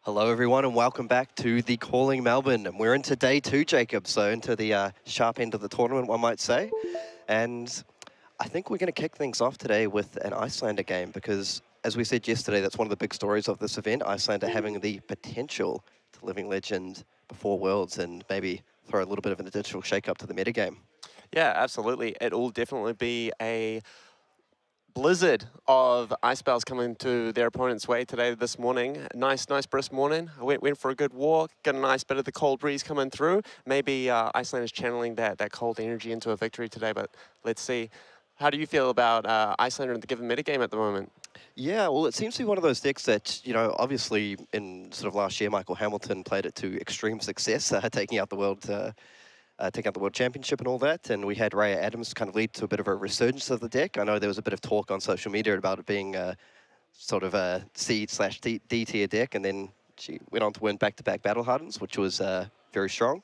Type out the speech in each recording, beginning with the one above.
Hello, everyone, and welcome back to the Calling Melbourne. And we're into day two, Jacob, so into the sharp end of the tournament, one might say. And I think we're going to kick things off today with an Icelander game because, as we said yesterday, that's one of the big stories of this event, Icelander having the potential to living legend before Worlds and maybe throw a little bit of an additional shake-up to the metagame. Yeah, absolutely. It'll definitely be a blizzard of ice spells coming to their opponent's way today, this morning. Nice brisk morning. I went for a good walk, got a nice bit of the cold breeze coming through. Maybe Icelander's channeling that cold energy into a victory today, but let's see. How do you feel about Icelander in the given metagame at the moment? Yeah, well, it seems to be one of those decks that, obviously in sort of last year, Michael Hamilton played it to extreme success, taking out the World Championship and all that, and we had Raya Adams kind of lead to a bit of a resurgence of the deck. I know there was a bit of talk on social media about it being sort of a C/D tier deck, and then she went on to win back-to-back Battle Hardens, which was very strong.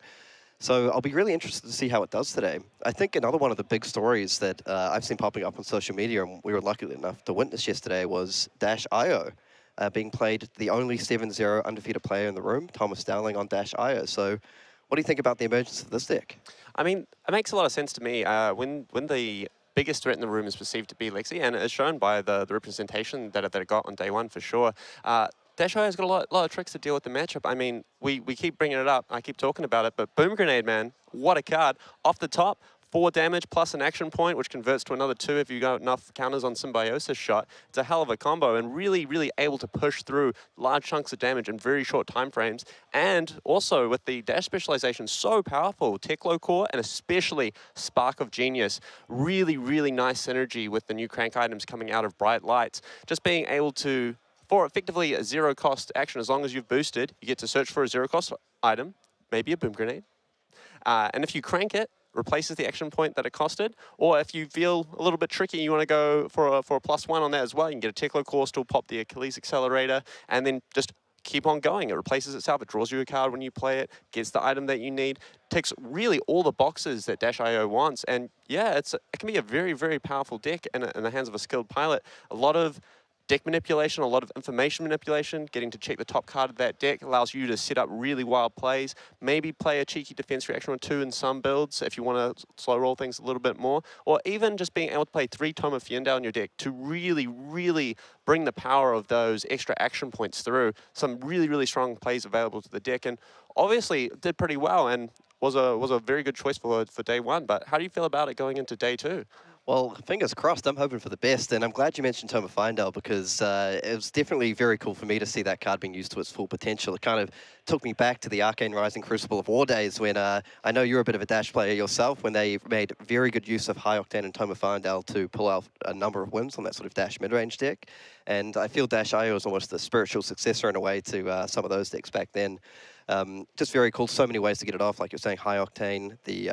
So I'll be really interested to see how it does today. I think another one of the big stories that I've seen popping up on social media, and we were lucky enough to witness yesterday, was Dash.io being played, the only 7-0 undefeated player in the room, Thomas Dowling on Dash.io. So what do you think about the emergence of this deck? I mean, it makes a lot of sense to me. When the biggest threat in the room is perceived to be Lexi, and it's shown by the representation that it got on day one for sure. Dash.io has got a lot of tricks to deal with the matchup. I mean, we keep bringing it up. I keep talking about it, but Boom Grenade, man, what a card. Off the top, 4 damage plus an action point, which converts to another 2 if you got enough counters on Symbiosis shot. It's a hell of a combo and really able to push through large chunks of damage in very short time frames. And also with the dash specialization so powerful, Teklo Core and especially Spark of Genius, really nice synergy with the new crank items coming out of Bright Lights. Just being able to, for effectively a zero cost action, as long as you've boosted, you get to search for a zero cost item, maybe a Boom Grenade. And if you crank it, replaces the action point that it costed, or if you feel a little bit tricky, you want to go for a +1 on that as well, you can get a Teklo Core, still pop the Achilles Accelerator, and then just keep on going. It replaces itself, it draws you a card when you play it, gets the item that you need, ticks really all the boxes that Dash.io wants, and yeah, it can be a very powerful deck in the hands of a skilled pilot. A lot of deck manipulation, a lot of information manipulation, getting to check the top card of that deck allows you to set up really wild plays, maybe play a cheeky defense reaction or 2 in some builds if you want to slow roll things a little bit more, or even just being able to play 3 Tome of Fienda on your deck to really bring the power of those extra action points through. Some really strong plays available to the deck, and obviously did pretty well and was a very good choice for day one. But how do you feel about it going into day two? Well, fingers crossed. I'm hoping for the best, and I'm glad you mentioned Tome of Fienda because it was definitely very cool for me to see that card being used to its full potential. It kind of took me back to the Arcane Rising Crucible of War days when I know you're a bit of a Dash player yourself, when they made very good use of High Octane and Tome of Fienda to pull out a number of wins on that sort of Dash mid-range deck. And I feel Dash.io is almost the spiritual successor in a way to some of those decks back then. Just very cool. So many ways to get it off, like you're saying, High Octane, the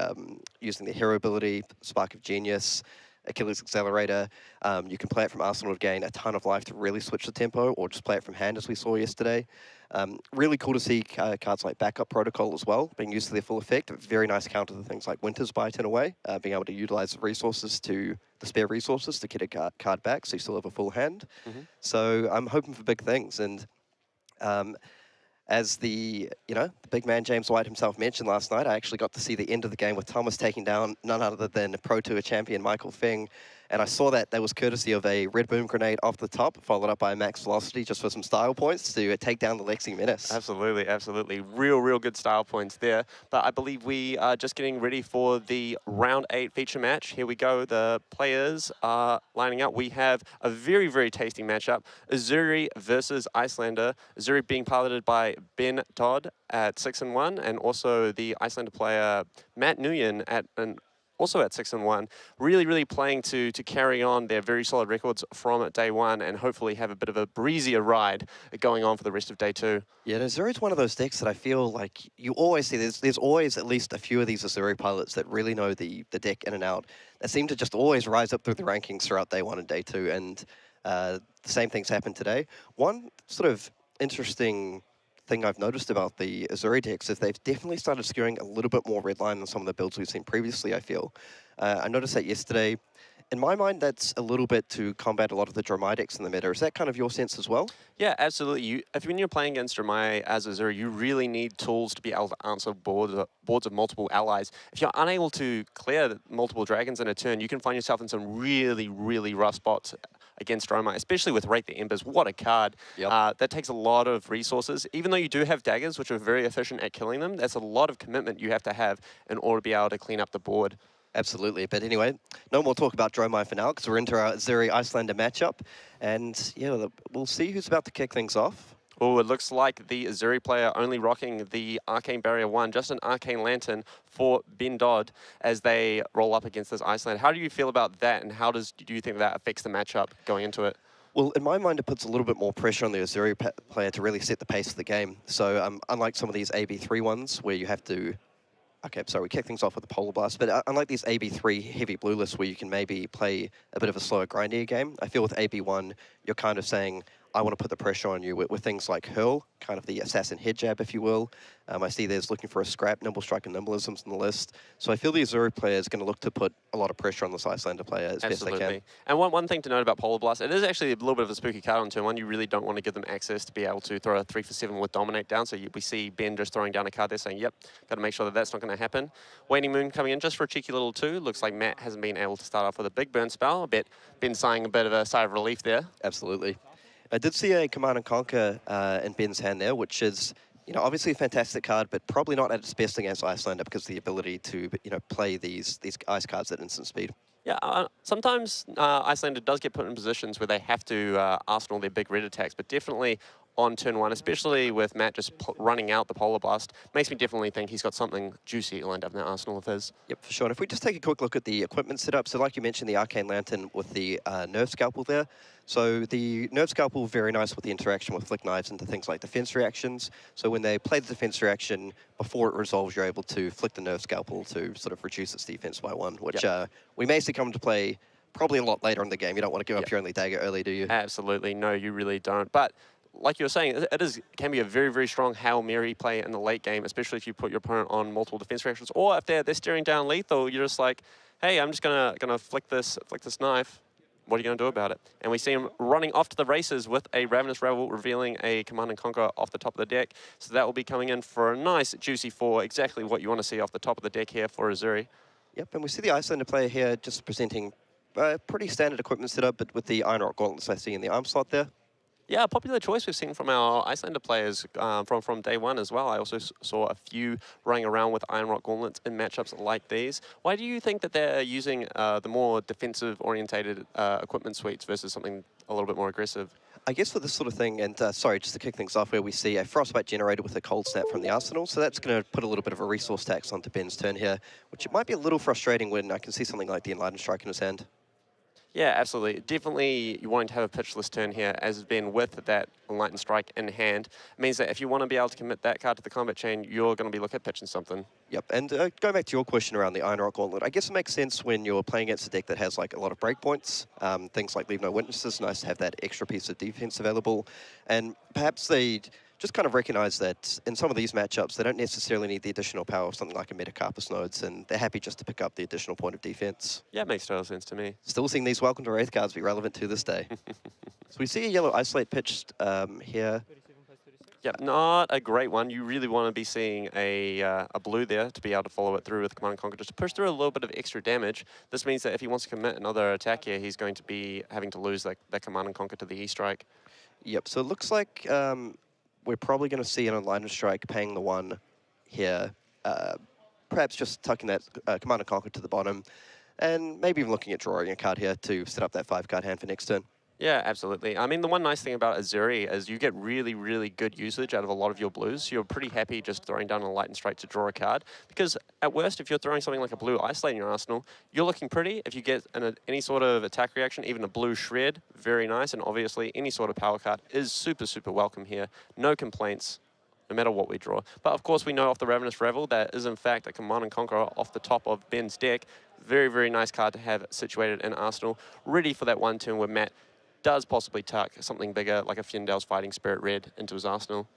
using the hero ability, Spark of Genius, Achilles Accelerator. You can play it from Arsenal to gain a ton of life to really switch the tempo, or just play it from hand as we saw yesterday. Really cool to see cards like Backup Protocol as well, being used to their full effect. A very nice counter to things like Winter's Bite in a way, being able to utilize the spare resources to get a card back so you still have a full hand. So I'm hoping for big things, and as the big man James White himself mentioned last night, I actually got to see the end of the game with Thomas taking down none other than Pro Tour champion Michael Feng. And I saw that was courtesy of a red boom grenade off the top, followed up by a max velocity just for some style points to take down the Lexi Menace. Absolutely. Real good style points there. But I believe we are just getting ready for the round 8 feature match. Here we go. The players are lining up. We have a very tasty matchup. Zuri versus Icelander. Zuri being piloted by Ben Todd at 6-1, and also the Icelander player Matt Nguyen also at 6-1, really playing to carry on their very solid records from day one and hopefully have a bit of a breezier ride going on for the rest of day 2. Yeah, Azuri's one of those decks that I feel like you always see, there's always at least a few of these Azuri pilots that really know the deck in and out, that seem to just always rise up through the rankings throughout day 1 and day 2, and the same things happened today. One sort of interesting thing I've noticed about the Zuri decks is they've definitely started skewing a little bit more red line than some of the builds we've seen previously, I feel. I noticed that yesterday In my mind, that's a little bit to combat a lot of the Dromai decks in the meta. Is that kind of your sense as well? Yeah, absolutely. When you're playing against Dromai as a Zuri, you really need tools to be able to answer boards of multiple allies. If you're unable to clear multiple dragons in a turn, you can find yourself in some really, really rough spots against Dromai, especially with Rake the Embers. What a card. Yep. That takes a lot of resources. Even though you do have daggers, which are very efficient at killing them, that's a lot of commitment you have to have in order to be able to clean up the board. Absolutely. But anyway, no more talk about Dromai for now, because we're into our Zuri Icelander matchup. And yeah, we'll see who's about to kick things off. Oh, it looks like the Zuri player only rocking the Arcane Barrier 1, just an Arcane Lantern for Ben Todd as they roll up against this Icelander. How do you feel about that, and how do you think that affects the matchup going into it? Well, in my mind, it puts a little bit more pressure on the Zuri player to really set the pace of the game. So unlike some of these AB3 ones where you have to... Okay, sorry, we kick things off with a Polar Blast, but unlike these AB3 heavy blue lists where you can maybe play a bit of a slower, grindier game, I feel with AB1, you're kind of saying, I want to put the pressure on you with things like Hurl, kind of the assassin head jab, if you will. I see there's looking for a scrap, Nimble Strike and Nimbleisms on the list. So I feel the Zuri player is going to look to put a lot of pressure on this Icelander player as best they can. And one thing to note about Polar Blast, it is actually a little bit of a spooky card on turn one. You really don't want to give them access to be able to throw a 3 for 7 with Dominate down. So we see Ben just throwing down a card there saying, yep, got to make sure that that's not going to happen. Waning Moon coming in just for a cheeky little 2. Looks like Matt hasn't been able to start off with a big burn spell. I bet Ben sighing a bit of a sigh of relief there. Absolutely. I did see a Command and Conquer in Ben's hand there, which is, obviously a fantastic card, but probably not at its best against Icelander because of the ability to, play these ice cards at instant speed. Yeah, sometimes Icelander does get put in positions where they have to arsenal their big red attacks, but definitely on turn one, especially with Matt just running out the Polar Blast, makes me definitely think he's got something juicy lined up in that arsenal of his. Yep, for sure. And if we just take a quick look at the equipment setup, so like you mentioned, the Arcane Lantern with the Nerve Scalpel there. So the Nerve Scalpel, very nice with the interaction with Flick Knives into things like defense reactions. So when they play the defense reaction, before it resolves, you're able to flick the Nerve Scalpel to sort of reduce its defense by 1, which we may see come to play probably a lot later in the game. You don't want to give up your only dagger early, do you? Absolutely. No, you really don't. But like you were saying, it can be a very, very strong Hail Mary play in the late game, especially if you put your opponent on multiple defense reactions, or if they're staring down lethal, you're just like, hey, I'm just gonna flick this knife. What are you gonna do about it? And we see him running off to the races with a Ravenous Revel, revealing a Command and Conquer off the top of the deck. So that will be coming in for a nice juicy 4, exactly what you want to see off the top of the deck here for Zuri. Yep, and we see the Icelander player here just presenting a pretty standard equipment setup, but with the Iron Rock Gauntlets I see in the arm slot there. Yeah, a popular choice we've seen from our Icelander players from day one as well. I also saw a few running around with Iron Rock Gauntlets in matchups like these. Why do you think that they're using the more defensive-orientated equipment suites versus something a little bit more aggressive? I guess for this sort of thing, and sorry, just to kick things off, where we see a Frostbite generated with a Cold Snap from the Arsenal, so that's going to put a little bit of a resource tax onto Ben's turn here, which it might be a little frustrating when I can see something like the Enlightened Strike in his hand. Yeah, absolutely. Definitely you wanting to have a pitchless turn here, as has been with that Enlightened Strike in hand. It means that if you want to be able to commit that card to the combat chain, you're going to be looking at pitching something. Yep, and going back to your question around the Iron Rock Gauntlet, I guess it makes sense when you're playing against a deck that has like a lot of breakpoints, things like Leave No Witnesses, nice to have that extra piece of defense available, and perhaps they just kind of recognize that in some of these matchups, they don't necessarily need the additional power of something like a Metacarpus Nodes, and they're happy just to pick up the additional point of defense. Yeah, it makes total sense to me. Still seeing these Welcome to Wraith cards be relevant to this day. So we see a yellow Isolate pitched here. Yep, not a great one. You really want to be seeing a blue there to be able to follow it through with Command and Conquer, just to push through a little bit of extra damage. This means that if he wants to commit another attack here, he's going to be having to lose that Command and Conquer to the E-Strike. Yep, so it looks like we're probably going to see an Enlightened Strike paying the 1 here. Perhaps just tucking that Command and Conquer to the bottom, and maybe even looking at drawing a card here to set up that 5-card hand for next turn. Yeah, absolutely. I mean, the one nice thing about Zuri is you get really, really good usage out of a lot of your blues. You're pretty happy just throwing down a Enlightened Strike to draw a card, because at worst, if you're throwing something like a blue Isolate in your arsenal, you're looking pretty. If you get any sort of attack reaction, even a blue Shred, very nice. And obviously, any sort of power card is super, super welcome here. No complaints, no matter what we draw. But of course, we know off the Ravenous Revel that is in fact a Command and Conquer off the top of Ben's deck. Very, very nice card to have situated in arsenal, ready for that one turn where Matt does possibly tuck something bigger, like a Fyendel's Fighting Spirit Red, into his arsenal.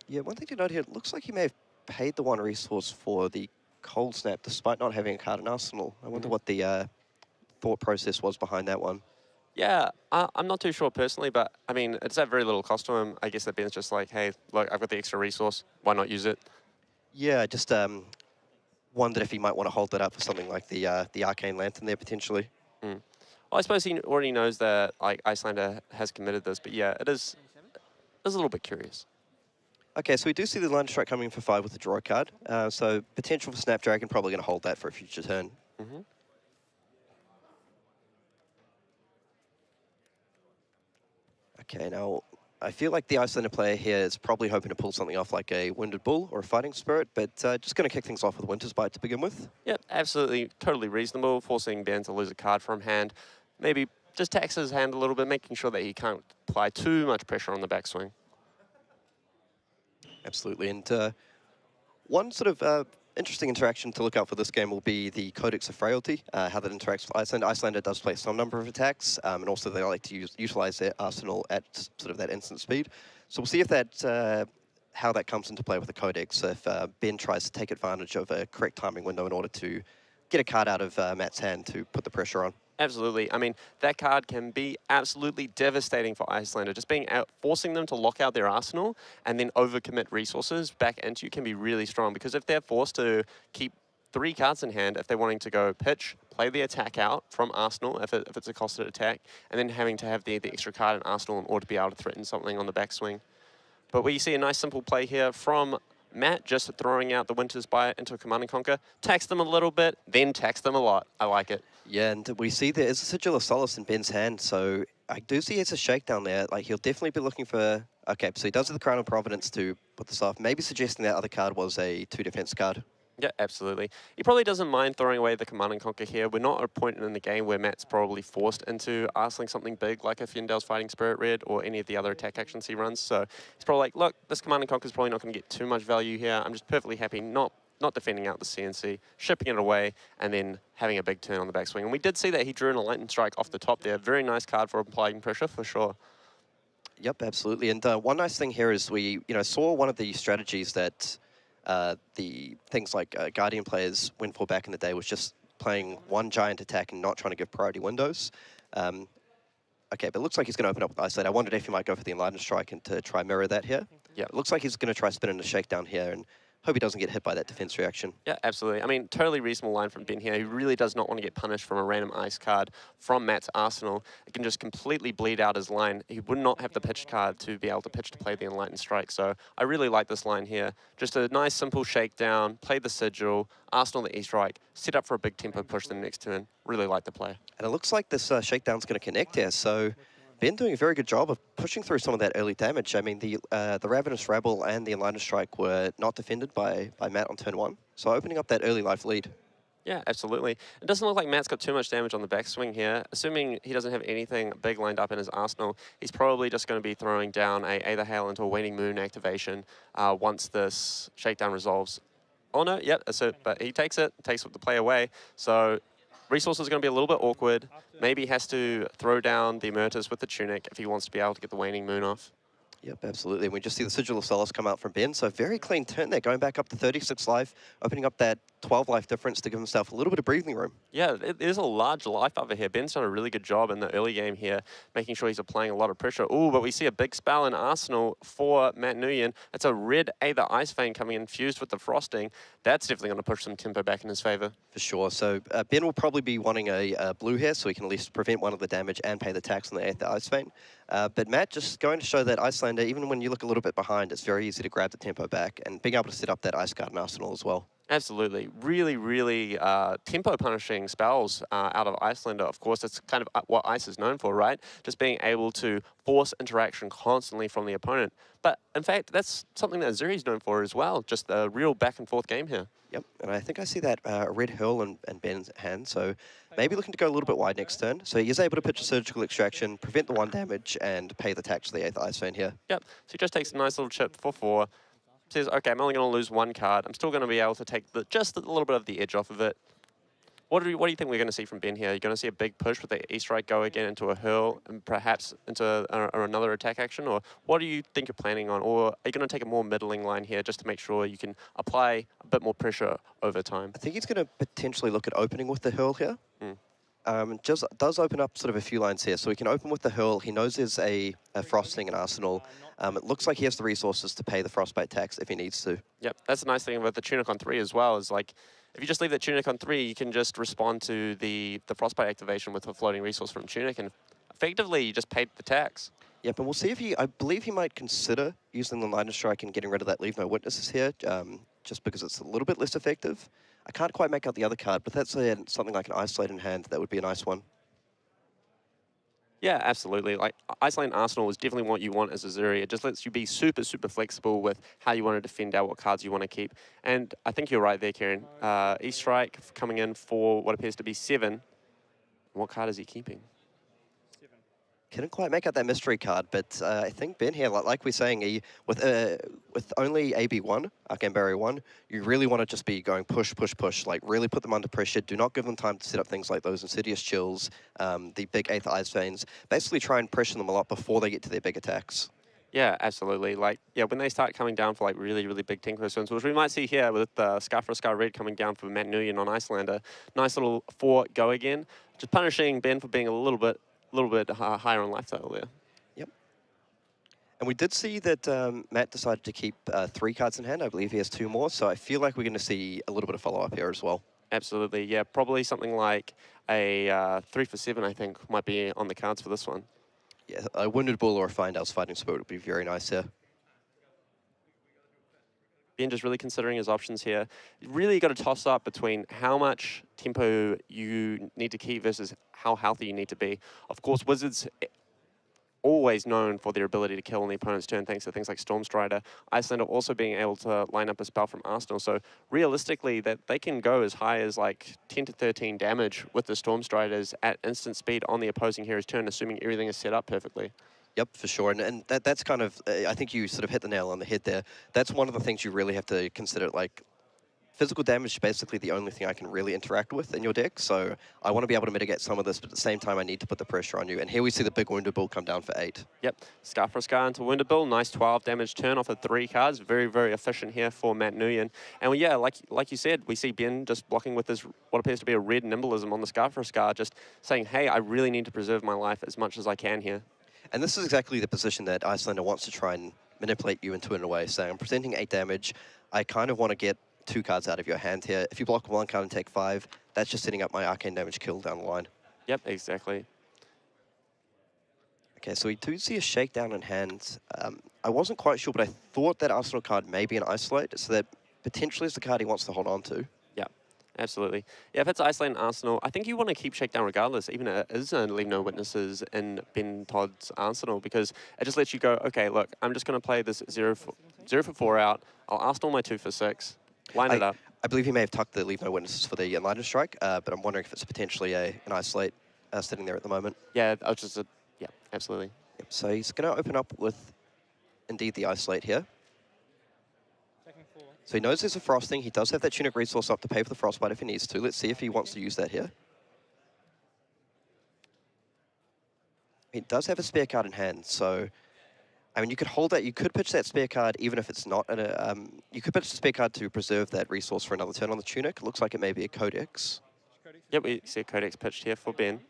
Yeah, one thing to note here, it looks like he may have paid the 1 resource for the Cold Snap, despite not having a card in arsenal. I wonder what the thought process was behind that one. Yeah, I'm not too sure personally, but I mean, it's at very little cost to him. I guess that Ben's just like, hey, look, I've got the extra resource. Why not use it? Yeah, just wondered if he might want to hold that up for something like the Arcane Lantern there, potentially. Mm. Well, I suppose he already knows that like Icelander has committed this, but yeah, it is a little bit curious. Okay, so we do see the Line Strike coming in for 5 with the draw card. So potential for Snapdragon, probably going to hold that for a future turn. Mm-hmm. Okay, now I feel like the Icelander player here is probably hoping to pull something off like a Wounded Bull or a Fighting Spirit, but just going to kick things off with Winter's Bite to begin with. Yep, absolutely, totally reasonable, forcing Ben to lose a card from hand. Maybe just tax his hand a little bit, making sure that he can't apply too much pressure on the backswing. Absolutely, and one sort of interesting interaction to look out for this game will be the Codex of Frailty, how that interacts with Icelander. Icelander does play some number of attacks, and also they like to utilize their arsenal at sort of that instant speed. So we'll see if that how that comes into play with the Codex, if Ben tries to take advantage of a correct timing window in order to get a card out of Matt's hand to put the pressure on. Absolutely. I mean, that card can be absolutely devastating for Icelander. Just forcing them to lock out their arsenal and then overcommit resources back into you can be really strong, because if they're forced to keep 3 cards in hand, if they're wanting to go pitch, play the attack out from arsenal, if it's a costed attack, and then having to have the extra card in arsenal in order to be able to threaten something on the backswing. But we see a nice simple play here from Matt, just throwing out the Winter's Bite into a Command & Conquer. Tax them a little bit, then tax them a lot. I like it. Yeah, and we see there is a Sigil of Solace in Ben's hand, so I do see it's a shakedown there. Like, he'll definitely be looking for... Okay, so he does have the Crown of Providence to put this off, maybe suggesting that other card was a 2 defense card. Yeah, absolutely. He probably doesn't mind throwing away the Command & Conquer here. We're not at a point in the game where Matt's probably forced into arseling something big like a Fyendal's Fighting Spirit Red or any of the other attack actions he runs. So he's probably like, look, this Command & Conquer is probably not going to get too much value here. I'm just perfectly happy not defending out the CNC, shipping it away, and then having a big turn on the backswing. And we did see that he drew in a Lightning Strike off the top there. Very nice card for applying pressure, for sure. Yep, absolutely. And one nice thing here is we saw one of the strategies that the things like Guardian players went for back in the day was just playing one giant attack and not trying to give priority windows. Okay, but it looks like he's going to open up with Icelander. I wondered if he might go for the Enlightened Strike and to try mirror that here. Yeah, it looks like he's going to try spinning a shakedown here and hope he doesn't get hit by that defense reaction. Yeah, absolutely. I mean, totally reasonable line from Ben here. He really does not want to get punished from a random ice card from Matt's arsenal. It can just completely bleed out his line. He would not have the pitch card to be able to pitch to play the Enlightened Strike. So I really like this line here. Just a nice, simple shakedown, play the Sigil, arsenal the E-Strike, set up for a big tempo push the next turn. Really like the play. And it looks like this shakedown's going to connect here. So Ben doing a very good job of pushing through some of that early damage. I mean, the Ravenous Rabble and the Enlightened Strike were not defended by Matt on turn 1, so opening up that early life lead. Yeah, absolutely. It doesn't look like Matt's got too much damage on the backswing here. Assuming he doesn't have anything big lined up in his arsenal, he's probably just going to be throwing down a Aether Hail into a Waning Moon activation once this shakedown resolves. Oh no, yep, that's it. But he takes it, takes the play away. So resources are going to be a little bit awkward. Maybe he has to throw down the Emertus with the Tunic if he wants to be able to get the Waning Moon off. Yep, absolutely. And we just see the Sigil of Solace come out from Ben. So very clean turn there, going back up to 36 life, opening up that 12 life difference to give himself a little bit of breathing room. Yeah, there's a large life over here. Ben's done a really good job in the early game here, making sure he's applying a lot of pressure. Ooh, but we see a big spell in Arsenal for Matt Nguyen. It's a red Aether Ice Vein coming in, fused with the Frosting. That's definitely going to push some tempo back in his favor. For sure. So Ben will probably be wanting a blue here, so he can at least prevent one of the damage and pay the tax on the Aether Ice Vein. But Matt just going to show that Icelander, even when you look a little bit behind, it's very easy to grab the tempo back and being able to set up that Ice Guard and Arsenal as well. Absolutely. Really, really tempo punishing spells out of Icelander. Of course, that's kind of what Ice is known for, right? Just being able to force interaction constantly from the opponent. But in fact, that's something that Zuri's known for as well. Just a real back and forth game here. Yep, and I think I see that red hurl in Ben's hand, so maybe looking to go a little bit wide next turn. So he is able to pitch a surgical extraction, prevent the 1 damage, and pay the tax to the Aether Ice Vein here. Yep, so he just takes a nice little chip for 4. Says, okay, I'm only going to lose 1 card. I'm still going to be able to take just a little bit of the edge off of it. What do you think we're going to see from Ben here? You're going to see a big push with the E-Strike go again into a hurl and perhaps into another attack action? Or what do you think you're planning on? Or are you going to take a more middling line here just to make sure you can apply a bit more pressure over time? I think he's going to potentially look at opening with the hurl here. just does open up sort of a few lines here. So we can open with the Hurl. He knows there's a Frosting in Arsenal. It looks like he has the resources to pay the Frostbite tax if he needs to. Yep, that's the nice thing about the Tunic on 3 as well, is like, if you just leave that Tunic on 3, you can just respond to the Frostbite activation with a floating resource from Tunic, and effectively you just paid the tax. Yep, and we'll see if I believe he might consider using the Lightning Strike and getting rid of that Leave No Witnesses here, just because it's a little bit less effective. I can't quite make out the other card, but that's something like an Icelander in hand. That would be a nice one. Yeah, absolutely. Like, Icelander Arsenal is definitely what you want as a Zuri. It just lets you be super, super flexible with how you want to defend out, what cards you want to keep. And I think you're right there, Kieran. E-Strike coming in for what appears to be 7. What card is he keeping? Couldn't quite make out that mystery card, but I think Ben here, like we're saying, with only AB1, Arcane Barrier 1, you really want to just be going push, push, push, like really put them under pressure. Do not give them time to set up things like those Insidious Chills, the big Aether Ice Veins. Basically try and pressure them a lot before they get to their big attacks. Yeah, absolutely. Like, yeah, when they start coming down for like really, really big Tinker Stones, which we might see here with Scar for a Scar Red coming down for Matt Nguyen on Icelander. Nice little 4 go again. Just punishing Ben for being a little bit higher on lifestyle there. Yep. And we did see that Matt decided to keep 3 cards in hand. I believe he has 2 more, so I feel like we're going to see a little bit of follow-up here as well. Absolutely, yeah. Probably something like a 3 for 7, I think, might be on the cards for this one. Yeah, a Wounded Bull or a Findale's Fighting Spirit would be very nice here. Ben just really considering his options here. You really got to toss up between how much tempo you need to keep versus how healthy you need to be. Of course, Wizards always known for their ability to kill on the opponent's turn thanks to things like Stormstrider. Icelander also being able to line up a spell from Arsenal. So realistically, that they can go as high as like 10 to 13 damage with the Stormstriders at instant speed on the opposing hero's turn, assuming everything is set up perfectly. Yep, for sure. And that's kind of, I think you sort of hit the nail on the head there. That's one of the things you really have to consider. Like, physical damage is basically the only thing I can really interact with in your deck. So I want to be able to mitigate some of this, but at the same time, I need to put the pressure on you. And here we see the big Wounded Bull come down for 8. Yep, Scar for a Scar into Wounded Bull. Nice 12 damage turn off of 3 cards. Very, very efficient here for Matt Nguyen. And yeah, like you said, we see Ben just blocking with this, what appears to be a red Nimbleism on the Scar for a Scar, just saying, hey, I really need to preserve my life as much as I can here. And this is exactly the position that Icelander wants to try and manipulate you into in a way, saying, I'm presenting 8 damage. I kind of want to get 2 cards out of your hand here. If you block 1 card and take 5, that's just setting up my arcane damage kill down the line. Yep, exactly. Okay, so we do see a Shakedown in hand. I wasn't quite sure, but I thought that Arsenal card may be an Isolate, so that potentially is the card he wants to hold on to. Absolutely. Yeah, if it's Icelander Arsenal, I think you want to keep Shakedown regardless, even if it is a Leave No Witnesses in Ben Todd's Arsenal, because it just lets you go, okay, look, I'm just going to play this 0 for 4 out. I'll Arsenal my 2 for 6, line it up. I believe he may have tucked the Leave No Witnesses for the Lightning Strike, but I'm wondering if it's potentially an Isolate sitting there at the moment. Yeah, yeah, absolutely. Yep, so he's going to open up with, indeed, the Isolate here. So he knows there's a Frosting. He does have that Tunic resource up to pay for the Frostbite if he needs to. Let's see if he wants to use that here. He does have a spare card in hand, so I mean, you could hold that. You could pitch that spare card even if it's not. You could pitch the spare card to preserve that resource for another turn on the Tunic. It looks like it may be a Codex. Yep, we see a Codex pitched here for Ben.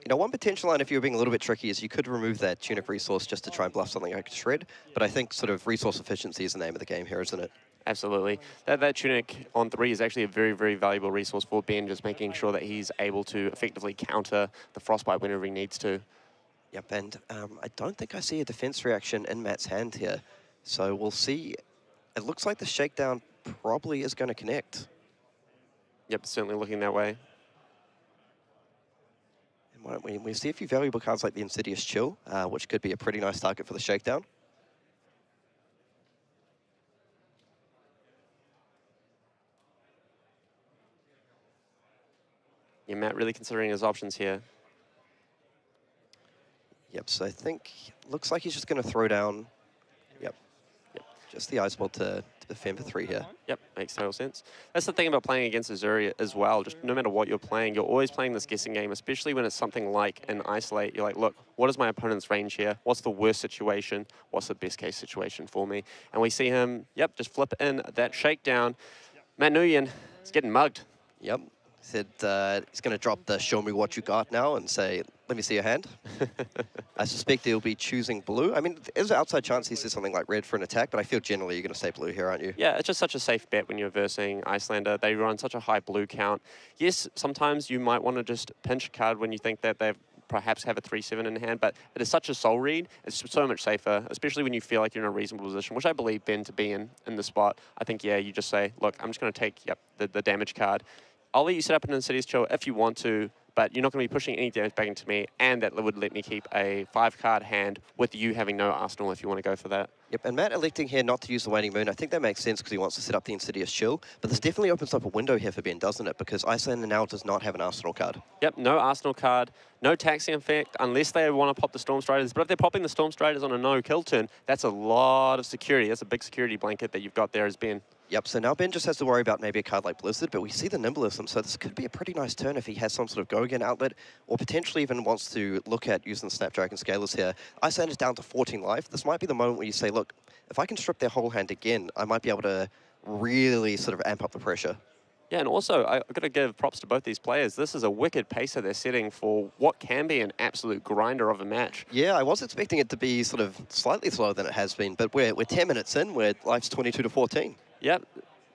You know, one potential line, if you were being a little bit tricky, is you could remove that Tunic resource just to try and bluff something like Shred. But I think sort of resource efficiency is the name of the game here, isn't it? Absolutely. That Tunic on 3 is actually a very, very valuable resource for Ben, just making sure that he's able to effectively counter the Frostbite whenever he needs to. Yep, and I don't think I see a defense reaction in Matt's hand here. So we'll see. It looks like the Shakedown probably is going to connect. Yep, certainly looking that way. We see a few valuable cards like the Insidious Chill, which could be a pretty nice target for the Shakedown. Yeah, Matt really considering his options here. Yep, so I think, looks like he's just going to throw down, yep, just the Ice Ball to defend for 3 here. Yep, makes total sense. That's the thing about playing against Zuri as well. Just no matter what you're playing, you're always playing this guessing game, especially when it's something like an Isolate. You're like, look, what is my opponent's range here? What's the worst situation? What's the best case situation for me? And we see him, yep, just flip in that Shakedown. Matt Nguyen He's getting mugged. Yep. Said he's going to drop the show me what you got now and say, let me see your hand. I suspect he'll be choosing blue. I mean, there's an outside chance he says something like red for an attack, but I feel generally you're going to stay blue here, aren't you? Yeah, it's just such a safe bet when you're versing Icelander. They run such a high blue count. Yes, sometimes you might want to just pinch a card when you think that they've perhaps have a 3-7 in hand, but it is such a soul read. It's so much safer, especially when you feel like you're in a reasonable position, which I believe Ben to be in the spot. I think, yeah, you just say, look, I'm just going to take the damage card. I'll let you set up an Insidious Chill if you want to, but you're not going to be pushing any damage back into me, and that would let me keep a 5-card hand with you having no arsenal if you want to go for that. Yep, and Matt electing here not to use the Waning Moon, I think that makes sense because he wants to set up the Insidious Chill, but this definitely opens up a window here for Ben, doesn't it? Because Icelander now does not have an arsenal card. Yep, no arsenal card, no taxing effect, unless they want to pop the Storm Striders. But if they're popping the Storm Striders on a no-kill turn, that's a lot of security. That's a big security blanket that you've got there as Ben. Yep, so now Ben just has to worry about maybe a card like Blizzard, but we see the Nimbleism, so this could be a pretty nice turn if he has some sort of go-again outlet, or potentially even wants to look at using the Snapdragon Scalers here. Icelander's down to 14 life. This might be the moment where you say, look, if I can strip their whole hand again, I might be able to really sort of amp up the pressure. Yeah, and also, I've got to give props to both these players. This is a wicked pacer they're setting for what can be an absolute grinder of a match. Yeah, I was expecting it to be sort of slightly slower than it has been, but we're 10 minutes in, where life's 22 to 14. Yep,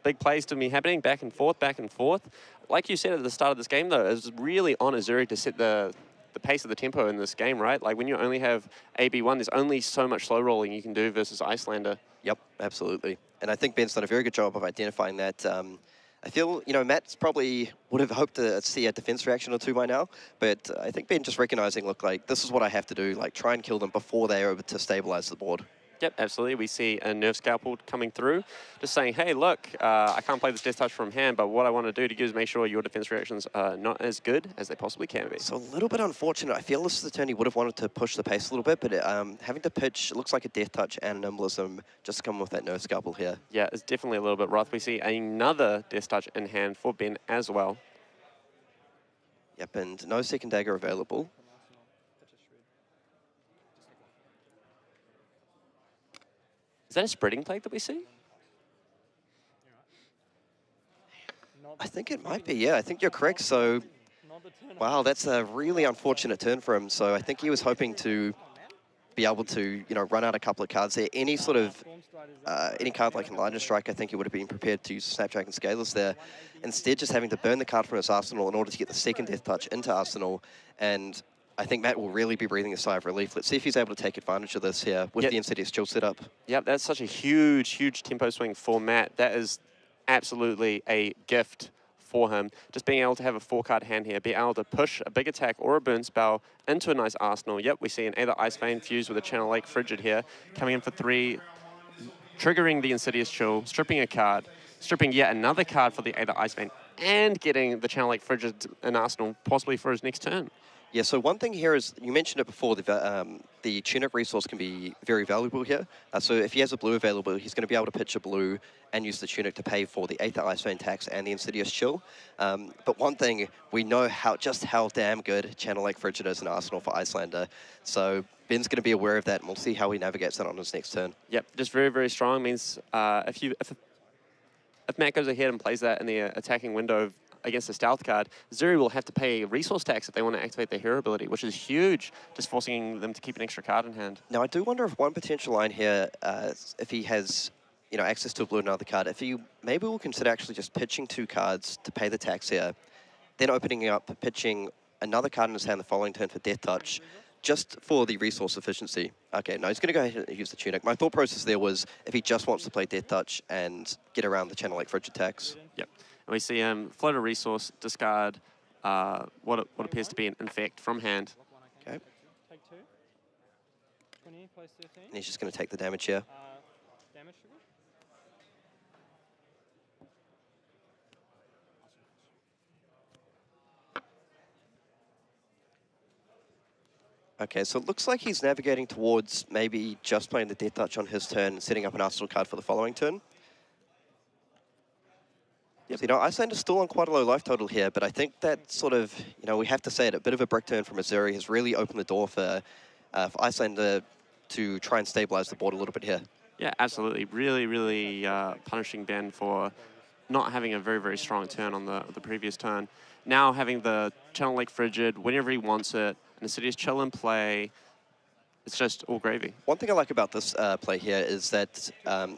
big plays to me happening, back and forth, back and forth. Like you said at the start of this game, though, it's really on Zuri to set the pace of the tempo in this game, right? Like when you only have AB1, there's only so much slow rolling you can do versus Icelander. Yep, absolutely. And I think Ben's done a very good job of identifying that. I feel, you know, Matt's probably would have hoped to see a defense reaction or two by now, but I think Ben just recognizing, look, like, this is what I have to do, like, try and kill them before they are able to stabilize the board. Yep, absolutely. We see a Nerve Scalpel coming through, just saying, hey, look, I can't play this Death Touch from hand, but what I want to do to do is make sure your defense reactions are not as good as they possibly can be. So a little bit unfortunate. I feel this is the turn he would have wanted to push the pace a little bit, but having to pitch, it looks like a Death Touch and an Nimbleism just coming with that Nerve Scalpel here. Yeah, it's definitely a little bit rough. We see another Death Touch in hand for Ben as well. Yep, and no second dagger available. Is that a spreading plague that we see? I think it might be, yeah. I think you're correct. So, wow, that's a really unfortunate turn for him. So I think he was hoping to be able to, you know, run out a couple of cards there. Any sort of, any card like Enlightened Strike, I think he would have been prepared to use Snapdragon Scalers there. Instead, just having to burn the card from his arsenal in order to get the second Death Touch into arsenal. And I think Matt will really be breathing a sigh of relief. Let's see if he's able to take advantage of this here with the Insidious Chill setup. Yep, that's such a huge, huge tempo swing for Matt. That is absolutely a gift for him. Just being able to have a 4-card hand here, be able to push a big attack or a burn spell into a nice arsenal. Yep, we see an either Ice Vein fused with a Channel Lake Frigid here, coming in for 3, triggering the Insidious Chill, stripping a card, stripping yet another card for the either Ice Vein, and getting the Channel Lake Frigid in arsenal, possibly for his next turn. Yeah, so one thing here is, you mentioned it before, the Tunic resource can be very valuable here. So if he has a blue available, he's going to be able to pitch a blue and use the Tunic to pay for the Aether Ice Vein tax and the Insidious Chill. But one thing, we know just how damn good Channel Lake Frigid is in Arsenal for Icelander. So Ben's going to be aware of that, and we'll see how he navigates that on his next turn. Yep, just very, very strong. Means if Matt goes ahead and plays that in the attacking window against a stealth card, Zuri will have to pay a resource tax if they want to activate their hero ability, which is huge, just forcing them to keep an extra card in hand. Now, I do wonder if one potential line here, if he has, you know, access to a blue and another card, if he maybe will consider actually just pitching 2 cards to pay the tax here, then opening up, pitching another card in his hand the following turn for Death Touch, just for the resource efficiency. Okay, no, he's going to go ahead and use the Tunic. My thought process there was if he just wants to play Death Touch and get around the Channel Lake Frigid tax. Yep. And we see him float a resource, discard what appears to be an infect from hand. Okay. And he's just going to take the damage here. Okay, so it looks like he's navigating towards maybe just playing the Death Touch on his turn and setting up an Arsenal card for the following turn. Yep. So, you know, Icelander's still on quite a low life total here, but I think that sort of, you know, we have to say it, a bit of a brick turn from Zuri has really opened the door for Icelander to try and stabilize the board a little bit here. Yeah, absolutely. Really, really punishing Ben for not having a very, very strong turn on the previous turn. Now having the Channel Lake Frigid whenever he wants it, and Insidious chill and play, it's just all gravy. One thing I like about this play here is that,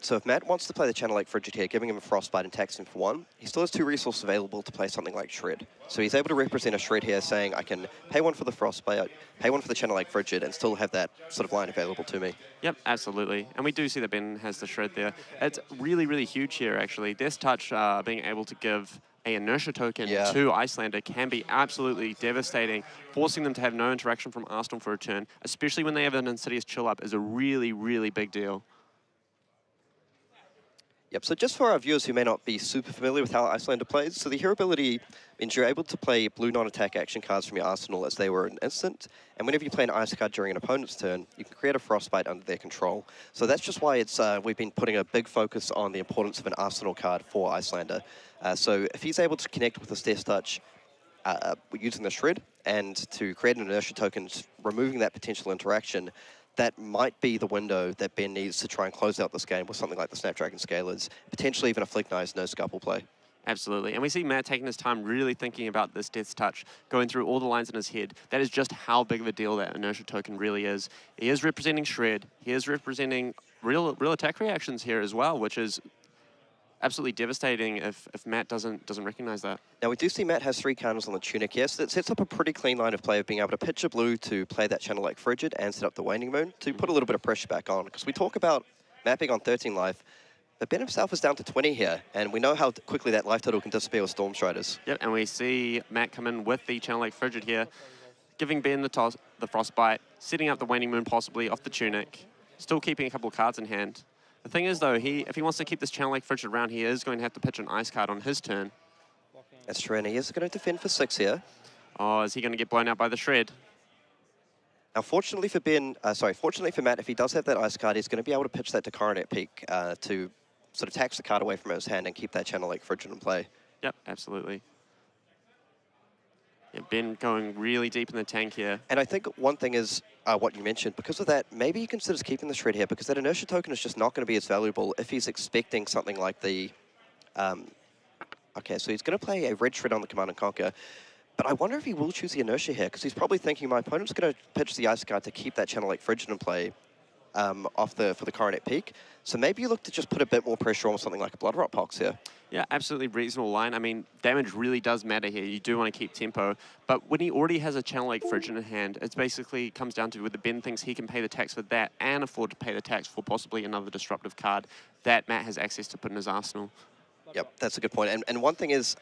so if Matt wants to play the Channel Lake Frigid here, giving him a Frostbite and taxing him for 1, he still has 2 resources available to play something like Shred. So he's able to represent a Shred here, saying I can pay 1 for the Frostbite, pay 1 for the Channel Lake Frigid, and still have that sort of line available to me. Yep, absolutely. And we do see that Ben has the Shred there. It's really, really huge here, actually. Death Touch being able to give a inertia token to Icelander can be absolutely devastating. Forcing them to have no interaction from Arsenal for a turn, especially when they have an Insidious chill up, is a really, really big deal. Yep, so just for our viewers who may not be super familiar with how Icelander plays, so the hero ability means you're able to play blue non-attack action cards from your arsenal as they were an instant, and whenever you play an ice card during an opponent's turn, you can create a Frostbite under their control. So that's just why it's we've been putting a big focus on the importance of an arsenal card for Icelander. So if he's able to connect with this Death Touch using the Shred, and to create an inertia token, removing that potential interaction, that might be the window that Ben needs to try and close out this game with something like the Snapdragon Scalers, potentially even a Flick Knife's no scalpel play. Absolutely. And we see Matt taking his time really thinking about this Death Touch, going through all the lines in his head. That is just how big of a deal that inertia token really is. He is representing Shred. He is representing real attack reactions here as well, which is absolutely devastating if Matt doesn't recognize that. Now we do see Matt has 3 counters on the Tunic here, so that sets up a pretty clean line of play of being able to pitch a blue to play that Channel Lake Frigid and set up the Waning Moon to put a little bit of pressure back on. Because we talk about Matt being on 13 life, but Ben himself is down to 20 here, and we know how quickly that life total can disappear with Storm Striders. Yep, and we see Matt come in with the Channel Lake Frigid here, giving Ben the Frostbite, setting up the Waning Moon possibly off the Tunic, still keeping a couple of cards in hand. The thing is, though, if he wants to keep this Channel Lake Frigid around, he is going to have to pitch an ice card on his turn. That's true, and he is going to defend for 6 here. Oh, is he going to get blown out by the Shred? Now, fortunately for fortunately for Matt, if he does have that ice card, he's going to be able to pitch that to Coronet Peak to sort of tax the card away from his hand and keep that Channel Lake Frigid in play. Yep, absolutely. Yeah, Ben going really deep in the tank here. And I think one thing is what you mentioned. Because of that, maybe he considers keeping the Shred here because that inertia token is just not going to be as valuable if he's expecting something like the... okay, so he's going to play a red Shred on the Command and Conquer. But I wonder if he will choose the inertia here because he's probably thinking my opponent's going to pitch the ice card to keep that Channel Lake Frigid in play for the Coronet Peak. So maybe you look to just put a bit more pressure on something like a Blood Rot Pox here. Yeah, absolutely reasonable line. I mean, damage really does matter here. You do want to keep tempo. But when he already has a Channel Lake Frigid in hand, it basically comes down to whether Ben thinks he can pay the tax for that and afford to pay the tax for possibly another disruptive card that Matt has access to put in his arsenal. Yep, that's a good point. And one thing is,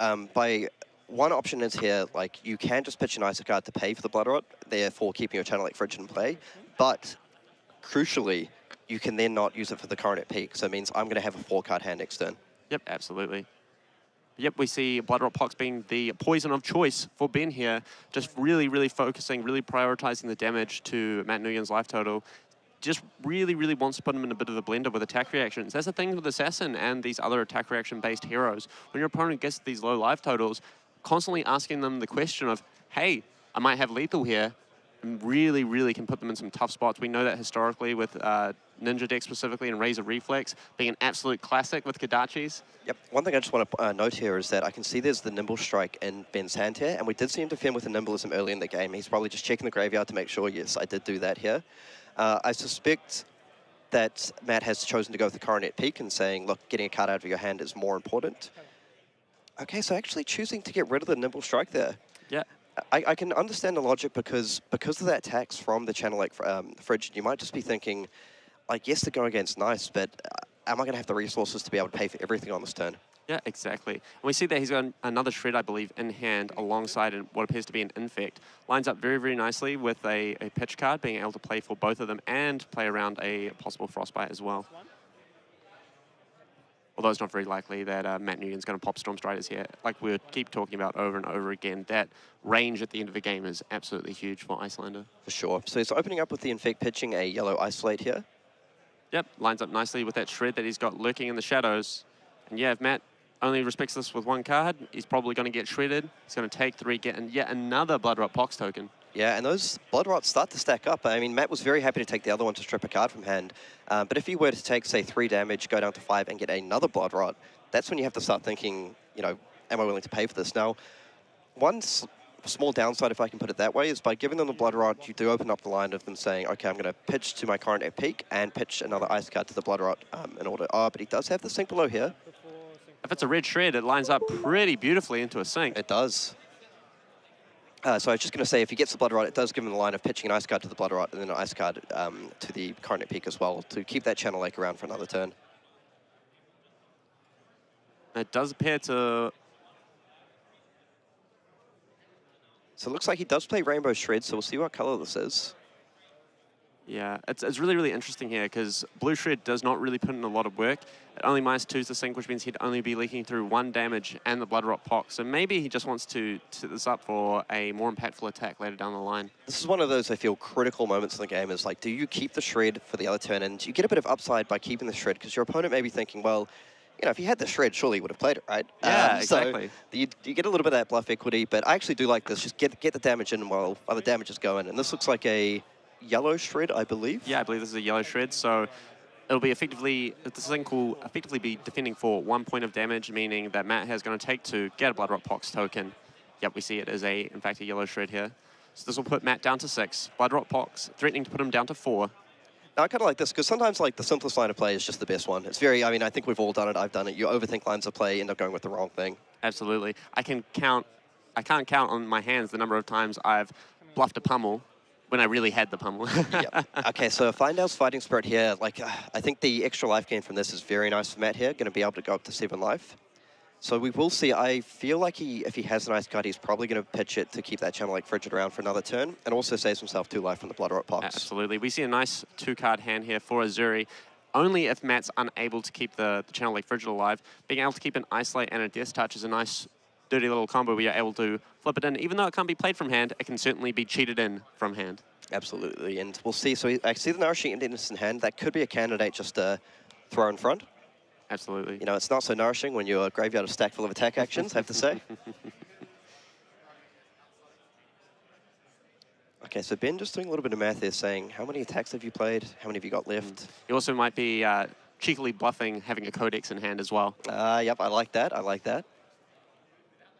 one option is here, like, you can just pitch an ISO card to pay for the Blood Rot, therefore keeping your Channel Lake Frigid in play. But, crucially, you can then not use it for the Coronet Peak. So it means I'm going to have a 4-card hand next turn. Yep, absolutely. Yep, we see Blood Rot Pox being the poison of choice for Ben here. Just really, really focusing, really prioritizing the damage to Matt Nguyen's life total. Just really, really wants to put him in a bit of a blender with attack reactions. That's the thing with Assassin and these other attack reaction-based heroes. When your opponent gets these low life totals, constantly asking them the question of, hey, I might have lethal here, and really, really can put them in some tough spots. We know that historically with Ninja deck specifically and Razor Reflex being an absolute classic with Kodachis. Yep. One thing I just want to note here is that I can see there's the Nimble Strike in Ben's hand here, and we did see him defend with the Nimblism early in the game. He's probably just checking the graveyard to make sure, yes, I did do that here. I suspect that Matt has chosen to go with the Coronet Peak and saying, look, getting a card out of your hand is more important. Okay, so actually choosing to get rid of the Nimble Strike there. Yeah. I can understand the logic because of that tax from the Channel Lake Frigid, you might just be thinking, like, yes, they're going against nice, but am I going to have the resources to be able to pay for everything on this turn? Yeah, exactly. And we see that he's got another Shred, I believe, in hand alongside what appears to be an Infect. Lines up very, very nicely with a pitch card, being able to play for both of them and play around a possible Frostbite as well. Although it's not very likely that Matt Nguyen's going to pop Storm Striders here. Like we keep talking about over and over again, that range at the end of the game is absolutely huge for Icelander. For sure. So he's opening up with the Infect, pitching a yellow Isolate here. Yep, lines up nicely with that Shred that he's got lurking in the shadows. And yeah, if Matt only respects this with one card, he's probably going to get shredded. He's going to take 3, get yet another Blood Rot Pox token. Yeah, and those Blood Rots start to stack up. I mean, Matt was very happy to take the other one to strip a card from hand. But if he were to take, say, 3 damage, go down to 5, and get another Blood Rot, that's when you have to start thinking, you know, am I willing to pay for this? Now, one small downside, if I can put it that way, is by giving them the Blood Rot, you do open up the line of them saying, okay, I'm going to pitch to my current at peak and pitch another Ice card to the Blood Rot in order. Oh, but he does have the Sink Below here. If it's a red shred, it lines up pretty beautifully into a sink. It does. So I was just going to say, if he gets the Blood Rot, it does give him the line of pitching an Ice card to the Blood Rot and then an Ice card to the current at peak as well to keep that Channel Lake around for another turn. It does appear to... So it looks like he does play Rainbow Shred, so we'll see what color this is. Yeah, it's really, really interesting here because Blue Shred does not really put in a lot of work. It only -2s the sink, which means he'd only be leaking through 1 damage and the Blood Rot Pock. So maybe he just wants to set this up for a more impactful attack later down the line. This is one of those, I feel, critical moments in the game is like, do you keep the Shred for the other turn? And you get a bit of upside by keeping the Shred because your opponent may be thinking, well, you know, if he had the Shred, surely he would have played it, right? Yeah, exactly. So you get a little bit of that bluff equity, but I actually do like this. Just get the damage in while the damage is going. And this looks like a yellow Shred, I believe. Yeah, I believe this is a yellow Shred. So it'll be effectively, this thing will effectively be defending for 1 point of damage, meaning that Matt has going to take to get a Blood Rot Pox token. Yep, we see it as in fact, a yellow Shred here. So this will put Matt down to 6. Blood Rot Pox threatening to put him down to 4. Now, I kind of like this because sometimes like the simplest line of play is just the best one. It's very, I mean, I think we've all done it. I've done it. You overthink lines of play, end up going with the wrong thing. Absolutely. I can't count on my hands the number of times I've bluffed a pummel when I really had the pummel. Yep. Okay, so Findale's Fighting Spirit here, like, I think the extra life gain from this is very nice for Matt here. Going to be able to go up to 7 life. So we will see. I feel like if he has an Ice card, he's probably going to pitch it to keep that Channel Lake Frigid around for another turn, and also saves himself 2 life from the Blood Rot Pox. Absolutely. We see a nice 2-card hand here for a Zuri. Only if Matt's unable to keep the Channel Lake Frigid alive. Being able to keep an Isolate and a Death Touch is a nice, dirty little combo where you're able to flip it in. Even though it can't be played from hand, it can certainly be cheated in from hand. Absolutely, and we'll see. So I see the Nourishing Emptiness in hand. That could be a candidate just to throw in front. Absolutely. You know, it's not so nourishing when your graveyard is stacked full of attack actions, I have to say. Okay, so Ben just doing a little bit of math there, saying, how many attacks have you played? How many have you got left? He also might be cheekily bluffing having a Codex in hand as well. Yep, I like that. I like that.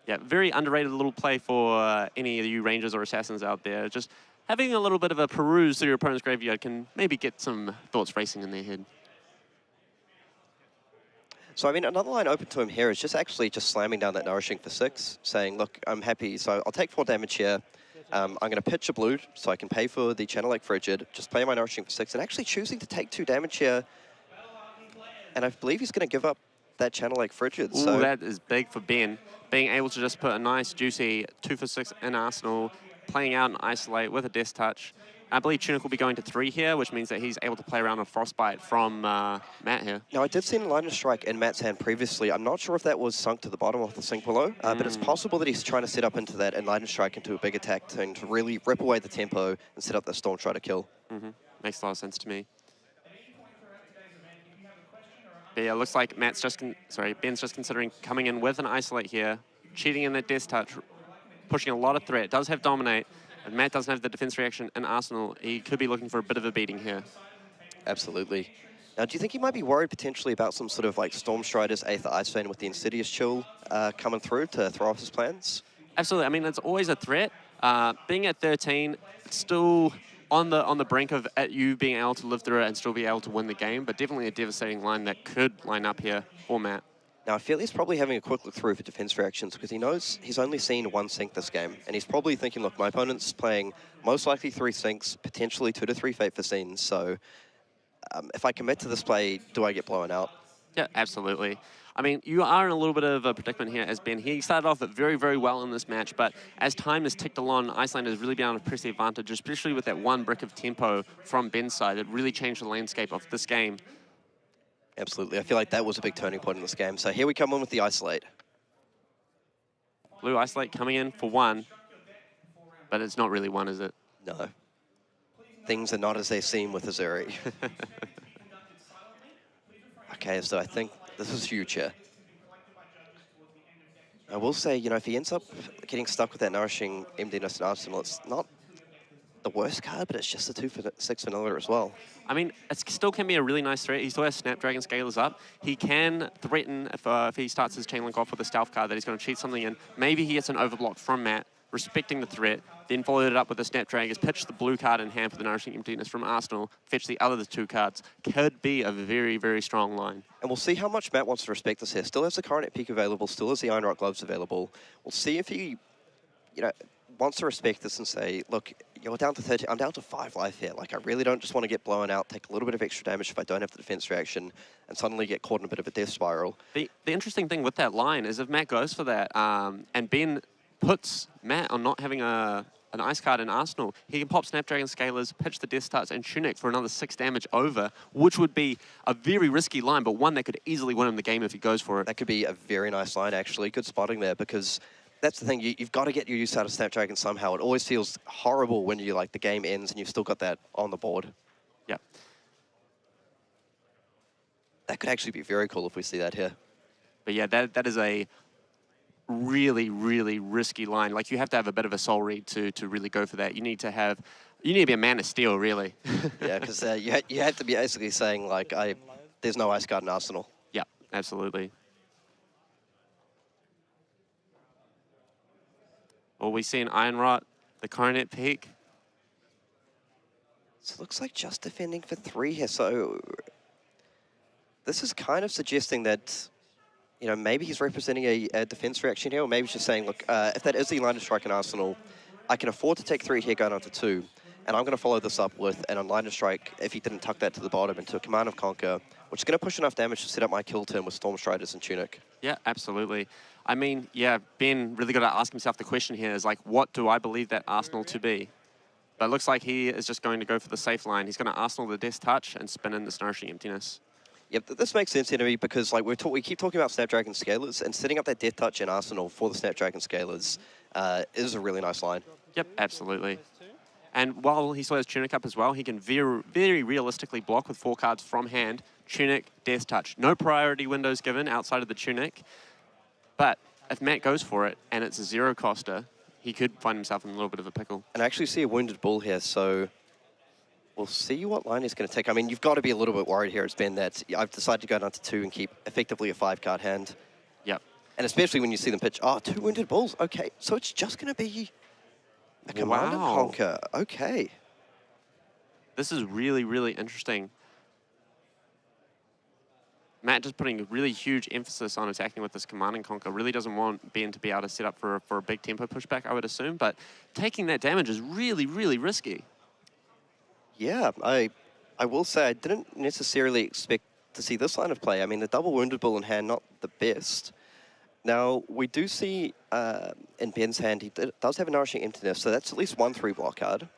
Yeah, very underrated little play for any of you Rangers or Assassins out there. Just having a little bit of a peruse through your opponent's graveyard can maybe get some thoughts racing in their head. So, I mean, another line open to him here is just actually just slamming down that Nourishing for 6, saying, look, I'm happy, so I'll take 4 damage here. I'm going to pitch a blue so I can pay for the Channel Lake Frigid, just play my Nourishing for 6, and actually choosing to take 2 damage here. And I believe he's going to give up that Channel Lake Frigid. Ooh, so that is big for Ben. Being able to just put a nice, juicy 2 for 6 in Arsenal, playing out an Isolate with a Death Touch. I believe Tunic will be going to 3 here, which means that he's able to play around a Frostbite from Matt here. Now, I did see a Lightning Strike in Matt's hand previously. I'm not sure if that was sunk to the bottom of the sink below, but it's possible that he's trying to set up into that and Lightning Strike into a big attack to really rip away the tempo and set up the Storm Try to kill. Makes a lot of sense to me. But yeah, it looks like Ben's just considering coming in with an Isolate here, cheating in that Death Touch, pushing a lot of threat. Does have Dominate. If Matt doesn't have the defense reaction in Arsenal, he could be looking for a bit of a beating here. Absolutely. Now, do you think he might be worried potentially about some sort of like Storm Strider's Aether Ice Vein with the Insidious Chill coming through to throw off his plans? Absolutely. I mean, it's always a threat. Being at 13, it's still on the brink of you being able to live through it and still be able to win the game, but definitely a devastating line that could line up here for Matt. Now, I feel he's probably having a quick look through for defense reactions because he knows he's only seen 1 sink this game. And he's probably thinking, look, my opponent's playing most likely 3 sinks, potentially 2 to 3 Fate Foreseen. So if I commit to this play, do I get blown out? Yeah, absolutely. I mean, you are in a little bit of a predicament here as Ben. He started off very, very well in this match, but as time has ticked along, Icelander has really been able to press the advantage, especially with that 1 brick of tempo from Ben's side. It really changed the landscape of this game. Absolutely. I feel like that was a big turning point in this game. So here we come on with the Isolate. Blue Isolate coming in for 1, but it's not really 1, is it? No. Things are not as they seem with Zuri. Okay, so I think this is huge here. I will say, you know, if he ends up getting stuck with that Nourishing Emptiness in Arsenal, it's not the worst card, but it's just a 2 for 6 vanilla as well. I mean, it still can be a really nice threat. He still has Snapdragon Scalers up. He can threaten if he starts his Chain Link off with a Stealth card that he's going to cheat something in. Maybe he gets an overblock from Matt, respecting the threat, then followed it up with the Snapdragons, pitched the blue card in hand for the Nourishing Emptiness from Arsenal, fetch the other 2 cards. Could be a very, very strong line. And we'll see how much Matt wants to respect this here. Still has the Coronet Peak available, still has the Iron Rock Gloves available. We'll see if he, wants to respect this and say, look, you're down to 30, I'm down to 5 life here. Like, I really don't just want to get blown out, take a little bit of extra damage if I don't have the defense reaction, and suddenly get caught in a bit of a death spiral. The interesting thing with that line is if Matt goes for that, and Ben puts Matt on not having an ice card in Arsenal, he can pop Snapdragon Scalers, pitch the Death Touch, and Tunic for another 6 damage over, which would be a very risky line, but one that could easily win him the game if he goes for it. That could be a very nice line, actually. Good spotting there, because that's the thing, you've got to get your use out of Snapdragon somehow. It always feels horrible when the game ends and you've still got that on the board. Yeah. That could actually be very cool if we see that here. But yeah, that is a really, really risky line. Like, you have to have a bit of a soul read to really go for that. You need to be a man of steel, really. Yeah, because you have to be basically saying, like, there's no ice card in Arsenal. Yeah, absolutely. Well, we see an Iron Rot, the Coronet Peak. So it looks like just defending for 3 here. So this is kind of suggesting that, maybe he's representing a defense reaction here, or maybe he's just saying, look, if that is the line of strike in Arsenal, I can afford to take 3 here going on to 2, and I'm going to follow this up with an line of strike, if he didn't tuck that to the bottom, into a Command of Conquer, which is going to push enough damage to set up my kill turn with Storm Striders and Tunic. Yeah, absolutely. I mean, yeah, Ben really got to ask himself the question here is, like, what do I believe that Arsenal to be? But it looks like he is just going to go for the safe line. He's going to Arsenal the Death Touch and spin in this Nourishing Emptiness. Yep, this makes sense to me because, like, we keep talking about Snapdragon Scalers, and setting up that Death Touch in Arsenal for the Snapdragon Scalers is a really nice line. Yep, absolutely. And while he still has Tunic up as well, he can very realistically block with 4 cards from hand. Tunic, Death Touch. No priority windows given outside of the Tunic. But if Matt goes for it and it's a 0-coster, he could find himself in a little bit of a pickle. And I actually see a Wounded Bull here, so we'll see what line he's going to take. I mean, you've got to be a little bit worried here, it's Ben, that I've decided to go down to 2 and keep effectively a 5-card hand. Yep. And especially when you see them pitch, 2 Wounded Bulls. Okay, so it's just going to be a Command and Conquer. Okay. This is really interesting. Matt just putting a really huge emphasis on attacking with this Command and Conquer. Really doesn't want Ben to be able to set up for a big tempo pushback, I would assume. But taking that damage is really risky. Yeah, I will say I didn't necessarily expect to see this line of play. I mean, the double Wounded Bull in hand, not the best. Now, we do see in Ben's hand, he does have a Nourishing Emptiness, so that's at least 1 3-block card.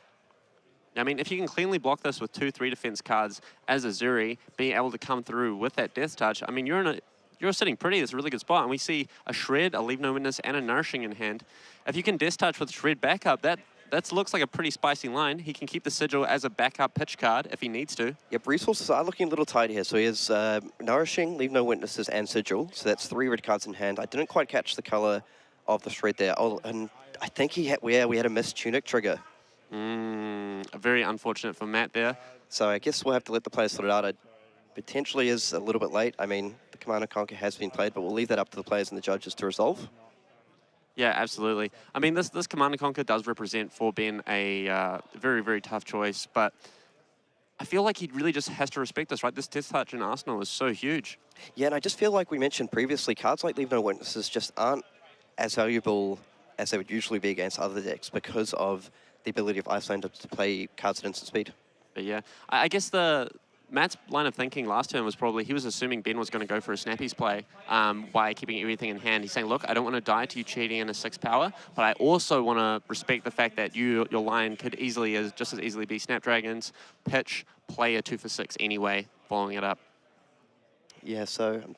I mean, if you can cleanly block this with 2 3 defense cards as a Zuri, being able to come through with that Death Touch, I mean, you're sitting pretty. It's a really good spot. And we see a Shred, a Leave No Witness, and a Nourishing in hand. If you can Death Touch with Shred backup, that looks like a pretty spicy line. He can keep the Sigil as a backup pitch card if he needs to. Yep, resources are looking a little tight here. So he has Nourishing, Leave No Witnesses, and Sigil. So that's 3 red cards in hand. I didn't quite catch the color of the Shred there. Oh, and I think we had a missed Tunic trigger. Very unfortunate for Matt there. So I guess we'll have to let the players sort it out. It potentially is a little bit late. I mean, the Command and Conquer has been played, but we'll leave that up to the players and the judges to resolve. Yeah, absolutely. I mean, this Command and Conquer does represent for Ben a very tough choice, but I feel like he really just has to respect this, right? This Death Touch in Arsenal is so huge. Yeah, and I just feel like we mentioned previously, cards like Leave No Witnesses just aren't as valuable as they would usually be against other decks because of the ability of Icelander to play cards at instant speed. But yeah, I guess Matt's line of thinking last turn was probably he was assuming Ben was going to go for a Snappies play by keeping everything in hand. He's saying, look, I don't want to die to you cheating in a 6 power, but I also want to respect the fact that your line could just as easily be Snapdragons, pitch, play a 2 for 6 anyway, following it up. Yeah, so I'm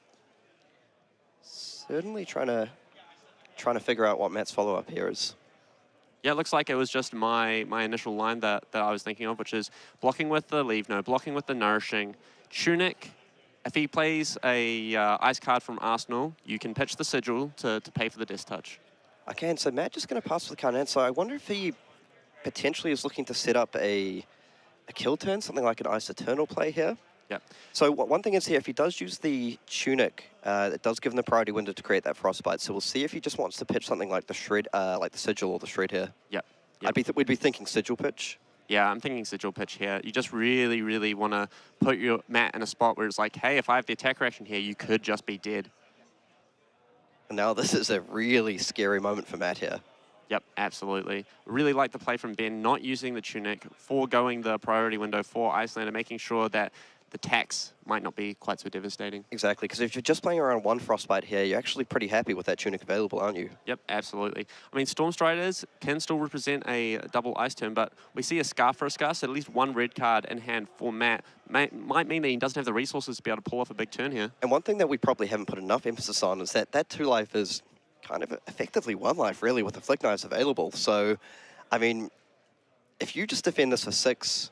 certainly trying to figure out what Matt's follow-up here is. Yeah, it looks like it was just my initial line that I was thinking of, which is blocking with the Leave No, blocking with the Nourishing. Tunic, if he plays a ice card from Arsenal, you can pitch the Sigil to pay for the Death Touch. Okay, and so Matt just going to pass with the card in. So I wonder if he potentially is looking to set up a kill turn, something like an Ice Eternal play here. Yep. So one thing is here, if he does use the Tunic, it does give him the priority window to create that Frostbite. So we'll see if he just wants to pitch something like the Shred, like the Sigil or the Shred here. Yep. Yep. We'd be thinking Sigil pitch. Yeah, I'm thinking Sigil pitch here. You just really, really want to put your Matt in a spot where it's like, hey, if I have the attack reaction here, you could just be dead. And now this is a really scary moment for Matt here. Yep, absolutely. Really like the play from Ben, not using the Tunic, foregoing the priority window for Icelander, making sure that the tax might not be quite so devastating. Exactly, because if you're just playing around one Frostbite here, you're actually pretty happy with that Tunic available, aren't you? Yep, absolutely. I mean, Stormstriders can still represent a double ice turn, but we see a Scar for a Scar, so at least one red card in hand for Matt. Might mean that he doesn't have the resources to be able to pull off a big turn here. And one thing that we probably haven't put enough emphasis on is that 2 life is kind of effectively 1 life, really, with the Flick Knives available. So, I mean, if you just defend this for 6,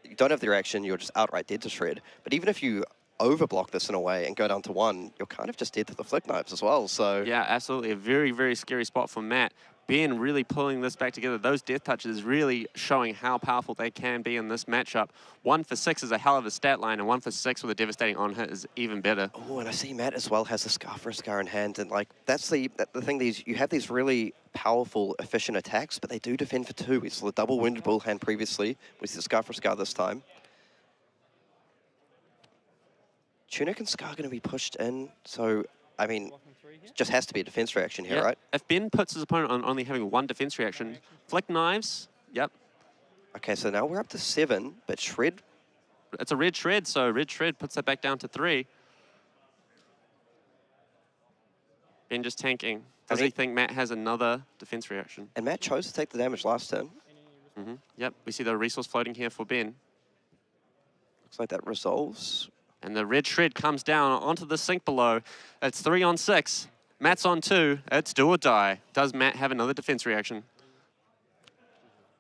you don't have the reaction, you're just outright dead to Shred. But even if you overblock this in a way and go down to 1, you're kind of just dead to the Flick Knives as well. So yeah, absolutely. A very, very scary spot for Matt. Ben really pulling this back together. Those death touches really showing how powerful they can be in this matchup. 1 for 6 is a hell of a stat line, and 1 for 6 with a devastating on hit is even better. Oh, and I see Matt as well has the Scar for a Scar in hand, and like that's the thing. You have these really powerful, efficient attacks, but they do defend for 2. We saw the double Wounded Bull hand previously. We see the Scar for a Scar this time. Tunic and Scar going to be pushed in, so I mean, it just has to be a defense reaction here, yep. right? If Ben puts his opponent on only having 1 defense reaction, Flick Knives, yep. Okay, so now we're up to 7, but Shred. It's a red Shred, so red Shred puts that back down to 3. Ben just tanking. Does he think Matt has another defense reaction? And Matt chose to take the damage last turn. Yep, we see the resource floating here for Ben. Looks like that resolves. And the red Shred comes down onto the sink below. It's 3 on 6. Matt's on 2. It's do or die. Does Matt have another defense reaction?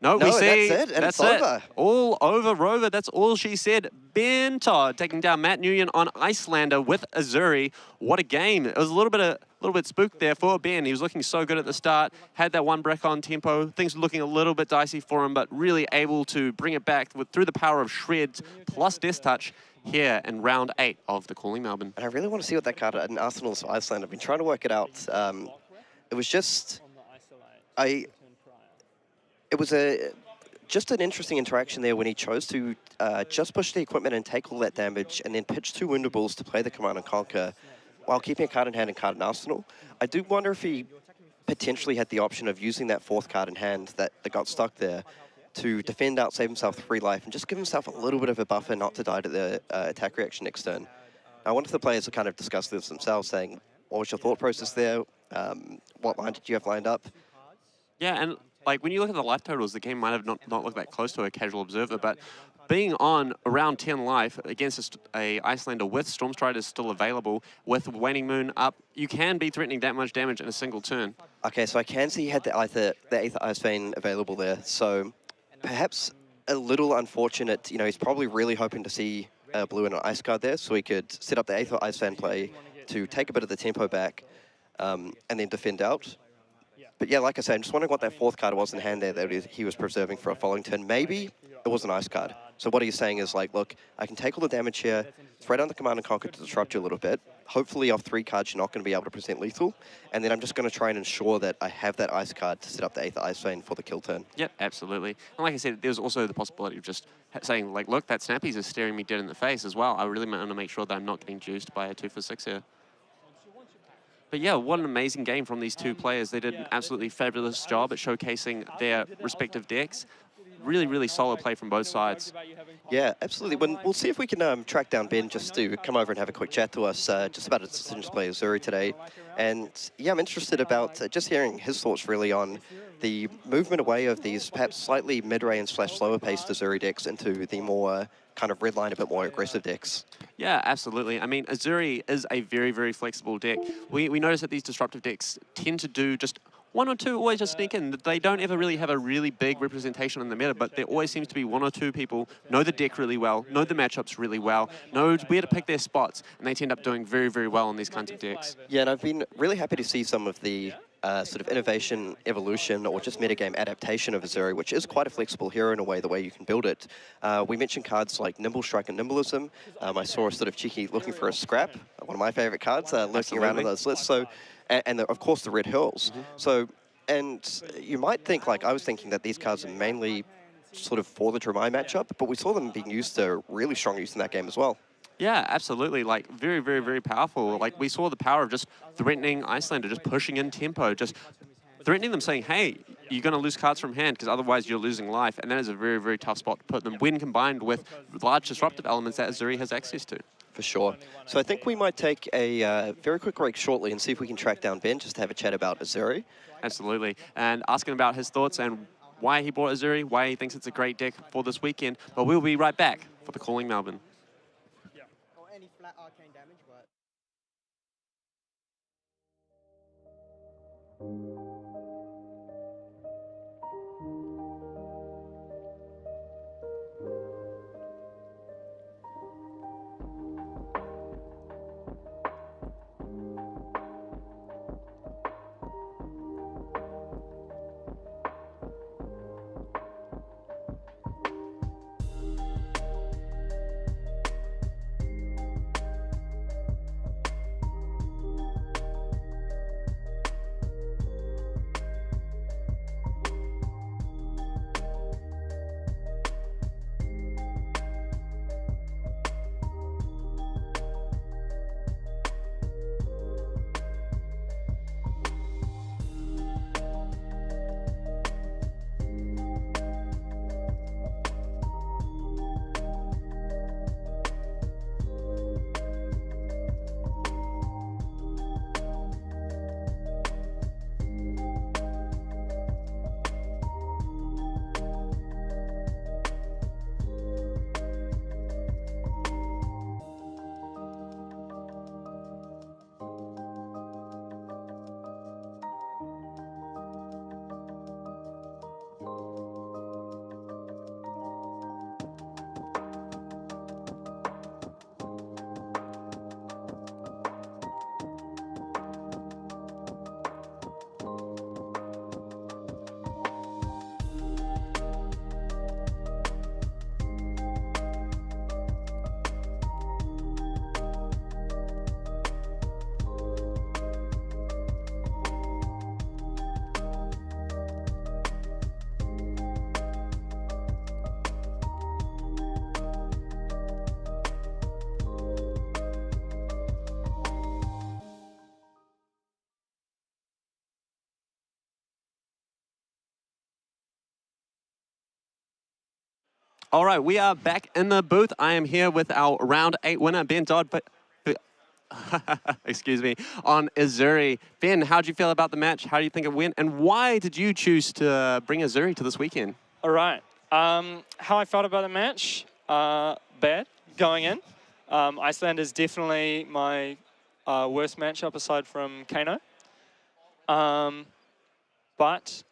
No, we see. That's it, and that's it's over. All over, Rover. That's all she said. Ben Todd taking down Matt Nguyen on Icelander with a Zuri. What a game. It was a little bit spooked there for Ben. He was looking so good at the start. Had that 1 brick on tempo. Things were looking a little bit dicey for him, but really able to bring it back through the power of Shreds plus Death Touch here in round 8 of the Calling Melbourne. And I really want to see what that card in Arsenal's Iceland. I've been trying to work it out. It was just, it was just an interesting interaction there when he chose to just push the equipment and take all that damage, and then pitch 2 Wounded Bulls to play the Command and Conquer while keeping a card in hand and card in Arsenal. I do wonder if he potentially had the option of using that 4th card in hand that got stuck there to defend out, save himself 3 life, and just give himself a little bit of a buffer not to die to the attack reaction next turn. I wonder if the players have kind of discussed this themselves, saying, what was your thought process there? What line did you have lined up? Yeah, and like when you look at the life totals, the game might have not looked that close to a casual observer, but being on around 10 life against a Icelander with Stormstriders still available, with Waning Moon up, you can be threatening that much damage in a single turn. Okay, so I can see he had the Aether Ice Vein available there, so perhaps a little unfortunate. You know, he's probably really hoping to see blue and an ice card there, so he could set up the Aether Ice Vein play to take a bit of the tempo back and then defend out. But yeah, like I said, I'm just wondering what that 4th card was in hand there that he was preserving for a following turn. Maybe it was an ice card. So what he's saying is like, look, I can take all the damage here, throw down the Command and Conquer to disrupt you a little bit. Hopefully off 3 cards, you're not going to be able to present lethal. And then I'm just going to try and ensure that I have that ice card to set up the Aether Ice Vein for the kill turn. Yep, absolutely. And like I said, there's also the possibility of just saying, like, look, that Snappies is staring me dead in the face as well. I really want to make sure that I'm not getting juiced by a 2 for 6 here. But yeah, what an amazing game from these 2 players. They did an absolutely fabulous job at showcasing their respective decks. Really, really solid play from both sides. Yeah, absolutely. We'll see if we can track down Ben just to come over and have a quick chat to us just about his decision to play Zuri today. And yeah, I'm interested about just hearing his thoughts really on the movement away of these perhaps slightly mid-range / slower paced Zuri decks into the more kind of red line, a bit more aggressive decks. Yeah, absolutely. I mean, Zuri is a very, very flexible deck. We notice that these disruptive decks tend to do just 1 or 2 always just sneak in. They don't ever really have a really big representation in the meta, but there always seems to be 1 or 2 people know the deck really well, know the matchups really well, know where to pick their spots, and they tend up doing very, very well on these kinds of decks. Yeah, and I've been really happy to see some of the sort of innovation, evolution, or just metagame adaptation of Zuri, which is quite a flexible hero in a way, the way you can build it. We mentioned cards like Nimble Strike and Nimblism. I saw a sort of cheeky looking for a scrap, one of my favorite cards, lurking around on those lists. So, and of course the red hurls. So, and you might think, like I was thinking, that these cards are mainly sort of for the Dramai matchup, but we saw them being used to really strong use in that game as well. Yeah, absolutely. Like, very, very, very powerful. Like, we saw the power of just threatening Icelander, just pushing in tempo, just threatening them, saying, hey, you're going to lose cards from hand because otherwise you're losing life. And that is a very, very tough spot to put them when combined with large disruptive elements that Zuri has access to. For sure. So I think we might take a very quick break shortly and see if we can track down Ben just to have a chat about Zuri. Absolutely. And asking about his thoughts and why he bought Zuri, why he thinks it's a great deck for this weekend. But we'll be right back for the Calling Melbourne. Any flat arcane damage work. All right, we are back in the booth. I am here with our round 8 winner, Ben Todd, excuse me, on Zuri. Ben, how did you feel about the match? How do you think it went? And why did you choose to bring Zuri to this weekend? All right. How I felt about the match? Bad going in. Icelander is definitely my worst matchup aside from Kano. But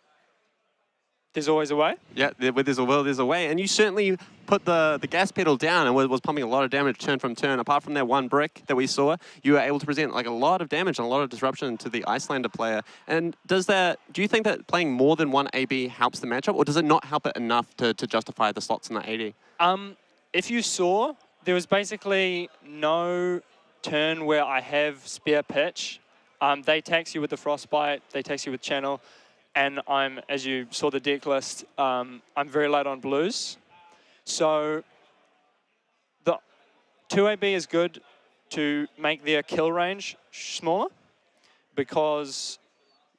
there's always a way. Yeah, where there's a will, there's a way. And you certainly put the gas pedal down and was pumping a lot of damage turn from turn. Apart from that one brick that we saw, you were able to present like a lot of damage and a lot of disruption to the Icelander player. And do you think that playing more than one AB helps the matchup, or does it not help it enough to justify the slots in the AD? If you saw, there was basically no turn where I have spare pitch. They tax you with the Frostbite, they tax you with Channel. And as you saw the deck list, I'm very light on blues. So the 2AB is good to make their kill range smaller because...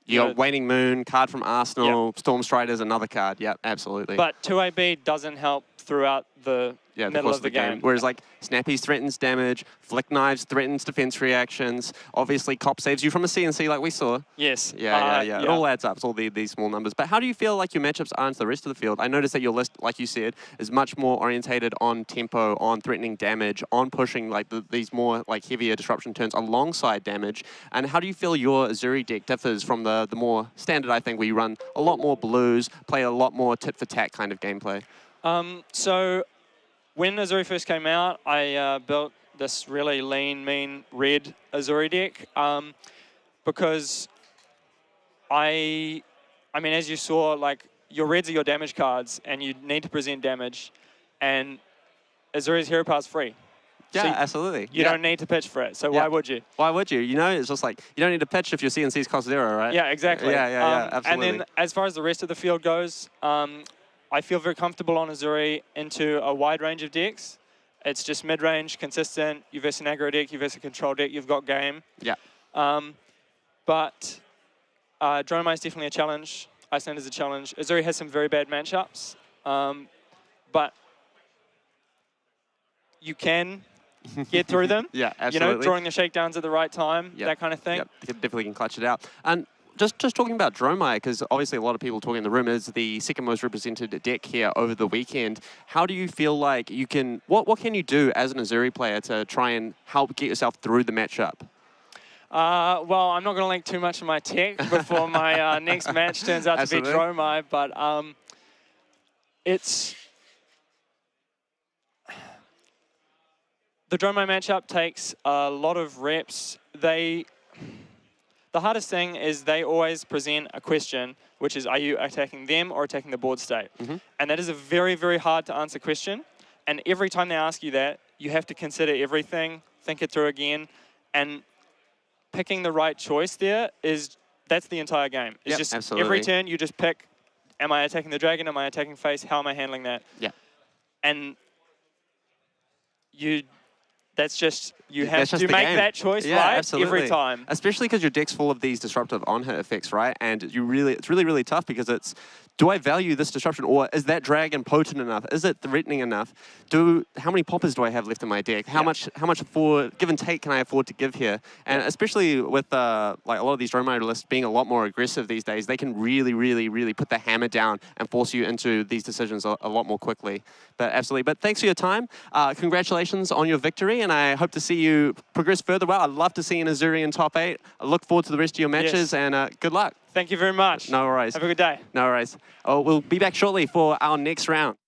You got Waning Moon, card from Arsenal, yep. Storm Strider's another card. Yep, absolutely. But 2AB doesn't help throughout the middle of the game. Whereas like Snappies threatens damage, Flick Knives threatens defense reactions, obviously Cop saves you from a CNC like we saw. Yes. Yeah. It all adds up. It's all these small numbers. But how do you feel like your matchups are into the rest of the field? I noticed that your list, like you said, is much more orientated on tempo, on threatening damage, on pushing like these more like heavier disruption turns alongside damage. And how do you feel your Zuri deck differs from the more standard, I think, where you run a lot more blues, play a lot more tit-for-tat kind of gameplay? So when Zuri first came out, I built this really lean, mean red Zuri deck because I mean, as you saw, like, your reds are your damage cards, and you need to present damage, and Azuri's Hero Power's free. Yeah, So absolutely. You don't need to pitch for it, so why would you? Why would you? You know, it's just like, you don't need to pitch if your CNC's cost 0, right? Yeah, exactly. Yeah, absolutely. And then as far as the rest of the field goes, I feel very comfortable on Azuri into a wide range of decks. It's just mid-range, consistent. You verse an aggro deck, you verse a control deck, you've got game. Yeah. But Dromai is definitely a challenge. Icelander is a challenge. Zuri has some very bad matchups, but you can get through them. Yeah, absolutely. You know, drawing the shakedowns at the right time, that kind of thing. Yep, you definitely can clutch it out. And just talking about Dromai, because obviously a lot of people talking in the room, is the second most represented deck here over the weekend. How do you feel like you can, what can you do as an Azuri player to try and help get yourself through the matchup? Well, I'm not going to link too much of my tech before my next match turns out to be Dromai, but the Dromai matchup takes a lot of reps. The hardest thing is they always present a question, which is, are you attacking them or attacking the board state? And that is a very, very hard to answer question. And every time they ask you that, you have to consider everything, think it through again, and picking the right choice there that's the entire game. It's just absolutely. Every turn you just pick, am I attacking the dragon, am I attacking face, how am I handling that? Yeah. And that's just, you have to make that choice right every time. Especially because your deck's full of these disruptive on-hit effects, right? And it's really, really tough because it's, do I value this disruption, or is that dragon potent enough? Is it threatening enough? How many poppers do I have left in my deck? How much for give and take can I afford to give here? And especially with like a lot of these Dromai lists being a lot more aggressive these days, they can really put the hammer down and force you into these decisions a lot more quickly. But absolutely. But thanks for your time. Congratulations on your victory, and I hope to see you progress further well. I'd love to see an Azuri in top 8. I look forward to the rest of your matches, and good luck. Thank you very much. No worries. Have a good day. No worries. Oh, we'll be back shortly for our next round.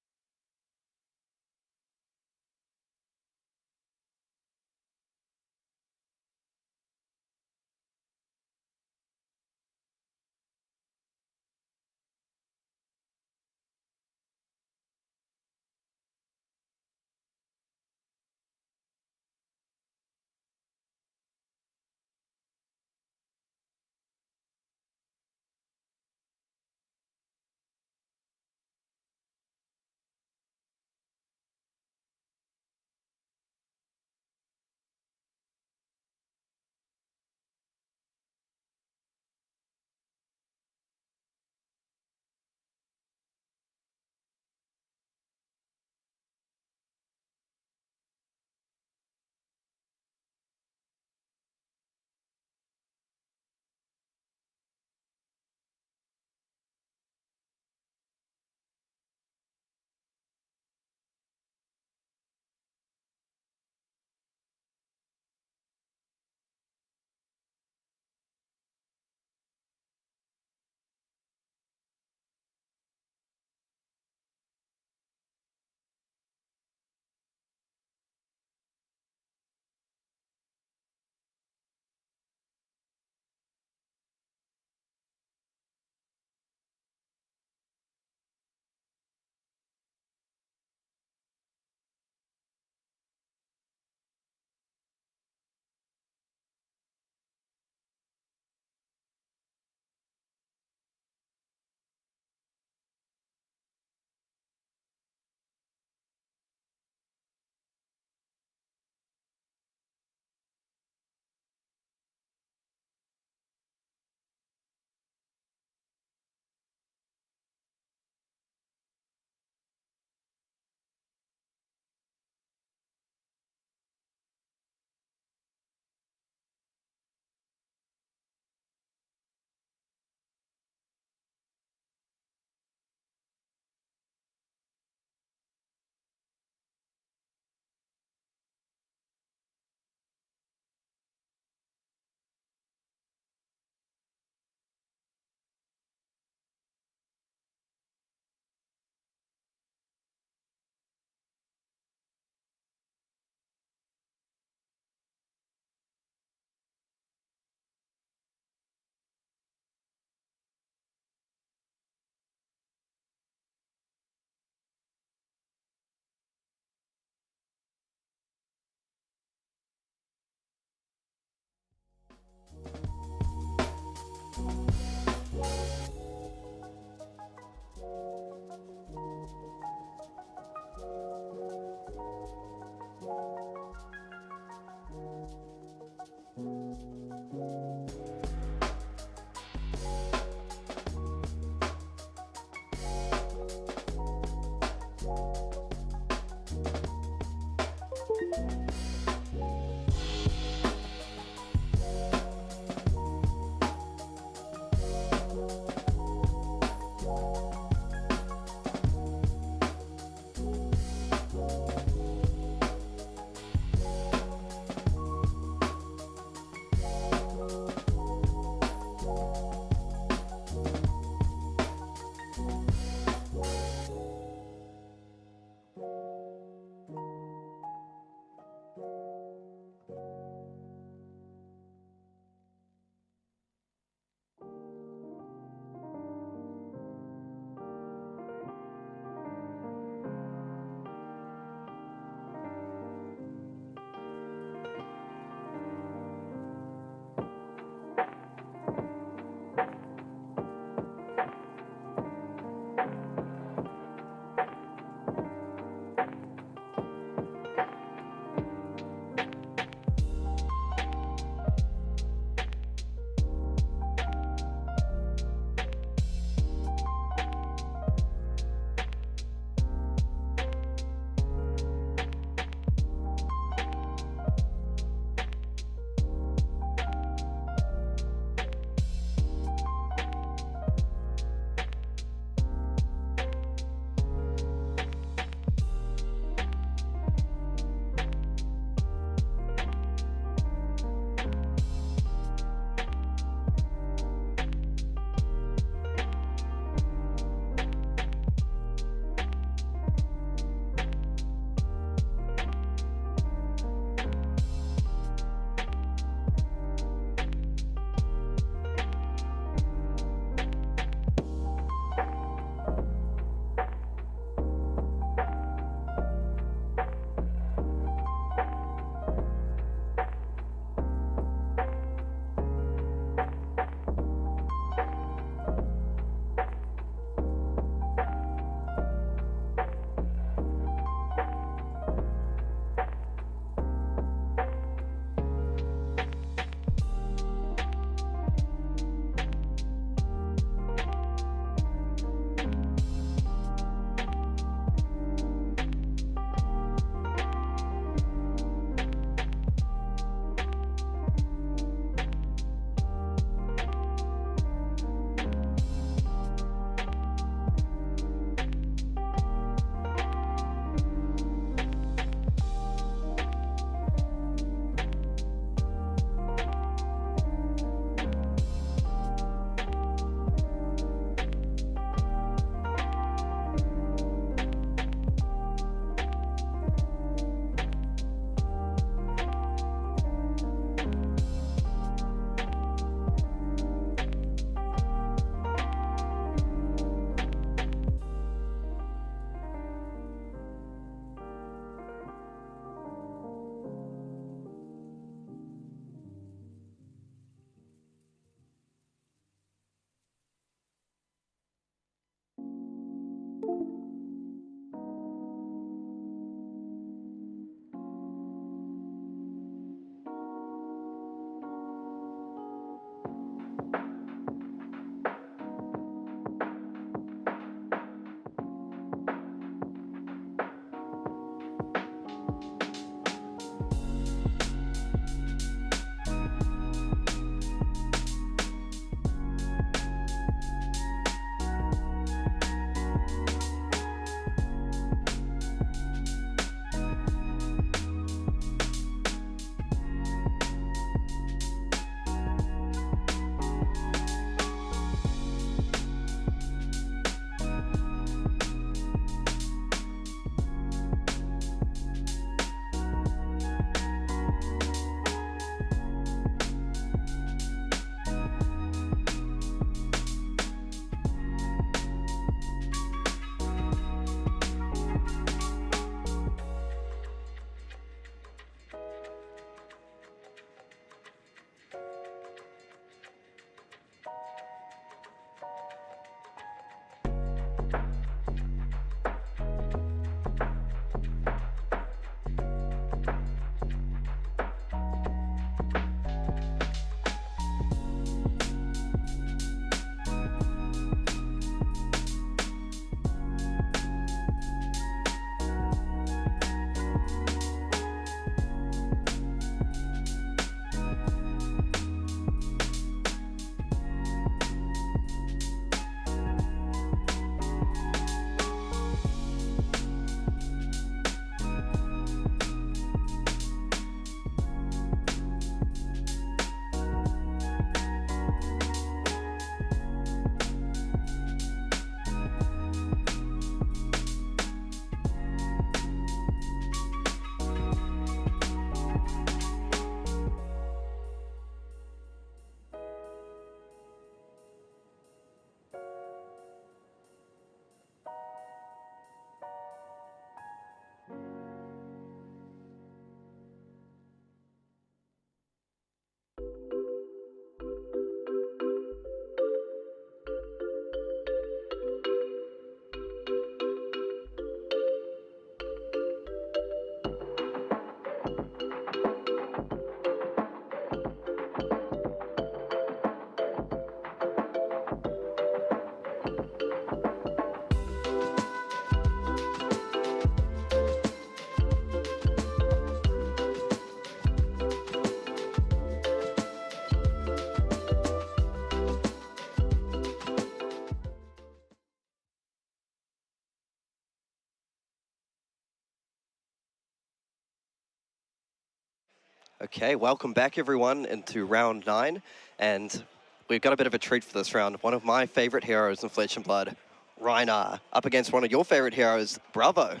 Okay, welcome back everyone into round 9, and we've got a bit of a treat for this round. One of my favorite heroes in Flesh and Blood, Rinara, up against one of your favorite heroes, Bravo.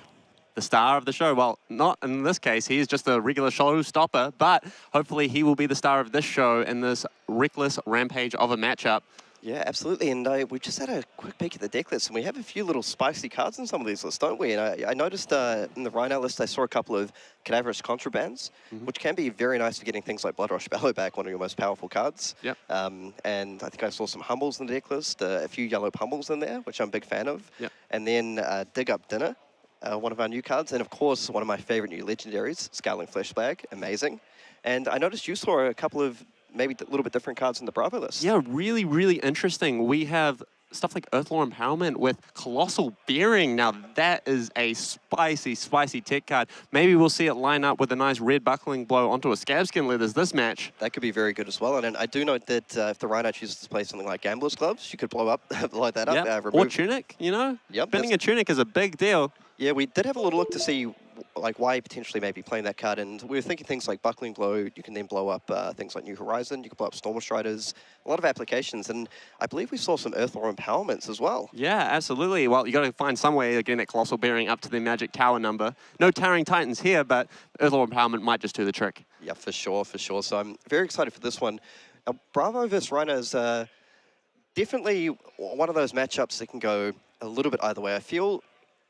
The star of the show. Well, not in this case. He's just a regular showstopper, but hopefully he will be the star of this show in this reckless rampage of a matchup. Yeah, absolutely. And we just had a quick peek at the deck list, and we have a few little spicy cards in some of these lists, don't we? And I noticed in the Rhino list, I saw a couple of Cadaverous Contrabands, which can be very nice for getting things like Bloodrush Bellow back, one of your most powerful cards. Yep. And I think I saw some Humbles in the deck list, a few yellow Humbles in there, which I'm a big fan of. Yep. And then Dig Up Dinner, one of our new cards. And of course, one of my favorite new legendaries, Scowling Flesh Bag, amazing. And I noticed you saw a couple of maybe a little bit different cards in the Bravo list. Yeah, really, really interesting. We have stuff like Earthlore Empowerment with Colossal Bearing. Now, that is a spicy, spicy tech card. Maybe we'll see it line up with a nice red Buckling Blow onto a Scabskin Leathers this match. That could be very good as well. And I do note that if the Rhino chooses to play something like Gambler's Gloves, you could blow up, light that up. Yep. Or Tunic, you know? Yep, Spinning a Tunic is a big deal. Yeah, we did have a little look to see like why potentially maybe playing that card, and we were thinking things like Buckling Blow. You can then blow up things like New Horizon. You can blow up Storm Striders. A lot of applications, and I believe we saw some Earthlore Empowerments as well. Yeah, absolutely. Well, you got to find some way of getting that Colossal Bearing up to the Magic Tower number. No Towering Titans here, but Earthlore Empowerment might just do the trick. Yeah, for sure, for sure. So I'm very excited for this one. Now, Bravo vs Rhino is definitely one of those matchups that can go a little bit either way. I feel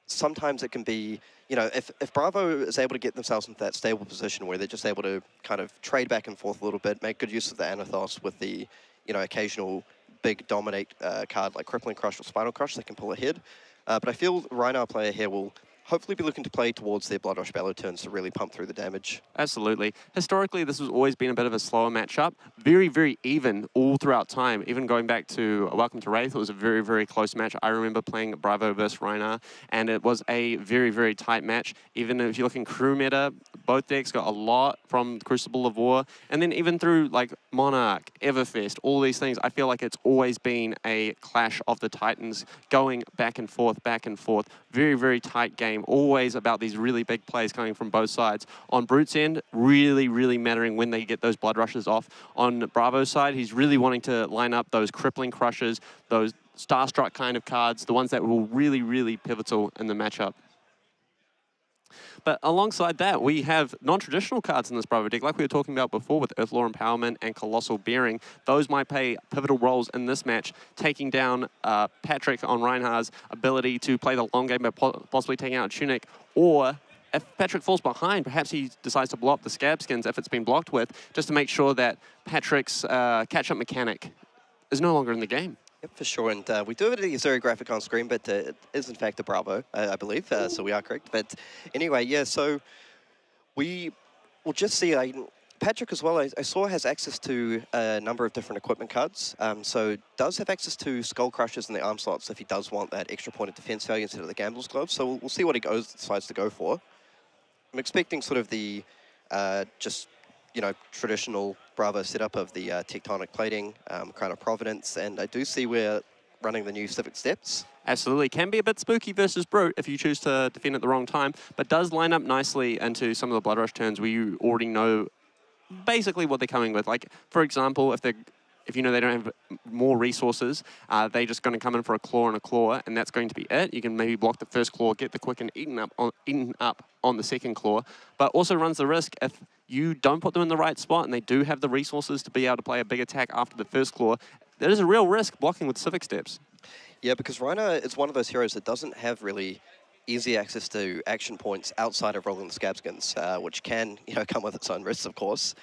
sometimes it can be, you know, if Bravo is able to get themselves into that stable position where they're just able to kind of trade back and forth a little bit, make good use of the Anathos with the, you know, occasional big dominate card like Crippling Crush or Spinal Crush, they can pull ahead. But I feel the Rhino player here will hopefully be looking to play towards their Bloodrush Bellow turns to really pump through the damage. Absolutely. Historically, this has always been a bit of a slower matchup. Very, very even all throughout time. Even going back to Welcome to Wraith, it was a very, very close match. I remember playing Bravo versus Rinara, and it was a very, very tight match. Even if you look in crew meta, both decks got a lot from Crucible of War. And then even through like Monarch, Everfest, all these things, I feel like it's always been a clash of the Titans going back and forth, back and forth. Very, very tight game. Always about these really big plays coming from both sides. On Brute's end, really, really mattering when they get those blood rushes off. On Bravo's side, he's really wanting to line up those crippling crushes, those Starstruck kind of cards, the ones that will really, really pivotal in the matchup. But alongside that, we have non-traditional cards in this Bravo deck, like we were talking about before with Earthlore Empowerment and Colossal Bearing. Those might play pivotal roles in this match, taking down Patrick on Reinhardt's ability to play the long game by possibly taking out a Tunic, or if Patrick falls behind, perhaps he decides to blow up the Scabskins if it's been blocked with, just to make sure that Patrick's catch-up mechanic is no longer in the game. Yep, for sure. And we do have a Zuri graphic on screen, but it is in fact a Bravo, I believe, so we are correct. But anyway, yeah, so we will just see, Patrick as well, I saw has access to a number of different equipment cards. So does have access to Skull Crushers in the arm slots if he does want that extra point of defense value instead of the Gambler's Gloves. So we'll see what he decides to go for. I'm expecting sort of the just, you know, traditional Bravo setup of the Tectonic Plating, Crown of Providence, and I do see we're running the new Civic Steps. Absolutely. Can be a bit spooky versus Brute if you choose to defend at the wrong time, but does line up nicely into some of the Blood Rush turns where you already know basically what they're coming with. Like, for example, if you know they don't have more resources, they're just going to come in for a claw and a claw, and that's going to be it. You can maybe block the first claw, get the quicken eaten up on the second claw, but also runs the risk if you don't put them in the right spot and they do have the resources to be able to play a big attack after the first claw, there is a real risk blocking with Civic Steps. Yeah, because Rhino is one of those heroes that doesn't have really easy access to action points outside of rolling the Scabskins, which can, you know, come with its own risks, of course.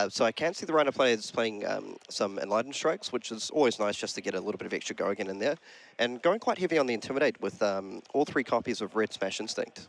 So I can see the Rhino players playing some Enlightened Strikes, which is always nice just to get a little bit of extra go again in there. And going quite heavy on the Intimidate with all 3 copies of Red Smash Instinct.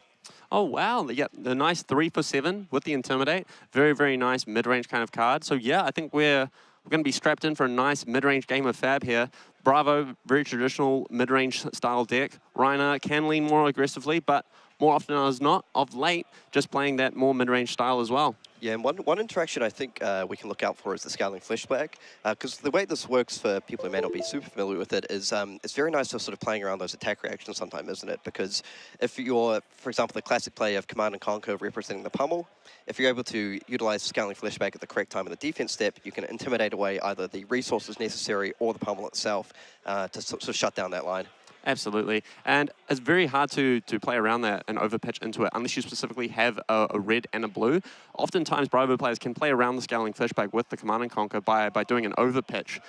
Oh, wow. Yeah, the nice 3 for 7 with the Intimidate. Very, very nice mid-range kind of card. So, yeah, I think we're going to be strapped in for a nice mid-range game of Fab here. Bravo, very traditional mid-range style deck. Reiner can lean more aggressively, but more often as not, of late, just playing that more mid-range style as well. Yeah, and one interaction I think we can look out for is the scaling flashback, because the way this works for people who may not be super familiar with it is it's very nice to sort of playing around those attack reactions sometimes, isn't it? Because if you're, for example, the classic play of Command and Conquer representing the pummel, if you're able to utilize scaling flashback at the correct time in the defense step, you can intimidate away either the resources necessary or the pummel itself to sort of shut down that line. Absolutely. And it's very hard to play around that and overpitch into it unless you specifically have a red and a blue. Oftentimes, Bravo players can play around the scaling flashback with the Command and Conquer by doing an overpitch.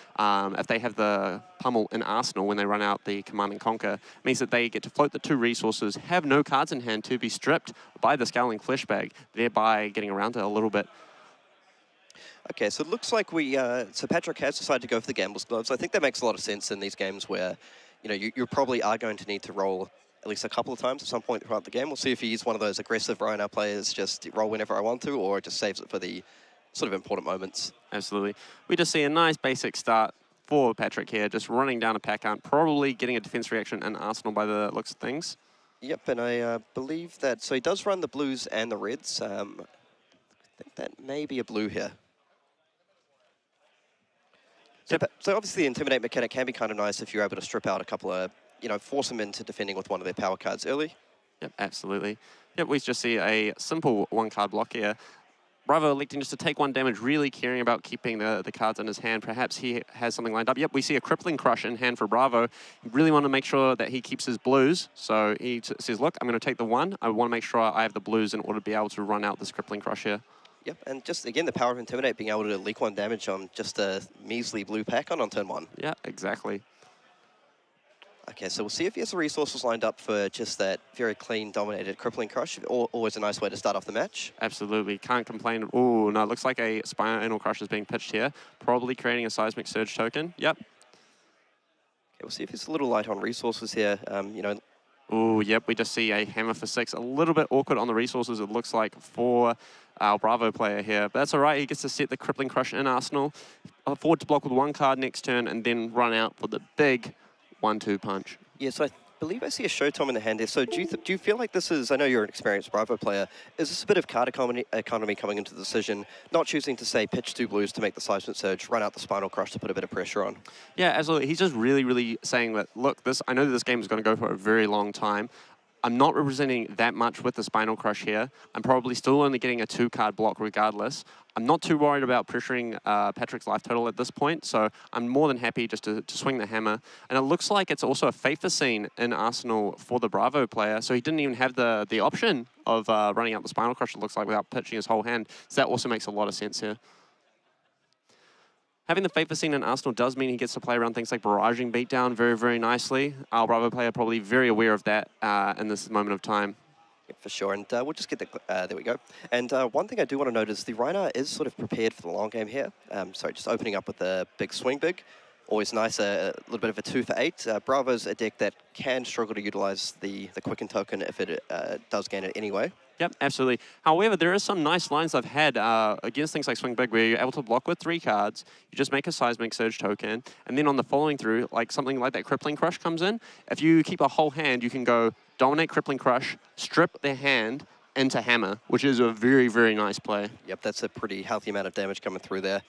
If they have the pummel in Arsenal when they run out the Command and Conquer, it means that they get to float the 2 resources, have no cards in hand to be stripped by the scaling flashback, thereby getting around it a little bit. Okay, so it looks like so Patrick has decided to go for the Gambler's Gloves. I think that makes a lot of sense in these games where you probably are going to need to roll at least a couple of times at some point throughout the game. We'll see if he's one of those aggressive Rinara players, just roll whenever I want to, or just saves it for the sort of important moments. Absolutely. We just see a nice basic start for Patrick here, just running down a pack hunt, probably getting a defense reaction in Arsenal by the looks of things. Yep, and I believe that, so he does run the blues and the reds. I think that may be a blue here. So obviously the Intimidate mechanic can be kind of nice if you're able to strip out a couple of, force them into defending with one of their power cards early. Yep, absolutely. Yep, we just see a simple 1-card block here. Bravo electing just to take 1 damage, really caring about keeping the cards in his hand. Perhaps he has something lined up. Yep, we see a Crippling Crush in hand for Bravo. He really want to make sure that he keeps his blues. So he says, look, I'm going to take the 1. I want to make sure I have the blues in order to be able to run out this Crippling Crush here. Yep, and just, again, the power of Intimidate, being able to leak 1 damage on just a measly blue pack on turn 1. Yeah, exactly. Okay, so we'll see if he has the resources lined up for just that very clean, dominated Crippling Crush. Always a nice way to start off the match. Absolutely, can't complain. Oh, no, it looks like a Spinal Crush is being pitched here. Probably creating a Seismic Surge token. Yep. Okay, we'll see if he's a little light on resources here. Oh, yep, we just see a Hammer for 6. A little bit awkward on the resources, it looks like, for our Bravo player here. But that's all right, he gets to set the Crippling Crush in Arsenal, afford to block with 1 card next turn, and then run out for the big 1-2 punch. Yeah, so I believe I see a Showtime in the hand there. So do you feel like this is, I know you're an experienced Bravo player, is this a bit of card economy coming into the decision, not choosing to, say, pitch 2 blues to make the Seismic Surge, run out the Spinal Crush to put a bit of pressure on? Yeah, absolutely. He's just really, really saying that, look, I know that this game is going to go for a very long time. I'm not representing that much with the Spinal Crush here. I'm probably still only getting a 2-card block regardless. I'm not too worried about pressuring Patrick's life total at this point, so I'm more than happy just to swing the hammer. And it looks like it's also a Faithless scene in Arsenal for the Bravo player, so he didn't even have the option of running out the Spinal Crush, it looks like, without pitching his whole hand. So that also makes a lot of sense here. Having the Faithless scene in Arsenal does mean he gets to play around things like Barraging Beatdown very, very nicely. Our Bravo player probably very aware of that in this moment of time. Yep, for sure, and we'll just get the, there we go. And one thing I do want to note is the Rinara is sort of prepared for the long game here. Sorry, just opening up with the big swing big. Always nice, a little bit of a 2 for 8. Bravo's a deck that can struggle to utilize the Quicken token if it does gain it anyway. Yep, absolutely. However, there are some nice lines I've had against things like Swing Big where you're able to block with 3 cards, you just make a Seismic Surge token, and then on the following through, like something like that Crippling Crush comes in, if you keep a whole hand, you can go Dominate Crippling Crush, strip their hand into Hammer, which is a very, very nice play. Yep, that's a pretty healthy amount of damage coming through there.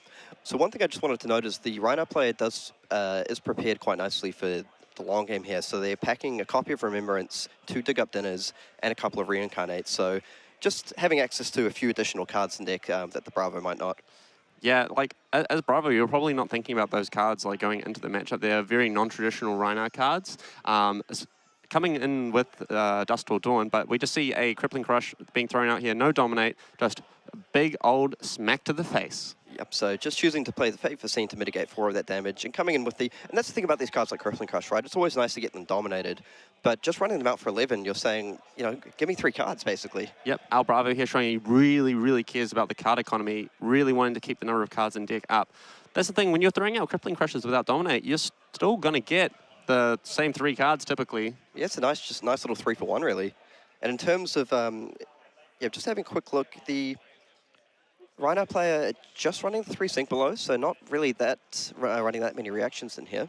So one thing I just wanted to note is the Rinara player is prepared quite nicely for the long game here. So they're packing a copy of Remembrance, 2 Dig Up Dinners, and a couple of Reincarnates. So just having access to a few additional cards in deck that the Bravo might not. Yeah, like, as Bravo, you're probably not thinking about those cards like going into the matchup. They're very non-traditional Rinara cards. Coming in with Dusk Till Dawn, but we just see a Crippling Crush being thrown out here. No Dominate, just a big old smack to the face. Yep, so just choosing to play the Faithless scene to mitigate 4 of that damage and coming in with the... And that's the thing about these cards like Crippling Crush, right? It's always nice to get them dominated, but just running them out for 11, you're saying, give me 3 cards, basically. Yep, Al Bravo here showing he really, really cares about the card economy, really wanting to keep the number of cards in deck up. That's the thing, when you're throwing out Crippling Crushes without Dominate, you're still going to get the same 3 cards typically. Yeah, it's a nice little 3 for 1, really. And in terms of, just having a quick look, the Rinara player just running the 3 Sink Below, so not really that running that many reactions in here.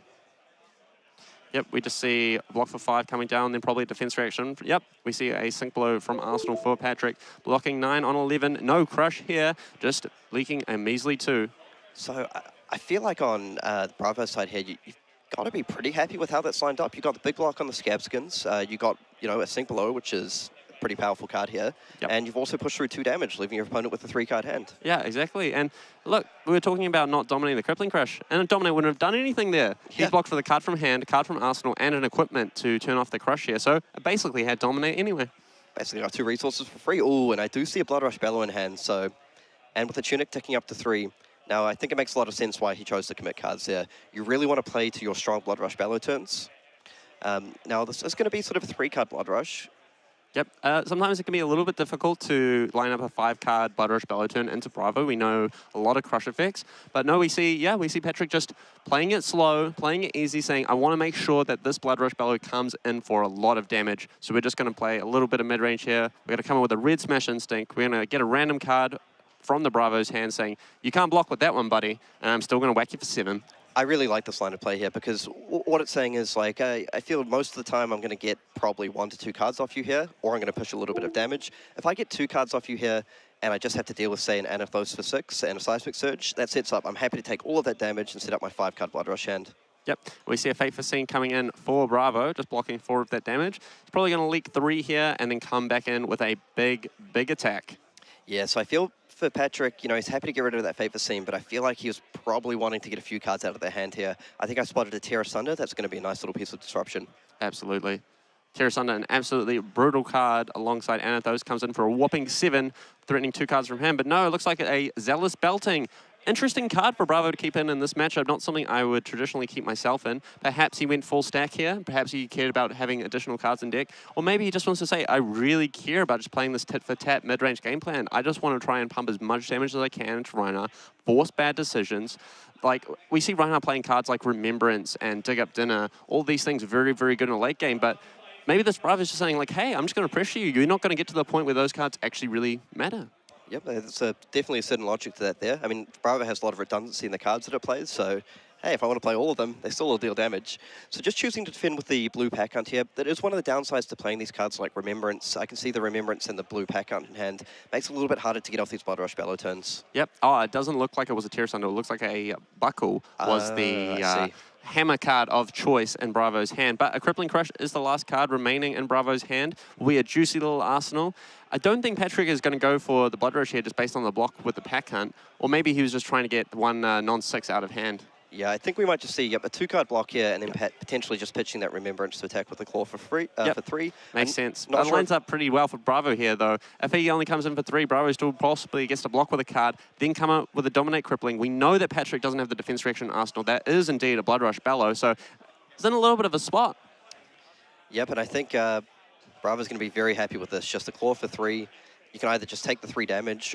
Yep, we just see a block for 5 coming down, then probably a defense reaction. Yep, we see a sink blow from Arsenal for Patrick. Blocking 9 on 11. No crush here, just leaking a measly 2. So I feel like on the Bravo side here, you've got to be pretty happy with how that's lined up. You got the big block on the Scab Skins. You got, a sink below, which is a pretty powerful card here. Yep. And you've also pushed through 2 damage, leaving your opponent with a 3-card hand. Yeah, exactly. And look, we were talking about not dominating the crippling crush, and Dominate wouldn't have done anything there. He's Yeah. blocked for the card from hand, a card from Arsenal, and an equipment to turn off the crush here. So it basically had Dominate anyway. Basically got 2 resources for free. Ooh, and I do see a Blood Rush Bellow in hand, so... And with the Tunic ticking up to 3, now I think it makes a lot of sense why he chose to commit cards there. You really want to play to your strong Blood Rush Bellow turns. Now this is going to be sort of a 3-card Blood Rush. Yep, sometimes it can be a little bit difficult to line up a 5-card Blood Rush Bellow turn into Bravo. We know a lot of crush effects, but no, we see Patrick just playing it slow, playing it easy, saying, I want to make sure that this Blood Rush Bellow comes in for a lot of damage. So we're just going to play a little bit of mid-range here. We're going to come in with a red Smash Instinct. We're going to get a random card from the Bravo's hand saying, you can't block with that one, buddy, and I'm still going to whack you for 7. I really like this line of play here because what it's saying is, like, I feel most of the time I'm going to get probably 1 to 2 cards off you here, or I'm going to push a little bit of damage. If I get 2 cards off you here, and I just have to deal with, say, an Anathos for 6 and a Seismic Surge, that sets up. I'm happy to take all of that damage and set up my 5-card Blood Rush hand. Yep, we see a Fate Foreseen coming in for Bravo, just blocking 4 of that damage. He's probably going to leak 3 here and then come back in with a big attack. Yeah, so I feel for Patrick, he's happy to get rid of that Fate Foreseen, but I feel like he was probably wanting to get a few cards out of their hand here. I think I spotted a Terra Sunder. That's going to be a nice little piece of disruption. Absolutely. Terra Sunder, an absolutely brutal card alongside Anathos, comes in for a whopping 7, threatening 2 cards from him. But no, it looks like a Zealous Belting. Interesting card for Bravo to keep in this matchup. Not something I would traditionally keep myself in. Perhaps he went full stack here. Perhaps he cared about having additional cards in deck. Or maybe he just wants to say, I really care about just playing this tit-for-tat mid-range game plan. I just want to try and pump as much damage as I can into Rinara, force bad decisions. Like, we see Rinara playing cards like Remembrance and Dig Up Dinner. All these things are very, very good in the late game. But maybe this Bravo is just saying, like, hey, I'm just going to pressure you. You're not going to get to the point where those cards actually really matter. Yep, there's definitely a certain logic to that there. I mean, Bravo has a lot of redundancy in the cards that it plays, so hey, if I want to play all of them, they still will deal damage. So just choosing to defend with the blue pack hunt here, that is one of the downsides to playing these cards like Remembrance. I can see the Remembrance and the blue pack hunt in hand. Makes it a little bit harder to get off these Blood Rush Bellow turns. Yep. Oh, it doesn't look like it was a Terra Sunder. It looks like a Buckle was the hammer card of choice in Bravo's hand. But a Crippling Crush is the last card remaining in Bravo's hand. Will be a juicy little arsenal. I don't think Patrick is going to go for the Blood Rush here just based on the block with the pack hunt. Or maybe he was just trying to get one non-6 out of hand. Yeah, I think we might just see a 2-card block here and then potentially just pitching that Remembrance to attack with the Claw for 3. Makes sense. That lines up pretty well for Bravo here, though. If he only comes in for 3, Bravo still possibly gets to block with a card, then come up with a Dominate Crippling. We know that Patrick doesn't have the defense reaction Arsenal. That is indeed a Blood Rush Bellow, so it's in a little bit of a spot. Yep, and I think Bravo's going to be very happy with this. Just a Claw for 3. You can either just take the 3 damage,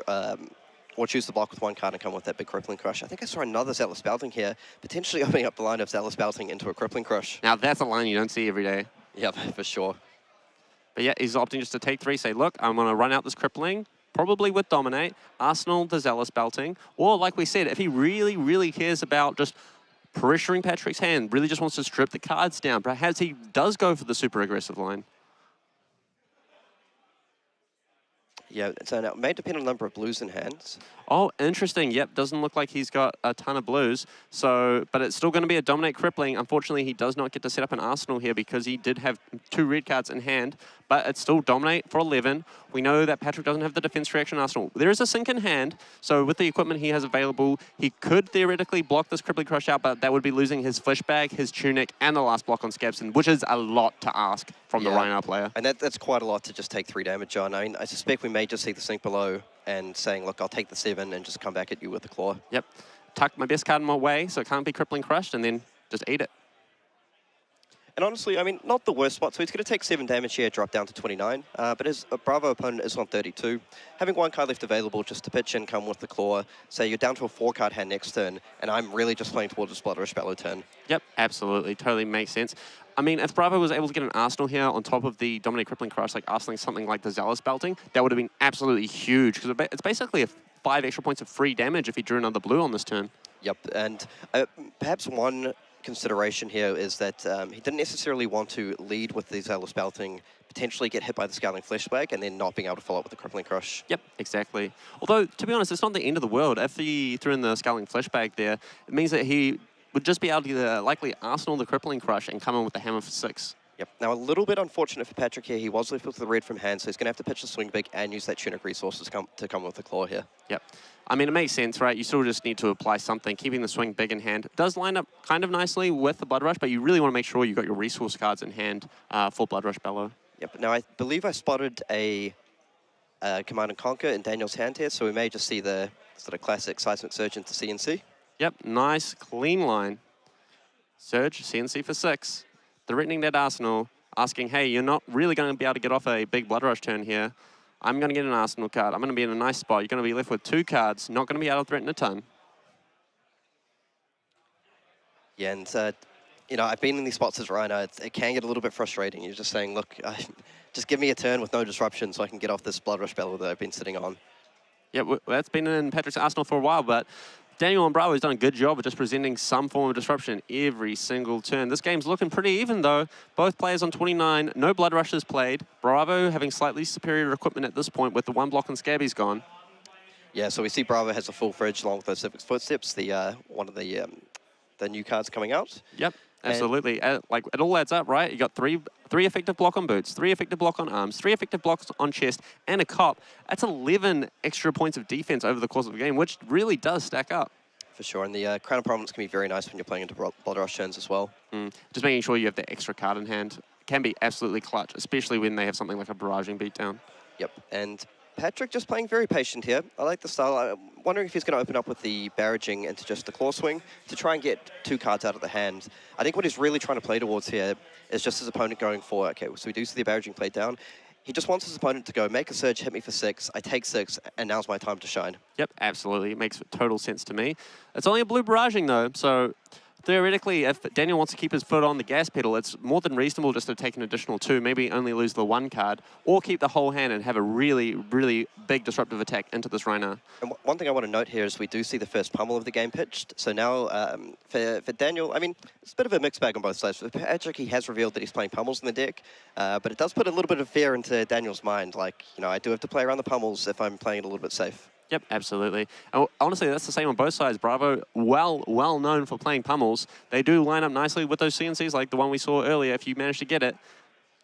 or choose the block with 1 card and come with that big Crippling Crush. I think I saw another Zealous Belting here, potentially opening up the line of Zealous Belting into a Crippling Crush. Now, that's a line you don't see every day. Yep, for sure. But yeah, he's opting just to take 3, say, look, I'm going to run out this Crippling, probably with Dominate, Arsenal the Zealous Belting, or like we said, if he really, really cares about just pressuring Patrick's hand, really just wants to strip the cards down, perhaps he does go for the super aggressive line. Yeah, so now it may depend on the number of blues in hands. Oh, interesting. Yep, doesn't look like he's got a ton of blues. So, but it's still going to be a Dominate Crippling. Unfortunately, he does not get to set up an Arsenal here because he did have 2 red cards in hand, but it's still Dominate for 11. We know that Patrick doesn't have the defense reaction Arsenal. There is a sink in hand, so with the equipment he has available, he could theoretically block this Crippling Crush out, but that would be losing his Fish Bag, his Tunic, and the last block on Scabson, which is a lot to ask from the Rinara player. And that's quite a lot to just take 3 damage on. I mean, I suspect we may just see the sink below and saying, look, I'll take the 7 and just come back at you with the Claw. Yep. Tuck my best card in my way so it can't be Crippling Crushed, and then just eat it. And honestly, I mean, not the worst spot. So he's going to take 7 damage here, drop down to 29. But his Bravo opponent is on 32. Having 1 card left available just to pitch in, come with the Claw. Say you're down to a 4-card hand next turn, and I'm really just playing towards a Blood Rush Bellow turn. Yep, absolutely. Totally makes sense. I mean, if Bravo was able to get an Arsenal here on top of the Dominate Crippling Crush, like Arsenaling something like the Zealous Belting, that would have been absolutely huge, because it's basically 5 extra points of free damage if he drew another blue on this turn. Yep, and perhaps one consideration here is that he didn't necessarily want to lead with the Zealous Belting, potentially get hit by the Scowling Fleshbag, and then not being able to follow up with the Crippling Crush. Yep, exactly. Although, to be honest, it's not the end of the world. If he threw in the Scowling Fleshbag there, it means that he would just be able to likely Arsenal the Crippling Crush and come in with the Hammer for 6. Yep. Now, a little bit unfortunate for Patrick here. He was left with the red from hand, so he's going to have to pitch the swing big and use that Tunic resources to come with the claw here. Yep. I mean, it makes sense, right? You still just need to apply something. Keeping the swing big in hand does line up kind of nicely with the Blood Rush, but you really want to make sure you got your resource cards in hand for Blood Rush Bellow. Yep. Now, I believe I spotted a Command and Conquer in Daniel's hand here, so we may just see the sort of classic Seismic Surge into CNC. Yep, nice, clean line. Surge, CNC for 6. Threatening that Arsenal, asking, hey, you're not really going to be able to get off a big Blood Rush turn here. I'm going to get an Arsenal card. I'm going to be in a nice spot. You're going to be left with 2 cards, not going to be able to threaten a ton. Yeah, and, you know, I've been in these spots as Rinara. It can get a little bit frustrating. You're just saying, look, just give me a turn with no disruption so I can get off this Blood Rush Bellow that I've been sitting on. Yeah, well, that's been in Patrick's arsenal for a while, but Daniel and Bravo has done a good job of just presenting some form of disruption every single turn. This game's looking pretty even, though. Both players on 29, no Blood Rushes played. Bravo having slightly superior equipment at this point with the 1 block and Scabby's gone. Yeah, so we see Bravo has a full fridge along with those Civic's Footsteps, one of the new cards coming out. Yep, absolutely. Like, it all adds up, right? You got three effective block on boots, 3 effective block on arms, 3 effective blocks on chest, and a cop. That's 11 extra points of defense over the course of the game, which really does stack up. For sure, and the Crown of Prominence can be very nice when you're playing into Blood Rush turns as well. Just making sure you have the extra card in hand can be absolutely clutch, especially when they have something like a barraging beatdown. Yep, and Patrick just playing very patient here. I like the style. I'm wondering if he's going to open up with the barraging into just the claw swing to try and get 2 cards out of the hand. I think what he's really trying to play towards here is just his opponent going for, okay, so we do see the barraging played down. He just wants his opponent to go, make a surge, hit me for 6, I take 6, and now's my time to shine. Yep, absolutely. It makes total sense to me. It's only a blue barraging, though, so theoretically, if Daniel wants to keep his foot on the gas pedal, it's more than reasonable just to take an additional 2, maybe only lose the 1 card, or keep the whole hand and have a really, really big disruptive attack into this Rinara. And one thing I want to note here is we do see the first pummel of the game pitched. So now for Daniel, I mean, it's a bit of a mixed bag on both sides. For Patrick, he has revealed that he's playing pummels in the deck, but it does put a little bit of fear into Daniel's mind. Like, you know, I do have to play around the pummels if I'm playing it a little bit safe. Yep, absolutely. And honestly, that's the same on both sides. Bravo, well known for playing pummels. They do line up nicely with those CNCs like the one we saw earlier if you manage to get it.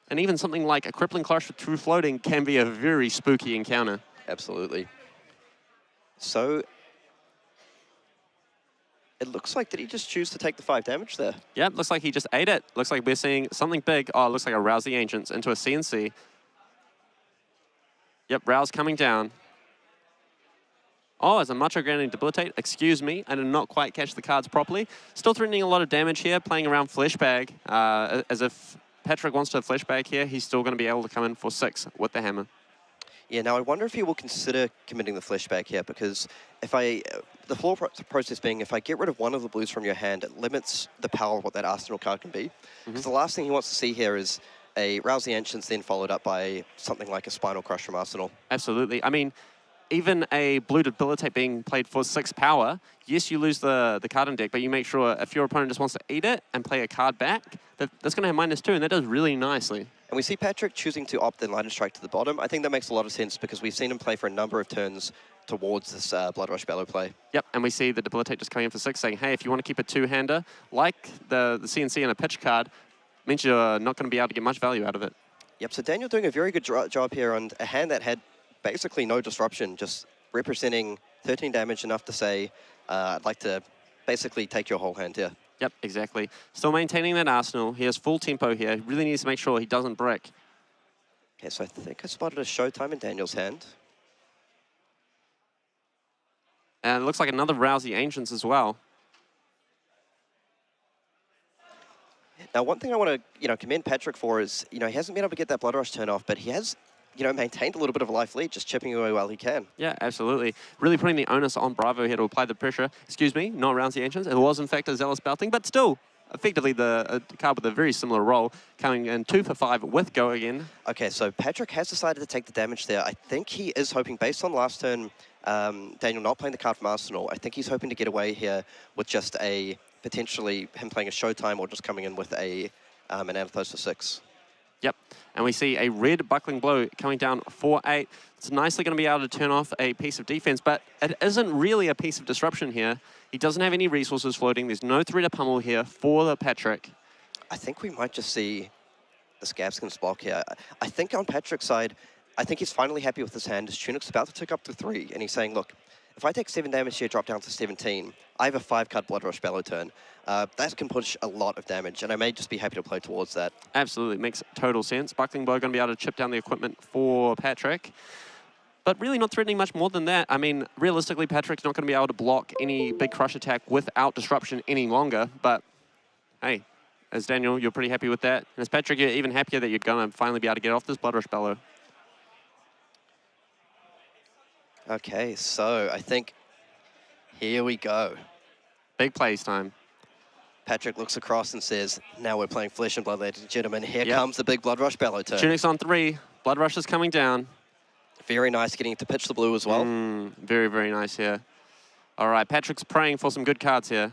And even something like a Crippling Crush with True Floating can be a very spooky encounter. Absolutely. So it looks like, did he just choose to take the 5 damage there? Yep, looks like he just ate it. Looks like we're seeing something big. Oh, it looks like a Rouse the Ancients into a CNC. Yep, Rouse coming down. Oh, as a Macho Grounding Debilitate. Excuse me, I did not quite catch the cards properly. Still threatening a lot of damage here, playing around Fleshbag. As if Patrick wants to Fleshbag here, he's still going to be able to come in for 6 with the hammer. Yeah, now I wonder if he will consider committing the Fleshbag here, because if the floor process being, if I get rid of one of the blues from your hand, it limits the power of what that Arsenal card can be. Because the last thing he wants to see here is a Rouse the Ancients, then followed up by something like a Spinal Crush from Arsenal. Absolutely. I mean, even a blue Debilitate being played for 6 power, yes, you lose the card in deck, but you make sure if your opponent just wants to eat it and play a card back, that's going to have -2, and that does really nicely. And we see Patrick choosing to opt in Lightning Strike to the bottom. I think that makes a lot of sense because we've seen him play for a number of turns towards this Blood Rush Bellow play. Yep, and we see the Debilitate just coming in for 6, saying, hey, if you want to keep a 2-hander, like the CNC and a pitch card, means you're not going to be able to get much value out of it. Yep, so Daniel doing a very good job here on a hand that had basically no disruption, just representing 13 damage, enough to say, I'd like to basically take your whole hand here. Yep, exactly. Still maintaining that arsenal. He has full tempo here. He really needs to make sure he doesn't brick. Okay, so I think I spotted a Showtime in Daniel's hand. And it looks like another Rouse the Ancients as well. Now, one thing I want to, commend Patrick for is, he hasn't been able to get that Blood Rush turn off, but he has, maintained a little bit of a life lead, just chipping away while he can. Yeah, absolutely. Really putting the onus on Bravo here to apply the pressure. Excuse me, not Rouse the Ancients. It was, in fact, a Zealous Belting, but still, effectively a card with a very similar role, coming in 2 for 5 with Go again. Okay, so Patrick has decided to take the damage there. I think he is hoping, based on last turn, Daniel not playing the card from Arsenal, I think he's hoping to get away here with just a potentially him playing a Showtime or just coming in with an Amethyst for 6. Yep, and we see a red Buckling Blow coming down 4-8. It's nicely going to be able to turn off a piece of defense, but it isn't really a piece of disruption here. He doesn't have any resources floating. There's no threat of pummel here for the Patrick. I think we might just see the Scabskins block here. I think on Patrick's side, I think he's finally happy with his hand. His Tunic's about to tick up to 3, and he's saying, look, if I take 7 damage here, drop down to 17, I have a 5-card Blood Rush Bellow turn. That can push a lot of damage, and I may just be happy to play towards that. Absolutely, makes total sense. Buckling Blow going to be able to chip down the equipment for Patrick, but really not threatening much more than that. I mean, realistically, Patrick's not going to be able to block any big crush attack without disruption any longer, but hey, as Daniel, you're pretty happy with that. And as Patrick, you're even happier that you're going to finally be able to get off this Blood Rush Bellow. Okay, so I think here we go. Big plays time. Patrick looks across and says, now we're playing Flesh and Blood, ladies and gentlemen. Here comes the big Blood Rush Bellow turn. Tunic's on 3. Blood Rush is coming down. Very nice getting to pitch the blue as well. Very, very nice here. All right, Patrick's praying for some good cards here.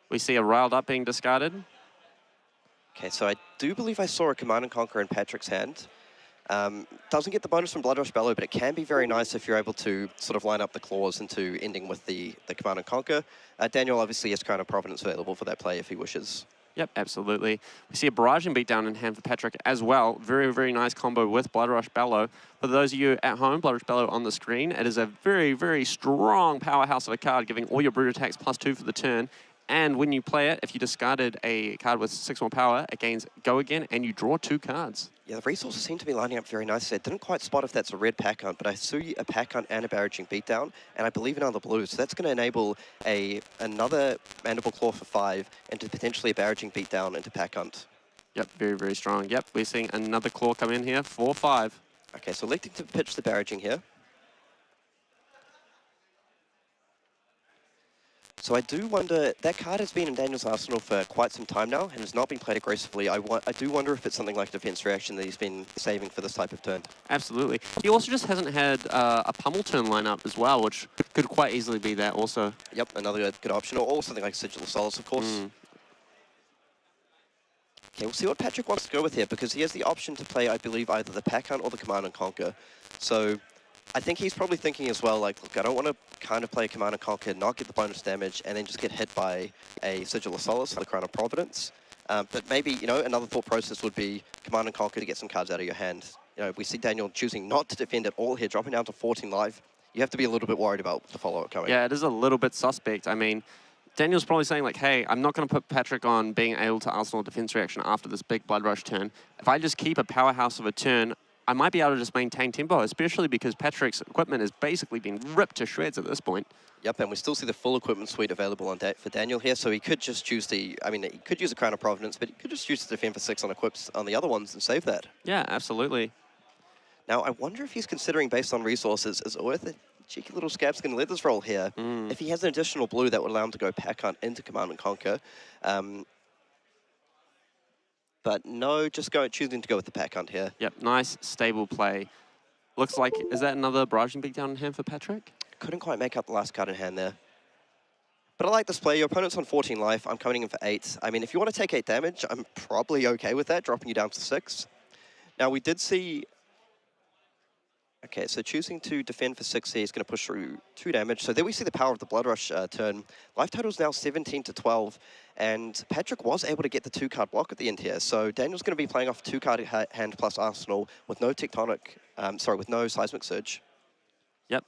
We see a Riled Up being discarded. Okay, so I do believe I saw a Command and Conquer in Patrick's hand. Doesn't get the bonus from Blood Rush Bellow, but it can be very nice if you're able to sort of line up the claws into ending with the Command and Conquer. Daniel obviously has Crown of Providence available for that play if he wishes. Yep, absolutely. We see a Barraging Beatdown in hand for Patrick as well. Very, very nice combo with Blood Rush Bellow. For those of you at home, Blood Rush Bellow on the screen, it is a very, very strong powerhouse of a card, giving all your brute attacks +2 for the turn. And when you play it, if you discarded a card with 6 more power, it gains Go Again, and you draw 2 cards. Yeah, the resources seem to be lining up very nicely. I didn't quite spot if that's a red pack hunt, but I see a pack hunt and a Barraging Beatdown, and I believe another blue. So that's going to enable another Mandible Claw for 5 into potentially a Barraging Beatdown into pack hunt. Yep, very, very strong. Yep, we're seeing another Claw come in here for 5. Okay, so electing to pitch the Barraging here. So I do wonder, that card has been in Daniel's arsenal for quite some time now and has not been played aggressively. I do wonder if it's something like Defense Reaction that he's been saving for this type of turn. Absolutely. He also just hasn't had a pummel turn lineup as well, which could quite easily be that also. Yep, another good option, or something like Sigil of Solace, of course. Okay, we'll see what Patrick wants to go with here, because he has the option to play, I believe, either the Pack Hunt or the Command and Conquer. So I think he's probably thinking as well, like, look, I don't want to kind of play Command and Conquer, not get the bonus damage, and then just get hit by a Sigil of Solace or the Crown of Providence. But maybe, you know, another thought process would be Command and Conquer to get some cards out of your hand. You know, we see Daniel choosing not to defend at all here, dropping down to 14 life. You have to be a little bit worried about the follow-up coming. Yeah, it is a little bit suspect. I mean, Daniel's probably saying, like, hey, I'm not going to put Patrick on being able to Arsenal Defense Reaction after this big Blood Rush turn. If I just keep a powerhouse of a turn, I might be able to just maintain tempo, especially because Patrick's equipment is basically being ripped to shreds at this point. Yep, and we still see the full equipment suite available on for Daniel here, so he could just choose the, I mean, he could use a Crown of Providence, but he could just use the Defend for 6 on equips on the other ones and save that. Yeah, absolutely. Now, I wonder if he's considering, based on resources, is it worth a cheeky little Scabskin Leathers roll here? If he has an additional blue, that would allow him to go Pack Hunt into Command and Conquer. But no, just choosing to go with the Pack Hunt here. Yep, nice, stable play. Looks like, is that another Barraging Beatdown in hand for Patrick? Couldn't quite make up the last card in hand there. But I like this play. Your opponent's on 14 life. I'm coming in for 8. I mean, if you want to take 8 damage, I'm probably okay with that, dropping you down to 6. Now, we did see... Okay, so choosing to defend for 6 here is going to push through 2 damage. So there we see the power of the Blood Rush turn. Life total is now 17 to 12, and Patrick was able to get the 2-card block at the end here. So Daniel's going to be playing off 2-card hand plus Arsenal with no with no Seismic Surge. Yep.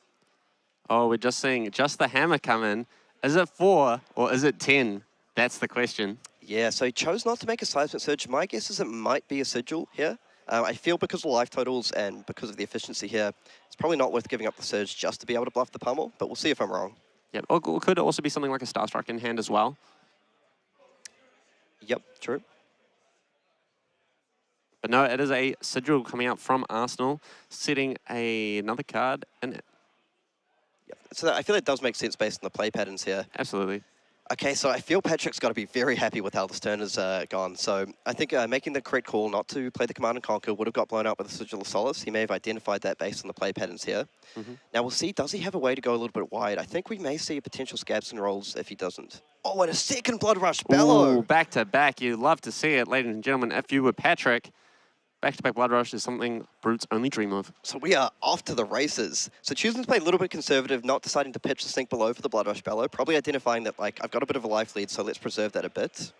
Oh, we're just seeing just the hammer come in. Is it 4 or is it 10? That's the question. Yeah, so he chose not to make a Seismic Surge. My guess is it might be a Sigil here. I feel because of the life totals and because of the efficiency here, it's probably not worth giving up the Surge just to be able to bluff the pummel, but we'll see if I'm wrong. Yep, or could also be something like a Starstruck in hand as well. Yep, true. But no, it is a Sigil coming out from Arsenal, setting another card in it. Yep. So I feel it does make sense based on the play patterns here. Absolutely. Okay, so I feel Patrick's got to be very happy with how this turn has gone. So I think making the correct call not to play the Command and Conquer would have got blown up with the Sigil of Solace. He may have identified that based on the play patterns here. Now we'll see, does he have a way to go a little bit wide? I think we may see a potential Scabson rolls if he doesn't. Oh, and a second Blood Rush Bellow. Ooh, back to back. You love to see it, ladies and gentlemen. If you were Patrick, back-to-back Blood Rush is something Brutes only dream of. So we are off to the races. So choosing to play a little bit conservative, not deciding to pitch the Sink Below for the Blood Rush Bellow, probably identifying that, like, I've got a bit of a life lead, so let's preserve that a bit.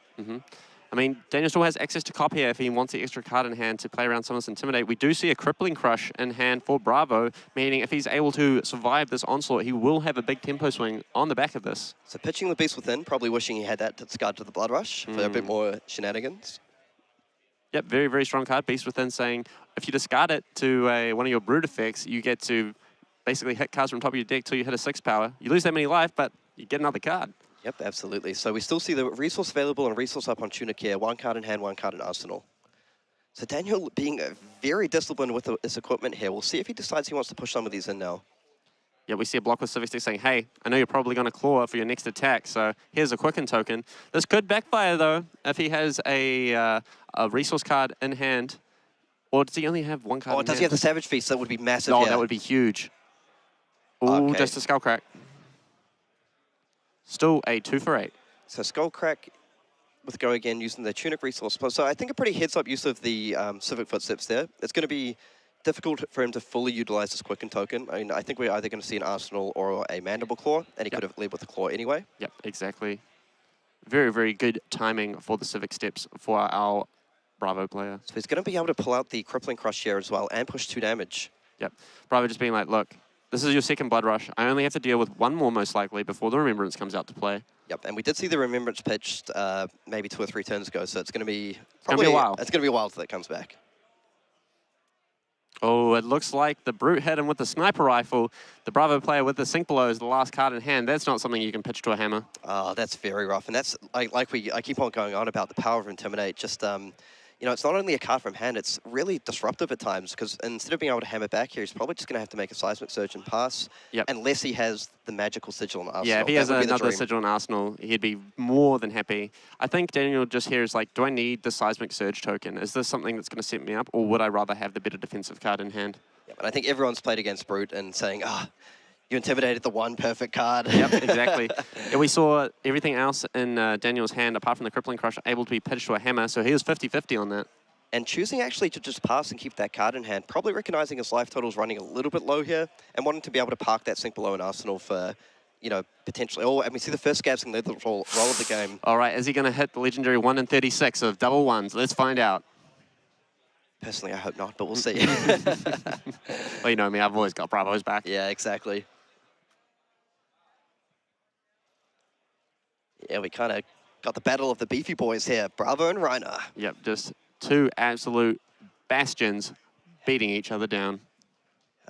I mean, Daniel still has access to Cop here if he wants the extra card in hand to play around some of this Intimidate. We do see a Crippling Crush in hand for Bravo, meaning if he's able to survive this onslaught, he will have a big tempo swing on the back of this. So pitching the Beast Within, probably wishing he had that to discard to the Blood Rush for a bit more shenanigans. Yep, very, very strong card. Beast Within saying if you discard it to one of your Brute effects, you get to basically hit cards from top of your deck till you hit a 6 power. You lose that many life, but you get another card. Yep, absolutely. So we still see the resource available and resource up on Tunic here. 1 card in hand, 1 card in Arsenal. So Daniel being very disciplined with his equipment here. We'll see if he decides he wants to push some of these in now. Yeah, we see a block with Civic Stick saying, hey, I know you're probably going to claw for your next attack, so here's a Quicken token. This could backfire, though, if he has a resource card in hand. Or does he only have 1 card in hand? Does he have the Savage Feast? That would be massive. Oh, here. that would be huge. Ooh, Okay. just a Skull Crack. Still a 2 for 8. So Skull Crack with Go again using the Tunic resource. So I think a pretty heads-up use of the Civic Footsteps there. It's going to be difficult for him to fully utilize this Quicken token. I mean, I think we're either going to see an Arsenal or a Mandible Claw, and he could have led with the Claw anyway. Yep, exactly. Very, very good timing for the Civic Steps for our Bravo player. So he's going to be able to pull out the Crippling Crush here as well and push 2 damage. Yep. Bravo just being like, look, this is your second Blood Rush. I only have to deal with 1 more most likely before the Remembrance comes out to play. Yep, and we did see the Remembrance pitched maybe 2 or 3 turns ago, so it's going to be gonna be a while. It's going to be a while till that comes back. Oh, it looks like the Brute hit him with the Sniper Rifle. The Bravo player with the Sink Below is the last card in hand. That's not something you can pitch to a hammer. Oh, that's very rough, and that's I keep on going on about the power of Intimidate. Just you know, it's not only a card from hand, it's really disruptive at times, because instead of being able to hammer back here, he's probably just going to have to make a Seismic Surge and pass, unless he has the magical Sigil and Arsenal. Yeah, if he has another Sigil and Arsenal, he'd be more than happy. I think Daniel just here is like, do I need the Seismic Surge token? Is this something that's going to set me up, or would I rather have the better defensive card in hand? Yeah, but I think everyone's played against Brute and saying, you intimidated the 1 perfect card. Yep, exactly. Yeah, we saw everything else in Daniel's hand, apart from the Crippling Crush, able to be pitched to a hammer, so he was 50-50 on that. And choosing actually to just pass and keep that card in hand, probably recognizing his life total is running a little bit low here, and wanting to be able to park that Sink Below in Arsenal for, you know, potentially. Oh, and we see the first Scabs can lead the roll of the game. All right, is he going to hit the legendary 1 in 36 of double ones? Let's find out. Personally, I hope not, but we'll see. Well, you know me, I've always got Bravo's back. Yeah, exactly. Yeah, we kind of got the battle of the beefy boys here, Bravo and Rinara. Yep, just 2 absolute bastions beating each other down.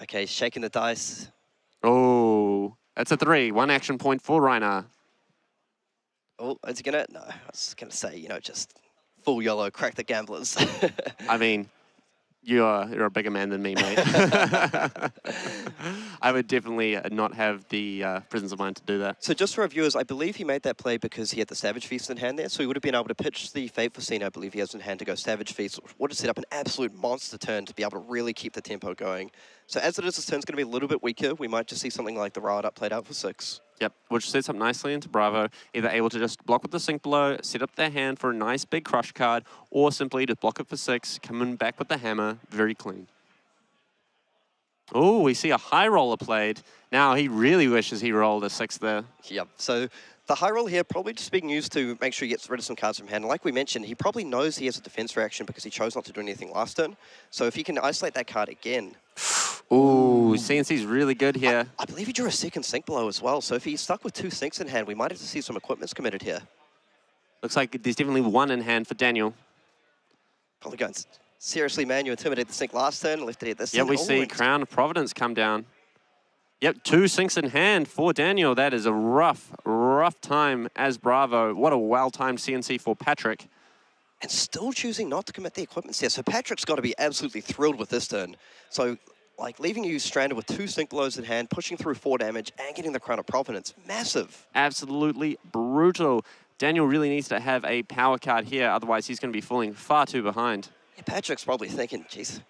Okay, shaking the dice. Oh, that's a 3. 1 action point for Rinara. Oh, is he gonna? No, I was gonna say, you know, just full YOLO, crack the gamblers. I mean, you're a bigger man than me, mate. I would definitely not have the presence of mind to do that. So just for our viewers, I believe he made that play because he had the Savage Feast in hand there, so he would have been able to pitch the Fateful Scene, I believe he has in hand, to go Savage Feast, would have set up an absolute monster turn to be able to really keep the tempo going. So as it is, this turn's going to be a little bit weaker. We might just see something like the Riot Up played out for 6. Yep, which sets up nicely into Bravo, either able to just block with the Sink Below, set up their hand for a nice big crush card, or simply just block it for 6, coming back with the hammer, very clean. Oh, we see a high roller played. Now he really wishes he rolled a 6 there. Yep, so the high roll here probably just being used to make sure he gets rid of some cards from hand. And like we mentioned, he probably knows he has a defense reaction because he chose not to do anything last turn. So if he can isolate that card again. Ooh, CNC's really good here. I believe he drew a second Sink Below as well. So if he's stuck with 2 Sinks in hand, we might have to see some equipments committed here. Looks like there's definitely 1 in hand for Daniel. Probably going seriously, man. You intimidated the Sink last turn, lifted it this turn. Yeah, we see Crown of Providence come down. Yep, 2 Sinks in hand for Daniel. That is a rough, rough time as Bravo. What a well-timed CNC for Patrick. And still choosing not to commit the equipments here. So Patrick's got to be absolutely thrilled with this turn. So, like, leaving you stranded with 2 Sink Belows in hand, pushing through 4 damage, and getting the Crown of Providence. Massive. Absolutely brutal. Daniel really needs to have a power card here, otherwise he's going to be falling far too behind. Yeah, Patrick's probably thinking, geez,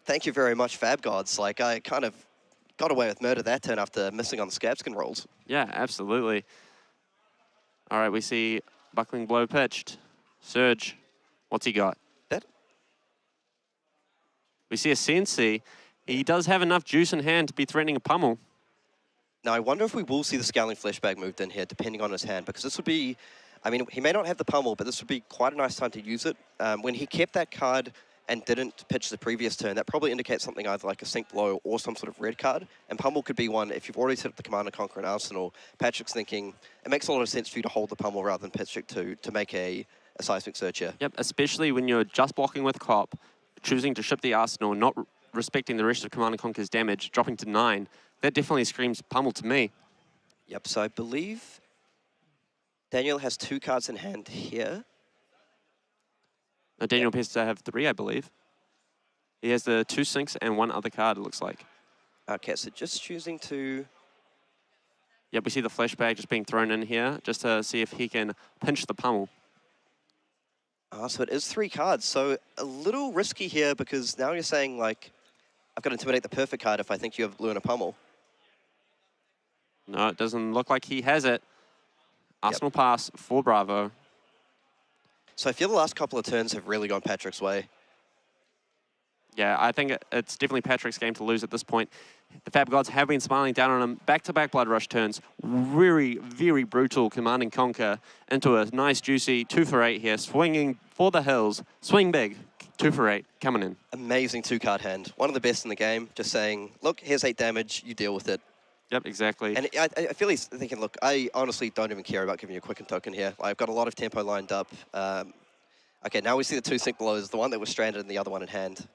thank you very much, Fab Gods. Like, I kind of got away with murder that turn after missing on the Scabskin rolls. Yeah, absolutely. All right, we see Buckling Blow pitched. Surge. What's he got? That We see a Sensi. He does have enough juice in hand to be threatening a pummel. Now, I wonder if we will see the Scowling Flashback moved in here, depending on his hand, because this would be, I mean, he may not have the pummel, but this would be quite a nice time to use it. When he kept that card and didn't pitch the previous turn, that probably indicates something either like a Sink Blow or some sort of red card. And pummel could be one, if you've already set up the Command & Conquer and Arsenal, Patrick's thinking, it makes a lot of sense for you to hold the pummel rather than pitch it to make a seismic surge here. Yep, especially when you're just blocking with Cop, choosing to ship the Arsenal, not respecting the rest of Command & Conquer's damage, dropping to 9. That definitely screams pummel to me. Yep, so I believe Daniel has 2 cards in hand here. Now, Daniel appears to have 3, I believe. He has the 2 sinks and 1 other card, it looks like. Okay, so just choosing to... Yep, we see the flashback just being thrown in here, just to see if he can pinch the pummel. So it is 3 cards, so a little risky here because now you're saying, like, I've got to intimidate the perfect card if I think you have blue and a pummel. No, it doesn't look like he has it. Arsenal pass for Bravo. So I feel the last couple of turns have really gone Patrick's way. Yeah, I think it's definitely Patrick's game to lose at this point. The Fab Gods have been smiling down on him. Back-to-back Blood Rush turns. Very, very brutal Command & Conquer into a nice, juicy 2 for 8 here. Swinging for the hills. Swing big. 2 for 8 coming in. Amazing 2-card hand. One of the best in the game. Just saying, look, here's 8 damage. You deal with it. Yep, exactly. And I feel he's thinking, look, I honestly don't even care about giving you a quicken token here. I've got a lot of tempo lined up. Okay, now we see the 2 Sink Blows, the one that was stranded and the other one in hand.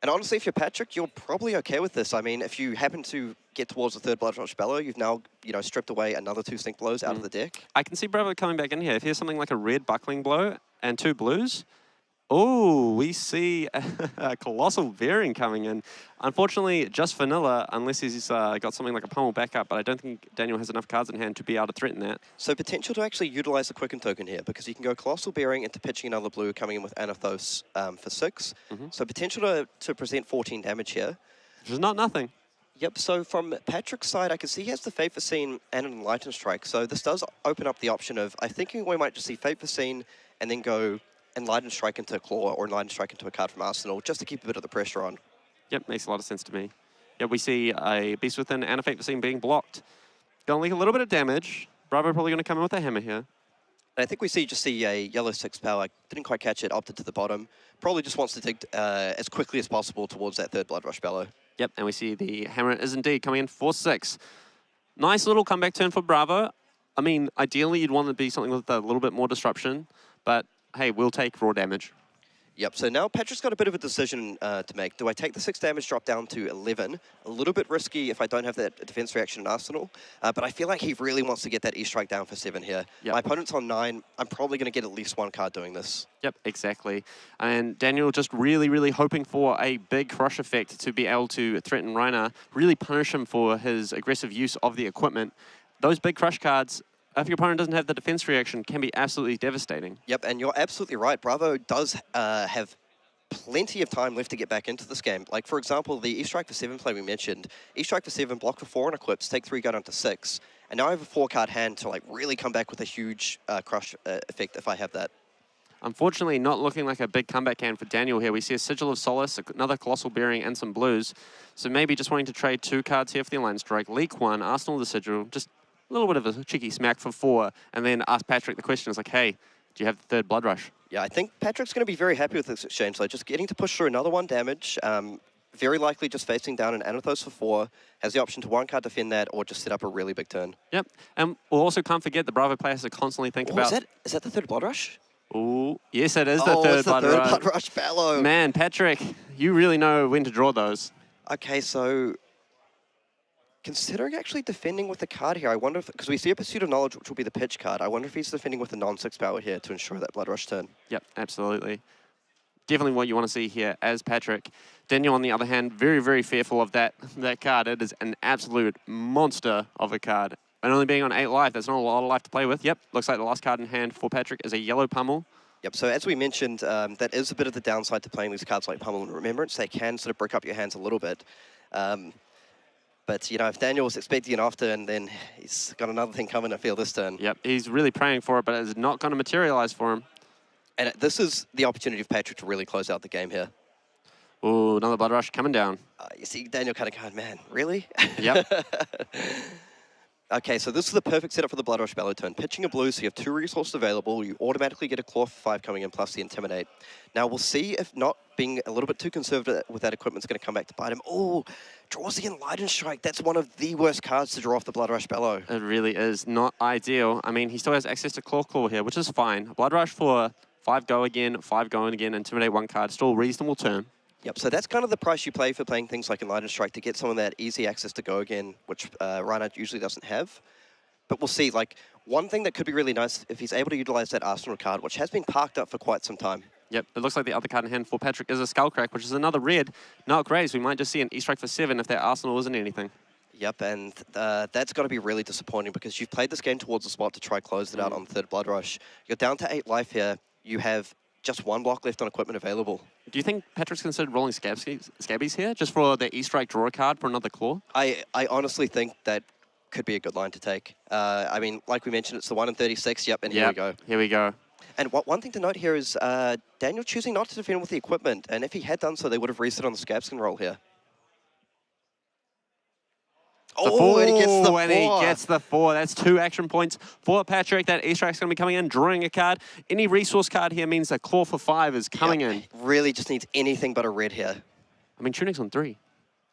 And honestly, if you're Patrick, you're probably okay with this. I mean, if you happen to get towards the 3rd Blood Rush Bellow, you've now, stripped away another 2 Sink Blows out of the deck. I can see Bravo coming back in here. If he has something like a red Buckling Blow and 2 blues, oh, we see a Colossal Bearing coming in. Unfortunately, just vanilla, unless he's got something like a pummel backup, but I don't think Daniel has enough cards in hand to be able to threaten that. So potential to actually utilize the Quicken token here, because you can go Colossal Bearing into pitching another blue, coming in with Anathos for 6. So potential to present 14 damage here. Which is not nothing. Yep, so from Patrick's side, I can see he has the Fate Foreseen and an Enlightened Strike. So this does open up the option of, I think we might just see Fate Foreseen and then go Enlightened Strike into Claw or Enlightened Strike into a card from Arsenal, just to keep a bit of the pressure on. Yep, makes a lot of sense to me. Yep, we see a Beast Within and a Fate Foreseen being blocked. Gonna leak a little bit of damage. Bravo probably gonna come in with a hammer here. And I think we just see a yellow 6 power. Didn't quite catch it, opted to the bottom. Probably just wants to dig as quickly as possible towards that 3rd Blood Rush Bellow. Yep, and we see the hammer is indeed coming in for 6. Nice little comeback turn for Bravo. I mean, ideally you'd want it to be something with a little bit more disruption, but hey, we'll take raw damage. Yep, so now Patrick's got a bit of a decision to make. Do I take the 6 damage drop down to 11? A little bit risky if I don't have that defense reaction in Arsenal, but I feel like he really wants to get that E-Strike down for 7 here. Yep. My opponent's on 9. I'm probably going to get at least 1 card doing this. Yep, exactly. And Daniel just really, really hoping for a big crush effect to be able to threaten Rinara, really punish him for his aggressive use of the equipment. Those big crush cards, if your opponent doesn't have the defense reaction, can be absolutely devastating. Yep, and you're absolutely right. Bravo does have plenty of time left to get back into this game. Like, for example, the E-Strike for 7 play we mentioned. E-Strike for 7, block for 4 and Eclipse, take 3, go down to 6. And now I have a 4-card hand to like really come back with a huge crush effect if I have that. Unfortunately, not looking like a big comeback hand for Daniel here. We see a Sigil of Solace, another Colossal Bearing, and some blues. So maybe just wanting to trade 2 cards here for the Enlightened Strike. Leak 1, Arsenal the Sigil, just a little bit of a cheeky smack for 4, and then ask Patrick the question. It's like, hey, do you have the 3rd Blood Rush? Yeah, I think Patrick's going to be very happy with this exchange. So just getting to push through another 1 damage, very likely just facing down an Anathos for 4, has the option to 1-card defend that or just set up a really big turn. Yep, and we'll also can't forget the Bravo players to constantly think about... Is that the 3rd Blood Rush? Oh, yes, it is the 3rd it's the Blood 3rd Rush. Blood Rush Bellow. Man, Patrick, you really know when to draw those. Okay, so considering actually defending with the card here, I wonder if, because we see a Pursuit of Knowledge, which will be the pitch card, I wonder if he's defending with the non-6 power here to ensure that Blood Rush turn. Yep, absolutely. Definitely what you want to see here as Patrick. Daniel, on the other hand, very, very fearful of that card. It is an absolute monster of a card. And only being on 8 life, there's not a lot of life to play with. Yep, looks like the last card in hand for Patrick is a yellow pummel. Yep, so as we mentioned, that is a bit of the downside to playing these cards like Pummel and Remembrance. They can sort of break up your hands a little bit. But, you know, if Daniel was expecting an off-turn, then he's got another thing coming, I feel, this turn. Yep, he's really praying for it, but it's not going to materialize for him. And this is the opportunity of Patrick to really close out the game here. Ooh, another Blood Rush coming down. You see Daniel kind of going, man, really? Yep. Okay, so this is the perfect setup for the Blood Rush Bellow turn. Pitching a blue, so you have 2 resources available. You automatically get a Claw for 5 coming in, plus the Intimidate. Now, we'll see if not being a little bit too conservative with that equipment is going to come back to bite him. Oh, draws the Enlightened Strike. That's one of the worst cards to draw off the Blood Rush Bellow. It really is not ideal. I mean, he still has access to Claw here, which is fine. Blood Rush for 5 go again, 5 going again, Intimidate 1 card. Still a reasonable turn. Yep, so that's kind of the price you pay for playing things like Enlightened Strike to get some of that easy access to go again, which Rinara usually doesn't have. But we'll see, like, one thing that could be really nice if he's able to utilize that Arsenal card, which has been parked up for quite some time. Yep, it looks like the other card in hand for Patrick is a Skullcrack, which is another red. Not great, so we might just see an E-Strike for 7 if that Arsenal isn't anything. Yep, and that's got to be really disappointing because you've played this game towards the spot to try close it out on 3rd Blood Rush. You're down to 8 life here. You have just 1 block left on equipment available. Do you think Patrick's considered rolling Scabbies here, just for the E-Strike draw card for another Claw? I honestly think that could be a good line to take. I mean, like we mentioned, it's the 1 in 36. Yep, and here we go. Here we go. And one thing to note here is Daniel choosing not to defend with the equipment, and if he had done so, they would have reset on the Scabskin roll here. And he gets the 4. That's 2 action points for Patrick. That E-Strike's going to be coming in, drawing a card. Any resource card here means a Claw for 5 is coming in. Really just needs anything but a red here. I mean, Tunic's on 3.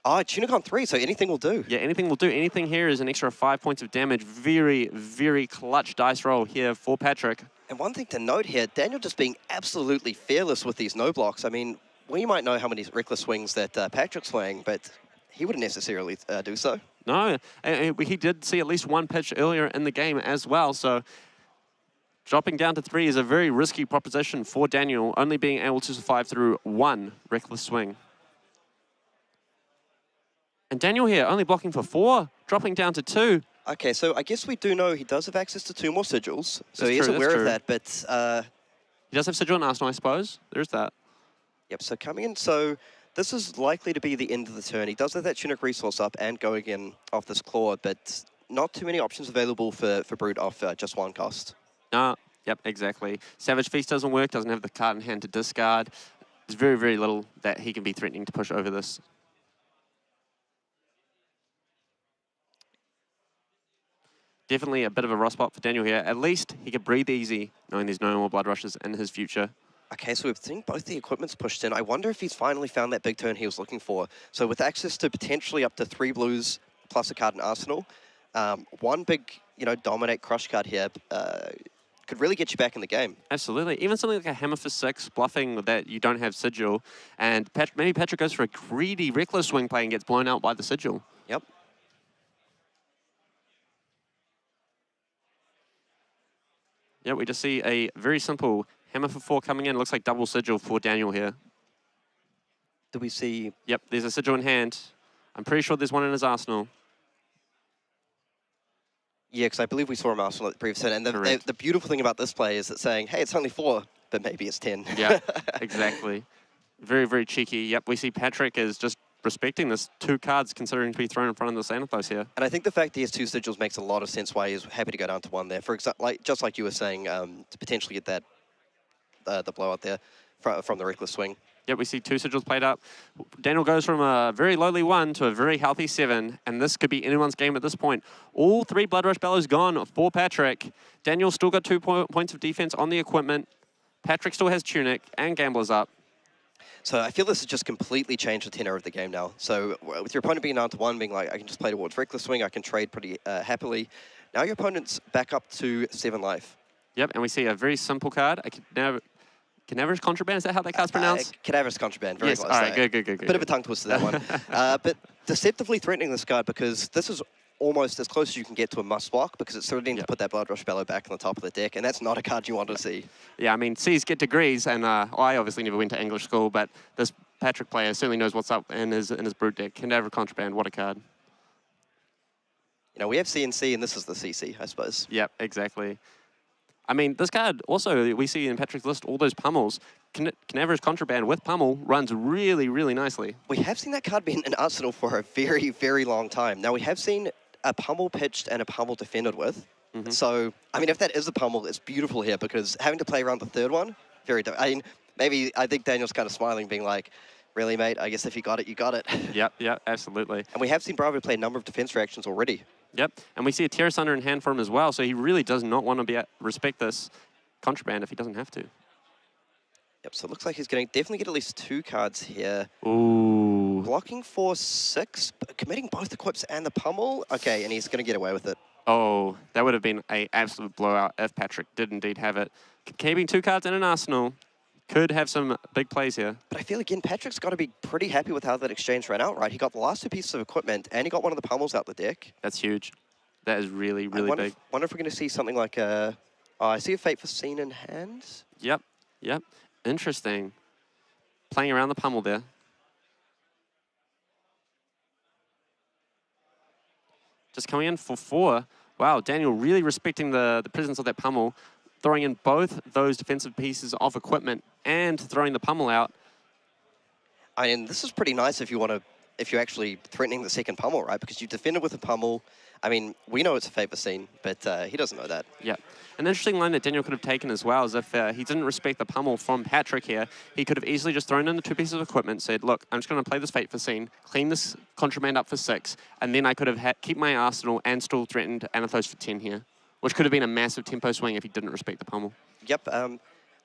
Oh, Tunic on 3, so anything will do. Yeah, anything will do. Anything here is an extra 5 points of damage. Very, very clutch dice roll here for Patrick. And one thing to note here, Daniel just being absolutely fearless with these no blocks. I mean, we might know how many reckless swings that Patrick's playing, but he wouldn't necessarily do so. No, and he did see at least 1 pitch earlier in the game as well, so dropping down to 3 is a very risky proposition for Daniel, only being able to survive through 1 reckless swing. And Daniel here, only blocking for 4, dropping down to 2. Okay, so I guess we do know he does have access to 2 more sigils, so That's he is true, aware that's of that, but... he does have sigil and Arsenal, I suppose. There's that. Yep, so coming in, so this is likely to be the end of the turn. He does have that Tunic resource up and go again off this Claw, but not too many options available for Brute off just 1 cost. No, yep, exactly. Savage Feast doesn't work, doesn't have the card in hand to discard. There's very, very little that he can be threatening to push over this. Definitely a bit of a rough spot for Daniel here. At least he could breathe easy, knowing there's no more Blood Rushes in his future. Okay, so we've seen both the equipment's pushed in. I wonder if he's finally found that big turn he was looking for. So with access to potentially up to 3 blues plus a card in Arsenal, 1 big, you know, dominate crush card here could really get you back in the game. Absolutely. Even something like a Hammer for 6, bluffing that you don't have Sigil, and maybe Patrick goes for a greedy reckless swing play and gets blown out by the Sigil. Yep. Yeah, we just see a very simple Hammer for 4 coming in. Looks like double Sigil for Daniel here. Do we see... Yep, there's a Sigil in hand. I'm pretty sure there's 1 in his arsenal. Yeah, because I believe we saw him Arsenal at the previous turn. And the beautiful thing about this play is it's saying, hey, it's only 4, but maybe it's 10. Yeah, exactly. Very, very cheeky. Yep, we see Patrick is just respecting this 2 cards considering to be thrown in front of the Xanathos here. And I think the fact he has 2 sigils makes a lot of sense why he's happy to go down to 1 there. For example, just like you were saying, to potentially get that the blowout there from the reckless swing. Yep, we see 2 sigils played up. Daniel goes from a very lowly 1 to a very healthy 7, and this could be anyone's game at this point. All 3 Blood Rush Bellows gone for Patrick. Daniel still got 2 points of defense on the equipment. Patrick still has Tunic and Gamblers up. So I feel this has just completely changed the tenor of the game now. So with your opponent being down to 1, being like, I can just play towards reckless swing, I can trade pretty happily. Now your opponent's back up to 7 life. Yep, and we see a very simple card. Cadaverous Contraband, is that how that card's pronounced? Cadaverous Contraband, very yes, close. all right, good. Bit of a tongue twister, that one. But deceptively threatening this card because this is almost as close as you can get to a must block because it's threatening to put that Blood Rush Bellow back on the top of the deck, and that's not a card you want to see. Yeah, I mean, C's get degrees, and I obviously never went to English school, but this Patrick player certainly knows what's up in his Brute deck. Cadaver Contraband, what a card. You know, we have CNC, and this is the CC, I suppose. Yep, exactly. I mean, this card also, we see in Patrick's list, all those pummels. Canaverous Contraband with pummel runs really, really nicely. We have seen that card be in Arsenal for a very, very long time. Now, we have seen a pummel pitched and a pummel defended with. So, I mean, if that is a pummel, it's beautiful here because having to play around the third one, very difficult. I mean, I think Daniel's kind of smiling, being like, really, mate? I guess if you got it, you got it. Yep, absolutely. And we have seen Bravo play a number of defense reactions already. Yep, and we see a Icelander in hand for him as well, so he really does not want to respect this Contraband if he doesn't have to. Yep, so it looks like he's going to definitely get at least 2 cards here. Ooh. Blocking for 6, but committing both the quips and the pummel. Okay, and he's going to get away with it. Oh, that would have been an absolute blowout if Patrick did indeed have it. Keeping 2 cards in an arsenal could have some big plays here. But I feel, again, Patrick's got to be pretty happy with how that exchange ran out, right? He got the last 2 pieces of equipment, and he got one of the pummels out the deck. That's huge. That is really, really big. Wonder if we're going to see something like a... Oh, I see a Fate for Scene in hand. Yep. Interesting. Playing around the pummel there. Just coming in for 4. Wow, Daniel really respecting the presence of that pummel, throwing in both those defensive pieces of equipment and throwing the pummel out. I mean, this is pretty nice if you're actually threatening the second pummel, right? Because you defended with a pummel. I mean, we know it's a Fate for Scene, but he doesn't know that. Yeah. An interesting line that Daniel could have taken as well is if he didn't respect the pummel from Patrick here, he could have easily just thrown in the 2 pieces of equipment, said, look, I'm just going to play this Fate for Scene, clean this Contraband up for 6, and then I could have keep my arsenal and still threatened Anathos for 10 here, which could have been a massive tempo swing if he didn't respect the pummel. Yep.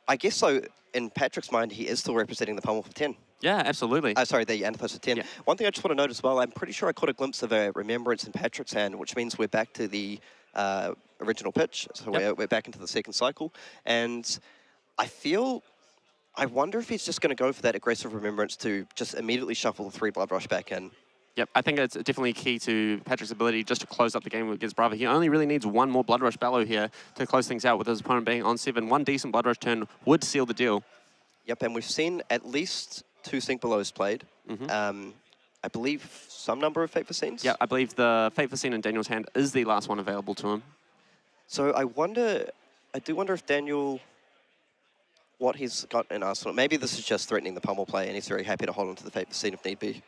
I guess so. In Patrick's mind, he is still representing the pummel for 10. Yeah, absolutely. Sorry, the Anathos for 10. Yeah. One thing I just want to note as well, I'm pretty sure I caught a glimpse of a Remembrance in Patrick's hand, which means we're back to the original pitch. So we're back into the second cycle. And I wonder if he's just going to go for that aggressive Remembrance to just immediately shuffle the 3 Blood Rush back in. Yep, I think it's definitely key to Patrick's ability just to close up the game against Bravo. He only really needs 1 more Blood Rush Bellow here to close things out with his opponent being on 7. 1 decent Blood Rush turn would seal the deal. Yep, and we've seen at least 2 Sync Belows played. I believe some number of Fate for Scenes. Yeah, I believe the Fate for Scene in Daniel's hand is the last one available to him. So I do wonder if Daniel, what he's got in Arsenal. Maybe this is just threatening the pummel play, and he's very happy to hold on to the Fate for Scene if need be.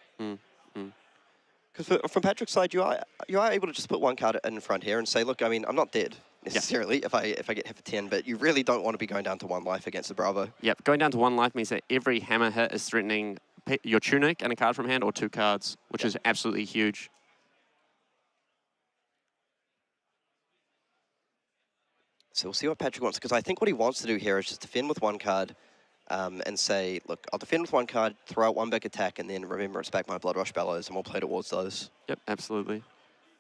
Because from Patrick's side, you are able to just put 1 card in front here and say, look, I mean, I'm not dead necessarily if I get hit for 10, but you really don't want to be going down to 1 life against the Bravo. Yep, going down to 1 life means that every hammer hit is threatening your Tunic and a card from hand or 2 cards, which is absolutely huge. So we'll see what Patrick wants, because I think what he wants to do here is just defend with 1 card and say, look, I'll defend with 1 card, throw out 1 big attack, and then remember it's back my Blood Rush Bellows, and we'll play towards those. Yep, absolutely.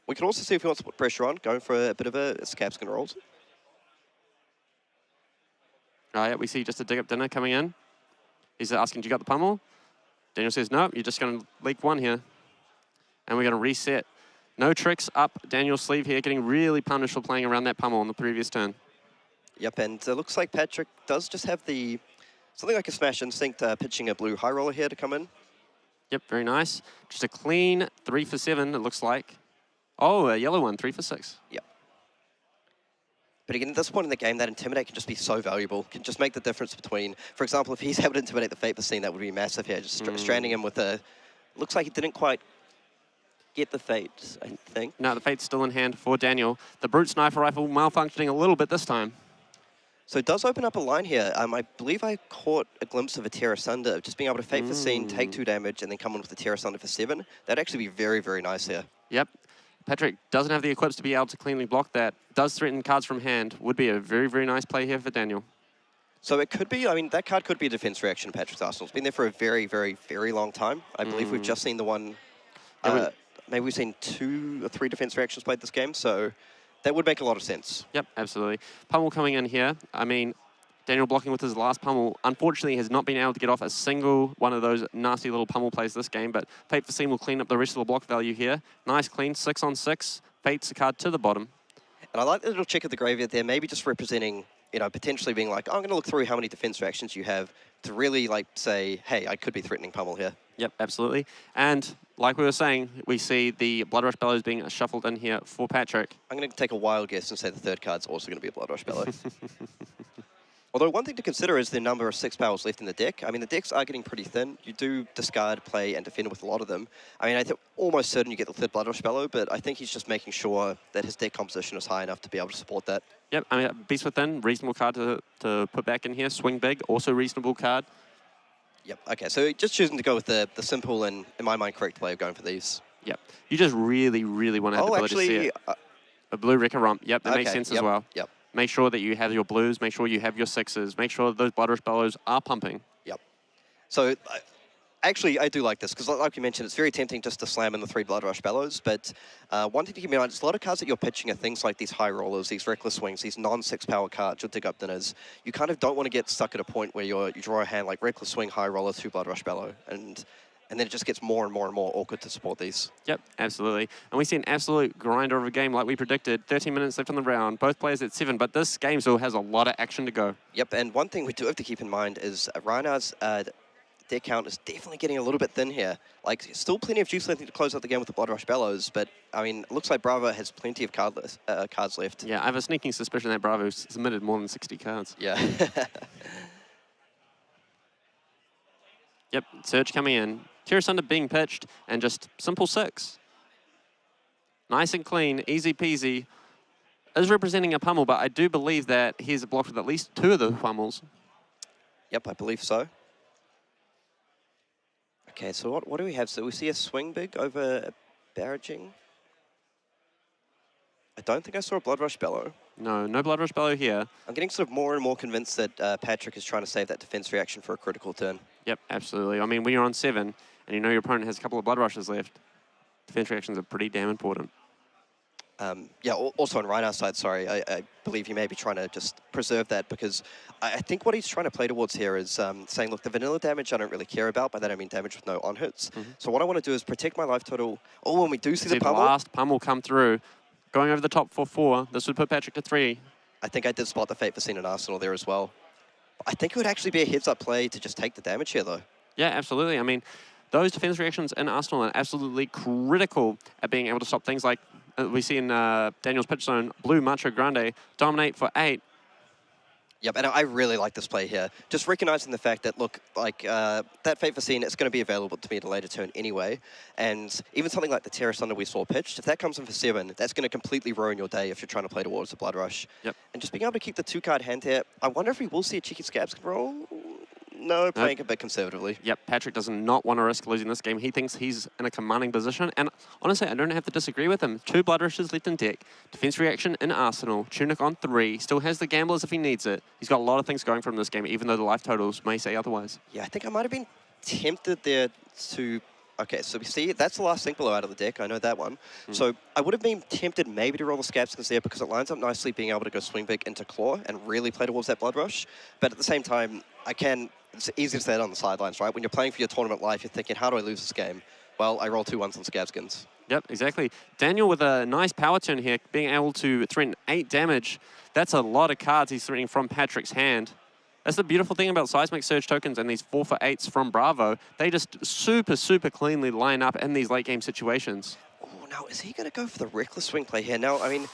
We can also see if he wants to put pressure on, going for a bit of a Scabskin rolls. Yeah, we see just a dig up dinner coming in. He's asking, do you got the pummel? Daniel says, no, you're just going to leak 1 here. And we're going to reset. No tricks up Daniel's sleeve here, getting really punished for playing around that pummel on the previous turn. Yep, and it looks like Patrick does just have the, something like a Smash Instinct, pitching a blue high roller here to come in. Yep, very nice. Just a clean 3 for 7, it looks like. Oh, a yellow one, 3 for 6. Yep. But again, at this point in the game, that Intimidate can just be so valuable. Can just make the difference between, for example, if he's able to Intimidate the Fate for Scene, that would be massive here. Just stranding him with a, looks like he didn't quite get the Fate, I think. No, the Fate's still in hand for Daniel. The Brute Sniper Rifle malfunctioning a little bit this time. So it does open up a line here. I believe I caught a glimpse of a Terra Sunder, just being able to Fate for Scene, take 2 damage, and then come on with the Terra Sunder for 7. That'd actually be very, very nice here. Yep. Patrick doesn't have the equips to be able to cleanly block that. Does threaten cards from hand. Would be a very, very nice play here for Daniel. So it could be, I mean, that card could be a defense reaction, Patrick's Arsenal. It's been there for a very, very, very long time. I believe we've just seen the one, maybe we've seen 2 or 3 defense reactions played this game, so that would make a lot of sense. Yep, absolutely. Pummel coming in here. I mean, Daniel blocking with his last pummel. Unfortunately, has not been able to get off a single one of those nasty little pummel plays this game, but Fate for Scene will clean up the rest of the block value here. Nice clean, 6 on 6. Fate's a card to the bottom. And I like the little check of the graveyard there, maybe just representing, you know, potentially being like, oh, I'm going to look through how many defense reactions you have to really, like, say, hey, I could be threatening pummel here. Yep, absolutely. And like we were saying, we see the Blood Rush Bellows being shuffled in here for Patrick. I'm going to take a wild guess and say the third card's also going to be a Blood Rush Bellow. Although one thing to consider is the number of 6 powers left in the deck. I mean, the decks are getting pretty thin. You do discard, play, and defend with a lot of them. I mean, I think almost certain you get the third Blood Rush Bellow, but I think he's just making sure that his deck composition is high enough to be able to support that. Yep, I mean, Beast Within, reasonable card to put back in here. Swing Big, also reasonable card. Yep, okay, so just choosing to go with the simple and, in my mind, correct way of going for these. Yep, you just really, really want to have the ability to see it. A blue Wrecker Rump, yep, that makes sense as well. Yep. Make sure that you have your blues, make sure you have your 6s, make sure those Blood Rush Bellows are pumping. Yep. So, actually, I do like this, because like you mentioned, it's very tempting just to slam in the 3 Blood Rush Bellows, but one thing to keep in mind is a lot of cards that you're pitching are things like these high rollers, these reckless swings, these non-6 power cards, your dig up dinners. You kind of don't want to get stuck at a point where you draw a hand like reckless swing, high roller, 2 Blood Rush Bellow, and then it just gets more and more and more awkward to support these. Yep, absolutely. And we see an absolute grinder of a game like we predicted. 13 minutes left on the round, both players at 7, but this game still has a lot of action to go. Yep, and one thing we do have to keep in mind is Rinara's deck count is definitely getting a little bit thin here. Like, still plenty of juice left to close out the game with the Blood Rush Bellows, but, I mean, it looks like Bravo has plenty of cards left. Yeah, I have a sneaking suspicion that Bravo submitted more than 60 cards. Yeah. Yep, Surge coming in. Icelander being pitched, and just simple 6. Nice and clean, easy peasy. Is representing a pummel, but I do believe that he's blocked with at least 2 of the pummels. Yep, I believe so. Okay, so what do we have? So we see a swing big over barraging. I don't think I saw a Blood Rush Bellow. No, no Blood Rush Bellow here. I'm getting sort of more and more convinced that Patrick is trying to save that defense reaction for a critical turn. Yep, absolutely. I mean, when you're on 7 and you know your opponent has a couple of Blood Rushes left, defense reactions are pretty damn important. Yeah, also on Rinara's side, sorry, I believe he may be trying to just preserve that, because I think what he's trying to play towards here is saying, look, the vanilla damage I don't really care about, by that I mean damage with no on-hits. So what I want to do is protect my life total. Oh, when we do see the pummel. The last pummel come through, going over the top for 4. This would put Patrick to 3. I think I did spot the Fate for Scene in Arsenal there as well. I think it would actually be a heads-up play to just take the damage here, though. Yeah, absolutely. I mean, those defense reactions in Arsenal are absolutely critical at being able to stop things like we see in Daniel's pitch zone, Blue Macho Grande, dominate for 8. Yep, and I really like this play here. Just recognizing the fact that, look, like that Fate for Scene, it's going to be available to me at a later turn anyway. And even something like the Terror Thunder we saw pitched, if that comes in for 7, that's going to completely ruin your day if you're trying to play towards the Blood Rush. Yep. And just being able to keep the 2-card hand here, I wonder if we will see a cheeky Scabs roll. No, playing a bit conservatively. Yep, Patrick does not want to risk losing this game. He thinks he's in a commanding position. And honestly, I don't have to disagree with him. 2 Blood Rushes left in deck. Defense reaction in Arsenal. Tunic on 3. Still has the Gamblers if he needs it. He's got a lot of things going from this game, even though the life totals may say otherwise. Yeah, I think I might have been tempted there to... Okay, so we see that's the last Sync Below out of the deck. I know that one. So I would have been tempted maybe to roll the Scabskins there because it lines up nicely being able to go swing big into Claw and really play towards that Blood Rush. But at the same time, it's easy to say that on the sidelines, right? When you're playing for your tournament life, you're thinking, how do I lose this game? Well, I roll 2 1s on Scabskins. Yep, exactly. Daniel with a nice power turn here, being able to threaten 8 damage. That's a lot of cards he's threatening from Patrick's hand. That's the beautiful thing about Seismic Surge tokens and these 4 for 8s from Bravo. They just super, super cleanly line up in these late game situations. Oh, now is he going to go for the Reckless Swing play here? Now, I mean,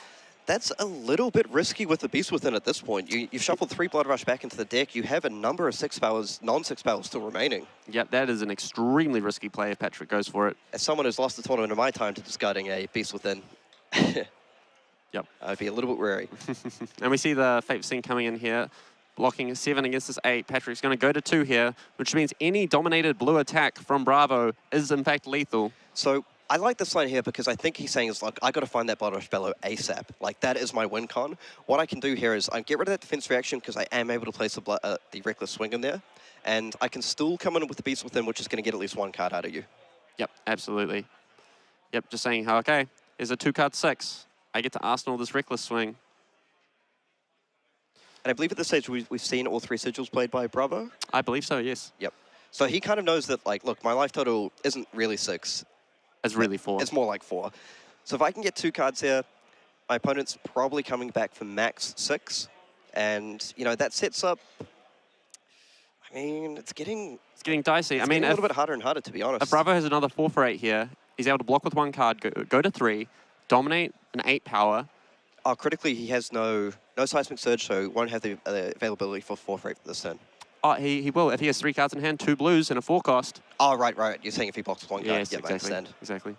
that's a little bit risky with the Beast Within at this point. You've shuffled 3 Blood Rush back into the deck. You have a number of 6 powers, non-6 powers still remaining. Yep, that is an extremely risky play if Patrick goes for it. As someone who's lost the tournament in my time to discarding a Beast Within, yep, I'd be a little bit wary. And we see the Fate Scene coming in here, blocking 7 against this 8. Patrick's going to go to 2 here, which means any dominated blue attack from Bravo is in fact lethal. So I like this line here because I think he's saying is like, I got to find that Blood Rush Bellow ASAP. Like, that is my win con. What I can do here is I get rid of that defense reaction because I am able to place the Reckless Swing in there. And I can still come in with the Beast Within, which is going to get at least 1 card out of you. Yep, absolutely. Yep, just saying, how, okay, here's a 2-card 6. I get to Arsenal this Reckless Swing. And I believe at this stage we've seen all 3 sigils played by Bravo. I believe so, yes. Yep. So he kind of knows that, like, look, my life total isn't really 6. It's really 4. It's more like 4. So if I can get 2 cards here, my opponent's probably coming back for max 6. And, you know, that sets up... I I mean, it's getting dicey. I mean, a little bit harder and harder, to be honest. if Bravo has another 4 for 8 here, he's able to block with 1 card, go to 3, dominate an 8 power. Oh, critically, he has no Seismic Surge, so won't have the availability for 4 for 8 for this turn. Oh, he will. If he has 3 cards in hand, 2 blues and a 4 cost. Oh, right. You're saying if he blocks 1 card. Yes, Yeah, I exactly. understand. Exactly.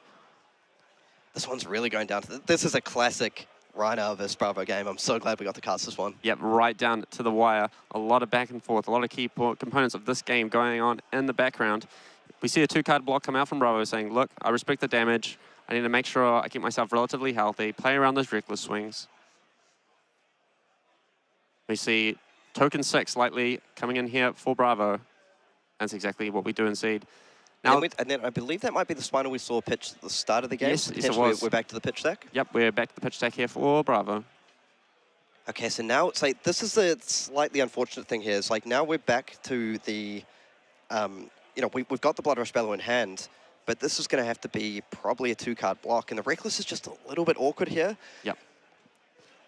This one's really going down to... This is a classic Rinara versus Bravo game. I'm so glad we got to cast this one. Yep, right down to the wire. A lot of back and forth, a lot of key components of this game going on in the background. We see a 2-card block come out from Bravo saying, look, I respect the damage. I need to make sure I keep myself relatively healthy, play around those reckless swings. We see token 6 lightly coming in here for Bravo. That's exactly what we do in Seed. Now, and then I believe that might be the Spinal we saw pitch at the start of the game. Yes, it was. We're back to the pitch stack. Yep, we're back to the pitch stack here for Bravo. Okay, so now it's like, this is the slightly unfortunate thing here. It's like now we're back to the, you know, we've got the Blood Rush Bellow in hand, but this is going to have to be probably a 2-card block, and the Reckless is just a little bit awkward here. Yep.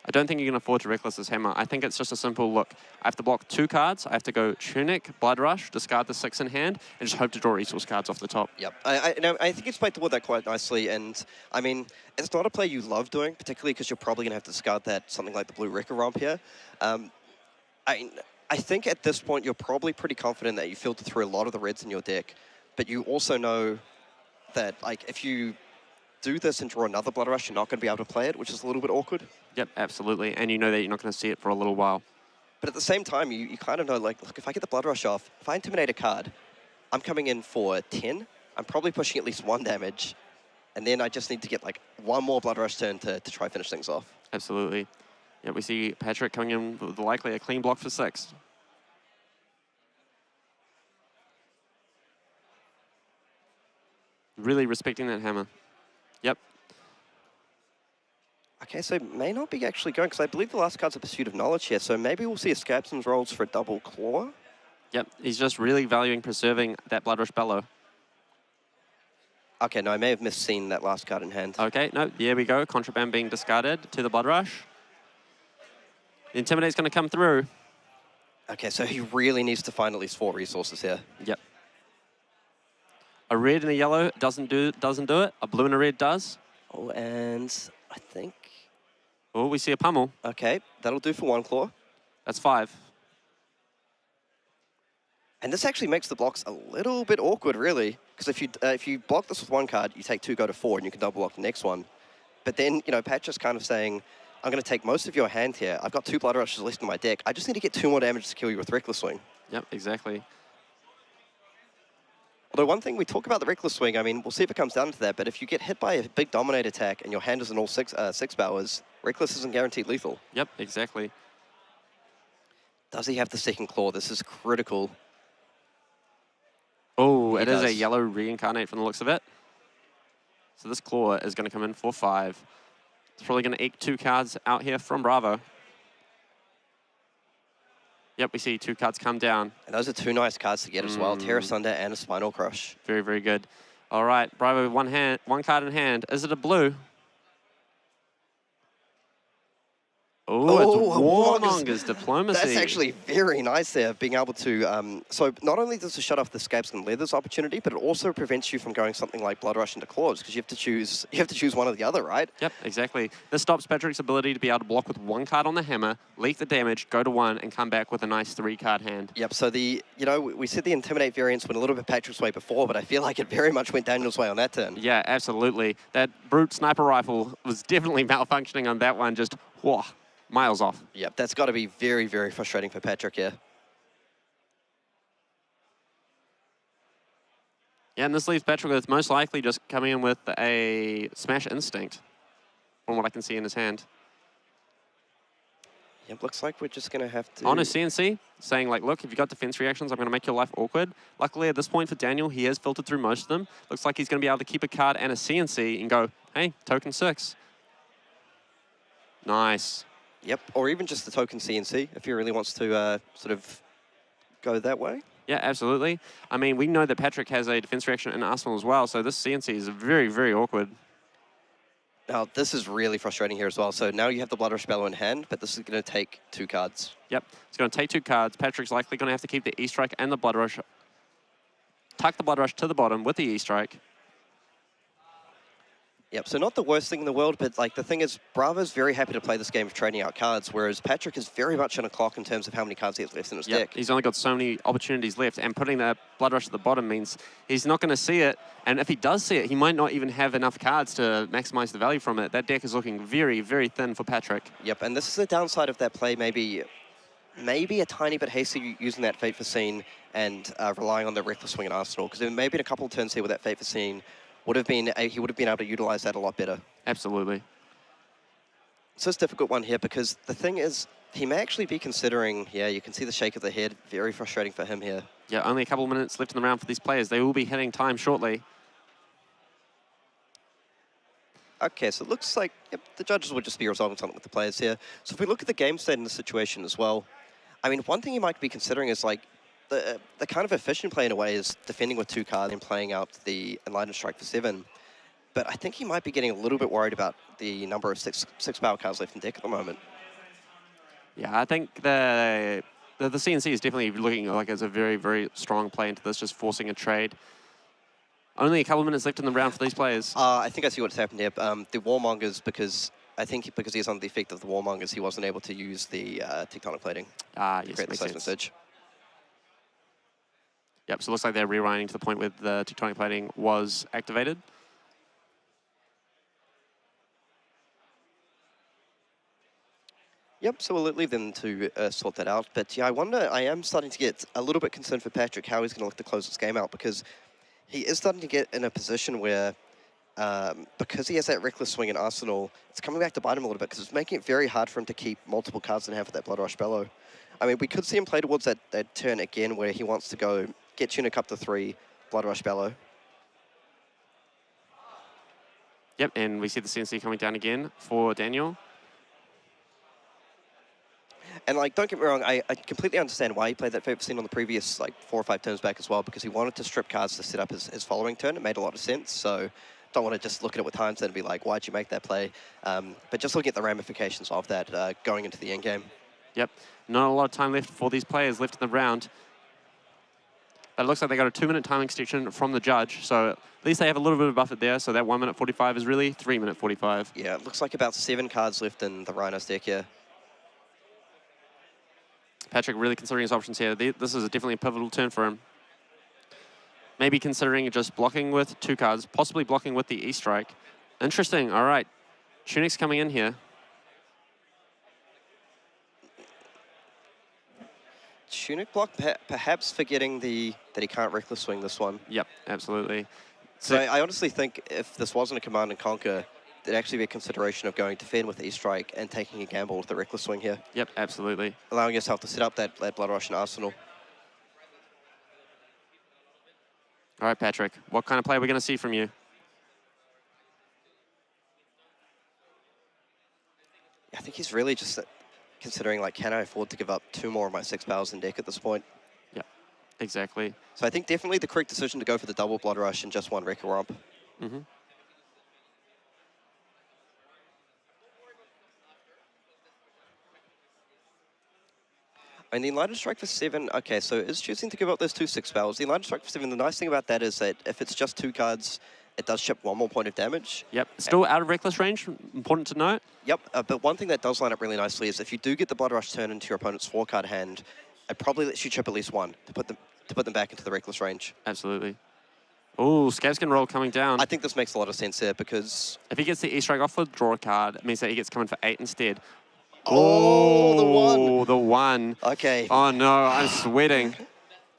I don't think you can afford to Reckless this Hammer. I think it's just a simple look. I have to block 2 cards. I have to go Tunic, Blood Rush, discard the 6 in hand, and just hope to draw resource cards off the top. Yep. I think it's played toward that quite nicely, and I mean, it's not a play you love doing, particularly because you're probably going to have to discard that something like the Blue Wrecker Romp here. I think at this point you're probably pretty confident that you filter through a lot of the reds in your deck, but you also know that like if you do this and draw another Blood Rush, you're not going to be able to play it, which is a little bit awkward. Yep, absolutely. And you know that you're not going to see it for a little while. But at the same time, you kind of know, like, look, if I get the Blood Rush off, if I Intimidate a card, I'm coming in for 10. I'm probably pushing at least 1 damage. And then I just need to get, like, 1 more Blood Rush turn to try finish things off. Absolutely. Yeah, we see Patrick coming in with likely a clean block for 6. Really respecting that hammer. Yep. Okay, so may not be actually going, because I believe the last card's a Pursuit of Knowledge here, so maybe we'll see a Scabson's rolls for a double claw. Yep, he's just really valuing preserving that Blood Rush Bellow. Okay, no, I may have misseen that last card in hand. Okay, no, there we go. Contraband being discarded to the Blood Rush. The Intimidate's going to come through. Okay, so he really needs to find at least 4 resources here. Yep. A red and a yellow doesn't do it. A blue and a red does. Oh, and I think... Oh, we see a pummel. Okay, that'll do for 1 claw. That's 5. And this actually makes the blocks a little bit awkward, really, because if you block this with 1 card, you take 2, go to 4, and you can double block the next one. But then, you know, Pat's just kind of saying, I'm going to take most of your hand here. I've got 2 Blood Rushes left in my deck. I just need to get 2 more damage to kill you with Reckless Swing. Yep, exactly. Although one thing we talk about the Reckless Swing, I mean, we'll see if it comes down to that, but if you get hit by a big Dominate attack and your hand is in all 6 powers, Reckless isn't guaranteed lethal. Yep, exactly. Does he have the 2nd claw? This is critical. Oh, He it is a does. yellow reincarnate from the looks of it. So this claw is going to come in for 5. It's probably going to eke 2 cards out here from Bravo. Yep, we see 2 cards come down. And those are 2 nice cards to get as well. Terra Sunder and a Spinal Crush. Very, very good. All right, Bravo, 1 card in hand. Is it a blue? Oh, it's Warmonger's Diplomacy. That's actually very nice there, being able to... so not only does it shut off the Scabs and Leathers opportunity, but it also prevents you from going something like Blood Rush into Claws, because you have to choose one or the other, right? Yep, exactly. This stops Patrick's ability to be able to block with 1 card on the hammer, leak the damage, go to 1, and come back with a nice 3-card hand. Yep, so you know, we said the Intimidate variants went a little bit Patrick's way before, but I feel like it very much went Daniel's way on that turn. Yeah, absolutely. That brute sniper rifle was definitely malfunctioning on that one, just, whoa, miles off. Yep, that's got to be very, very frustrating for Patrick here. Yeah, and this leaves Patrick with most likely just coming in with a Smash Instinct, from what I can see in his hand. Yep, looks like we're just going to have to... On his CNC, saying like, look, if you've got defense reactions, I'm going to make your life awkward. Luckily, at this point for Daniel, he has filtered through most of them. Looks like he's going to be able to keep a card and a CNC and go, hey, token 6. Nice. Yep, or even just the token CNC, if he really wants to sort of go that way. Yeah, absolutely. I mean, we know that Patrick has a defense reaction in Arsenal as well, so this CNC is very, very awkward. Now, this is really frustrating here as well. So now you have the Blood Rush Bellow in hand, but this is going to take 2 cards. Yep, it's going to take 2 cards. Patrick's likely going to have to keep the E-Strike and the Blood Rush. Tuck the Blood Rush to the bottom with the E-Strike. Yep, so not the worst thing in the world, but like the thing is, Bravo's very happy to play this game of trading out cards, whereas Patrick is very much on a clock in terms of how many cards he has left in his deck. He's only got so many opportunities left, and putting the Blood Rush at the bottom means he's not going to see it, and if he does see it, he might not even have enough cards to maximize the value from it. That deck is looking very, very thin for Patrick. Yep, and this is the downside of that play, maybe a tiny bit hasty using that Fate Foreseen and relying on the Reckless Swing and Arsenal, because maybe in a couple of turns here with that Fate Foreseen, he would have been able to utilize that a lot better. Absolutely. So it's a difficult one here because the thing is, he may actually be considering, yeah, you can see the shake of the head, very frustrating for him here. Yeah, only a couple of minutes left in the round for these players. They will be hitting time shortly. Okay, so it looks like the judges will just be resolving something with the players here. So if we look at the game state in this situation as well, I mean, one thing you might be considering is like, the kind of efficient play in a way is defending with 2 cards and playing out the Enlightened Strike for 7. But I think he might be getting a little bit worried about the number of six power cards left in deck at the moment. Yeah, I think the CNC is definitely looking like it's a very, very strong play into this, just forcing a trade. Only a couple of minutes left in the round for these players. I think I see what's happened here. The Warmongers, because he's under the effect of the Warmongers, he wasn't able to use the Tectonic Plating. Yes, create the makes sense. Edge. Yep, so it looks like they're rewinding to the point where the Tectonic Plating was activated. Yep, so we'll leave them to sort that out. But yeah, I am starting to get a little bit concerned for Patrick how he's going to look to close this game out, because he is starting to get in a position where, because he has that Reckless Swing in Arsenal, it's coming back to bite him a little bit, because it's making it very hard for him to keep multiple cards in hand for that Blood Rush Bellow. I mean, we could see him play towards that turn again where he wants to go get Tunic up to 3, Blood Rush Bellow. Yep, and we see the CNC coming down again for Daniel. And like, don't get me wrong, I completely understand why he played that Fate Foreseen on the previous like 4 or 5 turns back as well, because he wanted to strip cards to set up his following turn. It made a lot of sense, so don't want to just look at it with hindsight and be like, why'd you make that play? But just looking at the ramifications of that going into the end game. Yep, not a lot of time left for these players left in the round. But it looks like they got a 2-minute time extension from the judge, so at least they have a little bit of buffer there, so that 1 minute 45 is really 3 minute 45. Yeah, it looks like about 7 cards left in the Rhino's deck here. Patrick really considering his options here. This is definitely a pivotal turn for him. Maybe considering just blocking with 2 cards, possibly blocking with the E-Strike. Interesting, all right. Tunic's coming in here. Tunic block, perhaps forgetting that he can't Reckless Swing this one. Yep, absolutely. So I honestly think if this wasn't a Command and Conquer, there'd actually be a consideration of going defend with the E-Strike and taking a gamble with the Reckless Swing here. Yep, absolutely. Allowing yourself to set up that Blood Rush and Arsenal. All right, Patrick, what kind of play are we going to see from you? I think he's really just considering, like, can I afford to give up 2 more of my 6 powers in deck at this point? Yeah, exactly. So I think definitely the correct decision to go for the double Blood Rush and just 1 Wrecker Romp. Mm-hmm. And the Enlightened Strike for 7, okay, so is choosing to give up those 2 6 powers. The Enlightened Strike for 7, the nice thing about that is that if it's just 2 cards, it does chip 1 more point of damage. Yep, still out of Reckless range, important to note. Yep, but one thing that does line up really nicely is if you do get the Blood Rush turn into your opponent's 4-card hand, it probably lets you chip at least 1 to put them back into the Reckless range. Absolutely. Oh, Scavskin roll coming down. I think this makes a lot of sense here because... If he gets the E-Strike off with draw a card, it means that he gets coming for 8 instead. Oh, the 1! Oh, the 1. Okay. Oh no, I'm sweating.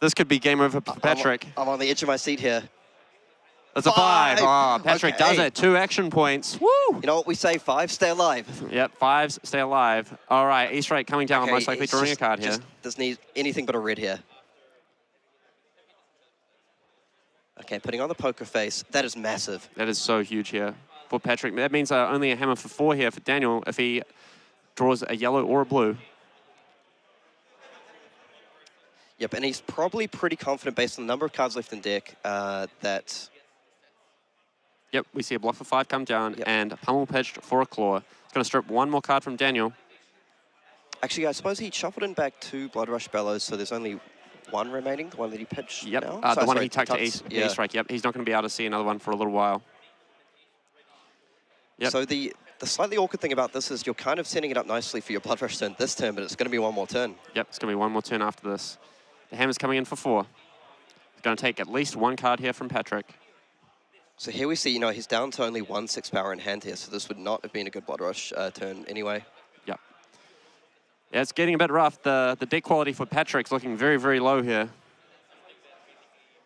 This could be game over for Patrick. I'm on the edge of my seat here. It's a 5. Oh, Patrick does it. 2 action points. Woo! You know what we say? 5, stay alive. Yep, 5s, stay alive. All right, E-Strike coming down, most likely drawing a card here. Doesn't need anything but a red here. Okay, putting on the poker face. That is massive. That is so huge here for Patrick. That means only a hammer for 4 here for Daniel if he draws a yellow or a blue. Yep, and he's probably pretty confident based on the number of cards left in deck that... Yep, we see a block for 5 come down and a pummel pitched for a claw. It's going to strip one more card from Daniel. Actually, I suppose he shuffled in back 2 Blood Rush Bellows, so there's only 1 remaining, the one that he pitched Yep, now? the one Sorry, he tucked to East Strike. Yep, he's not going to be able to see another one for a little while. Yep. So the slightly awkward thing about this is you're kind of setting it up nicely for your Blood Rush turn this turn, but it's going to be 1 more turn. Yep, it's going to be 1 more turn after this. The hammer's coming in for 4. He's going to take at least 1 card here from Patrick. So here we see, you know, he's down to only 1 6-power in hand here, so this would not have been a good Blood Rush turn anyway. Yep. Yeah, it's getting a bit rough. The deck quality for Patrick's looking very, very low here.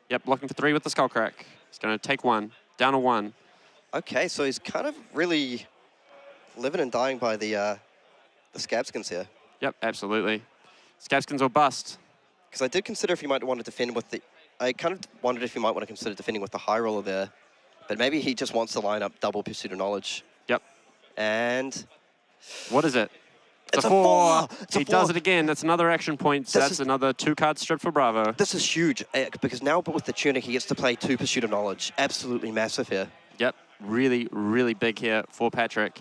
Yep, blocking for 3 with the Skullcrack. He's going to take 1, down a 1. Okay, so he's kind of really living and dying by the Scabskins here. Yep, absolutely. Scabskins or bust. Because I did consider if he might want to defend with the... I kind of wondered if he might want to consider defending with the High Roller there. But maybe he just wants to line up double Pursuit of Knowledge. Yep. And... What is it? It's a 4! He does it again. That's another action point. That's another 2 card strip for Bravo. This is huge, because now but with the Tunic, he gets to play 2 Pursuit of Knowledge. Absolutely massive here. Yep, really, really big here for Patrick.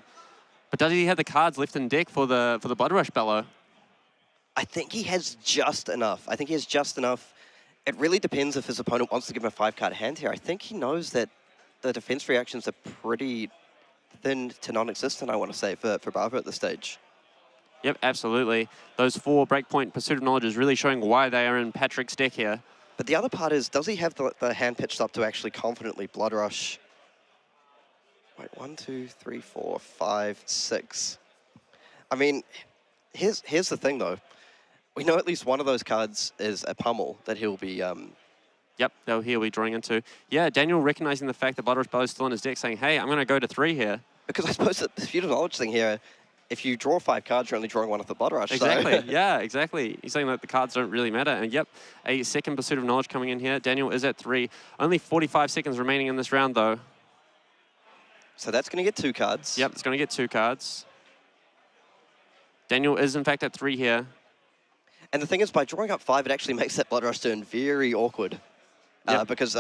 But does he have the cards left in deck for the Blood Rush Bellow? I think he has just enough. I think he has just enough. It really depends if his opponent wants to give him a 5-card hand here. I think he knows that the defense reactions are pretty thin to non-existent, I want to say, for Bravo at this stage. Yep, absolutely. Those 4 Breakpoint Pursuit of Knowledge is really showing why they are in Patrick's deck here. But the other part is, does he have the hand pitched up to actually confidently Blood Rush? Wait, 1, 2, 3, 4, 5, 6. I mean, here's the thing, though. We know at least one of those cards is a pummel that he'll be... Yep, he'll be drawing into. Yeah, Daniel recognizing the fact that Blood Rush Bellow is still in his deck, saying, hey, I'm going to go to 3 here. Because I suppose the Pursuit of Knowledge thing here, if you draw 5 cards, you're only drawing 1 off the Blood Rush. Exactly, So. yeah, exactly. He's saying that the cards don't really matter. And yep, a second Pursuit of Knowledge coming in here. Daniel is at 3. Only 45 seconds remaining in this round, though. So that's going to get 2 cards. Yep, it's going to get 2 cards. Daniel is, in fact, at 3 here. And the thing is, by drawing up 5, it actually makes that Blood Rush turn very awkward. Yep. Because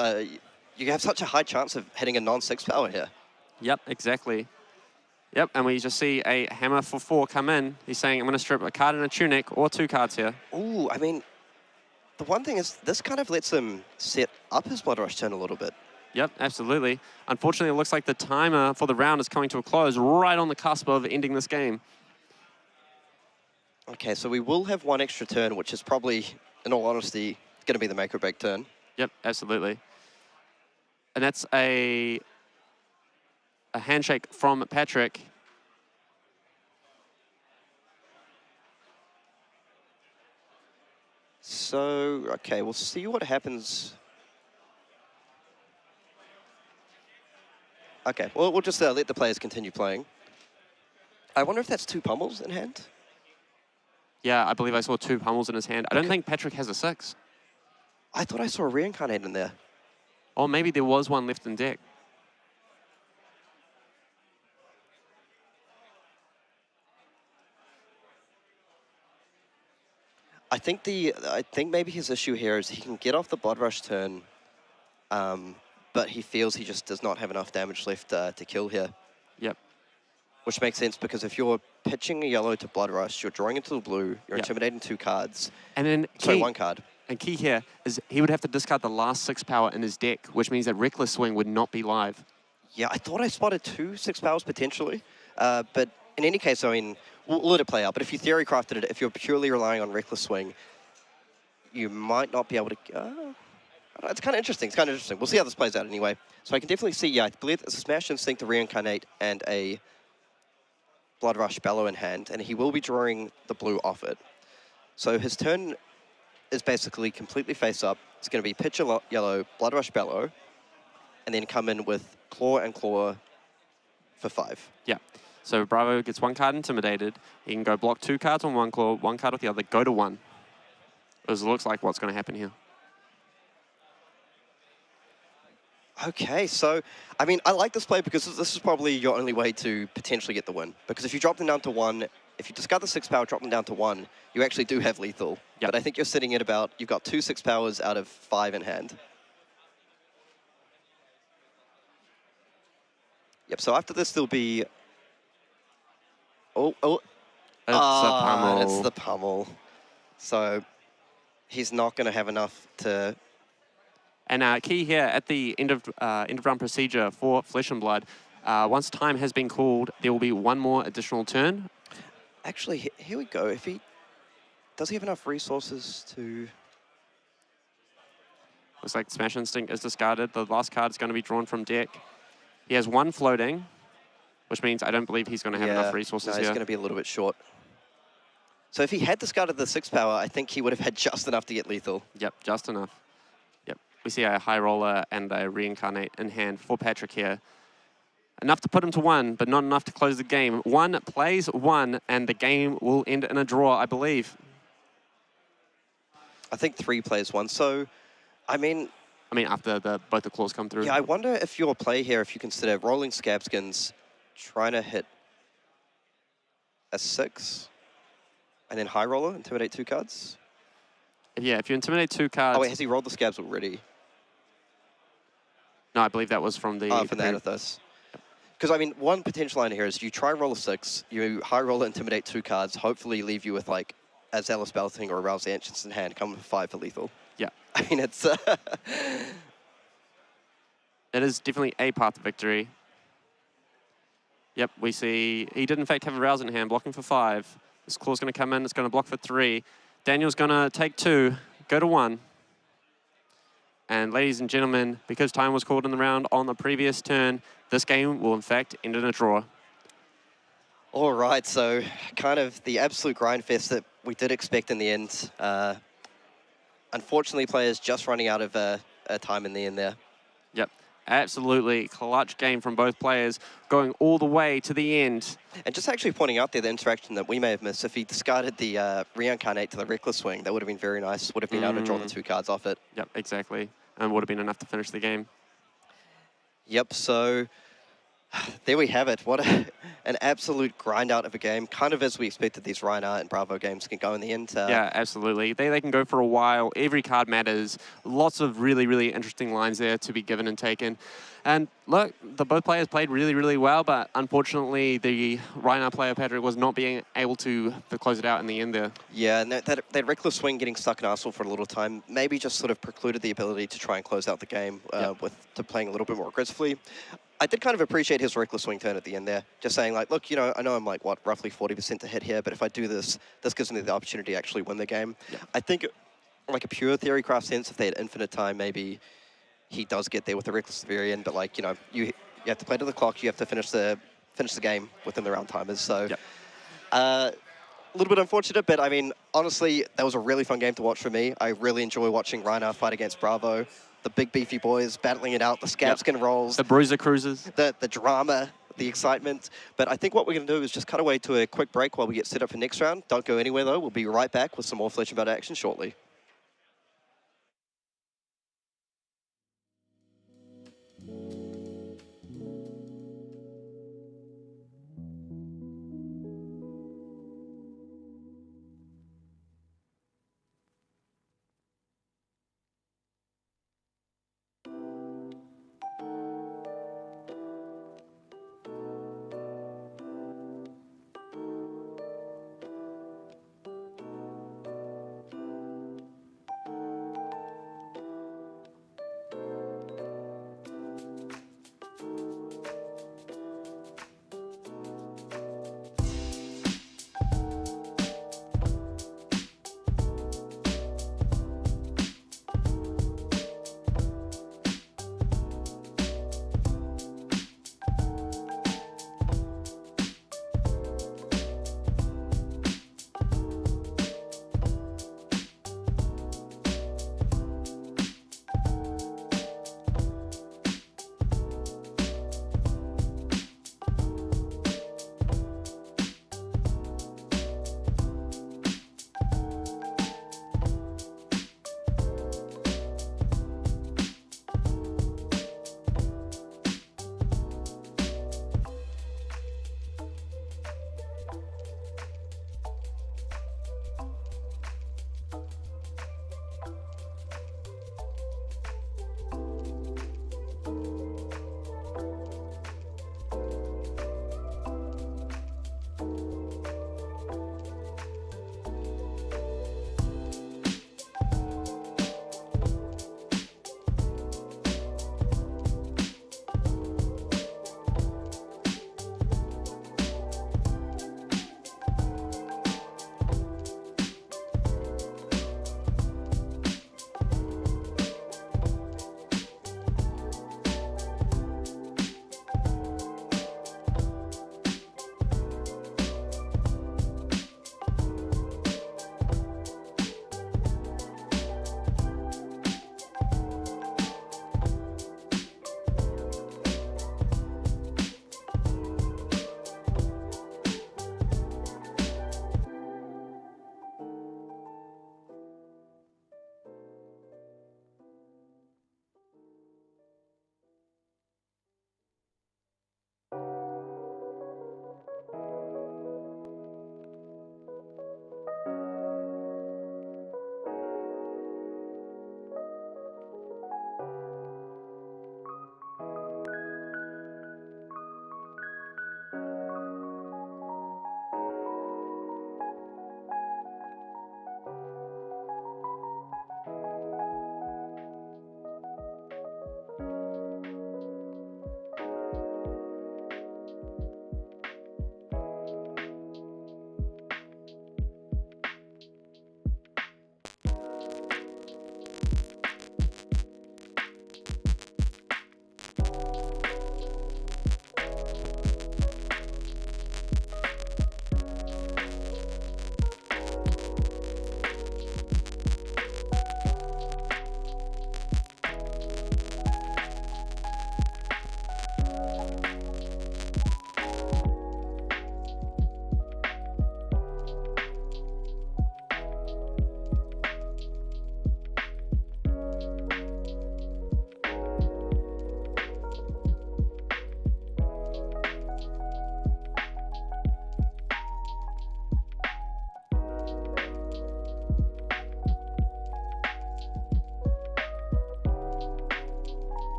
you have such a high chance of hitting a non-6 power here. Yep, exactly. Yep, and we just see a hammer for 4 come in. He's saying, I'm going to strip a card and a Tunic, or 2 cards here. Ooh, I mean, the one thing is, this kind of lets him set up his Blood Rush turn a little bit. Yep, absolutely. Unfortunately, it looks like the timer for the round is coming to a close right on the cusp of ending this game. Okay, so we will have 1 extra turn, which is probably, in all honesty, going to be the make or break turn. Yep, absolutely. And that's a handshake from Patrick. So, okay, we'll see what happens. Okay, well, we'll just let the players continue playing. I wonder if that's 2 pummels in hand? Yeah, I believe I saw 2 pummels in his hand. I don't think Patrick has a 6. I thought I saw a Reincarnate in there. Or maybe there was 1 left in deck. I think maybe his issue here is he can get off the Blood Rush turn, but he feels he just does not have enough damage left to kill here. Yep. Which makes sense because if you're pitching a yellow to Blood Rush, you're drawing into the blue, you're intimidating 2 cards. And then sorry, 1 card. And key here is he would have to discard the last 6 power in his deck, which means that Reckless Swing would not be live. Yeah, I thought I spotted 2 6 powers potentially, but in any case, I mean, we'll let it play out. But if you theory crafted it, if you're purely relying on Reckless Swing, you might not be able to... it's kind of interesting. It's kind of interesting. We'll see how this plays out anyway. So I can definitely see, yeah, I believe it's a Smash Instinct, a Reincarnate, and a Blood Rush Bellow in hand, and he will be drawing the blue off it. So his turn is basically completely face up. It's going to be pitch a yellow, Blood Rush Bellow, and then come in with Claw and Claw for 5. Yeah. So Bravo gets 1 card intimidated. He can go block 2 cards on 1 claw, 1 card with the other, go to 1. As it looks like what's going to happen here. Okay, so, I mean, I like this play because this is probably your only way to potentially get the win. Because if you drop them down to 1, if you discard the 6 power, drop them down to 1, you actually do have lethal. Yep. But I think you're sitting at about, you've got 2 6 powers out of 5 in hand. Yep, so after this, there'll be... Oh, It's a pummel. It's the pummel. So he's not going to have enough to... And key here at the end of round procedure for Flesh and Blood, once time has been called, there will be one more additional turn. Actually, here we go. If he... Does he have enough resources to... Looks like Smash Instinct is discarded. The last card is going to be drawn from deck. He has one floating, which means I don't believe he's going to have enough resources no, here. he's going to be a little bit short. So if he had discarded the 6 power, I think he would have had just enough to get lethal. Yep, just enough. Yep, we see a High Roller and a Reincarnate in hand for Patrick here. Enough to put him to 1, but not enough to close the game. 1 plays 1, and the game will end in a draw, I believe. I think 3 plays 1. So, I mean, after both the claws come through. Yeah, I wonder if your play here, if you consider rolling Scabskins, trying to hit a 6, and then High Roller, Intimidate 2 cards. Yeah, if you Intimidate 2 cards... Oh, wait, has he rolled the Scabs already? No, I believe that was from the... Oh, from the Amethyst. Because, I mean, one potential line here is you try and roll a 6, you High Roller, Intimidate 2 cards, hopefully leave you with, like, a Zealous Belting or a Rouse the Ancients in hand, come with 5 for lethal. Yeah. I mean, it's... It is definitely a path to victory. Yep, we see he did in fact have a Rouse in hand, blocking for 5. This claw's going to come in, it's going to block for 3. Daniel's going to take 2, go to 1. And ladies and gentlemen, because time was called in the round on the previous turn, this game will in fact end in a draw. All right, so kind of the absolute grind fest that we did expect in the end. Unfortunately, players just running out of time in the end there. Yep, absolutely clutch game from both players, going all the way to the end. And just actually pointing out there the interaction that we may have missed. If he discarded the Reincarnate to the Reckless Swing, that would have been very nice. Would have been able to draw the 2 cards off it. Yep, exactly. And would have been enough to finish the game. Yep, so there we have it. What an absolute grind out of a game. Kind of as we expected these Rinara and Bravo games can go in the end. Yeah, absolutely. They can go for a while. Every card matters. Lots of really, really interesting lines there to be given and taken. And look, both players played really, really well, but unfortunately the Rinara player, Patrick, was not being able to close it out in the end there. Yeah, and that Reckless Swing getting stuck in Arsenal for a little time maybe just sort of precluded the ability to try and close out the game to playing a little bit more aggressively. I did kind of appreciate his Reckless Swing turn at the end there. Just saying, like, look, you know, I know I'm like, what, roughly 40% to hit here, but if I do this, this gives me the opportunity to actually win the game. Yeah. I think, like a pure Theorycraft sense, if they had infinite time, maybe he does get there with the Reckless Variant, but like, you know, you have to play to the clock, you have to finish the game within the round timers. So a little bit unfortunate, but I mean, honestly, that was a really fun game to watch for me. I really enjoy watching Rinara fight against Bravo. The big beefy boys battling it out, the Scabskin rolls. The Bruiser Cruisers. The drama, the excitement. But I think what we're going to do is just cut away to a quick break while we get set up for next round. Don't go anywhere though, we'll be right back with some more Flesh and Blood action shortly.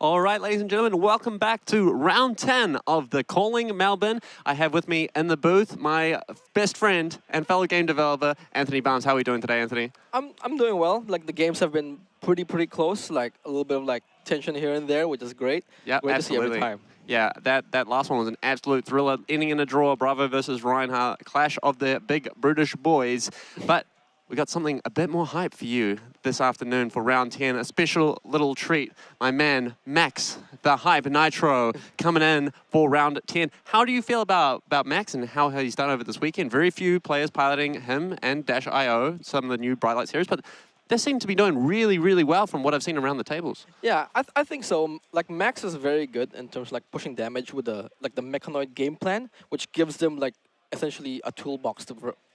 All right, ladies and gentlemen, welcome back to round 10 of the Calling Melbourne. I have with me in the booth my best friend and fellow game developer, Anthony Barnes. How are we doing today, Anthony? I'm doing well. Like the games have been pretty close. Like a little bit of like tension here and there, which is great. Yeah, great absolutely. to see every time. Yeah, that last one was an absolute thriller, ending in a draw. Bravo versus Rinara, clash of the big British boys. But we got something a bit more hype for you this afternoon for round 10. A special little treat. My man, Max, the Hype Nitro, coming in for round 10. How do you feel about Max and how he's done over this weekend? Very few players piloting him and Dash.io, some of the new Bright Light series, but they seem to be doing really, really well from what I've seen around the tables. Yeah, I think so. Like Max is very good in terms of like pushing damage with the mechanoid game plan, which gives them like essentially a toolbox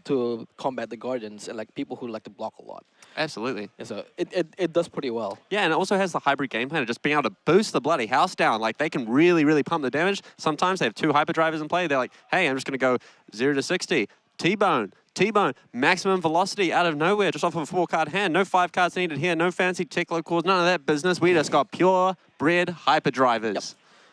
to combat the Guardians and like people who like to block a lot. Absolutely. And so it does pretty well. Yeah, and it also has the hybrid game plan of just being able to boost the bloody house down. Like, they can really, really pump the damage. Sometimes they have two hyperdrivers in play. They're like, hey, I'm just going to go 0 to 60. T-Bone, maximum velocity out of nowhere, just off of a 4-card hand. No 5 cards needed here, no fancy tech low cores, none of that business. We just got pure bred hyperdrivers. Yep.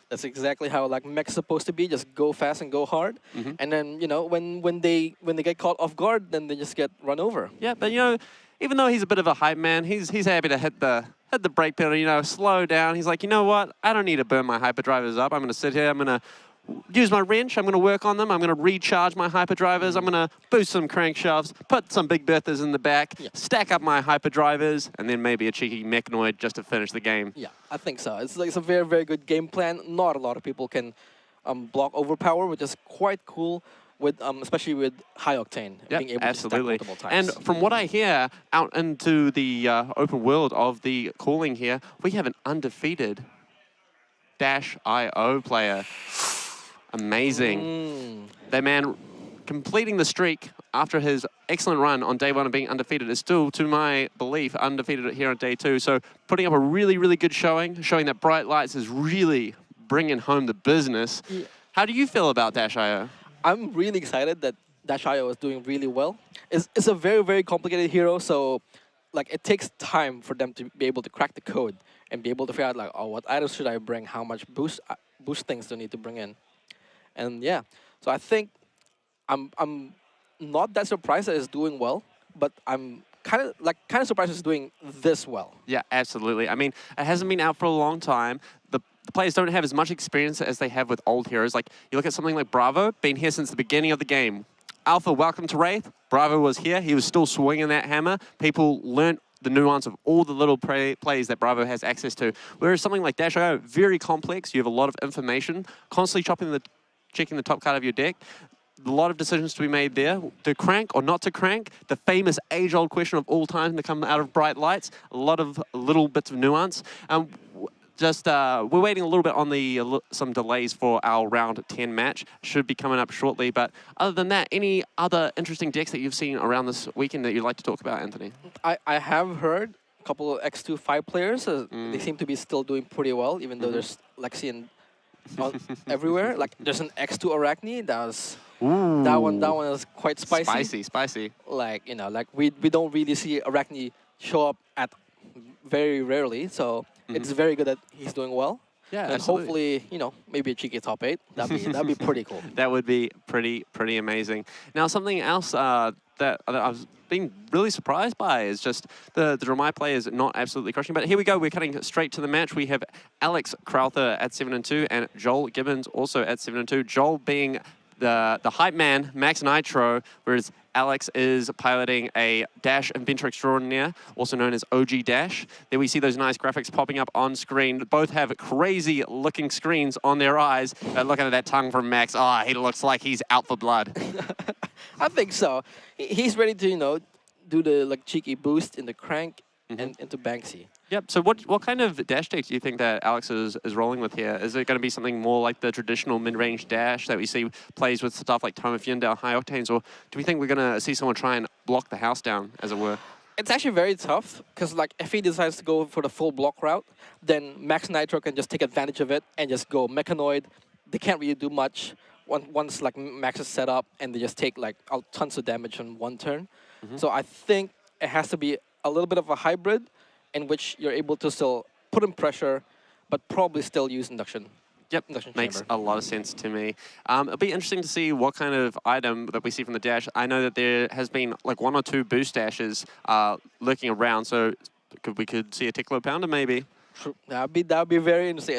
That's exactly how like mech's supposed to be. Just go fast and go hard. And then, you know, when they get caught off guard, then they just get run over. Yeah, but you know, even though he's a bit of a hype man, he's happy to hit the brake pedal, you know, slow down. He's like, you know what? I don't need to burn my hyperdrivers up. I'm going to sit here. I'm going to use my wrench. I'm going to work on them. I'm going to recharge my hyperdrivers. I'm going to boost some crankshafts, put some big berthas in the back, stack up my hyperdrivers, and then maybe a cheeky mechanoid just to finish the game. Yeah, I think so. It's like it's a very, very good game plan. Not a lot of people can block overpower, which is quite cool, with especially with high octane, being able to stack multiple times. And from what I hear, out into the open world of the calling here, we have an undefeated Dash.io player. Amazing. That man completing the streak after his excellent run on day 1 of being undefeated is still, to my belief, undefeated here on day 2. So putting up a really, really good showing that Bright Lights is really bringing home the business. Yeah. How do you feel about Dash.io? I'm really excited that Dash.io is doing really well. It's a very, very complicated hero, so like it takes time for them to be able to crack the code and be able to figure out like, oh, what items should I bring, how much boost things do I need to bring in. And yeah, so I think I'm not that surprised that it's doing well, but I'm kind of surprised it's doing this well. Yeah, absolutely. I mean, it hasn't been out for a long time. The players don't have as much experience as they have with old heroes. Like, you look at something like Bravo, been here since the beginning of the game. Alpha, welcome to Wraith. Bravo was here. He was still swinging that hammer. People learnt the nuance of all the little plays that Bravo has access to. Whereas something like Dash.io, very complex. You have a lot of information, constantly checking the top card of your deck. A lot of decisions to be made there. To crank or not to crank. The famous age-old question of all time to come out of Bright Lights. A lot of little bits of nuance. We're waiting a little bit on some delays for our round 10 match. Should be coming up shortly. But other than that, any other interesting decks that you've seen around this weekend that you'd like to talk about, Anthony? I have heard a couple of X2 5 players. They seem to be still doing pretty well, even though there's Lexi and everywhere. Like there's an X2 Arachne that one is quite spicy. Spicy. Like, you know, like we don't really see Arachne show up at very rarely, so it's very good that he's doing well. Yeah, and absolutely. Hopefully, you know, maybe a cheeky top 8. That'd be pretty cool. That would be pretty amazing. Now, something else that I was being really surprised by is just the Dramai players not absolutely crushing. But here we go. We're cutting straight to the match. We have Alex Crowther at 7-2 and Joel Gibbons also at 7-2. Joel being the hype man, Max Nitro, whereas Alex is piloting a Dash Inventor Extraordinaire, also known as OG Dash. There we see those nice graphics popping up on screen. Both have crazy looking screens on their eyes. Looking at that tongue from Max, oh, he looks like he's out for blood. I think so. He's ready to, you know, do the like cheeky boost in the crank and into Banksy. Yep. So what kind of dash decks do you think that Alex is rolling with here? Is it going to be something more like the traditional mid-range dash that we see plays with stuff like Tome of Yundao, High Octanes, or do we think we're going to see someone try and block the house down, as it were? It's actually very tough, because like if he decides to go for the full block route, then Max Nitro can just take advantage of it and just go Mechanoid. They can't really do much once like Max is set up, and they just take like tons of damage on one turn. So I think it has to be a little bit of a hybrid in which you're able to still put in pressure, but probably still use induction. Yep, Induction makes chamber. a lot of sense to me. It'll be interesting to see what kind of item that we see from the dash. I know that there has been like 1 or 2 boost dashes lurking around, so we could see a Tickler Pounder maybe. True. That'd be very interesting.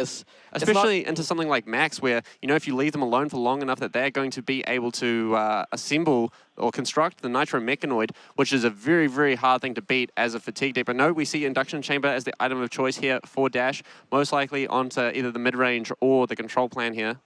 Especially into something like Max, where, you know, if you leave them alone for long enough that they're going to be able to assemble or construct the Nitro Mechanoid, which is a very, very hard thing to beat as a fatigue deck. But no, we see Induction Chamber as the item of choice here for Dash, most likely onto either the mid-range or the control plan here.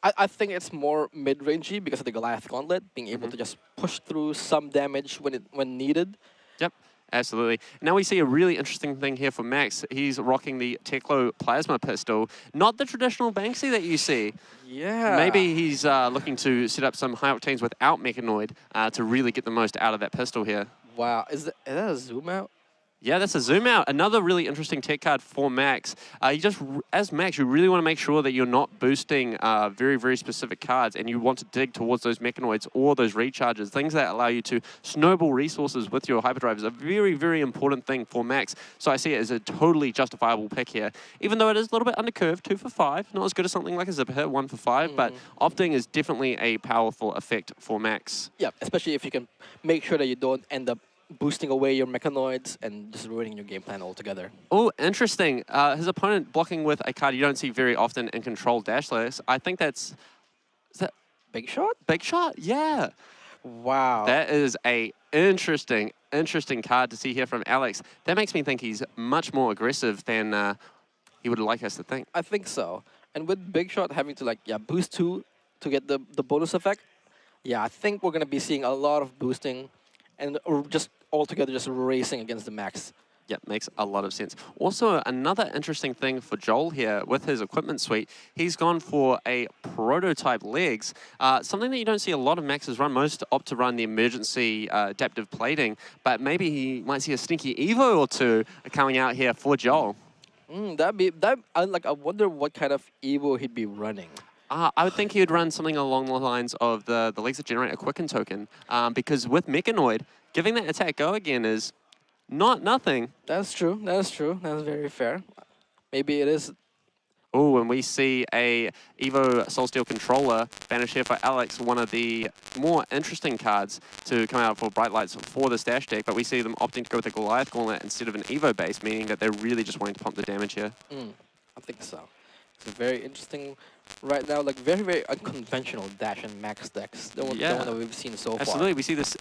I think it's more mid-rangey because of the Goliath Gauntlet, being able to just push through some damage when needed. Yep. Absolutely. Now we see a really interesting thing here for Max. He's rocking the Teklo Plasma Pistol, not the traditional Banksy that you see. Yeah. Maybe he's looking to set up some high octanes without Mechanoid to really get the most out of that pistol here. Wow. Is that a zoom out? Yeah, that's a zoom out. Another really interesting tech card for Max. As Max, you really want to make sure that you're not boosting very, very specific cards, and you want to dig towards those mechanoids or those recharges, things that allow you to snowball resources with your hyperdrive is a very, very important thing for Max. So I see it as a totally justifiable pick here, even though it is a little bit undercurved, 2 for 5, not as good as something like a zipper hit, 1 for 5, but opting is definitely a powerful effect for Max. Yeah, especially if you can make sure that you don't end up boosting away your mechanoids and just ruining your game plan altogether. Oh, interesting. His opponent blocking with a card you don't see very often in control dash lists. I think is that Big Shot? Big Shot? Yeah. Wow. That is a interesting card to see here from Alex. That makes me think he's much more aggressive than he would like us to think. I think so. And with Big Shot having to boost 2 to get the bonus effect, yeah, I think we're going to be seeing a lot of boosting and just altogether just racing against the Max. Yep, makes a lot of sense. Also, another interesting thing for Joel here with his equipment suite, he's gone for a prototype legs, something that you don't see a lot of Maxes run. Most opt to run the emergency adaptive plating, but maybe he might see a sneaky Evo or 2 coming out here for Joel. I wonder what kind of Evo he'd be running. I would think he would run something along the lines of the legs that generate a Quicken token, because with Mechanoid, giving that attack go again is not nothing. That's true. That's true. That's very fair. Maybe it is. Oh, and we see a Evo Soul Steel controller banish here for Alex, one of the more interesting cards to come out for Bright Lights for this dash deck, but we see them opting to go with a Goliath Gauntlet instead of an Evo base, meaning that they're really just wanting to pump the damage here. I think so. It's very interesting right now, like very, very unconventional Dash and Max decks. The one that we've seen so far. Absolutely. We see this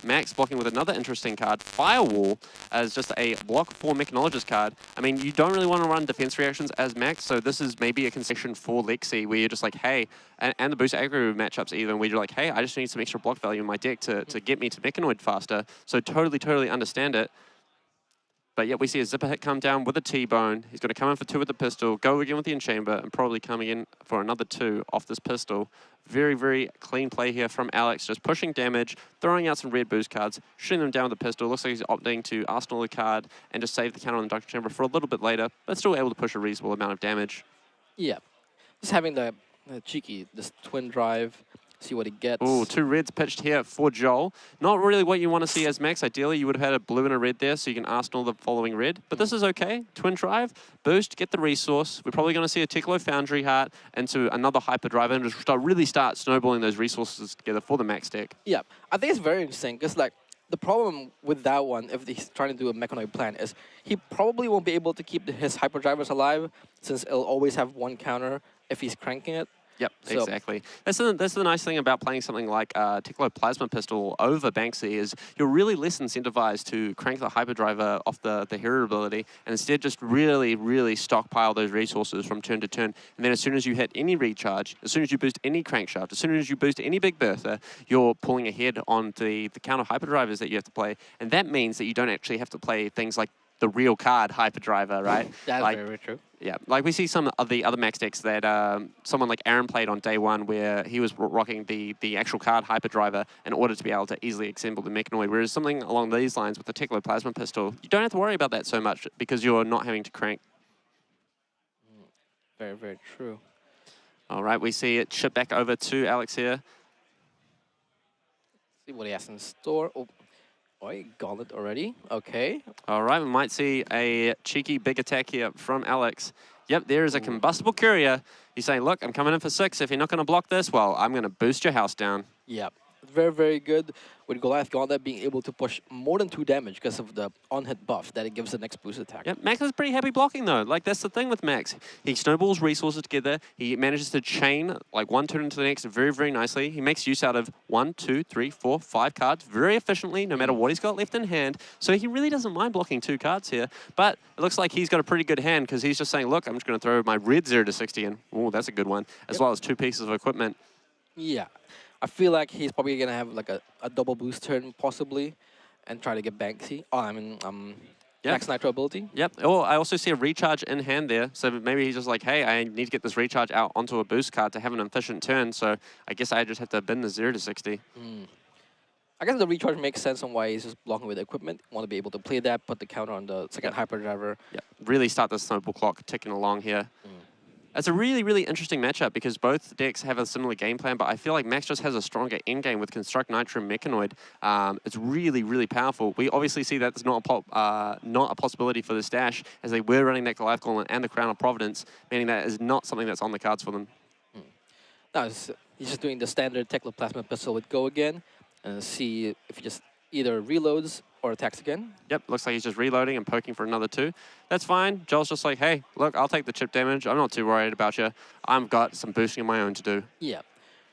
Max blocking with another interesting card, Firewall, as just a block for Mechanologist card. I mean, you don't really want to run defense reactions as Max, so this is maybe a concession for Lexi, where you're just like, hey, and the boost aggro matchups even, where you're like, hey, I just need some extra block value in my deck to get me to Mechanoid faster. So totally understand it. But yet we see a zipper hit come down with a T-bone. He's going to come in for 2 with the pistol, go again with the Enchamber, and probably coming in for another 2 off this pistol. Very, very clean play here from Alex, just pushing damage, throwing out some red boost cards, shooting them down with the pistol. Looks like he's opting to arsenal the card and just save the counter on the Induction Chamber for a little bit later, but still able to push a reasonable amount of damage. Yeah. Just having the cheeky, this twin drive, see what he gets. Oh, 2 reds pitched here for Joel. Not really what you want to see as Max. Ideally, you would have had a blue and a red there so you can arsenal the following red. But this is okay. Twin drive, boost, get the resource. We're probably going to see a Teklo Foundry Heart into another hyperdrive and just really start snowballing those resources together for the Max deck. Yeah, I think it's very interesting because the problem with that one, if he's trying to do a Mechanoid plan, is he probably won't be able to keep his hyperdrivers alive since it'll always have 1 counter if he's cranking it. Yep, exactly. That's the nice thing about playing something like Teklo Plasma Pistol over Banksy is you're really less incentivized to crank the hyperdriver off the hero ability and instead just really stockpile those resources from turn to turn. And then as soon as you hit any recharge, as soon as you boost any crankshaft, as soon as you boost any big bertha, you're pulling ahead on the counter hyperdrivers that you have to play. And that means that you don't actually have to play things like the real card hyperdriver, right? That's very true. Yeah, like we see some of the other Max decks that someone like Aaron played on day 1 where he was rocking the actual card hyperdriver in order to be able to easily assemble the Mechanoid, whereas something along these lines with the Teklo Plasma Pistol, you don't have to worry about that so much because you're not having to crank. Very, very true. All right, we see it chip back over to Alex here. See what he has in store. Oh, he got it already. Okay. All right, we might see a cheeky big attack here from Alex. Yep, there is a combustible courier. He's saying, look, I'm coming in for 6. If you're not going to block this, well, I'm going to boost your house down. Yeah, very, very good. With Goliath Gauntlet being able to push more than 2 damage because of the on-hit buff that it gives the next boost attack. Yep, Max is pretty happy blocking, though. Like, that's the thing with Max. He snowballs resources together. He manages to chain, like, one turn into the next very, very nicely. He makes use out of 1, 2, 3, 4, 5 cards very efficiently, no matter what he's got left in hand. So he really doesn't mind blocking 2 cards here. But it looks like he's got a pretty good hand because he's just saying, look, I'm just going to throw my red 0 to 60 in. Oh, that's a good one. As well as 2 pieces of equipment. Yeah. I feel like he's probably going to have like a double boost turn possibly and try to get Banksy. Oh, I mean, Max Nitro ability. Yep. Oh, I also see a recharge in hand there. So maybe he's just like, hey, I need to get this recharge out onto a boost card to have an efficient turn. So I guess I just have to bin the 0 to 60. I guess the recharge makes sense on why he's just blocking with equipment. Want to be able to play that, put the counter on the second hyperdriver. Yep. Really start the snowball clock ticking along here. It's a really, really interesting matchup because both decks have a similar game plan, but I feel like Max just has a stronger endgame with Construct Nitro Mechanoid. It's really, really powerful. We obviously see that there's not a possibility for this dash, as they were running that Goliath Gauntlet and the Crown of Providence, meaning that is not something that's on the cards for them. No, he's just doing the standard Tectoplasma Pistol with Go again, and see if he just either reloads or attacks again. Yep, looks like he's just reloading and poking for another 2. That's fine. Joel's just like, hey, look, I'll take the chip damage. I'm not too worried about you. I've got some boosting of my own to do. Yeah,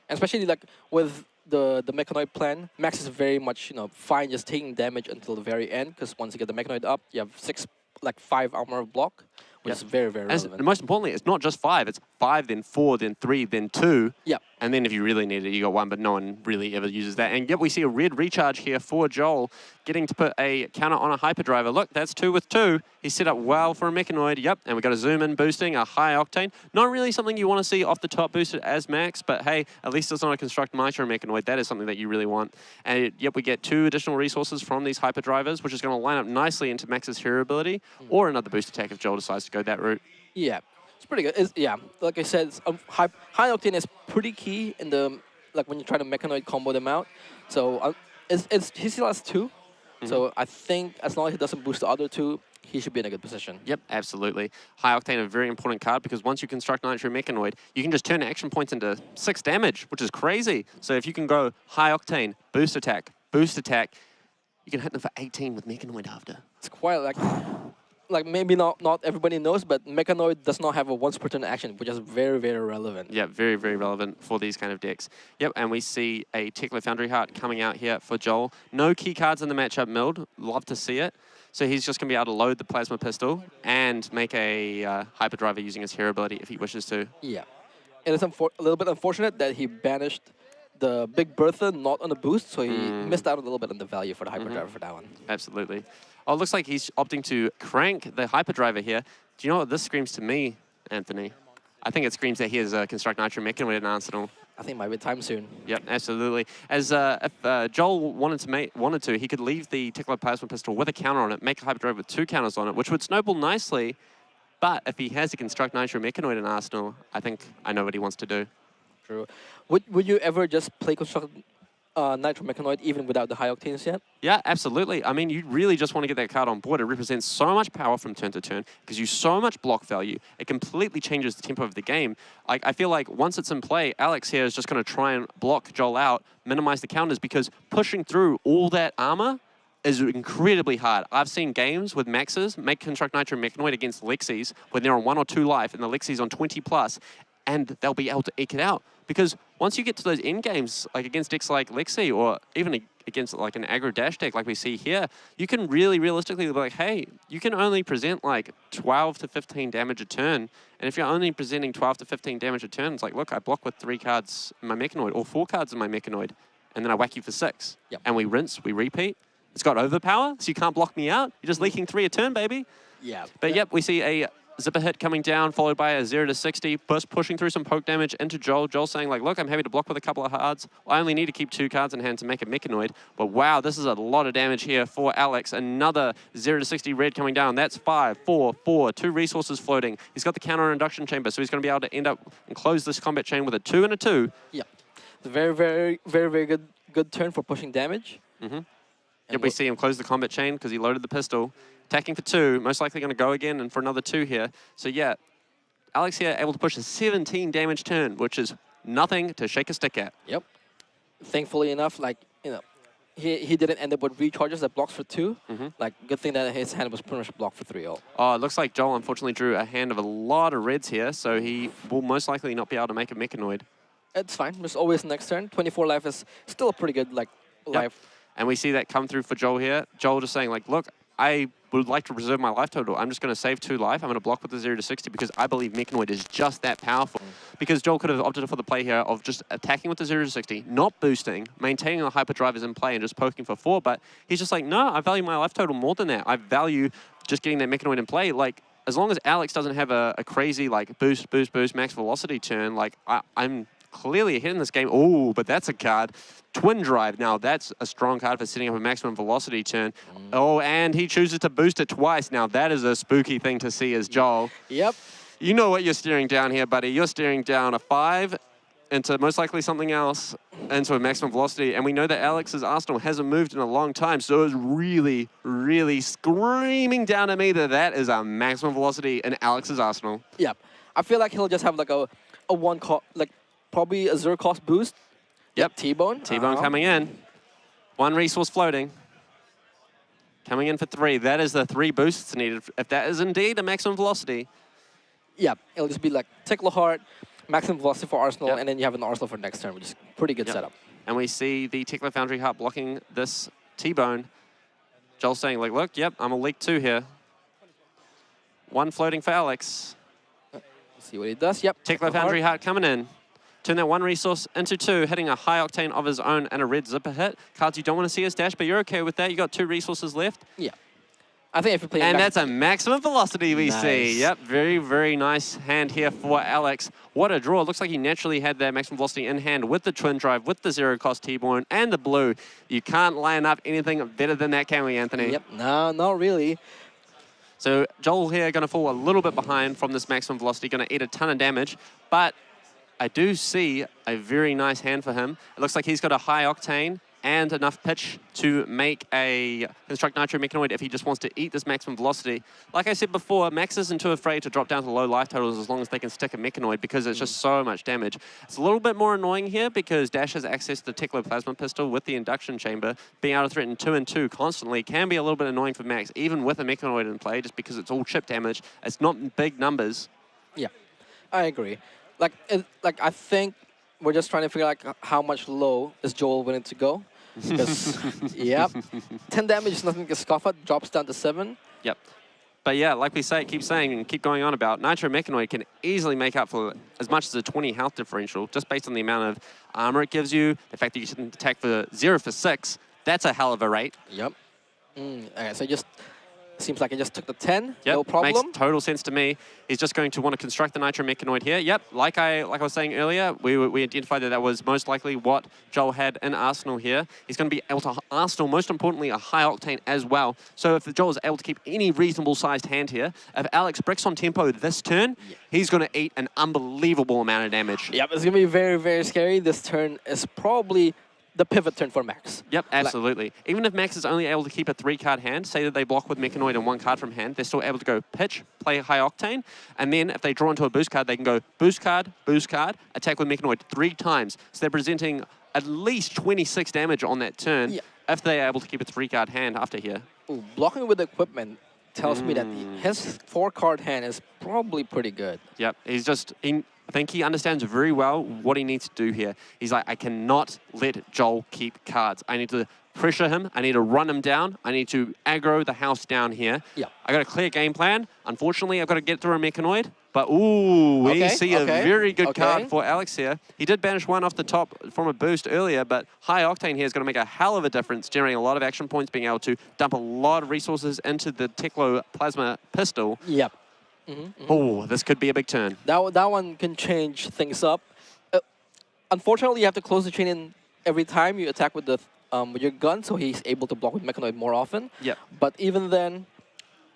and especially like with the Mechanoid plan, Max is very much fine just taking damage until the very end, because once you get the Mechanoid up, you have 5 armor of block, which is very, very relevant. And most importantly, it's not just 5. It's 5, then 4, then 3, then 2. Yeah. And then if you really need it, you got 1, but no one really ever uses that. And yet we see a red recharge here for Joel, getting to put a counter on a hyperdriver. Look, that's 2 with 2. He's set up well for a Mechanoid. Yep, and we've got a zoom in boosting, a high octane. Not really something you want to see off the top boosted as Max, but hey, at least it's not a Construct Nitro Mechanoid. That is something that you really want. And yep, we get 2 additional resources from these hyperdrivers, which is going to line up nicely into Max's hero ability, or another boost attack if Joel decides to go that route. Yeah, it's pretty good. Yeah, like I said, high octane is pretty key in the when you try to Mechanoid combo them out. So he still has 2. So I think as long as he doesn't boost the other 2, he should be in a good position. Yep, absolutely. High Octane, a very important card, because once you construct Nitro Mechanoid, you can just turn action points into 6 damage, which is crazy. So if you can go High Octane, boost attack, you can hit them for 18 with Mechanoid after. It's quite like maybe not everybody knows, but Mechanoid does not have a once per turn action, which is very, very relevant. Yeah, very, very relevant for these kind of decks. Yep, and we see a Tekla Foundry Heart coming out here for Joel. No key cards in the matchup milled. Love to see it. So he's just going to be able to load the Plasma Pistol and make a Hyperdriver using his hero ability if he wishes to. Yeah. And it's a little bit unfortunate that he banished the Big Bertha not on the boost, so he missed out a little bit on the value for the Hyperdriver for that one. Absolutely. Oh, it looks like he's opting to crank the Hyperdriver here. Do you know what this screams to me, Anthony? I think it screams that he has a Construct Nitro Mechanoid in Arsenal. I think it might be time soon. Yep, absolutely. As if Joel wanted to, he could leave the Tekla Plasma Pistol with a counter on it, make a Hyperdrive with 2 counters on it, which would snowball nicely. But if he has a Construct Nitro Mechanoid in Arsenal, I think I know what he wants to do. True. Would you ever just play Construct Nitro Mechanoid even without the high octanes yet? Yeah, absolutely. I mean, you really just want to get that card on board. It represents so much power from turn to turn, gives you so much block value. It completely changes the tempo of the game. I feel like once it's in play, Alex here is just going to try and block Joel out, minimize the counters, because pushing through all that armor is incredibly hard. I've seen games with Maxes make Construct Nitro Mechanoid against Lexis when they're on 1 or 2 life and the Lexi's on 20+, and they'll be able to eke it out. Because once you get to those end games, like against decks like Lexi, or even against like an aggro dash deck like we see here, you can really realistically be like, hey, you can only present like 12 to 15 damage a turn. And if you're only presenting 12 to 15 damage a turn, it's like, look, I block with 3 cards in my Mechanoid, or 4 cards in my Mechanoid, and then I whack you for 6. Yep. And we rinse, we repeat. It's got overpower, so you can't block me out. You're just leaking 3 a turn, baby. Yeah. But yep, we see a zipper hit coming down, followed by a 0 to 60, pushing through some poke damage into Joel. Joel saying like, look, I'm happy to block with a couple of cards. I only need to keep 2 cards in hand to make a Mechanoid. But wow, this is a lot of damage here for Alex. Another 0 to 60 red coming down. That's 5, 4, 4, 2 resources floating. He's got the counter induction chamber, so he's going to be able to end up and close this combat chain with a 2 and a 2. Yeah. It's a very, very, very, very good turn for pushing damage. Yep, we see him close the combat chain because he loaded the pistol. Attacking for 2, most likely going to go again and for another 2 here. So yeah, Alex here able to push a 17 damage turn, which is nothing to shake a stick at. Yep. Thankfully enough, like, you know, he didn't end up with recharges that blocks for 2. Like, good thing that his hand was pretty much blocked for 3 all. Oh, it looks like Joel unfortunately drew a hand of a lot of reds here, so he will most likely not be able to make a Mechanoid. It's fine. There's always next turn. 24 life is still a pretty good, like, life. And we see that come through for Joel here. Joel just saying, like, look, I would like to preserve my life total. I'm just going to save 2 life. I'm going to block with the 0 to 60 because I believe Mechanoid is just that powerful. Because Joel could have opted for the play here of just attacking with the 0 to 60, not boosting, maintaining the hyperdrivers in play and just poking for 4. But he's just like, no, I value my life total more than that. I value just getting that Mechanoid in play. Like, as long as Alex doesn't have a crazy, like, boost, max velocity turn, like, I'm clearly ahead in this game. Oh, but that's a card. Twin Drive. Now, that's a strong card for setting up a maximum velocity turn. Oh, and he chooses to boost it twice. Now, that is a spooky thing to see as Joel. Yep. You know what you're steering down here, buddy. You're steering down a 5 into most likely something else, into a maximum velocity. And we know that Alex's Arsenal hasn't moved in a long time, so it's really, really screaming down at me that that is a maximum velocity in Alex's Arsenal. Yep. I feel like he'll just have like a one cost, like probably a 0 cost boost. Yep. T-Bone. T-Bone coming in. 1 resource floating. Coming in for 3. That is the 3 boosts needed. If that is indeed a maximum velocity. Yeah, it'll just be like Tickle Heart, maximum velocity for Arsenal, Yep. and then you have an Arsenal for next turn, which is pretty good setup. And we see the Tickler Foundry Heart blocking this T-Bone. Joel saying, like, look, yep, I'm a leak 2 here. 1 floating for Alex. See what he does. Yep. Tickler Foundry Heart coming in. Turn that 1 resource into 2, hitting a high octane of his own and a red zipper hit. Cards you don't want to see as dash, but you're okay with that. You got 2 resources left. Yeah. I think if you play... And that's a maximum velocity we see. Yep, very, very nice hand here for Alex. What a draw. It looks like he naturally had that maximum velocity in hand with the Twin Drive, with the 0 cost T-Bone, and the blue. You can't line up anything better than that, can we, Anthony? Yep, no, not really. So Joel here going to fall a little bit behind from this maximum velocity, going to eat a ton of damage, but I do see a very nice hand for him. It looks like he's got a high octane and enough pitch to make a Construct Nitro Mechanoid if he just wants to eat this maximum velocity. Like I said before, Max isn't too afraid to drop down to low life totals as long as they can stick a Mechanoid because it's just so much damage. It's a little bit more annoying here because Dash has access to the Tickler Plasma Pistol with the Induction Chamber. Being able to threaten 2 and 2 constantly can be a little bit annoying for Max, even with a Mechanoid in play, just because it's all chip damage. It's not big numbers. Yeah, I agree. Like I think we're just trying to figure out how much low is Joel willing to go. Because, yep, 10 damage is nothing to scoff at, drops down to 7. Yep. But yeah, like we say, keep saying and keep going on about, Nitro Mechanoid can easily make up for as much as a 20 health differential, just based on the amount of armor it gives you, the fact that you can attack for 0 for 6. That's a hell of a rate. Yep. Okay, so just... Seems like he just took the 10, yep, no problem. Makes total sense to me. He's just going to want to construct the Nitro Mechanoid here. Yep, like I was saying earlier, we identified that was most likely what Joel had in Arsenal here. He's going to be able to Arsenal, most importantly, a high octane as well. So if Joel is able to keep any reasonable sized hand here, if Alex bricks on tempo this turn, he's going to eat an unbelievable amount of damage. Yep, it's going to be very, very scary. This turn is probably the pivot turn for Max. Yep, absolutely. Even if Max is only able to keep a 3-card hand, say that they block with Mechanoid and 1 card from hand, they're still able to go pitch, play high octane, and then if they draw into a boost card, they can go boost card, attack with Mechanoid 3 times. So they're presenting at least 26 damage on that turn if they're able to keep a 3-card hand after here. Ooh, blocking with equipment tells me that his 4-card hand is probably pretty good. Yep, he's just... I think he understands very well what he needs to do here. He's like, I cannot let Joel keep cards. I need to pressure him. I need to run him down. I need to aggro the house down here. Yeah. I got a clear game plan. Unfortunately, I've got to get through a Mechanoid. But, ooh, we see a very good card for Alex here. He did banish 1 off the top from a boost earlier, but High Octane here is going to make a hell of a difference, generating a lot of action points, being able to dump a lot of resources into the Tickler Plasma Pistol. Yep. Oh, this could be a big turn. That one can change things up. Unfortunately, you have to close the chain in every time you attack with your gun, so he's able to block with Mechanoid more often. Yep. But even then,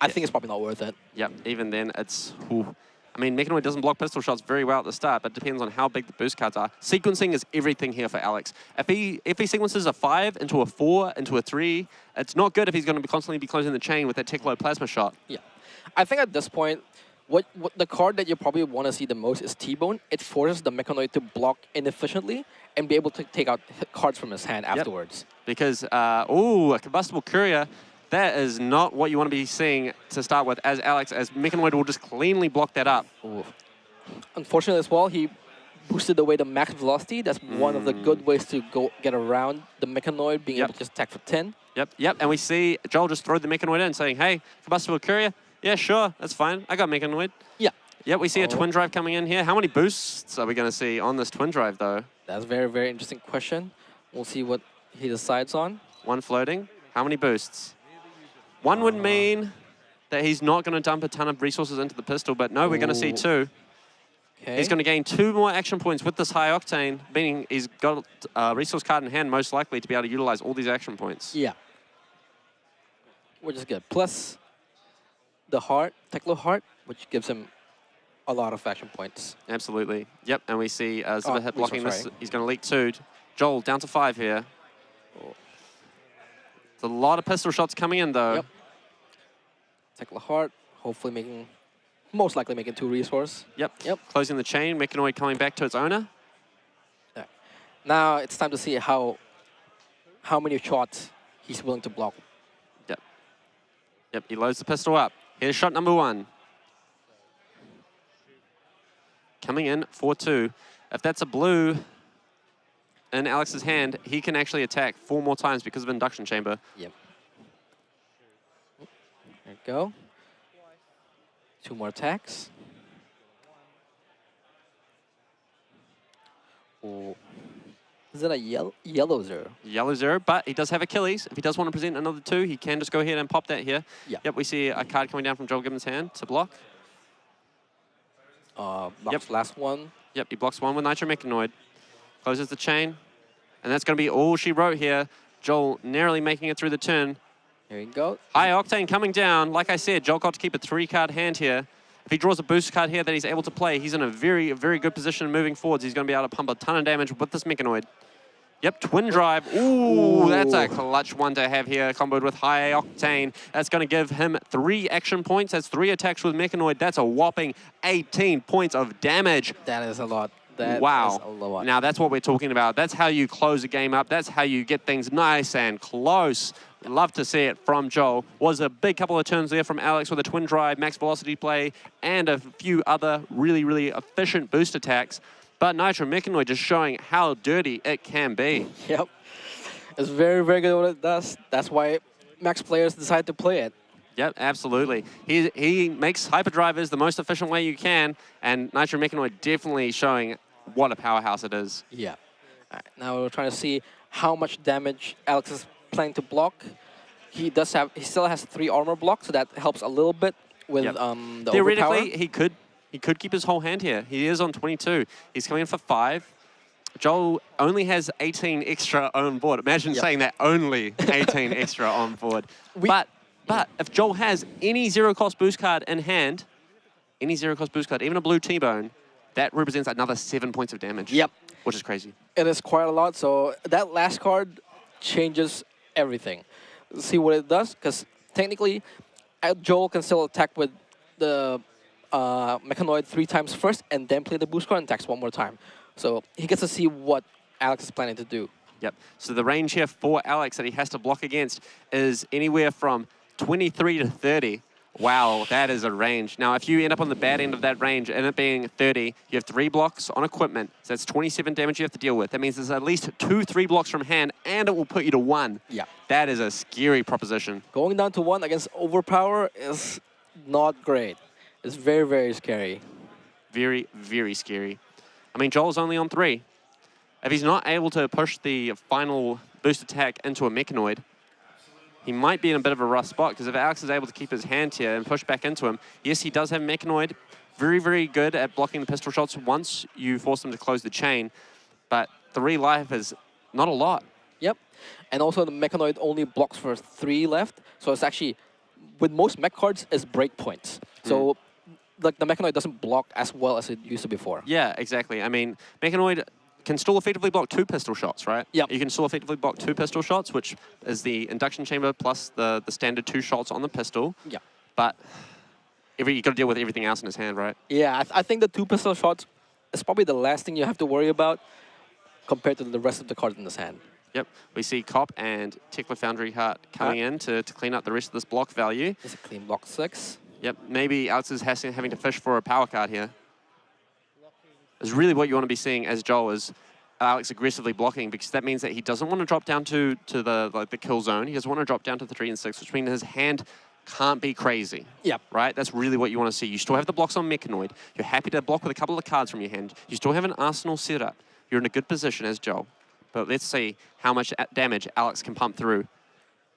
I think it's probably not worth it. Yep, even then, it's... Ooh. I mean, Mechanoid doesn't block pistol shots very well at the start, but it depends on how big the boost cards are. Sequencing is everything here for Alex. If he sequences a 5 into a 4 into a 3, it's not good if he's going to constantly be closing the chain with that Tickler Plasma shot. Yeah. I think at this point, What the card that you probably want to see the most is T-Bone. It forces the Mechanoid to block inefficiently and be able to take out cards from his hand afterwards. Because, a Combustible Courier, that is not what you want to be seeing to start with as Mechanoid will just cleanly block that up. Ooh. Unfortunately as well, he boosted away the max velocity. That's one of the good ways to go get around the Mechanoid, being able to just attack for 10. Yep, and we see Joel just throw the Mechanoid in saying, hey, Combustible Courier, yeah, sure, that's fine. I got Mechanoid. Yeah. Yep, we see a Twin Drive coming in here. How many boosts are we going to see on this Twin Drive, though? That's a very, very interesting question. We'll see what he decides on. One floating. How many boosts? One would mean that he's not going to dump a ton of resources into the pistol, but no, we're going to see 2. Okay. He's going to gain 2 more action points with this high octane, meaning he's got a resource card in hand, most likely, to be able to utilize all these action points. Yeah. Which is good. Plus the heart, Teklo Heart, which gives him a lot of action points. Absolutely. Yep, and we see Zuri blocking this. sorry. He's going to leak 2. Joel, down to 5 here. It's a lot of pistol shots coming in, though. Yep. Teklo Heart, hopefully most likely making 2 resource. Yep. Closing the chain, Mechanoid coming back to its owner. Yeah. Now it's time to see how many shots he's willing to block. Yep, he loads the pistol up. Here's shot number 1. Coming in, 4-2. If that's a blue in Alex's hand, he can actually attack 4 more times because of Induction Chamber. Yep. There you go. 2 more attacks. Oh. Is it a yellow Zuri? Yellow Zuri, but he does have Achilles. If he does want to present another 2, he can just go ahead and pop that here. Yeah. Yep, we see a card coming down from Joel Gibbons' hand to block. Blocks last one. Yep, he blocks 1 with Nitro Mechanoid. Closes the chain. And that's going to be all she wrote here. Joel narrowly making it through the turn. Here you go. High Octane coming down. Like I said, Joel got to keep a 3-card hand here. If he draws a boost card here that he's able to play, he's in a very, very good position moving forwards. He's going to be able to pump a ton of damage with this Mechanoid. Yep, Twin Drive. Ooh, that's a clutch one to have here, comboed with High Octane. That's going to give him 3 action points. That's 3 attacks with Mechanoid. That's a whopping 18 points of damage. That is a lot. That wow. is a lot. Now, that's what we're talking about. That's how you close a game up. That's how you get things nice and close. Love to see it from Joel. Was a big couple of turns there from Alex with a Twin Drive, max velocity play, and a few other really, really efficient boost attacks. But Nitro Mechanoid just showing how dirty it can be. Yep. It's very, very good at what it does. That's why max players decide to play it. Yep, absolutely. He makes hyperdrivers the most efficient way you can, and Nitro Mechanoid definitely showing what a powerhouse it is. Yeah. All right, now we're trying to see how much damage Alex is planning to block. He still has 3 armor blocks, so that helps a little bit with the Theoretically, overpower. he could keep his whole hand here. He is on 22. He's coming in for 5. Joel only has 18 extra on board. Imagine saying that, only 18 extra on board. But if Joel has any 0-cost boost card in hand, any 0-cost boost card, even a blue T-Bone, that represents another 7 points of damage. Yep. Which is crazy. It is quite a lot, so that last card changes everything. See what it does, because technically, Joel can still attack with the Mechanoid 3 times first, and then play the boost card and attacks 1 more time. So he gets to see what Alex is planning to do. Yep. So the range here for Alex that he has to block against is anywhere from 23 to 30. Wow, that is a range. Now, if you end up on the bad end of that range and it being 30, you have 3 blocks on equipment. So that's 27 damage you have to deal with. That means there's at least 2 3-blocks from hand, and it will put you to 1. Yeah. That is a scary proposition. Going down to 1 against Overpower is not great. It's very, very scary. Very, very scary. I mean, Joel's only on 3. If he's not able to push the final boost attack into a Mechanoid, he might be in a bit of a rough spot, because if Alex is able to keep his hand here and push back into him, yes, he does have Mechanoid. Very, very good at blocking the pistol shots once you force him to close the chain. But 3 life is not a lot. Yep. And also the Mechanoid only blocks for 3 left. So it's actually, with most mech cards, it's breakpoints. So like the Mechanoid doesn't block as well as it used to before. Yeah, exactly. I mean, Mechanoid can still effectively block 2 pistol shots, right? Yep. You can still effectively block 2 pistol shots, which is the induction chamber plus the standard 2 shots on the pistol. Yeah. But you got to deal with everything else in his hand, right? Yeah, I think the 2 pistol shots is probably the last thing you have to worry about compared to the rest of the cards in his hand. Yep, we see Cop and Tekla Foundry Heart coming in to clean up the rest of this block value. It's a clean block 6. Yep, maybe Alex is having to fish for a power card here. Is really what you want to be seeing as Joel is Alex aggressively blocking, because that means that he doesn't want to drop down to the kill zone. He doesn't want to drop down to the 3 and 6, which means his hand can't be crazy. Yep. Right? That's really what you want to see. You still have the blocks on Mechanoid. You're happy to block with a couple of cards from your hand. You still have an arsenal set up. You're in a good position as Joel. But let's see how much damage Alex can pump through.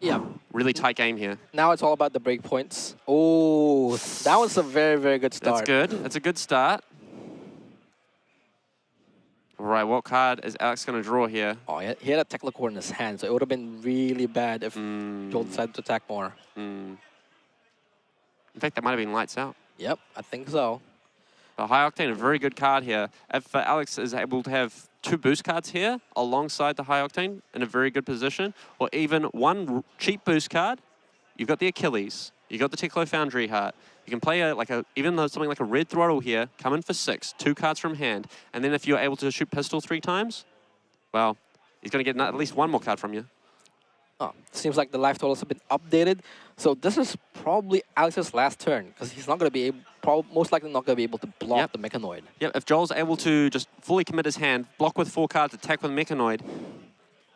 Yeah. Really tight game here. Now it's all about the break points. Oh, that was a very, very good start. That's good. That's a good start. All right, what card is Alex going to draw here? Oh, he had a Tekla core in his hand, so it would have been really bad if Joel decided to attack more. In fact, that might have been lights out. Yep, I think so. But High Octane, a very good card here. If Alex is able to have 2 boost cards here alongside the High Octane in a very good position, or even 1 cheap boost card, you've got the Achilles, you've got the Tekla Foundry Heart. You can play even though something like a Red Throttle here, come in for 6, 2 cards from hand, and then if you're able to shoot pistol 3 times, well, he's going to get at least 1 more card from you. Oh, seems like the life totals have been updated. So this is probably Alex's last turn, because he's not going to be able, most likely not going to be able to block the Mechanoid. Yep, if Joel's able to just fully commit his hand, block with 4 cards, attack with Mechanoid,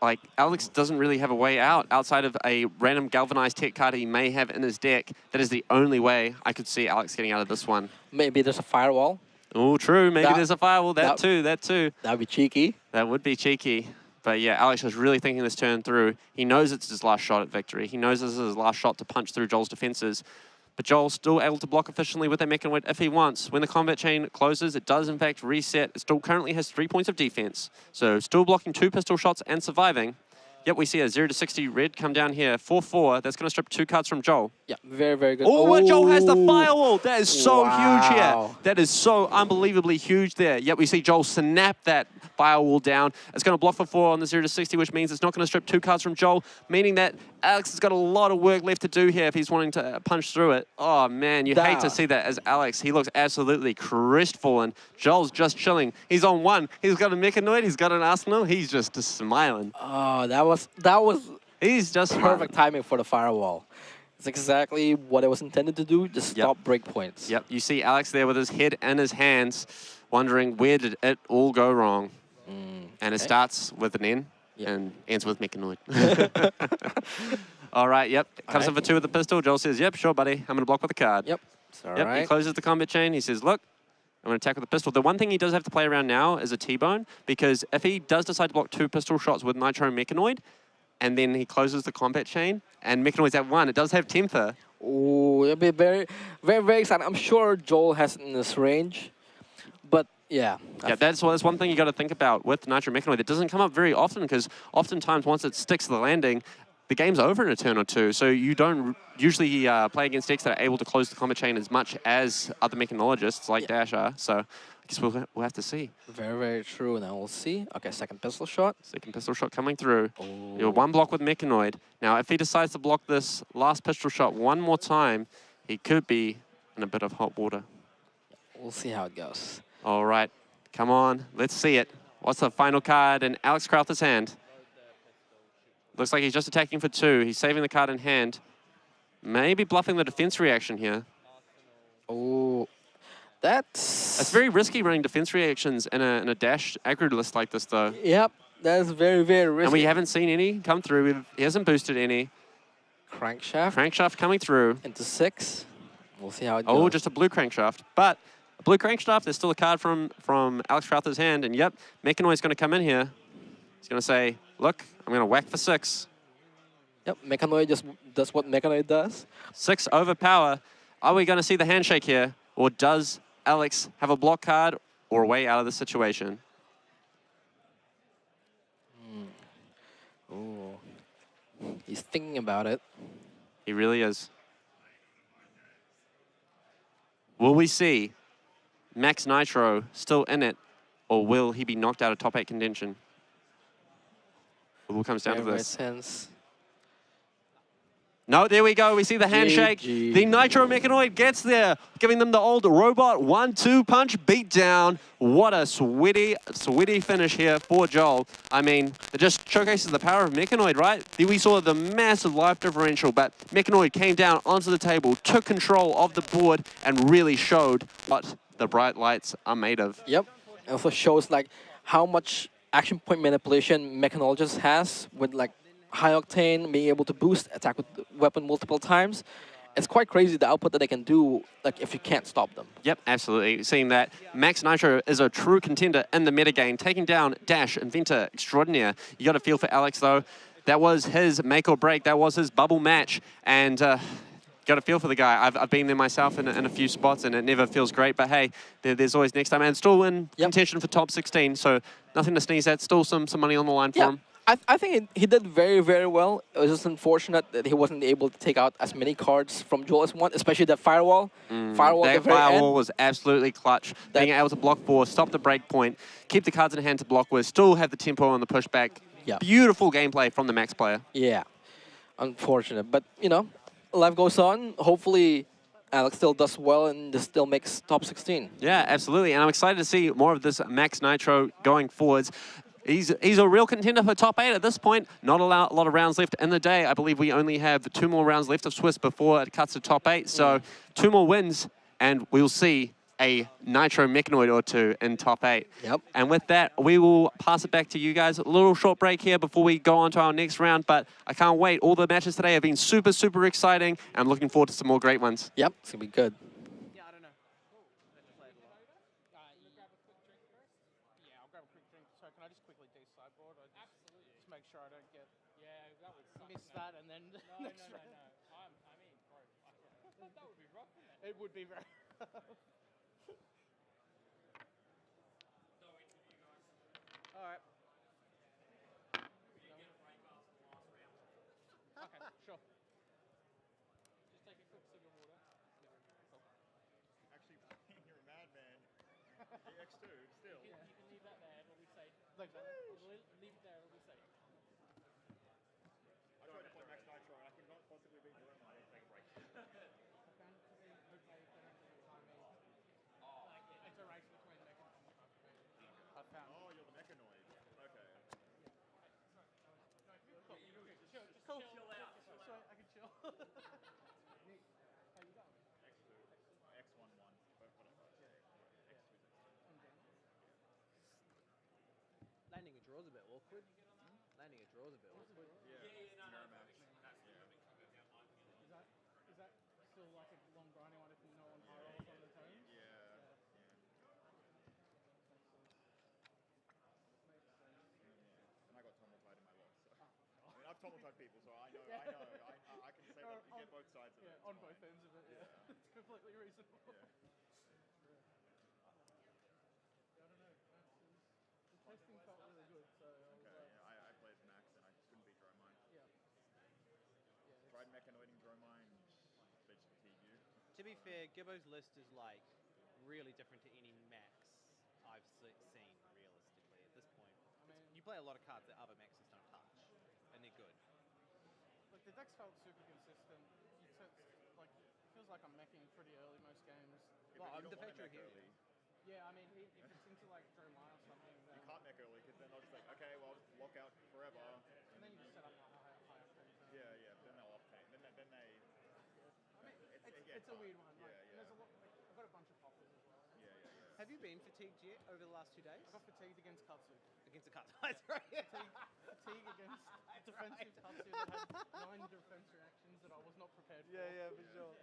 like, Alex doesn't really have a way out outside of a random galvanized tech card he may have in his deck. That is the only way I could see Alex getting out of this one. Maybe there's a firewall. Oh, true. Maybe there's a firewall. That too. That'd be cheeky. That would be cheeky. But yeah, Alex was really thinking this turn through. He knows it's his last shot at victory. He knows this is his last shot to punch through Joel's defenses. But Joel's still able to block efficiently with that Mechanoid if he wants. When the combat chain closes, it does in fact reset. It still currently has 3 points of defense. So still blocking 2 pistol shots and surviving. Yep, we see a 0 to 60 red come down here. 4-4. That's going to strip 2 cards from Joel. Yeah, very, very good. Oh, Joel has the firewall. That is so huge here. Wow. That is so unbelievably huge there. Yep, we see Joel snap that firewall down. It's going to block for 4 on the 0 to 60, which means it's not going to strip 2 cards from Joel, meaning that Alex has got a lot of work left to do here if he's wanting to punch through it. Oh, man, you hate to see that as Alex. He looks absolutely crestfallen. Joel's just chilling. He's on 1. He's got a Mechanoid. He's got an arsenal. He's just smiling. Oh, that was He's just perfect timing for the firewall. It's exactly what it was intended to do, just stop break points. Yep, you see Alex there with his head in his hands, wondering where did it all go wrong. And it starts with an N and ends with Mechanoid. All right, yep. Comes in for 2 with the pistol. Joel says, yep, sure, buddy. I'm going to block with the card. Yep. He closes the combat chain. He says, look, I'm going to attack with the pistol. The one thing he does have to play around now is a T-bone, because if he does decide to block 2 pistol shots with Nitro Mechanoid, and then he closes the combat chain, and Mechanoid's at 1, it does have temper. Oh, it'll be very, very, very exciting. I'm sure Joel has it in this range, but yeah. Yeah, that's one thing you got to think about with Nitro Mechanoid. It doesn't come up very often, because oftentimes once it sticks to the landing, the game's over in a turn or 2. So you don't usually play against decks that are able to close the combat chain as much as other mechanologists like Dash are. So I guess we'll have to see. Very, very true. Now we'll see. Okay, second pistol shot. Second pistol shot coming through. Oh. You're 1 block with Mechanoid. Now, if he decides to block this last pistol shot 1 more time, he could be in a bit of hot water. We'll see how it goes. All right. Come on. Let's see it. What's the final card in Alex Crowther's hand? Looks like he's just attacking for 2. He's saving the card in hand. Maybe bluffing the defense reaction here. Oh, that's very risky running defense reactions in a dash aggro list like this, though. Yep, that's very, very risky. And we haven't seen any come through. He hasn't boosted any. Crankshaft. Crankshaft coming through. Into 6. We'll see how it goes. Oh, just a blue crankshaft. But a blue crankshaft, there's still a card from Alex Crowther's hand. And yep, Mechanoid's going to come in here. He's going to say, look, I'm going to whack for 6. Yep, Mechanoid just does what Mechanoid does. 6 overpower. Are we going to see the handshake here? Or does Alex have a block card or a way out of the situation? Oh, he's thinking about it. He really is. Will we see Max Nitro still in it, or will he be knocked out of top 8 contention? It all comes down to this. Sense. No, there we go. We see the handshake. GG. The Nitro Mechanoid gets there, giving them the old robot 1-2 punch beatdown. What a sweaty finish here for Joel. I mean, it just showcases the power of Mechanoid, right? We saw the massive life differential, but Mechanoid came down onto the table, took control of the board, and really showed what the bright lights are made of. Yep. It also shows like how much action point manipulation Mechanologist has with like high octane, being able to boost attack with the weapon multiple times. It's quite crazy the output that they can do, like if you can't stop them. Yep, absolutely. Seeing that Max Nitro is a true contender in the metagame, taking down Dash, Inventor Extraordinaire. You got to feel for Alex though. That was his make or break. That was his bubble match, and got to feel for the guy. I've been there myself in a few spots, and it never feels great. But hey, there's always next time, and still in contention for top 16. So nothing to sneeze at. Still some money on the line for him. I think he did very, very well. It was just unfortunate that he wasn't able to take out as many cards from Joel as one, especially that Firewall. Firewall at the very Firewall end. was absolutely clutch. Being able to block for, stop the break point, keep the cards in hand to block with, still have the tempo on the pushback. Yeah. Beautiful gameplay from the Max player. Yeah, unfortunate. But, you know, life goes on. Hopefully, Alex still does well and just still makes top 16. Yeah, absolutely. And I'm excited to see more of this Max Nitro going forwards. He's a real contender for top 8 at this point. Not a lot of rounds left in the day. I believe we only have 2 more rounds left of Swiss before it cuts to top 8. So 2 more wins, and we'll see a Nitro Mechanoid or 2 in top 8. Yep. And with that, we will pass it back to you guys. A little short break here before we go on to our next round, but I can't wait. All the matches today have been super, super exciting. I'm looking forward to some more great ones. Yep, it's going to be good. Yeah, I don't know. Yeah, I'll grab a quick drink. So can I just quickly de-sideboard? Absolutely. Just make sure I don't get miss that and then next round. I mean, bro, that would be rough, wouldn't it? It would be very All right. Okay, sure. Just take a quick sip of water. Actually, you're a madman. EX2, still. You can leave that there, it'll be safe. Like that. Leave it there, it'll be safe. I tried to play Max Nitro and I could not possibly beat Jeremiah. Take a break. It's a race between Mech and Tomahawk. I found. Oh, you're the Mechanoid. Okay. Cool. So I can chill. X11. But whatever. Landing a draw's a bit awkward. Landing a draw's a bit awkward. Merrimack. Is that still like a long grinding one if no one high rolls on the tones? And I got Tomahawk in my lot. So. I mean, I've Tomahawk people, so I know. I can say that you get both sides of it. Yeah, on both ends of it. Yeah, it's completely reasonable. Yeah. I don't know. The testing felt really good, so I played Max and I couldn't beat Dromine. Tried Mechanoiding Dromine, they just fatigue you. To be fair, Gibbo's list is like really different to any Max I've seen realistically at this point. I mean, you play a lot of cards that other Maxes don't touch, and they're good. Like the decks felt super consistent. Like feels like I'm meching pretty early most games. Yeah, Well, I'm you don't want to defector mech here. early. Yeah, I mean, if it's into like Dromai or something, then You can't mech early because then they'll just like, okay, well, I'll just lock out forever. and then you just set up a high octane. Yeah, but then they'll octane. Then they. I mean, it's a weird one. Like, and there's a lot. Like, I've got a bunch of poppers as well. Have you been fatigued yet over the last 2 days? I got fatigued against Katsu. Against the Cubs, that's right. Fatigue against defensive Katsu that had 9 defense reactions that I was not prepared for. for sure.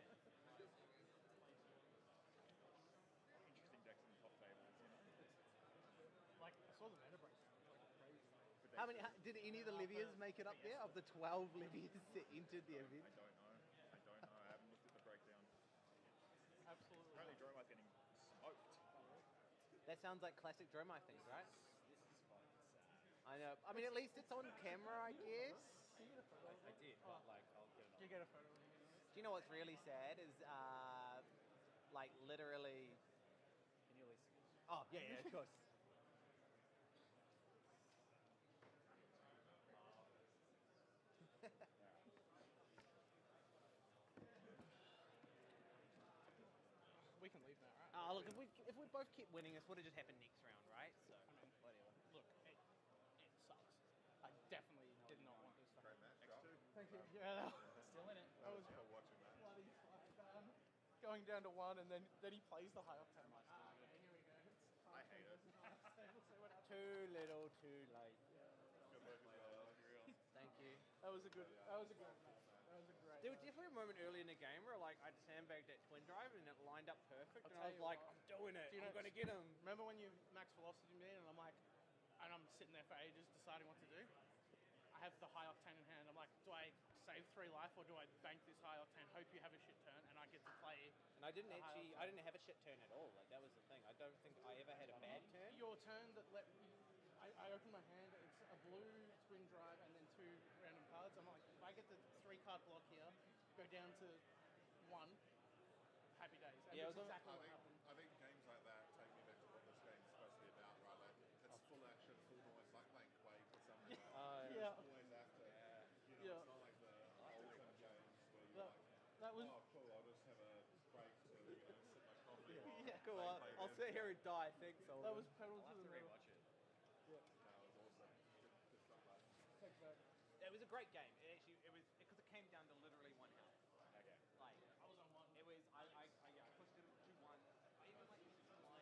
Interesting decks in the top tables, you know. Like, I saw the meta break. Like, crazy. Did any of the Livias make it up there? Of the 12 Livias that entered the event? I don't know. I haven't looked at the breakdown. Absolutely. Apparently Dromai's getting smoked. That sounds like classic Dromai things, right? I know. I mean, at least it's on camera, I guess. I did, but like, I'll get it up. You get a photo of me. Do you know what's really sad is, like, literally... Can you at least... Oh, yeah, of course. we can leave now, right? Oh, look, if we both keep winning, this would have just happened next round, right? So, whatever. Look, it sucks. I definitely did not want this to Great happen. match, Joel. Thank you. Yeah, Still in it. that was Cool watching that. bloody fun. Going down to 1 and then he plays the high octane. I'm like, okay, here we go. I hate it. We'll see what happens. Too little, too late. Good work as well, Alex. Thank you. That was a good match. That was a great There was match. definitely a moment early in the game where like I sandbagged that twin drive and it lined up perfect, I'll and tell I was you like, what. I'm doing it. Do you I'm know- gonna get him. Remember when you max velocity me and I'm like, and I'm sitting there for ages deciding what to do? I have the high octane in hand. I'm like, do I save 3 life or do I bank this high octane, hope you have a shit turn, and I get to play And I didn't the high actually, octane? I didn't have a shit turn at all. Like that was the thing. I don't think I ever had a bad turn. Your turn that let me, I open my hand, it's a blue twin drive and then 2 random cards. I'm like, if I get the 3 card block here, go down to 1, happy days. And Yeah, that's it was exactly I what think, happened. I think games like that take me back to what this game's supposed to be about, right? Like, it's full action, full noise, like playing Quake or something. Yeah. Always after. You know, Yeah. it's not like the old games where you're That, like, that was, oh, cool, I'll just have a break to, sip my coffee while Yeah, cool. they play I'll them. sit here and die. Thanks, Oliver. that was pedal to the metal. No, it was awesome. Good stuff, mate. Thanks, mate. It was a great game. It was because it came down to literally 1 health. Okay. Like I was on 1. It was I pushed him to 1. I even like used his line.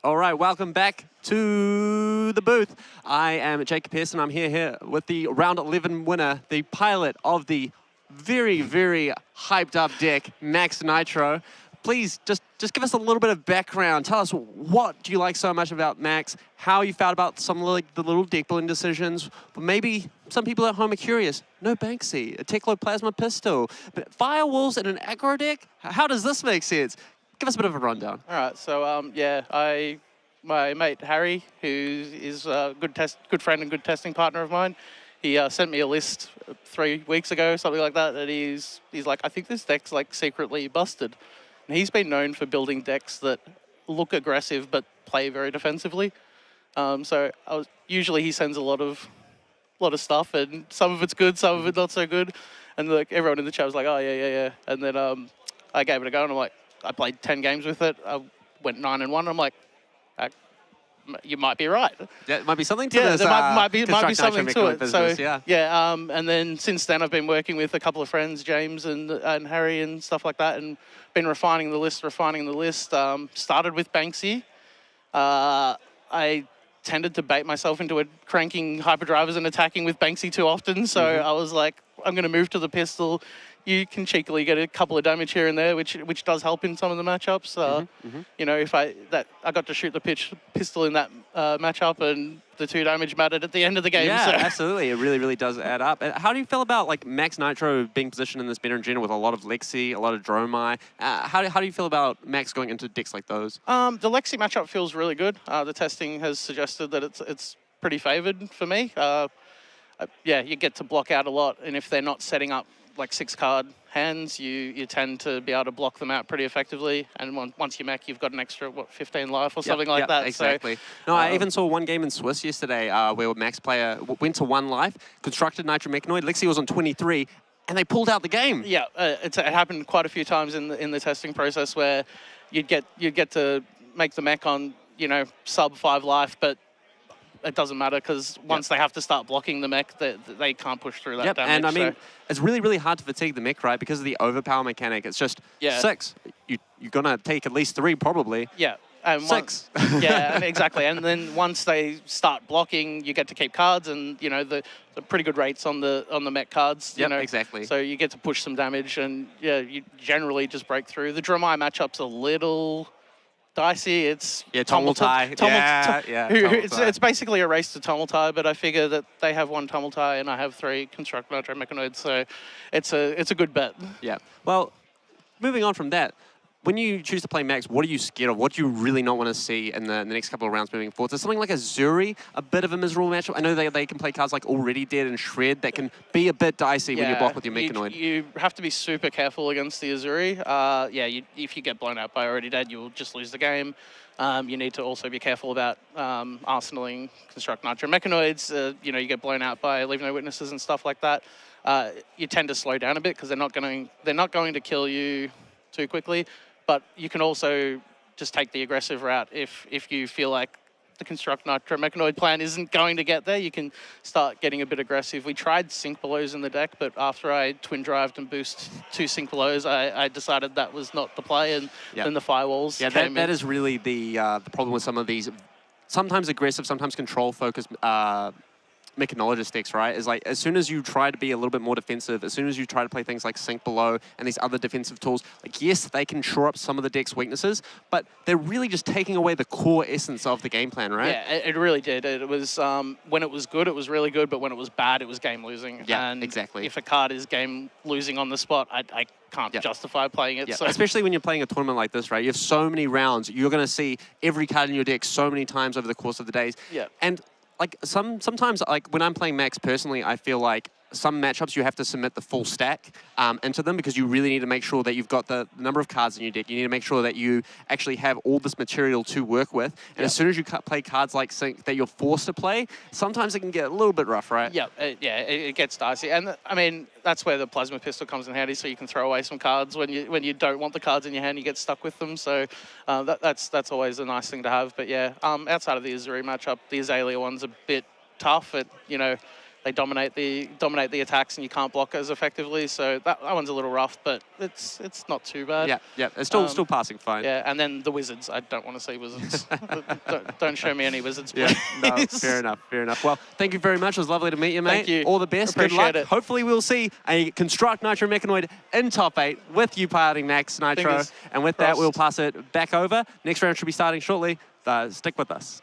All right, welcome back to the booth. I am Jacob Pearson. I'm here with the round 11 winner, the pilot of the very, very hyped up deck, Max Nitro. Please just give us a little bit of background. Tell us, what do you like so much about Max? How you felt about some of the little deck building decisions? But maybe some people at home are curious. No Banksy, a Teklo Plasma Pistol, but firewalls and an aggro deck? How does this make sense? Give us a bit of a rundown. All right, so yeah, my mate Harry, who is a good friend and good testing partner of mine, he sent me a list 3 weeks ago, something like that, and he's like, I think this deck's like secretly busted. And he's been known for building decks that look aggressive but play very defensively. So usually he sends a lot of stuff, and some of it's good, some of it not so good. And like everyone in the chat was like, oh yeah. And then I gave it a go, and I'm like, I played 10 games with it. I went 9-1. I'm like, you might be right. Yeah, it might be something to this. There might be something to it. Business, so yeah. And then since then, I've been working with a couple of friends, James and Harry and stuff like that, and been refining the list. Started with Banksy. I tended to bait myself into cranking hyperdrivers and attacking with Banksy too often. So I was like, I'm going to move to the pistol. You can cheekily get a couple of damage here and there, which does help in some of the matchups. You know, I got to shoot the pistol in that matchup, and the 2 damage mattered at the end of the game. Yeah, so. Absolutely. It really, really does add up. How do you feel about like Max Nitro being positioned in this meta in general with a lot of Lexi, a lot of Dromai? How do you feel about Max going into decks like those? The Lexi matchup feels really good. The testing has suggested that it's pretty favored for me. Yeah, you get to block out a lot, and if they're not setting up like 6-card hands, you tend to be able to block them out pretty effectively. And once you mech, you've got an extra, 15 life or something like that. Exactly. So, no, I even saw one game in Swiss yesterday where a Max player went to 1 life, constructed Nitro Mechanoid, Lexi was on 23, and they pulled out the game. Yeah, it happened quite a few times in the testing process where you'd get to make the mech on, sub 5 life, but it doesn't matter because once they have to start blocking the mech, they can't push through that damage. And I mean, it's really, really hard to fatigue the mech, right? Because of the overpower mechanic. It's just 6. You're going to take at least 3 probably. Yeah. And 6. Yeah, exactly. And then once they start blocking, you get to keep cards, and the pretty good rates on the mech cards. Exactly. So you get to push some damage, and yeah, you generally just break through. The Dromai matchup's a little dicey. It's Tumultai. It's basically a race to Tumultai, but I figure that they have 1 Tumultai and I have 3 Construct Nitro Mechanoids, so it's a good bet. Yeah. Well, moving on from that, when you choose to play Max, what are you scared of? What do you really not want to see in the next couple of rounds moving forward? So something like a Zuri, a bit of a miserable matchup. I know they can play cards like Already Dead and Shred that can be a bit dicey when you block with your Mechanoid. You have to be super careful against the Zuri. If you get blown out by Already Dead, you'll just lose the game. You need to also be careful about arsenaling Construct Nitro Mechanoids. You get blown out by Leave No Witnesses and stuff like that. You tend to slow down a bit because they're not going to kill you too quickly. But you can also just take the aggressive route if you feel like the Construct Nitro Mechanoid plan isn't going to get there. You can start getting a bit aggressive. We tried Sync Belows in the deck, but after I twin drived and boost 2 Sync Belows, I decided that was not the play, and then the firewalls came in. That is really the problem with some of these sometimes aggressive, sometimes control-focused mechanologist decks, right? Is like, as soon as you try to be a little bit more defensive, as soon as you try to play things like Sync Below and these other defensive tools, like, yes, they can shore up some of the deck's weaknesses, but they're really just taking away the core essence of the game plan, right? Yeah, it really did. It was, when it was good, it was really good, but when it was bad, it was game losing. Yeah, and exactly. If a card is game losing on the spot, I can't justify playing it. Yeah. So. Especially when you're playing a tournament like this, right? You have so many rounds. You're going to see every card in your deck so many times over the course of the days. Yeah. And like sometimes, like when I'm playing Max personally, I feel like some matchups you have to submit the full stack into them because you really need to make sure that you've got the number of cards in your deck. You need to make sure that you actually have all this material to work with. And as soon as you play cards like Sync that you're forced to play, sometimes it can get a little bit rough, right? Yeah, it gets dicey. And I mean, that's where the Plasma Pistol comes in handy, so you can throw away some cards when you don't want the cards in your hand, you get stuck with them. So that's always a nice thing to have. But yeah, outside of the Zuri matchup, the Azalea one's a bit tough. they dominate the attacks and you can't block as effectively. So that one's a little rough, but it's not too bad. Yeah. It's still passing fine. Yeah, and then the wizards. I don't want to see wizards. don't show me any wizards, please. Yeah, no, fair enough. Well, thank you very much. It was lovely to meet you, mate. Thank you. All the best. Appreciate Good luck. it. Hopefully we'll see a Construct Nitro Mechanoid in top 8 with you piloting Max Nitro. Fingers And with that, crossed. we'll pass it back over. Next round should be starting shortly. Stick with us.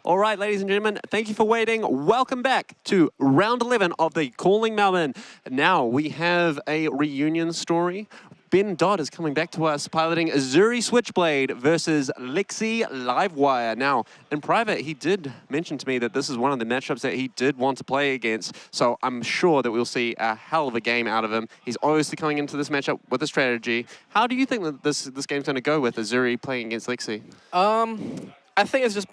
All right, ladies and gentlemen, thank you for waiting. Welcome back to round 11 of the Calling Melbourne. Now we have a reunion story. Ben Dodd is coming back to us, piloting Zuri Switchblade versus Lexi Livewire. Now, in private, he did mention to me that this is one of the matchups that he did want to play against, so I'm sure that we'll see a hell of a game out of him. He's obviously coming into this matchup with a strategy. How do you think that this game's going to go with Zuri playing against Lexi? I think it's just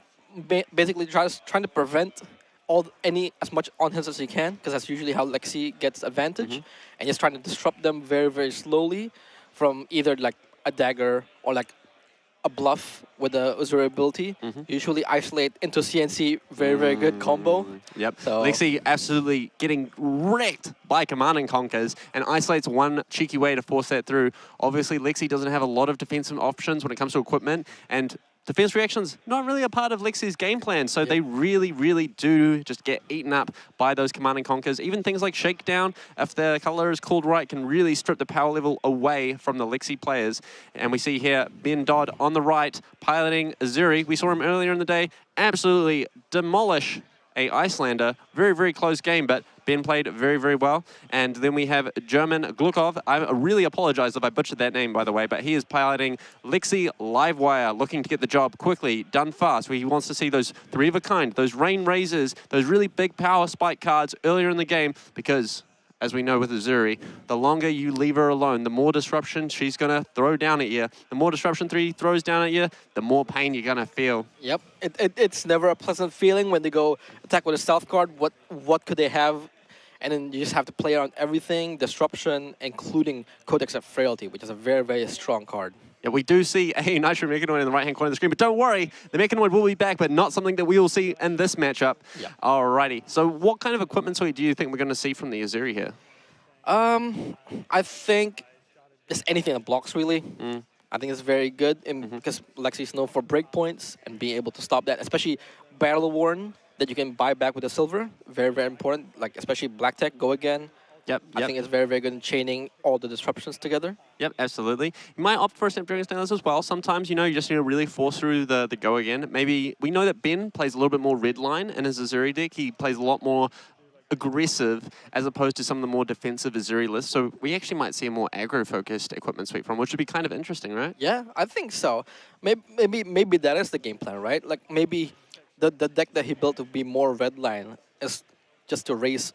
basically trying to prevent as much on his as he can, because that's usually how Lexi gets advantage, and just trying to disrupt them very, very slowly from either like a dagger or like a bluff with the Zuri ability. Usually isolate into CNC, very, very good combo. Yep. So Lexi absolutely getting wrecked by Command and Conquers, and Isolate's one cheeky way to force that through. Obviously, Lexi doesn't have a lot of defensive options when it comes to equipment, and defense reactions, not really a part of Lexi's game plan, so they really, really do just get eaten up by those Command and Conquers. Even things like Shakedown, if the color is called right, can really strip the power level away from the Lexi players. And we see here Ben Dodd on the right, piloting Zuri. We saw him earlier in the day absolutely demolish a Icelander. Very, very close game, but Ben played very, very well. And then we have German Glukov. I really apologize if I butchered that name, by the way, but he is piloting Lexi Livewire, looking to get the job quickly, done fast, where he wants to see those three of a kind, those Rain Razors, those really big power spike cards earlier in the game, because as we know with Zuri, the longer you leave her alone, the more disruption she's going to throw down at you. The more disruption 3 throws down at you, the more pain you're going to feel. Yep, it's never a pleasant feeling when they go attack with a stealth card. What could they have? And then you just have to play around everything, disruption, including Codex of Frailty, which is a very, very strong card. Yeah, we do see a Nitro Mechanoid in the right-hand corner of the screen, but don't worry, the Mechanoid will be back, but not something that we will see in this matchup. Yeah. Alrighty, so what kind of equipment suite do you think we're going to see from the Zuri here? I think just anything that blocks, really. I think it's very good, because Lexi's known for breakpoints and being able to stop that, especially Battle Worn that you can buy back with a silver. Very, very important, like especially Black Tech, Go Again. Yep. I think it's very, very good in chaining all the disruptions together. Yep, absolutely. You might opt for a Snapdragon Stylus as well. Sometimes, you know, you just need to really force through the Go Again. Maybe, we know that Ben plays a little bit more red line in his Zuri deck. He plays a lot more aggressive as opposed to some of the more defensive Zuri lists. So we actually might see a more aggro-focused equipment suite from, which would be kind of interesting, right? Yeah, I think so. Maybe that is the game plan, right? Like maybe the deck that he built to be more red line is just to raise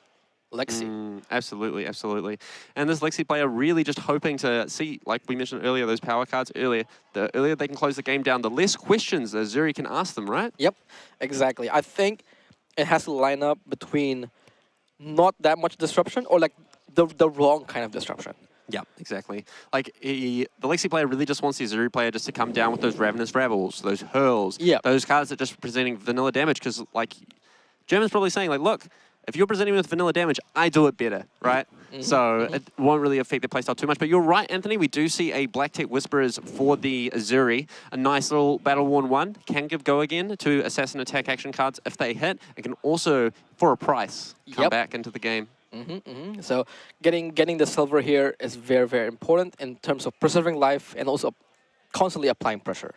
Lexi. Absolutely, absolutely. And this Lexi player really just hoping to see, like we mentioned earlier, those power cards earlier, the earlier they can close the game down, the less questions that Zuri can ask them, right? Yep, exactly. I think it has to line up between not that much disruption or like the wrong kind of disruption. Yeah, exactly. Like, the Lexi player really just wants the Zuri player just to come down with those Ravenous Ravels, those Hurls, those cards that are just presenting vanilla damage, because, like, German's probably saying, like, look, if you're presenting with vanilla damage, I do it better, right? So it won't really affect the playstyle too much. But you're right, Anthony, we do see a Black Tech Whisperers for the Zuri. A nice little Battle-Worn one. Can give Go Again to Assassin attack action cards if they hit. It can also, for a price, come back into the game. So getting the silver here is very, very important in terms of preserving life and also constantly applying pressure.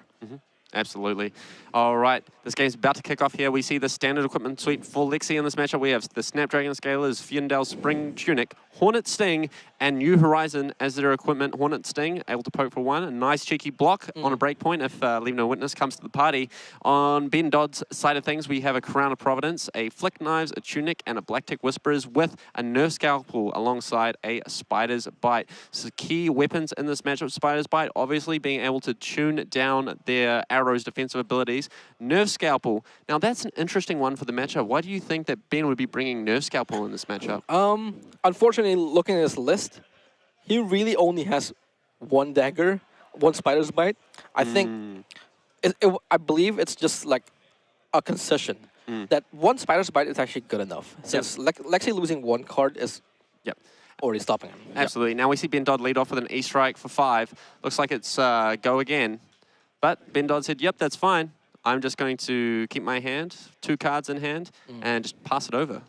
Absolutely. All right, this game's about to kick off here. We see the standard equipment suite for Lexi in this matchup. We have the Snapdragon Scalers, Fjendell Spring Tunic, Hornet Sting, and New Horizon as their equipment. Hornet Sting, able to poke for one. A nice cheeky block on a breakpoint if Leave No Witness comes to the party. On Ben Dodd's side of things, we have a Crown of Providence, a Flick Knives, a Tunic, and a Black Tick Whisperers with a Nerf Scalpel alongside a Spider's Bite. So key weapons in this matchup, Spider's Bite, obviously being able to tune down their arrows' defensive abilities. Nerf Scalpel. Now, that's an interesting one for the matchup. Why do you think that Ben would be bringing Nerf Scalpel in this matchup? Unfortunately, looking at his list, he really only has one dagger, one Spider's Bite. I think, I believe it's just like a concession that one Spider's Bite is actually good enough. Since Lexi losing one card is already stopping him. Absolutely. Now we see Ben Dodd lead off with an E-Strike for 5. Looks like it's go again. But Ben Dodd said, yep, that's fine. I'm just going to keep my hand, 2 cards in hand, and just pass it over.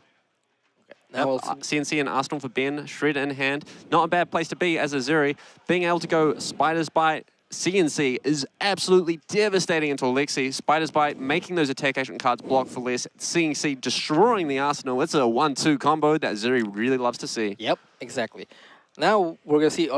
Now CNC and Arsenal for Ben, Shred in hand. Not a bad place to be as a Zuri. Being able to go Spider's Bite, CNC is absolutely devastating into Lexi. Spider's Bite, making those attack action cards block for less. CNC destroying the Arsenal. It's a 1-2 combo that Zuri really loves to see. Yep, exactly. Now we're going to see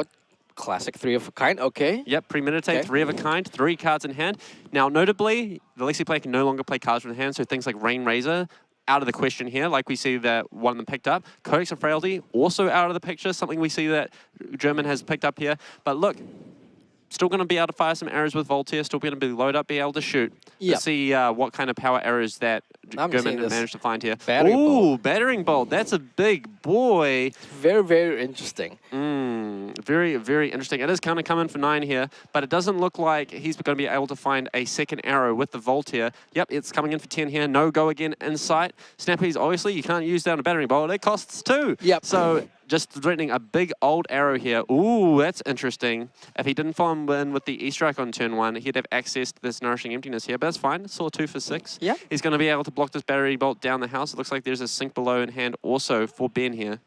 classic 3 of a kind, okay. Yep, premeditate, 3 of a kind, 3 cards in hand. Now, notably, the Lexi player can no longer play cards from the hand, so things like Rain Razor, out of the question here, like we see that one of them picked up. Codex of Frailty, also out of the picture, something we see that German has picked up here. But look, still going to be able to fire some arrows with Voltaire, still going to be load up, be able to shoot. Let's see what kind of power arrows that German managed to find here. Ooh, battering bolt. That's a big boy. Very, very interesting. Very, very interesting. It is kind of coming for 9 here, but it doesn't look like he's going to be able to find a second arrow with the Voltaire. Yep, it's coming in for 10 here. No go again in sight. Snappy's obviously, you can't use down a battering bolt. It costs 2. Yep. So just threatening a big old arrow here. Ooh, that's interesting. If he didn't follow him in with the E-Strike on turn 1, he'd have access to this Nourishing Emptiness here, but that's fine. Saw 2 for 6. Yeah. He's going to be able to block this battery bolt down the house. It looks like there's a Sink Below in hand also for Ben here.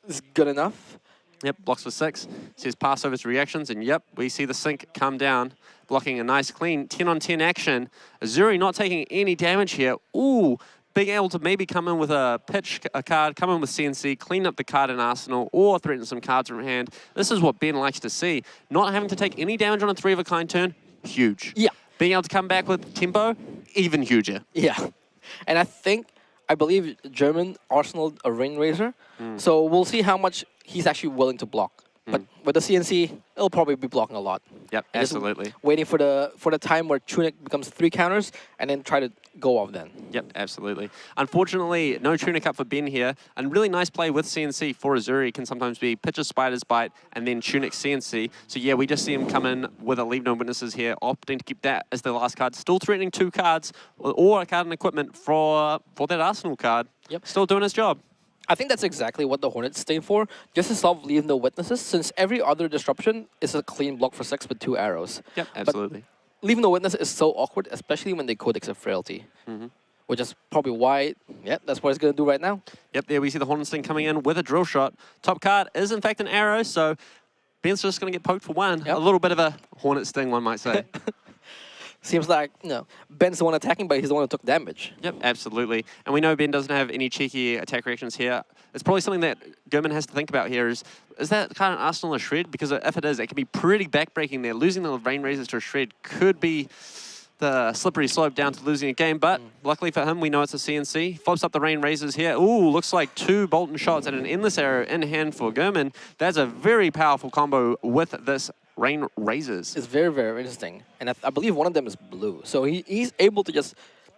It's good enough. Yep, blocks for 6. Says pass over his reactions, and yep, we see the Sink come down, blocking a nice clean 10-on-10 action. Zuri not taking any damage here. Ooh, being able to maybe come in with a pitch a card, come in with CNC, clean up the card in Arsenal, or threaten some cards from hand. This is what Ben likes to see. Not having to take any damage on a 3 of a kind turn, huge. Yeah. Being able to come back with tempo, even huger. Yeah. And I believe German Arsenal a Rain Razor. So we'll see how much he's actually willing to block. But with the CNC, it'll probably be blocking a lot. Yep, And just absolutely. waiting for the time where Tunic becomes 3 counters and then try to go off then. Yep, absolutely. Unfortunately, no Tunic up for Ben here. And really nice play with CNC for Zuri can sometimes be pitch a Spider's Bite and then Tunic CNC. So yeah, we just see him come in with a Leave No Witnesses here, opting to keep that as the last card. Still threatening 2 cards or a card and equipment for that Arsenal card. Yep. Still doing his job. I think that's exactly what the Hornets stay for, just to solve Leave No Witnesses, since every other disruption is a clean block for 6 with 2 arrows. Yep, absolutely. Leave No Witness is so awkward, especially when they Codex of Frailty. Which is probably why, that's what he's going to do right now. Yep, there we see the Hornet Sting coming in with a drill shot. Top card is in fact an arrow, so Ben's just going to get poked for 1. Yep. A little bit of a Hornet Sting, one might say. Seems like, Ben's the one attacking, but he's the one who took damage. Yep, absolutely. And we know Ben doesn't have any cheeky attack reactions here. It's probably something that German has to think about here is that kind of Arsenal a shred? Because if it is, it can be pretty backbreaking there. Losing the Rain Razors to a shred could be the slippery slope down to losing a game, but luckily for him, we know it's a CNC. Flops up the Rain Razors here. Ooh, looks like 2 Bolton shots and an Endless Arrow in hand for German. That's a very powerful combo with this Rain Razors. It's very, very interesting. And I believe one of them is blue. So he's able to just,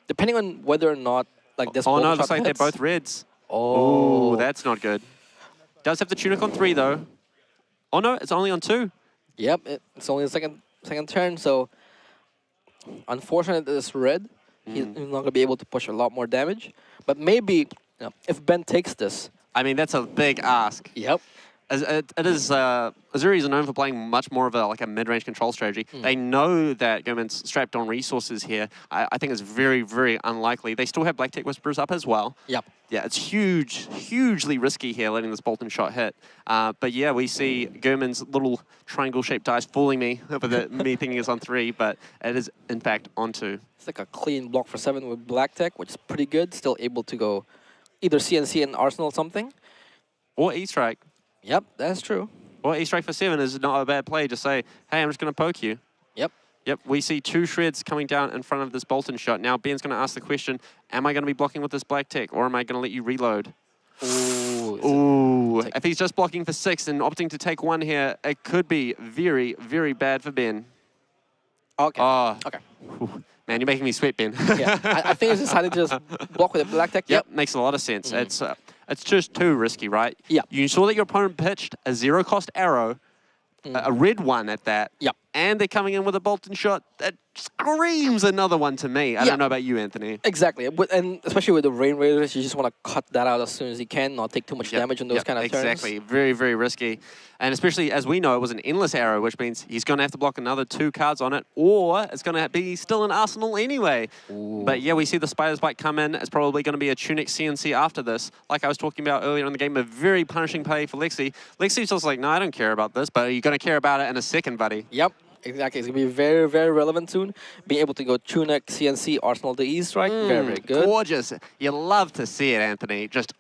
depending on whether or not, like this Oh no, Bolton looks shot like hits. they're both reds. Oh. Ooh, that's not good. Does have the Tunic on 3 though. Oh no, it's only on 2. Yep, it's only the second turn, so unfortunate that it's red. He's not going to be able to push a lot more damage. But maybe, if Ben takes this... I mean, that's a big ask. Yep. it is Zuri are known for playing much more of a mid-range control strategy. They know that Goemon's strapped on resources here. I think it's very, very unlikely. They still have Black Tech Whisperers up as well. Yep. Yeah, it's hugely risky here letting this Bolton shot hit. But yeah, we see Goemon's little triangle-shaped dice fooling me with me thinking it's on 3, but it is in fact on 2. It's like a clean block for 7 with Black Tech, which is pretty good. Still able to go either CNC and Arsenal something. Or E-Strike. Yep, that's true. Or E-Strike for 7 is not a bad play. Just say, hey, I'm just going to poke you. Yep. Yep, we see 2 shreds coming down in front of this Bolton shot. Now Ben's going to ask the question, am I going to be blocking with this Black Tech, or am I going to let you reload? Ooh. If he's just blocking for 6 and opting to take 1 here, it could be very, very bad for Ben. Okay. Oh. Okay. Man, you're making me sweat, Ben. Yeah, I think it's decided to just block with a Black Tech. Yep, makes a lot of sense. It's just too risky, right? Yeah. You saw that your opponent pitched a 0-cost arrow, a red one at that. Yep. And they're coming in with a Bolton shot that screams another one to me. I don't know about you, Anthony. Exactly. And especially with the Rain Raiders, you just want to cut that out as soon as you can, not take too much damage on those kind of turns. Exactly. Very, very risky. And especially, as we know, it was an endless arrow, which means he's going to have to block another 2 cards on it, or it's going to be still an Arsenal anyway. Ooh. But yeah, we see the Spider's Bite come in. It's probably going to be a Tunic CNC after this. Like I was talking about earlier in the game, a very punishing play for Lexi. Lexi's just like, no, I don't care about this, but you're going to care about it in a second, buddy. Yep. Exactly. It's going to be very, very relevant soon. Being able to go Tunic, CNC, Arsenal, the E-Strike. Very, very good. Gorgeous. You love to see it, Anthony. Just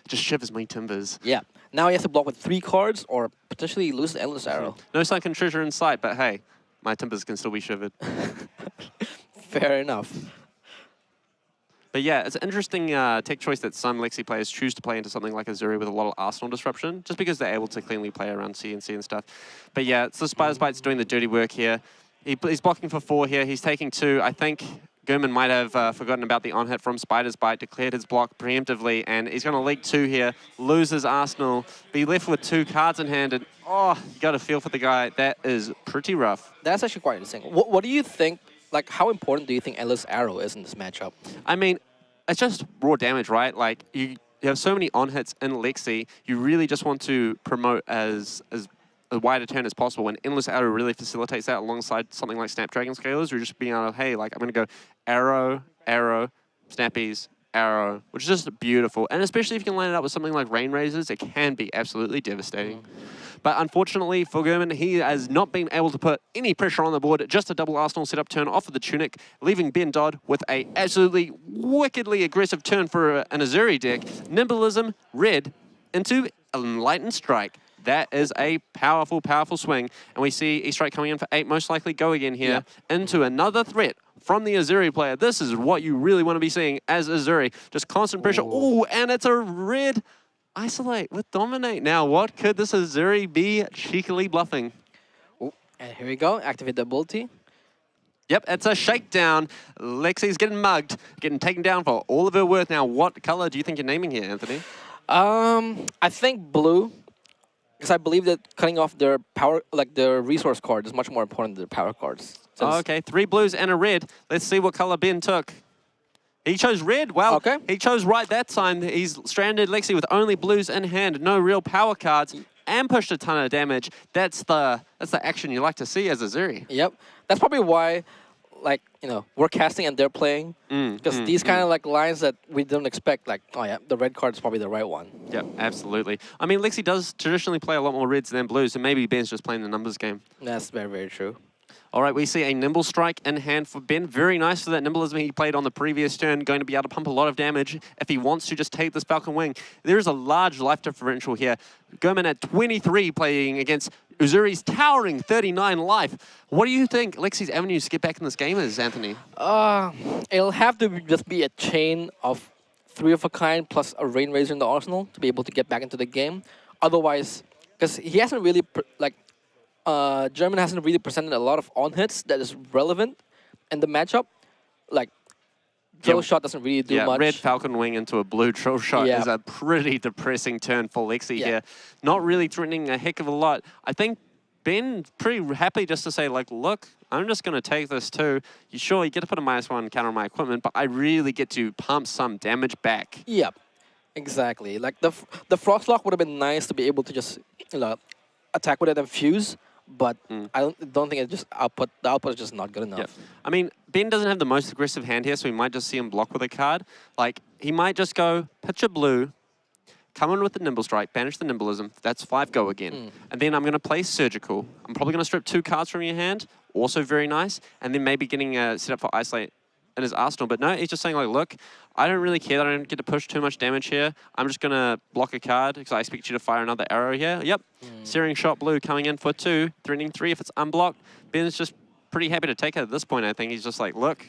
shivers my timbers. Yeah. Now he has to block with 3 cards or potentially lose the Endless Arrow. No sunken treasure in sight, but hey, my timbers can still be shivered. Fair enough. But yeah, it's an interesting tech choice that some Lexi players choose to play into something like a Zuri with a lot of Arsenal disruption, just because they're able to cleanly play around CNC and stuff. But yeah, it's the Spider's Bite's doing the dirty work here. He's blocking for 4 here. He's taking 2. I think Goemon might have forgotten about the on-hit from Spider's Bite, declared his block preemptively, and he's going to leak 2 here, lose his Arsenal, be left with 2 cards in hand, and you got to feel for the guy. That is pretty rough. That's actually quite interesting. What do you think, like, how important do you think Endless Arrow is in this matchup? I mean, it's just raw damage, right? Like, you have so many on-hits in Lexi, you really just want to promote as wide a turn as possible, and Endless Arrow really facilitates that alongside something like Snapdragon Scalers, where you're just being able to, hey, like, I'm going to go arrow, arrow, snappies, arrow, which is just beautiful. And especially if you can line it up with something like Rain Razors, it can be absolutely devastating. But unfortunately for Goemon, he has not been able to put any pressure on the board. Just a double Arsenal setup turn off of the Tunic, leaving Ben Todd with a absolutely wickedly aggressive turn for an Zuri deck. Nimblism, red, into Enlightened Strike. That is a powerful, powerful swing. And we see E-Strike coming in for 8, most likely go again here, into another threat from the Zuri player. This is what you really want to be seeing as Zuri. Just constant pressure. Ooh, and it's a red Isolate with Dominate. Now, what could this Zuri be cheekily bluffing? Ooh, and here we go. Activate the ability. Yep, it's a shakedown. Lexi's getting mugged, getting taken down for all of her worth. Now, what color do you think you're naming here, Anthony? I think blue. Because I believe that cutting off their power, like their resource card, is much more important than their power cards. Okay, 3 blues and a red. Let's see what color Ben took. He chose red. Well, he chose right that time. He's stranded Lexi with only blues in hand, no real power cards, and pushed a ton of damage. That's the action you like to see as a Zuri. Yep, that's probably why, like, you know, we're casting and they're playing, because these kind of like lines that we don't expect, like, oh yeah, the red card is probably the right one. Yep, absolutely. I mean, Lexi does traditionally play a lot more reds than blues, so maybe Ben's just playing the numbers game. That's very, very true. All right, we see a Nimble Strike in hand for Ben. Very nice for that Nimblism he played on the previous turn. Going to be able to pump a lot of damage if he wants to just take this Falcon Wing. There is a large life differential here. Goemon at 23 playing against Uzuri's towering 39 life. What do you think Lexi's avenues to get back in this game is, Anthony? It'll have to just be a chain of 3 of a kind plus a Rain Razor in the arsenal to be able to get back into the game. Otherwise, because he hasn't really, German hasn't really presented a lot of on-hits that is relevant in the matchup. Like, Drill Shot doesn't really do much. Red Falcon Wing into a blue Drill Shot is a pretty depressing turn for Lexi here. Not really threatening a heck of a lot. I think Ben pretty happy just to say, like, look, I'm just going to take this too. You sure, you get to put a -1 counter on my equipment, but I really get to pump some damage back. Yep. Exactly. Like the Frostlock would have been nice to be able to just attack with it and fuse, but I don't think it just output. The output is just not good enough. Yep. I mean, Ben doesn't have the most aggressive hand here, so we might just see him block with a card. Like, he might just go, pitch a blue, come in with the Nimble Strike, banish the Nimbleism. That's 5 go again. And then I'm going to play Surgical. I'm probably going to strip 2 cards from your hand, also very nice, and then maybe getting set up for Isolate in his arsenal. But no, he's just saying, like, look, I don't really care that I don't get to push too much damage here. I'm just going to block a card because I expect you to fire another arrow here. Yep. Searing Shot blue coming in for 2, threatening 3 if it's unblocked. Ben's just pretty happy to take it at this point, I think. He's just like, look,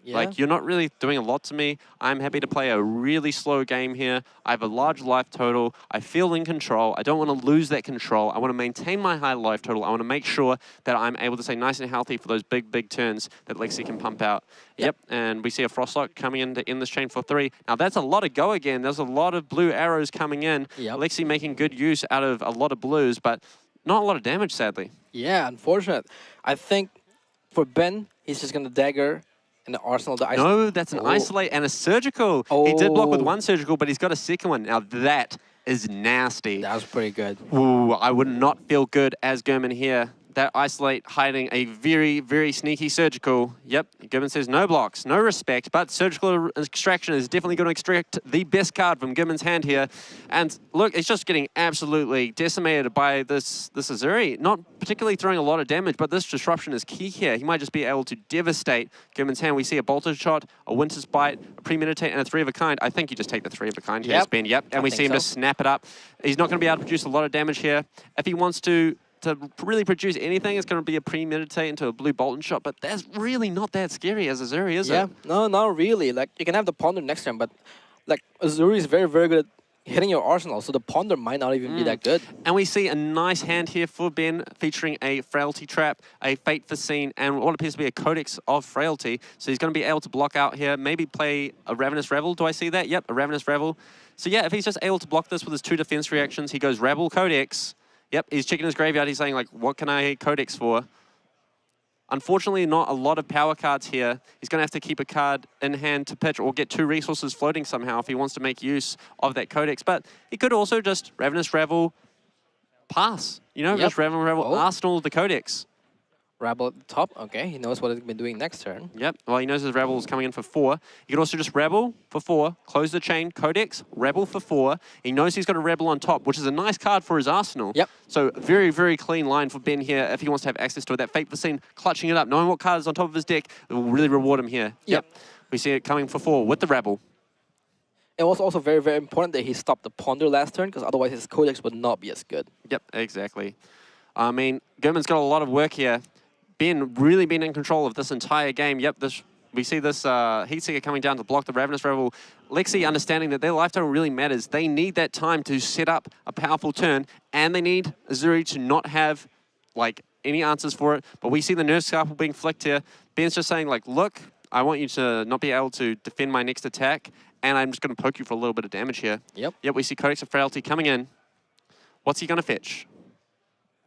like, you're not really doing a lot to me. I'm happy to play a really slow game here. I have a large life total. I feel in control. I don't want to lose that control. I want to maintain my high life total. I want to make sure that I'm able to stay nice and healthy for those big, big turns that Lexi can pump out. Yep. And we see a Frostlock coming in to end this chain for 3. Now, that's a lot of go again. There's a lot of blue arrows coming in. Lexi making good use out of a lot of blues, but not a lot of damage, sadly. Yeah, unfortunate. I think for Ben, he's just going to dagger in the arsenal. No, that's an Isolate and a Surgical. He did block with 1 Surgical, but he's got a second one. Now, that is nasty. That was pretty good. Ooh, I would not feel good as German here. That Isolate hiding a very, very sneaky Surgical. Yep, German says no blocks, no respect, but Surgical Extraction is definitely going to extract the best card from German's hand here. And look, it's just getting absolutely decimated by this Zuri. Not particularly throwing a lot of damage, but this disruption is key here. He might just be able to devastate German's hand. We see a Bolted Shot, a Winter's Bite, a Premeditate, and a 3 of a kind. I think you just take the 3 of a kind here, Ben. Yep, and we see him just snap it up. He's not going to be able to produce a lot of damage here. If he wants to really produce anything, it's going to be a Premeditate into a blue Bolton Shot, but that's really not that scary as Zuri, is it? Yeah, no, not really. Like, you can have the Ponder next turn, but like Zuri is very, very good at hitting your arsenal, so the Ponder might not even be that good. And we see a nice hand here for Ben, featuring a Frailty Trap, a Fate Foreseen, and what appears to be a Codex of Frailty. So he's going to be able to block out here, maybe play a Ravenous Revel. Do I see that? Yep, a Ravenous Revel. So yeah, if he's just able to block this with his 2 defense reactions, he goes Rebel, Codex. Yep, he's checking his graveyard. He's saying, like, what can I Codex for? Unfortunately, not a lot of power cards here. He's going to have to keep a card in hand to pitch or get 2 resources floating somehow if he wants to make use of that Codex. But he could also just Ravenous Revel, pass. You know, just Ravenous Revel, arsenal the Codex. Rebel at the top. Okay, he knows what he's been doing next turn. Yep, well, he knows his Rebel is coming in for 4. He could also just Rebel for 4, close the chain, Codex, Rebel for 4. He knows he's got a Rebel on top, which is a nice card for his arsenal. Yep. So very, very clean line for Ben here if he wants to have access to it. That Fate Foreseen, clutching it up, knowing what card is on top of his deck, it will really reward him here. Yep. We see it coming for 4 with the Rebel. It was also very, very important that he stopped the Ponder last turn, because otherwise his Codex would not be as good. Yep, exactly. I mean, German's got a lot of work here. Ben really been in control of this entire game. Yep, we see this Heatseeker coming down to block the Ravenous Revel. Lexi understanding that their life total really matters. They need that time to set up a powerful turn, and they need Zuri to not have, like, any answers for it. But we see the Nerve Scalpel being flicked here. Ben's just saying, like, look, I want you to not be able to defend my next attack, and I'm just going to poke you for a little bit of damage here. Yep. Yep, we see Codex of Frailty coming in. What's he going to fetch?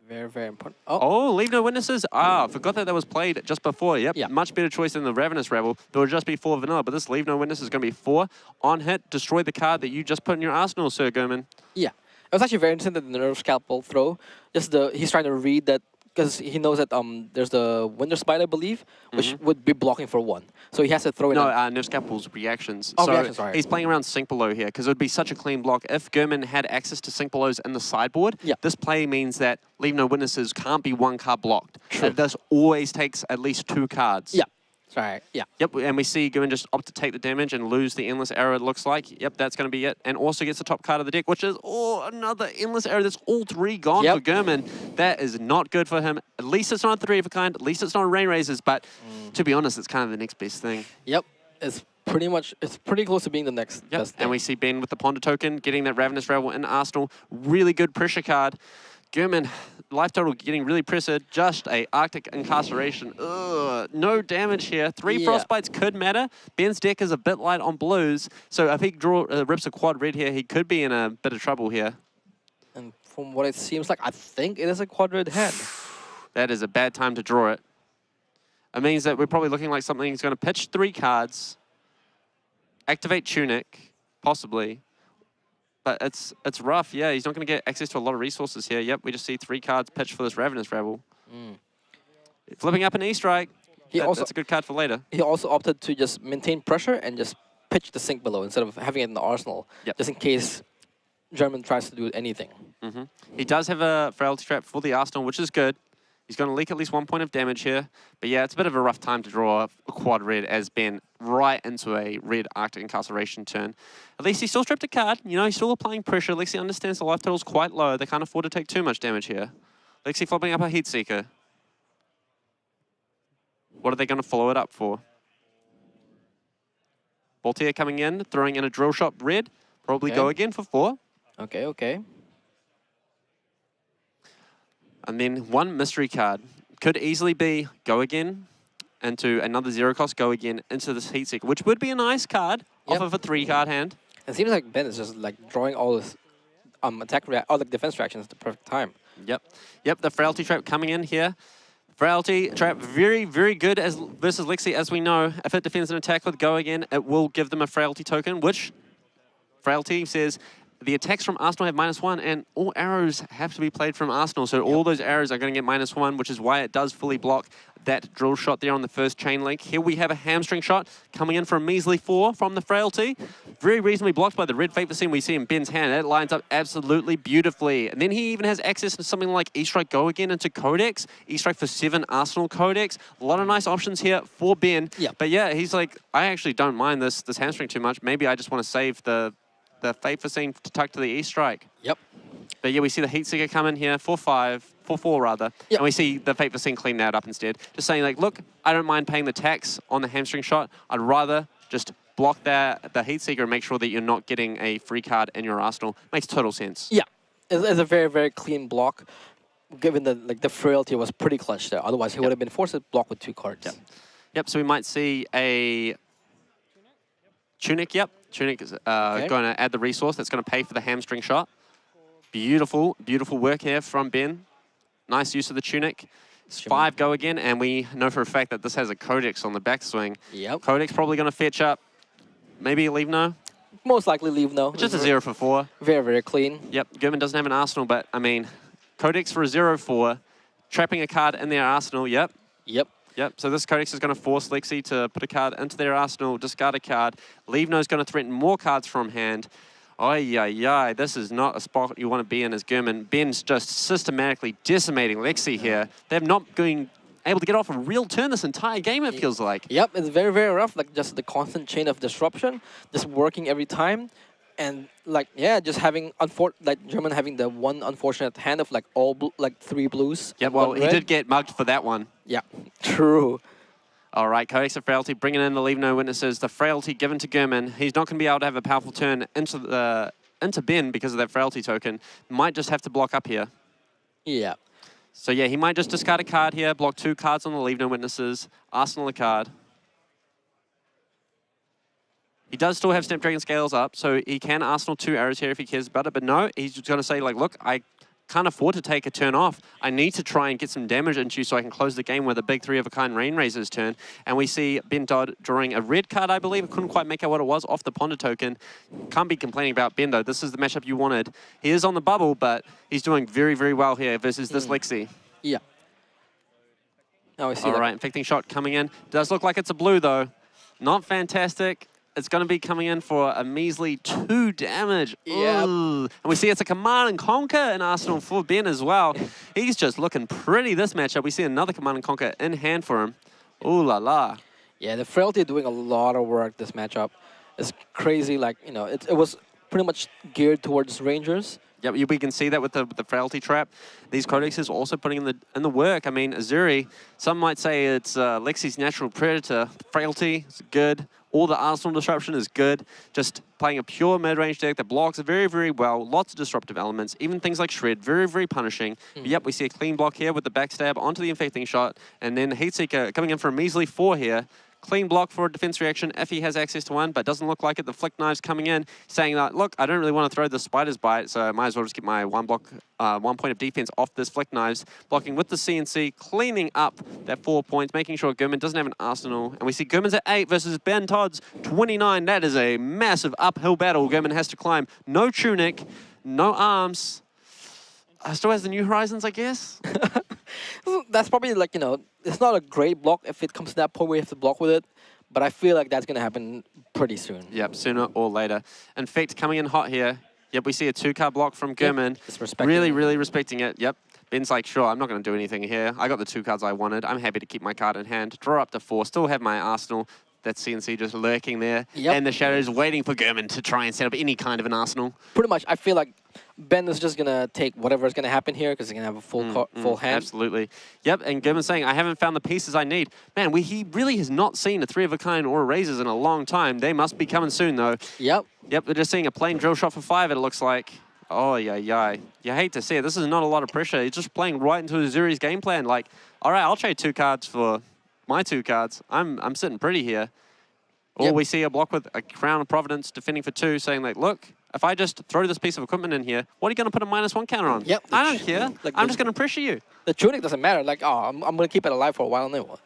Very, very important. Oh, Leave No Witnesses. Ah, forgot that was played just before. Yep, much better choice than the Ravenous Rebel. There would just be 4 vanilla, but this Leave No Witnesses is going to be 4 on hit. Destroy the card that you just put in your arsenal, Sir Gorman. Yeah, it was actually very interesting that the Nerve Scalpel throw. He's trying to read that, because he knows that there's the Winter Spite, I believe, which would be blocking for 1. So he has to throw it. No, Nerve Scalpel's reactions. Oh, so reactions, sorry. He's playing around Sink Below here, because it would be such a clean block. If German had access to Sink Belows in the sideboard, this play means that Leave No Witnesses can't be 1 card blocked. True. This always takes at least 2 cards. Yeah. Sorry, yeah. Yep, and we see German just opt to take the damage and lose the Endless Arrow, it looks like. Yep, that's going to be it. And also gets the top card of the deck, which is, another Endless Arrow. That's all 3 gone for German. That is not good for him. At least it's not a 3 of a kind. At least it's not a Rain Razors. But to be honest, it's kind of the next best thing. Yep, it's pretty close to being the next best thing. And we see Ben with the Ponder token, getting that Ravenous Rebel in Arsenal. Really good pressure card. German, life total getting really pressured. Just a Arctic Incarceration. Ugh, no damage here. 3 Frostbites could matter. Ben's deck is a bit light on blues, so if he rips a quad red here, he could be in a bit of trouble here. And from what it seems like, I think it is a quad red hand. That is a bad time to draw it. It means that we're probably looking like something that's going to pitch 3 cards, activate Tunic, possibly, But it's rough, yeah. He's not going to get access to a lot of resources here. Yep, we just see 3 cards pitched for this Ravenous Rabble. Flipping up an E-Strike. That's a good card for later. He also opted to just maintain pressure and just pitch the sink below instead of having it in the arsenal, just in case German tries to do anything. He does have a Frailty Trap for the arsenal, which is good. He's going to leak at least 1 point of damage here. But yeah, it's a bit of a rough time to draw a quad red as Ben right into a red Arctic Incarceration turn. At least he still stripped a card. You know, he's still applying pressure. Lexi understands the life total's quite low. They can't afford to take too much damage here. Lexi flopping up a Heat Seeker. What are they going to follow it up for? Voltaire coming in, throwing in a Drill Shot red. Probably go again for 4. Okay. And then 1 mystery card. Could easily be go again into another 0 cost, go again into this Heat Seeker, which would be a nice card off of a 3-card hand. It seems like Ben is just like drawing all this all the defense reactions at the perfect time. Yep, the Frailty Trap coming in here. Frailty Trap, very, very good versus Lexi, as we know. If it defends an attack with go again, it will give them a Frailty token, which Frailty says the attacks from Arsenal have -1, and all arrows have to be played from Arsenal. So all those arrows are going to get -1, which is why it does fully block that drill shot there on the first chain link. Here we have a hamstring shot coming in for a measly 4 from the Frailty. Very reasonably blocked by the red Fate Scene we see in Ben's hand. It lines up absolutely beautifully. And then he even has access to something like E-Strike Go again into Codex. E-Strike for 7 Arsenal Codex. A lot of nice options here for Ben. But yeah, he's like, I actually don't mind this hamstring too much. Maybe I just want to save the Fate Scene to tuck to the E-Strike. But yeah, we see the Heat Seeker come in here, 4-4 rather. And we see the Fate Scene clean that up instead. Just saying like, look, I don't mind paying the tax on the hamstring shot. I'd rather just block the Heat Seeker and make sure that you're not getting a free card in your arsenal. Makes total sense. Yeah, it's a very, very clean block, given that the Frailty was pretty clutch there. Otherwise, he would have been forced to block with 2 cards. Yep, so we might see a Tunic, Tunic is going to add the resource that's going to pay for the hamstring shot. Beautiful, beautiful work here from Ben. Nice use of the Tunic. It's 5 go again, and we know for a fact that this has a Codex on the backswing. Codex probably going to fetch up maybe a Leave No. Most likely Leave No. Just a 0 for 4. Very, very clean. Yep, German doesn't have an arsenal, but I mean, Codex for a 0-4, trapping a card in their arsenal, Yep, so this Codex is going to force Lexi to put a card into their arsenal, discard a card. Leave No is going to threaten more cards from hand. This is not a spot you want to be in as German. Ben's just systematically decimating Lexi here. They're not being able to get off a real turn this entire game, it feels like. Yep, it's very, very rough. Like just the constant chain of disruption, just working every time. And like, just having, German having the one unfortunate hand of like all 3 blues. Yeah, well, he did get mugged for that one. Yeah, true. All right, Codex of Frailty, bringing in the Leave No Witnesses. The Frailty given to German. He's not going to be able to have a powerful turn into Ben because of that Frailty token. Might just have to block up here. Yeah. So yeah, he might just discard a card here, block 2 cards on the Leave No Witnesses, arsenal a card. He does still have Snapdragon Scales up, so he can arsenal 2 arrows here if he cares about it. But no, he's just going to say, like, look, I can't afford to take a turn off. I need to try and get some damage into you so I can close the game with a big 3-of-a-kind Rain Razor's turn. And we see Ben Todd drawing a red card, I believe. I couldn't quite make out what it was off the Ponder token. Can't be complaining about Ben, though. This is the matchup you wanted. He is on the bubble, but he's doing very, very well here versus this Lexi. Yeah. Now I see All right, Infecting Shot coming in. Does look like it's a blue, though. Not fantastic. It's going to be coming in for a measly 2 damage. Yeah. And we see it's a Command and Conquer in Arsenal for Ben as well. He's just looking pretty this matchup. We see another Command and Conquer in hand for him. Ooh la la. Yeah, the Frailty doing a lot of work this matchup. It's crazy, like, you know, it was pretty much geared towards Rangers. Yep, we can see that with the Frailty Trap. These Codexes also putting in the work. I mean, Zuri, some might say it's Lexi's natural predator. Frailty is good. All the Arsenal disruption is good. Just playing a pure mid-range deck that blocks very, very well. Lots of disruptive elements. Even things like Shred, very, very punishing. But yep, we see a clean block here with the backstab onto the Infecting Shot. And then Heatseeker coming in for a measly 4 here. Clean block for a defense reaction if he has access to one, but doesn't look like it. The flick knives coming in, saying that, look, I don't really want to throw the spider's bite, so I might as well just get my 1 point of defense off this flick knives. Blocking with the CNC, cleaning up that 4 points, making sure Gurman doesn't have an arsenal. And we see Gurman's at 8 versus Ben Todd's 29. That is a massive uphill battle Gurman has to climb. No tunic, no arms. Still has the New Horizons, I guess. That's probably like, you know, it's not a great block if it comes to that point where you have to block with it, but I feel like that's going to happen pretty soon. Yep, sooner or later. In fact, coming in hot here. Yep, we see a 2-card block from Gurman. Yep, really respecting it. Yep. Ben's like, sure, I'm not going to do anything here. I got the 2 cards I wanted. I'm happy to keep my card in hand. Draw up to 4. Still have my arsenal. That CNC just lurking there. Yep. And the Shadows waiting for Gurman to try and set up any kind of an arsenal. Pretty much, I feel like Ben is just going to take whatever's going to happen here because he's going to have a full hand. Absolutely. Yep, and Gurman's saying, I haven't found the pieces I need. Man, he really has not seen a 3-of-a-kind or a Razors in a long time. They must be coming soon, though. Yep. Yep, we're just seeing a plain drill shot for 5, it looks like. Oh, yeah. You hate to see it. This is not a lot of pressure. He's just playing right into Zuri's game plan. Like, all right, I'll trade 2 cards for my 2 cards. I'm sitting pretty here. Or we see a block with a Crown of Providence defending for 2, saying like, look, if I just throw this piece of equipment in here, what are you going to put a -1 counter on? Yep. I don't care. Like I'm just going to pressure you. The tunic doesn't matter. Like, oh, I'm going to keep it alive for a while anyway.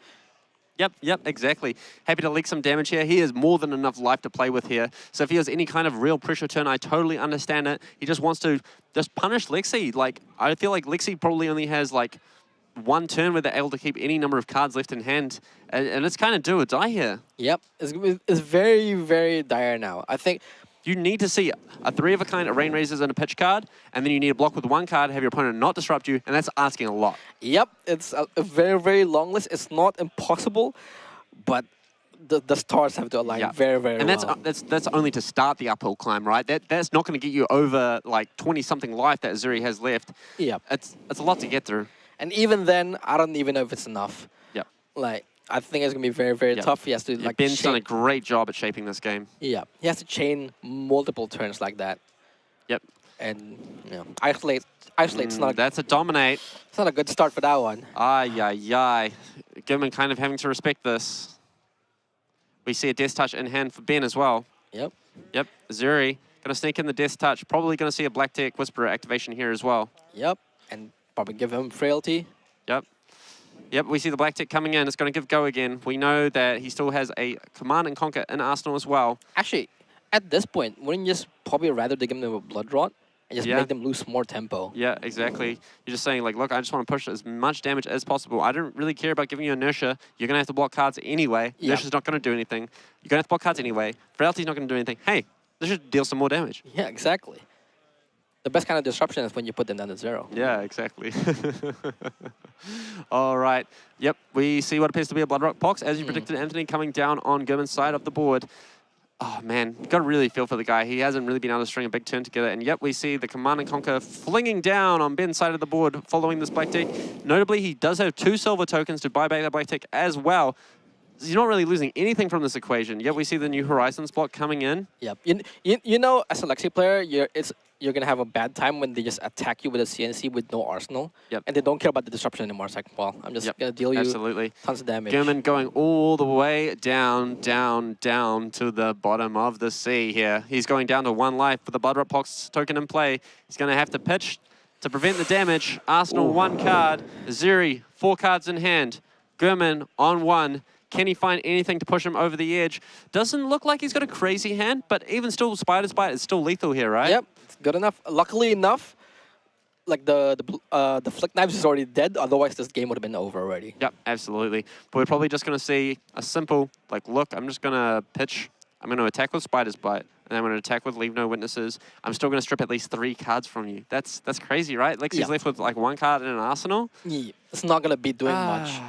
Yep, exactly. Happy to leak some damage here. He has more than enough life to play with here. So if he has any kind of real pressure turn, I totally understand it. He just wants to just punish Lexi. Like, I feel like Lexi probably only has like 1 turn where they're able to keep any number of cards left in hand. And it's kind of do or die here. Yep. It's very, very dire now. I think you need to see a 3-of-a-kind, a Rain Razors, and a pitch card, and then you need a block with 1 card, have your opponent not disrupt you, and that's asking a lot. Yep. It's a very, very long list. It's not impossible, but the stars have to align very, very and well. And that's only to start the uphill climb, right? That's not going to get you over like 20-something life that Zuri has left. Yep. It's a lot to get through. And even then, I don't even know if it's enough. Yep. Like, I think it's going to be very, very tough. He has to, like, Ben's done a great job at shaping this game. Yeah. He has to chain multiple turns like that. Yep. And, you know, isolate's not... That's a dominate. It's not a good start for that one. Ay. Gurman kind of having to respect this. We see a Death Touch in hand for Ben as well. Yep. Zuri going to sneak in the Death Touch. Probably going to see a Black Tech Whisperer activation here as well. Yep. And probably give him Frailty. Yep, we see the Black Tech coming in. It's going to give go again. We know that he still has a Command and Conquer in Arsenal as well. Actually, at this point, wouldn't you just probably rather to give them a Blood Rot and just make them lose more tempo? Yeah, exactly. You're just saying, like, look, I just want to push as much damage as possible. I don't really care about giving you inertia. You're going to have to block cards anyway. Inertia's not going to do anything. You're going to have to block cards anyway. Frailty's not going to do anything. Hey, this should deal some more damage. Yeah, exactly. The best kind of disruption is when you put them down to 0. Yeah, exactly. All right. Yep, we see what appears to be a Blood Rock Pox. As you predicted, Anthony coming down on Gurman's side of the board. Oh, man, you've got to really feel for the guy. He hasn't really been able to string a big turn together. And yep, we see the Command and Conquer flinging down on Ben's side of the board following this Black Tech. Notably, he does have 2 silver tokens to buy back the Black Tech as well. He's not really losing anything from this equation. Yet we see the New Horizons block coming in. Yep. You know, as a Lexi player, you're going to have a bad time when they just attack you with a CNC with no arsenal. Yep. And they don't care about the disruption anymore. It's like, well, I'm just going to deal you tons of damage. Gurman going all the way down to the bottom of the sea here. He's going down to 1 life with the Blood Rot Pox token in play. He's going to have to pitch to prevent the damage. Arsenal 1 card. Zuri 4 cards in hand. Gurman on 1. Can he find anything to push him over the edge? Doesn't look like he's got a crazy hand, but even still, Spider's Bite is still lethal here, right? Yep, it's good enough. Luckily enough, like the Flick Knives is already dead. Otherwise, this game would have been over already. Yep, absolutely. But we're probably just going to see a simple, like, look, I'm just going to pitch. I'm going to attack with Spider's Bite, and I'm going to attack with Leave No Witnesses. I'm still going to strip at least 3 cards from you. That's crazy, right? Lexi's left with, like, 1 card in an arsenal. Yeah, it's not going to be doing much.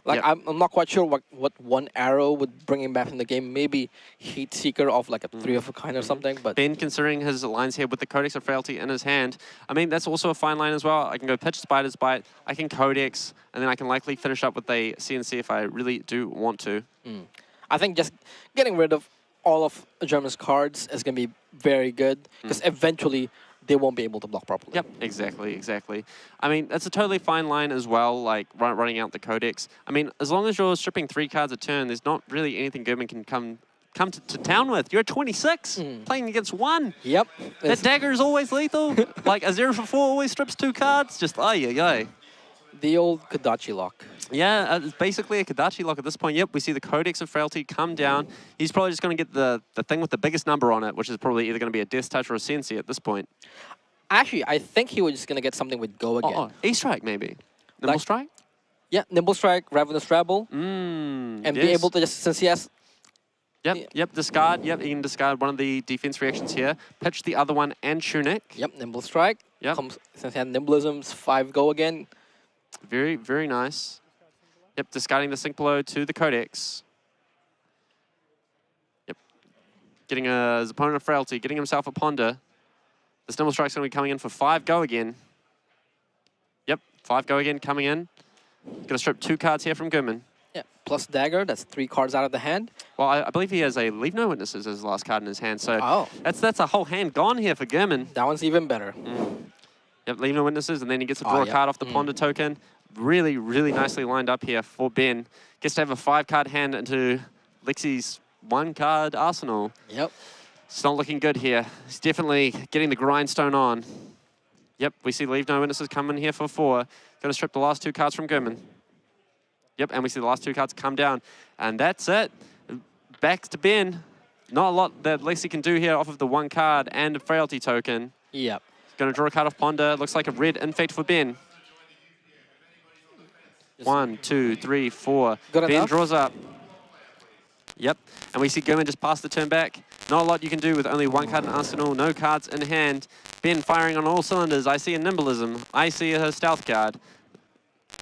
Like, I'm not quite sure what 1 arrow would bring him back in the game. Maybe Heat Seeker of like a 3-of-a-kind or something. But Ben, considering his lines here with the Codex of Frailty in his hand, I mean, that's also a fine line as well. I can go pitch Spider's Bite, I can Codex, and then I can likely finish up with a CNC if I really do want to. I think just getting rid of all of German's cards is going to be very good. Because eventually, they won't be able to block properly. Yep, exactly, exactly. I mean, it's a totally fine line as well, like running out the Codex. I mean, as long as you're stripping 3 cards a turn, there's not really anything Gurman can come to town with. You're at 26, playing against 1. Yep. That dagger is always lethal. Like a 0 for 4 always strips 2 cards. Just ay. The old Kodachi lock. Yeah, it's basically a Kodachi lock at this point. Yep, we see the Codex of Frailty come down. He's probably just going to get the thing with the biggest number on it, which is probably either going to be a Death Touch or a Sensi at this point. Actually, I think he was just going to get something with Go again. E-Strike maybe. Nimble Strike? Yeah, Nimble Strike, Ravenous Rabble. And be able to just, since he has... Yep, discard. Yep, he can discard one of the defense reactions here. Pitch the other one and Tunic. Yep, Nimble Strike. Yep. Since he had Nimblisms, 5 Go again. Very, very nice. Yep, discarding the Sync Blow to the Codex. Yep. Getting his opponent a Frailty, getting himself a Ponder. The Nimble Strike's going to be coming in for 5 Go again. Yep, 5 Go again coming in. Going to strip 2 cards here from Gurman. Yeah, plus Dagger, that's 3 cards out of the hand. Well, I believe he has a Leave No Witnesses as his last card in his hand, so that's a whole hand gone here for Gurman. That one's even better. Yep, Leave No Witnesses, and then he gets to draw a card off the Ponder token. Really, really nicely lined up here for Ben. Gets to have a 5-card hand into Lexi's 1-card arsenal. Yep. It's not looking good here. He's definitely getting the grindstone on. Yep, we see Leave No Witnesses coming here for 4. Going to strip the last 2 cards from Gurman. Yep, and we see the last 2 cards come down. And that's it. Back to Ben. Not a lot that Lexi can do here off of the 1 card and a Frailty token. Yep. Going to draw a card off Ponder. Looks like a red Infect for Ben. 1, 2, 3, 4. Ben draws up. Yep. And we see Gurman just pass the turn back. Not a lot you can do with only 1 card in arsenal, no cards in hand. Ben firing on all cylinders. I see a Nimblism. I see a Stealth card.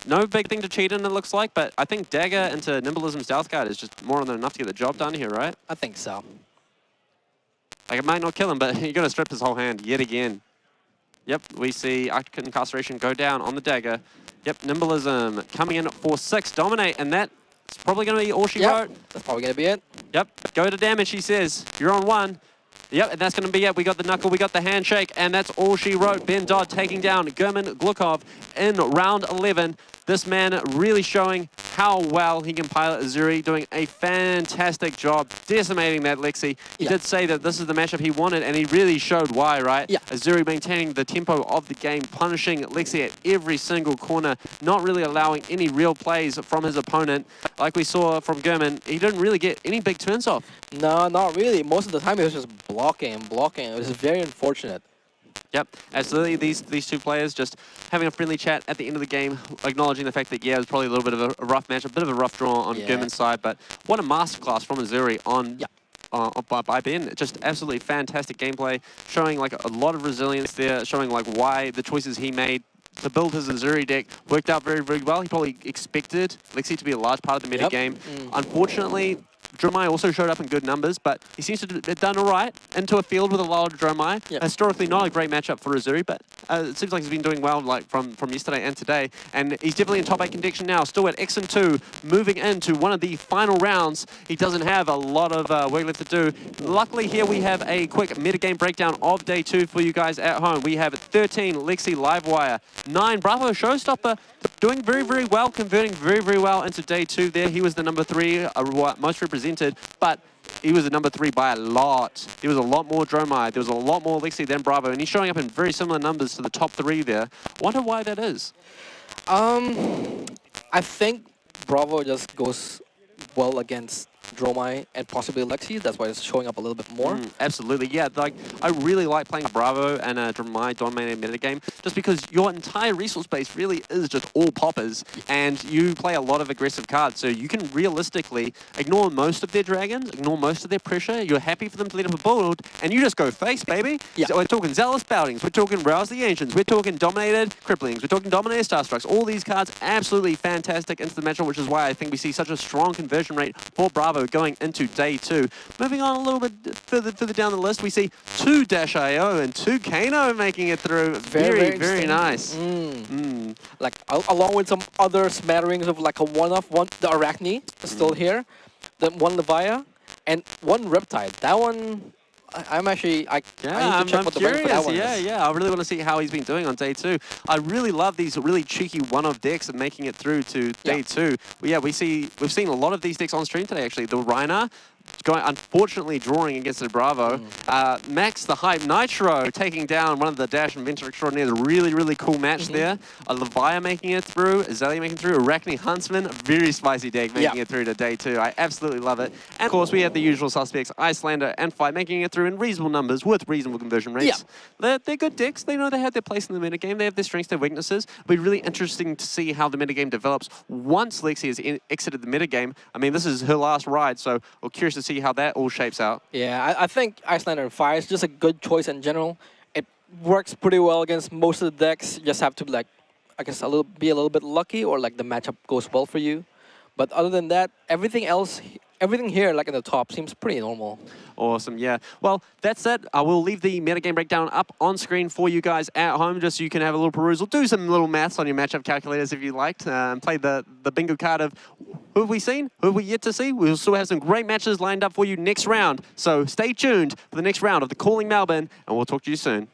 No big thing to cheat in, it looks like, but I think Dagger into Nimblism Stealth card is just more than enough to get the job done here, right? I think so. Like, it might not kill him, but you're going to strip his whole hand yet again. Yep, we see Arctic Incarceration go down on the Dagger. Yep, Nimblism coming in for 6, dominate, and that's probably going to be all she wrote. That's probably going to be it. Yep, go to damage, she says. You're on 1. Yep, and that's going to be it. We got the knuckle, we got the handshake, and that's all she wrote. Ben Dodd taking down Gurman Glukov in round 11. This man really showing how well he can pilot Zuri, doing a fantastic job decimating that Lexi. He did say that this is the matchup he wanted, and he really showed why, right? Yeah. Zuri maintaining the tempo of the game, punishing Lexi at every single corner, not really allowing any real plays from his opponent. Like we saw from Gurman, he didn't really get any big turns off. No, not really. Most of the time, he was just blocking and blocking. It was very unfortunate. Yep, absolutely. These 2 players just having a friendly chat at the end of the game, acknowledging the fact that, yeah, it was probably a little bit of a rough match, a bit of a rough draw on Gurman's side, but what a masterclass from Zuri by Ben. Just absolutely fantastic gameplay, showing like a lot of resilience there, showing like why the choices he made to build his Zuri deck worked out very, very well. He probably expected Lexi to be a large part of the meta game. Unfortunately, Dromai also showed up in good numbers, but he seems to have done all right into a field with a lower Dromai. Historically, not a great matchup for Zuri, but it seems like he's been doing well like from yesterday and today. And he's definitely in top 8 contention now, still at X and 2, moving into one of the final rounds. He doesn't have a lot of work left to do. Luckily, here we have a quick metagame breakdown of day 2 for you guys at home. We have 13 Lexi Livewire, 9 Bravo Showstopper, doing very, very well, converting very, very well into day 2 there. He was the number 3, most represented, but he was the number 3 by a lot. There was a lot more Dromai, there was a lot more Lexi than Bravo, and he's showing up in very similar numbers to the top 3 there. Wonder why that is. I think Bravo just goes well against Dromai and possibly Lexi. That's why it's showing up a little bit more. Absolutely, yeah. Like, I really like playing Bravo and a Dromai dominated metagame just because your entire resource base really is just all poppers and you play a lot of aggressive cards. So you can realistically ignore most of their dragons, ignore most of their pressure. You're happy for them to lead up a board and you just go face, baby. So we're talking Zealous Boutings, we're talking Rouse the Ancients, we're talking Dominated Cripplings, we're talking Dominated Starstrucks. All these cards absolutely fantastic into the matchup, which is why I think we see such a strong conversion rate for Bravo going into day 2. Moving on a little bit further down the list, we see 2 Dash.io and 2 Kano making it through. Very nice. Like, along with some other smatterings of like a one-off, the Arachne is still here, the 1 Levia, and 1 Riptide. That one, I'm actually I Yeah, need to check I'm what the rank for that curious. one Yeah, is. yeah. I really want to see how he's been doing on day 2. I really love these really cheeky one-off decks and making it through to day 2. Yeah, we've seen a lot of these decks on stream today, actually. The Rinara, unfortunately drawing against the Bravo. Max, the Hype Nitro, taking down one of the Dash and Venture Extraordinaires. Really, really cool match there. Leviah making it through, Azalea making it through, Arachne Huntsman, a very spicy deck making it through to day 2. I absolutely love it. And of course, we have the usual suspects, Icelander and Fight, making it through in reasonable numbers with reasonable conversion rates. They're good decks. They know they have their place in the metagame. They have their strengths, their weaknesses. It'll be really interesting to see how the metagame develops once Lexi has exited the metagame. I mean, this is her last ride, so we're curious to see how that all shapes out. Yeah, I think Icelander and Fire is just a good choice in general. It works pretty well against most of the decks. You just have to like, I guess, be a little bit lucky, or like the matchup goes well for you. But other than that, everything else, everything here, like in the top, seems pretty normal. Awesome, yeah. Well, that's it. I will leave the metagame breakdown up on screen for you guys at home, just so you can have a little perusal. Do some little maths on your matchup calculators if you liked. Play the bingo card of who have we seen, who have we yet to see. We'll still have some great matches lined up for you next round. So stay tuned for the next round of the Calling Melbourne, and we'll talk to you soon.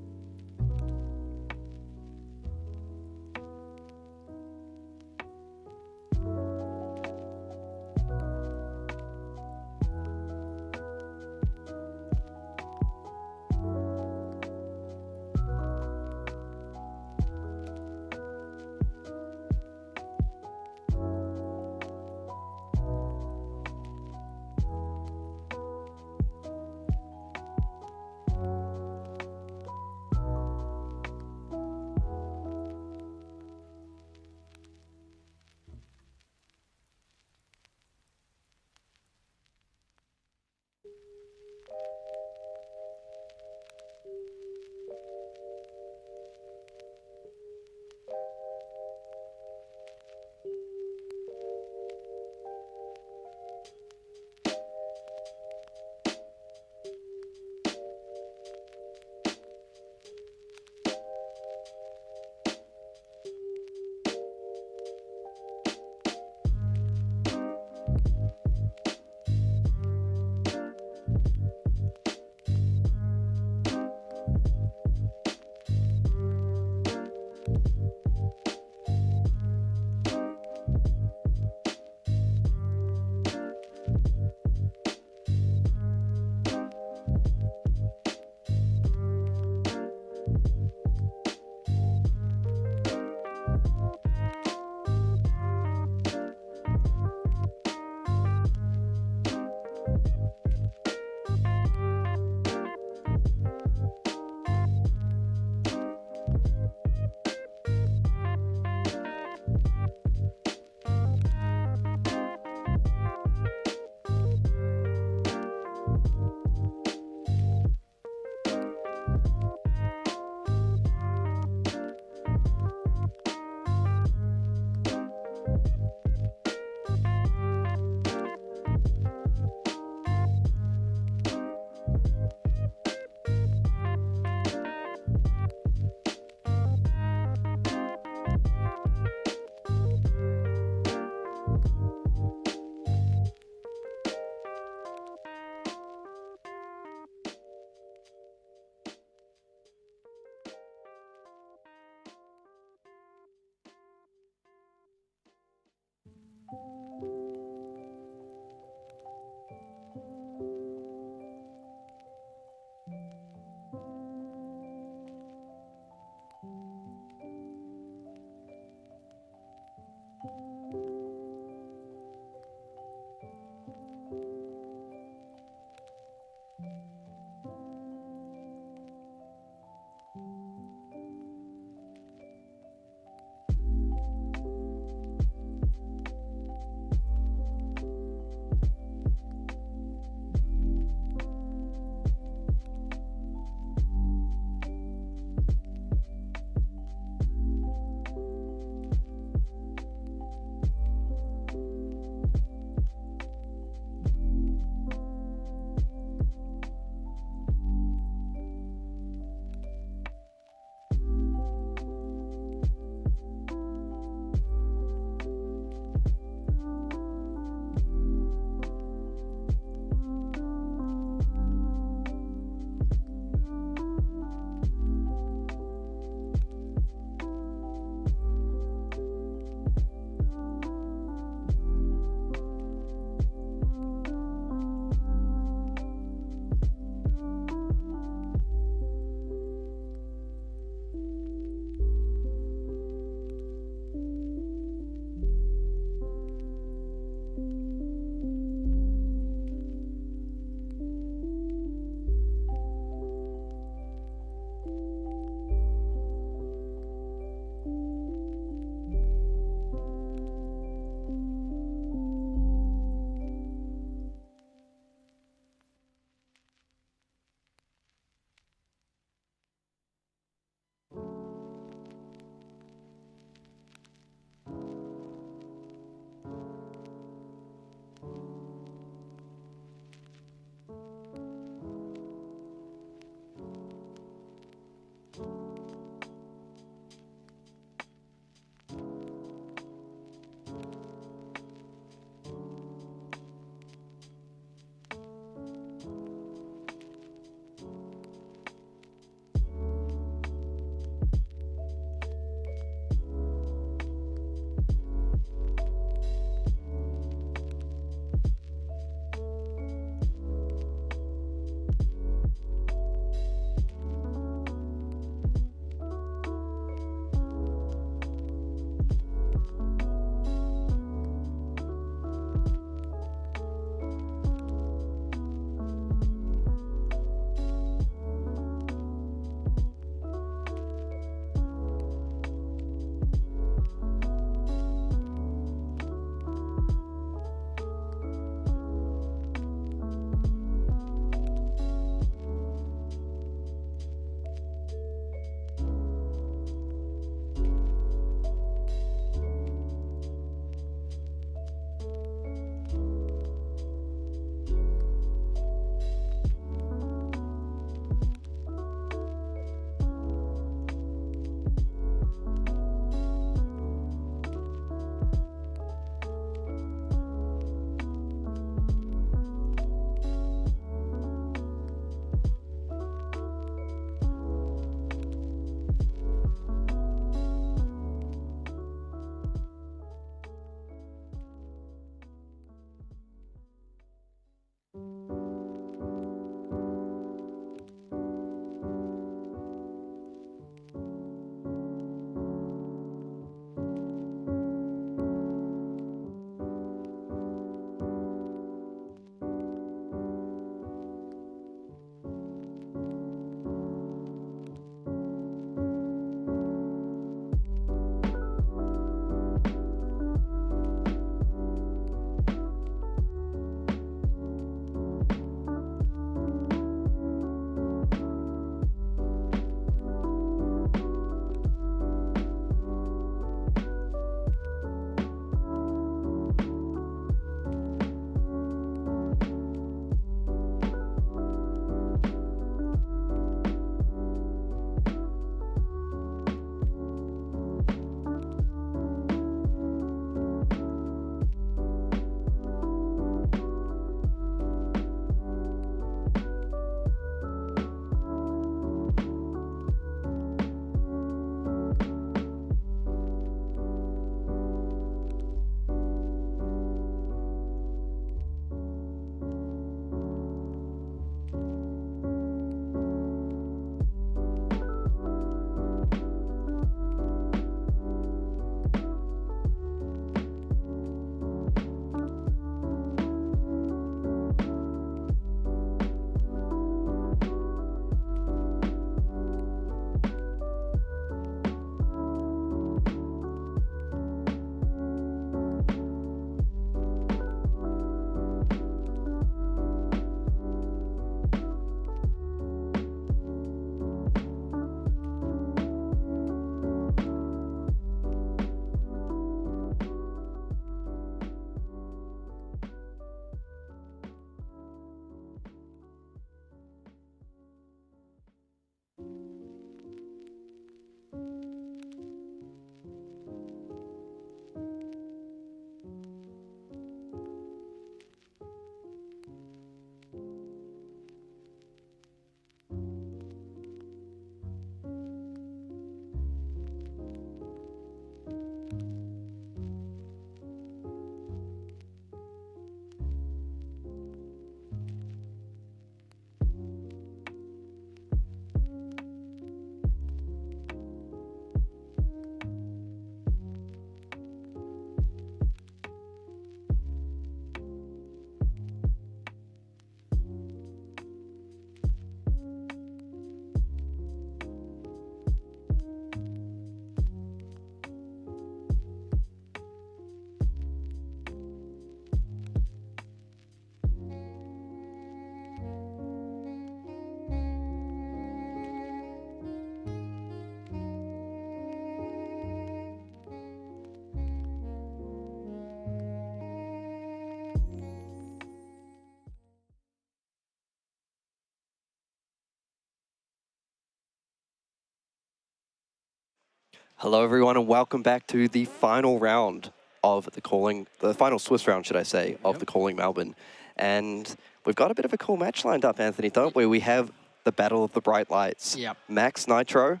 Hello, everyone, and welcome back to the final round of the final Swiss round, should I say, of Yep. the Calling Melbourne. And we've got a bit of a cool match lined up, Anthony, don't we? We have the Battle of the Bright Lights. Yep. Max Nitro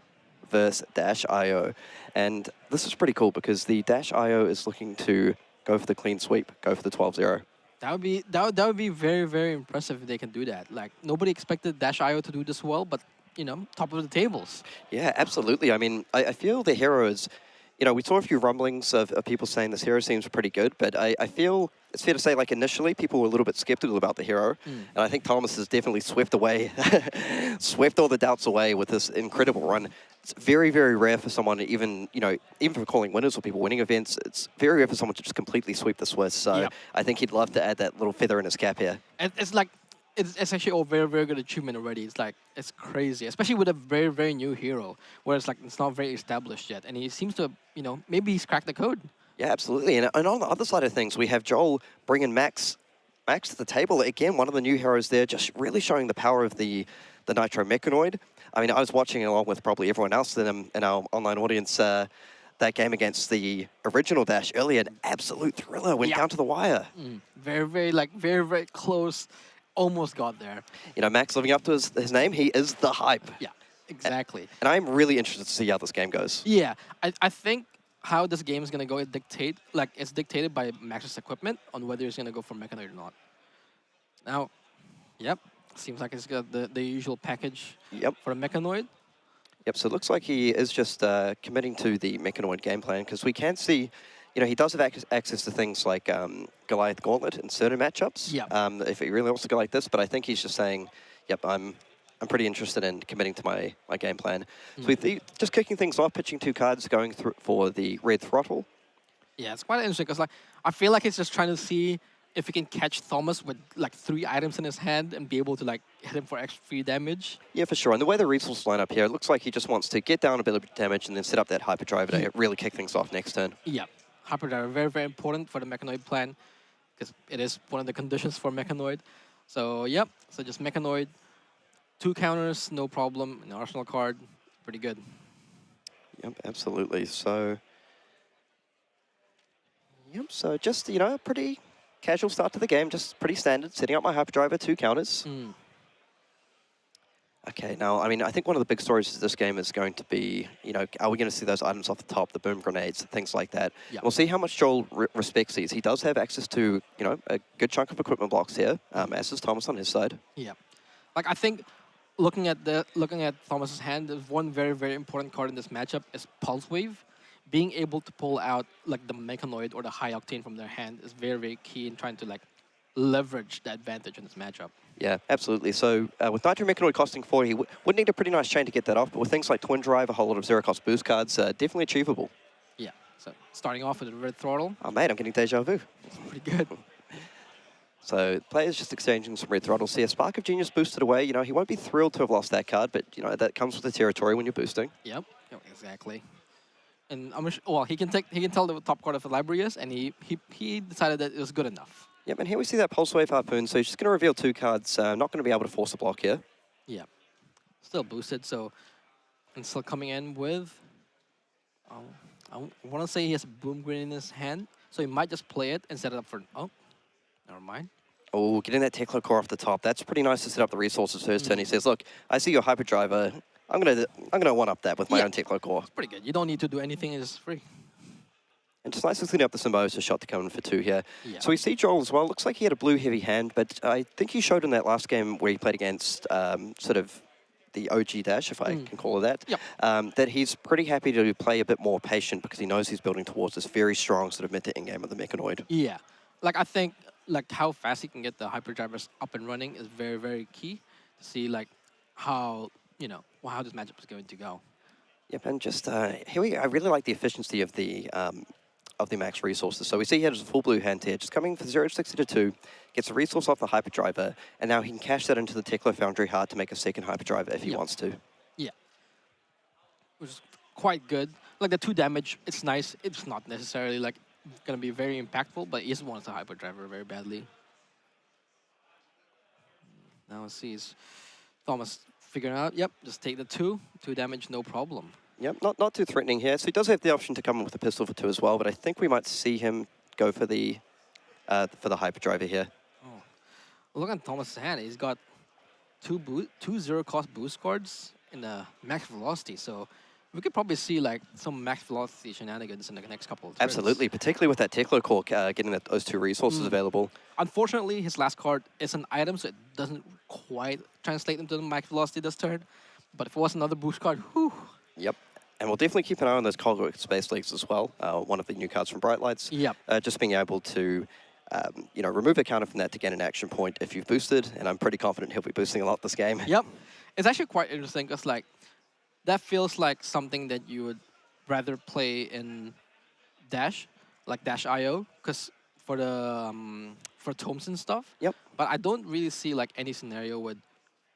versus Dash IO. And this is pretty cool because the Dash IO is looking to go for the clean sweep, go for the 12-0. That would be very, very impressive if they can do that. Like, nobody expected Dash IO to do this well, but top of the tables. Yeah, absolutely. I mean, I feel the hero is, we saw a few rumblings of people saying this hero seems pretty good, but I feel it's fair to say, like, initially people were a little bit skeptical about the hero, and I think Thomas has definitely swept all the doubts away with this incredible run. It's very, very rare for someone to even for calling winners or people winning events, it's very rare for someone to just completely sweep the Swiss, so Yep. I think he'd love to add that little feather in his cap here. And it's like, it's actually a very, very good achievement already. It's like, it's crazy, especially with a very, very new hero, where it's like, it's not very established yet. And he seems to, maybe he's cracked the code. Yeah, absolutely. And on the other side of things, we have Joel bringing Max to the table. Again, one of the new heroes there, just really showing the power of the Nitro Mechanoid. I mean, I was watching along with probably everyone else in our online audience that game against the original Dash earlier. An absolute thriller, went down to the wire. Very, very close. Almost got there. Max living up to his name, he is the hype. Yeah, exactly. And I'm really interested to see how this game goes. Yeah, I think how this game is going to go, it's dictated by Max's equipment on whether he's going to go for Mechanoid or not. Now, yep, seems like it's got the usual package for a Mechanoid. Yep, so it looks like he is just committing to the Mechanoid game plan, because we can see, he does have access to things like Goliath Gauntlet in certain matchups, if he really wants to go like this, but I think he's just saying, yep, I'm pretty interested in committing to my game plan. So just kicking things off, pitching 2 cards, going through for the Red Throttle. Yeah, it's quite interesting, because I feel like he's just trying to see if he can catch Thomas with 3 items in his hand and be able to hit him for extra free damage. Yeah, for sure. And the way the resources line up here, it looks like he just wants to get down a bit of damage and then set up that Hyperdrive to really kick things off next turn. Yeah, Hyperdrive, very, very important for the Mechanoid plan, because it is one of the conditions for Mechanoid. So, yep, so just Mechanoid, 2 counters, no problem, an Arsenal card, pretty good. Yep, absolutely. So, so just, a pretty casual start to the game, just pretty standard, setting up my Hyperdriver, 2 counters. Okay, now, I mean, I think one of the big stories of this game is going to be, are we going to see those items off the top, the boom grenades, things like that? Yeah. We'll see how much Joel respects these. He does have access to, a good chunk of equipment blocks here, as does Thomas on his side. Yeah. I think looking at Thomas's hand, there's one very, very important card in this matchup is Pulse Wave. Being able to pull out the Mechanoid or the High Octane from their hand is very, very key in trying to leverage the advantage in this matchup. Yeah, absolutely. So with Nitro Mechanoid costing 4, he would need a pretty nice chain to get that off, but with things like Twin Drive, a whole lot of zero-cost boost cards, definitely achievable. Yeah, so starting off with a Red Throttle. Oh, mate, I'm getting deja vu. Pretty good. So players just exchanging some Red Throttles here. Spark of Genius boosted away. He won't be thrilled to have lost that card, but, that comes with the territory when you're boosting. Yep, exactly. And he can tell the top card of the library is, and he decided that it was good enough. Yep, and here we see that Pulse Wave Harpoon, so he's just going to reveal 2 cards. Not going to be able to force a block here. Yeah. Still boosted, and still coming in with, I want to say he has a Boom Grenade in his hand, so he might just play it and set it up for, never mind. Oh, getting that Teklo Core off the top. That's pretty nice to set up the resources for his turn. He says, look, I see your Hyperdriver. I'm gonna one-up that with my own Teklo Core. It's pretty good. You don't need to do anything, it's free. And just nicely cleaning up the Symbiosis shot to come in for 2 here. Yeah. So we see Joel as well. Looks like he had a blue heavy hand, but I think he showed in that last game where he played against sort of the OG Dash, if I can call it that, Yep. that he's pretty happy to play a bit more patient because he knows he's building towards this very strong sort of mid to end game of the Mechanoid. Yeah. I think how fast he can get the Hyperdrivers up and running is very, very key to see how how this matchup is going to go. Yep, and just here we go. I really like the efficiency of the max resources. So we see he has a full blue hand here, just coming for 0-60 to 2, gets a resource off the Hyperdriver, and now he can cash that into the Teklo Foundry Heart to make a second Hyperdriver if he wants to. Yeah. Which is quite good. The 2 damage, it's nice. It's not necessarily going to be very impactful, but he just wants a Hyperdriver very badly. Now let's see, is Thomas figuring out, yep, just take the 2 damage, no problem. Yep, not too threatening here. So he does have the option to come in with a pistol for 2 as well, but I think we might see him go for the hyperdriver here. Oh. Look at Thomas' hand. He's got two zero cost boost cards in the max velocity. So we could probably see like some max velocity shenanigans in the next couple of turns. Absolutely, particularly with that Teklo core getting those 2 resources available. Unfortunately, his last card is an item, so it doesn't quite translate into the max velocity this turn. But if it was another boost card, whew. Yep. And we'll definitely keep an eye on those Colgo Space Leagues as well. One of the new cards from Bright Lights. Yep. Just being able to, remove a counter from that to get an action point if you've boosted. And I'm pretty confident he'll be boosting a lot this game. Yep. It's actually quite interesting because like that feels like something that you would rather play in Dash, like Dash IO, because for the for tomes and stuff. Yep. But I don't really see like any scenario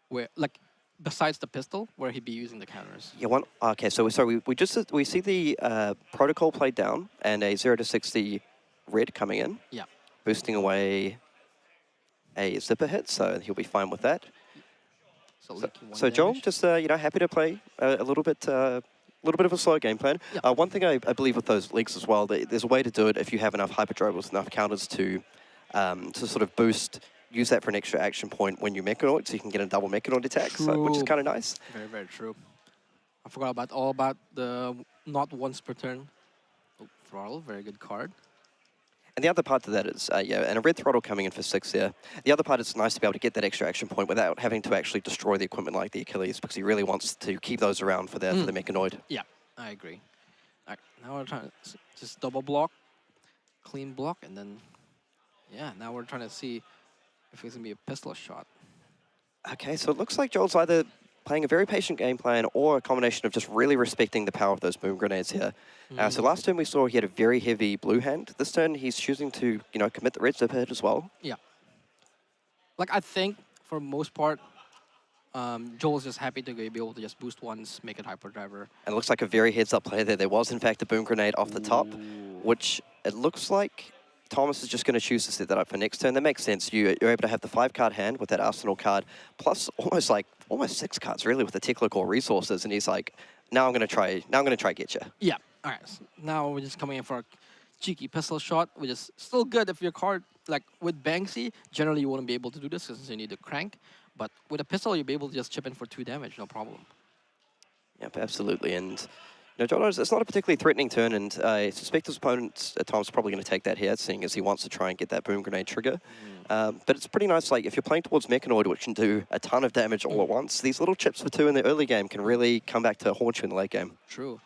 where like besides the pistol where he'd be using the counters. Yeah. Okay. So we see the protocol played down and a 0 to 60 red coming in. Yeah. Boosting away a zipper hit, so he'll be fine with that. So Joel, just happy to play a little bit of a slow game plan. Yep. One thing I believe with those leagues as well, there's a way to do it if you have enough hyperdrives, enough counters to sort of boost. Use that for an extra action point when you Mechanoid, so you can get a double Mechanoid attack, which is kind of nice. Very, very true. I forgot all about the not once per turn. Oh, Throttle, very good card. And the other part to that is, and a red throttle coming in for 6 here. The other part is nice to be able to get that extra action point without having to actually destroy the equipment like the Achilles, because he really wants to keep those around for the Mechanoid. Yeah, I agree. All right, now we're trying to just double block, clean block, and then, yeah, now we're trying to see if it's going to be a pistol shot. Okay, so it looks like Joel's either playing a very patient game plan or a combination of just really respecting the power of those boom grenades here. So last turn we saw he had a very heavy blue hand. This turn he's choosing to, commit the red zip hit as well. Yeah. Like, I think, for most part, Joel's just happy to be able to just boost once, make it hyperdriver. And it looks like a very heads-up play there. There was, in fact, a boom grenade off the top, which it looks like Thomas is just going to choose to set that up for next turn. That makes sense. You're able to have the 5-card hand with that Arsenal card, plus almost 6 cards really with the Teklo core resources, and he's like, now I'm going to try get you. Yeah. All right. So now we're just coming in for a cheeky pistol shot, which is still good if your card, like with Banksy, generally you wouldn't be able to do this since you need to crank, but with a pistol you'll be able to just chip in for 2 damage, no problem. Yep, absolutely. And John, it's not a particularly threatening turn, and I suspect his opponent at times probably going to take that here, seeing as he wants to try and get that boom grenade trigger. But it's pretty nice, like, if you're playing towards Mechanoid, which can do a ton of damage all at once, these little chips for 2 in the early game can really come back to haunt you in the late game. True.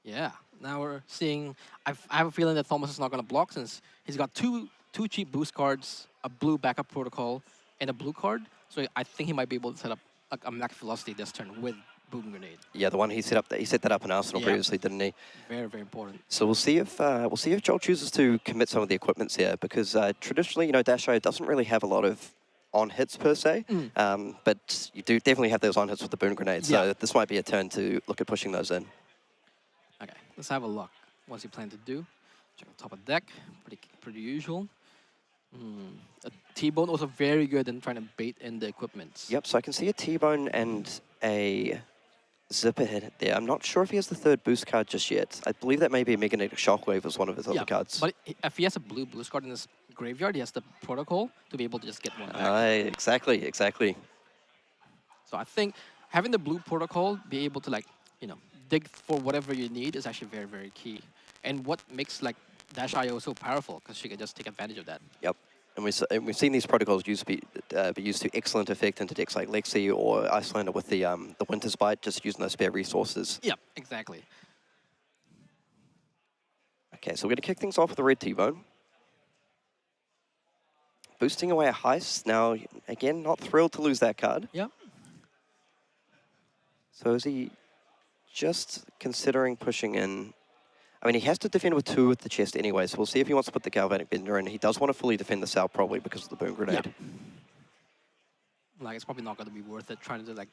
Yeah. Now we're seeing... I have a feeling that Thomas is not going to block, since he's got two cheap boost cards, a blue backup protocol, and a blue card. So I think he might be able to set up a max velocity this turn with boom grenade. Yeah, the one he set that up in Arsenal previously, didn't he? Very, very important. So we'll see if Joel chooses to commit some of the equipments here, because traditionally, Dash-IO doesn't really have a lot of on hits per se, but you do definitely have those on hits with the boom grenade. So this might be a turn to look at pushing those in. Okay, let's have a look. What's he planning to do? Check the top of deck. Pretty usual. A T-bone also very good in trying to bait in the equipment. Yep. So I can see a T-bone and a zipper hit there. I'm not sure if he has the 3rd boost card just yet. I believe that may be a Magnetic Shockwave as one of his other cards. But if he has a blue boost card in his graveyard, he has the protocol to be able to just get one back. Exactly. So I think having the blue protocol, be able to dig for whatever you need is actually very, very key. And what makes Dash-IO so powerful, because she can just take advantage of that. Yep. And we've seen these protocols be used to excellent effect into decks like Lexi or Icelander with the Winter's Bite, just using those spare resources. Yep, exactly. Okay, so we're going to kick things off with the red T-bone. Boosting away a Heist. Now, again, not thrilled to lose that card. Yep. So is he just considering pushing in? I mean, he has to defend with 2 with the chest anyway, so we'll see if he wants to put the Galvanic Bender in. He does want to fully defend the south, probably because of the boom grenade. Yep. It's probably not going to be worth it trying to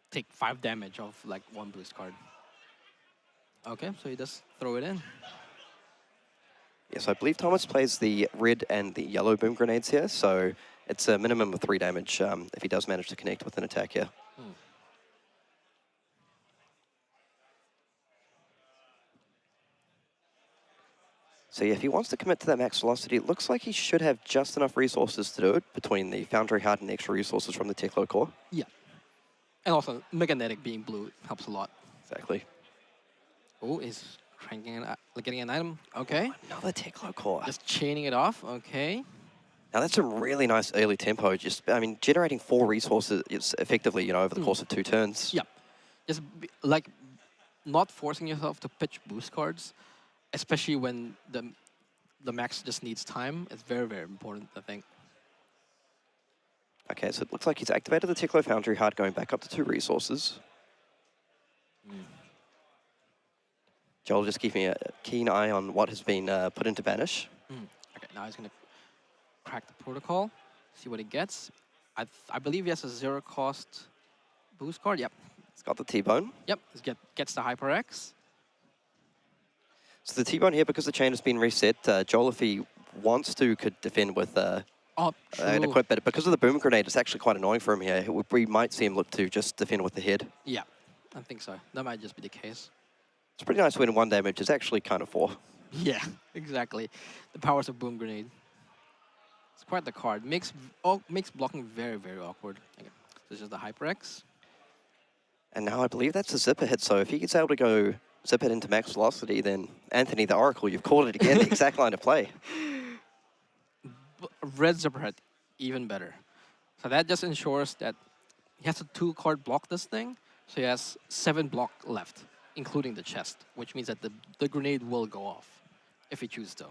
take 5 damage off 1 boost card. Okay, so you just throw it in. Yes, I believe Thomas plays the red and the yellow boom grenades here, so it's a minimum of 3 damage if he does manage to connect with an attack here. So yeah, if he wants to commit to that max velocity, it looks like he should have just enough resources to do it between the Foundry Heart and extra resources from the Teklo core. Yeah. And also, Magnetic being blue helps a lot. Exactly. Oh, he's cranking getting an item. Okay. Another Teklo core. Just chaining it off. Okay. Now that's some really nice early tempo. Just, I mean, generating 4 resources is effectively, over the course of 2 turns. Yeah. Just like not forcing yourself to pitch boost cards, especially when the max just needs time. It's very, very important, I think. Okay, so it looks like he's activated the Teklo Foundry Heart, going back up to 2 resources. Joel just keeping a keen eye on what has been put into Banish. Okay, now he's going to crack the protocol, see what he gets. I believe he has a 0-cost boost card. Yep. It's got the T-Bone. Yep, gets the HyperX. So the T-Bone here, because the chain has been reset, Joel, if he wants to, could defend with an equip, but because of the Boom Grenade, it's actually quite annoying for him here. We might see him look to just defend with the head. Yeah, I think so. That might just be the case. It's a pretty nice win in 1 damage. It's actually kind of 4. Yeah, exactly. The powers of Boom Grenade. It's quite the card. Makes blocking very, very awkward. Okay. This is the HyperX. And now I believe that's a zipper hit, so if he gets able to go zip it into max velocity, then Anthony the Oracle, you've called it again, the exact line of play. Red zipper hit, even better. So that just ensures that he has a 2-card block this thing, so he has 7 block left, including the chest, which means that the grenade will go off if he chooses to.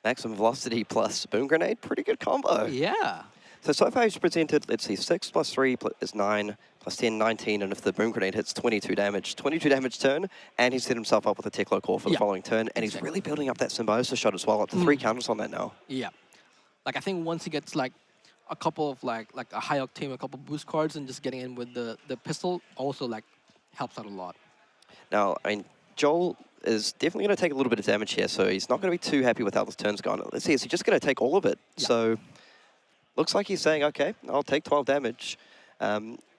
Maximum velocity plus boom grenade, pretty good combo. Yeah. So far he's presented, let's see, 6 plus 3 is 9, plus 10, 19, and if the boom grenade hits 22 damage. 22 damage turn, and he's set himself up with a Teklo core for the following turn, and he's really building up that Symbiosis shot as well, up to 3 counters on that now. Yeah. Like, I think once he gets, like, a couple of, like a high octane, a couple boost cards, and just getting in with the pistol also, like, helps out a lot. Now, I mean, Joel is definitely going to take a little bit of damage here, so he's not going to be too happy with how this turn's gone. Let's see, is he just going to take all of it? Yeah. So, looks like he's saying, okay, I'll take 12 damage.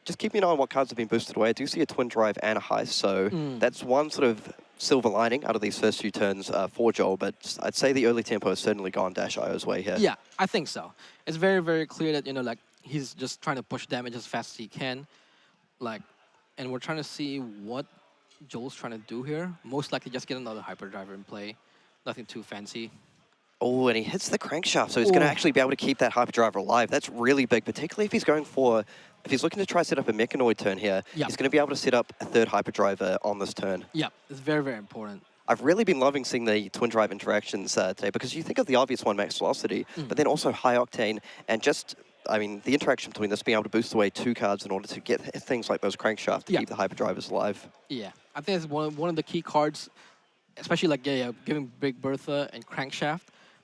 Just keeping an eye on what cards have been boosted away. I do see a Twin Drive and a Heist, so that's one sort of silver lining out of these first few turns for Joel, but I'd say the early tempo has certainly gone Dash IO's way here. Yeah, I think so. It's very, very clear that, like, he's just trying to push damage as fast as he can. Like, and we're trying to see what Joel's trying to do here. Most likely just get another Hyperdriver in play. Nothing too fancy. Oh, and he hits the crankshaft, so he's going to actually be able to keep that Hyperdriver alive. That's really big, particularly if he's going for... If he's looking to try to set up a Mechanoid turn here, he's going to be able to set up a 3rd Hyperdriver on this turn. Yeah, it's very, very important. I've really been loving seeing the Twin Drive interactions today, because you think of the obvious one, Max Velocity, but then also High Octane, and just... I mean, the interaction between this being able to boost away 2 cards in order to get things like those crankshaft to keep the Hyperdrivers alive. Yeah, I think it's one of the key cards, especially like giving Big Bertha and Crankshaft,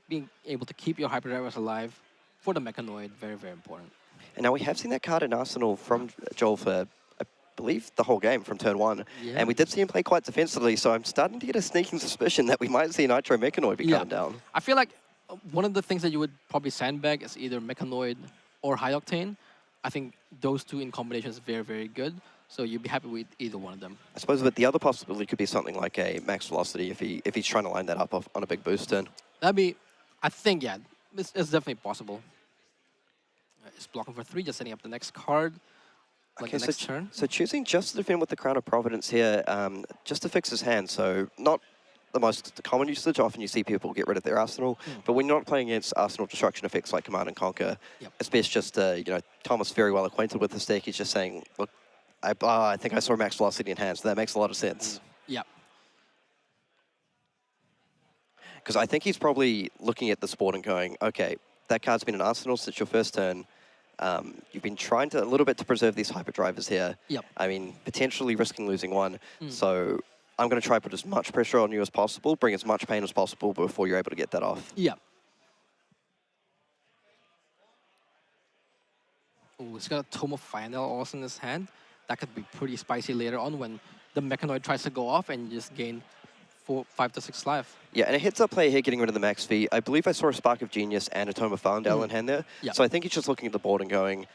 being able to keep your Hyperdrivers alive for the Mechanoid, very, very important. And now we have seen that card in Arsenal from Joel for, I believe, the whole game from turn 1. Yeah. And we did see him play quite defensively, so I'm starting to get a sneaking suspicion that we might see Nitro Mechanoid be coming down. I feel like one of the things that you would probably sandbag is either Mechanoid or High Octane. I think those 2 in combination is very, very good. So you'd be happy with either one of them. I suppose that the other possibility could be something like a Max Velocity if he's trying to line that up on a big boost turn. That'd be, I think, yeah, it's definitely possible. It's blocking for 3, just setting up the next card, like the next turn. So choosing just to defend with the Crown of Providence here, just to fix his hand. So not the most common usage. Often you see people get rid of their Arsenal, but when you're not playing against Arsenal destruction effects like Command and Conquer, it's best just, Thomas very well acquainted with this deck. He's just saying, look, I think I saw Max Velocity in hand, so that makes a lot of sense. Yeah. Because I think he's probably looking at the board and going, okay, that card's been an Arsenal since your first turn. You've been trying to a little bit to preserve these Hyperdrivers here. Yep. I mean, potentially risking losing one. So I'm going to try to put as much pressure on you as possible, bring as much pain as possible before you're able to get that off. Yeah. Oh, he's got a Tome of Final also in his hand. That could be pretty spicy later on when the Mechanoid tries to go off and you just gain 5 to 6 life. Yeah, and a heads-up play here getting rid of the Max V. I believe I saw a Spark of Genius and a Tome of Farndale in hand there. Yep. So I think he's just looking at the board and going,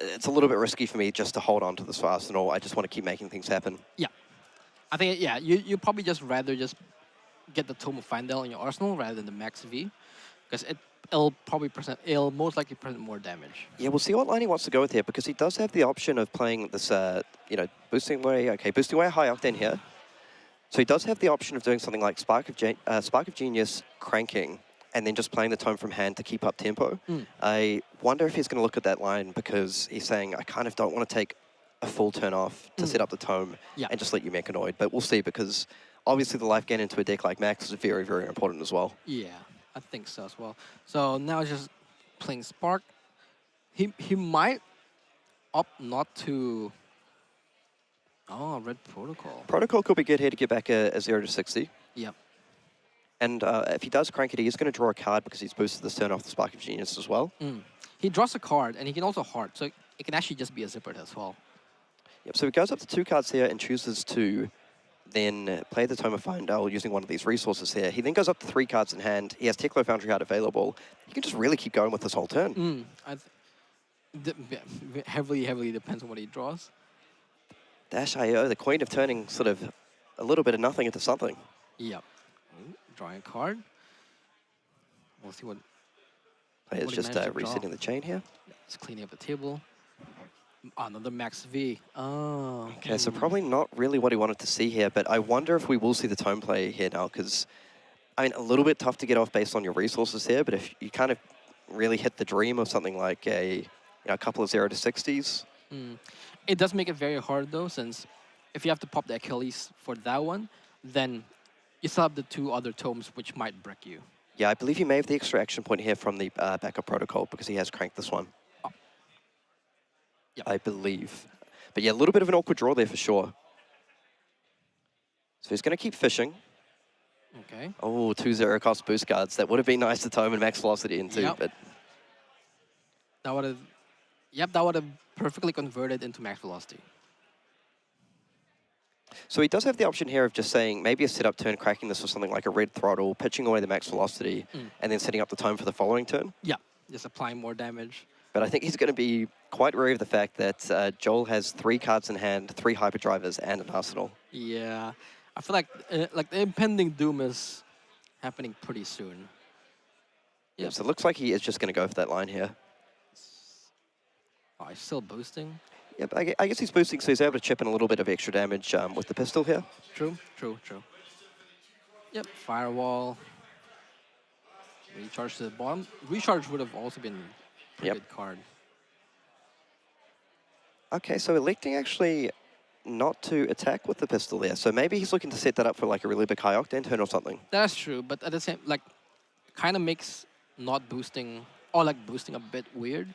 it's a little bit risky for me just to hold on to this Arsenal. I just want to keep making things happen. Yeah. I think, yeah, you probably just rather just get the Tome of Findel in your arsenal rather than the Max V, because it'll most likely present more damage. Yeah, we'll see what line he wants to go with here, because he does have the option of playing this, boosting away High Octane here. So he does have the option of doing something like Spark of Genius cranking, and then just playing the Tome from hand to keep up tempo. I wonder if he's going to look at that line, because he's saying, I kind of don't want to take a full turn off to set up the Tome and just let you Mechanoid. But we'll see, because obviously the life gain into a deck like Max is very, very important as well. Yeah, I think so as well. So now just playing Spark. He might opt not to... Oh, Red Protocol. Protocol could be good here to get back a 0 to 60. Yep. And if he does crank it, he is going to draw a card because he's boosted this turn off the Spark of Genius as well. He draws a card, and he can also heart, so it can actually just be a zipper as well. Yep, so he goes up to 2 cards here and chooses to then play the Tome of Findel using one of these resources here. He then goes up to 3 cards in hand. He has Teklo Foundry card available. He can just really keep going with this whole turn. Heavily depends on what he draws. Dash IO, the queen of turning sort of a little bit of nothing into something. Yep. Drawing a card. We'll see what... Player's just resetting the chain here. Just cleaning up the table. Another Max V. Oh. Okay, so probably not really what he wanted to see here, but I wonder if we will see the Tome play here now, because, I mean, a little bit tough to get off based on your resources here, but if you kind of really hit the dream of something like a couple of 0 to 60s. It does make it very hard, though, since if you have to pop the Achilles for that one, then you still have the 2 other Tomes, which might break you. Yeah, I believe he may have the extra action point here from the backup protocol, because he has cranked this one. Yep. I believe. But yeah, a little bit of an awkward draw there for sure. So he's going to keep fishing. Okay. Oh, 2 0 cost boost cards. That would have been nice to Tome and Max Velocity into, but... That would have... Yep, that would have perfectly converted into Max Velocity. So he does have the option here of just saying maybe a setup turn, cracking this with something like a Red Throttle, pitching away the Max Velocity, and then setting up the Tome for the following turn. Yeah, just applying more damage. But I think he's going to be quite wary of the fact that Joel has 3 cards in hand, 3 Hyperdrivers, and an Arsenal. Yeah, I feel like the impending doom is happening pretty soon. Yeah, so it looks like he is just going to go for that line here. Oh, he's still boosting. Yep, I guess he's boosting, so he's able to chip in a little bit of extra damage with the pistol here. True. Yep, Firewall. Recharge to the bottom. Recharge would have also been a pretty good card. Okay, so electing actually not to attack with the pistol there. So maybe he's looking to set that up for like a really big High Octane turn or something. That's true, but at the same, kind of makes not boosting, or boosting a bit weird,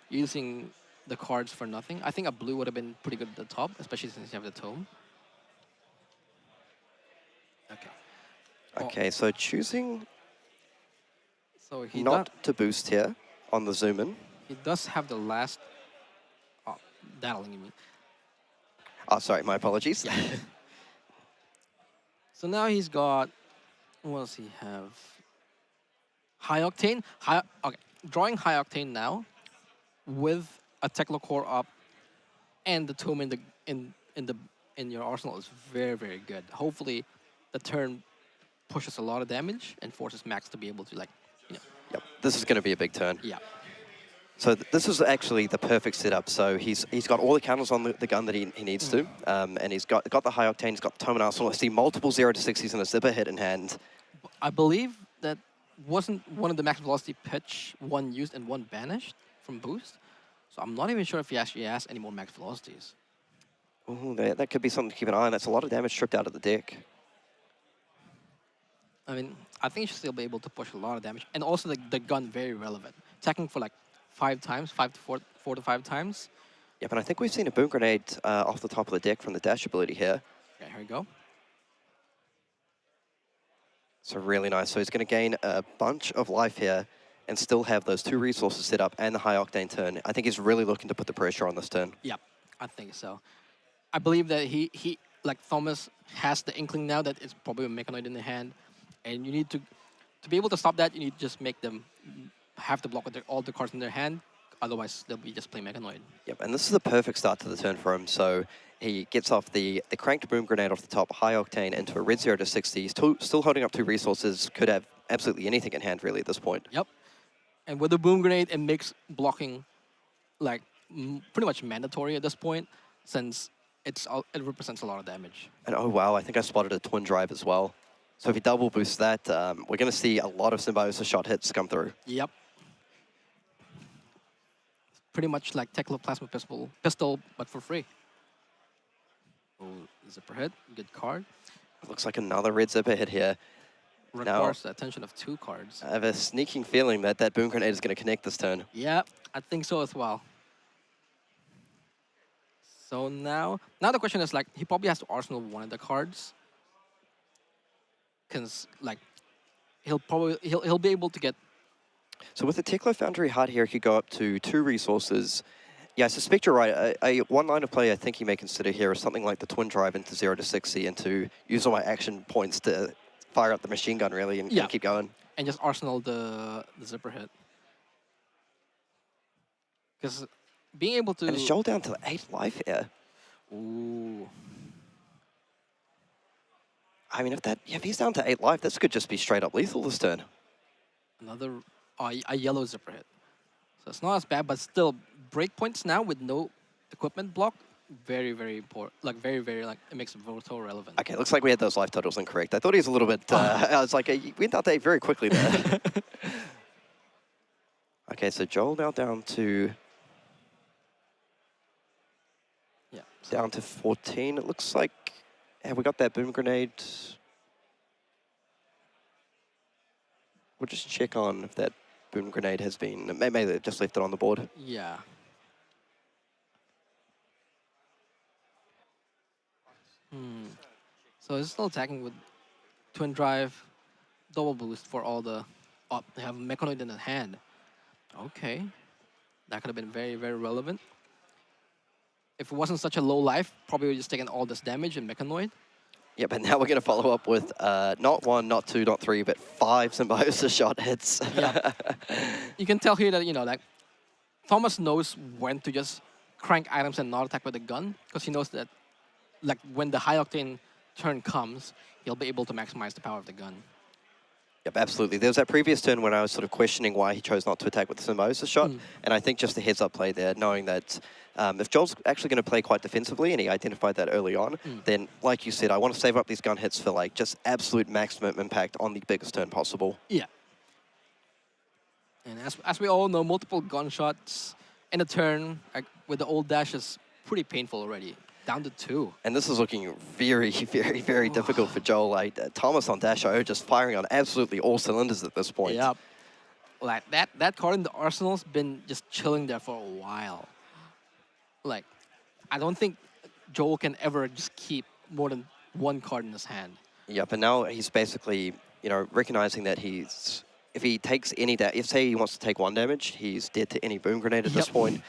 using the cards for nothing. I think a blue would have been pretty good at the top, especially since you have the Tome. Okay. Okay, so choosing so he not to boost here on the zoom in. He does have the last... Oh, dattling, you mean. Oh, sorry, my apologies. Yeah. So now he's got... What does he have? High Octane. Okay, drawing High Octane now with a Teklo Core up and the Tome in your arsenal is very, very good. Hopefully, the turn pushes a lot of damage and forces Max to be able to Yep, this is going to be a big turn. Yeah. So this is actually the perfect setup. So he's got all the counters on the gun that he needs to, and he's got the High Octane, he's got the Tome and Arsenal. I see multiple 0 to 60s and a zipper hit in hand. I believe that wasn't one of the Max Velocity pitch, one used and one banished from boost. So I'm not even sure if he actually has any more Max Velocities. Ooh, that could be something to keep an eye on. That's a lot of damage stripped out of the deck. I mean, I think he should still be able to push a lot of damage. And also the gun, very relevant. Attacking for 5 times, 4 to 5 times. Yep, and I think we've seen a Boom Grenade off the top of the deck from the dash ability here. Okay, here we go. So really nice. So he's going to gain a bunch of life here and still have those 2 resources set up and the High Octane turn. I think he's really looking to put the pressure on this turn. Yep, I think so. I believe that he like Thomas, has the inkling now that it's probably a Mechanoid in the hand. And you need to be able to stop that, you need to just make them have to block with all the cards in their hand. Otherwise, they'll be just playing Mechanoid. Yep, and this is the perfect start to the turn for him. So He gets off the cranked boom grenade off the top, high octane into a red 0 to 60. He's still holding up 2 resources, could have absolutely anything in hand really at this point. Yep. And with the boom grenade, it makes blocking like pretty much mandatory at this point, since it represents a lot of damage. And oh wow, I think I spotted a twin drive as well. So if he double boosts that, we're going to see a lot of Symbiosis shot hits come through. Yep. Pretty much like Tectoplasma pistol, but for free. Oh, zipper hit, good card. Looks like another red zipper hit here. Requires the attention of 2 cards. I have a sneaking feeling that that boom grenade is going to connect this turn. Yeah, I think so as well. So now the question is like, he probably has to arsenal one of the cards. Because like, he'll be able to get. So with the Teklo Foundry Heart here, he could go up to 2 resources. Yeah, I suspect you're right. One line of play I think you may consider here is something like the twin drive into 0 to 60 and to use all my action points to fire up the machine gun really and keep going. And just arsenal the zipper hit. Because being able to. And it's Joel down to 8 life here. Ooh. I mean, if he's down to 8 life, this could just be straight up lethal this turn. Another a yellow zipper hit. So it's not as bad, but still breakpoints now with no equipment block. Very, very important. Like very, like it makes it so relevant. Okay, looks like we had those life totals incorrect. I thought he was a little bit. I was like, he went out there very quickly there. Okay, so Joel now down to. Yeah. Down to 14. It looks like. Have we got that boom grenade? We'll just check on if that boom grenade has been. Maybe they just left it on the board. Yeah. So it's still attacking with twin drive, double boost for all the. Oh, they have Mechanoid in the hand. Okay, that could have been very, very relevant. If it wasn't such a low life, probably would just taken all this damage in Mechanoid. Yeah, but now we're going to follow up with not 1, not 2, not 3, but 5 Symbiosis shot hits. Yeah. You can tell here that, like, Thomas knows when to just crank items and not attack with a gun, because he knows that, like, when the high octane turn comes, he'll be able to maximize the power of the gun. Yep, absolutely. There was that previous turn when I was sort of questioning why he chose not to attack with the Symbiosis shot, and I think just a heads-up play there, knowing that if Joel's actually going to play quite defensively, and he identified that early on, then, like you said, I want to save up these gun hits for, like, just absolute maximum impact on the biggest turn possible. Yeah. And as we all know, multiple gunshots in a turn, like, with the old dash is pretty painful already. Down to 2. And this is looking very, very, very difficult for Joel. Like, Thomas on Dash O just firing on absolutely all cylinders at this point. Yep. Like, that card in the arsenal's been just chilling there for a while. Like, I don't think Joel can ever just keep more than 1 card in his hand. Yep, and now he's basically, recognizing that if he takes any damage, if say he wants to take 1 damage, he's dead to any boom grenade at this point.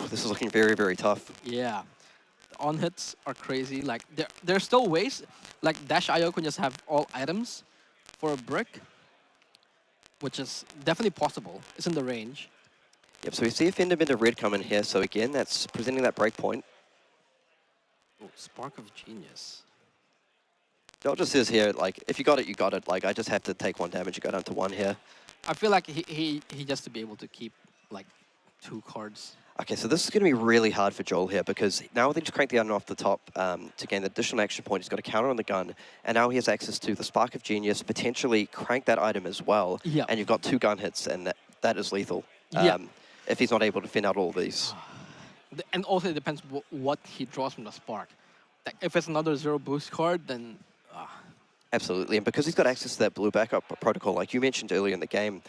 This is looking very, very tough. Yeah. The on-hits are crazy. Like, there's still ways. Like, Dash.io can just have all items for a brick, which is definitely possible. It's in the range. Yep, so we see a Fender Bender Red come in here. So again, that's presenting that breakpoint. Oh, Spark of Genius. Joel just says here, like, if you got it, you got it. Like, I just have to take 1 damage. You go down to 1 here. I feel like he just to be able to keep, like, 2 cards. Okay, so this is going to be really hard for Joel here because now they just crank the item off the top to gain the additional action point. He's got a counter on the gun, and now he has access to the Spark of Genius, potentially crank that item as well. Yeah. And you've got 2 gun hits, and that is lethal. Yeah. If he's not able to fin out all these. And also it depends what he draws from the Spark. Like, if it's another 0 boost card, then... Absolutely, and because he's got access to that blue backup protocol, like you mentioned earlier in the game,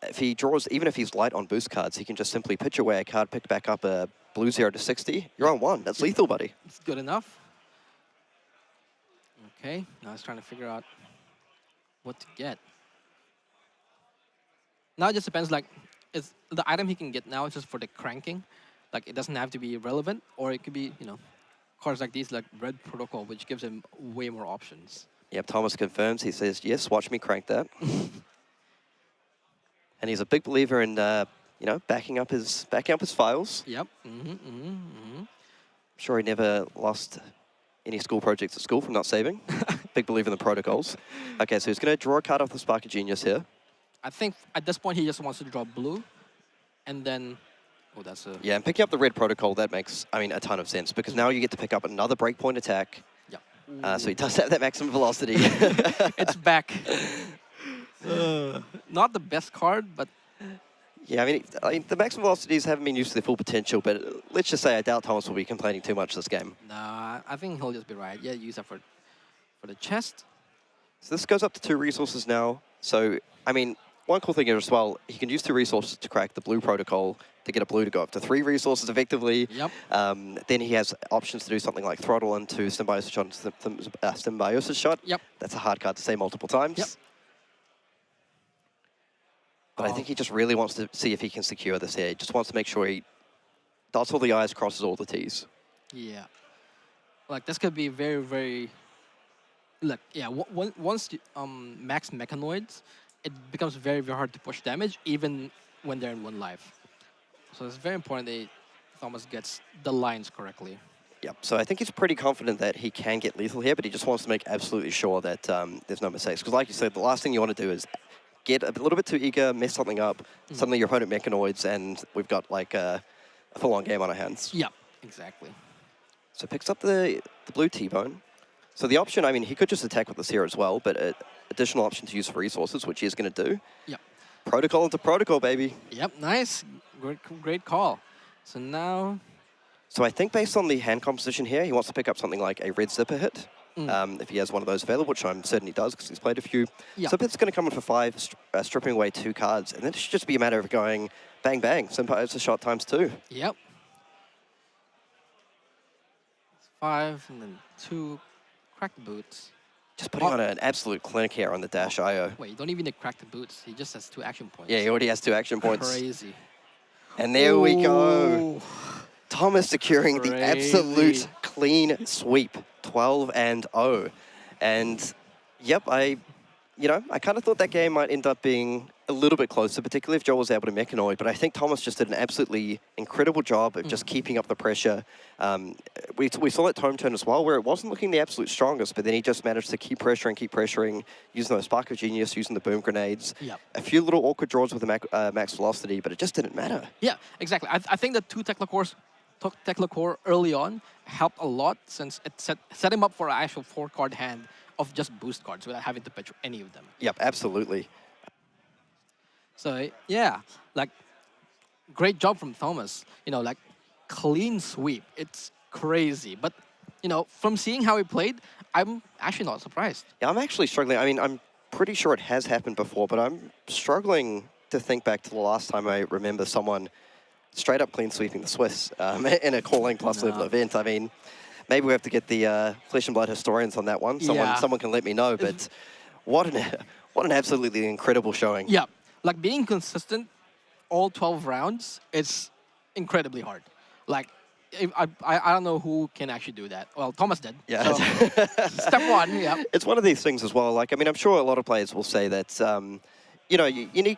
if he draws, even if he's light on boost cards, he can just simply pitch away a card, pick back up a blue 0 to 60. You're on 1. That's lethal, buddy. It's good enough. Okay, now he's trying to figure out what to get. Now it just depends, like, it's the item he can get now is just for the cranking. Like, it doesn't have to be relevant, or it could be, cards like these, like Red Protocol, which gives him way more options. Yep, Thomas confirms. He says, yes, watch me crank that. And he's a big believer in, backing up his files. Yep. Sure, he never lost any school projects at school from not saving. Big believer in the protocols. Okay, so he's going to draw a card off the Spark of Genius here. I think at this point he just wants to draw blue, and then that's a Yeah, and picking up the red protocol, that makes, I mean, a ton of sense because now you get to pick up another breakpoint attack. Yep. So he does have that maximum velocity. It's back. Not the best card, but Yeah, I mean, the maximum velocities haven't been used to their full potential, but let's just say I doubt Thomas will be complaining too much this game. nah, I think he'll just be right. Yeah, use that for the chest. So this goes up to 2 resources now. So, I mean, one cool thing here as well, he can use 2 resources to crack the blue protocol to get a blue to go up to 3 resources effectively. Yep. Then he has options to do something like throttle into Symbiosis Shot, Symbiosis Shot. Yep. That's a hard card to say multiple times. Yep. But I think he just really wants to see if he can secure this here. He just wants to make sure he dots all the I's, crosses all the T's. Yeah. Like, this could be very, very... Look, yeah, once you, max mechanoids, it becomes very, very hard to push damage, even when they're in 1 life. So it's very important that Thomas gets the lines correctly. Yep, so I think he's pretty confident that he can get lethal here, but he just wants to make absolutely sure that there's no mistakes. Because like you said, the last thing you want to do is get a little bit too eager, mess something up, suddenly your opponent mechanoids, and we've got like a full-on game on our hands. Yep, exactly. So picks up the blue T-bone. So the option, I mean, he could just attack with this here as well, but an additional option to use for resources, which he is going to do. Yep. Protocol into protocol, baby. Yep, nice. Great call. So now... So I think based on the hand composition here, he wants to pick up something like a red zipper hit. If he has one of those available, which I'm certain he does because he's played a few. Yep. Zipper's going to come in for 5, stripping away 2 cards. And then it should just be a matter of going bang, bang. Symbiosis Shot times 2. Yep. 5 and then 2. Crack the boots. Just putting on an absolute clinic here on the dash IO. Wait, you don't even need to crack the boots. He just has 2 action points. Yeah, he already has 2 action points. Crazy. And there we go. Ooh. Thomas securing the absolute clean sweep, 12-0. And yep, I kind of thought that game might end up being a little bit closer, particularly if Joel was able to mechanoid, but I think Thomas just did an absolutely incredible job of just keeping up the pressure. We saw that tome turn as well, where it wasn't looking the absolute strongest, but then he just managed to keep pressuring, using those Spark of Genius, using the boom grenades. Yep. A few little awkward draws with the max velocity, but it just didn't matter. Yeah, exactly. I think the 2 Technocore early on helped a lot since it set him up for an actual 4-card hand of just boost cards without having to pitch any of them. Yep, absolutely. So yeah, like great job from Thomas. Like clean sweep. It's crazy. But from seeing how he played, I'm actually not surprised. Yeah, I'm actually struggling. I mean, I'm pretty sure it has happened before, but I'm struggling to think back to the last time I remember someone straight up clean sweeping the Swiss in a calling plus level event. I mean, maybe we have to get the Flesh and Blood historians on that one. Someone can let me know, but what an absolutely incredible showing. Yeah, like being consistent all 12 rounds is incredibly hard. Like, I don't know who can actually do that. Well, Thomas did. Yeah. So, step 1, yeah. It's one of these things as well. Like, I mean, I'm sure a lot of players will say that, you need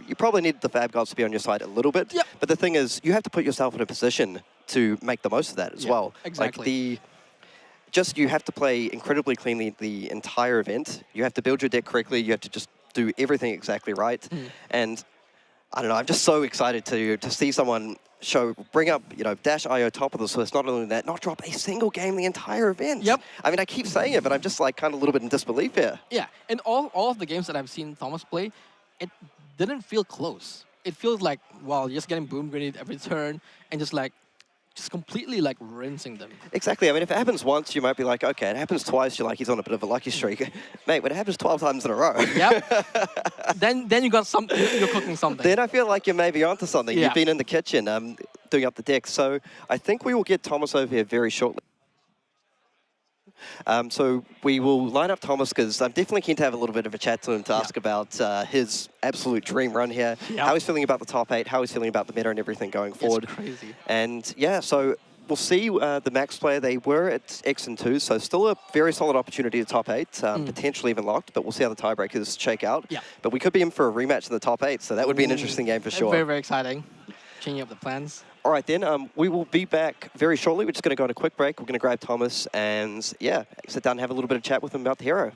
you probably need the Fab Gods to be on your side a little bit. Yep. But the thing is, you have to put yourself in a position to make the most of that as well. Exactly. Like you have to play incredibly cleanly the entire event. You have to build your deck correctly. You have to just do everything exactly right. And I don't know, I'm just so excited to see someone bring up, Dash IO top of the Swiss, not only that, not drop a single game the entire event. Yep. I mean, I keep saying it, but I'm just like kind of a little bit in disbelief here. Yeah, and all of the games that I've seen Thomas play, it didn't feel close. It feels like, well, just getting boom grenade every turn and just completely like rinsing them. Exactly. I mean, if it happens once, you might be like, okay, it happens twice, you're like, he's on a bit of a lucky streak. Mate, when it happens 12 times in a row. Yep. then you got something, you're cooking something. Then I feel like you're maybe onto something. Yeah. You've been in the kitchen doing up the deck. So I think we will get Thomas over here very shortly. So we will line up Thomas because I'm definitely keen to have a little bit of a chat to him to ask about his absolute dream run here, how he's feeling about the top 8, how he's feeling about the meta and everything going forward. It's crazy. And yeah, so we'll see the Max player. They were at X and 2, so still a very solid opportunity to top 8, potentially even locked, but we'll see how the tiebreakers shake out. Yeah. But we could be in for a rematch in the top 8, so that would be an interesting game for sure. Very, very exciting. Changing up the plans. All right, then. We will be back very shortly. We're just going to go on a quick break. We're going to grab Thomas and, yeah, sit down and have a little bit of chat with him about the hero.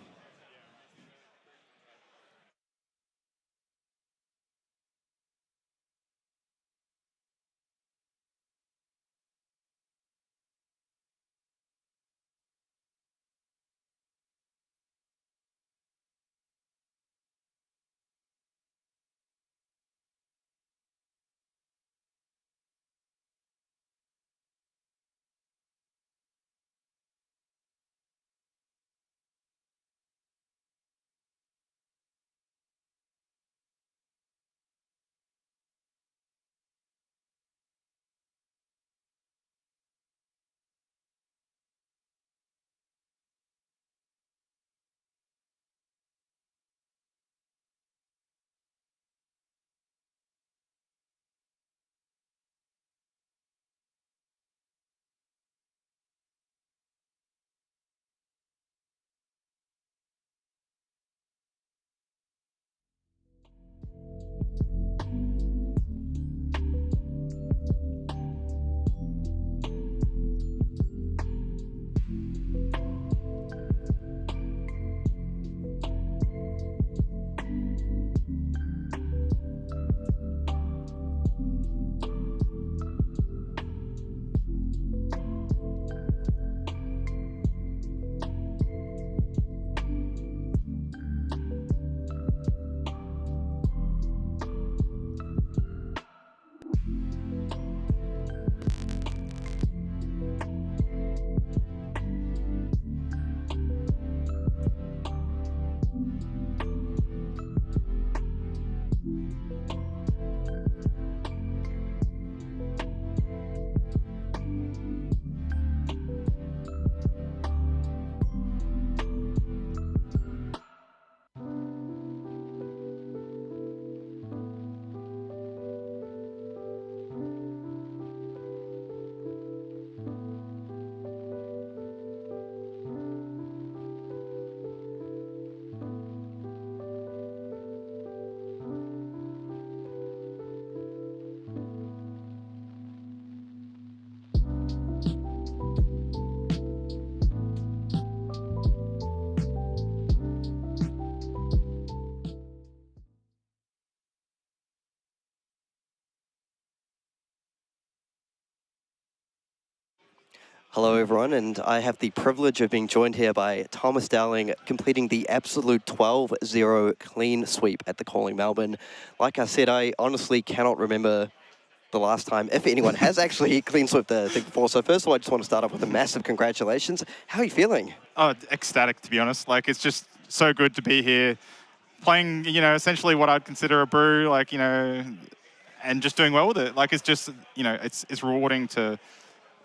Hello, everyone, and I have the privilege of being joined here by Thomas Dowling, completing the absolute 12-0 clean sweep at the Calling Melbourne. Like I said, I honestly cannot remember the last time, if anyone has actually clean swept the thing before. So first of all, I just want to start off with a massive congratulations. How are you feeling? Oh, ecstatic, to be honest. Like, it's just so good to be here, playing, essentially what I'd consider a brew, and just doing well with it. Like, it's just, it's rewarding to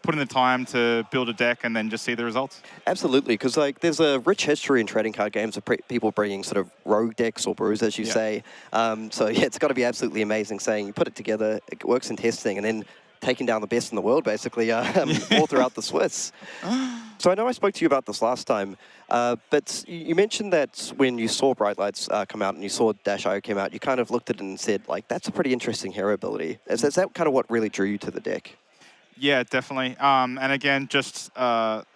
put in the time to build a deck and then just see the results. Absolutely, because there's a rich history in trading card games of people bringing sort of rogue decks or brews, as you say. So yeah, it's got to be absolutely amazing saying you put it together, it works in testing, and then taking down the best in the world, basically, all throughout the Swiss. So I know I spoke to you about this last time, but you mentioned that when you saw Bright Lights come out and you saw Dash.io came out, you kind of looked at it and said, that's a pretty interesting hero ability. Is that kind of what really drew you to the deck? Yeah, definitely. And again, just I'm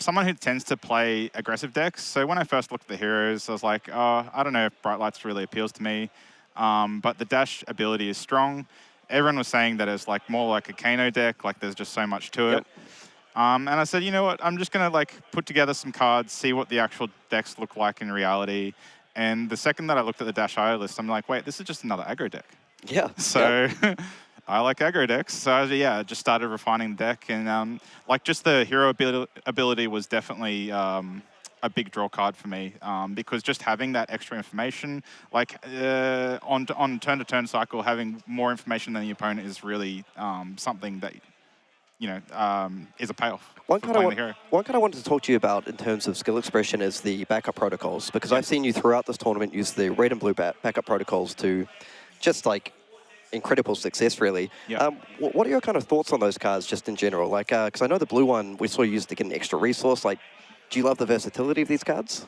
someone who tends to play aggressive decks. So when I first looked at the heroes, I was like, oh, I don't know if Bright Lights really appeals to me. But the dash ability is strong. Everyone was saying that it's more like a Kano deck, there's just so much to it. And I said, you know what, I'm just going to put together some cards, see what the actual decks look like in reality. And the second that I looked at the Dash.io list, I'm like, wait, this is just another aggro deck. Yeah. So I like aggro decks. So I just started refining the deck. And just the hero ability was definitely a big draw card for me, because just having that extra information, on turn-to-turn cycle, having more information than the opponent is really something that is a payoff. One card I wanted to talk to you about in terms of skill expression is the backup protocols, because I've seen you throughout this tournament use the red and blue backup protocols to just incredible success, really. What are your kind of thoughts on those cards just in general? Because I know the blue one we saw you used to get an extra resource. Do you love the versatility of these cards?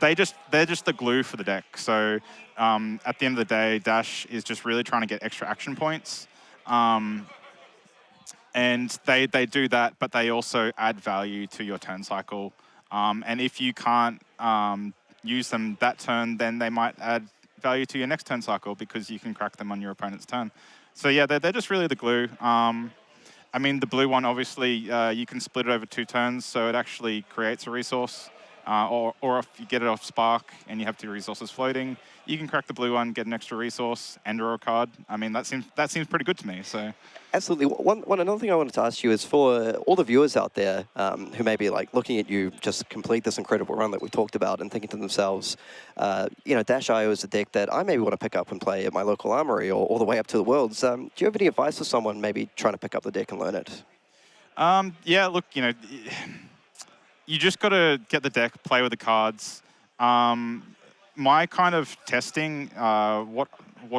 they're just the glue for the deck. So at the end of the day, Dash is just really trying to get extra action points. And they do that, but they also add value to your turn cycle. And if you can't use them that turn, then they might add value to your next turn cycle because you can crack them on your opponent's turn. So yeah, they're just really the glue. I mean, the blue one, obviously, you can split it over 2 turns, so it actually creates a resource. Or if you get it off Spark and you have 2 resources floating, you can crack the blue one, get an extra resource, and draw a card. I mean, that seems pretty good to me. So Absolutely. Another thing I wanted to ask you is for all the viewers out there who may be like looking at you just complete this incredible run that we talked about and thinking to themselves, you know, Dash.io is a deck that I maybe want to pick up and play at my local armory or all the way up to the Worlds. Do you have any advice for someone maybe trying to pick up the deck and learn it? Yeah, look, you know, you just got to get the deck, play with the cards. My kind of testing, what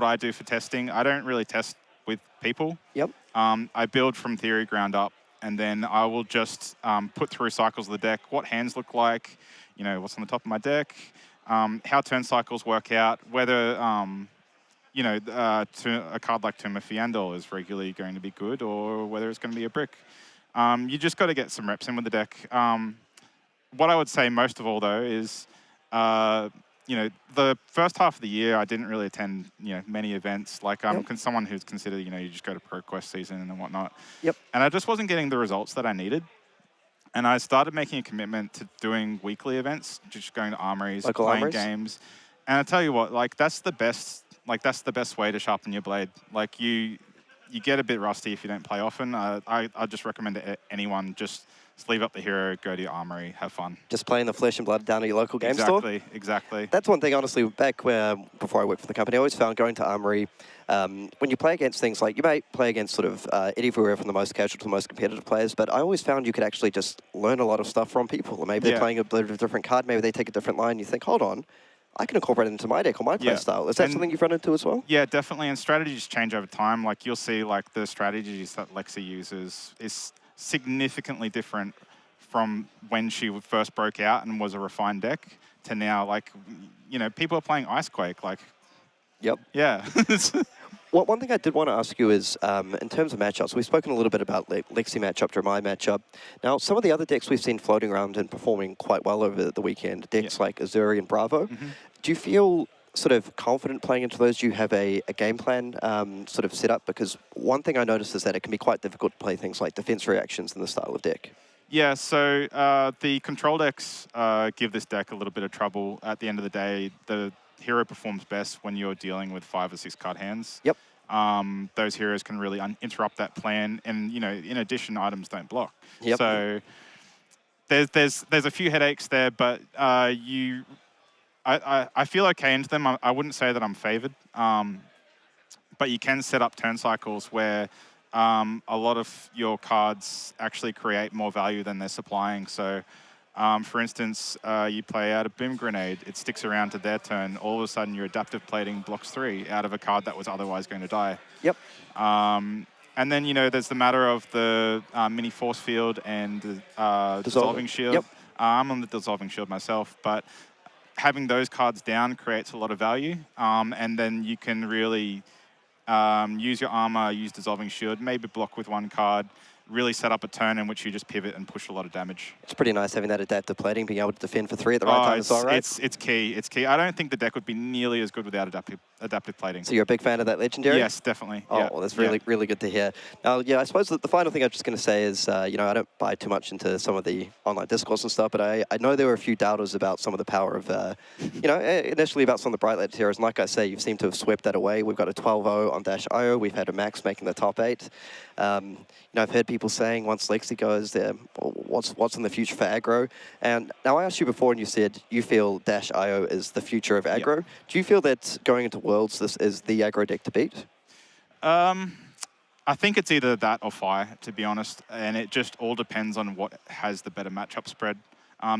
I do for testing, I don't really test with people. Yep. I build from theory ground up, and then I will just put through cycles of the deck, what hands look like, you know, what's on the top of my deck, how turn cycles work out, whether, you know, a card like Tomb of Fiandor is regularly going to be good, or whether it's going to be a brick. You just got to get some reps in with the deck. What I would say most of all, though, is, you know, the first half of the year, I didn't really attend, you know, many events. Like, someone who's considered, you know, you just go to ProQuest season and whatnot. Yep. And I just wasn't getting the results that I needed. And I started making a commitment to doing weekly events, just going to armories, Local playing armories? games. And I tell you what, like, that's the best way to sharpen your blade. Like, you get a bit rusty if you don't play often. I just recommend to anyone, just sleeve up the hero, go to your armory, have fun. Just playing the flesh and blood down at your local game store? Exactly. That's one thing, honestly, back before I worked for the company, I always found going to Armory, when you play against things like, you may play against sort of everywhere from the most casual to the most competitive players, but I always found you could actually just learn a lot of stuff from people. Or maybe they're playing a bit of a different card, maybe they take a different line, you think, hold on, I can incorporate it into my deck or my play style. Is that something you've run into as well? Yeah, definitely, and strategies change over time. Like, you'll see, like, the strategies that Lexi uses is significantly different from when she first broke out and was a refined deck to now. Like, you know, people are playing Icequake, like... Yep. Yeah. Well, one thing I did want to ask you is, in terms of matchups, we've spoken a little bit about Lexi matchup, Jeremiah matchup. Now, some of the other decks we've seen floating around and performing quite well over the weekend, decks like Zuri and Bravo. Do you feel sort of confident playing into those? Do you have a game plan sort of set up? Because one thing I noticed is that it can be quite difficult to play things like defense reactions in the style of deck. Yeah, so the control decks give this deck a little bit of trouble. At the end of the day, the hero performs best when you're dealing with 5 or 6 card hands. Yep. Those heroes can really interrupt that plan, and you know, in addition, items don't block. Yep. So there's a few headaches there, but I feel okay into them. I wouldn't say that I'm favored, but you can set up turn cycles where a lot of your cards actually create more value than they're supplying. So, for instance, you play out a Boom Grenade, it sticks around to their turn, all of a sudden your Adaptive Plating blocks 3 out of a card that was otherwise going to die. Yep. And then, you know, there's the matter of the Mini Force Field and Dissolving Shield. Yep. I'm on the Dissolving Shield myself, but having those cards down creates a lot of value. And then you can really use your armor, use Dissolving Shield, maybe block with 1 card, really set up a turn in which you just pivot and push a lot of damage. It's pretty nice having that adaptive plating, being able to defend for 3 at the right time as well, right? It's key. It's key. I don't think the deck would be nearly as good without adaptive plating. So you're a big fan of that legendary? Yes, definitely. Oh, well, that's really good to hear. Now, yeah, I suppose that the final thing I'm just going to say is, you know, I don't buy too much into some of the online discourse and stuff, but I know there were a few doubters about some of the power of, you know, initially about some of the Bright Light heroes. And like I say, you seem to have swept that away. We've got a 12-0 on Dash.io. We've had a Max making the top 8. You know, I've heard people saying once Lexi goes there, what's in the future for aggro? And now I asked you before and you said you feel Dash.io is the future of aggro. Yep. Do you feel that going into Worlds, this is the aggro deck to beat? I think it's either that or Fire, to be honest. And it just all depends on what has the better matchup spread.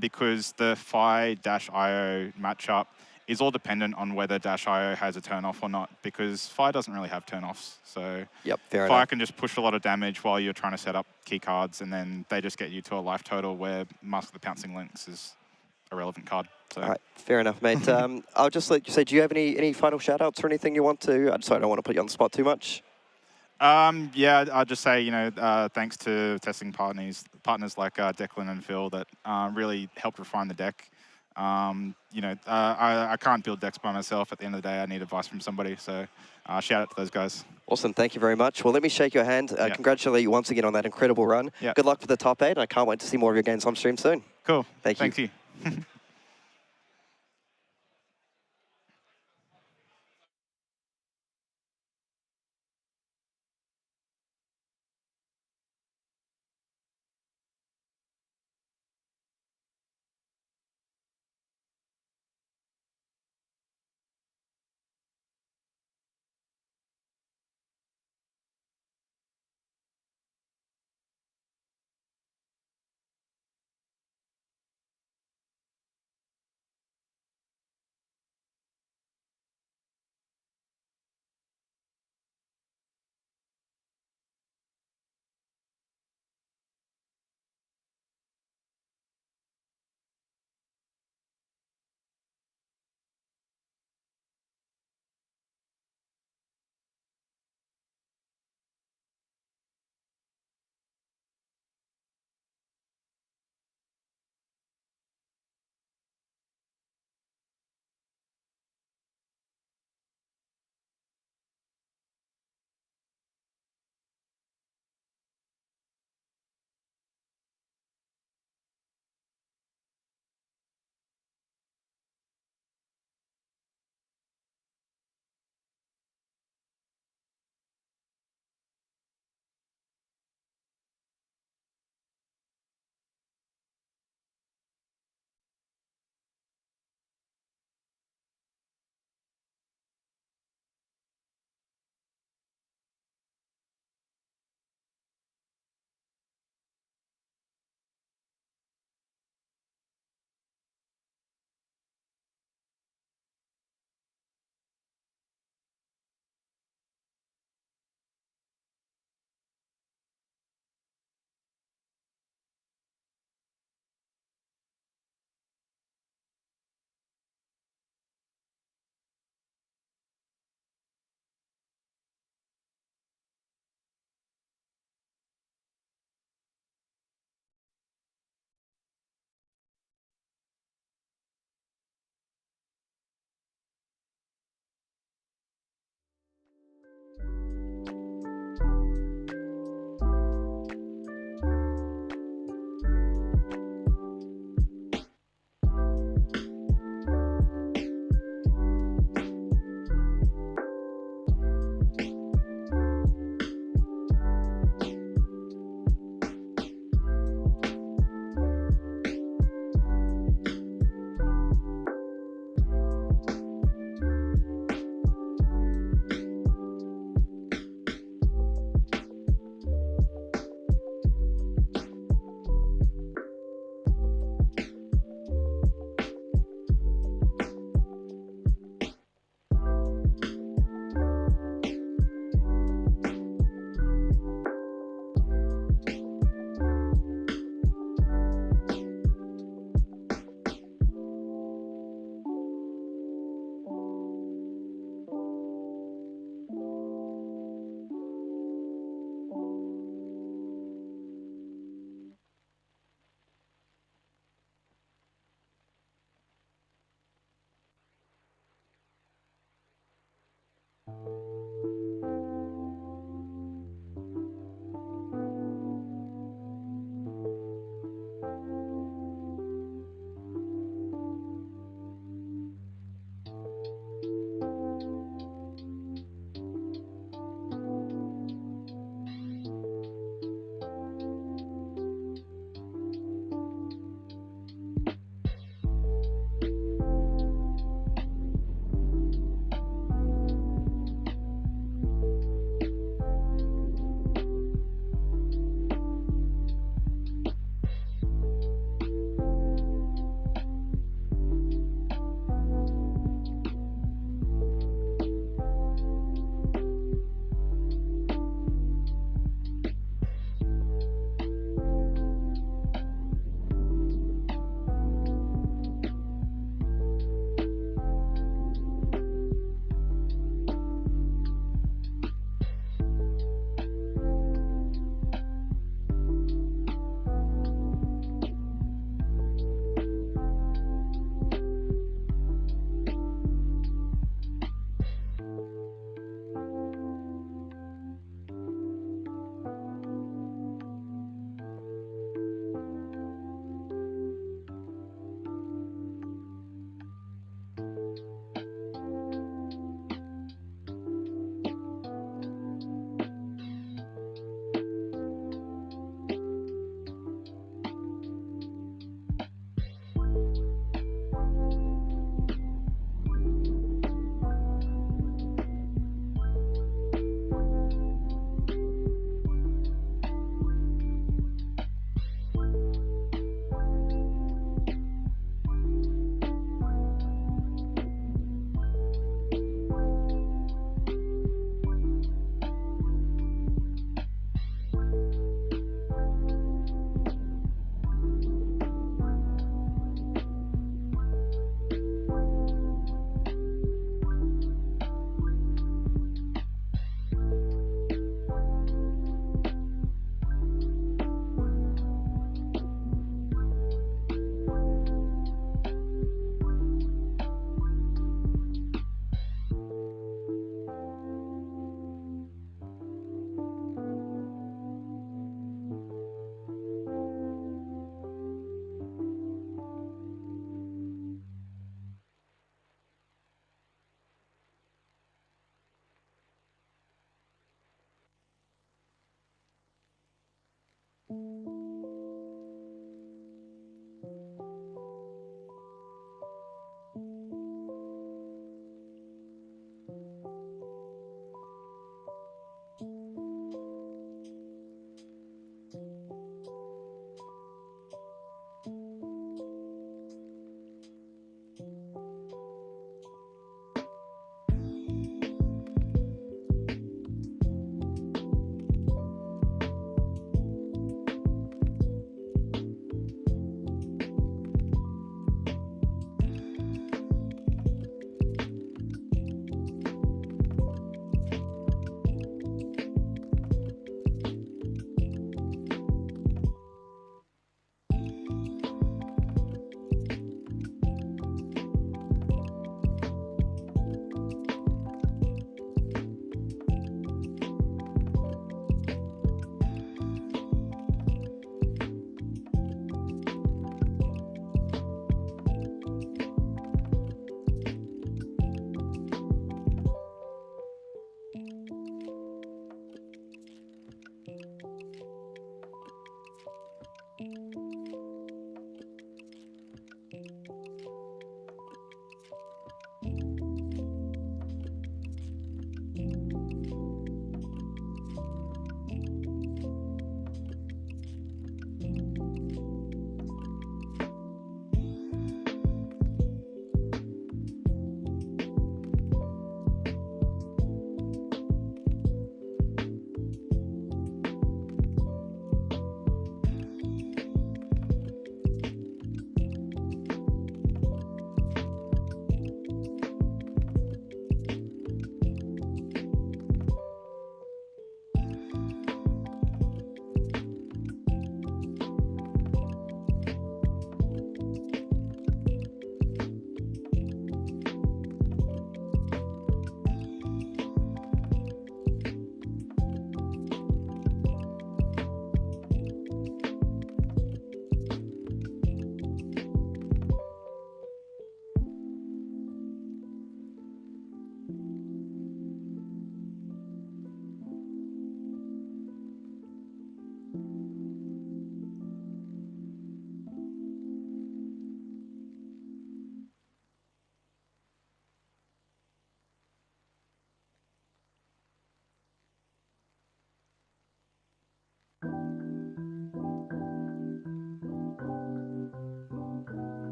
Because the Fire-Dash.io matchup is all dependent on whether Dash.io has a turn-off or not, because Fire doesn't really have turn-offs. So yep, fair Fire enough. can just push a lot of damage while you're trying to set up key cards, and then they just get you to a life total where Mask of the Pouncing Lynx is a relevant card. So. All right, fair enough, mate. I'll just let you say, do you have any final shout-outs or anything you want to? Sorry, I don't want to put you on the spot too much. Yeah, I'll just say, thanks to testing partners like Declan and Phil that really helped refine the deck. I can't build decks by myself. At the end of the day, I need advice from somebody. So shout out to those guys. Awesome, thank you very much. Well, let me shake your hand. Congratulate you once again on that incredible run. Good luck for the top 8, and I can't wait to see more of your games on stream soon. Cool. Thank you. Thank you.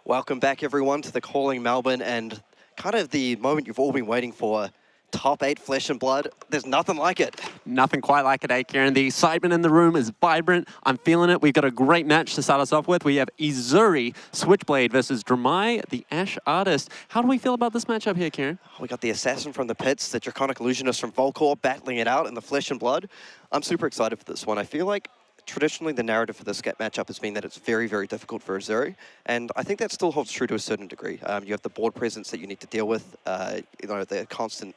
Welcome back, everyone, to the Calling Melbourne, and kind of the moment you've all been waiting for. Top 8 Flesh and Blood. There's nothing like it. Nothing quite like it, Kieran. The excitement in the room is vibrant. I'm feeling it. We've got a great match to start us off with. We have Zuri Switchblade versus Dramai, the Ash Artist. How do we feel about this matchup here, Kieran? We got the Assassin from the Pits, the Draconic Illusionist from Volcor battling it out in the Flesh and Blood. I'm super excited for this one. I feel like traditionally the narrative for this matchup has been that it's very, very difficult for Zuri, and I think that still holds true to a certain degree. You have the board presence that you need to deal with, the constant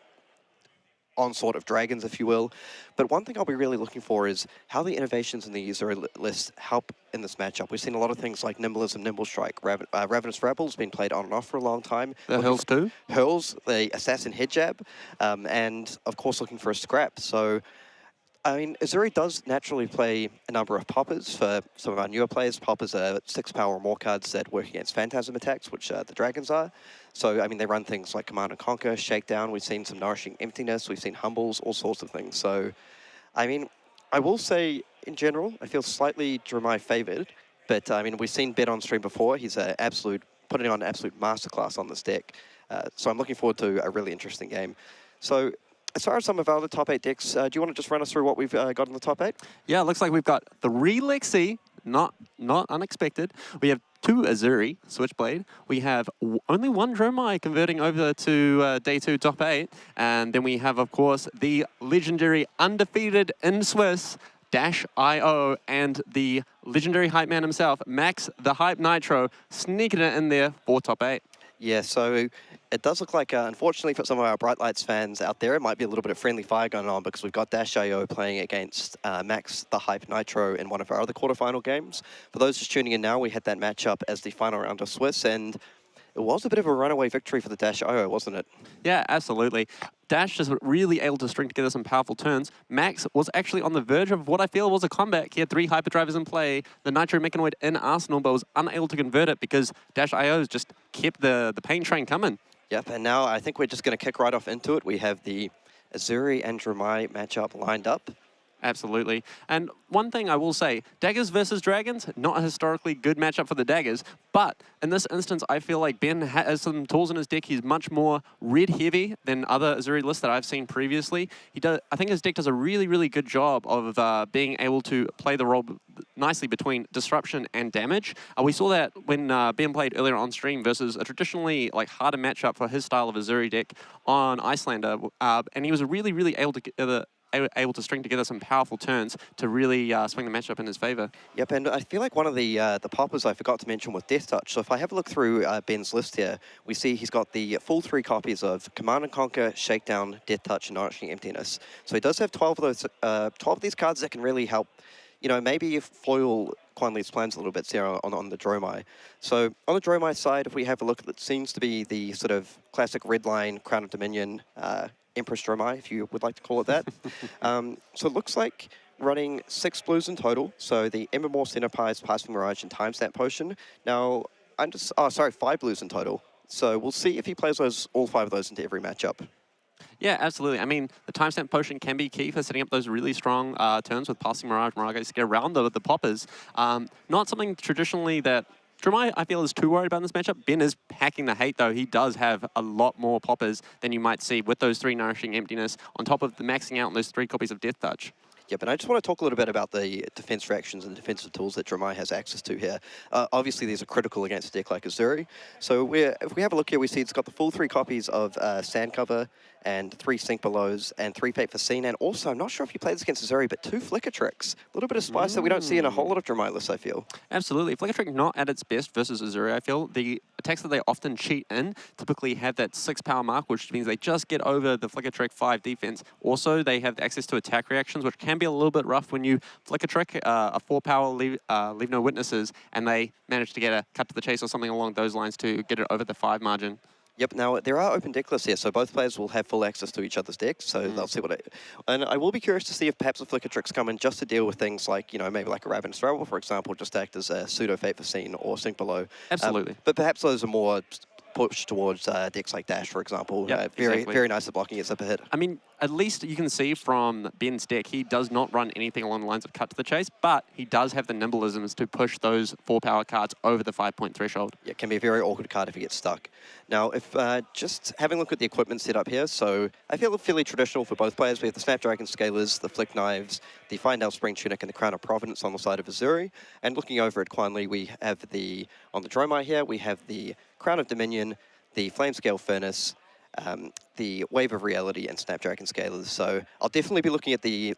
onslaught of dragons, if you will. But one thing I'll be really looking for is how the innovations in the Zuri list help in this matchup. We've seen a lot of things like Nimblism, Nimble Strike, Ravenous Rebel's been played on and off for a long time. The Hurls too? Hurls, the Assassin Head Jab, and of course looking for a scrap. So I mean, Zuri does naturally play a number of poppers for some of our newer players. Poppers are 6 power or more cards that work against Phantasm attacks, which the dragons are. So, I mean, they run things like Command and Conquer, Shakedown. We've seen some Nourishing Emptiness. We've seen Humbles, all sorts of things. So, I mean, I will say, in general, I feel slightly Dramai favoured. But, I mean, we've seen Bet on stream before. He's putting on an absolute masterclass on this deck. So I'm looking forward to a really interesting game. So, as far as some of our other top 8 decks, do you want to just run us through what we've got in the top 8? Yeah, it looks like we've got 3 Lexi, not unexpected. We have 2 Zuri Switchblade. We have only 1 Dramai converting over to day 2 top 8. And then we have, of course, the legendary undefeated in Swiss, -IO, and the legendary hype man himself, Max the Hype Nitro, sneaking it in there for top 8. Yeah, so it does look like, unfortunately for some of our Bright Lights fans out there, it might be a little bit of friendly fire going on because we've got -IO playing against Max the Hype Nitro in one of our other quarterfinal games. For those just tuning in now, we had that matchup as the final round of Swiss, and it was a bit of a runaway victory for the -IO, wasn't it? Yeah, absolutely. Dash is really able to string together some powerful turns. Max was actually on the verge of what I feel was a comeback. He had 3 hyperdrivers in play, the Nitro Mechanoid in Arsenal, but was unable to convert it because -IO's just kept the pain train coming. Yep, and now I think we're just going to kick right off into it. We have the Zuri and Dramai matchup lined up. Absolutely. And one thing I will say, Daggers versus Dragons, not a historically good matchup for the Daggers, but in this instance, I feel like Ben has some tools in his deck. He's much more red-heavy than other Zuri lists that I've seen previously. I think his deck does a really, really good job of being able to play the role nicely between disruption and damage. We saw that when Ben played earlier on stream versus a traditionally harder matchup for his style of a Zuri deck on Icelander, and he was really, really able to string together some powerful turns to really swing the matchup in his favor. Yep, and I feel like one of the poppers I forgot to mention was Death Touch. So if I have a look through Ben's list here, we see he's got the full 3 copies of Command and Conquer, Shakedown, Death Touch, and Nourishing Emptiness. So he does have 12 of those, 12 of these cards that can really help, maybe foil Quan Li's plans a little bit there on the Dramai. So on the Dramai side, if we have a look, it seems to be the sort of classic red line, Crown of Dominion, Empress Dramai, if you would like to call it that. So it looks like running 6 blues in total. So the Embermore, Centerpies, Passing Mirage, and Timestamp Potion. Now, 5 blues in total. So we'll see if he plays all 5 of those into every matchup. Yeah, absolutely. I mean, the Timestamp Potion can be key for setting up those really strong turns with Passing Mirage, Mirage to get around the poppers. Not something traditionally that Dramai, I feel, is too worried about in this matchup. Ben is packing the hate, though. He does have a lot more poppers than you might see with those 3 Nourishing Emptiness on top of the maxing out on those 3 copies of Death Touch. Yep, and I just want to talk a little bit about the defense reactions and defensive tools that Dramai has access to here. Obviously, these are critical against a deck like Zuri. So if we have a look here, we see it's got the full 3 copies of Sand Cover and 3 Sink Belows and 3 Fate for Scene. And also, I'm not sure if you played this against Zuri, but 2 Flicker Tricks. A little bit of spice that we don't see in a whole lot of Dramai lists, I feel. Absolutely. Flicker Trick not at its best versus Zuri, I feel. The attacks that they often cheat in typically have that 6 power mark, which means they just get over the Flicker Trick 5 defense. Also, they have access to attack reactions, which can be a little bit rough when you Flicker Trick a 4 power leave no witnesses, and they manage to get a cut to the chase or something along those lines to get it over the 5 margin. Yep, now there are open deck lists here, so both players will have full access to each other's decks, so they'll see and I will be curious to see if perhaps the Flicker Tricks come in just to deal with things like, maybe like a Ravenous Rebel, for example, just act as a pseudo Fate for Scene or Sink Below. Absolutely. But perhaps those are more push towards decks like Dash, for example. Yep, very exactly. very nice at blocking its up a hit. I mean, at least you can see from Ben's deck, he does not run anything along the lines of cut to the chase, but he does have the nimbleisms to push those 4 power cards over the 5-point threshold. Yeah, it can be a very awkward card if he gets stuck. Now, if just having a look at the equipment setup here, so I feel fairly traditional for both players. We have the Snapdragon Scalers, the Flick Knives, the Findale Spring Tunic, and the Crown of Providence on the side of Zuri. And looking over at Quanli, we have on the Dromai here, we have the Crown of Dominion, the Flamescale Furnace, the Wave of Reality, and Snapdragon Scalers. So I'll definitely be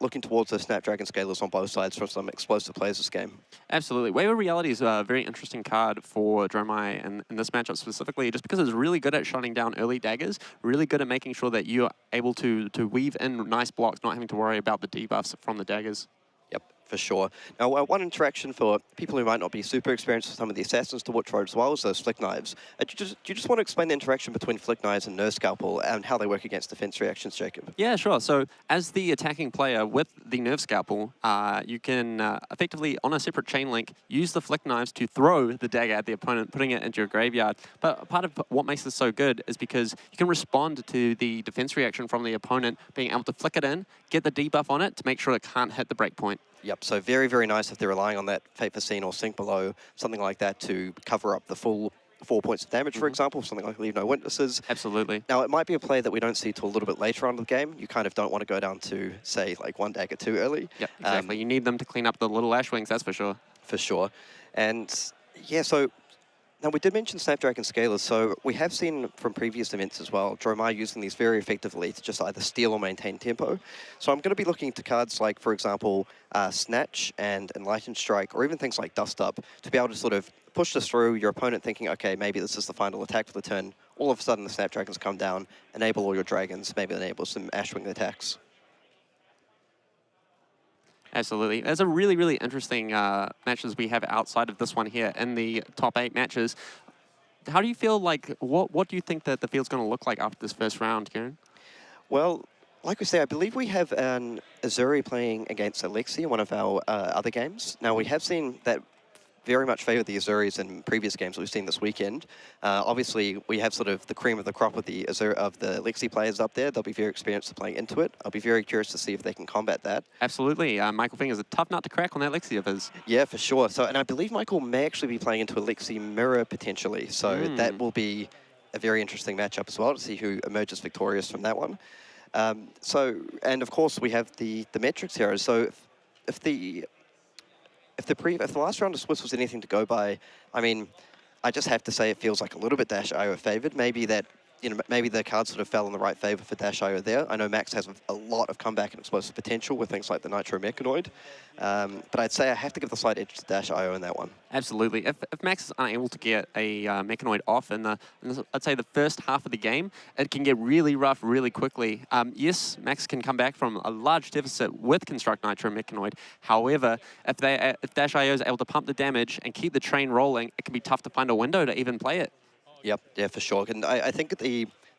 looking towards the Snapdragon Scalers on both sides for some explosive plays this game. Absolutely. Wave of Reality is a very interesting card for Dromai and in this matchup specifically, just because it's really good at shutting down early daggers, really good at making sure that you're able to weave in nice blocks, not having to worry about the debuffs from the daggers. Yep, for sure. Now, one interaction for people who might not be super experienced with some of the Assassins to watch for as well is those Flick Knives. Do you just want to explain the interaction between Flick Knives and Nerve Scalpel and how they work against defense reactions, Jacob? Yeah, sure. So as the attacking player with the Nerve Scalpel, you can effectively, on a separate chain link, use the Flick Knives to throw the dagger at the opponent, putting it into your graveyard. But part of what makes this so good is because you can respond to the defense reaction from the opponent, being able to flick it in, get the debuff on it to make sure it can't hit the breakpoint. Yep, so very, very nice if they're relying on that Fate Foreseen or Sink Below, something like that to cover up the full 4 points of damage, for example, something like Leave No Witnesses. Absolutely. Now, it might be a play that we don't see till a little bit later on in the game. You kind of don't want to go down to, say, like 1 dagger too early. Yep, exactly. You need them to clean up the little Ash Wings, that's for sure. For sure. And, yeah, so now, we did mention Snapdragon Scalers, so we have seen from previous events as well, Dromai using these very effectively to just either steal or maintain tempo. So I'm going to be looking to cards like, for example, Snatch and Enlightened Strike, or even things like Dust Up, to be able to sort of push this through, your opponent thinking, okay, maybe this is the final attack for the turn. All of a sudden, the Snapdragons come down, enable all your dragons, maybe enable some Ashwing attacks. Absolutely. There's a really, really interesting matches we have outside of this one here in the top 8 matches. How do you feel like, what do you think that the field's going to look like after this first round, Kieran? Well, like we say, I believe we have an Zuri playing against Lexi in one of our other games. Now, we have seen that very much favor the Azuris in previous games we've seen this weekend. Obviously, we have sort of the cream of the crop of the Lexi players up there. They'll be very experienced at playing into it. I'll be very curious to see if they can combat that. Absolutely. Michael Finger's a tough nut to crack on that Lexi of his. Yeah, for sure. So, and I believe Michael may actually be playing into a Lexi mirror potentially. So that will be a very interesting matchup as well to see who emerges victorious from that one. And of course, we have the metrics heroes. So if the last round of Swiss was anything to go by, I mean, I just have to say it feels like a little bit Dash.io favored. Maybe that, maybe the cards sort of fell in the right favor for Dash.io there. I know Max has a lot of comeback and explosive potential with things like the Nitro Mechanoid. But I'd say I have to give the slight edge to Dash.io in that one. Absolutely. If Max is unable to get a Mechanoid off in I'd say the first half of the game, it can get really rough really quickly. Yes, Max can come back from a large deficit with Construct Nitro Mechanoid. However, if Dash.io is able to pump the damage and keep the train rolling, it can be tough to find a window to even play it. Yep, yeah, for sure. And I think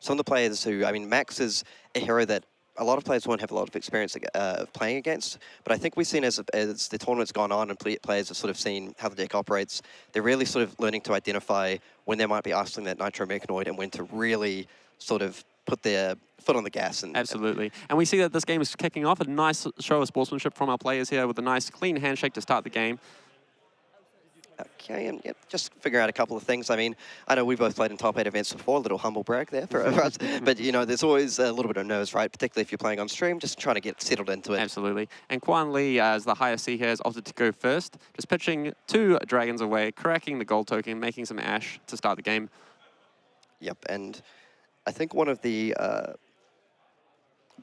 some of the players who, I mean, Max is a hero that a lot of players won't have a lot of experience of playing against, but I think we've seen as the tournament's gone on and players have sort of seen how the deck operates, they're really sort of learning to identify when they might be asking that Nitro Mechanoid and when to really sort of put their foot on the gas. Absolutely. And we see that this game is kicking off. A nice show of sportsmanship from our players here with a nice clean handshake to start the game. Okay, and yep, just figure out a couple of things. I mean, I know we both played in top 8 events before, a little humble brag there for us, but there's always a little bit of nerves, right? Particularly if you're playing on stream, just trying to get settled into it. Absolutely. And Quan Lee, as the higher C here, has opted to go first, just pitching 2 dragons away, cracking the gold token, making some ash to start the game. Yep, and I think one of the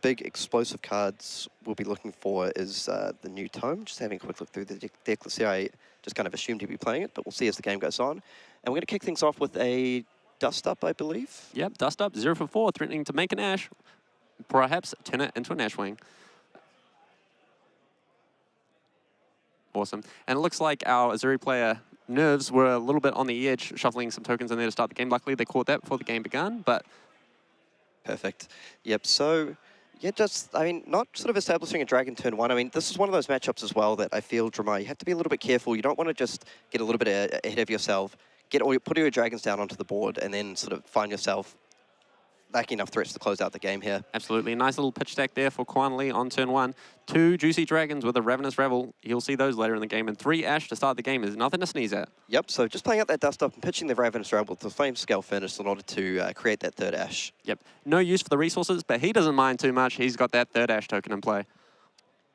big explosive cards we'll be looking for is the new Tome. Just having a quick look through the deck list here, I just kind of assumed he'd be playing it, but we'll see as the game goes on. And we're going to kick things off with a Dust Up, I believe. Yep, Dust Up, 0 for 4, threatening to make an Ash, perhaps turn it into an Ashwing. Awesome. And it looks like our Zuri player Nerves were a little bit on the edge, shuffling some tokens in there to start the game. Luckily, they caught that before the game began, but... Perfect. Yep, so... Yeah, not sort of establishing a dragon turn 1. I mean, this is one of those matchups as well that I feel, Dromai, you have to be a little bit careful. You don't want to just get a little bit ahead of yourself, put all your dragons down onto the board, and then sort of find yourself lacking enough threats to close out the game here. Absolutely. Nice little pitch stack there for Quan Lee on turn 1. 2 Juicy Dragons with a Ravenous Revel. You'll see those later in the game. And 3 Ash to start the game is nothing to sneeze at. Yep, so just playing out that dust up and pitching the Ravenous Rebel with the Flame Scale finish in order to create that third Ash. Yep. No use for the resources, but he doesn't mind too much. He's got that third Ash token in play.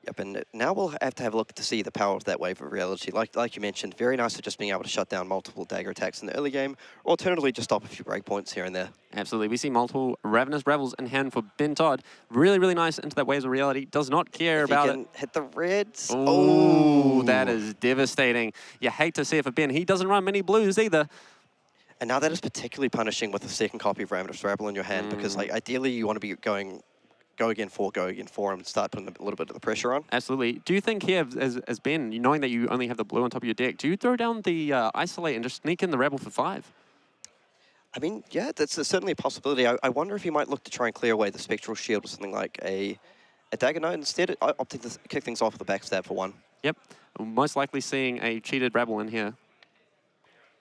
Yep, and now we'll have to have a look to see the power of that Wave of Reality. Like you mentioned, very nice for just being able to shut down multiple dagger attacks in the early game, or alternatively just stop a few breakpoints here and there. Absolutely. We see multiple Ravenous Rebels in hand for Ben Todd. Really, really nice into that Waves of Reality. Does not care If about he it. can hit the reds. Oh, that is devastating. You hate to see it for Ben. He doesn't run many blues either. And now that is particularly punishing with the second copy of Ravenous Rebel in your hand, because like ideally you want to be going go again for, and start putting a little bit of the pressure on. Absolutely. Do you think here, as Ben, knowing that you only have the blue on top of your deck, do you throw down the Isolate and just sneak in the Rebel for 5? I mean, yeah, that's certainly a possibility. I wonder if he might look to try and clear away the Spectral Shield or something like a Dagger Knight instead, opting to kick things off with a backstab for 1. Yep. Most likely seeing a cheated Rebel in here.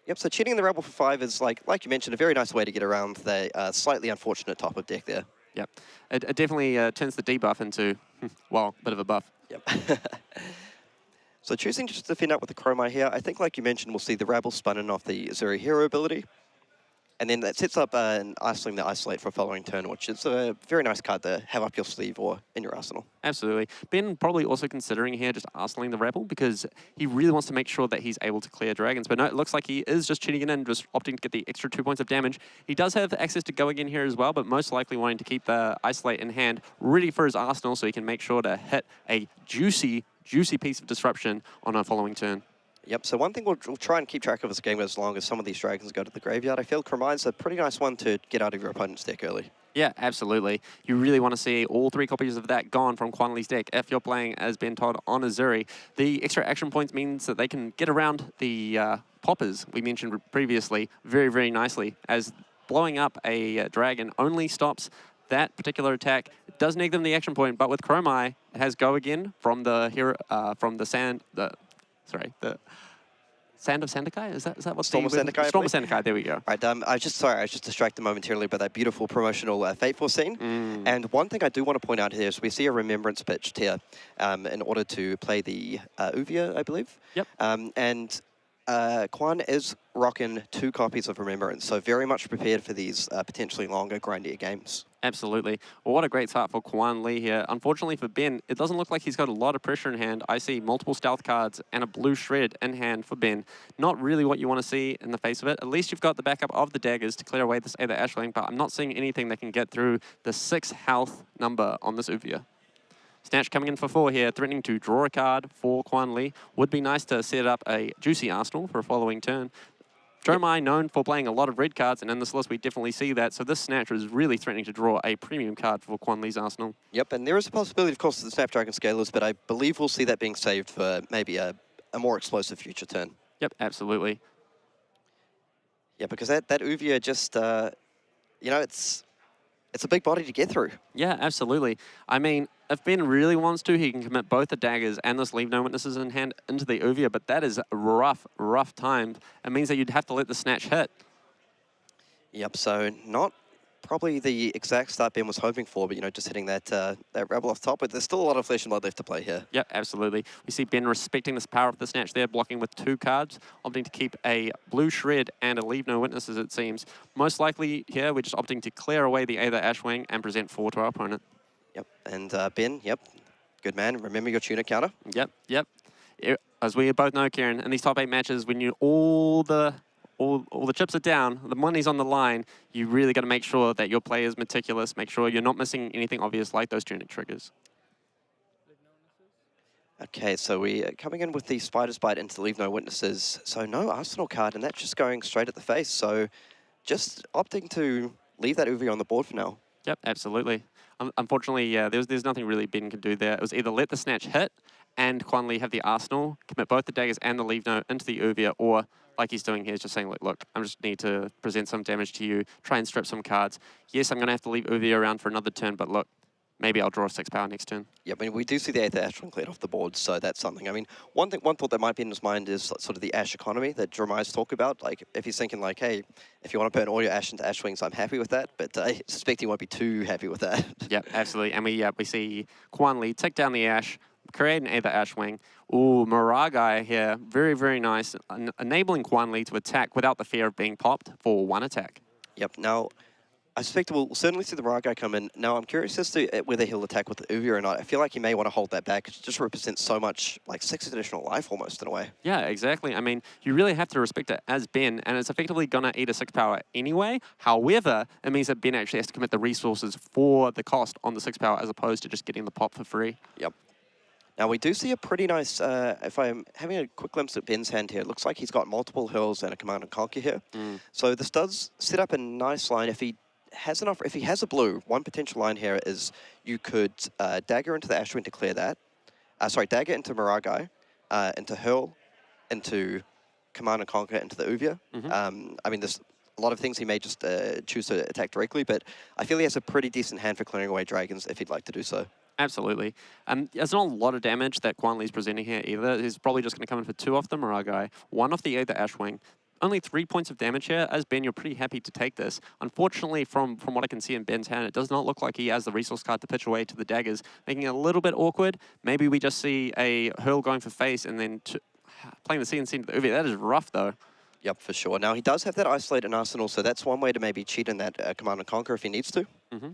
Yep, so cheating the Rebel for 5 is, like you mentioned, a very nice way to get around the slightly unfortunate top of deck there. Yep. It definitely turns the debuff into, well, a bit of a buff. Yep. So choosing just to defend up with the Chromite here, I think, like you mentioned, we'll see the Rebel spun in off the Zuri hero ability. And then that sets up an Icelander Isolate for a following turn, which is a very nice card to have up your sleeve or in your arsenal. Absolutely. Ben probably also considering here just arsenaling the Rebel because he really wants to make sure that he's able to clear dragons. But no, it looks like he is just cheating it in, just opting to get the extra 2 points of damage. He does have access to go again here as well, but most likely wanting to keep the Isolate in hand, ready for his arsenal so he can make sure to hit a juicy piece of disruption on a following turn. Yep, so one thing we'll try and keep track of as the game goes along as some of these dragons go to the graveyard. I feel Chromite's a pretty nice one to get out of your opponent's deck early. Yeah, absolutely. You really want to see all 3 copies of that gone from Quan Lee's deck if you're playing as Ben Todd on a Zuri. The extra action points means that they can get around the poppers we mentioned previously very, very nicely, as blowing up a dragon only stops that particular attack. It does neg them the action point, but with Chromite, it has go again from the hero, from the sand, the Sand of Sandakai? Is that what Storm of Sandakai? Storm of Sandakai, there we go. Right, I was just distracted momentarily by that beautiful promotional Fateful scene. And one thing I do want to point out here is we see a Remembrance pitched here in order to play the Uvia, I believe. Yep. And Quan is rocking 2 copies of Remembrance, so very much prepared for these potentially longer, grindier games. Absolutely. Well, what a great start for Quan Lee here. Unfortunately for Ben, it doesn't look like he's got a lot of pressure in hand. I see multiple stealth cards and a blue shred in hand for Ben. Not really what you want to see in the face of it. At least you've got the backup of the daggers to clear away this Aether Ashling, but I'm not seeing anything that can get through the 6 health number on this Uvia. Snatch coming in for 4 here, threatening to draw a card for Quan Lee. Would be nice to set up a juicy arsenal for a following turn. Dromai known for playing a lot of red cards, and in this list we definitely see that. So this Snatch is really threatening to draw a premium card for Quan Lee's arsenal. Yep, and there is a possibility, of course, of the Snapdragon Scalers, but I believe we'll see that being saved for maybe a more explosive future turn. Yep, absolutely. Yeah, because that Uvia just, you know, it's a big body to get through. Yeah, absolutely. I mean, if Ben really wants to, he can commit both the daggers and this Leave No Witnesses in hand into the Uvia, but that is rough time. It means that you'd have to let the Snatch hit. Yep, so not probably the exact start Ben was hoping for, but, you know, just hitting that Rebel off top. But there's still a lot of flesh and blood left to play here. Yep, absolutely. We see Ben respecting this power of the Snatch there, blocking with 2 cards, opting to keep a blue shred and a Leave No Witnesses, it seems. Most likely here, we're just opting to clear away the Aether Ashwing and present 4 to our opponent. Yep, and Ben, yep, good man. Remember your tuna counter. Yep. As we both know, Kieran, in these top 8 matches, when all the chips are down, the money's on the line, you really got to make sure that your play is meticulous, make sure you're not missing anything obvious like those tunic triggers. Okay, so we are coming in with the Spider's Bite into Leave No Witnesses. So no Arsenal card, and that's just going straight at the face. So just opting to leave that Uvia on the board for now. Yep, absolutely. Unfortunately, yeah, there's nothing really Ben can do there. It was either let the Snatch hit and Quan Lee have the arsenal, commit both the daggers and the Leave No into the Uvia, or like he's doing here, is just saying, look, I just need to present some damage to you, try and strip some cards. Yes, I'm going to have to leave Uvia around for another turn, but look, maybe I'll draw a 6 power next turn. Yeah, I mean, we do see the 8th Ashwing cleared off the board, so that's something. I mean, one thought that might be in his mind is sort of the Ash economy that Jeremiah's talk about. Like, if he's thinking like, hey, if you want to burn all your Ash into Ashwings, I'm happy with that, but I suspect he won't be too happy with that. Yep, absolutely. And we see Quan Lee take down the Ash, create an Aether Ashwing. Ooh, Miragai here, very, very nice, enabling Quan Lee to attack without the fear of being popped for 1 attack. Yep, now, I suspect we'll certainly see the Miragai come in. Now, I'm curious as to whether he'll attack with the Uvia or not. I feel like he may want to hold that back. It just represents so much, like 6 additional life almost in a way. Yeah, exactly. I mean, you really have to respect it as Ben, and it's effectively going to eat a 6 power anyway. However, it means that Ben actually has to commit the resources for the cost on the 6 power as opposed to just getting the pop for free. Yep. Now, we do see a pretty nice, if I'm having a quick glimpse at Ben's hand here, it looks like he's got multiple hurls and a Command and Conquer here. So this does set up a nice line. If he has a blue, one potential line here is you could dagger into the Ashwin to clear that. Dagger into Miragai, into Hurl, into Command and Conquer, into the Uvia. I mean, there's a lot of things he may just choose to attack directly, but I feel he has a pretty decent hand for clearing away dragons if he'd like to do so. Absolutely. There's not a lot of damage that Quan Lee's presenting here either. He's probably just going to come in for 2 off the Miragai, 1 off the Aether Ashwing. Only 3 points of damage here. As Ben, you're pretty happy to take this. Unfortunately, from what I can see in Ben's hand, it does not look like he has the resource card to pitch away to the daggers, making it a little bit awkward. Maybe we just see a Hurl going for face and then playing the CNC into the Uvia. That is rough, though. Yep, for sure. Now, he does have that Isolate in Arsenal, so that's one way to maybe cheat in that Command and Conquer if he needs to.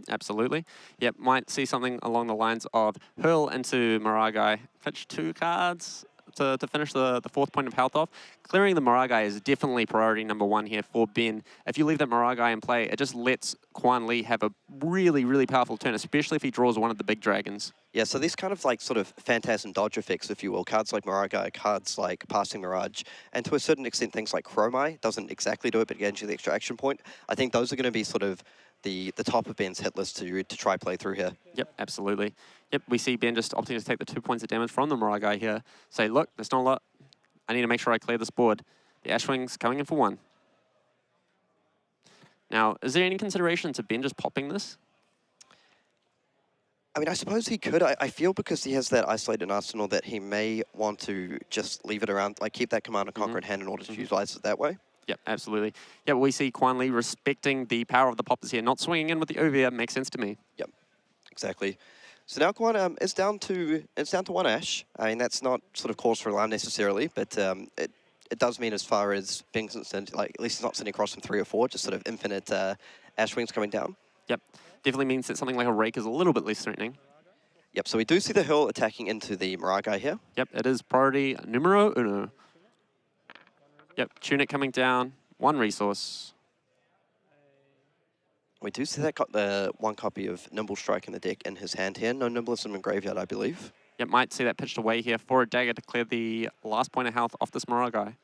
Absolutely. Yep, might see something along the lines of Hurl into Miragai, pitch 2 cards to finish the 4th point of health off. Clearing the Miragai is definitely priority number 1 here for Ben. If you leave that Miragai in play, it just lets Quan Lee have a really, really powerful turn, especially if he draws one of the big dragons. Yeah, so these kind of like sort of phantasm dodge effects, if you will, cards like Miragai, cards like Passing Mirage, and to a certain extent things like Chromai, doesn't exactly do it, but gives you the extra action point. I think those are going to be sort of the top of Ben's hit list to try play through here. Yep, absolutely. Yep, we see Ben just opting to take the 2 points of damage from the Miragai here. Say, look, there's not a lot. I need to make sure I clear this board. The Ashwing's coming in for 1. Now, is there any consideration to Ben just popping this? I mean, I suppose he could. I feel because he has that Isolated Arsenal that he may want to just leave it around, like keep that Command and Conquer in hand in order to utilize it that way. Yep, absolutely. Yeah, we see Quan Lee respecting the power of the poppers here, not swinging in with the Uvia. Makes sense to me. Yep, exactly. So now Quan is down to 1 Ash. I mean, that's not sort of cause for alarm necessarily, but it does mean as far as being concerned, like at least he's not sitting across from 3 or 4, just sort of infinite Ash wings coming down. Yep, definitely means that something like a Rake is a little bit less threatening. Yep, so we do see the Hurl attacking into the Miragai here. Yep, it is priority numero 1. Yep, Tunic coming down, 1 resource. We do see that got the 1 copy of Nimble Strike in the deck in his hand here. No Nimblism in graveyard, I believe. Yep, might see that pitched away here for a dagger to clear the last point of health off this Miragai.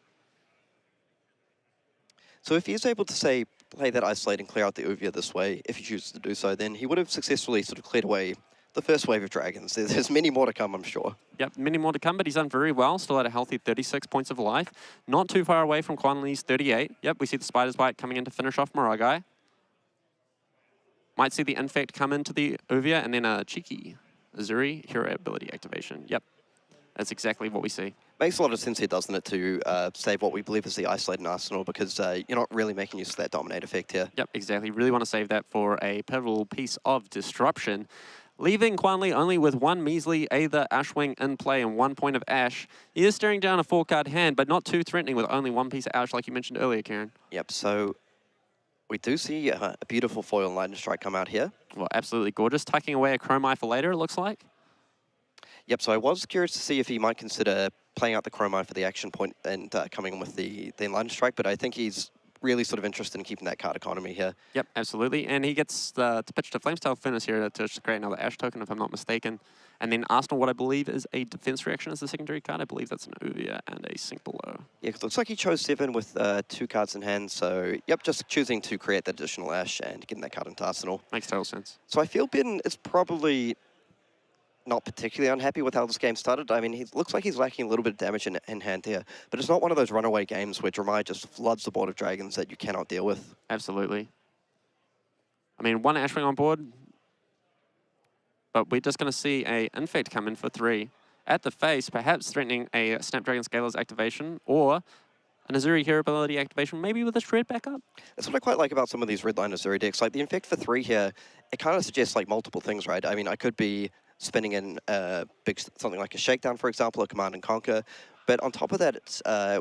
So if he is able to, say, play that Isolate and clear out the Uvia this way, if he chooses to do so, then he would have successfully sort of cleared away the first wave of dragons. There's many more to come, I'm sure. Yep, many more to come, but he's done very well. Still at a healthy 36 points of life. Not too far away from Quan Lee's 38. Yep, we see the Spider's Bite coming in to finish off Miragai. Might see the Infect come into the Uvia, and then a cheeky Zuri hero ability activation. Yep, that's exactly what we see. Makes a lot of sense here, doesn't it, to save what we believe is the Isolated Arsenal, because you're not really making use of that Dominate effect here. Yep, exactly. Really want to save that for a pivotal piece of disruption. Leaving Quan Lee only with 1 measly Aether Ashwing in play and 1 point of Ash. He is staring down a 4-card hand, but not too threatening with only 1 piece of Ash, like you mentioned earlier, Kieran. Yep, so we do see a beautiful foil and Lightning Strike come out here. Well, absolutely gorgeous. Tucking away a Chromai for later, it looks like. Yep, so I was curious to see if he might consider playing out the Chromai for the action point and coming in with the Lightning Strike, but I think he's really sort of interested in keeping that card economy here. Yep, absolutely. And he gets to pitch to Flamestyle Furnace here to create another Ash token, if I'm not mistaken. And then Arsenal, what I believe is a defense reaction as the secondary card. I believe that's an Uvia and a Sink Below. Yeah, it looks like he chose 7 with 2 cards in hand. So, yep, just choosing to create that additional Ash and getting that card into Arsenal. Makes total sense. So I feel Ben is probably not particularly unhappy with how this game started. I mean, he looks like he's lacking a little bit of damage in hand here, but it's not one of those runaway games where Jeremiah just floods the board of dragons that you cannot deal with. Absolutely. I mean, 1 Ashwing on board. But we're just going to see a Infect come in for 3 at the face, perhaps threatening a Snapdragon Scalar's activation or an Zuri hero ability activation, maybe with a Shred backup. That's what I quite like about some of these Redline Zuri decks. Like the Infect for 3 here, it kind of suggests like multiple things, right? I mean, I could be spinning in something like a Shakedown, for example, a Command and Conquer. But on top of that, it's, I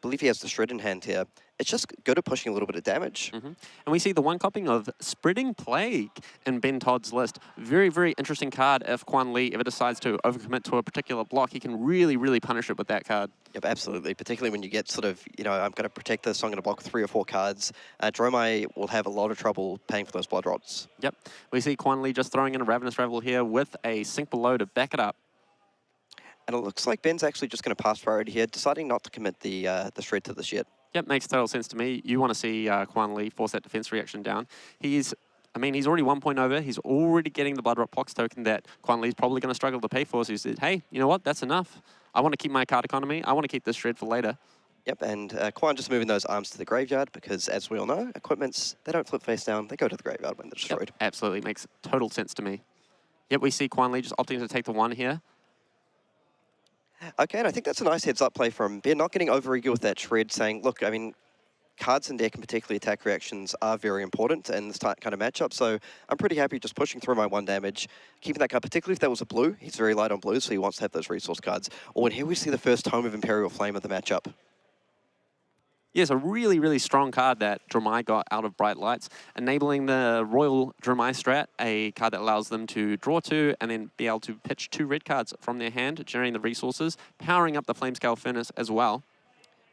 believe he has the Shred in hand here. It's just good at pushing a little bit of damage. And we see the one copying of Spreading Plague in Ben Todd's list. Very, very interesting card. If Quan Lee ever decides to overcommit to a particular block, he can really, really punish it with that card. Yep, absolutely. Particularly when you get sort of, you know, I'm going to protect this, so I'm going to block 3 or 4 cards. Dromai will have a lot of trouble paying for those blood rods. Yep. We see Quan Lee just throwing in a Ravenous Revel here with a Sink Below to back it up. And it looks like Ben's actually just going to pass priority here, deciding not to commit the Shred to this yet. Yep, makes total sense to me. You want to see Quan Lee force that defense reaction down. He's already 1 point over. He's already getting the Blood Rot Pox token that Quan Lee's probably going to struggle to pay for. So he said, hey, you know what? That's enough. I want to keep my card economy. I want to keep this Shred for later. Yep, and Quan just moving those arms to the graveyard because, as we all know, equipments, they don't flip face down. They go to the graveyard when they're destroyed. Yep, absolutely. Makes total sense to me. Yep, we see Quan Lee just opting to take the 1 here. Okay, and I think that's a nice heads-up play from Ben, not getting over-eager with that Shred, saying, look, I mean, cards in deck, and particularly attack reactions, are very important in this kind of matchup, so I'm pretty happy just pushing through my 1 damage, keeping that card, particularly if that was a blue. He's very light on blue, so he wants to have those resource cards. Oh, and here we see the first Tome of Imperial Flame of the matchup. Yes, a really, really strong card that Dromai got out of Bright Lights, enabling the Royal Dromai strat, a card that allows them to draw 2 and then be able to pitch 2 red cards from their hand, generating the resources, powering up the Flamescale Furnace as well.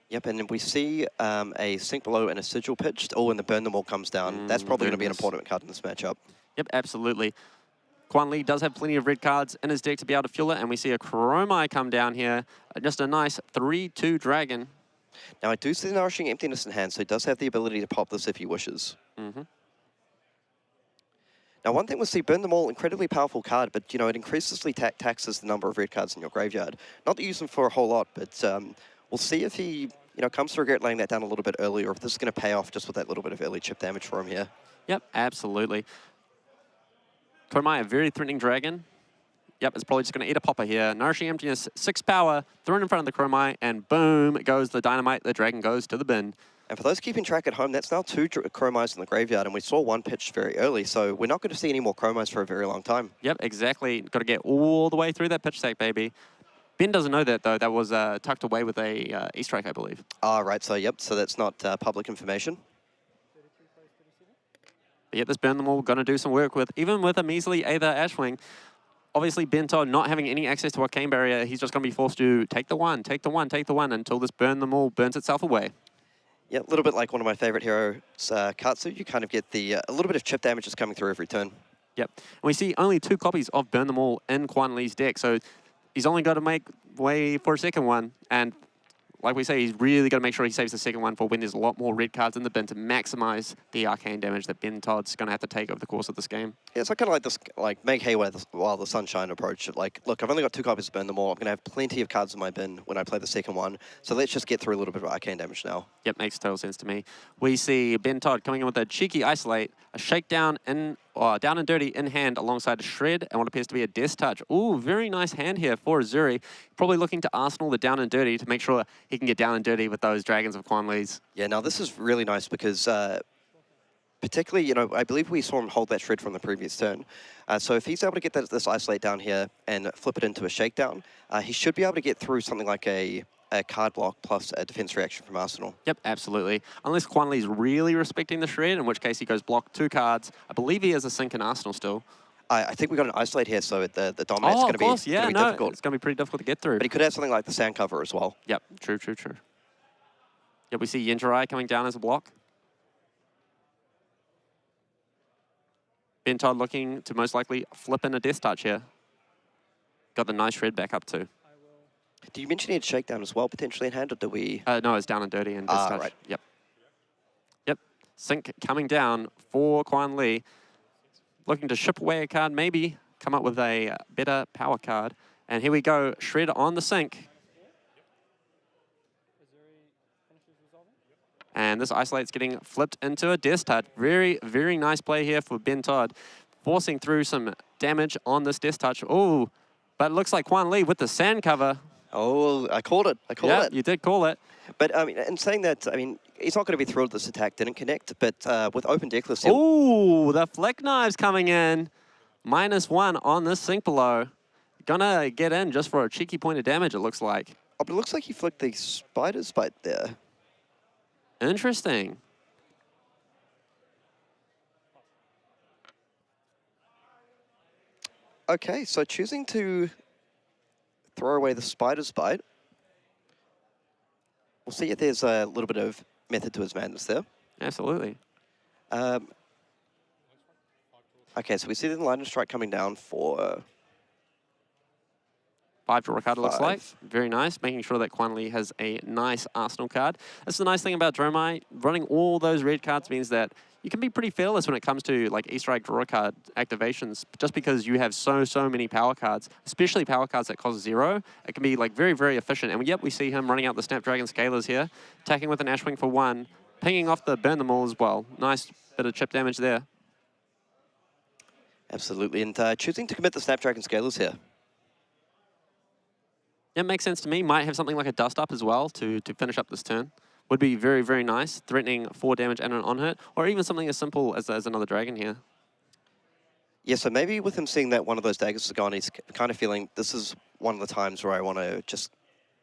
Yep, and we see a Sink Below and a Sigil pitched. Oh, and the Burn Them All comes down. That's probably going to be an important card in this matchup. Yep, absolutely. Quan Lee does have plenty of red cards in his deck to be able to fuel it, and we see a Chromai come down here. Just a nice 3-2 Dragon. Now, I do see the Nourishing Emptiness in hand, so he does have the ability to pop this if he wishes. Now, one thing we'll see, Burn Them All, incredibly powerful card, but, you know, it increases taxes the number of red cards in your graveyard. Not to use them for a whole lot, but we'll see if he, you know, comes to regret laying that down a little bit earlier, or if this is going to pay off just with that little bit of early chip damage for him here. Yep, absolutely. Chromai, a very threatening Dragon. Yep, it's probably just going to eat a popper here. Nourishing Emptiness, 6 power, thrown in front of the Chromai, and boom, goes the Dynamite. The Dragon goes to the bin. And for those keeping track at home, that's now 2 Chromais in the graveyard, and we saw 1 pitched very early, so we're not going to see any more Chromais for a very long time. Yep, exactly. Got to get all the way through that pitch stack, baby. Ben doesn't know that, though. That was tucked away with a Easter egg, I believe. Ah, right, so yep, so that's not public information. But yet this Burn Them All going to do some work with, even with a measly Aether Ashwing. Obviously, Ben Todd not having any access to Arcane Barrier, he's just going to be forced to take the 1, take the 1, take the 1 until this Burn Them All burns itself away. Yeah, a little bit like one of my favorite heroes, Katsu. You kind of get the a little bit of chip damage just coming through every turn. Yep. And we see only 2 copies of Burn Them All in Quan Lee's deck, so he's only got to make way for a second one. And like we say, he's really got to make sure he saves the second one for when there's a lot more red cards in the bin to maximize the arcane damage that Ben Todd's going to have to take over the course of this game. Yeah, it's kind of like this, like, make hay while the sunshine approach. Like, look, I've only got 2 copies to Burn Them All. I'm going to have plenty of cards in my bin when I play the second one. So let's just get through a little bit of arcane damage now. Yep, makes total sense to me. We see Ben Todd coming in with a cheeky Isolate, a Shakedown down and dirty in hand alongside a Shred and what appears to be a Death Touch. Ooh, very nice hand here for Zuri. Probably looking to Arsenal the down and dirty to make sure he can get down and dirty with those Dragons of Quan Lee's. Yeah, now this is really nice because particularly, you know, I believe we saw him hold that Shred from the previous turn. So if he's able to get this Isolate down here and flip it into a Shakedown, he should be able to get through something like a card block plus a defense reaction from Arsenal. Yep, absolutely. Unless Quan Lee's really respecting the Shred, in which case he goes block 2 cards. I believe he has a Sink in Arsenal still. I think we got an Isolate here, so the dominate's going to be difficult. It's going to be pretty difficult to get through. But he could have something like the Sand Cover as well. Yep, true. Yep, we see Yenjirai coming down as a block. Ben Todd looking to most likely flip in a Death Touch here. Got the nice Shred back up too. Did you mention he had Shakedown as well, potentially in hand, or do we? No, it's down and dirty and Death Touch. Right. Yep. Sink coming down for Quan Lee. Looking to ship away a card, maybe come up with a better power card. And here we go, Shred on the Sink. And this Isolate's getting flipped into a Death Touch. Very, very nice play here for Ben Todd. Forcing through some damage on this Death Touch. Oh, but it looks like Quan Lee with the sand cover. Oh, I called it. I called Yeah, it. you did call it. But I mean, in saying that, I mean, he's not going to be thrilled this attack didn't connect. But with open deck list, Oh, the flick knives coming in. -1 on this sink below. Gonna get in just for a cheeky point of damage, it looks like. oh, but it looks like he flicked the spider's bite there. Interesting. Okay, so choosing to throw away the spider's bite. We'll see if there's a little bit of method to his madness there. Absolutely. Okay, so we see the lightning strike coming down for 5 draw card, it looks like. 5. Very nice, making sure that Quan Lee has a nice Arsenal card. That's the nice thing about Dromai. Running all those red cards means that you can be pretty fearless when it comes to like Easter egg draw card activations, just because you have so many power cards, especially power cards that cost 0. It can be like very efficient. And yep, we see him running out the Snapdragon Scalers here, attacking with an Ashwing for 1, pinging off the Burn Them All as well. Nice bit of chip damage there. absolutely, and choosing to commit the Snapdragon Scalers here. Yeah, makes sense to me. Might have something like a Dust Up as well to finish up this turn. Would be very nice, threatening 4 damage and an on-hit, or even something as simple as another Dragon here. Yeah, so maybe with him seeing that one of those daggers is gone, he's kind of feeling this is one of the times where I want to just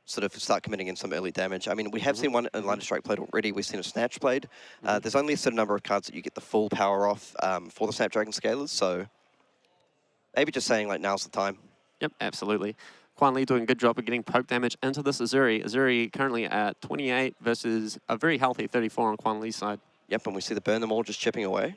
sort of start committing in some early damage. I mean, we have seen one in Lightning Strike played already. We've seen a Snatch played. There's only a certain number of cards that you get the full power off for the Snapdragon Scalers, so maybe just saying, like, now's the time. Yep, absolutely. Quan Lee doing a good job of getting poke damage into this Zuri. Zuri currently at 28 versus a very healthy 34 on Quan Lee's side. Yep, and we see the Burn Them All just chipping away.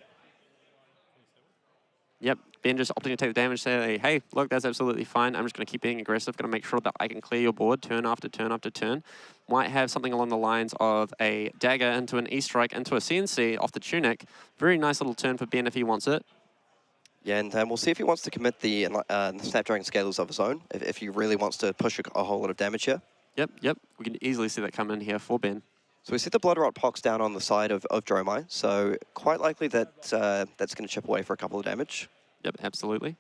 Yep, Ben just opting to take the damage, say, hey, look, that's absolutely fine. I'm just going to keep being aggressive, going to make sure that I can clear your board turn after turn after turn. Might have something along the lines of a dagger into an E-Strike into a CNC off the Tunic. Very nice little turn for Ben if he wants it. Yeah, and we'll see if he wants to commit the Snapdragon Scalers of his own, if he really wants to push a whole lot of damage here. Yep. We can easily see that come in here for Ben. So we see the Blood Rot Pox down on the side of Dromai, so quite likely that that's going to chip away for a couple of damage. Yep, absolutely.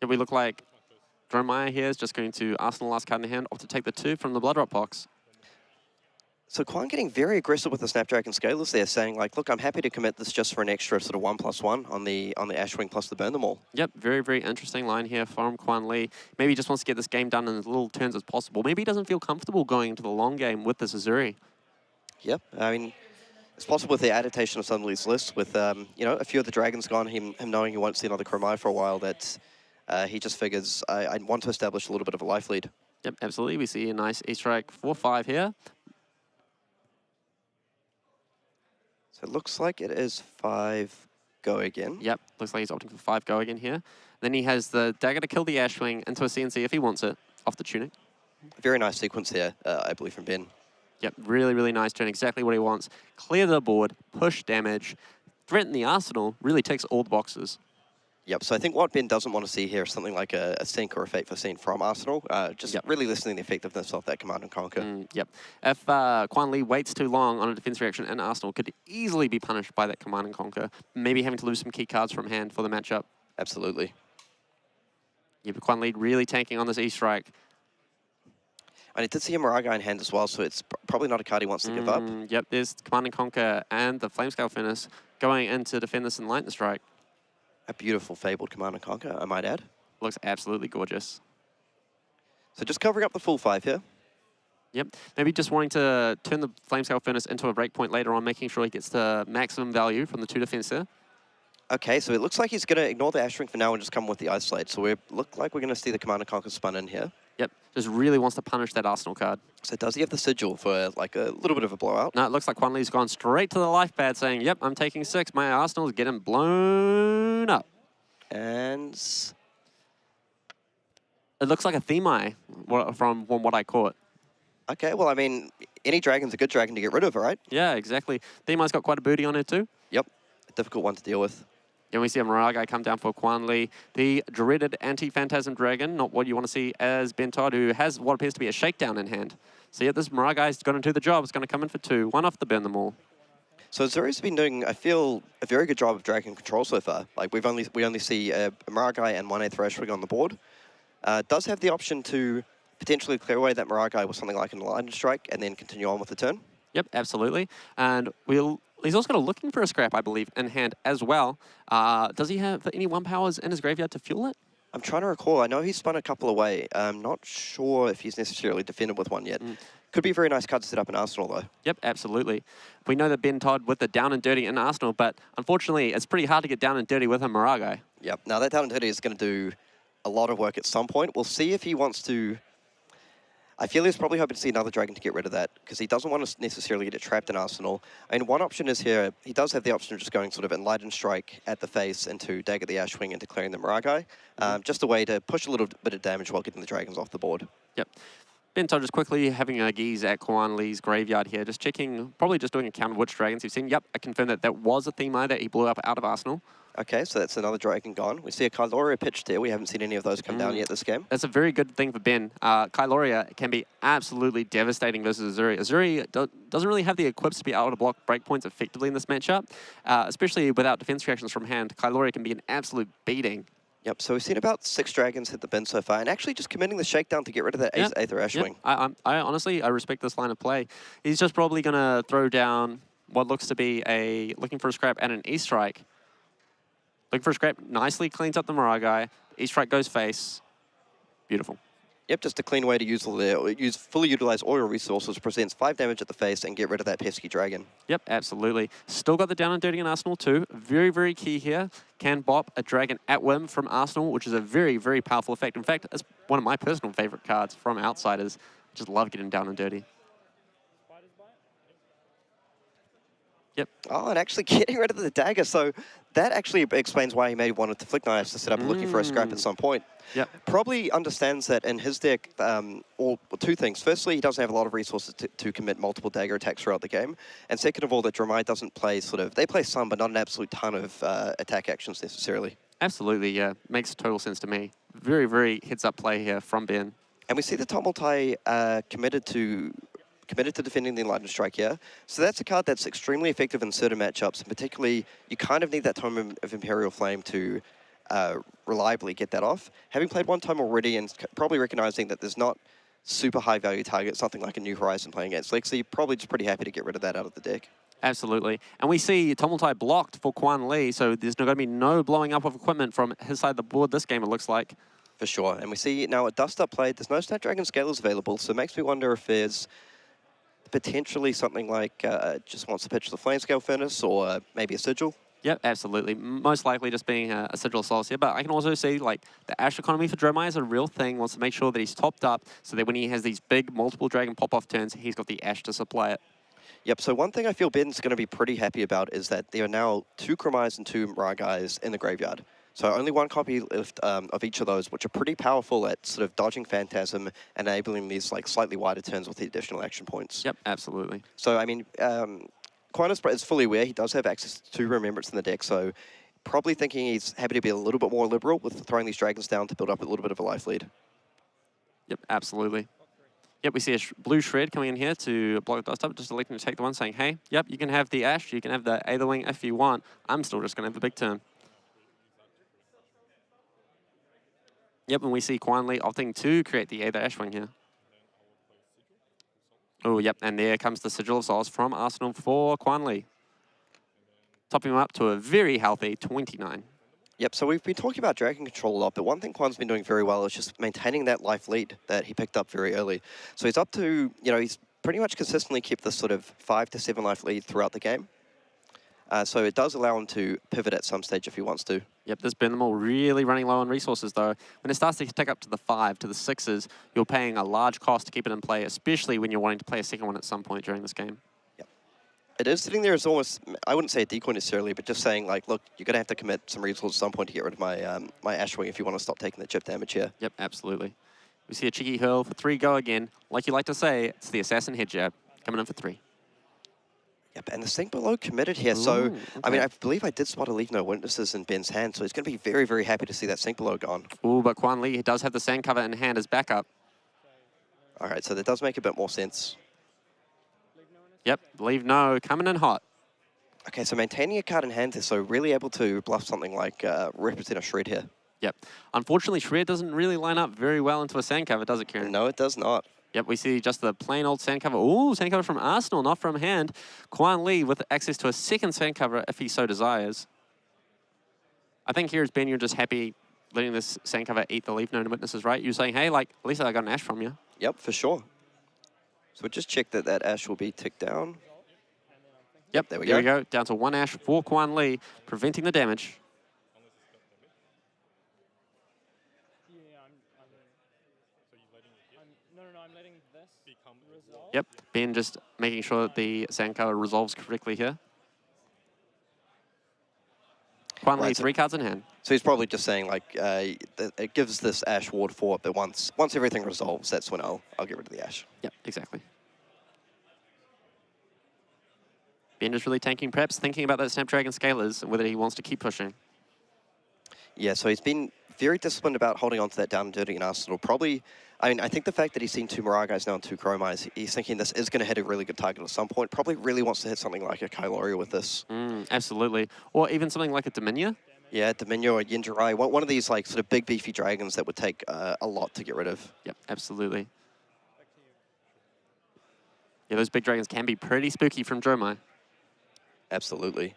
Yeah, we look like Dromai here is just going to Arsenal last card in hand, off to take the 2 from the Blood Rot Pox. So Quan getting very aggressive with the Snapdragon Scalers there, saying like, look, I'm happy to commit this just for an extra sort of 1+1 on the Ashwing plus the Burn Them All. Yep, very interesting line here from Quan Lee. Maybe he just wants to get this game done in as little turns as possible. Maybe he doesn't feel comfortable going into the long game with this Zuri. Yep, I mean, it's possible with the adaptation of Suddenly's list, with you know, a few of the dragons gone, him knowing he won't see another Chromai for a while, that he just figures, I want to establish a little bit of a life lead. Yep, absolutely. We see a nice E-Strike 4-5 here. So it looks like it is 5 go again. Yep, looks like he's opting for 5 go again here. Then he has the dagger to kill the Ashwing into a CNC if he wants it, off the Tunic. Very nice sequence here, I believe, from Ben. Yep, really nice turn, exactly what he wants. Clear the board, push damage, threaten the Arsenal, really ticks all the boxes. Yep, so I think what Ben doesn't want to see here is something like a Sync or a Fate for Scene from Arsenal. Just really lessening the effectiveness of that Command and Conquer. Yep. If Quan Lee waits too long on a defense reaction in Arsenal, could easily be punished by that Command and Conquer, maybe having to lose some key cards from hand for the matchup. Absolutely. Yeah, but Quan Lee really tanking on this E-Strike. And he did see a Moraga in hand as well, so it's probably not a card he wants to give up. Yep, there's Command and Conquer and the Flamescale Furnace going in to defend this in Lightning Strike. A beautiful Fabled Command and Conquer, I might add. Looks absolutely gorgeous. So just covering up the full 5 here. Yep, maybe just wanting to turn the Flamescale Furnace into a breakpoint later on, making sure he gets the maximum value from the 2 defense there. Okay, so it looks like he's going to ignore the Ashwing for now and just come with the Icelander. So we look like we're going to see the Command and Conquer spun in here. Yep, just really wants to punish that Arsenal card. So does he have the Sigil for like a little bit of a blowout? No, it looks like Quan Lee's gone straight to the life pad saying, yep, I'm taking 6. My Arsenal's getting blown up. And it looks like a Themai from what I caught. okay, well, I mean, any dragon's a good dragon to get rid of, right? Yeah, exactly. Themai's got quite a booty on it too. Yep, a difficult one to deal with. And we see a Moraga come down for Quan Lee, the dreaded anti-Phantasm Dragon, not what you want to see as Ben Todd, who has what appears to be a shakedown in hand. So yeah, this Moraga is going to do the job. It's going to come in for 2. 1 off the Burn Them All. So Zuri's been doing, I feel, a very good job of dragon control so far. Like we only see a Maragai and 1/8 Thrashwing on the board. Does have the option to potentially clear away that Maragai with something like an Enlightened Strike and then continue on with the turn. Yep, absolutely. And he's also got a Looking for a Scrap, I believe, in hand as well. Does he have any 1-powers in his graveyard to fuel it? I'm trying to recall. I know he's spun a couple away. I'm not sure if he's necessarily defended with one yet. Could be a very nice card to set up in Arsenal, though. Yep, absolutely. We know that Ben Todd with the down and dirty in Arsenal, but unfortunately, it's pretty hard to get down and dirty with a Maragai. Yep. Now, that down and dirty is going to do a lot of work at some point. We'll see if he wants to... I feel he's probably hoping to see another dragon to get rid of that, because he doesn't want to necessarily get it trapped in Arsenal. I mean, one option is here, he does have the option of just going sort of Enlightened Strike at the face into Dagger the Ashwing and declaring the Maragai. Just a way to push a little bit of damage while getting the dragons off the board. Yep. Ben Todd just quickly having a gaze at Kwan Lee's graveyard here, just checking, probably just doing a count of which dragons he's seen. Yep, I confirmed that that was a theme eye that he blew up out of Arsenal. Okay, so that's another dragon gone. We see a Kyloria pitched there. We haven't seen any of those come down yet this game. That's a very good thing for Ben. Kyloria can be absolutely devastating versus Zuri. Zuri doesn't really have the equips to be able to block breakpoints effectively in this matchup, especially without defense reactions from hand. Kyloria can be an absolute beating. Yep, so we've seen about 6 dragons hit the bin so far, and actually just committing the shakedown to get rid of that Aether Ashwing. Yep. I honestly, I respect this line of play. He's just probably going to throw down what looks to be a Looking for a Scrap and an E-Strike. Looking for a Scrap nicely cleans up the Maragai. E-Strike goes face. Beautiful. Yep, just a clean way to use fully utilize all your resources, presents 5 damage at the face, and get rid of that pesky dragon. Yep, absolutely. Still got the down and dirty in Arsenal too. Very, very key here. Can bop a dragon at whim from Arsenal, which is a very, very powerful effect. In fact, it's one of my personal favorite cards from Outsiders. Just love getting down and dirty. Yep. Oh, and actually getting rid of the dagger. So that actually explains why he may have wanted to Flick Knives to set up Looking for a Scrap at some point. Yep. Probably understands that in his deck, or 2 things. Firstly, he doesn't have a lot of resources to commit multiple dagger attacks throughout the game. And second of all, that Dramai doesn't play they play some, but not an absolute ton of attack actions necessarily. Absolutely, yeah. Makes total sense to me. Very, very heads-up play here from Ben. And we see the Tumultai committed to defending the Enlightened Strike here. So that's a card that's extremely effective in certain matchups, and particularly you kind of need that Tome of Imperial Flame to reliably get that off. Having played one time already and probably recognizing that there's not super high value targets, something like a New Horizon playing against Lexi, probably just pretty happy to get rid of that out of the deck. Absolutely. And we see Tumultai blocked for Kwan Lee, so there's going to be no blowing up of equipment from his side of the board this game, it looks like. For sure. And we see now a Dust Up played, there's no Snapdragon Scalers available, so it makes me wonder if there's potentially something like just wants to pitch the Flamescale Furnace or maybe a Sigil. Yep, absolutely. Most likely just being a Sigil of Souls here. But I can also see like the Ash economy for Dromai is a real thing. Wants to make sure that he's topped up so that when he has these big multiple dragon pop-off turns, he's got the Ash to supply it. Yep, so one thing I feel Ben's going to be pretty happy about is that there are now 2 Chromais and 2 Maragais in the graveyard. So only 1 copy left of each of those, which are pretty powerful at sort of dodging Phantasm, enabling these like slightly wider turns with the additional action points. Yep, absolutely. So I mean, Quintus is fully aware he does have access to Remembrance in the deck, so probably thinking he's happy to be a little bit more liberal with throwing these dragons down to build up a little bit of a life lead. Yep, absolutely. Yep, we see a blue shred coming in here to block the Dust Up, just electing to take the one, saying, hey, yep, you can have the Ash, you can have the Aetherwing if you want. I'm still just going to have the big turn. Yep, and we see Kwan Lee opting to create the Aether Ashwing here. Oh, yep, and there comes the Sigil of Souls from Arsenal for Kwan Lee. Topping him up to a very healthy 29. Yep, so we've been talking about dragon control a lot, but one thing Kwan's been doing very well is just maintaining that life lead that he picked up very early. So he's up to, he's pretty much consistently kept this sort of 5 to 7 life lead throughout the game. So it does allow him to pivot at some stage if he wants to. Yep, this Benimal really running low on resources though. When it starts to tick up to the 5, to the 6s, you're paying a large cost to keep it in play, especially when you're wanting to play a second one at some point during this game. Yep. It is sitting there as almost, I wouldn't say a decoy necessarily, but just saying like, look, you're going to have to commit some resources at some point to get rid of my my Ashwing if you want to stop taking the chip damage here. Yep, absolutely. We see a cheeky hurl for 3 go again. Like you like to say, it's the Assassin Head Jab coming in for 3. Yep, and the Sink Below committed here. Ooh, so, okay. I mean, I believe I did spot a Leave No Witnesses in Ben's hand, so he's going to be very, very happy to see that Sink Below gone. Ooh, but Kwan Lee does have the sand cover in hand as backup. All right, so that does make a bit more sense. Yep, Leave No coming in hot. Okay, so maintaining a card in hand is so really able to bluff something like Represent a Shred here. Yep. Unfortunately, Shred doesn't really line up very well into a sand cover, does it, Kieran? No, it does not. Yep, we see just the plain old sand cover. Ooh, sand cover from Arsenal, not from hand. Quan Lee with access to a second sand cover if he so desires. I think here is Ben, you're just happy letting this sand cover eat the leaf, no witnesses, right? You're saying, hey, like, at least I got an ash from you. Yep, for sure. So we just check that that ash will be ticked down. Yep, there we go. Down to 1 ash for Quan Lee, preventing the damage. I'm letting this resolve. Yep, Ben just making sure that the sand cover resolves correctly here. Quan Lee, Right, so- 3 cards in hand. So he's probably just saying like it gives this ash ward 4, but once everything resolves, that's when I'll get rid of the ash. Yep, exactly. Ben just really tanking, perhaps thinking about that Snapdragon Scalers and whether he wants to keep pushing. Yeah, so he's been very disciplined about holding on to that down and dirty in Arsenal. Probably, I mean, I think the fact that he's seen 2 Miragais now and 2 Chromais, he's thinking this is going to hit a really good target at some point. Probably really wants to hit something like a Kailoria with this. Absolutely. Or even something like a Dominia. Yeah, Dominio or Yinjirai, one of these like sort of big beefy dragons that would take a lot to get rid of. Yep, absolutely. Yeah, those big dragons can be pretty spooky from Dromai. Absolutely.